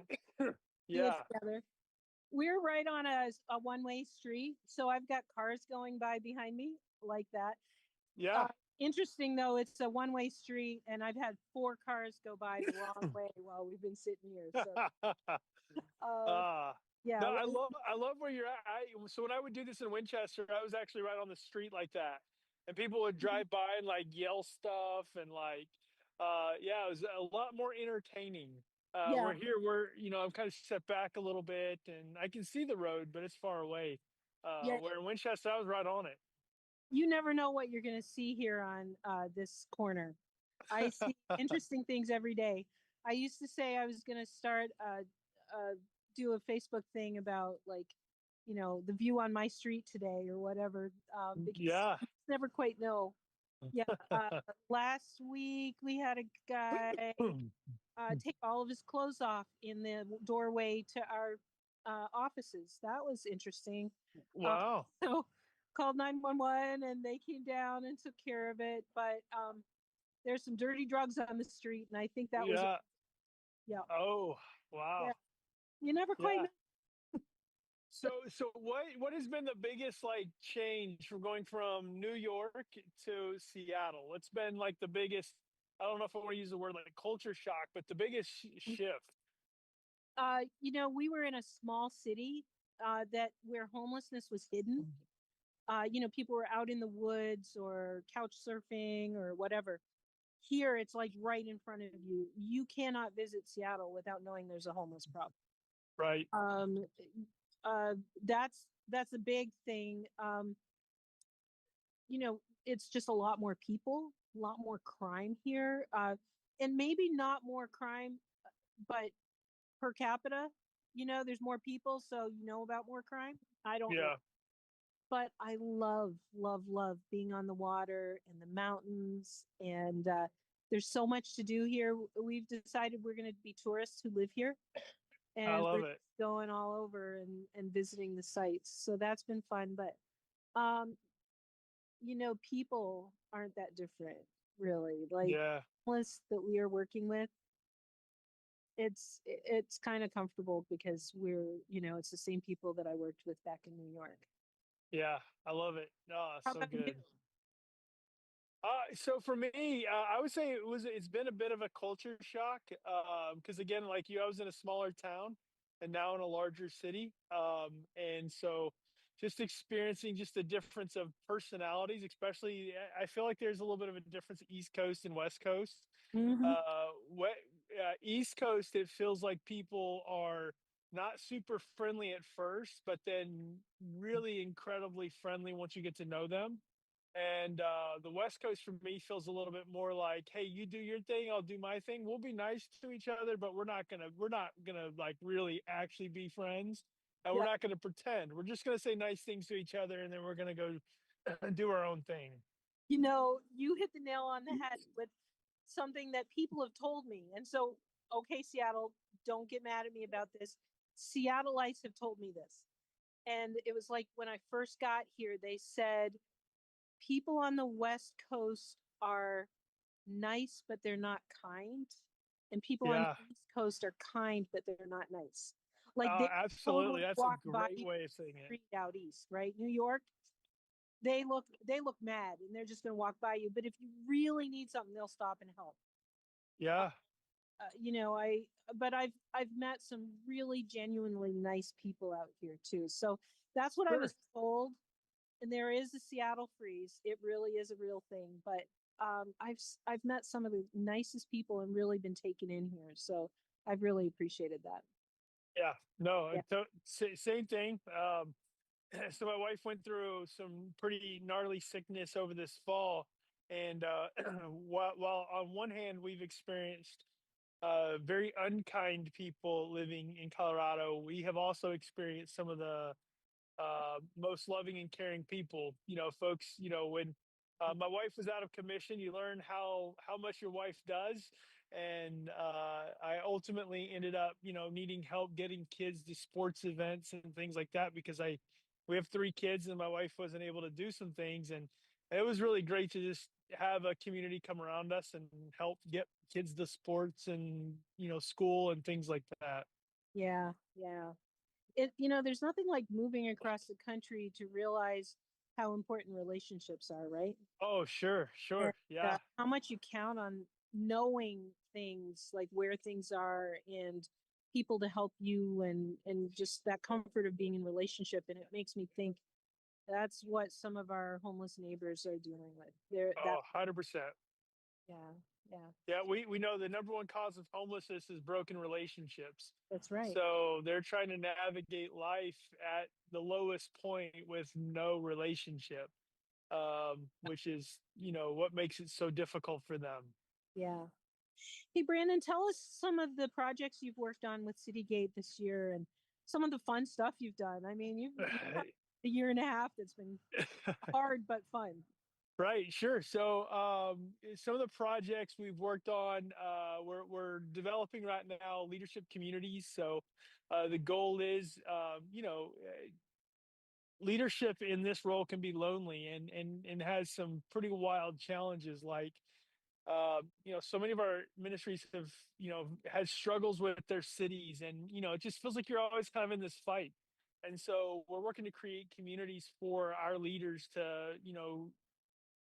Speaker 4: Yeah.
Speaker 1: Together. We're right on a one-way street, so I've got cars going by behind me like that.
Speaker 4: Yeah.
Speaker 1: Interesting though, it's a one-way street, and I've had 4 cars go by the wrong way while we've been sitting here. So, yeah.
Speaker 4: No, I love where you're at. So when I would do this in Winchester, I was actually right on the street like that, and people would drive by and like yell stuff and like, it was a lot more entertaining. We're here, I'm kind of set back a little bit, and I can see the road, but it's far away. Where in Winchester, I was right on it.
Speaker 1: You never know what you're going to see here on this corner. I see interesting things every day. I used to say I was going to start do a Facebook thing about the view on my street today or whatever. Because you never quite know. Yeah. Last week we had a guy take all of his clothes off in the doorway to our offices. That was interesting.
Speaker 4: Wow.
Speaker 1: So called 911 and they came down and took care of it. But there's some dirty drugs on the street, and I think that was
Speaker 4: Oh, wow.
Speaker 1: Yeah. You never quite know.
Speaker 4: So what has been the biggest change from going from New York to Seattle? What's been the biggest, I don't know if I want to use the word culture shock, but the biggest shift?
Speaker 1: We were in a small city where homelessness was hidden. People were out in the woods or couch surfing or whatever. Here, it's right in front of you. You cannot visit Seattle without knowing there's a homeless problem.
Speaker 4: Right.
Speaker 1: That's a big thing. It's just a lot more people, a lot more crime here, and maybe not more crime, but per capita, there's more people, so about more crime. I don't know. But I love being on the water and the mountains, and there's so much to do here. We've decided we're going to be tourists who live here, and
Speaker 4: I love
Speaker 1: we're
Speaker 4: it.
Speaker 1: going all over and visiting the sites. So that's been fun. But people aren't that different, really. Like,
Speaker 4: Yeah.
Speaker 1: homeless that we are working with, it's kind of comfortable because it's the same people that I worked with back in New York.
Speaker 4: Yeah. I love it. Oh,
Speaker 1: How
Speaker 4: so
Speaker 1: about you?
Speaker 4: good. So for me, I would say it's been a bit of a culture shock because again, like you, I was in a smaller town and now in a larger city, and so just experiencing just the difference of personalities, especially I feel like there's a little bit of a difference East Coast and West Coast.
Speaker 1: Hmm.
Speaker 4: What East Coast, it feels like people are not super friendly at first, but then really incredibly friendly once you get to know them. And the West Coast for me feels a little bit more like, hey, you do your thing, I'll do my thing. We'll be nice to each other, but we're not gonna like really actually be friends, and we're
Speaker 1: Yeah.
Speaker 4: not gonna pretend. We're just gonna say nice things to each other, and then we're gonna go do our own thing.
Speaker 1: You hit the nail on the head with something that people have told me. And so, okay, Seattle, don't get mad at me about this. Seattleites have told me this. And it was like when I first got here, they said people on the West Coast are nice, but they're not kind. And people on
Speaker 4: Yeah.
Speaker 1: the East Coast are kind, but they're not nice. Like
Speaker 4: Oh,
Speaker 1: they
Speaker 4: absolutely.
Speaker 1: totally
Speaker 4: That's a
Speaker 1: walk by
Speaker 4: great
Speaker 1: you
Speaker 4: way of saying it.
Speaker 1: street out east, right? New York, they look mad and they're just gonna walk by you. But if you really need something, they'll stop and help.
Speaker 4: Yeah.
Speaker 1: I but I've met some really genuinely nice people out here too. So that's what I
Speaker 4: Sure.
Speaker 1: was told. And there is a Seattle freeze. It really is a real thing. But I've met some of the nicest people and really been taken in here. So I've really appreciated that.
Speaker 4: Yeah. No,
Speaker 1: Yeah.
Speaker 4: same thing. So my wife went through some pretty gnarly sickness over this fall, and while on one hand we've experienced very unkind people living in Colorado, we have also experienced some of the most loving and caring people. Folks. When my wife was out of commission, you learn how much your wife does, and I ultimately ended up, needing help getting kids to sports events and things like that because we have 3 kids and my wife wasn't able to do some things, and it was really great to just have a community come around us and help get kids to sports and school and things like that.
Speaker 1: Yeah. Yeah. There's nothing like moving across the country to realize how important relationships are, right?
Speaker 4: Oh, sure,
Speaker 1: And
Speaker 4: sure, yeah.
Speaker 1: how much you count on knowing things like where things are and people to help you and just that comfort of being in relationship. And it makes me think that's what some of our homeless neighbors are dealing with. That
Speaker 4: Oh, 100%.
Speaker 1: Yeah, yeah,
Speaker 4: Yeah, we know the number one cause of homelessness is broken relationships.
Speaker 1: that's right.
Speaker 4: So they're trying to navigate life at the lowest point with no relationship, which is, what makes it so difficult for them.
Speaker 1: Yeah. Hey, Brandon, tell us some of the projects you've worked on with Citygate this year and some of the fun stuff you've done. I mean, you've had a year and a half that's been hard but fun.
Speaker 4: Right, sure. So, some of the projects we've worked on, we're developing right now leadership communities. So, the goal is, leadership in this role can be lonely and has some pretty wild challenges. Like, so many of our ministries have, had struggles with their cities, and it just feels like you're always kind of in this fight. And so, we're working to create communities for our leaders to,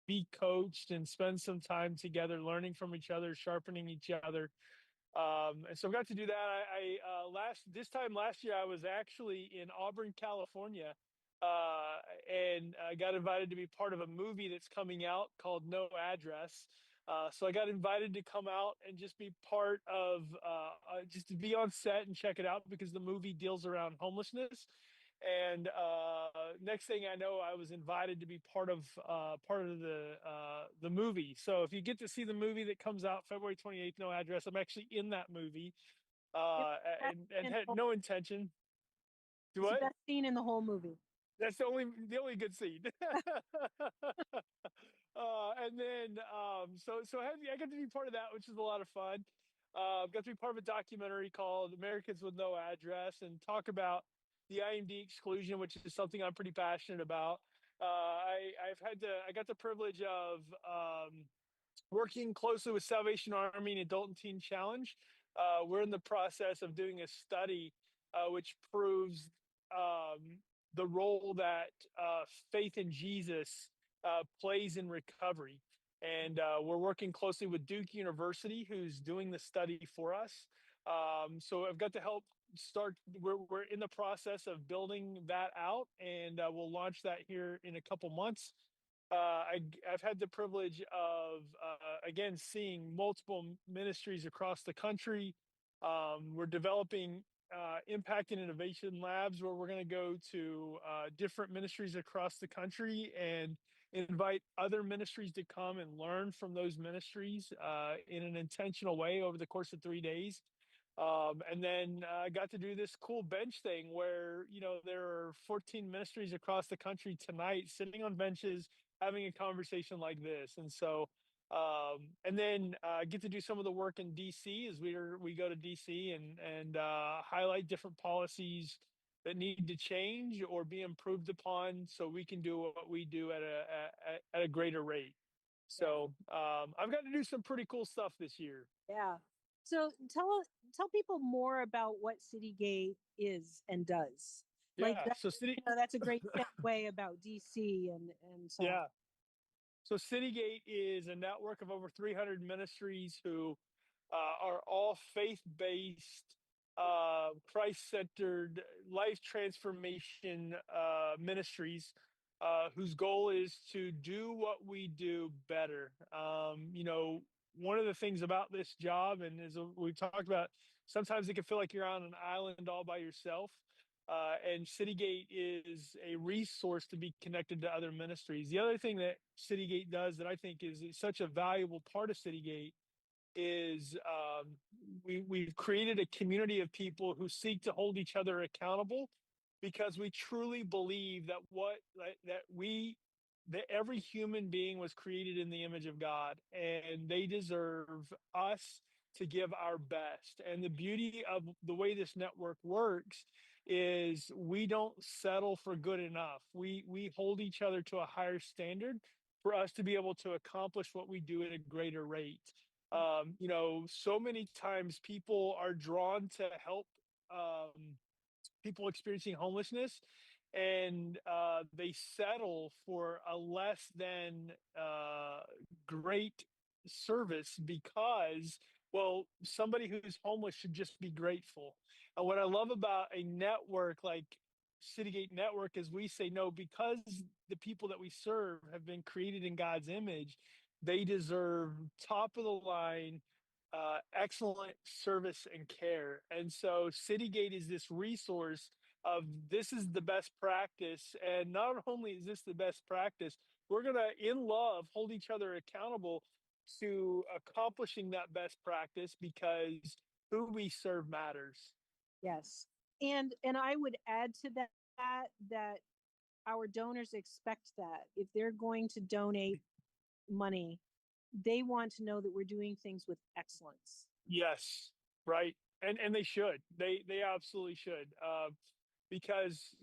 Speaker 4: be coached and spend some time together, learning from each other, sharpening each other. And so I got to do that. This time last year, I was actually in Auburn, California, and I got invited to be part of a movie that's coming out called No Address. So I got invited to come out and just be part of, just to be on set and check it out because the movie deals around homelessness. And next thing I know, I was invited to be part of the movie. So if you get to see the movie that comes out February 28th, No Address, I'm actually in that movie,
Speaker 1: It's
Speaker 4: uh,
Speaker 1: the best
Speaker 4: and
Speaker 1: scene in
Speaker 4: had
Speaker 1: the whole-
Speaker 4: no intention. Do
Speaker 1: it's the
Speaker 4: what?
Speaker 1: best scene in the whole movie.
Speaker 4: That's the only good scene. And then so I got to be part of that, which is a lot of fun. Got to be part of a documentary called Americans with No Address and talk about the IMD exclusion, which is something I'm pretty passionate about. I got the privilege of working closely with Salvation Army and Adult and Teen Challenge. We're in the process of doing a study which proves the role that faith in Jesus plays in recovery. And we're working closely with Duke University, who's doing the study for us. So I've got to help start. We're in the process of building that out, and we'll launch that here in a couple months. I've had the privilege of, again, seeing multiple ministries across the country. We're developing impact and innovation labs where we're going to go to different ministries across the country and invite other ministries to come and learn from those ministries in an intentional way over the course of 3 days. And then I got to do this cool bench thing where, there are 14 ministries across the country tonight sitting on benches having a conversation like this. And so, and then get to do some of the work in DC as we go to DC and highlight different policies that need to change or be improved upon so we can do what we do at a greater rate. So I've got to do some pretty cool stuff this year.
Speaker 1: Yeah. So tell people more about what Citygate is and does.
Speaker 4: Yeah.
Speaker 1: So that's a great segue about DC and so.
Speaker 4: Yeah. So Citygate is a network of over 300 ministries who are all faith-based, Christ-centered, life transformation ministries whose goal is to do what we do better. One of the things about this job, and as we've talked about, sometimes it can feel like you're on an island all by yourself. And Citygate is a resource to be connected to other ministries. The other thing that Citygate does that I think is such a valuable part of Citygate is we've created a community of people who seek to hold each other accountable because we truly believe that every human being was created in the image of God, and they deserve us to give our best. And the beauty of the way this network works is we don't settle for good enough. We hold each other to a higher standard for us to be able to accomplish what we do at a greater rate. So many times people are drawn to help people experiencing homelessness, and they settle for a less than great service because, well, somebody who's homeless should just be grateful. And what I love about a network like Citygate Network is we say, no, because the people that we serve have been created in God's image, they deserve top of the line, excellent service and care. And so Citygate is this resource of this is the best practice. And not only is this the best practice, we're going to, in love, hold each other accountable to accomplishing that best practice because who we serve matters.
Speaker 1: Yes. And I would add to that our donors expect that if they're going to donate money, they want to know that we're doing things with excellence.
Speaker 4: Yes, right. And they should. They absolutely should. Because,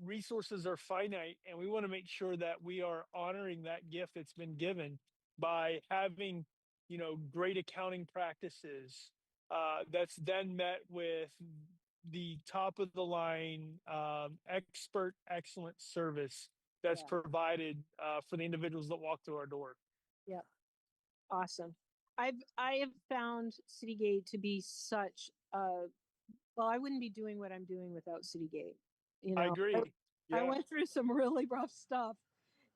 Speaker 4: resources are finite, and we want to make sure that we are honoring that gift that's been given by having, great accounting practices that's then met with the top of the line expert excellent service that's provided for the individuals that walk through our door.
Speaker 1: Yeah. Awesome. I have found Citygate to be such I wouldn't be doing what I'm doing without Citygate.
Speaker 4: I agree.
Speaker 1: I went through some really rough stuff,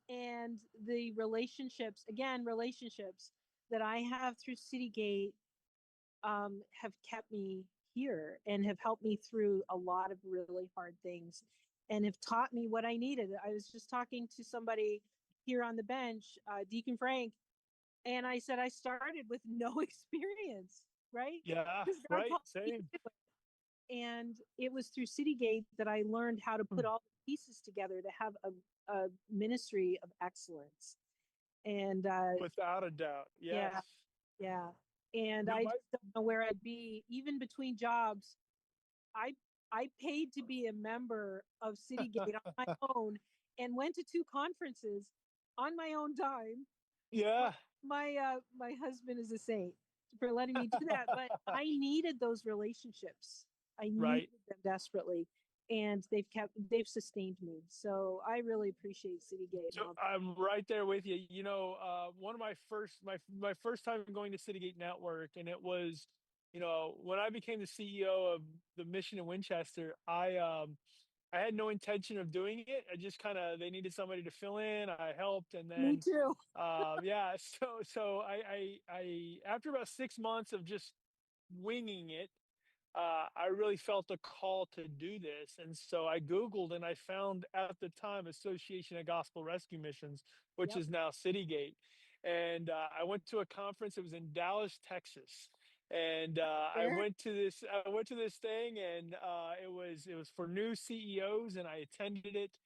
Speaker 1: and the relationships that I have through Citygate have kept me here and have helped me through a lot of really hard things and have taught me what I needed. I was just talking to somebody here on the bench, Deacon Frank, and I said I started with no experience, right?
Speaker 4: Yeah, right, same.
Speaker 1: And it was through Citygate that I learned how to put all the pieces together to have a ministry of excellence. And
Speaker 4: without a doubt, yes.
Speaker 1: Yeah. And I just don't know where I'd be, even between jobs. I paid to be a member of Citygate on my own, and went to 2 conferences on my own dime.
Speaker 4: Yeah.
Speaker 1: My husband is a saint for letting me do that, but I needed those relationships. I needed
Speaker 4: Right.
Speaker 1: them desperately, and they've sustained me. So I really appreciate Citygate.
Speaker 4: So I'm right there with you. You know, one of my first time going to Citygate Network, and it was, you know, when I became the CEO of the mission in Winchester, I had no intention of doing it. I just kind of they needed somebody to fill in. I helped, and
Speaker 1: Me
Speaker 4: then
Speaker 1: too.
Speaker 4: yeah. So I after about 6 months of just winging it, I really felt a call to do this. And so I Googled and I found at the time Association of Gospel Rescue Missions, which
Speaker 1: Yep.
Speaker 4: is now Citygate. And I went to a conference. It was in Dallas, Texas. And I
Speaker 1: There.
Speaker 4: went to this thing, and it was for new CEOs, and I attended it.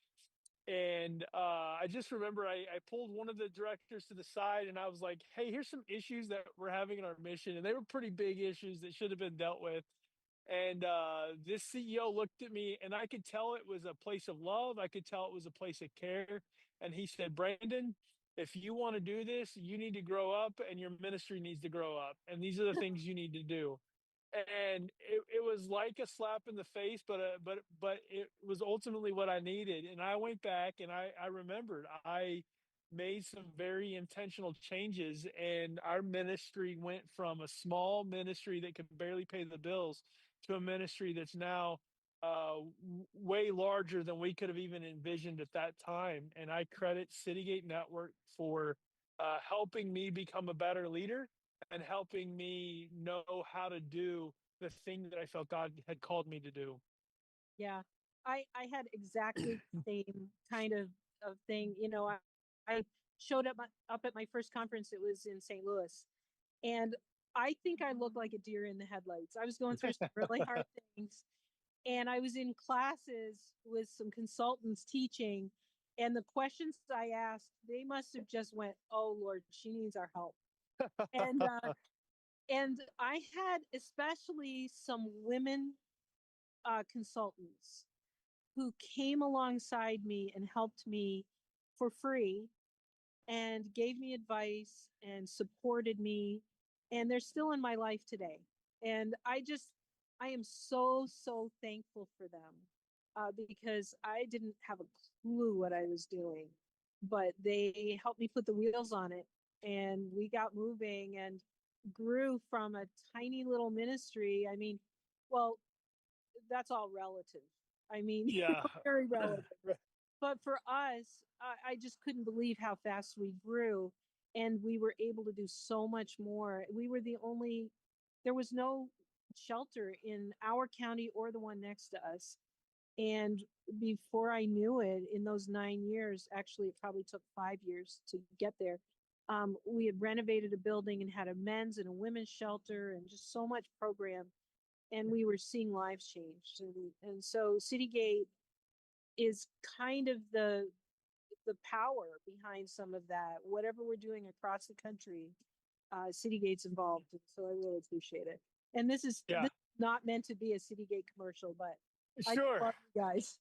Speaker 4: And I just remember I pulled one of the directors to the side, and I was like, "Hey, here's some issues that we're having in our mission," and they were pretty big issues that should have been dealt with. And this CEO looked at me, and I could tell it was a place of love. I could tell it was a place of care. And he said, "Brandon, if you want to do this, you need to grow up, and your ministry needs to grow up. And these are the things you need to do." And it was like a slap in the face, but it was ultimately what I needed. And I went back, and I remembered I made some very intentional changes, and our ministry went from a small ministry that could barely pay the bills to a ministry that's now way larger than we could have even envisioned at that time. And I credit Citygate Network for helping me become a better leader and helping me know how to do the thing that I felt God had called me to do.
Speaker 1: Yeah, I had exactly the same kind of thing. You know, I showed up at my first conference. It was in St. Louis, and I think I looked like a deer in the headlights. I was going through some really hard things, and I was in classes with some consultants teaching, and the questions I asked, they must have just went, "Oh Lord, she needs our help." And and I had especially some women consultants who came alongside me and helped me for free and gave me advice and supported me. And they're still in my life today. And I am so thankful for them because I didn't have a clue what I was doing, but they helped me put the wheels on it. And we got moving and grew from a tiny little ministry. I mean, well, that's all relative. I mean,
Speaker 4: Yeah.
Speaker 1: very relative. But for us, I just couldn't believe how fast we grew, and we were able to do so much more. We were there was no shelter in our county or the one next to us. And before I knew it, in those 9 years, actually, it probably took 5 years to get there. We had renovated a building and had a men's and a women's shelter and just so much program, and we were seeing lives changed. And so Citygate is kind of the power behind some of that. Whatever we're doing across the country, Citygate's involved, and so I really appreciate it. And this is not meant to be a Citygate commercial, but I
Speaker 4: Sure.
Speaker 1: love you guys.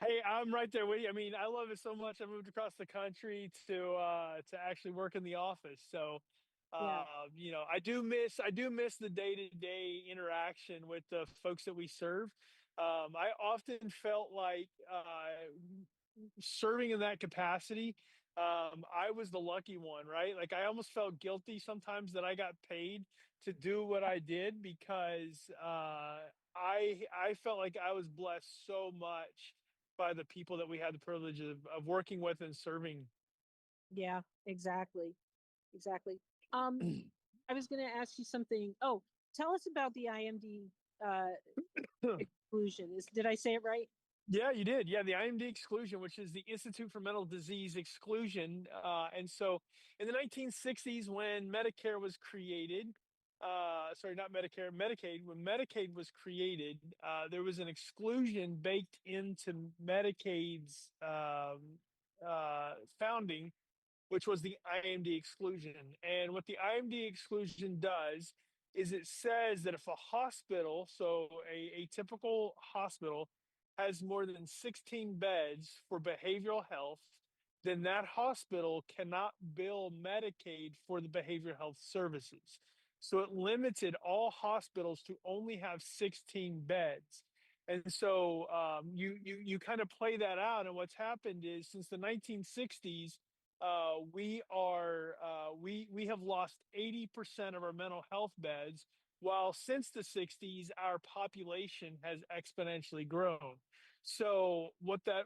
Speaker 4: Hey, I'm right there with you. I mean, I love it so much. I moved across the country to actually work in the office. So,
Speaker 1: Yeah.
Speaker 4: you know, I do miss the day-to-day interaction with the folks that we serve. I often felt like serving in that capacity, I was the lucky one, right? Like I almost felt guilty sometimes that I got paid to do what I did because I felt like I was blessed so much by the people that we had the privilege of working with and serving.
Speaker 1: Yeah, exactly. Exactly. Um, I was going to ask you something. Oh, tell us about the IMD exclusion. Did I say it right?
Speaker 4: Yeah, you did. Yeah, the IMD exclusion, which is the Institute for Mental Disease Exclusion. And so in the 1960s, when Medicare was created, sorry, not Medicare, Medicaid, when Medicaid was created, there was an exclusion baked into Medicaid's founding, which was the IMD exclusion. And what the IMD exclusion does is it says that if a hospital, so a typical hospital, has more than 16 beds for behavioral health, then that hospital cannot bill Medicaid for the behavioral health services. So it limited all hospitals to only have 16 beds. And so you kind of play that out. And what's happened is since the 1960s, we have lost 80% of our mental health beds, while since the 60s, our population has exponentially grown. So what that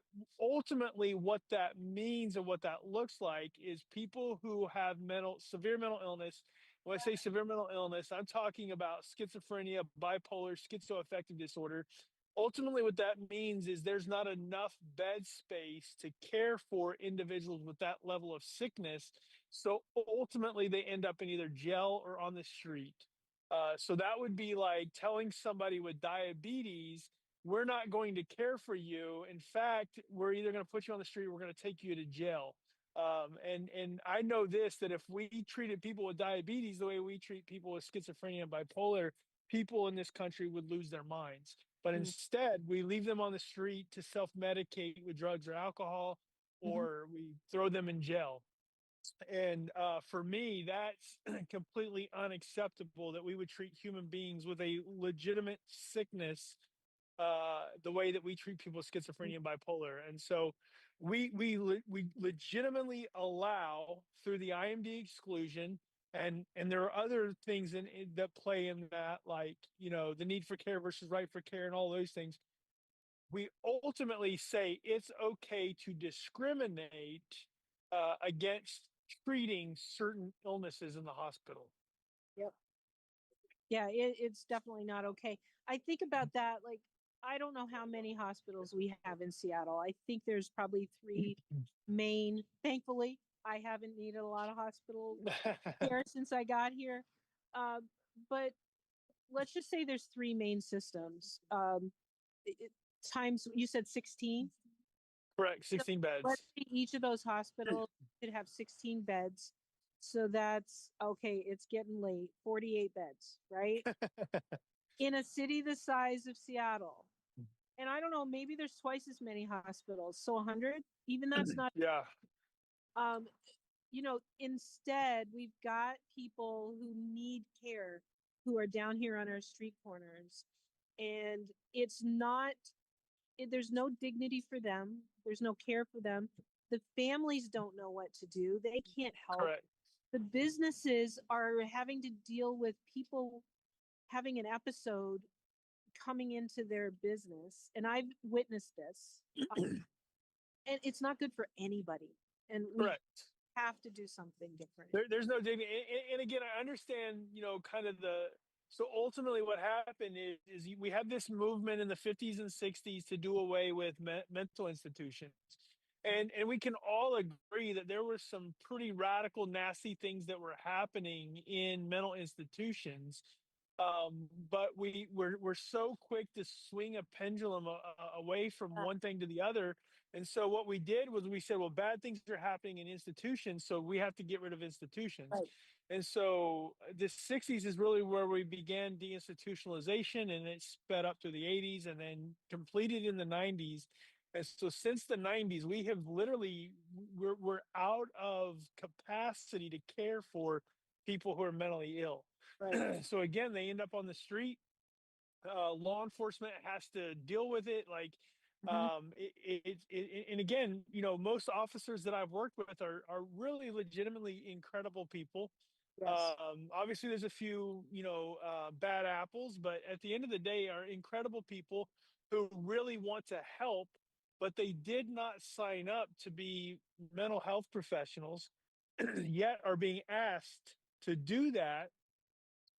Speaker 4: means and what that looks like is people who have severe mental illness. When I say severe mental illness, I'm talking about schizophrenia, bipolar, schizoaffective disorder. Ultimately, what that means is there's not enough bed space to care for individuals with that level of sickness. So ultimately, they end up in either jail or on the street. So that would be like telling somebody with diabetes, we're not going to care for you. In fact, we're either going to put you on the street or we're going to take you to jail. And I know this, that if we treated people with diabetes the way we treat people with schizophrenia and bipolar, people in this country would lose their minds. But instead, we leave them on the street to self-medicate with drugs or alcohol, or we throw them in jail. And for me, that's completely unacceptable that we would treat human beings with a legitimate sickness the way that we treat people with schizophrenia and bipolar. And so we legitimately allow through the IMD exclusion, and there are other things that play in that, like, you know, the need for care versus right for care and all those things. We ultimately say it's okay to discriminate against treating certain illnesses in the hospital.
Speaker 1: Yep. Yeah, it's definitely not okay. I think about that, like, I don't know how many hospitals we have in Seattle. I think there's probably 3 main. Thankfully, I haven't needed a lot of hospital care since I got here. But let's just say there's 3 main systems. Times, you said 16?
Speaker 4: Correct, 16 beds.
Speaker 1: Let's say each of those hospitals should have 16 beds. So that's, okay, it's getting late, 48 beds, right? In a city the size of Seattle. And I don't know, maybe there's twice as many hospitals. So 100, even that's not.
Speaker 4: Yeah.
Speaker 1: You know, instead, we've got people who need care who are down here on our street corners. And it's not, there's no dignity for them. There's no care for them. The families don't know what to do. They can't help.
Speaker 4: Correct.
Speaker 1: The businesses are having to deal with people having an episode coming into their business. And I've witnessed this. And it's not good for anybody. And we have to do something different.
Speaker 4: There's no dignity. And again, I understand, you know, kind of so ultimately what happened is we had this movement in the 50s and 60s to do away with mental institutions. And we can all agree that there were some pretty radical, nasty things that were happening in mental institutions. But we're so quick to swing a pendulum away from one thing to the other. And so what we did was we said, well, bad things are happening in institutions, so we have to get rid of institutions.
Speaker 1: Right.
Speaker 4: And so the 60s is really where we began deinstitutionalization, and it sped up through the 80s and then completed in the 90s. And so since the 90s, we have literally, we're out of capacity to care for people who are mentally ill.
Speaker 1: Right.
Speaker 4: So again, they end up on the street. Law enforcement has to deal with it. Like, and again, you know, most officers that I've worked with are really legitimately incredible people.
Speaker 1: Yes.
Speaker 4: Obviously there's a few, you know, bad apples, but at the end of the day are incredible people who really want to help, but they did not sign up to be mental health professionals, yet are being asked to do that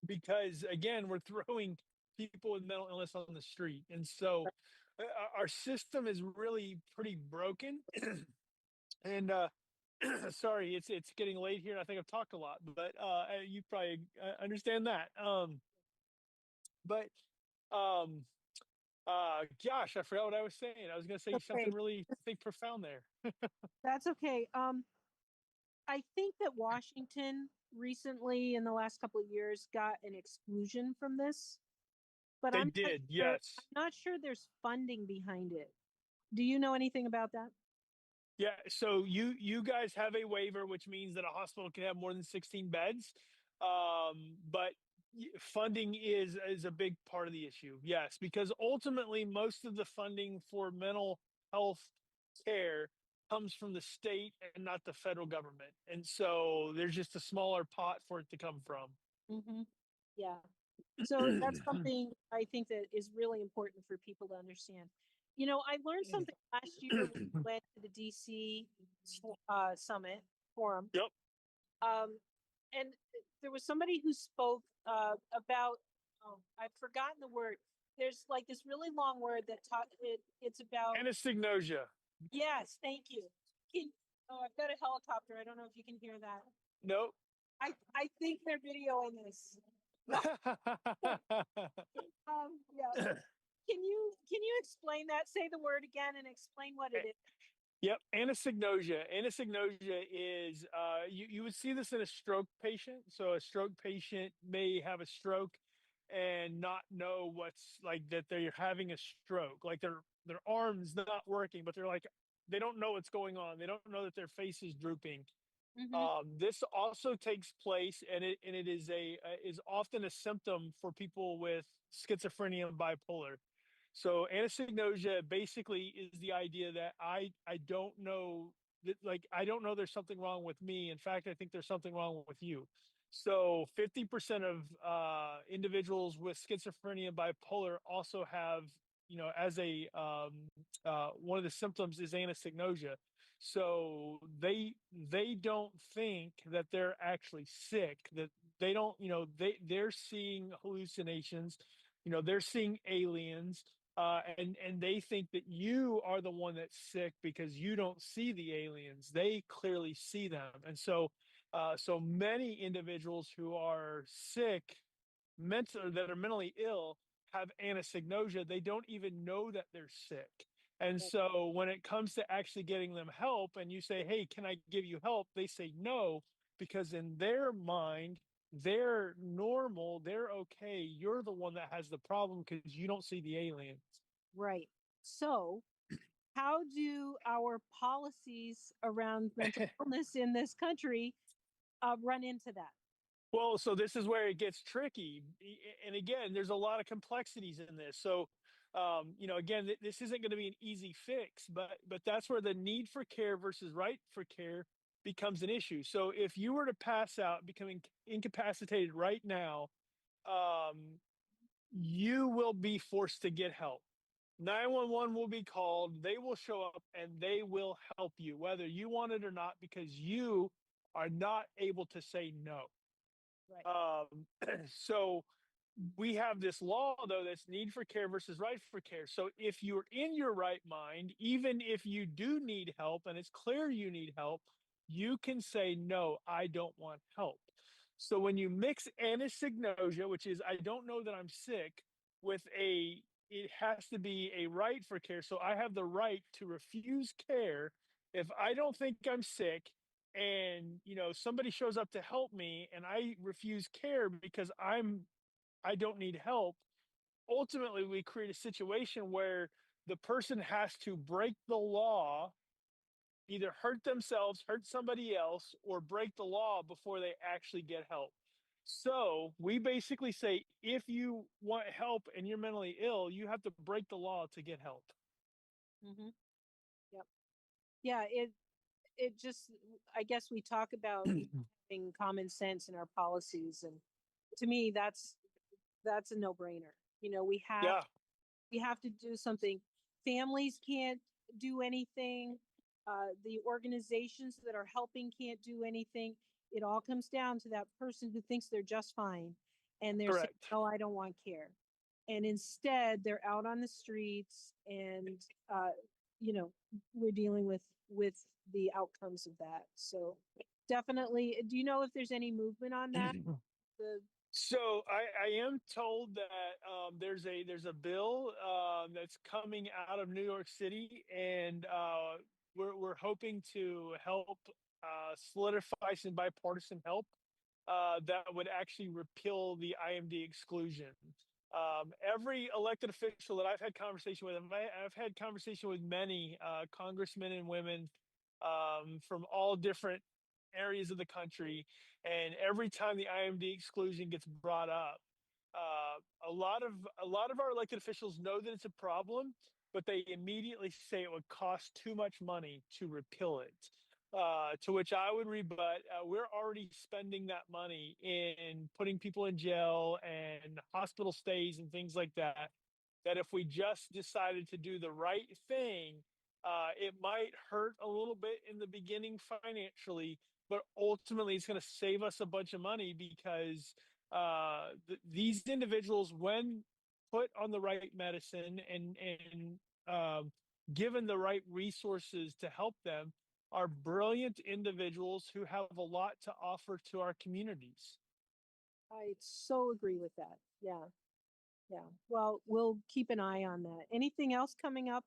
Speaker 4: because, again, we're throwing people with mental illness on the street. And so our system is really pretty broken. And sorry, it's getting late here, and I think I've talked a lot, but you probably understand that. Gosh, I forgot what I was saying. I was going to say something really profound there.
Speaker 1: That's okay. I think that Washington recently, in the last couple of years, got an exclusion from this. but
Speaker 4: They
Speaker 1: I'm not
Speaker 4: did,
Speaker 1: sure,
Speaker 4: yes.
Speaker 1: I'm not sure there's funding behind it. Do you know anything about that?
Speaker 4: Yeah, so you guys have a waiver, which means that a hospital can have more than 16 beds. But funding is a big part of the issue. Yes, because ultimately most of the funding for mental health care comes from the state and not the federal government. And so there's just a smaller pot for it to come from.
Speaker 1: Mm-hmm. Yeah. So that's something I think that is really important for people to understand. You know, I learned something last year when we went to the DC summit forum.
Speaker 4: Yep.
Speaker 1: And there was somebody who spoke about, oh, I've forgotten the word. There's like this really long word that it's about.
Speaker 4: Anesthesia.
Speaker 1: Yes, thank you. Oh, I've got a helicopter. I don't know if you can hear that.
Speaker 4: Nope.
Speaker 1: I think they're videoing this. Yeah. Can you explain that? Say the word again and explain what it is.
Speaker 4: Yep, anosognosia. Anosognosia is you would see this in a stroke patient. So a stroke patient may have a stroke and not know what's like that they're having a stroke. Like their arms not working, but they're like they don't know what's going on. They don't know that their face is drooping. This also takes place, and it is often a symptom for people with schizophrenia and bipolar. So anosognosia basically is the idea that I don't know that like I don't know there's something wrong with me. In fact, I think there's something wrong with you. So 50% of individuals with schizophrenia and bipolar also have, you know, as a one of the symptoms is anosognosia. So they don't think that they're actually sick. That they don't, you know, they're seeing hallucinations. You know, they're seeing aliens, and they think that you are the one that's sick because you don't see the aliens. They clearly see them, and so many individuals who are sick, mental that are mentally ill, have anosognosia. They don't even know that they're sick. And so when it comes to actually getting them help and you say, "Hey, can I give you help?" They say no, because in their mind, they're normal, they're okay. You're the one that has the problem because you don't see the aliens.
Speaker 1: Right. So, how do our policies around mental illness in this country run into that?
Speaker 4: Well, so this is where it gets tricky. And again, there's a lot of complexities in this. So, you know, again, this isn't going to be an easy fix, but that's where the need for care versus right for care becomes an issue. So if you were to pass out, becoming incapacitated right now, you will be forced to get help. 911 will be called. They will show up and they will help you, whether you want it or not, because you are not able to say no.
Speaker 1: Right.
Speaker 4: So we have this law, though, that's need for care versus right for care. So if you're in your right mind, even if you do need help and it's clear you need help, you can say, no, I don't want help. So when you mix anosognosia, which is I don't know that I'm sick, with it has to be a right for care. So I have the right to refuse care if I don't think I'm sick and you know somebody shows up to help me and I refuse care because I don't need help. Ultimately, we create a situation where the person has to break the law, either hurt themselves, hurt somebody else, or break the law before they actually get help. So we basically say if you want help and you're mentally ill, you have to break the law to get help.
Speaker 1: Mm-hmm. Yep. Yeah. It just, I guess we talk about having common sense in our policies, and to me, that's a no-brainer. You know, we have to do something. Families can't do anything. The organizations that are helping can't do anything. It all comes down to that person who thinks they're just fine, and they're saying, "No, I don't want care," and instead they're out on the streets, and you know, we're dealing with the outcomes of that. So definitely, do you know if there's any movement on that?
Speaker 4: So I am told that there's a bill that's coming out of New York City, and we're hoping to help solidify some bipartisan help that would actually repeal the IMD exclusion. every elected official that I've had conversation with, and I've had conversation with many congressmen and women from all different areas of the country, and every time the IMD exclusion gets brought up, a lot of our elected officials know that it's a problem, but they immediately say it would cost too much money to repeal it. To which I would rebut, we're already spending that money in putting people in jail and hospital stays and things like that. That if we just decided to do the right thing, it might hurt a little bit in the beginning financially, but ultimately it's going to save us a bunch of money because these individuals, when put on the right medicine and given the right resources to help them, are brilliant individuals who have a lot to offer to our communities.
Speaker 1: I so agree with that. Yeah. Yeah. Well, we'll keep an eye on that. Anything else coming up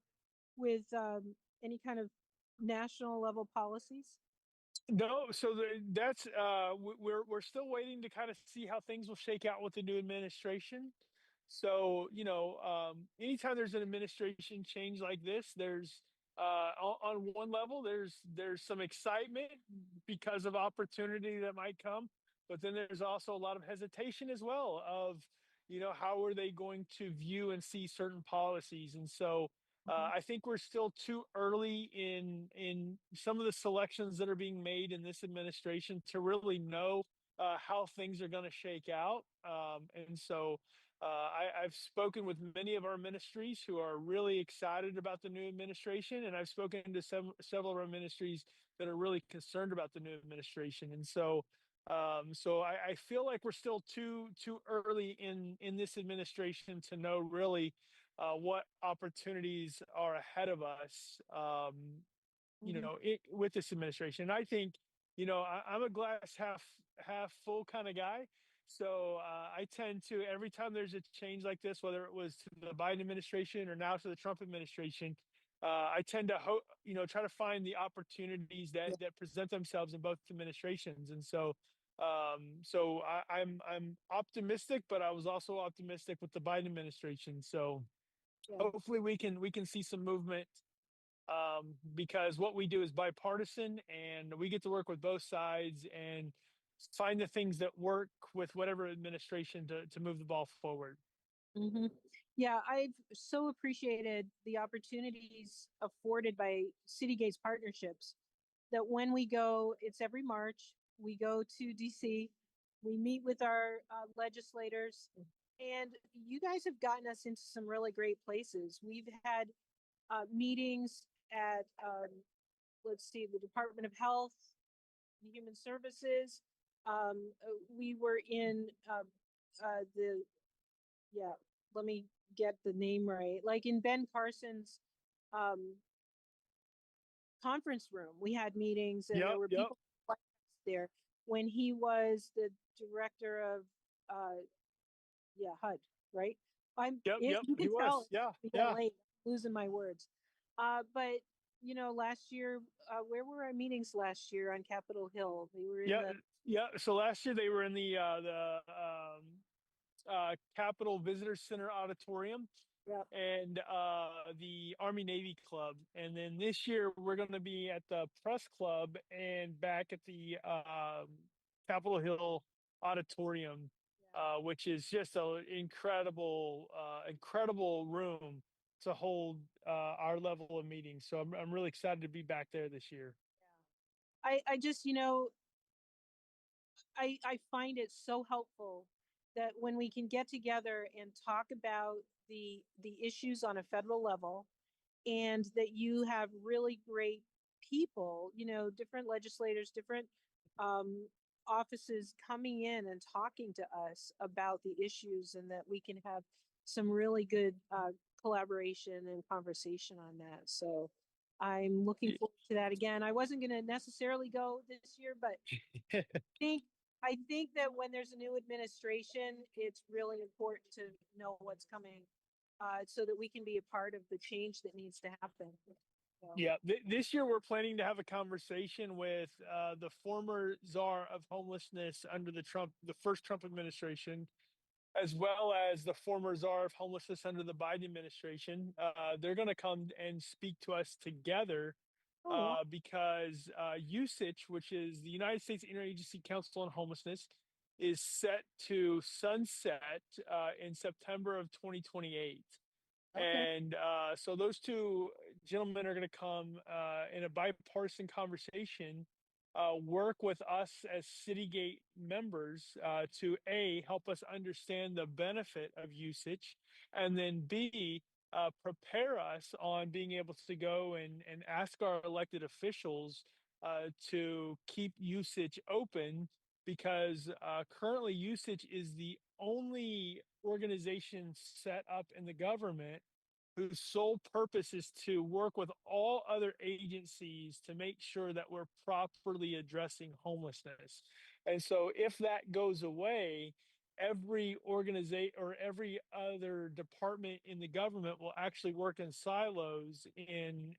Speaker 1: with any kind of national level policies?
Speaker 4: No, so that's we're still waiting to kind of see how things will shake out with the new administration. So anytime there's an administration change like this, there's on one level there's some excitement because of opportunity that might come, but then there's also a lot of hesitation as well of how are they going to view and see certain policies. And so I think we're still too early in some of the selections that are being made in this administration to really know how things are going to shake out. And so I've spoken with many of our ministries who are really excited about the new administration, and I've spoken to several of our ministries that are really concerned about the new administration. And so I feel like we're still too early in this administration to know really what opportunities are ahead of us, with this administration. And I think, I'm a glass half full kind of guy. So I tend to, every time there's a change like this, whether it was to the Biden administration or now to the Trump administration, I tend to try to find the opportunities that present themselves in both administrations. And so I'm optimistic, but I was also optimistic with the Biden administration. So hopefully we can see some movement, because what we do is bipartisan, and we get to work with both sides and find the things that work with whatever administration to move the ball forward.
Speaker 1: Mm-hmm. Yeah, I've so appreciated the opportunities afforded by City Gates partnerships that when we go, it's every March, we go to DC, we meet with our legislators, and you guys have gotten us into some really great places. We've had meetings at, let's see, the Department of Health, Human Services. We were in let me get the name right, like in Ben Carson's conference room. We had meetings, and there were people there when he was the director of HUD, right? You can
Speaker 4: he
Speaker 1: tell
Speaker 4: was.
Speaker 1: late, losing my words. But last year, where were our meetings last year on Capitol Hill? They were in
Speaker 4: So last year they were in the Capitol Visitor Center Auditorium and the Army Navy Club. And then this year we're going to be at the Press Club and back at the Capitol Hill Auditorium, which is just an incredible room to hold our level of meetings. So I'm really excited to be back there this year.
Speaker 1: I just, I find it so helpful that when we can get together and talk about the issues on a federal level, and that you have really great people, different legislators, different offices coming in and talking to us about the issues, and that we can have some really good collaboration and conversation on that. So I'm looking forward to that again. I wasn't going to necessarily go this year, but I think that when there's a new administration, it's really important to know what's coming, so that we can be a part of the change that needs to happen. So.
Speaker 4: Yeah, this year we're planning to have a conversation with the former czar of homelessness under the first Trump administration, as well as the former czar of homelessness under the Biden administration. They're going to come and speak to us together because USICH, which is the United States Interagency Council on Homelessness, is set to sunset in September of 2028. And so those two gentlemen are going to come in a bipartisan conversation, work with us as Citygate members to A, help us understand the benefit of USICH, and then B, prepare us on being able to go and ask our elected officials to keep USICH open, because currently USICH is the only organization set up in the government whose sole purpose is to work with all other agencies to make sure that we're properly addressing homelessness. And so if that goes away, every organization or every other department in the government will actually work in silos. And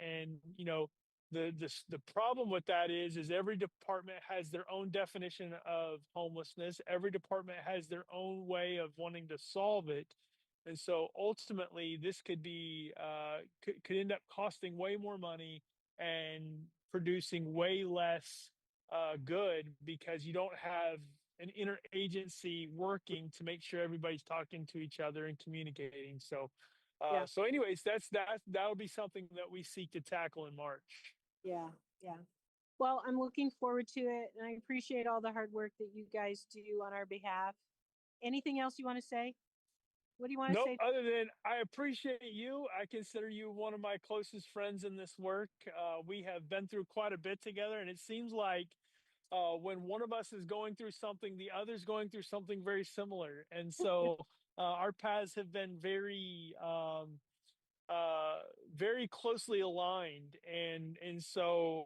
Speaker 4: you know, the problem with that is every department has their own definition of homelessness. Every department has their own way of wanting to solve it. And so ultimately, this could be could end up costing way more money and producing way less good, because you don't have an interagency working to make sure everybody's talking to each other and communicating. So, so anyways, that'll be something that we seek to tackle in March.
Speaker 1: Yeah, yeah. Well, I'm looking forward to it, and I appreciate all the hard work that you guys do on our behalf. Anything else you want to say? What do you want to say?
Speaker 4: Other than I appreciate you. I consider you one of my closest friends in this work. We have been through quite a bit together, and it seems like when one of us is going through something, the other's going through something very similar. And so our paths have been very very closely aligned, and so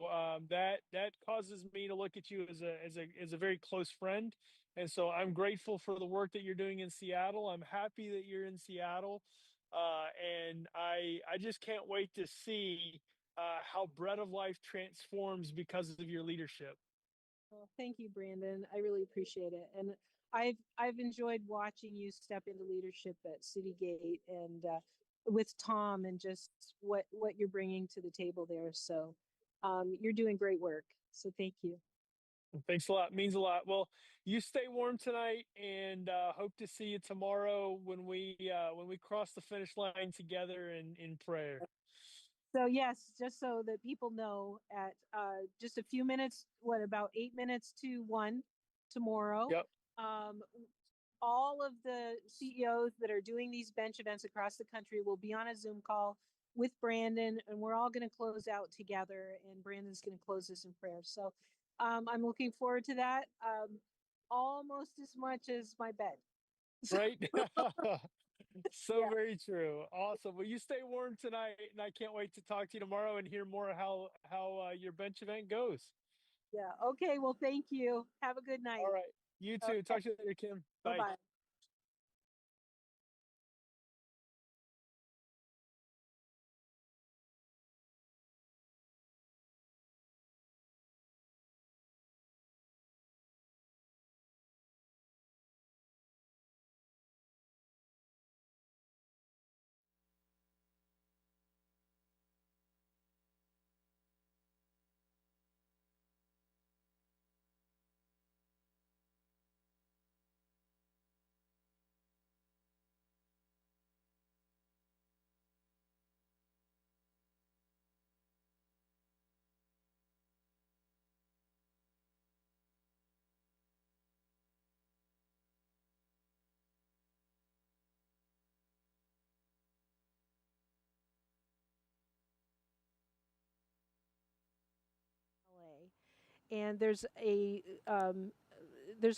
Speaker 4: that causes me to look at you as a very close friend. And so I'm grateful for the work that you're doing in Seattle. I'm happy that you're in Seattle, and I just can't wait to see how Bread of Life transforms because of your leadership.
Speaker 1: Well, thank you, Brandon. I really appreciate it, and I've enjoyed watching you step into leadership at Citygate and with Tom, and just what you're bringing to the table there. So you're doing great work. So thank you.
Speaker 4: Thanks a lot. Means a lot. Well, you stay warm tonight, and hope to see you tomorrow when we cross the finish line together in prayer.
Speaker 1: So yes, just so that people know, at just a few minutes, about 8 minutes to 1 tomorrow.
Speaker 4: Yep.
Speaker 1: All of the CEOs that are doing these bench events across the country will be on a Zoom call with Brandon, and we're all going to close out together, and Brandon's going to close us in prayer. So I'm looking forward to that, almost as much as my bed.
Speaker 4: Right? So very true. Awesome. Well, you stay warm tonight, and I can't wait to talk to you tomorrow and hear more how your bench event goes.
Speaker 1: Yeah. Okay. Well, thank you. Have a good night.
Speaker 4: All right. You too.
Speaker 1: Okay.
Speaker 4: Talk to you later, Kim. Bye.
Speaker 1: Bye-bye. And there's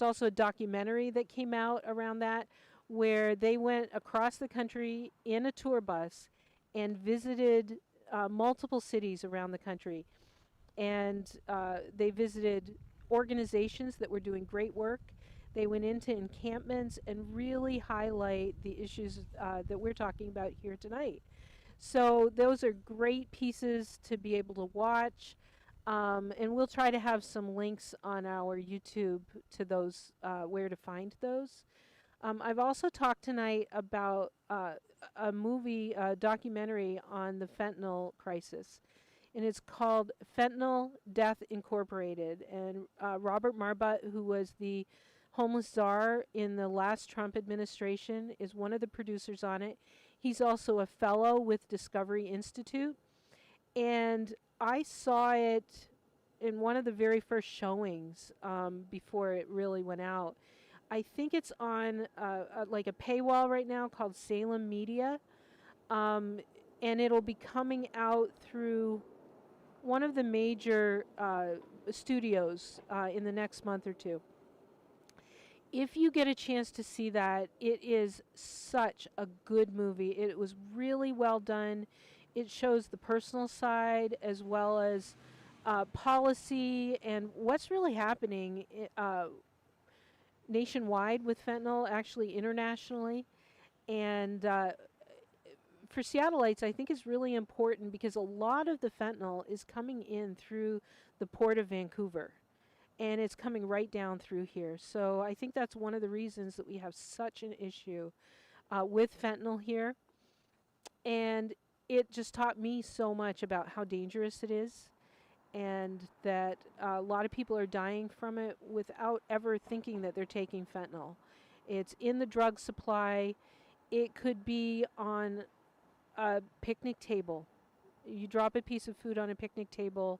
Speaker 1: also a documentary that came out around that, where they went across the country in a tour bus and visited multiple cities around the country, and they visited organizations that were doing great work. They went into encampments and really highlight the issues that we're talking about here tonight. So those are great pieces to be able to watch. And we'll try to have some links on our YouTube to those, where to find those. I've also talked tonight about a movie, documentary on the fentanyl crisis, and it's called Fentanyl Death Incorporated. And Robert Marbut, who was the homeless czar in the last Trump administration, is one of the producers on it. He's also a fellow with Discovery Institute, and I saw it in one of the very first showings before it really went out. I think it's on like a paywall right now called Salem Media, and it'll be coming out through one of the major studios in the next month or two. If you get a chance to see that, it is such a good movie. It was really well done. It shows the personal side as well as policy and what's really happening nationwide with fentanyl, actually internationally. And for Seattleites, I think it's really important because a lot of the fentanyl is coming in through the Port of Vancouver, and it's coming right down through here. So I think that's one of the reasons that we have such an issue with fentanyl here. And it just taught me so much about how dangerous it is, and that a lot of people are dying from it without ever thinking that they're taking fentanyl. It's in the drug supply. It could be on a picnic table. You drop a piece of food on a picnic table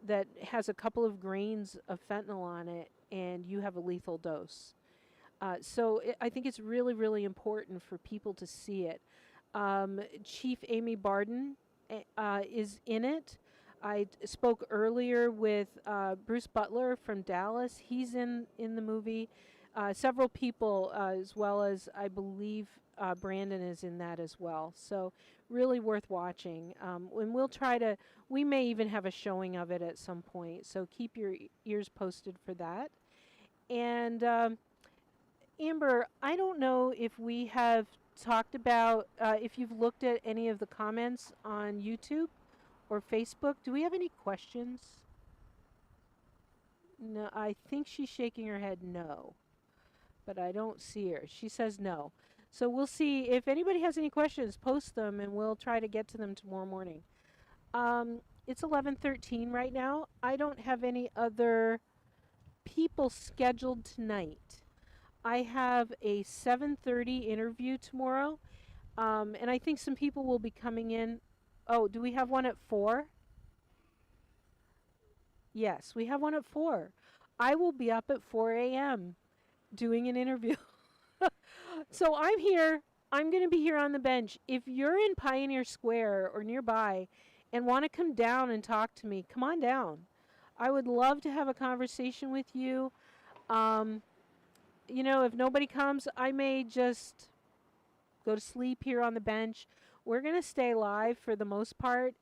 Speaker 1: that has a couple of grains of fentanyl on it, and you have a lethal dose. So I think it's really, really important for people to see it. Chief Amy Barden is in it. I spoke earlier with Bruce Butler from Dallas. He's in the movie. Several people, as well as I believe Brandon is in that as well. So really worth watching. And we may even have a showing of it at some point. So keep your ears posted for that. And Amber, I don't know if we have talked about, if you've looked at any of the comments on YouTube or Facebook. Do we have any questions? No, I think she's shaking her head no, but I don't see her. She says no. So we'll see if anybody has any questions, post them and we'll try to get to them tomorrow morning. It's 11:13 right now. I don't have any other people scheduled tonight. I have a 7:30 interview tomorrow, and I think some people will be coming in. Oh, do we have one at 4? Yes, we have one at 4. I will be up at 4 a.m. doing an interview. So I'm here. I'm going to be here on the bench. If you're in Pioneer Square or nearby and want to come down and talk to me, come on down. I would love to have a conversation with you. You know, if nobody comes, I may just go to sleep here on the bench. We're going to stay live for the most part.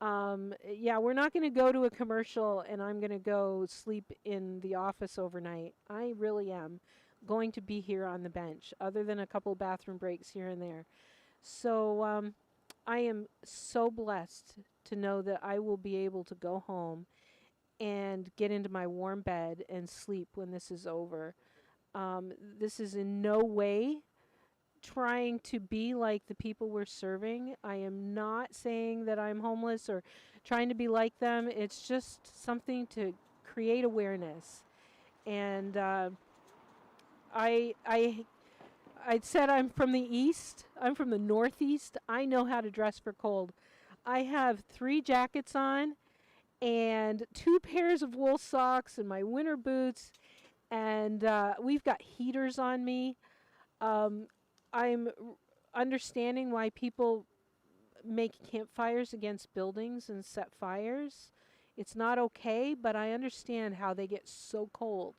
Speaker 1: Yeah, we're not going to go to a commercial and I'm going to go sleep in the office overnight. I really am going to be here on the bench, other than a couple bathroom breaks here and there. So I am so blessed to know that I will be able to go home and get into my warm bed and sleep when this is over. This is in no way trying to be like the people we're serving. I am not saying that I'm homeless or trying to be like them. It's just something to create awareness. And I said I'm from the east. I'm from the northeast. I know how to dress for cold. I have 3 jackets on and 2 pairs of wool socks and my winter boots. And we've got heaters on me. I'm understanding why people make campfires against buildings and set fires. It's not okay, but I understand how they get so cold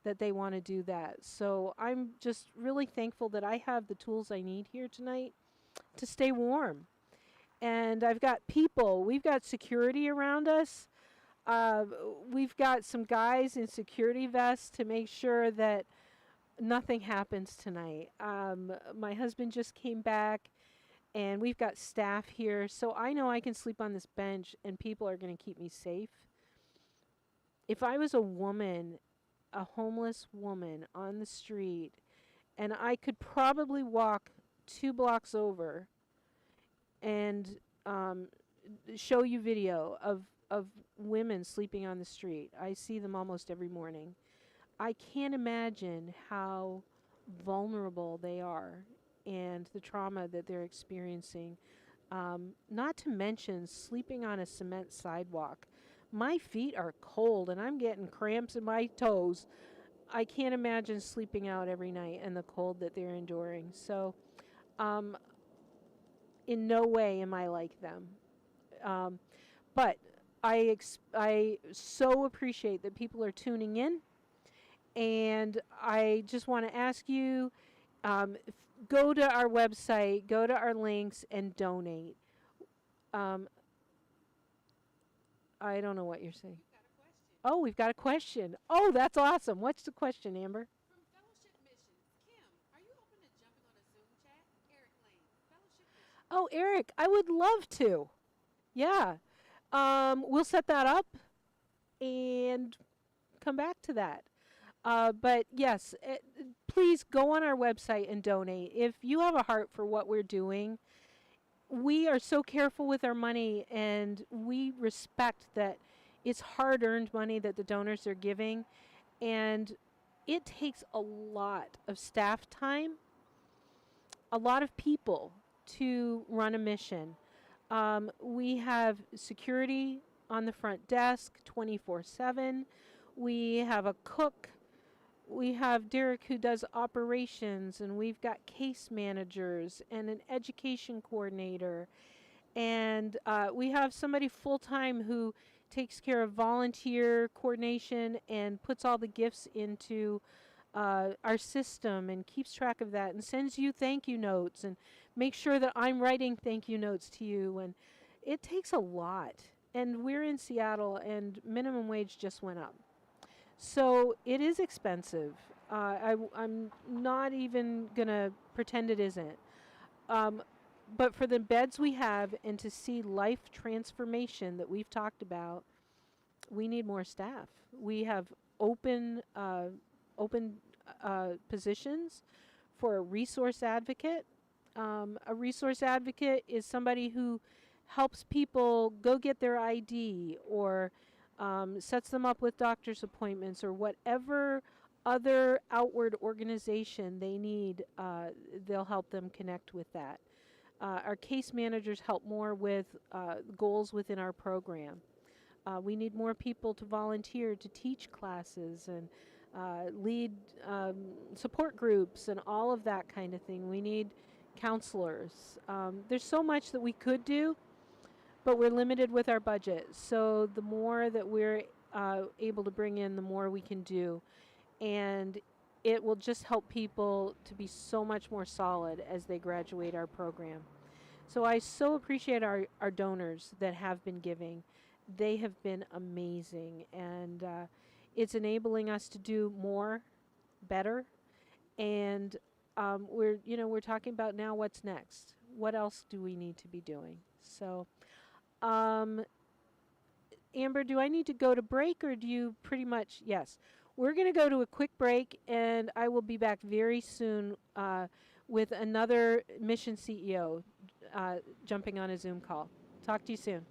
Speaker 1: that they want to do that. So I'm just really thankful that I have the tools I need here tonight to stay warm. And I've got people. We've got security around us. We've got some guys in security vests to make sure that nothing happens tonight. My husband just came back and we've got staff here, so I know I can sleep on this bench and people are going to keep me safe. If I was a woman, a homeless woman on the street, And I could probably walk 2 blocks over and show you video of women sleeping on the street. I see them almost every morning. I can't imagine how vulnerable they are and the trauma that they're experiencing. Not to mention sleeping on a cement sidewalk. My feet are cold and I'm getting cramps in my toes. I can't imagine sleeping out every night and the cold that they're enduring. So, in no way am I like them. But I so appreciate that people are tuning in. And I just want to ask you, go to our website, go to our links, and donate. I don't know what you're saying. Oh, we've got a question. Oh, that's awesome. What's the question, Amber? Oh, Eric, I would love to. Yeah. We'll set that up and come back to that. But yes, please go on our website and donate. If you have a heart for what we're doing, we are so careful with our money, and we respect that it's hard-earned money that the donors are giving, and it takes a lot of staff time, a lot of people to run a mission. We have security on the front desk 24/7. We have a cook. We have Derek who does operations, and we've got case managers and an education coordinator. And we have somebody full-time who takes care of volunteer coordination and puts all the gifts into our system and keeps track of that and sends you thank you notes and makes sure that I'm writing thank you notes to you. And it takes a lot. And we're in Seattle, and minimum wage just went up. So it is expensive. I'm not even going to pretend it isn't. But for the beds we have and to see life transformation that we've talked about, we need more staff. We have open positions for a resource advocate. A resource advocate is somebody who helps people go get their ID or sets them up with doctor's appointments or whatever other outward organization they need. They'll help them connect with that. Our case managers help more with goals within our program. We need more people to volunteer to teach classes and lead support groups and all of that kind of thing. We need counselors. There's so much that we could do, but we're limited with our budget. So the more that we're able to bring in, the more we can do. And it will just help people to be so much more solid as they graduate our program. So I so appreciate our donors that have been giving. They have been amazing. And it's enabling us to do more, better. And we're talking about now what's next. What else do we need to be doing? So Amber, do I need to go to break, or do you pretty much? Yes. We're going to go to a quick break, and I will be back very soon with another mission CEO jumping on a Zoom call. Talk to you soon.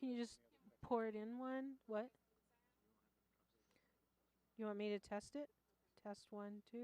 Speaker 1: Can you just pour it in one? What? You want me to test it? Test 1, 2.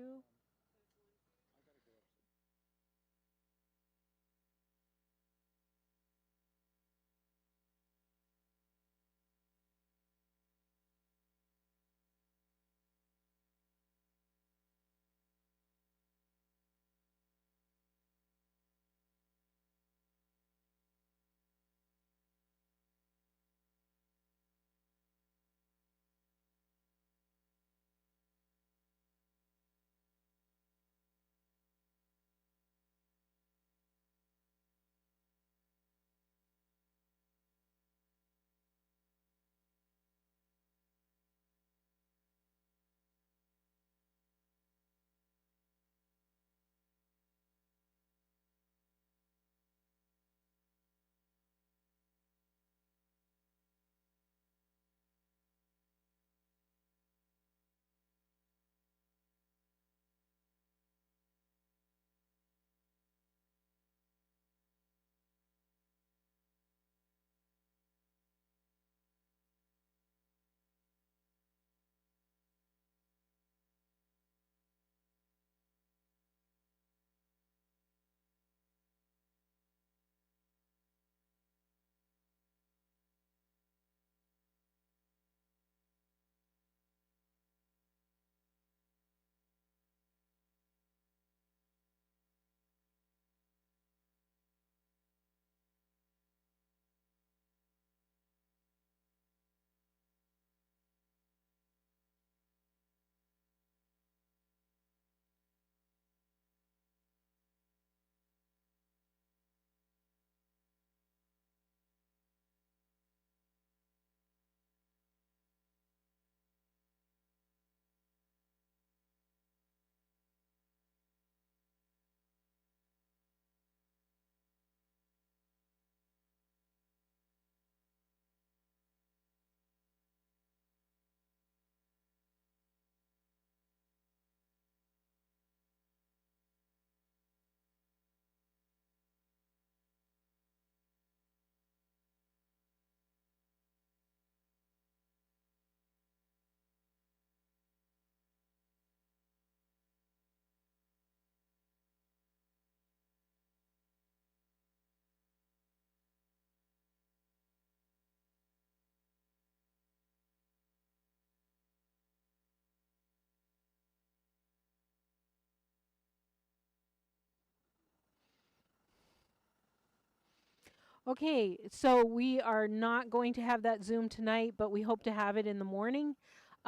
Speaker 1: Okay, so we are not going to have that Zoom tonight, but we hope to have it in the morning.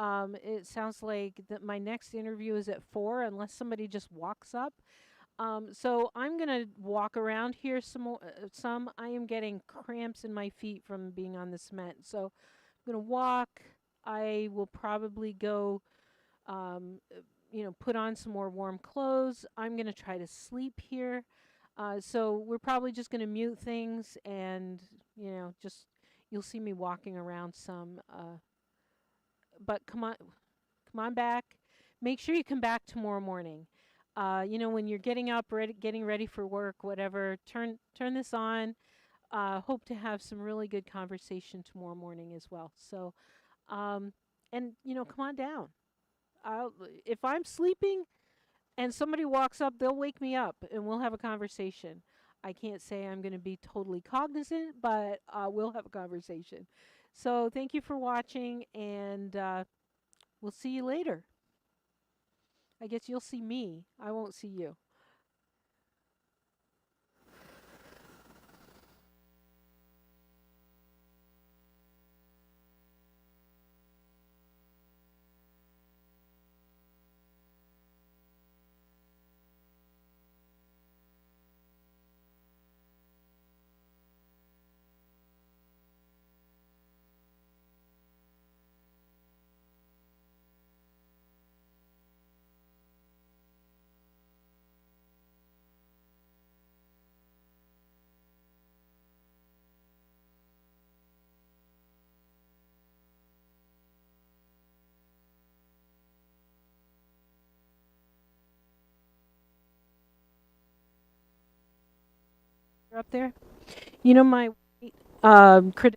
Speaker 1: It sounds like that my next interview is at 4, unless somebody just walks up. So I'm gonna walk around here some more. I am getting cramps in my feet from being on the cement, so I'm gonna walk. I will probably go, put on some more warm clothes. I'm gonna try to sleep here. So we're probably just gonna mute things, and just you'll see me walking around some. But come on back. Make sure you come back tomorrow morning. When you're getting up, getting ready for work, whatever, turn this on. Hope to have some really good conversation tomorrow morning as well. So, come on down. If I'm sleeping and somebody walks up, they'll wake me up and we'll have a conversation. I can't say I'm going to be totally cognizant, but we'll have a conversation. So thank you for watching, and we'll see you later. I guess you'll see me. I won't see you. Up there, my credentials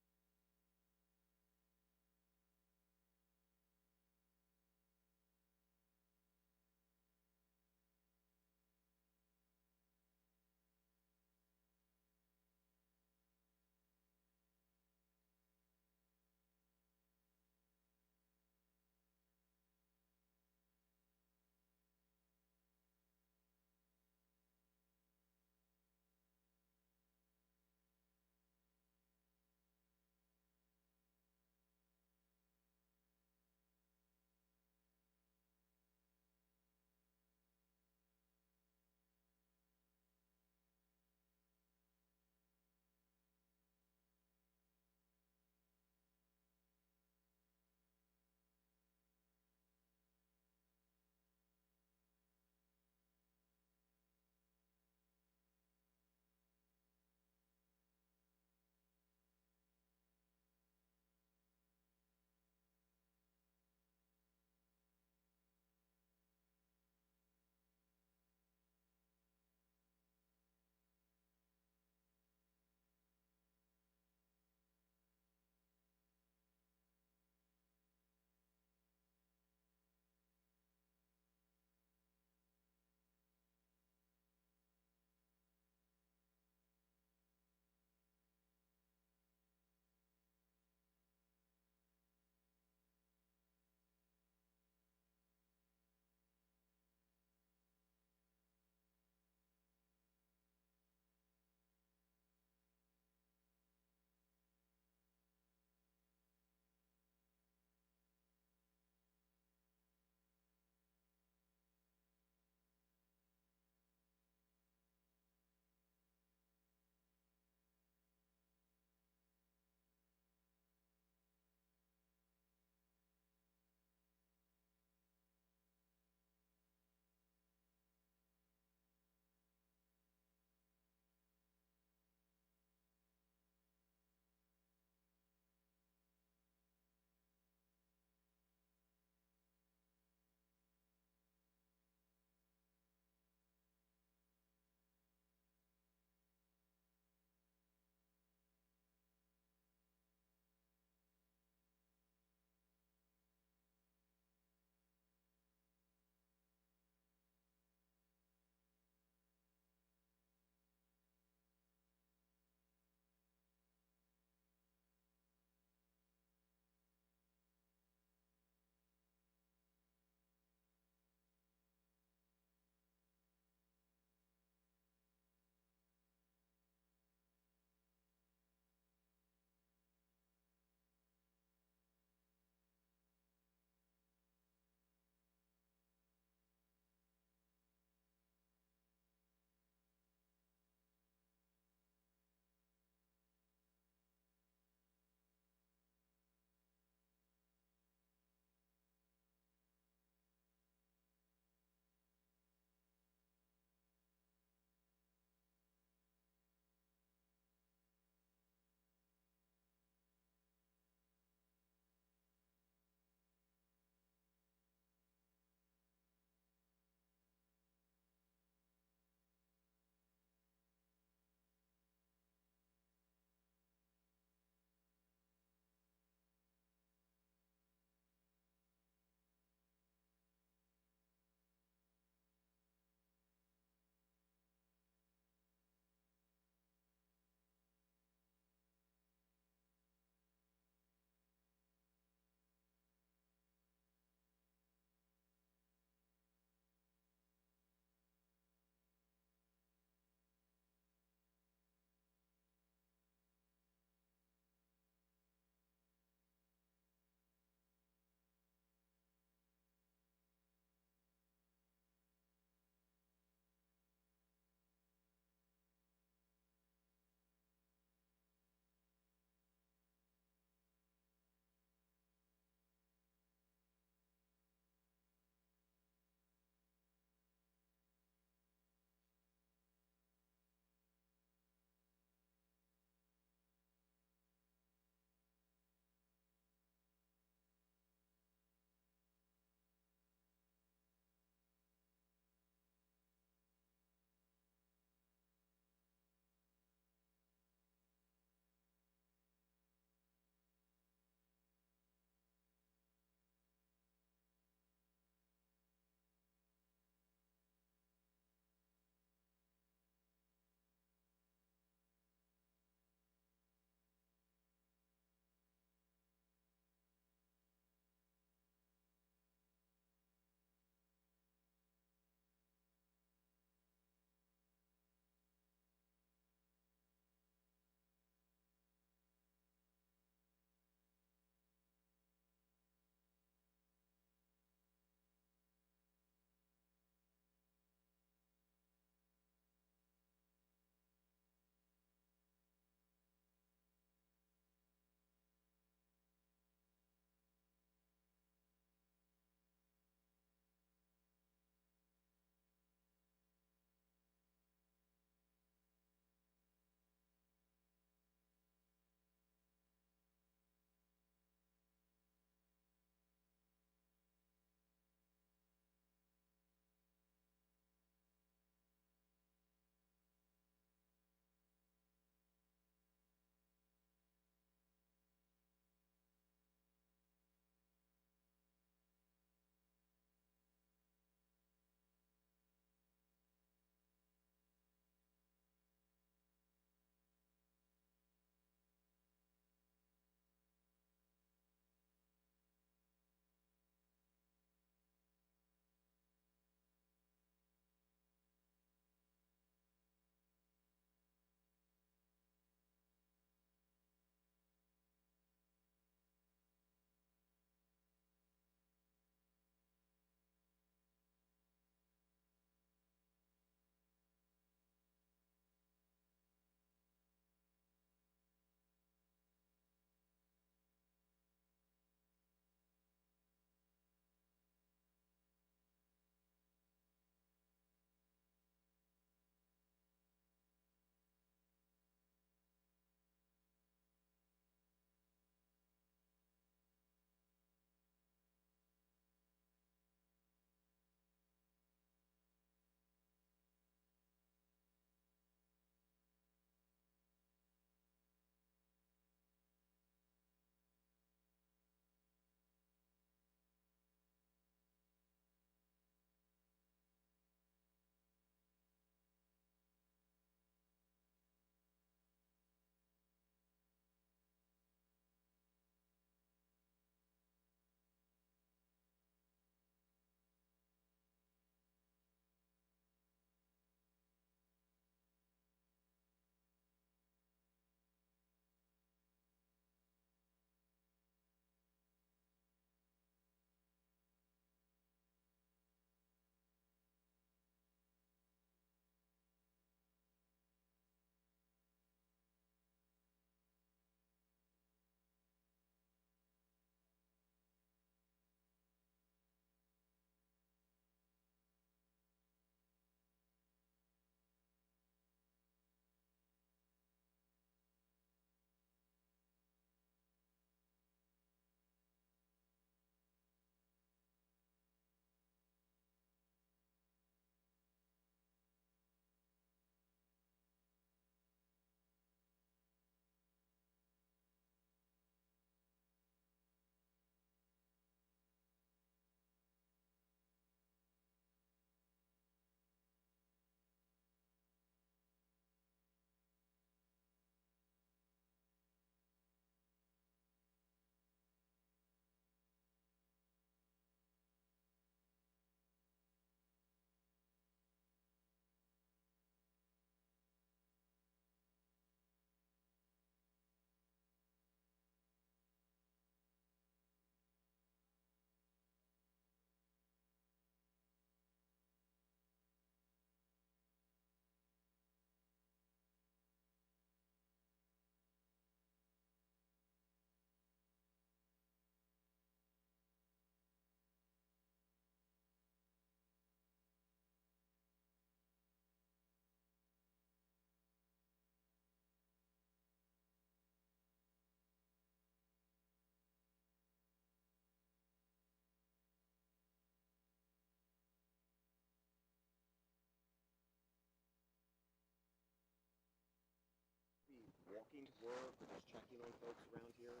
Speaker 5: walking to work or just checking on folks around here,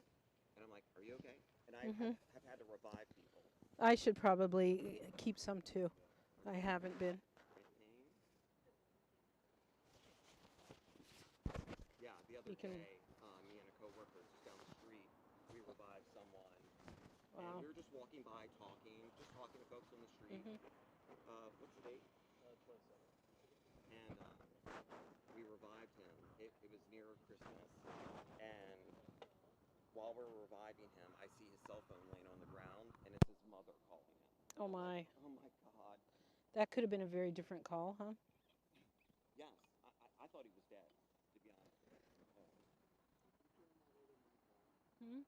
Speaker 5: and I'm like, "Are you okay?" And I have had to revive people.
Speaker 1: I should probably keep some too. I haven't been.
Speaker 5: Yeah, the other
Speaker 1: You can-
Speaker 5: day, me and a coworker just down the street, we revived someone.
Speaker 1: Wow.
Speaker 5: And we were just walking by, talking to folks on the street. What's the date? 27th. And we revived him. It was near Christmas. And while we're reviving him, I see his cell phone laying on the ground, and it's his mother calling him.
Speaker 1: Oh my.
Speaker 5: Oh my God.
Speaker 1: That could have been a very different call, huh?
Speaker 5: Yes, I thought he was dead, to be honest.
Speaker 1: Hmm?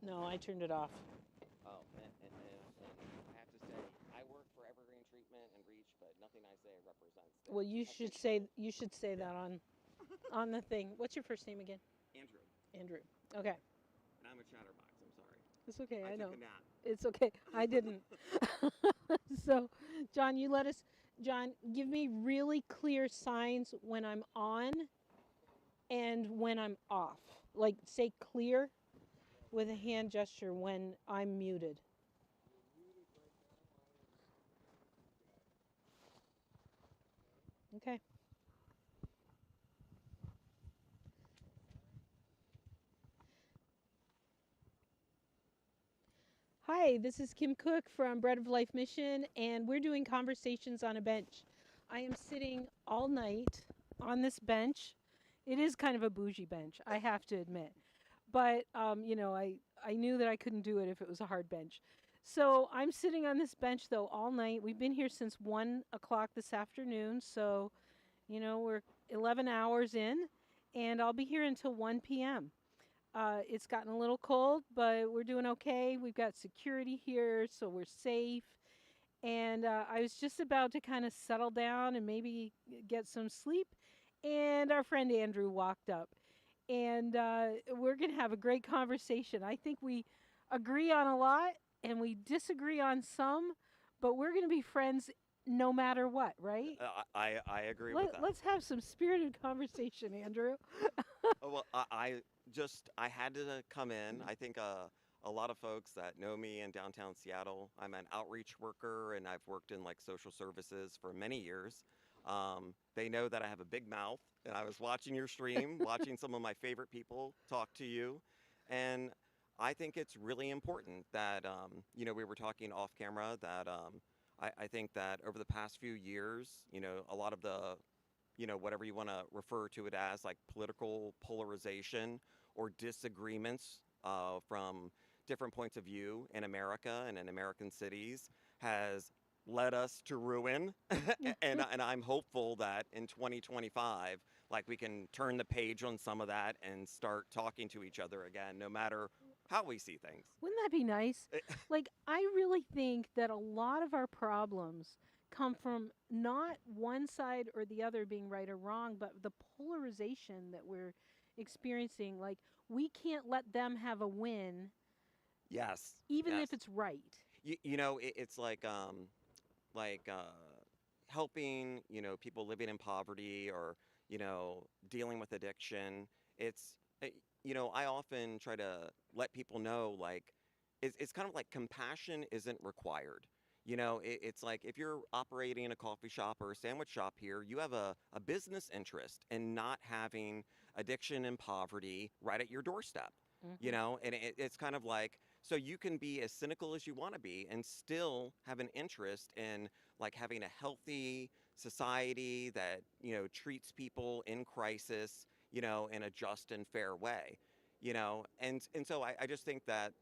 Speaker 1: No, I turned it off.
Speaker 5: Oh, and I have to say, I work for Evergreen Treatment and Reach, but nothing I say represents them.
Speaker 1: Well, you should say that on the thing. What's your first name again?
Speaker 5: Andrew.
Speaker 1: Andrew. Okay.
Speaker 5: And I'm a chatterbox, I'm sorry.
Speaker 1: It's okay. I
Speaker 5: I
Speaker 1: know.
Speaker 5: took a nap.
Speaker 1: It's okay. I didn't. So, John, John, give me really clear signs when I'm on and when I'm off. Like, say clear with a hand gesture when I'm muted. Okay. Hi, this is Kim Cook from Bread of Life Mission, and we're doing Conversations on a Bench. I am sitting all night on this bench. It is kind of a bougie bench, I have to admit. But, you know, I knew that I couldn't do it if it was a hard bench. So I'm sitting on this bench, though, all night. We've been here since 1 o'clock this afternoon, so, you know, we're 11 hours in, and I'll be here until 1 p.m. It's gotten a little cold, but we're doing okay. We've got security here, so we're safe. And I was just about to kind of settle down and maybe get some sleep, and our friend Andrew walked up. And we're going to have a great conversation. I think we agree on a lot, and we disagree on some, but we're going to be friends no matter what, right?
Speaker 5: I agree with that.
Speaker 1: Let's have some spirited conversation, Andrew.
Speaker 5: Oh, well, I had to come in. I think a lot of folks that know me in downtown Seattle, I'm an outreach worker and I've worked in like social services for many years. They know that I have a big mouth, and I was watching your stream, watching some of my favorite people talk to you. And I think it's really important that, you know, we were talking off camera that I think that over the past few years, you know, a lot of the, you know, whatever you want to refer to it as, like political polarization or disagreements from different points of view in America and in American cities has led us to ruin. and I'm hopeful that in 2025, like we can turn the page on some of that and start talking to each other again, no matter how we see things.
Speaker 1: Wouldn't that be nice? Like, I really think that a lot of our problems come from not one side or the other being right or wrong, but the polarization that we're experiencing. Like, we can't let them have a win,
Speaker 5: Yes.
Speaker 1: even
Speaker 5: yes.
Speaker 1: if it's right.
Speaker 5: You know, it's like helping, you know, people living in poverty or, you know, dealing with addiction. It's, you know, I often try to let people know, like, it's kind of like compassion isn't required. You know, it's like if you're operating a coffee shop or a sandwich shop here, you have a business interest in not having addiction and poverty right at your doorstep. You know, and it's kind of like, so you can be as cynical as you want to be and still have an interest in like having a healthy society that, you know, treats people in crisis, you know, in a just and fair way, you know. And so I just think that,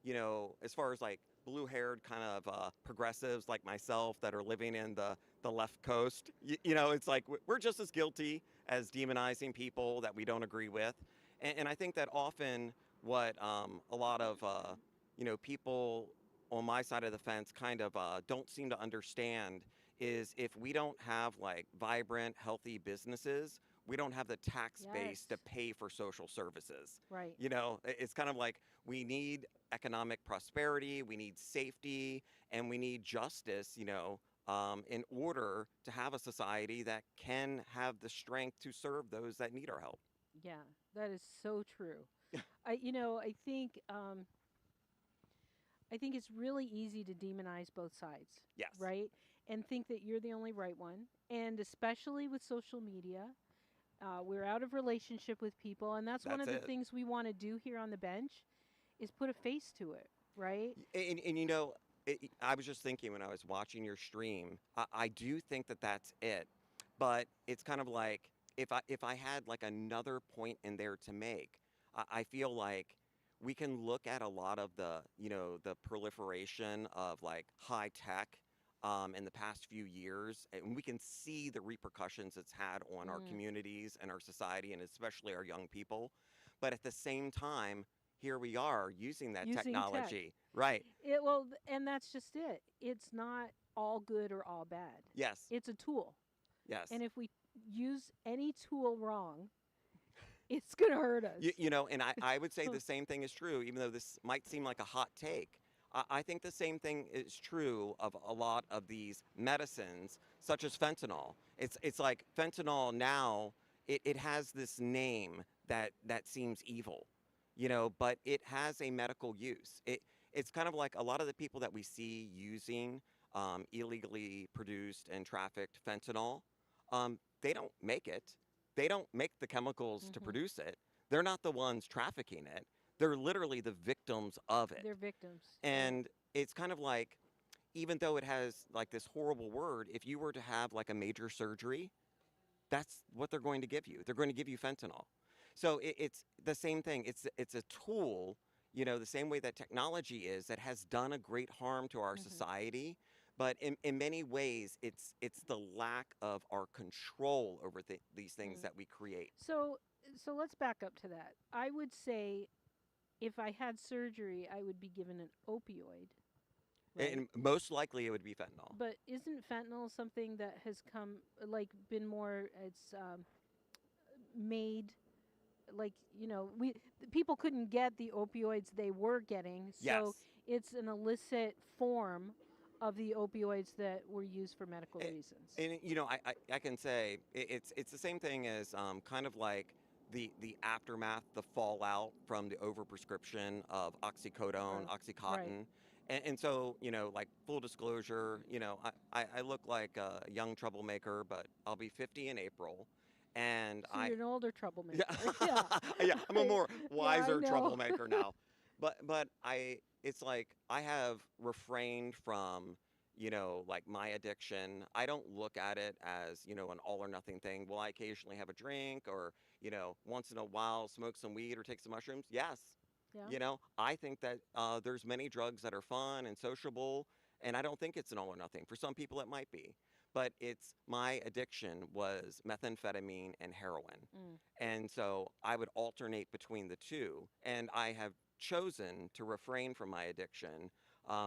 Speaker 5: you know, as far as like blue-haired kind of progressives like myself that are living in the left coast, you know, it's like we're just as guilty as demonizing people that we don't agree with. And I think that often what a lot of, you know, people on my side of the fence kind of don't seem to understand is if we don't have like vibrant, healthy businesses, we don't have the tax base to pay for social services.
Speaker 1: Right.
Speaker 5: You know, it's kind of like we need economic prosperity, we need safety, and we need justice, you know, in order to have a society that can have the strength to serve those that need our help.
Speaker 1: Yeah, that is so true. I think it's really easy to demonize both sides.
Speaker 5: Yes.
Speaker 1: Right? And think that you're the only right one. And especially with social media, we're out of relationship with people. And that's one of
Speaker 5: That's
Speaker 1: the
Speaker 5: it.
Speaker 1: things we want to do here on the bench is put a face to it. Right?
Speaker 5: And I was just thinking when I was watching your stream, I do think that that's it. But it's kind of like if I had like another point in there to make, I feel like we can look at a lot of the the proliferation of like high tech in the past few years, and we can see the repercussions it's had on our communities and our society, and especially our young people. But at the same time, here we are using that
Speaker 1: Using tech.
Speaker 5: technology, right?
Speaker 1: And that's just it. It's not all good or all bad.
Speaker 5: Yes.
Speaker 1: It's a tool.
Speaker 5: Yes.
Speaker 1: And if we use any tool wrong, it's going to hurt us.
Speaker 5: And I would say the same thing is true, even though this might seem like a hot take. I think the same thing is true of a lot of these medicines, such as fentanyl. It's like fentanyl now, it has this name that seems evil, but it has a medical use. It's kind of like a lot of the people that we see using illegally produced and trafficked fentanyl, they don't make it. They don't make the chemicals to produce it. They're not the ones trafficking it. They're literally the victims of it.
Speaker 1: They're victims.
Speaker 5: And it's kind of like, even though it has like this horrible word, if you were to have like a major surgery, that's what they're going to give you. They're going to give you fentanyl. So it's the same thing. It's a tool, the same way that technology is, that has done a great harm to our society. But in many ways, it's the lack of our control over these things that we create.
Speaker 1: So let's back up to that. I would say if I had surgery, I would be given an opioid. Right?
Speaker 5: And most likely it would be fentanyl.
Speaker 1: But isn't fentanyl something that has been more, it's made, people couldn't get the opioids they were getting. So
Speaker 5: Yes.
Speaker 1: it's an illicit form of the opioids that were used for medical reasons.
Speaker 5: And I can say it's the same thing as kind of like the aftermath, the fallout from the overprescription of oxycodone, Oxycontin. And so, like full disclosure, I look like a young troublemaker, but I'll be 50 in April. And
Speaker 1: So you're an older troublemaker.
Speaker 5: yeah, I'm a more wiser
Speaker 1: know.
Speaker 5: troublemaker now. But it's like I have refrained from, like my addiction. I don't look at it as, an all or nothing thing. Will I occasionally have a drink or, once in a while smoke some weed or take some mushrooms? Yes.
Speaker 1: Yeah.
Speaker 5: I think that there's many drugs that are fun and sociable, and I don't think it's an all or nothing. For some people it might be. But my addiction was methamphetamine and heroin. And so I would alternate between the two. And I have chosen to refrain from my addiction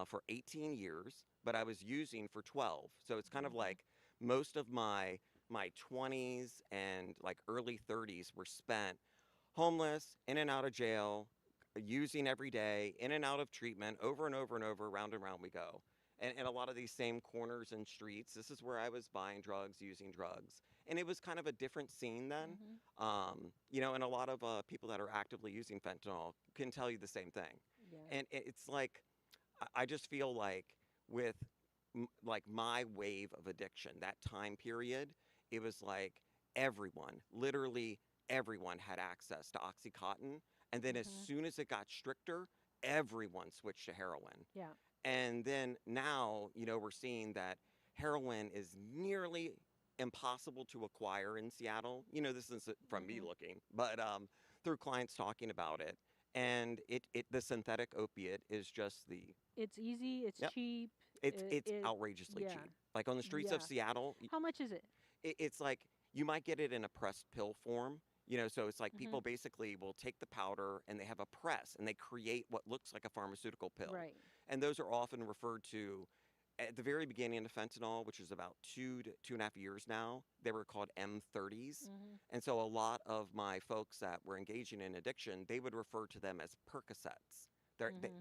Speaker 5: for 18 years, but I was using for 12. So it's kind of like most of my 20s and like early 30s were spent homeless, in and out of jail, using every day, in and out of treatment, over and over and over, round and round we go. And a lot of these same corners and streets, this is where I was buying drugs, using drugs. And it was kind of a different scene then. And a lot of people that are actively using fentanyl can tell you the same thing.
Speaker 1: Yeah.
Speaker 5: And it's like, I just feel like with like my wave of addiction, that time period, it was like everyone, literally everyone had access to Oxycontin. And then as soon as it got stricter, everyone switched to heroin.
Speaker 1: Yeah.
Speaker 5: And then now, we're seeing that heroin is nearly impossible to acquire in Seattle. This isn't from me looking, but through clients talking about it. And the synthetic opiate is just
Speaker 1: It's easy, it's cheap.
Speaker 5: It's outrageously cheap. Like on the streets of Seattle.
Speaker 1: How much is it?
Speaker 5: It's like you might get it in a pressed pill form. So it's like people basically will take the powder and they have a press and they create what looks like a pharmaceutical pill.
Speaker 1: Right.
Speaker 5: And those are often referred to at the very beginning of fentanyl, which is about 2 to 2.5 years now. They were called M30s. And so a lot of my folks that were engaging in addiction, they would refer to them as Percocets.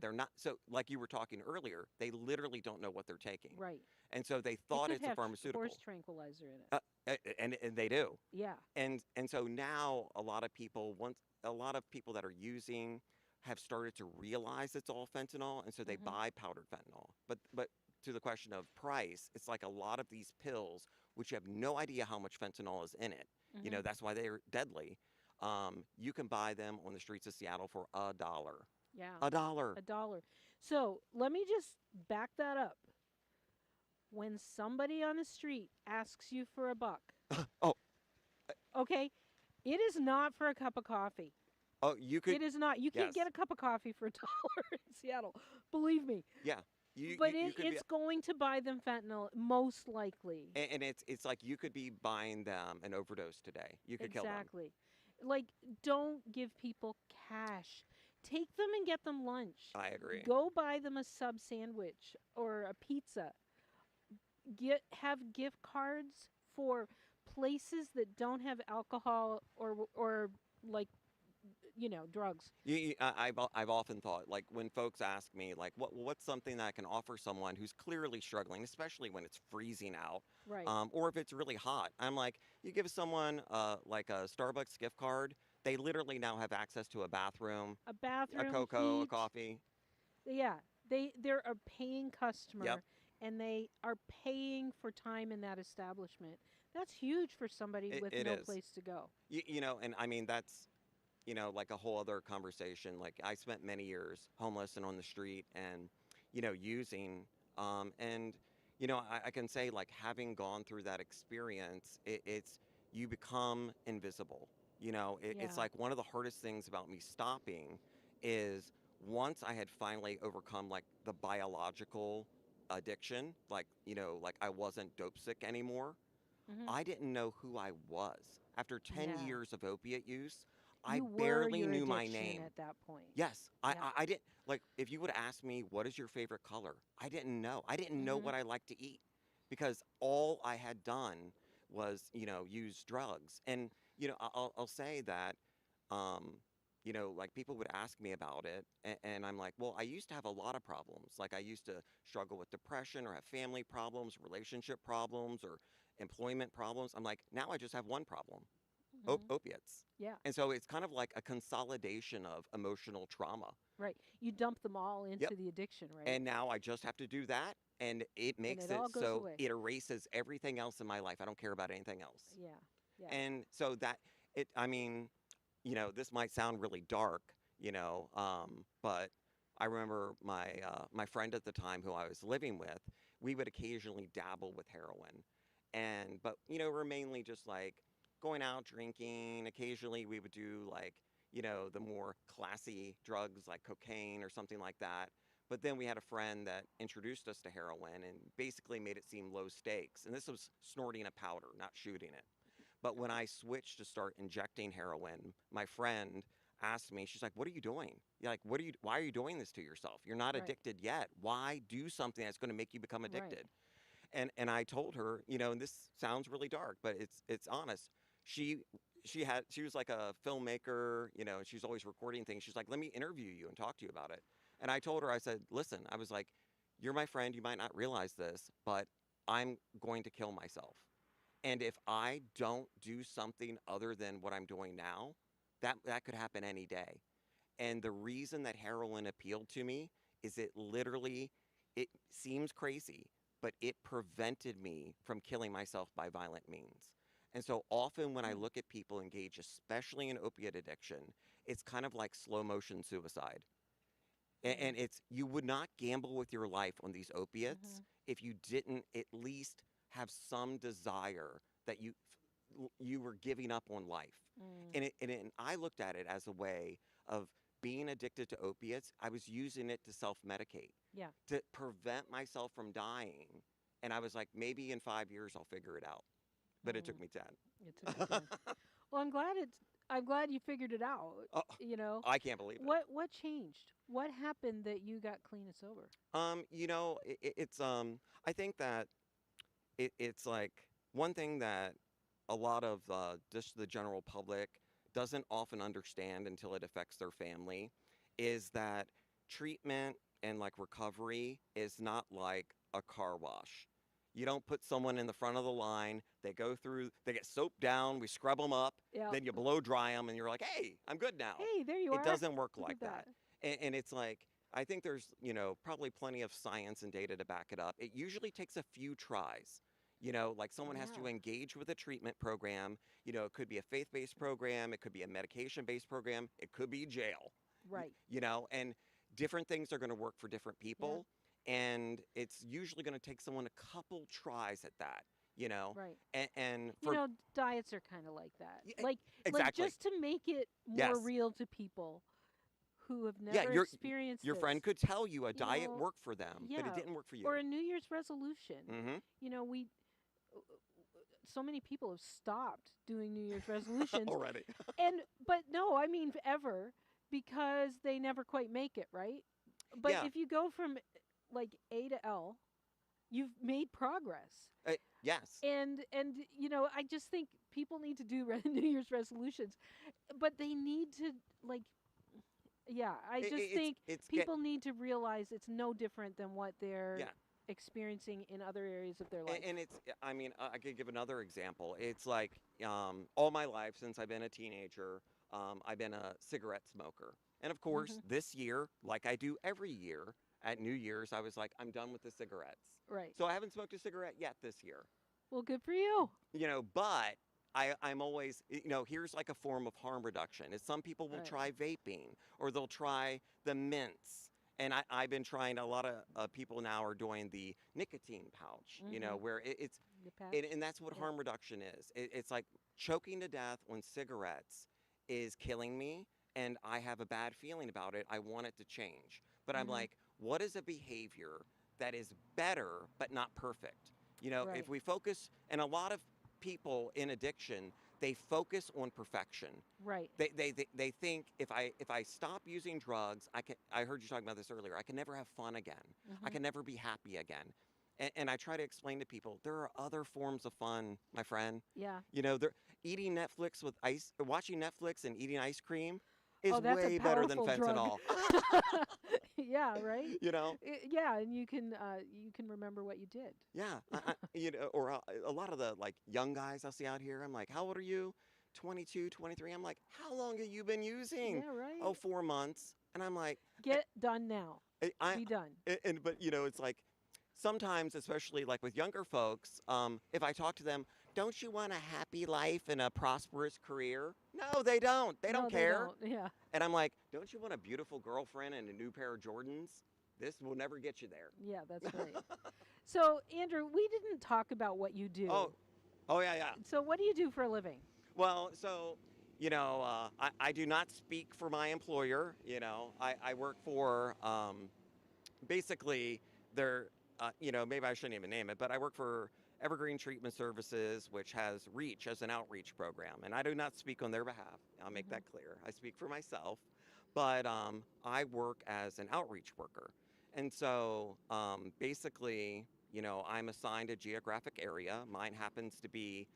Speaker 5: They're not, so like you were talking earlier, they literally don't know what they're taking.
Speaker 1: Right.
Speaker 5: And so they
Speaker 1: It
Speaker 5: thought
Speaker 1: could
Speaker 5: it's a
Speaker 1: have
Speaker 5: pharmaceutical.
Speaker 1: horse tranquilizer in it.
Speaker 5: And they do.
Speaker 1: Yeah.
Speaker 5: And so now a lot of people that are using have started to realize it's all fentanyl, and so they buy powdered fentanyl. But to the question of price, it's like a lot of these pills, which you have no idea how much fentanyl is in it. You know, that's why they're deadly. You can buy them on the streets of Seattle for $1.
Speaker 1: Yeah.
Speaker 5: $1.
Speaker 1: $1. So let me just back that up. When somebody on the street asks you for $1,
Speaker 5: Oh.
Speaker 1: Okay, it is not for a cup of coffee.
Speaker 5: Oh, you could.
Speaker 1: It is not. You can't
Speaker 5: yes.
Speaker 1: get a cup of coffee for $1 in Seattle. Believe me.
Speaker 5: Yeah.
Speaker 1: But
Speaker 5: you could
Speaker 1: it's going to buy them fentanyl, most likely.
Speaker 5: and it's like you could be buying them an overdose today. You could kill them.
Speaker 1: Exactly. Like, don't give people cash. Take them and get them lunch.
Speaker 5: I agree.
Speaker 1: Go buy them a sub sandwich or a pizza. Have gift cards for places that don't have alcohol or like, drugs.
Speaker 5: I've often thought, like, when folks ask me, like, what's something that I can offer someone who's clearly struggling, especially when it's freezing out,
Speaker 1: Right.
Speaker 5: Or if it's really hot. I'm like, you give someone like a Starbucks gift card, they literally now have access to a bathroom,
Speaker 1: A bathroom,
Speaker 5: a cocoa, a
Speaker 1: heat.
Speaker 5: coffee.
Speaker 1: Yeah, they're a paying customer,
Speaker 5: Yep.
Speaker 1: and they are paying for time in that establishment. That's huge for somebody with
Speaker 5: It
Speaker 1: no
Speaker 5: is.
Speaker 1: place to go.
Speaker 5: And I mean, that's, like a whole other conversation. Like, I spent many years homeless and on the street and, using, and, I can say, like, having gone through that experience, you become invisible. It's
Speaker 1: Yeah.
Speaker 5: like one of the hardest things about me stopping is once I had finally overcome, like, the biological addiction, like, like I wasn't dope sick anymore, I didn't know who I was. After 10
Speaker 1: Yeah.
Speaker 5: years of opiate use, I
Speaker 1: You were
Speaker 5: barely
Speaker 1: your
Speaker 5: knew my
Speaker 1: addiction
Speaker 5: name.
Speaker 1: at that point.
Speaker 5: Yes,
Speaker 1: Yeah.
Speaker 5: I didn't, like, if you would ask me, what is your favorite color? I didn't know. I didn't know what I liked to eat because all I had done was, use drugs. And, I'll say that, like, people would ask me about it, and I'm like, well, I used to have a lot of problems. Like, I used to struggle with depression or have family problems, relationship problems, or employment problems. I'm like, now I just have one problem. Opiates.
Speaker 1: Yeah.
Speaker 5: And so it's kind of like a consolidation of emotional trauma.
Speaker 1: Right. You dump them all into
Speaker 5: Yep.
Speaker 1: the addiction, right?
Speaker 5: And now I just have to do that, and it makes
Speaker 1: it all goes
Speaker 5: so
Speaker 1: away.
Speaker 5: it erases everything else in my life. I don't care about anything else.
Speaker 1: Yeah. Yeah.
Speaker 5: And so I mean, this might sound really dark, but I remember my friend at the time who I was living with, we would occasionally dabble with heroin. But we're mainly just like going out drinking. Occasionally we would do like, the more classy drugs like cocaine or something like that. But then we had a friend that introduced us to heroin and basically made it seem low stakes. And this was snorting a powder, not shooting it. But when I switched to start injecting heroin, my friend asked me, she's like, what are you doing? You're like, why are you doing this to yourself? You're not
Speaker 1: Right.
Speaker 5: addicted yet. Why do something that's going to make you become
Speaker 1: Right.
Speaker 5: addicted? And I told her, and this sounds really dark, but it's honest. She was like a filmmaker, and she was always recording things. She's like, let me interview you and talk to you about it. And I told her, I said, listen, I was like, you're my friend. You might not realize this, but I'm going to kill myself. And if I don't do something other than what I'm doing now, that could happen any day. And the reason that heroin appealed to me is it seems crazy, but it prevented me from killing myself by violent means. And so often when I look at people engaged, especially in opiate addiction, it's kind of like slow motion suicide. And it's, you would not gamble with your life on these opiates if you didn't at least have some desire that you were giving up on life. And I looked at it as a way of being addicted to opiates. I was using it to self-medicate,
Speaker 1: Yeah.
Speaker 5: to prevent myself from dying. And I was like, maybe in 5 years I'll figure it out. But it took me 10.
Speaker 1: It took you 10. Well, I'm glad you figured it out.
Speaker 5: I can't believe it.
Speaker 1: What changed? What happened that you got clean and sober?
Speaker 5: It's I think that it's like one thing that a lot of just the general public doesn't often understand until it affects their family is that treatment and like recovery is not like a car wash. You don't put someone in the front of the line, they go through, they get soaped down, we scrub them up,
Speaker 1: Yeah.
Speaker 5: then you blow dry them and you're like, hey, I'm good now.
Speaker 1: Hey, there you are.
Speaker 5: It doesn't work
Speaker 1: Look
Speaker 5: like
Speaker 1: at
Speaker 5: that. And it's like, I think there's, you know, probably plenty of science and data to back it up. It usually takes a few tries. You know, like someone has to
Speaker 1: Yeah.
Speaker 5: engage with a treatment program. You know, it could be a faith-based program, it could be a medication-based program, it could be jail.
Speaker 1: Right.
Speaker 5: You know, and different things are going to work for different people. And it's usually going to take someone a couple tries at that, you know.
Speaker 1: Right.
Speaker 5: And
Speaker 1: You
Speaker 5: for
Speaker 1: know, diets are kind of like that.
Speaker 5: Yeah,
Speaker 1: Like
Speaker 5: exactly.
Speaker 1: just to make it more
Speaker 5: Yes.
Speaker 1: real to people who have never
Speaker 5: yeah,
Speaker 1: experienced
Speaker 5: your friend
Speaker 1: this,
Speaker 5: could tell you a diet
Speaker 1: know,
Speaker 5: worked for them, but
Speaker 1: yeah,
Speaker 5: it didn't work for you.
Speaker 1: or a New Year's resolution.
Speaker 5: Mm-hmm.
Speaker 1: You know, so many people have stopped doing New Year's resolutions
Speaker 5: Already.
Speaker 1: but no, I mean ever, because they never quite make it, right? But
Speaker 5: Yeah.
Speaker 1: if you go from like A to L, you've made progress.
Speaker 5: Yes.
Speaker 1: And you know, I just think people need to do New Year's resolutions, but they need to like, yeah. I just think
Speaker 5: it's
Speaker 1: people need to realize it's no different than what they're
Speaker 5: Yeah.
Speaker 1: experiencing in other areas of their life.
Speaker 5: And it's, I mean, I could give another example. It's like all my life since I've been a teenager, I've been a cigarette smoker. And of course,
Speaker 1: Mhm.
Speaker 5: this year, like I do every year at New Year's, I was like, I'm done with the cigarettes.
Speaker 1: Right.
Speaker 5: So I haven't smoked a cigarette yet this year.
Speaker 1: Well, good for you.
Speaker 5: You know, but I'm always, you know, here's like a form of harm reduction. Is some people will
Speaker 1: Right.
Speaker 5: try vaping or they'll try the mints. And I've been trying, a lot of people now are doing the nicotine pouch, you know,
Speaker 1: Mhm.
Speaker 5: where it's,
Speaker 1: The patch.
Speaker 5: and that's what
Speaker 1: Yeah.
Speaker 5: harm reduction is. It's like choking to death on cigarettes is killing me and I have a bad feeling about it. I want it to change. But I'm
Speaker 1: Mhm.
Speaker 5: like, what is a behavior that is better but not perfect? You know,
Speaker 1: Right.
Speaker 5: if we focus, and a lot of people in addiction, they focus on perfection.
Speaker 1: Right.
Speaker 5: They think if I stop using drugs, I heard you talking about this earlier, I can never have fun again. I
Speaker 1: Mhm.
Speaker 5: can never be happy again. And I try to explain to people there are other forms of fun, my friend.
Speaker 1: Yeah.
Speaker 5: You know, eating Netflix with ice, watching Netflix and eating ice cream is
Speaker 1: Oh, that's a
Speaker 5: way better than
Speaker 1: powerful
Speaker 5: fentanyl.
Speaker 1: drug. Yeah, right?
Speaker 5: You know?
Speaker 1: Yeah, and you can remember what you did.
Speaker 5: Yeah, you know, or a lot of the like young guys I'll see out here, I'm like, how old are you? 22, 23. I'm like, how long have you been using?
Speaker 1: Yeah, right.
Speaker 5: Oh, 4 months. And I'm like,
Speaker 1: Get done now. Be done.
Speaker 5: but you know, it's like sometimes, especially like with younger folks, if I talk to them, don't you want a happy life and a prosperous career? No, they don't. They
Speaker 1: No,
Speaker 5: don't care.
Speaker 1: They don't. Yeah.
Speaker 5: And I'm like, don't you want a beautiful girlfriend and a new pair of Jordans? This will never get you there.
Speaker 1: Yeah, that's right. So, Andrew, we didn't talk about what you do.
Speaker 5: Oh yeah, yeah.
Speaker 1: So, what do you do for a living?
Speaker 5: Well, so, you know, I do not speak for my employer. You know, I work for, basically, you know, maybe I shouldn't even name it, but I work for Evergreen Treatment Services, which has REACH as an outreach program. And I do not speak on their behalf. I'll make that clear. I speak for myself. But I work as an outreach worker. And so basically, you know, I'm assigned a geographic area. Mine happens to be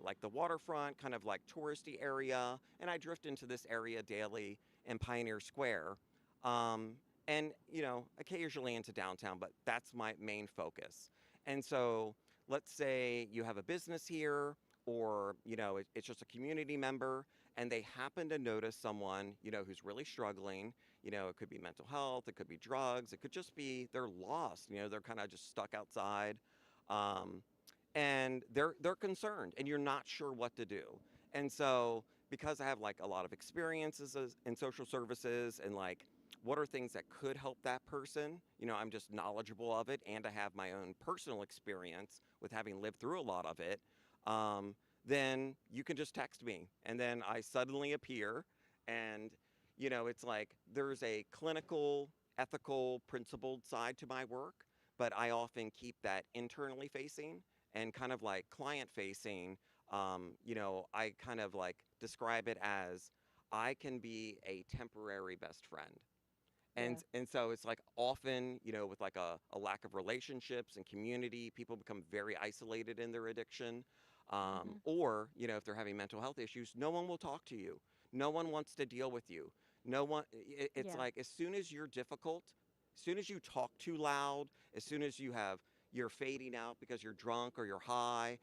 Speaker 5: like the waterfront, kind of like touristy area. And I drift into this area daily in Pioneer Square. And, you know, occasionally into downtown, but that's my main focus. And so let's say you have a business here, or, you know, it's just a community member, and they happen to notice someone, you know, who's really struggling. You know, it could be mental health, it could be drugs, it could just be they're lost, you know, they're kind of just stuck outside. And they're concerned, and you're not sure what to do. And so because I have like a lot of experiences in social services and like what are things that could help that person, you know, I'm just knowledgeable of it, and I have my own personal experience with having lived through a lot of it, then you can just text me, and then I suddenly appear. And you know, it's like there's a clinical, ethical, principled side to my work, but I often keep that internally facing and kind of like client facing. You know, I kind of like describe it as I can be a temporary best friend. And so it's like often, you know, with like a lack of relationships and community, people become very isolated in their addiction. Or, you know, if they're having mental health issues, no one will talk to you. No one wants to deal with you. No one, it's
Speaker 1: Yeah.
Speaker 5: like as soon as you're difficult, as soon as you talk too loud, as soon as you're fading out because you're drunk or you're high,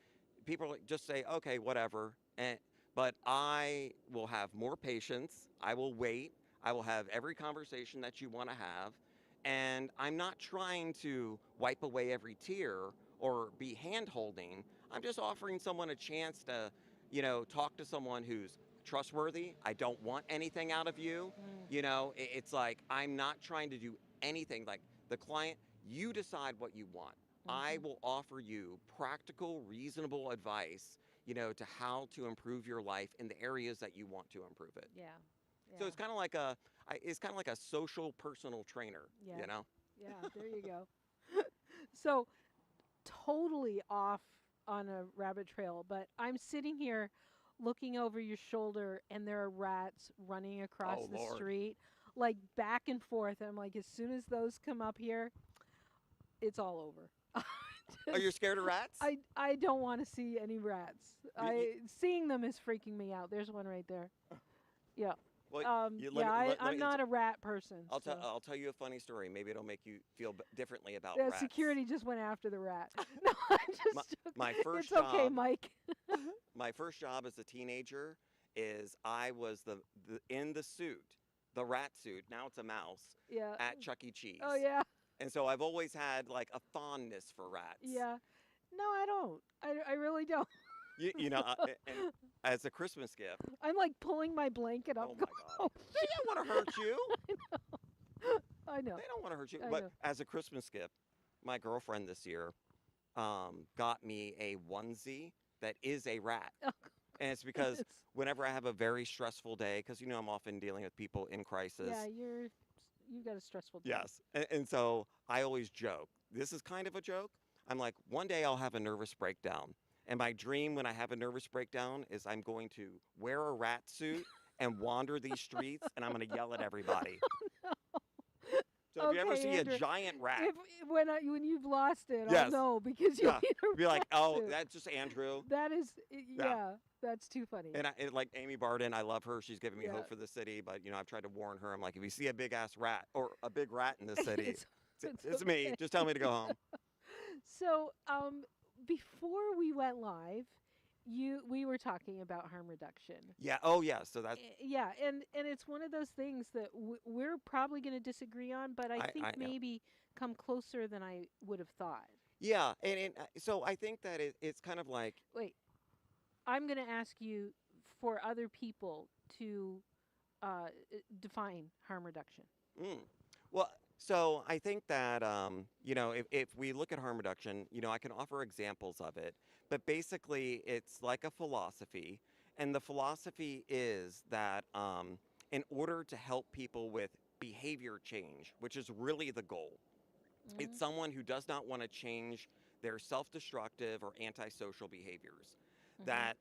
Speaker 5: people just say, okay, whatever. But I will have more patience. I will wait. I will have every conversation that you want to have. And I'm not trying to wipe away every tear or be hand holding. I'm just offering someone a chance to, talk to someone who's trustworthy. I don't want anything out of you. It's like I'm not trying to do anything. Like the client, you decide what you want. I will offer you practical, reasonable advice, to how to improve your life in the areas that you want to improve it.
Speaker 1: Yeah.
Speaker 5: So it's kind of like a social personal trainer,
Speaker 1: Yeah. Yeah, there you go. So totally off on a rabbit trail, but I'm sitting here looking over your shoulder and there are rats running across
Speaker 5: Oh,
Speaker 1: the
Speaker 5: Lord.
Speaker 1: street, like back and forth. I'm like, as soon as those come up here, it's all over.
Speaker 5: Are you scared of rats?
Speaker 1: I don't want to see any rats. Seeing them is freaking me out. There's one right there. Yeah.
Speaker 5: Well,
Speaker 1: I'm not a rat person.
Speaker 5: I'll
Speaker 1: so.
Speaker 5: tell you a funny story. Maybe it'll make you feel differently about
Speaker 1: Yeah,
Speaker 5: rats.
Speaker 1: security just went after the rat. No, I'm just
Speaker 5: My
Speaker 1: joking.
Speaker 5: first
Speaker 1: It's okay,
Speaker 5: job-
Speaker 1: Mike.
Speaker 5: My first job as a teenager is I was in the suit, the rat suit. Now it's a mouse
Speaker 1: Yeah.
Speaker 5: at Chuck E. Cheese.
Speaker 1: Oh yeah.
Speaker 5: And so I've always had like a fondness for rats.
Speaker 1: Yeah. No, I don't. I really don't.
Speaker 5: And as a Christmas gift,
Speaker 1: I'm like pulling my blanket up.
Speaker 5: oh my God, they don't want to hurt you.
Speaker 1: I know.
Speaker 5: They don't want to hurt you.
Speaker 1: I
Speaker 5: But
Speaker 1: know.
Speaker 5: as a Christmas gift, my girlfriend this year got me a onesie that is a rat. And it's because whenever I have a very stressful day, because I'm often dealing with people in crisis.
Speaker 1: Yeah, you've got a stressful day.
Speaker 5: Yes. And so I always joke. This is kind of a joke. I'm like, one day I'll have a nervous breakdown. And my dream when I have a nervous breakdown is I'm going to wear a rat suit and wander these streets and I'm going to yell at everybody. So if you ever
Speaker 1: Okay,
Speaker 5: see
Speaker 1: Andrew,
Speaker 5: a giant rat,
Speaker 1: when you've lost it, I'll
Speaker 5: Yes.
Speaker 1: know because you
Speaker 5: yeah,
Speaker 1: need a
Speaker 5: be like,
Speaker 1: rat
Speaker 5: oh,
Speaker 1: suit.
Speaker 5: that's just Andrew.
Speaker 1: That is,
Speaker 5: Yeah.
Speaker 1: yeah, that's too funny.
Speaker 5: And like Amy Barden, I love her. She's given me
Speaker 1: Yeah.
Speaker 5: hope for the city. But I've tried to warn her. I'm like, if you see a big ass rat or a big rat in the city, it's me.
Speaker 1: okay.
Speaker 5: Just tell me to go home.
Speaker 1: So, before we went live, we were talking about harm reduction.
Speaker 5: Yeah. Oh, yeah. So that's
Speaker 1: Yeah, and it's one of those things that we're probably going to disagree on, but I think
Speaker 5: I know.
Speaker 1: maybe come closer than I would have thought.
Speaker 5: yeah. And so I think that it's kind of like
Speaker 1: Wait, I'm going to ask you for other people to define harm reduction.
Speaker 5: Well, so I think that if we look at harm reduction, I can offer examples of it, but basically it's like a philosophy, and the philosophy is that in order to help people with behavior change, which is really the goal, it's someone who does not want to change their self-destructive or antisocial behaviors. That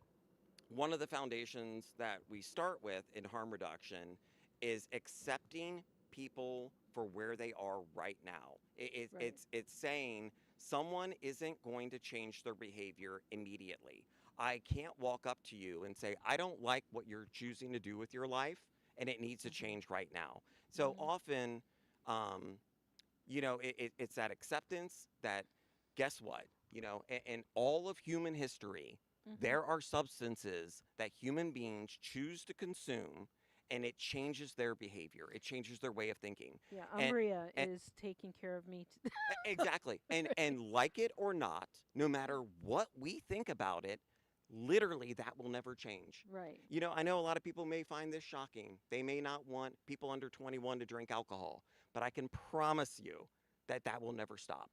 Speaker 5: one of the foundations that we start with in harm reduction is accepting people for where they are right now.
Speaker 1: Right.
Speaker 5: It's saying someone isn't going to change their behavior immediately. I can't walk up to you and say, I don't like what you're choosing to do with your life, and it needs to change right now. So often, it's that acceptance that, guess what? In all of human history, there are substances that human beings choose to consume, and it changes their behavior. It changes their way of thinking.
Speaker 1: Yeah,
Speaker 5: And-
Speaker 1: Umbria
Speaker 5: and-
Speaker 1: is taking care of me.
Speaker 5: Exactly. And like it or not, no matter what we think about it, literally that will never change.
Speaker 1: Right.
Speaker 5: I know a lot of people may find this shocking. They may not want people under 21 to drink alcohol, but I can promise you that that will never stop.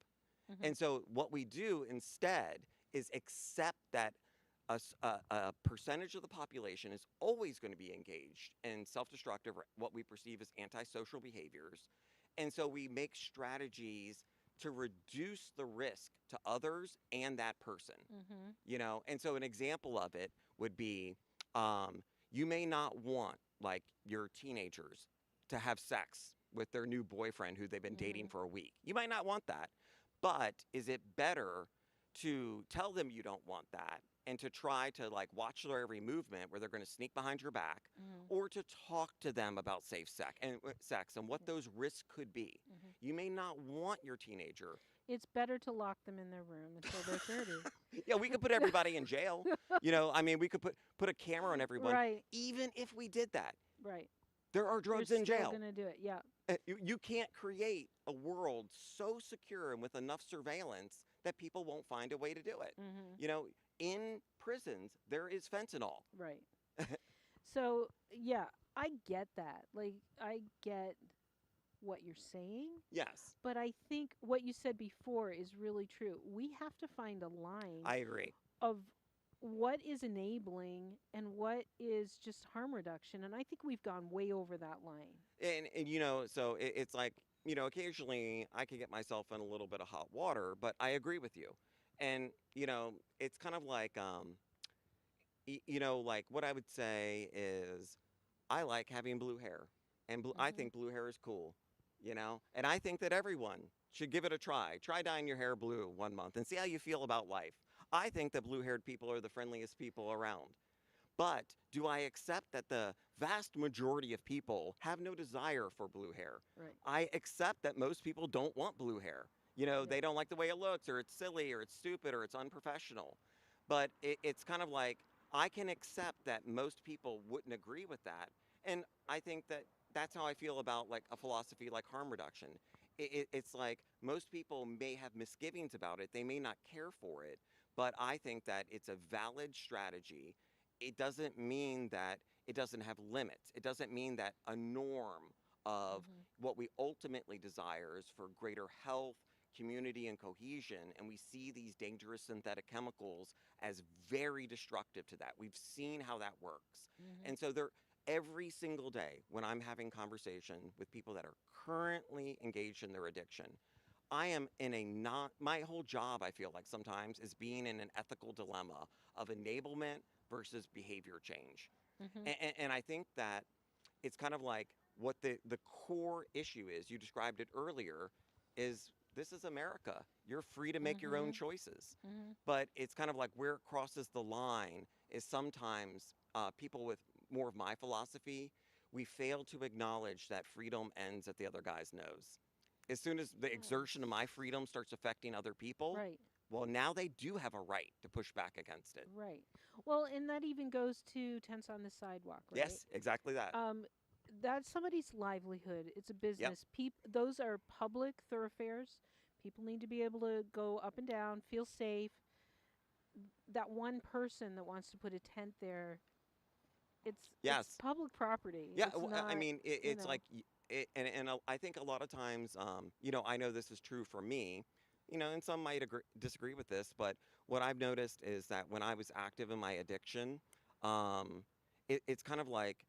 Speaker 5: And so what we do instead is accept that a percentage of the population is always going to be engaged in self-destructive or what we perceive as antisocial behaviors. And so we make strategies to reduce the risk to others and that person. And so an example of it would be you may not want like your teenagers to have sex with their new boyfriend who they've been dating for a week. You might not want that, but is it better to tell them you don't want that and to try to like watch their every movement where they're going to sneak behind your back,
Speaker 1: Mhm.
Speaker 5: or to talk to them about safe sex and what those risks could be.
Speaker 1: Mhm.
Speaker 5: You may not want your teenager.
Speaker 1: It's better to lock them in their room until they're 30.
Speaker 5: Yeah, we could put everybody in jail. I mean, we could put a camera on everyone.
Speaker 1: Right.
Speaker 5: Even if we did that,
Speaker 1: Right.
Speaker 5: there are drugs
Speaker 1: You're
Speaker 5: in
Speaker 1: still
Speaker 5: jail.
Speaker 1: gonna do it. Yeah.
Speaker 5: You can't create a world so secure and with enough surveillance that people won't find a way to do it.
Speaker 1: Mhm.
Speaker 5: In prisons, there is fentanyl.
Speaker 1: Right. So, yeah, I get that. Like, I get what you're saying,
Speaker 5: Yes,
Speaker 1: but I think what you said before is really true. We have to find a line
Speaker 5: I agree.
Speaker 1: of what is enabling and what is just harm reduction, and I think we've gone way over that line.
Speaker 5: And so it's like, occasionally I can get myself in a little bit of hot water, but I agree with you. And, it's kind of like, like what I would say is I like having blue hair, and I think blue hair is cool, and I think that everyone should give it a try. Try dyeing your hair blue 1 month and see how you feel about life. I think that blue-haired people are the friendliest people around. But do I accept that the vast majority of people have no desire for blue hair?
Speaker 1: Right.
Speaker 5: I accept that most people don't want blue hair. They don't like the way it looks, or it's silly, or it's stupid, or it's unprofessional. But it's kind of like I can accept that most people wouldn't agree with that. And I think that that's how I feel about like a philosophy like harm reduction. It's like most people may have misgivings about it. They may not care for it. But I think that it's a valid strategy. It doesn't mean that it doesn't have limits. It doesn't mean that a norm of what we ultimately desire is for greater health, community, and cohesion. And we see these dangerous synthetic chemicals as very destructive to that. We've seen how that works. And so every single day when I'm having conversation with people that are currently engaged in their addiction, I am in my whole job, I feel like sometimes, is being in an ethical dilemma of enablement versus behavior change. And I think that it's kind of like what the core issue is, you described it earlier, is this is America. You're free to make your own choices. But it's kind of like where it crosses the line is sometimes people with more of my philosophy, we fail to acknowledge that freedom ends at the other guy's nose. As soon as the exertion of my freedom starts affecting other people,
Speaker 1: Right.
Speaker 5: well, now they do have a right to push back against it.
Speaker 1: Right. Well, and that even goes to tents on the sidewalk, right?
Speaker 5: Yes, exactly that.
Speaker 1: That's somebody's livelihood. It's a business. Those are public thoroughfares. People need to be able to go up and down, feel safe. That one person that wants to put a tent there, it's public property.
Speaker 5: Yeah,
Speaker 1: It's
Speaker 5: well, I
Speaker 1: not,
Speaker 5: mean,
Speaker 1: you
Speaker 5: it's
Speaker 1: know.
Speaker 5: like, I think a lot of times, I know this is true for me, and some might disagree with this, but what I've noticed is that when I was active in my addiction, it's kind of like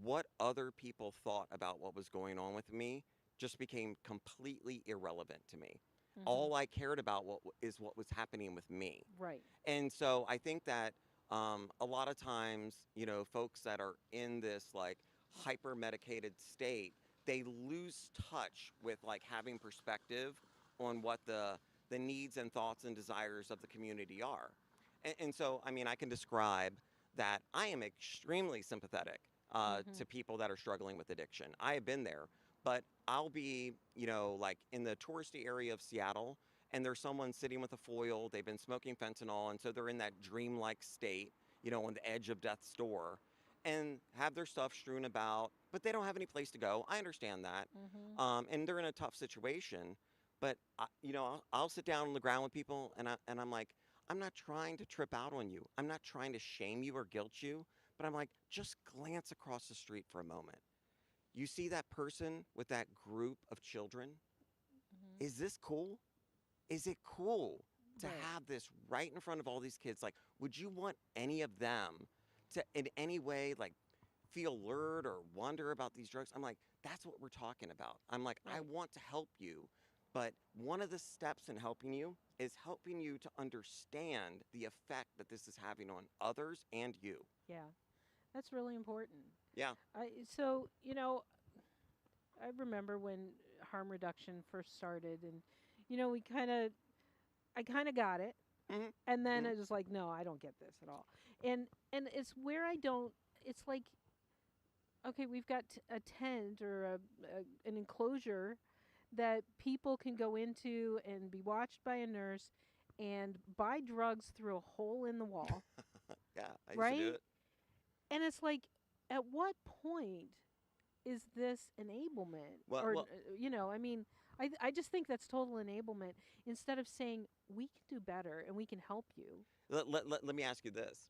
Speaker 5: what other people thought about what was going on with me just became completely irrelevant to me. All I cared about is what was happening with me.
Speaker 1: Right.
Speaker 5: And so I think that a lot of times, folks that are in this like hyper medicated state, they lose touch with like having perspective on what the needs and thoughts and desires of the community are. And so, I mean, I can describe that I am extremely sympathetic to people that are struggling with addiction. I have been there, but I'll be, like in the touristy area of Seattle, and there's someone sitting with a foil, they've been smoking fentanyl, and so they're in that dreamlike state, on the edge of death's door, and have their stuff strewn about, but they don't have any place to go. I understand that. And they're in a tough situation, but I'll sit down on the ground with people, and I'm like, I'm not trying to trip out on you. I'm not trying to shame you or guilt you, but I'm like, just glance across the street for a moment. You see that person with that group of children? Is this cool? Is it cool to have this right in front of all these kids? Like, would you want any of them to in any way like feel lured or wonder about these drugs? I'm like, that's what we're talking about. I'm like, I want to help you, but one of the steps in helping you is helping you to understand the effect that this is having on others and you.
Speaker 1: Yeah. That's really important.
Speaker 5: Yeah.
Speaker 1: So, I remember when harm reduction first started, and I kind of got it. And then I was like, no, I don't get this at all. And it's where I don't. It's like, okay, we've got a tent or an enclosure that people can go into and be watched by a nurse and buy drugs through a hole in the wall.
Speaker 5: Yeah, I used
Speaker 1: right?
Speaker 5: to do it.
Speaker 1: And it's like, at what point is this enablement?
Speaker 5: Well-
Speaker 1: or,
Speaker 5: well-
Speaker 1: I mean, I just think that's total enablement instead of saying, we can do better and we can help you.
Speaker 5: Let me ask you this.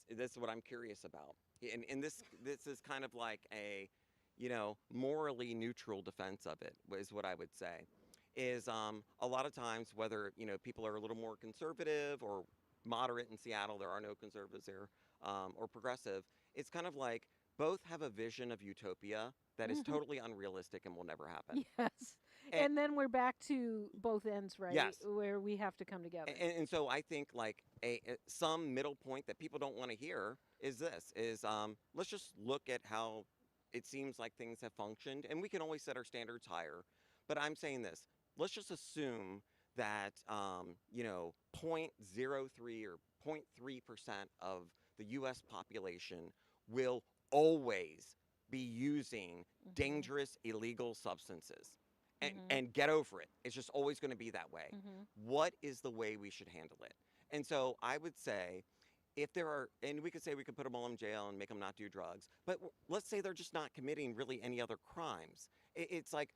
Speaker 5: This is what I'm curious about. And this is kind of like a, morally neutral defense of it, is what I would say. Is a lot of times, whether, people are a little more conservative or moderate in Seattle, there are no conservatives here, or progressive, it's kind of like both have a vision of utopia that is totally unrealistic and will never happen.
Speaker 1: Yes. And then we're back to both ends, right?
Speaker 5: Yes.
Speaker 1: Where we have to come together.
Speaker 5: And so I think like some middle point that people don't want to hear is this, let's just look at how it seems like things have functioned, and we can always set our standards higher. But I'm saying this, let's just assume that, 0.03 or 0.3% of the U.S. population will always be using dangerous illegal substances. And get over it. It's just always going to be that way. What is the way we should handle it? And so I would say, if there are, and we could say we could put them all in jail and make them not do drugs, but let's say they're just not committing really any other crimes. It's like,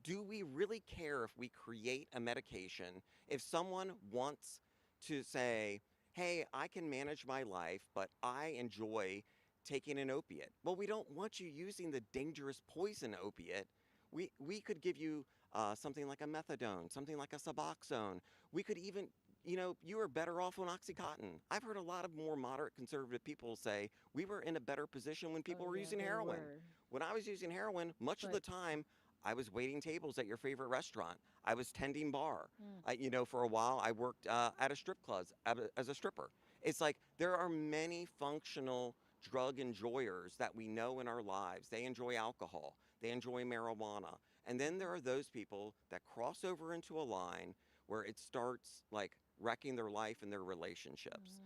Speaker 5: do we really care if we create a medication? If someone wants to say, hey, I can manage my life, but I enjoy taking an opiate. Well, we don't want you using the dangerous poison opiate. We could give you something like a methadone, something like a Suboxone. We could even, you are better off on OxyContin. I've heard a lot of more moderate conservative people say we were in a better position when people were using heroin. When I was using heroin, much of the time, I was waiting tables at your favorite restaurant. I was tending bar. For a while, I worked at a strip club as a stripper. It's like there are many functional drug enjoyers that we know in our lives. They enjoy alcohol. They enjoy marijuana. And then there are those people that cross over into a line where it starts like wrecking their life and their relationships.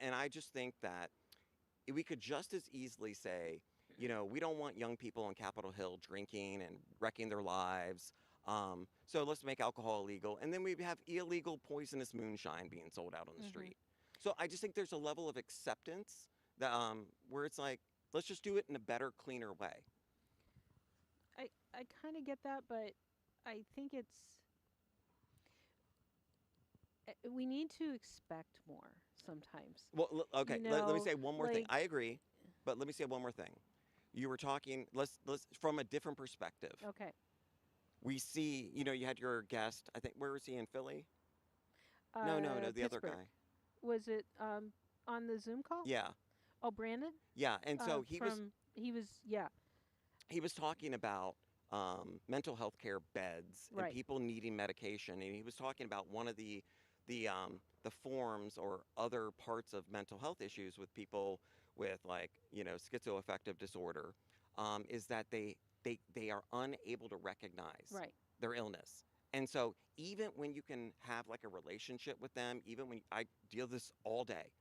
Speaker 5: And I just think that we could just as easily say, we don't want young people on Capitol Hill drinking and wrecking their lives. So let's make alcohol illegal. And then we have illegal poisonous moonshine being sold out on the street. So I just think there's a level of acceptance that, where it's like, let's just do it in a better, cleaner way.
Speaker 1: I kind of get that, but I think we need to expect more sometimes.
Speaker 5: Well, okay, let me say one more thing.
Speaker 1: like-
Speaker 5: I agree, but let me say one more thing. You were talking, let's from a different perspective.
Speaker 1: Okay.
Speaker 5: We see, you had your guest, I think, where was he, in Philly? No, the other
Speaker 1: Pittsburgh.
Speaker 5: guy.
Speaker 1: Was it on the Zoom call?
Speaker 5: Yeah.
Speaker 1: Oh, Brandon?
Speaker 5: Yeah, and so he was talking about mental health care beds
Speaker 1: Right.
Speaker 5: and people needing medication, and he was talking about one of the forms or other parts of mental health issues with people with schizoaffective disorder, is that they are unable to recognize
Speaker 1: Right.
Speaker 5: their illness. And so even when you can have like a relationship with them, even when I deal this all day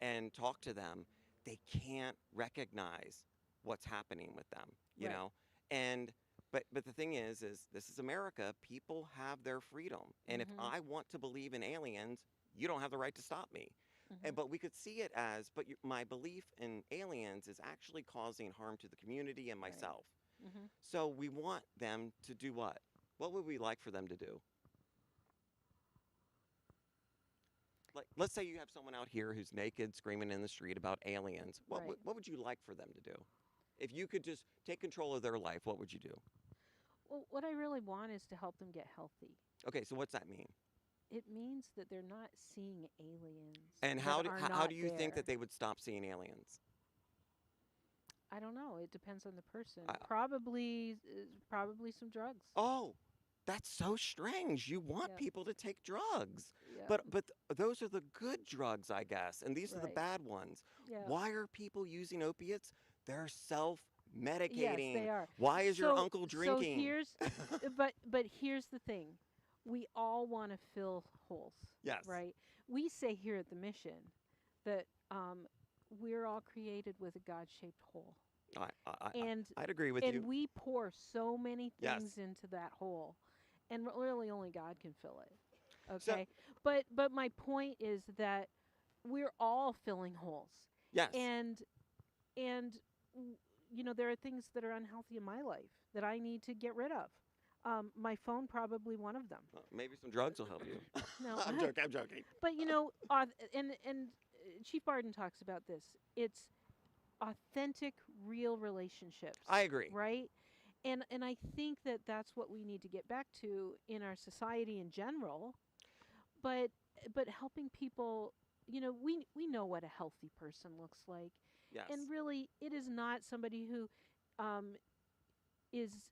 Speaker 5: and talk to them, they can't recognize what's happening with them, you
Speaker 1: Right.
Speaker 5: know? And but the thing is this is America. People have their freedom. And if I want to believe in aliens, you don't have the right to stop me. But we could see it as, my belief in aliens is actually causing harm to the community and myself. So we want them to do what? What would we like for them to do? Like, let's say you have someone out here who's naked, screaming in the street about aliens. What would you like for them to do? If you could just take control of their life, what would you do?
Speaker 1: Well, what I really want is to help them get healthy.
Speaker 5: Okay, so what's that mean?
Speaker 1: It means that they're not seeing aliens.
Speaker 5: And
Speaker 1: that
Speaker 5: how
Speaker 1: are
Speaker 5: how
Speaker 1: not
Speaker 5: do you think that
Speaker 1: there.
Speaker 5: they would stop seeing aliens?
Speaker 1: I don't know. It depends on the person. Probably some drugs.
Speaker 5: Oh, that's so strange. You want
Speaker 1: Yep.
Speaker 5: people to take drugs.
Speaker 1: Yep.
Speaker 5: But those are the good drugs, I guess, and these are the
Speaker 1: Right.
Speaker 5: bad ones.
Speaker 1: Yeah.
Speaker 5: Why are people using opiates? They're self-medicating.
Speaker 1: Yes, they are.
Speaker 5: Why is your
Speaker 1: So-
Speaker 5: uncle drinking?
Speaker 1: So here's, but here's the thing: we all want to fill holes.
Speaker 5: Yes.
Speaker 1: Right? We say here at the mission that we're all created with a God-shaped hole.
Speaker 5: I'd agree with
Speaker 1: and
Speaker 5: you.
Speaker 1: we pour so many
Speaker 5: Yes.
Speaker 1: things into that hole, and really only God can fill it.
Speaker 5: So-
Speaker 1: Okay? But my point is that we're all filling holes.
Speaker 5: Yes.
Speaker 1: And there are things that are unhealthy in my life that I need to get rid of. My phone, probably one of them.
Speaker 5: Maybe some drugs will help you.
Speaker 1: No,
Speaker 5: I'm joking. I'm joking.
Speaker 1: But and Chief Barden talks about this. It's authentic, real relationships.
Speaker 5: I agree.
Speaker 1: Right? And I think that that's what we need to get back to in our society in general. But helping people, we know what a healthy person looks like.
Speaker 5: Yes.
Speaker 1: And really, it is not somebody who is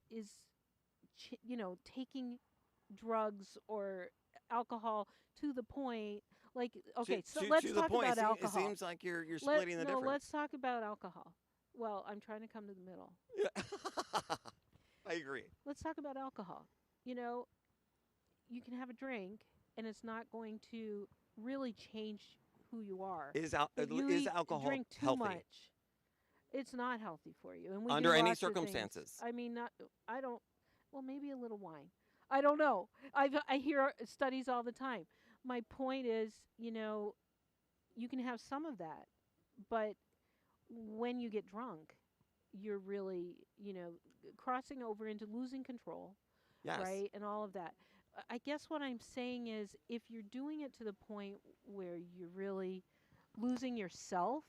Speaker 1: taking drugs or alcohol to the point. Like, okay, so let's
Speaker 5: to the
Speaker 1: talk
Speaker 5: point,
Speaker 1: about alcohol.
Speaker 5: It seems like you're splitting the difference.
Speaker 1: Let's talk about alcohol. Well, I'm trying to come to the middle.
Speaker 5: I agree.
Speaker 1: Let's talk about alcohol. You can have a drink, and it's not going to really change who you are.
Speaker 5: Is
Speaker 1: If you
Speaker 5: alcohol
Speaker 1: drink too
Speaker 5: healthy?
Speaker 1: much, it's not healthy for you. And we
Speaker 5: Under
Speaker 1: do
Speaker 5: any
Speaker 1: lots of things.
Speaker 5: circumstances?
Speaker 1: I mean, I don't. Well, maybe a little wine. I don't know. I hear studies all the time. My point is, you can have some of that, but when you get drunk, you're really, crossing over into losing control,
Speaker 5: Yes.
Speaker 1: right? And all of that. I guess what I'm saying is if you're doing it to the point where you're really losing yourself,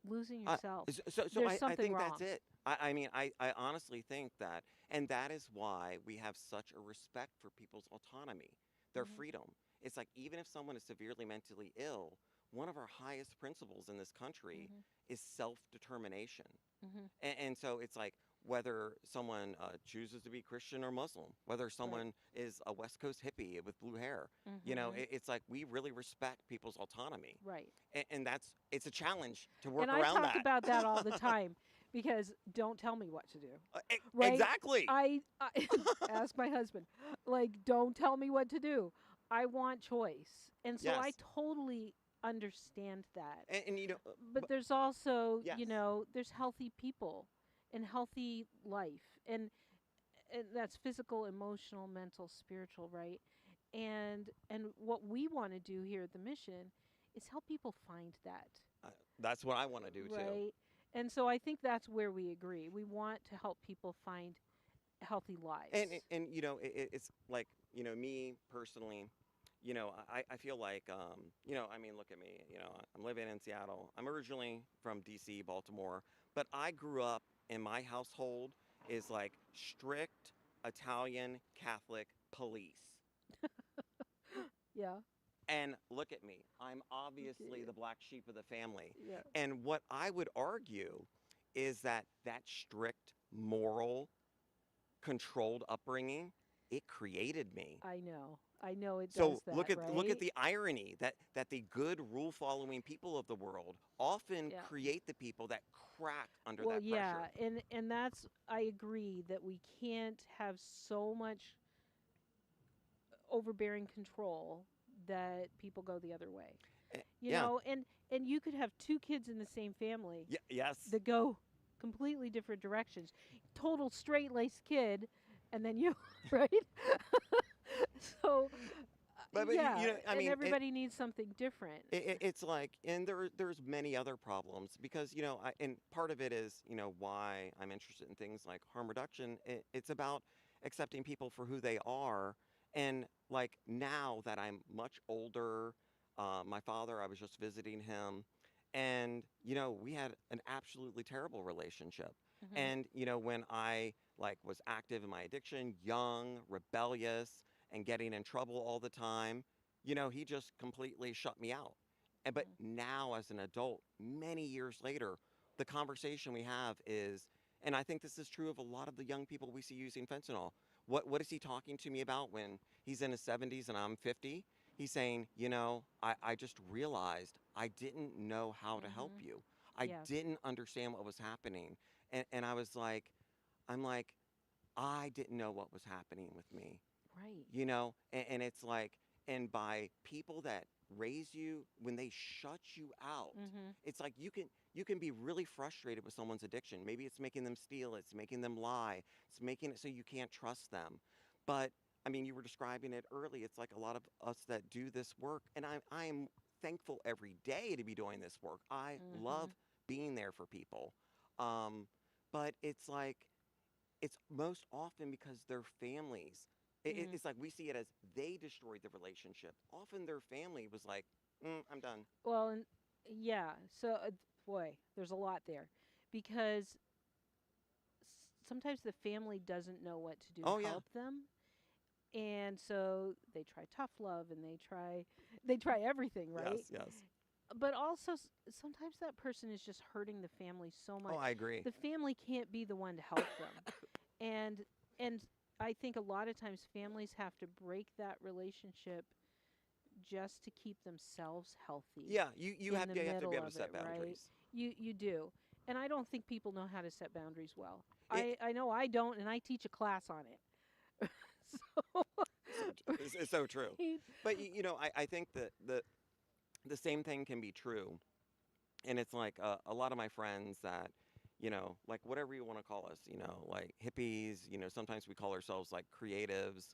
Speaker 5: So
Speaker 1: there's
Speaker 5: I
Speaker 1: something
Speaker 5: think
Speaker 1: wrong.
Speaker 5: that's it. I mean, I honestly think that, and that is why we have such a respect for people's autonomy, their freedom. It's like even if someone is severely mentally ill, one of our highest principles in this country is self-determination. And so it's like whether someone chooses to be Christian or Muslim, whether someone is a West Coast hippie with blue hair, it's like we really respect people's autonomy.
Speaker 1: Right.
Speaker 5: And it's a challenge to work
Speaker 1: And
Speaker 5: around
Speaker 1: I talk
Speaker 5: that.
Speaker 1: about that all the time because don't tell me what to do. Right?
Speaker 5: Exactly.
Speaker 1: I ask my husband, like, don't tell me what to do. I want choice. And so I
Speaker 5: Yes.
Speaker 1: totally understand that.
Speaker 5: And
Speaker 1: But there's also,
Speaker 5: Yes.
Speaker 1: there's healthy people and healthy life. And that's physical, emotional, mental, spiritual, right? And what we want to do here at the mission is help people find that.
Speaker 5: That's what I want to do too.
Speaker 1: Right. And so I think that's where we agree. We want to help people find healthy lives.
Speaker 5: And it's like, me personally, I feel like, I mean, look at me, I'm living in Seattle. I'm originally from DC, Baltimore, but I grew up in my household is like strict Italian Catholic police.
Speaker 1: Yeah.
Speaker 5: And look at me. I'm obviously the black sheep of the family.
Speaker 1: Yeah.
Speaker 5: And what I would argue is that strict moral controlled upbringing, it created me.
Speaker 1: I know it does
Speaker 5: So
Speaker 1: that,
Speaker 5: look at
Speaker 1: right?
Speaker 5: the irony that the good rule following people of the world often
Speaker 1: Yeah.
Speaker 5: create the people that crack under
Speaker 1: Well,
Speaker 5: that
Speaker 1: yeah,
Speaker 5: pressure.
Speaker 1: and that's I agree that we can't have so much overbearing control that people go the other way. You
Speaker 5: yeah.
Speaker 1: know, and you could have two kids in the same family
Speaker 5: Yes.
Speaker 1: that go completely different directions. Total straight-laced kid, and then you, right? So,
Speaker 5: But
Speaker 1: yeah,
Speaker 5: I
Speaker 1: and
Speaker 5: mean,
Speaker 1: everybody needs something different.
Speaker 5: it's like, and there's many other problems because and part of it is why I'm interested in things like harm reduction. It's about accepting people for who they are, and like now that I'm much older, my father, I was just visiting him, and we had an absolutely terrible relationship.
Speaker 1: Mhm.
Speaker 5: And when I was active in my addiction, young, rebellious, and getting in trouble all the time, he just completely shut me out. But now as an adult, many years later, the conversation we have is, and I think this is true of a lot of the young people we see using fentanyl. What is he talking to me about when he's in his 70s and I'm 50? He's saying, I just realized I didn't know how to help you. I
Speaker 1: Yeah.
Speaker 5: didn't understand what was happening. And I was like, I didn't know what was happening with me.
Speaker 1: Right.
Speaker 5: You know, and it's like, and by people that raise you, when they shut you out, it's like you can be really frustrated with someone's addiction. Maybe it's making them steal, it's making them lie, it's making it so you can't trust them. But I mean, you were describing it early. It's like a lot of us that do this work, and I'm thankful every day to be doing this work. I love being there for people. But it's like, it's most often because their families, it's like we see it as they destroyed the relationship. Often their family was like, I'm done.
Speaker 1: Well, and yeah, so boy, there's a lot there because sometimes the family doesn't know what to do
Speaker 5: Oh,
Speaker 1: to
Speaker 5: yeah.
Speaker 1: help them. And so they try tough love and they try everything, right?
Speaker 5: Yes, yes.
Speaker 1: But also sometimes that person is just hurting the family so much.
Speaker 5: Oh, I agree.
Speaker 1: The family can't be the one to help them. And I think a lot of times families have to break that relationship just to keep themselves healthy.
Speaker 5: Yeah, you
Speaker 1: in
Speaker 5: have
Speaker 1: the
Speaker 5: to be
Speaker 1: middle
Speaker 5: able to
Speaker 1: of
Speaker 5: set
Speaker 1: it, right?
Speaker 5: boundaries.
Speaker 1: You do. And I don't think people know how to set boundaries well.
Speaker 5: It-
Speaker 1: I know I don't, and I teach a class on it. So
Speaker 5: It's so true. But you know, I think that the same thing can be true. And it's like a lot of my friends that, you know, like whatever you want to call us, you know, like hippies, you know, sometimes we call ourselves like creatives.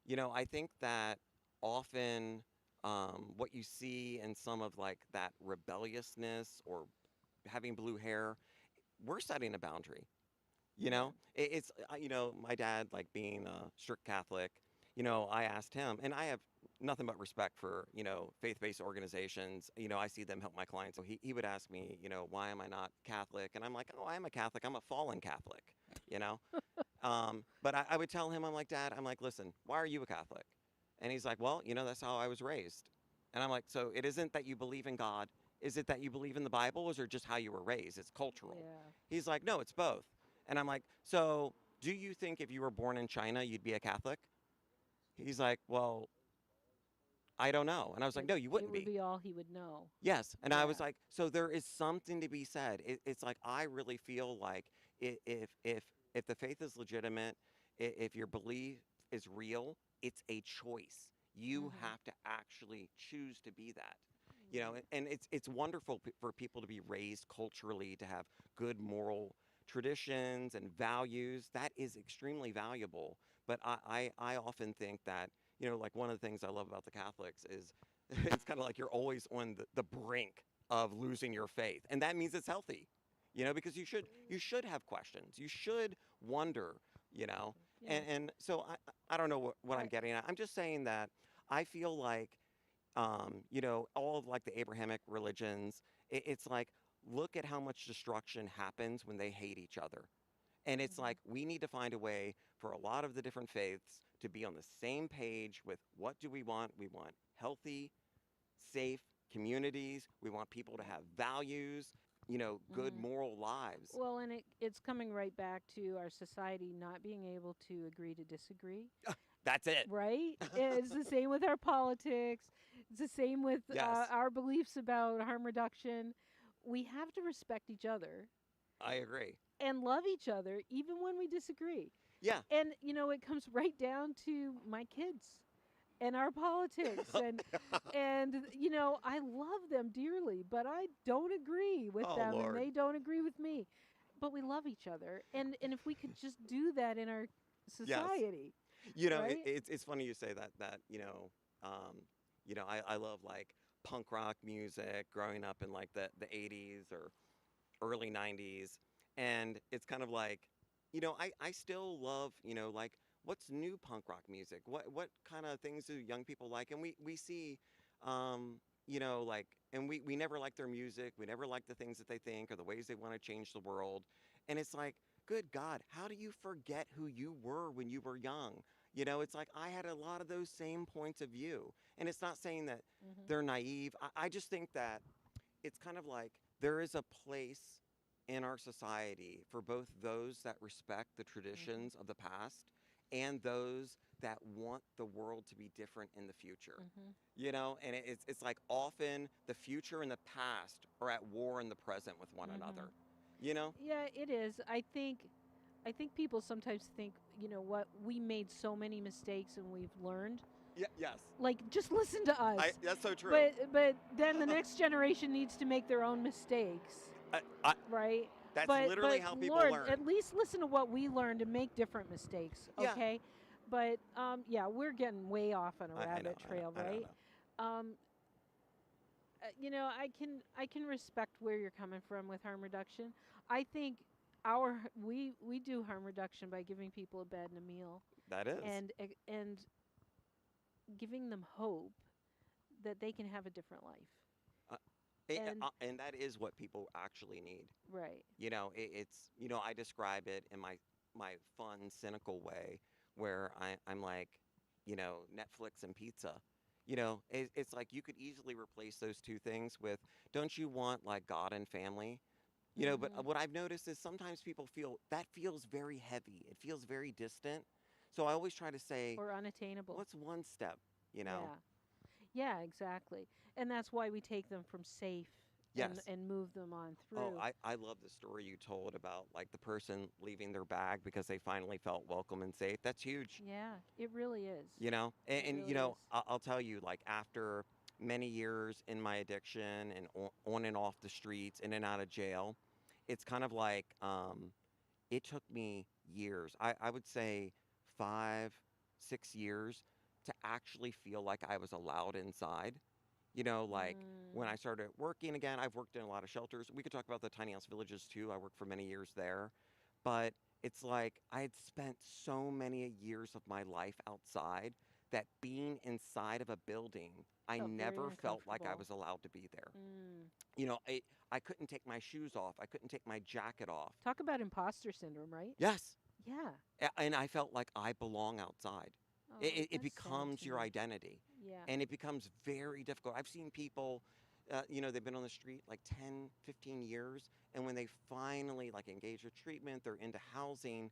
Speaker 5: You know, I think that often what you see in some of like that rebelliousness or having blue hair, we're setting a boundary. You know, it's you know, my dad, like being a strict Catholic, you know, I asked him, and I have nothing but respect for, you know, faith-based organizations. You know, I see them help my clients. So he would ask me, you know, why am I not Catholic? And I'm like, oh, I am a Catholic. I'm a fallen Catholic, you know. But I would tell him, I'm like, Dad, I'm like, listen, why are you a Catholic? And he's like, well, you know, that's how I was raised. And I'm like, so it isn't that you believe in God. Is it that you believe in the Bible, or is it just how you were raised? It's cultural.
Speaker 1: Yeah.
Speaker 5: He's like, no, it's both. And I'm like, so do you think if you were born in China, you'd be a Catholic? He's like, well, I don't know. And I was like, no, you wouldn't
Speaker 1: it would
Speaker 5: be.
Speaker 1: be all he would know.
Speaker 5: Yes. And I was
Speaker 1: Yeah.
Speaker 5: like, so there is something to be said. It's like, I really feel like if the faith is legitimate, if your belief is real, it's a choice. You have to actually choose to be that. You know, and it's wonderful for people to be raised culturally, to have good moral traditions and values. That is extremely valuable. But I often think that, you know, like one of the things I love about the Catholics is it's kind of like you're always on the brink of losing your faith. And that means it's healthy, you know, because you should have questions. You should wonder, you know. And so I don't know what I'm getting at. I'm just saying that I feel like, you know, all of like the Abrahamic religions, it's like, look at how much destruction happens when they hate each other. And it's like, we need to find a way for a lot of the different faiths to be on the same page with what do we want? We want healthy, safe communities. We want people to have values, you know, good moral lives.
Speaker 1: Well, and it's coming right back to our society not being able to agree to disagree.
Speaker 5: That's it.
Speaker 1: Right? It's the same with our politics. It's the same with
Speaker 5: Yes.
Speaker 1: our beliefs about harm reduction. We have to respect each other
Speaker 5: I agree.
Speaker 1: and love each other even when we disagree.
Speaker 5: Yeah.
Speaker 1: And you know, it comes right down to my kids and our politics and you know, I love them dearly, but I don't agree with
Speaker 5: Oh,
Speaker 1: them
Speaker 5: Lord.
Speaker 1: and they don't agree with me. But we love each other. And if we could just do that in our society.
Speaker 5: You know,
Speaker 1: right?
Speaker 5: it's funny you say that, you know, I love like punk rock music growing up in like the 80s or early 90s. And it's kind of like, you know, I still love, you know, like what's new punk rock music? What kind of things do young people like? And we see, you know, like, and we never like their music. We never like the things that they think or the ways they want to change the world. And it's like, good God, how do you forget who you were when you were young? You know, it's like I had a lot of those same points of view. And it's not saying that they're naive. I just think that it's kind of like there is a place in our society for both those that respect the traditions of the past and those that want the world to be different in the future. You know, and it's like often the future and the past are at war in the present with one another. You know?
Speaker 1: Yeah, it is. I think I think people sometimes think, you know what, we made so many mistakes and we've learned.
Speaker 5: Yeah. Yes.
Speaker 1: Like, just listen to us.
Speaker 5: That's so true.
Speaker 1: But then the next generation needs to make their own mistakes, right?
Speaker 5: That's
Speaker 1: but,
Speaker 5: literally
Speaker 1: but
Speaker 5: how people
Speaker 1: Lord,
Speaker 5: learn.
Speaker 1: At least listen to what we learned and make different mistakes,
Speaker 5: Yeah.
Speaker 1: okay? But yeah, we're getting way off on a
Speaker 5: I
Speaker 1: rabbit
Speaker 5: know,
Speaker 1: trail,
Speaker 5: I know, I
Speaker 1: right? You know, I can respect where you're coming from with harm reduction. I think we do harm reduction by giving people a bed and a meal.
Speaker 5: That is.
Speaker 1: And giving them hope that they can have a different life.
Speaker 5: And that is what people actually need.
Speaker 1: Right.
Speaker 5: You know, it's, you know, I describe it in my fun, cynical way where I'm like, you know, Netflix and pizza. You know, it's like you could easily replace those two things with, don't you want like God and family? You know, but what I've noticed is sometimes people feel that feels very heavy. It feels very distant. So I always try to say,
Speaker 1: or unattainable.
Speaker 5: What's one step, you know?
Speaker 1: Yeah, exactly. And that's why we take them from safe and move them on through.
Speaker 5: Oh, I love the story you told about like the person leaving their bag because they finally felt welcome and safe. That's huge.
Speaker 1: Yeah, it really is.
Speaker 5: You know, and
Speaker 1: really
Speaker 5: you know,
Speaker 1: is.
Speaker 5: I'll tell you, like after many years in my addiction and on and off the streets, in and out of jail, it's kind of like it took me years. I would say 5, 6 years to actually feel like I was allowed inside. You know, like when I started working again, I've worked in a lot of shelters. We could talk about the tiny house villages too. I worked for many years there. But it's like I had spent so many years of my life outside that being inside of a building, I
Speaker 1: Felt very
Speaker 5: never felt like I
Speaker 1: uncomfortable.
Speaker 5: was allowed to be there. You know, I couldn't take my shoes off. I couldn't take my jacket off.
Speaker 1: Talk about imposter syndrome, right?
Speaker 5: Yes.
Speaker 1: Yeah.
Speaker 5: And I felt like I belong outside.
Speaker 1: Oh,
Speaker 5: It
Speaker 1: that's sad
Speaker 5: becomes
Speaker 1: to
Speaker 5: your
Speaker 1: me.
Speaker 5: identity.
Speaker 1: Yeah.
Speaker 5: And it becomes very difficult. I've seen people, you know, they've been on the street like 10, 15 years. And when they finally like engage with treatment, they're into housing,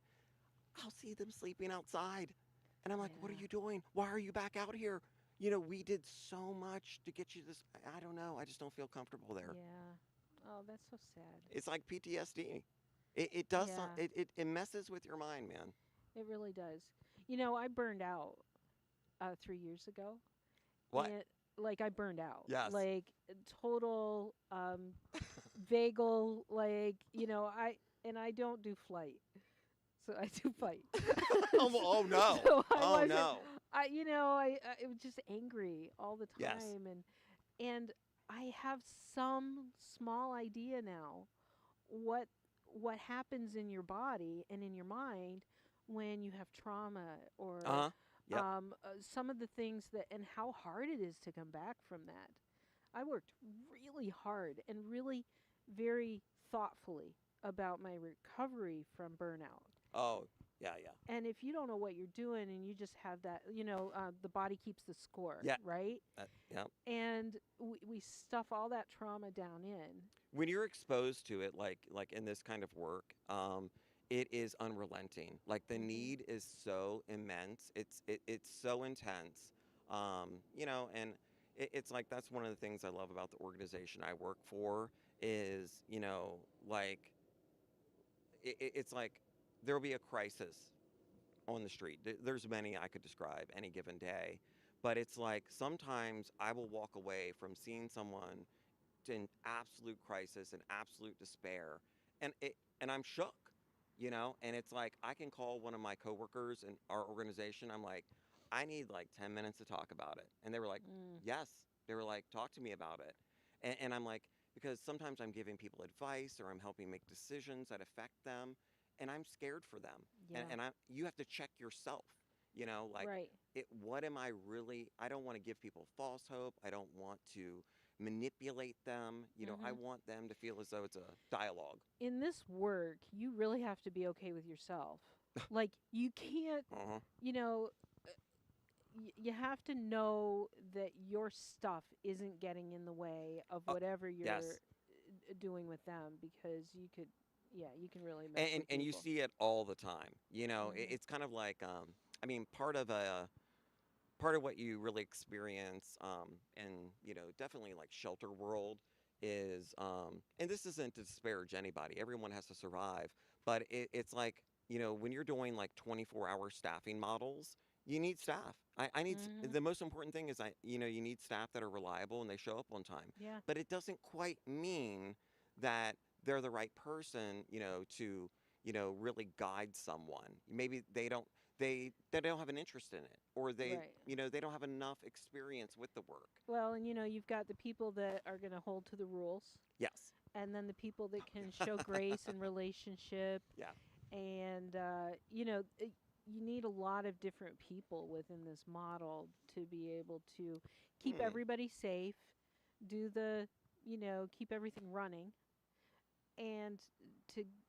Speaker 5: I'll see them sleeping outside. And I'm like, what are you doing? Why are you back out here? You know, we did so much to get you this. I don't know. I just don't feel comfortable there.
Speaker 1: Yeah. Oh, that's so sad.
Speaker 5: It's like PTSD. It does
Speaker 1: Yeah.
Speaker 5: it messes with your mind, man.
Speaker 1: It really does. You know, I burned out 3 years ago.
Speaker 5: What?
Speaker 1: And, like I burned out.
Speaker 5: Yes.
Speaker 1: Like total vagal. Like you know, I don't do flight, so I do fight.
Speaker 5: Oh no.
Speaker 1: So I
Speaker 5: Oh
Speaker 1: wasn't-
Speaker 5: no.
Speaker 1: I was just angry all the time,
Speaker 5: Yes.
Speaker 1: and I have some small idea now what happens in your body and in your mind when you have trauma or
Speaker 5: Uh-huh. Yep.
Speaker 1: some of the things that and how hard it is to come back from that. I worked really hard and really very thoughtfully about my recovery from burnout.
Speaker 5: Oh, yeah.
Speaker 1: And if you don't know what you're doing and you just have that, you know, the body keeps the score,
Speaker 5: Yeah.
Speaker 1: right?
Speaker 5: Yeah.
Speaker 1: And we stuff all that trauma down in.
Speaker 5: When you're exposed to it, like in this kind of work, it is unrelenting. Like the need is so immense. It's so intense. You know, and it's like that's one of the things I love about the organization I work for is, you know, like it's like there'll be a crisis on the street. There's many I could describe any given day, but it's like sometimes I will walk away from seeing someone in absolute crisis and absolute despair, and I'm shook, you know. And it's like I can call one of my coworkers in our organization. I'm like, I need like 10 minutes to talk about it, and they were like, yes. They were like, talk to me about it, and I'm like, because sometimes I'm giving people advice or I'm helping make decisions that affect them. And I'm scared for them.
Speaker 1: Yeah.
Speaker 5: And you have to check yourself, you know, like
Speaker 1: Right.
Speaker 5: what am I really, I don't want to give people false hope. I don't want to manipulate them. You know, I want them to feel as though it's a dialogue.
Speaker 1: In this work, you really have to be okay with yourself. Like you can't, you know, you have to know that your stuff isn't getting in the way of whatever you're
Speaker 5: yes.
Speaker 1: doing with them because you could, yeah, you can really mess with
Speaker 5: And you
Speaker 1: people.
Speaker 5: see it all the time. You know, it's kind of like, I mean, part of what you really experience, and you know, definitely like shelter world is, and this isn't to disparage anybody. Everyone has to survive, but it's like you know, when you're doing like 24-hour staffing models, you need staff. I need the most important thing is you know, you need staff that are reliable and they show up on time.
Speaker 1: Yeah.
Speaker 5: But it doesn't quite mean that they're the right person, you know, to, you know, really guide someone. Maybe they don't have an interest in it, or they
Speaker 1: Right.
Speaker 5: you know, they don't have enough experience with the work.
Speaker 1: Well, and you know, you've got the people that are going to hold to the rules,
Speaker 5: Yes.
Speaker 1: and then the people that can show grace and relationship.
Speaker 5: Yeah.
Speaker 1: And you know, you need a lot of different people within this model to be able to keep everybody safe, do the, you know, keep everything running, and to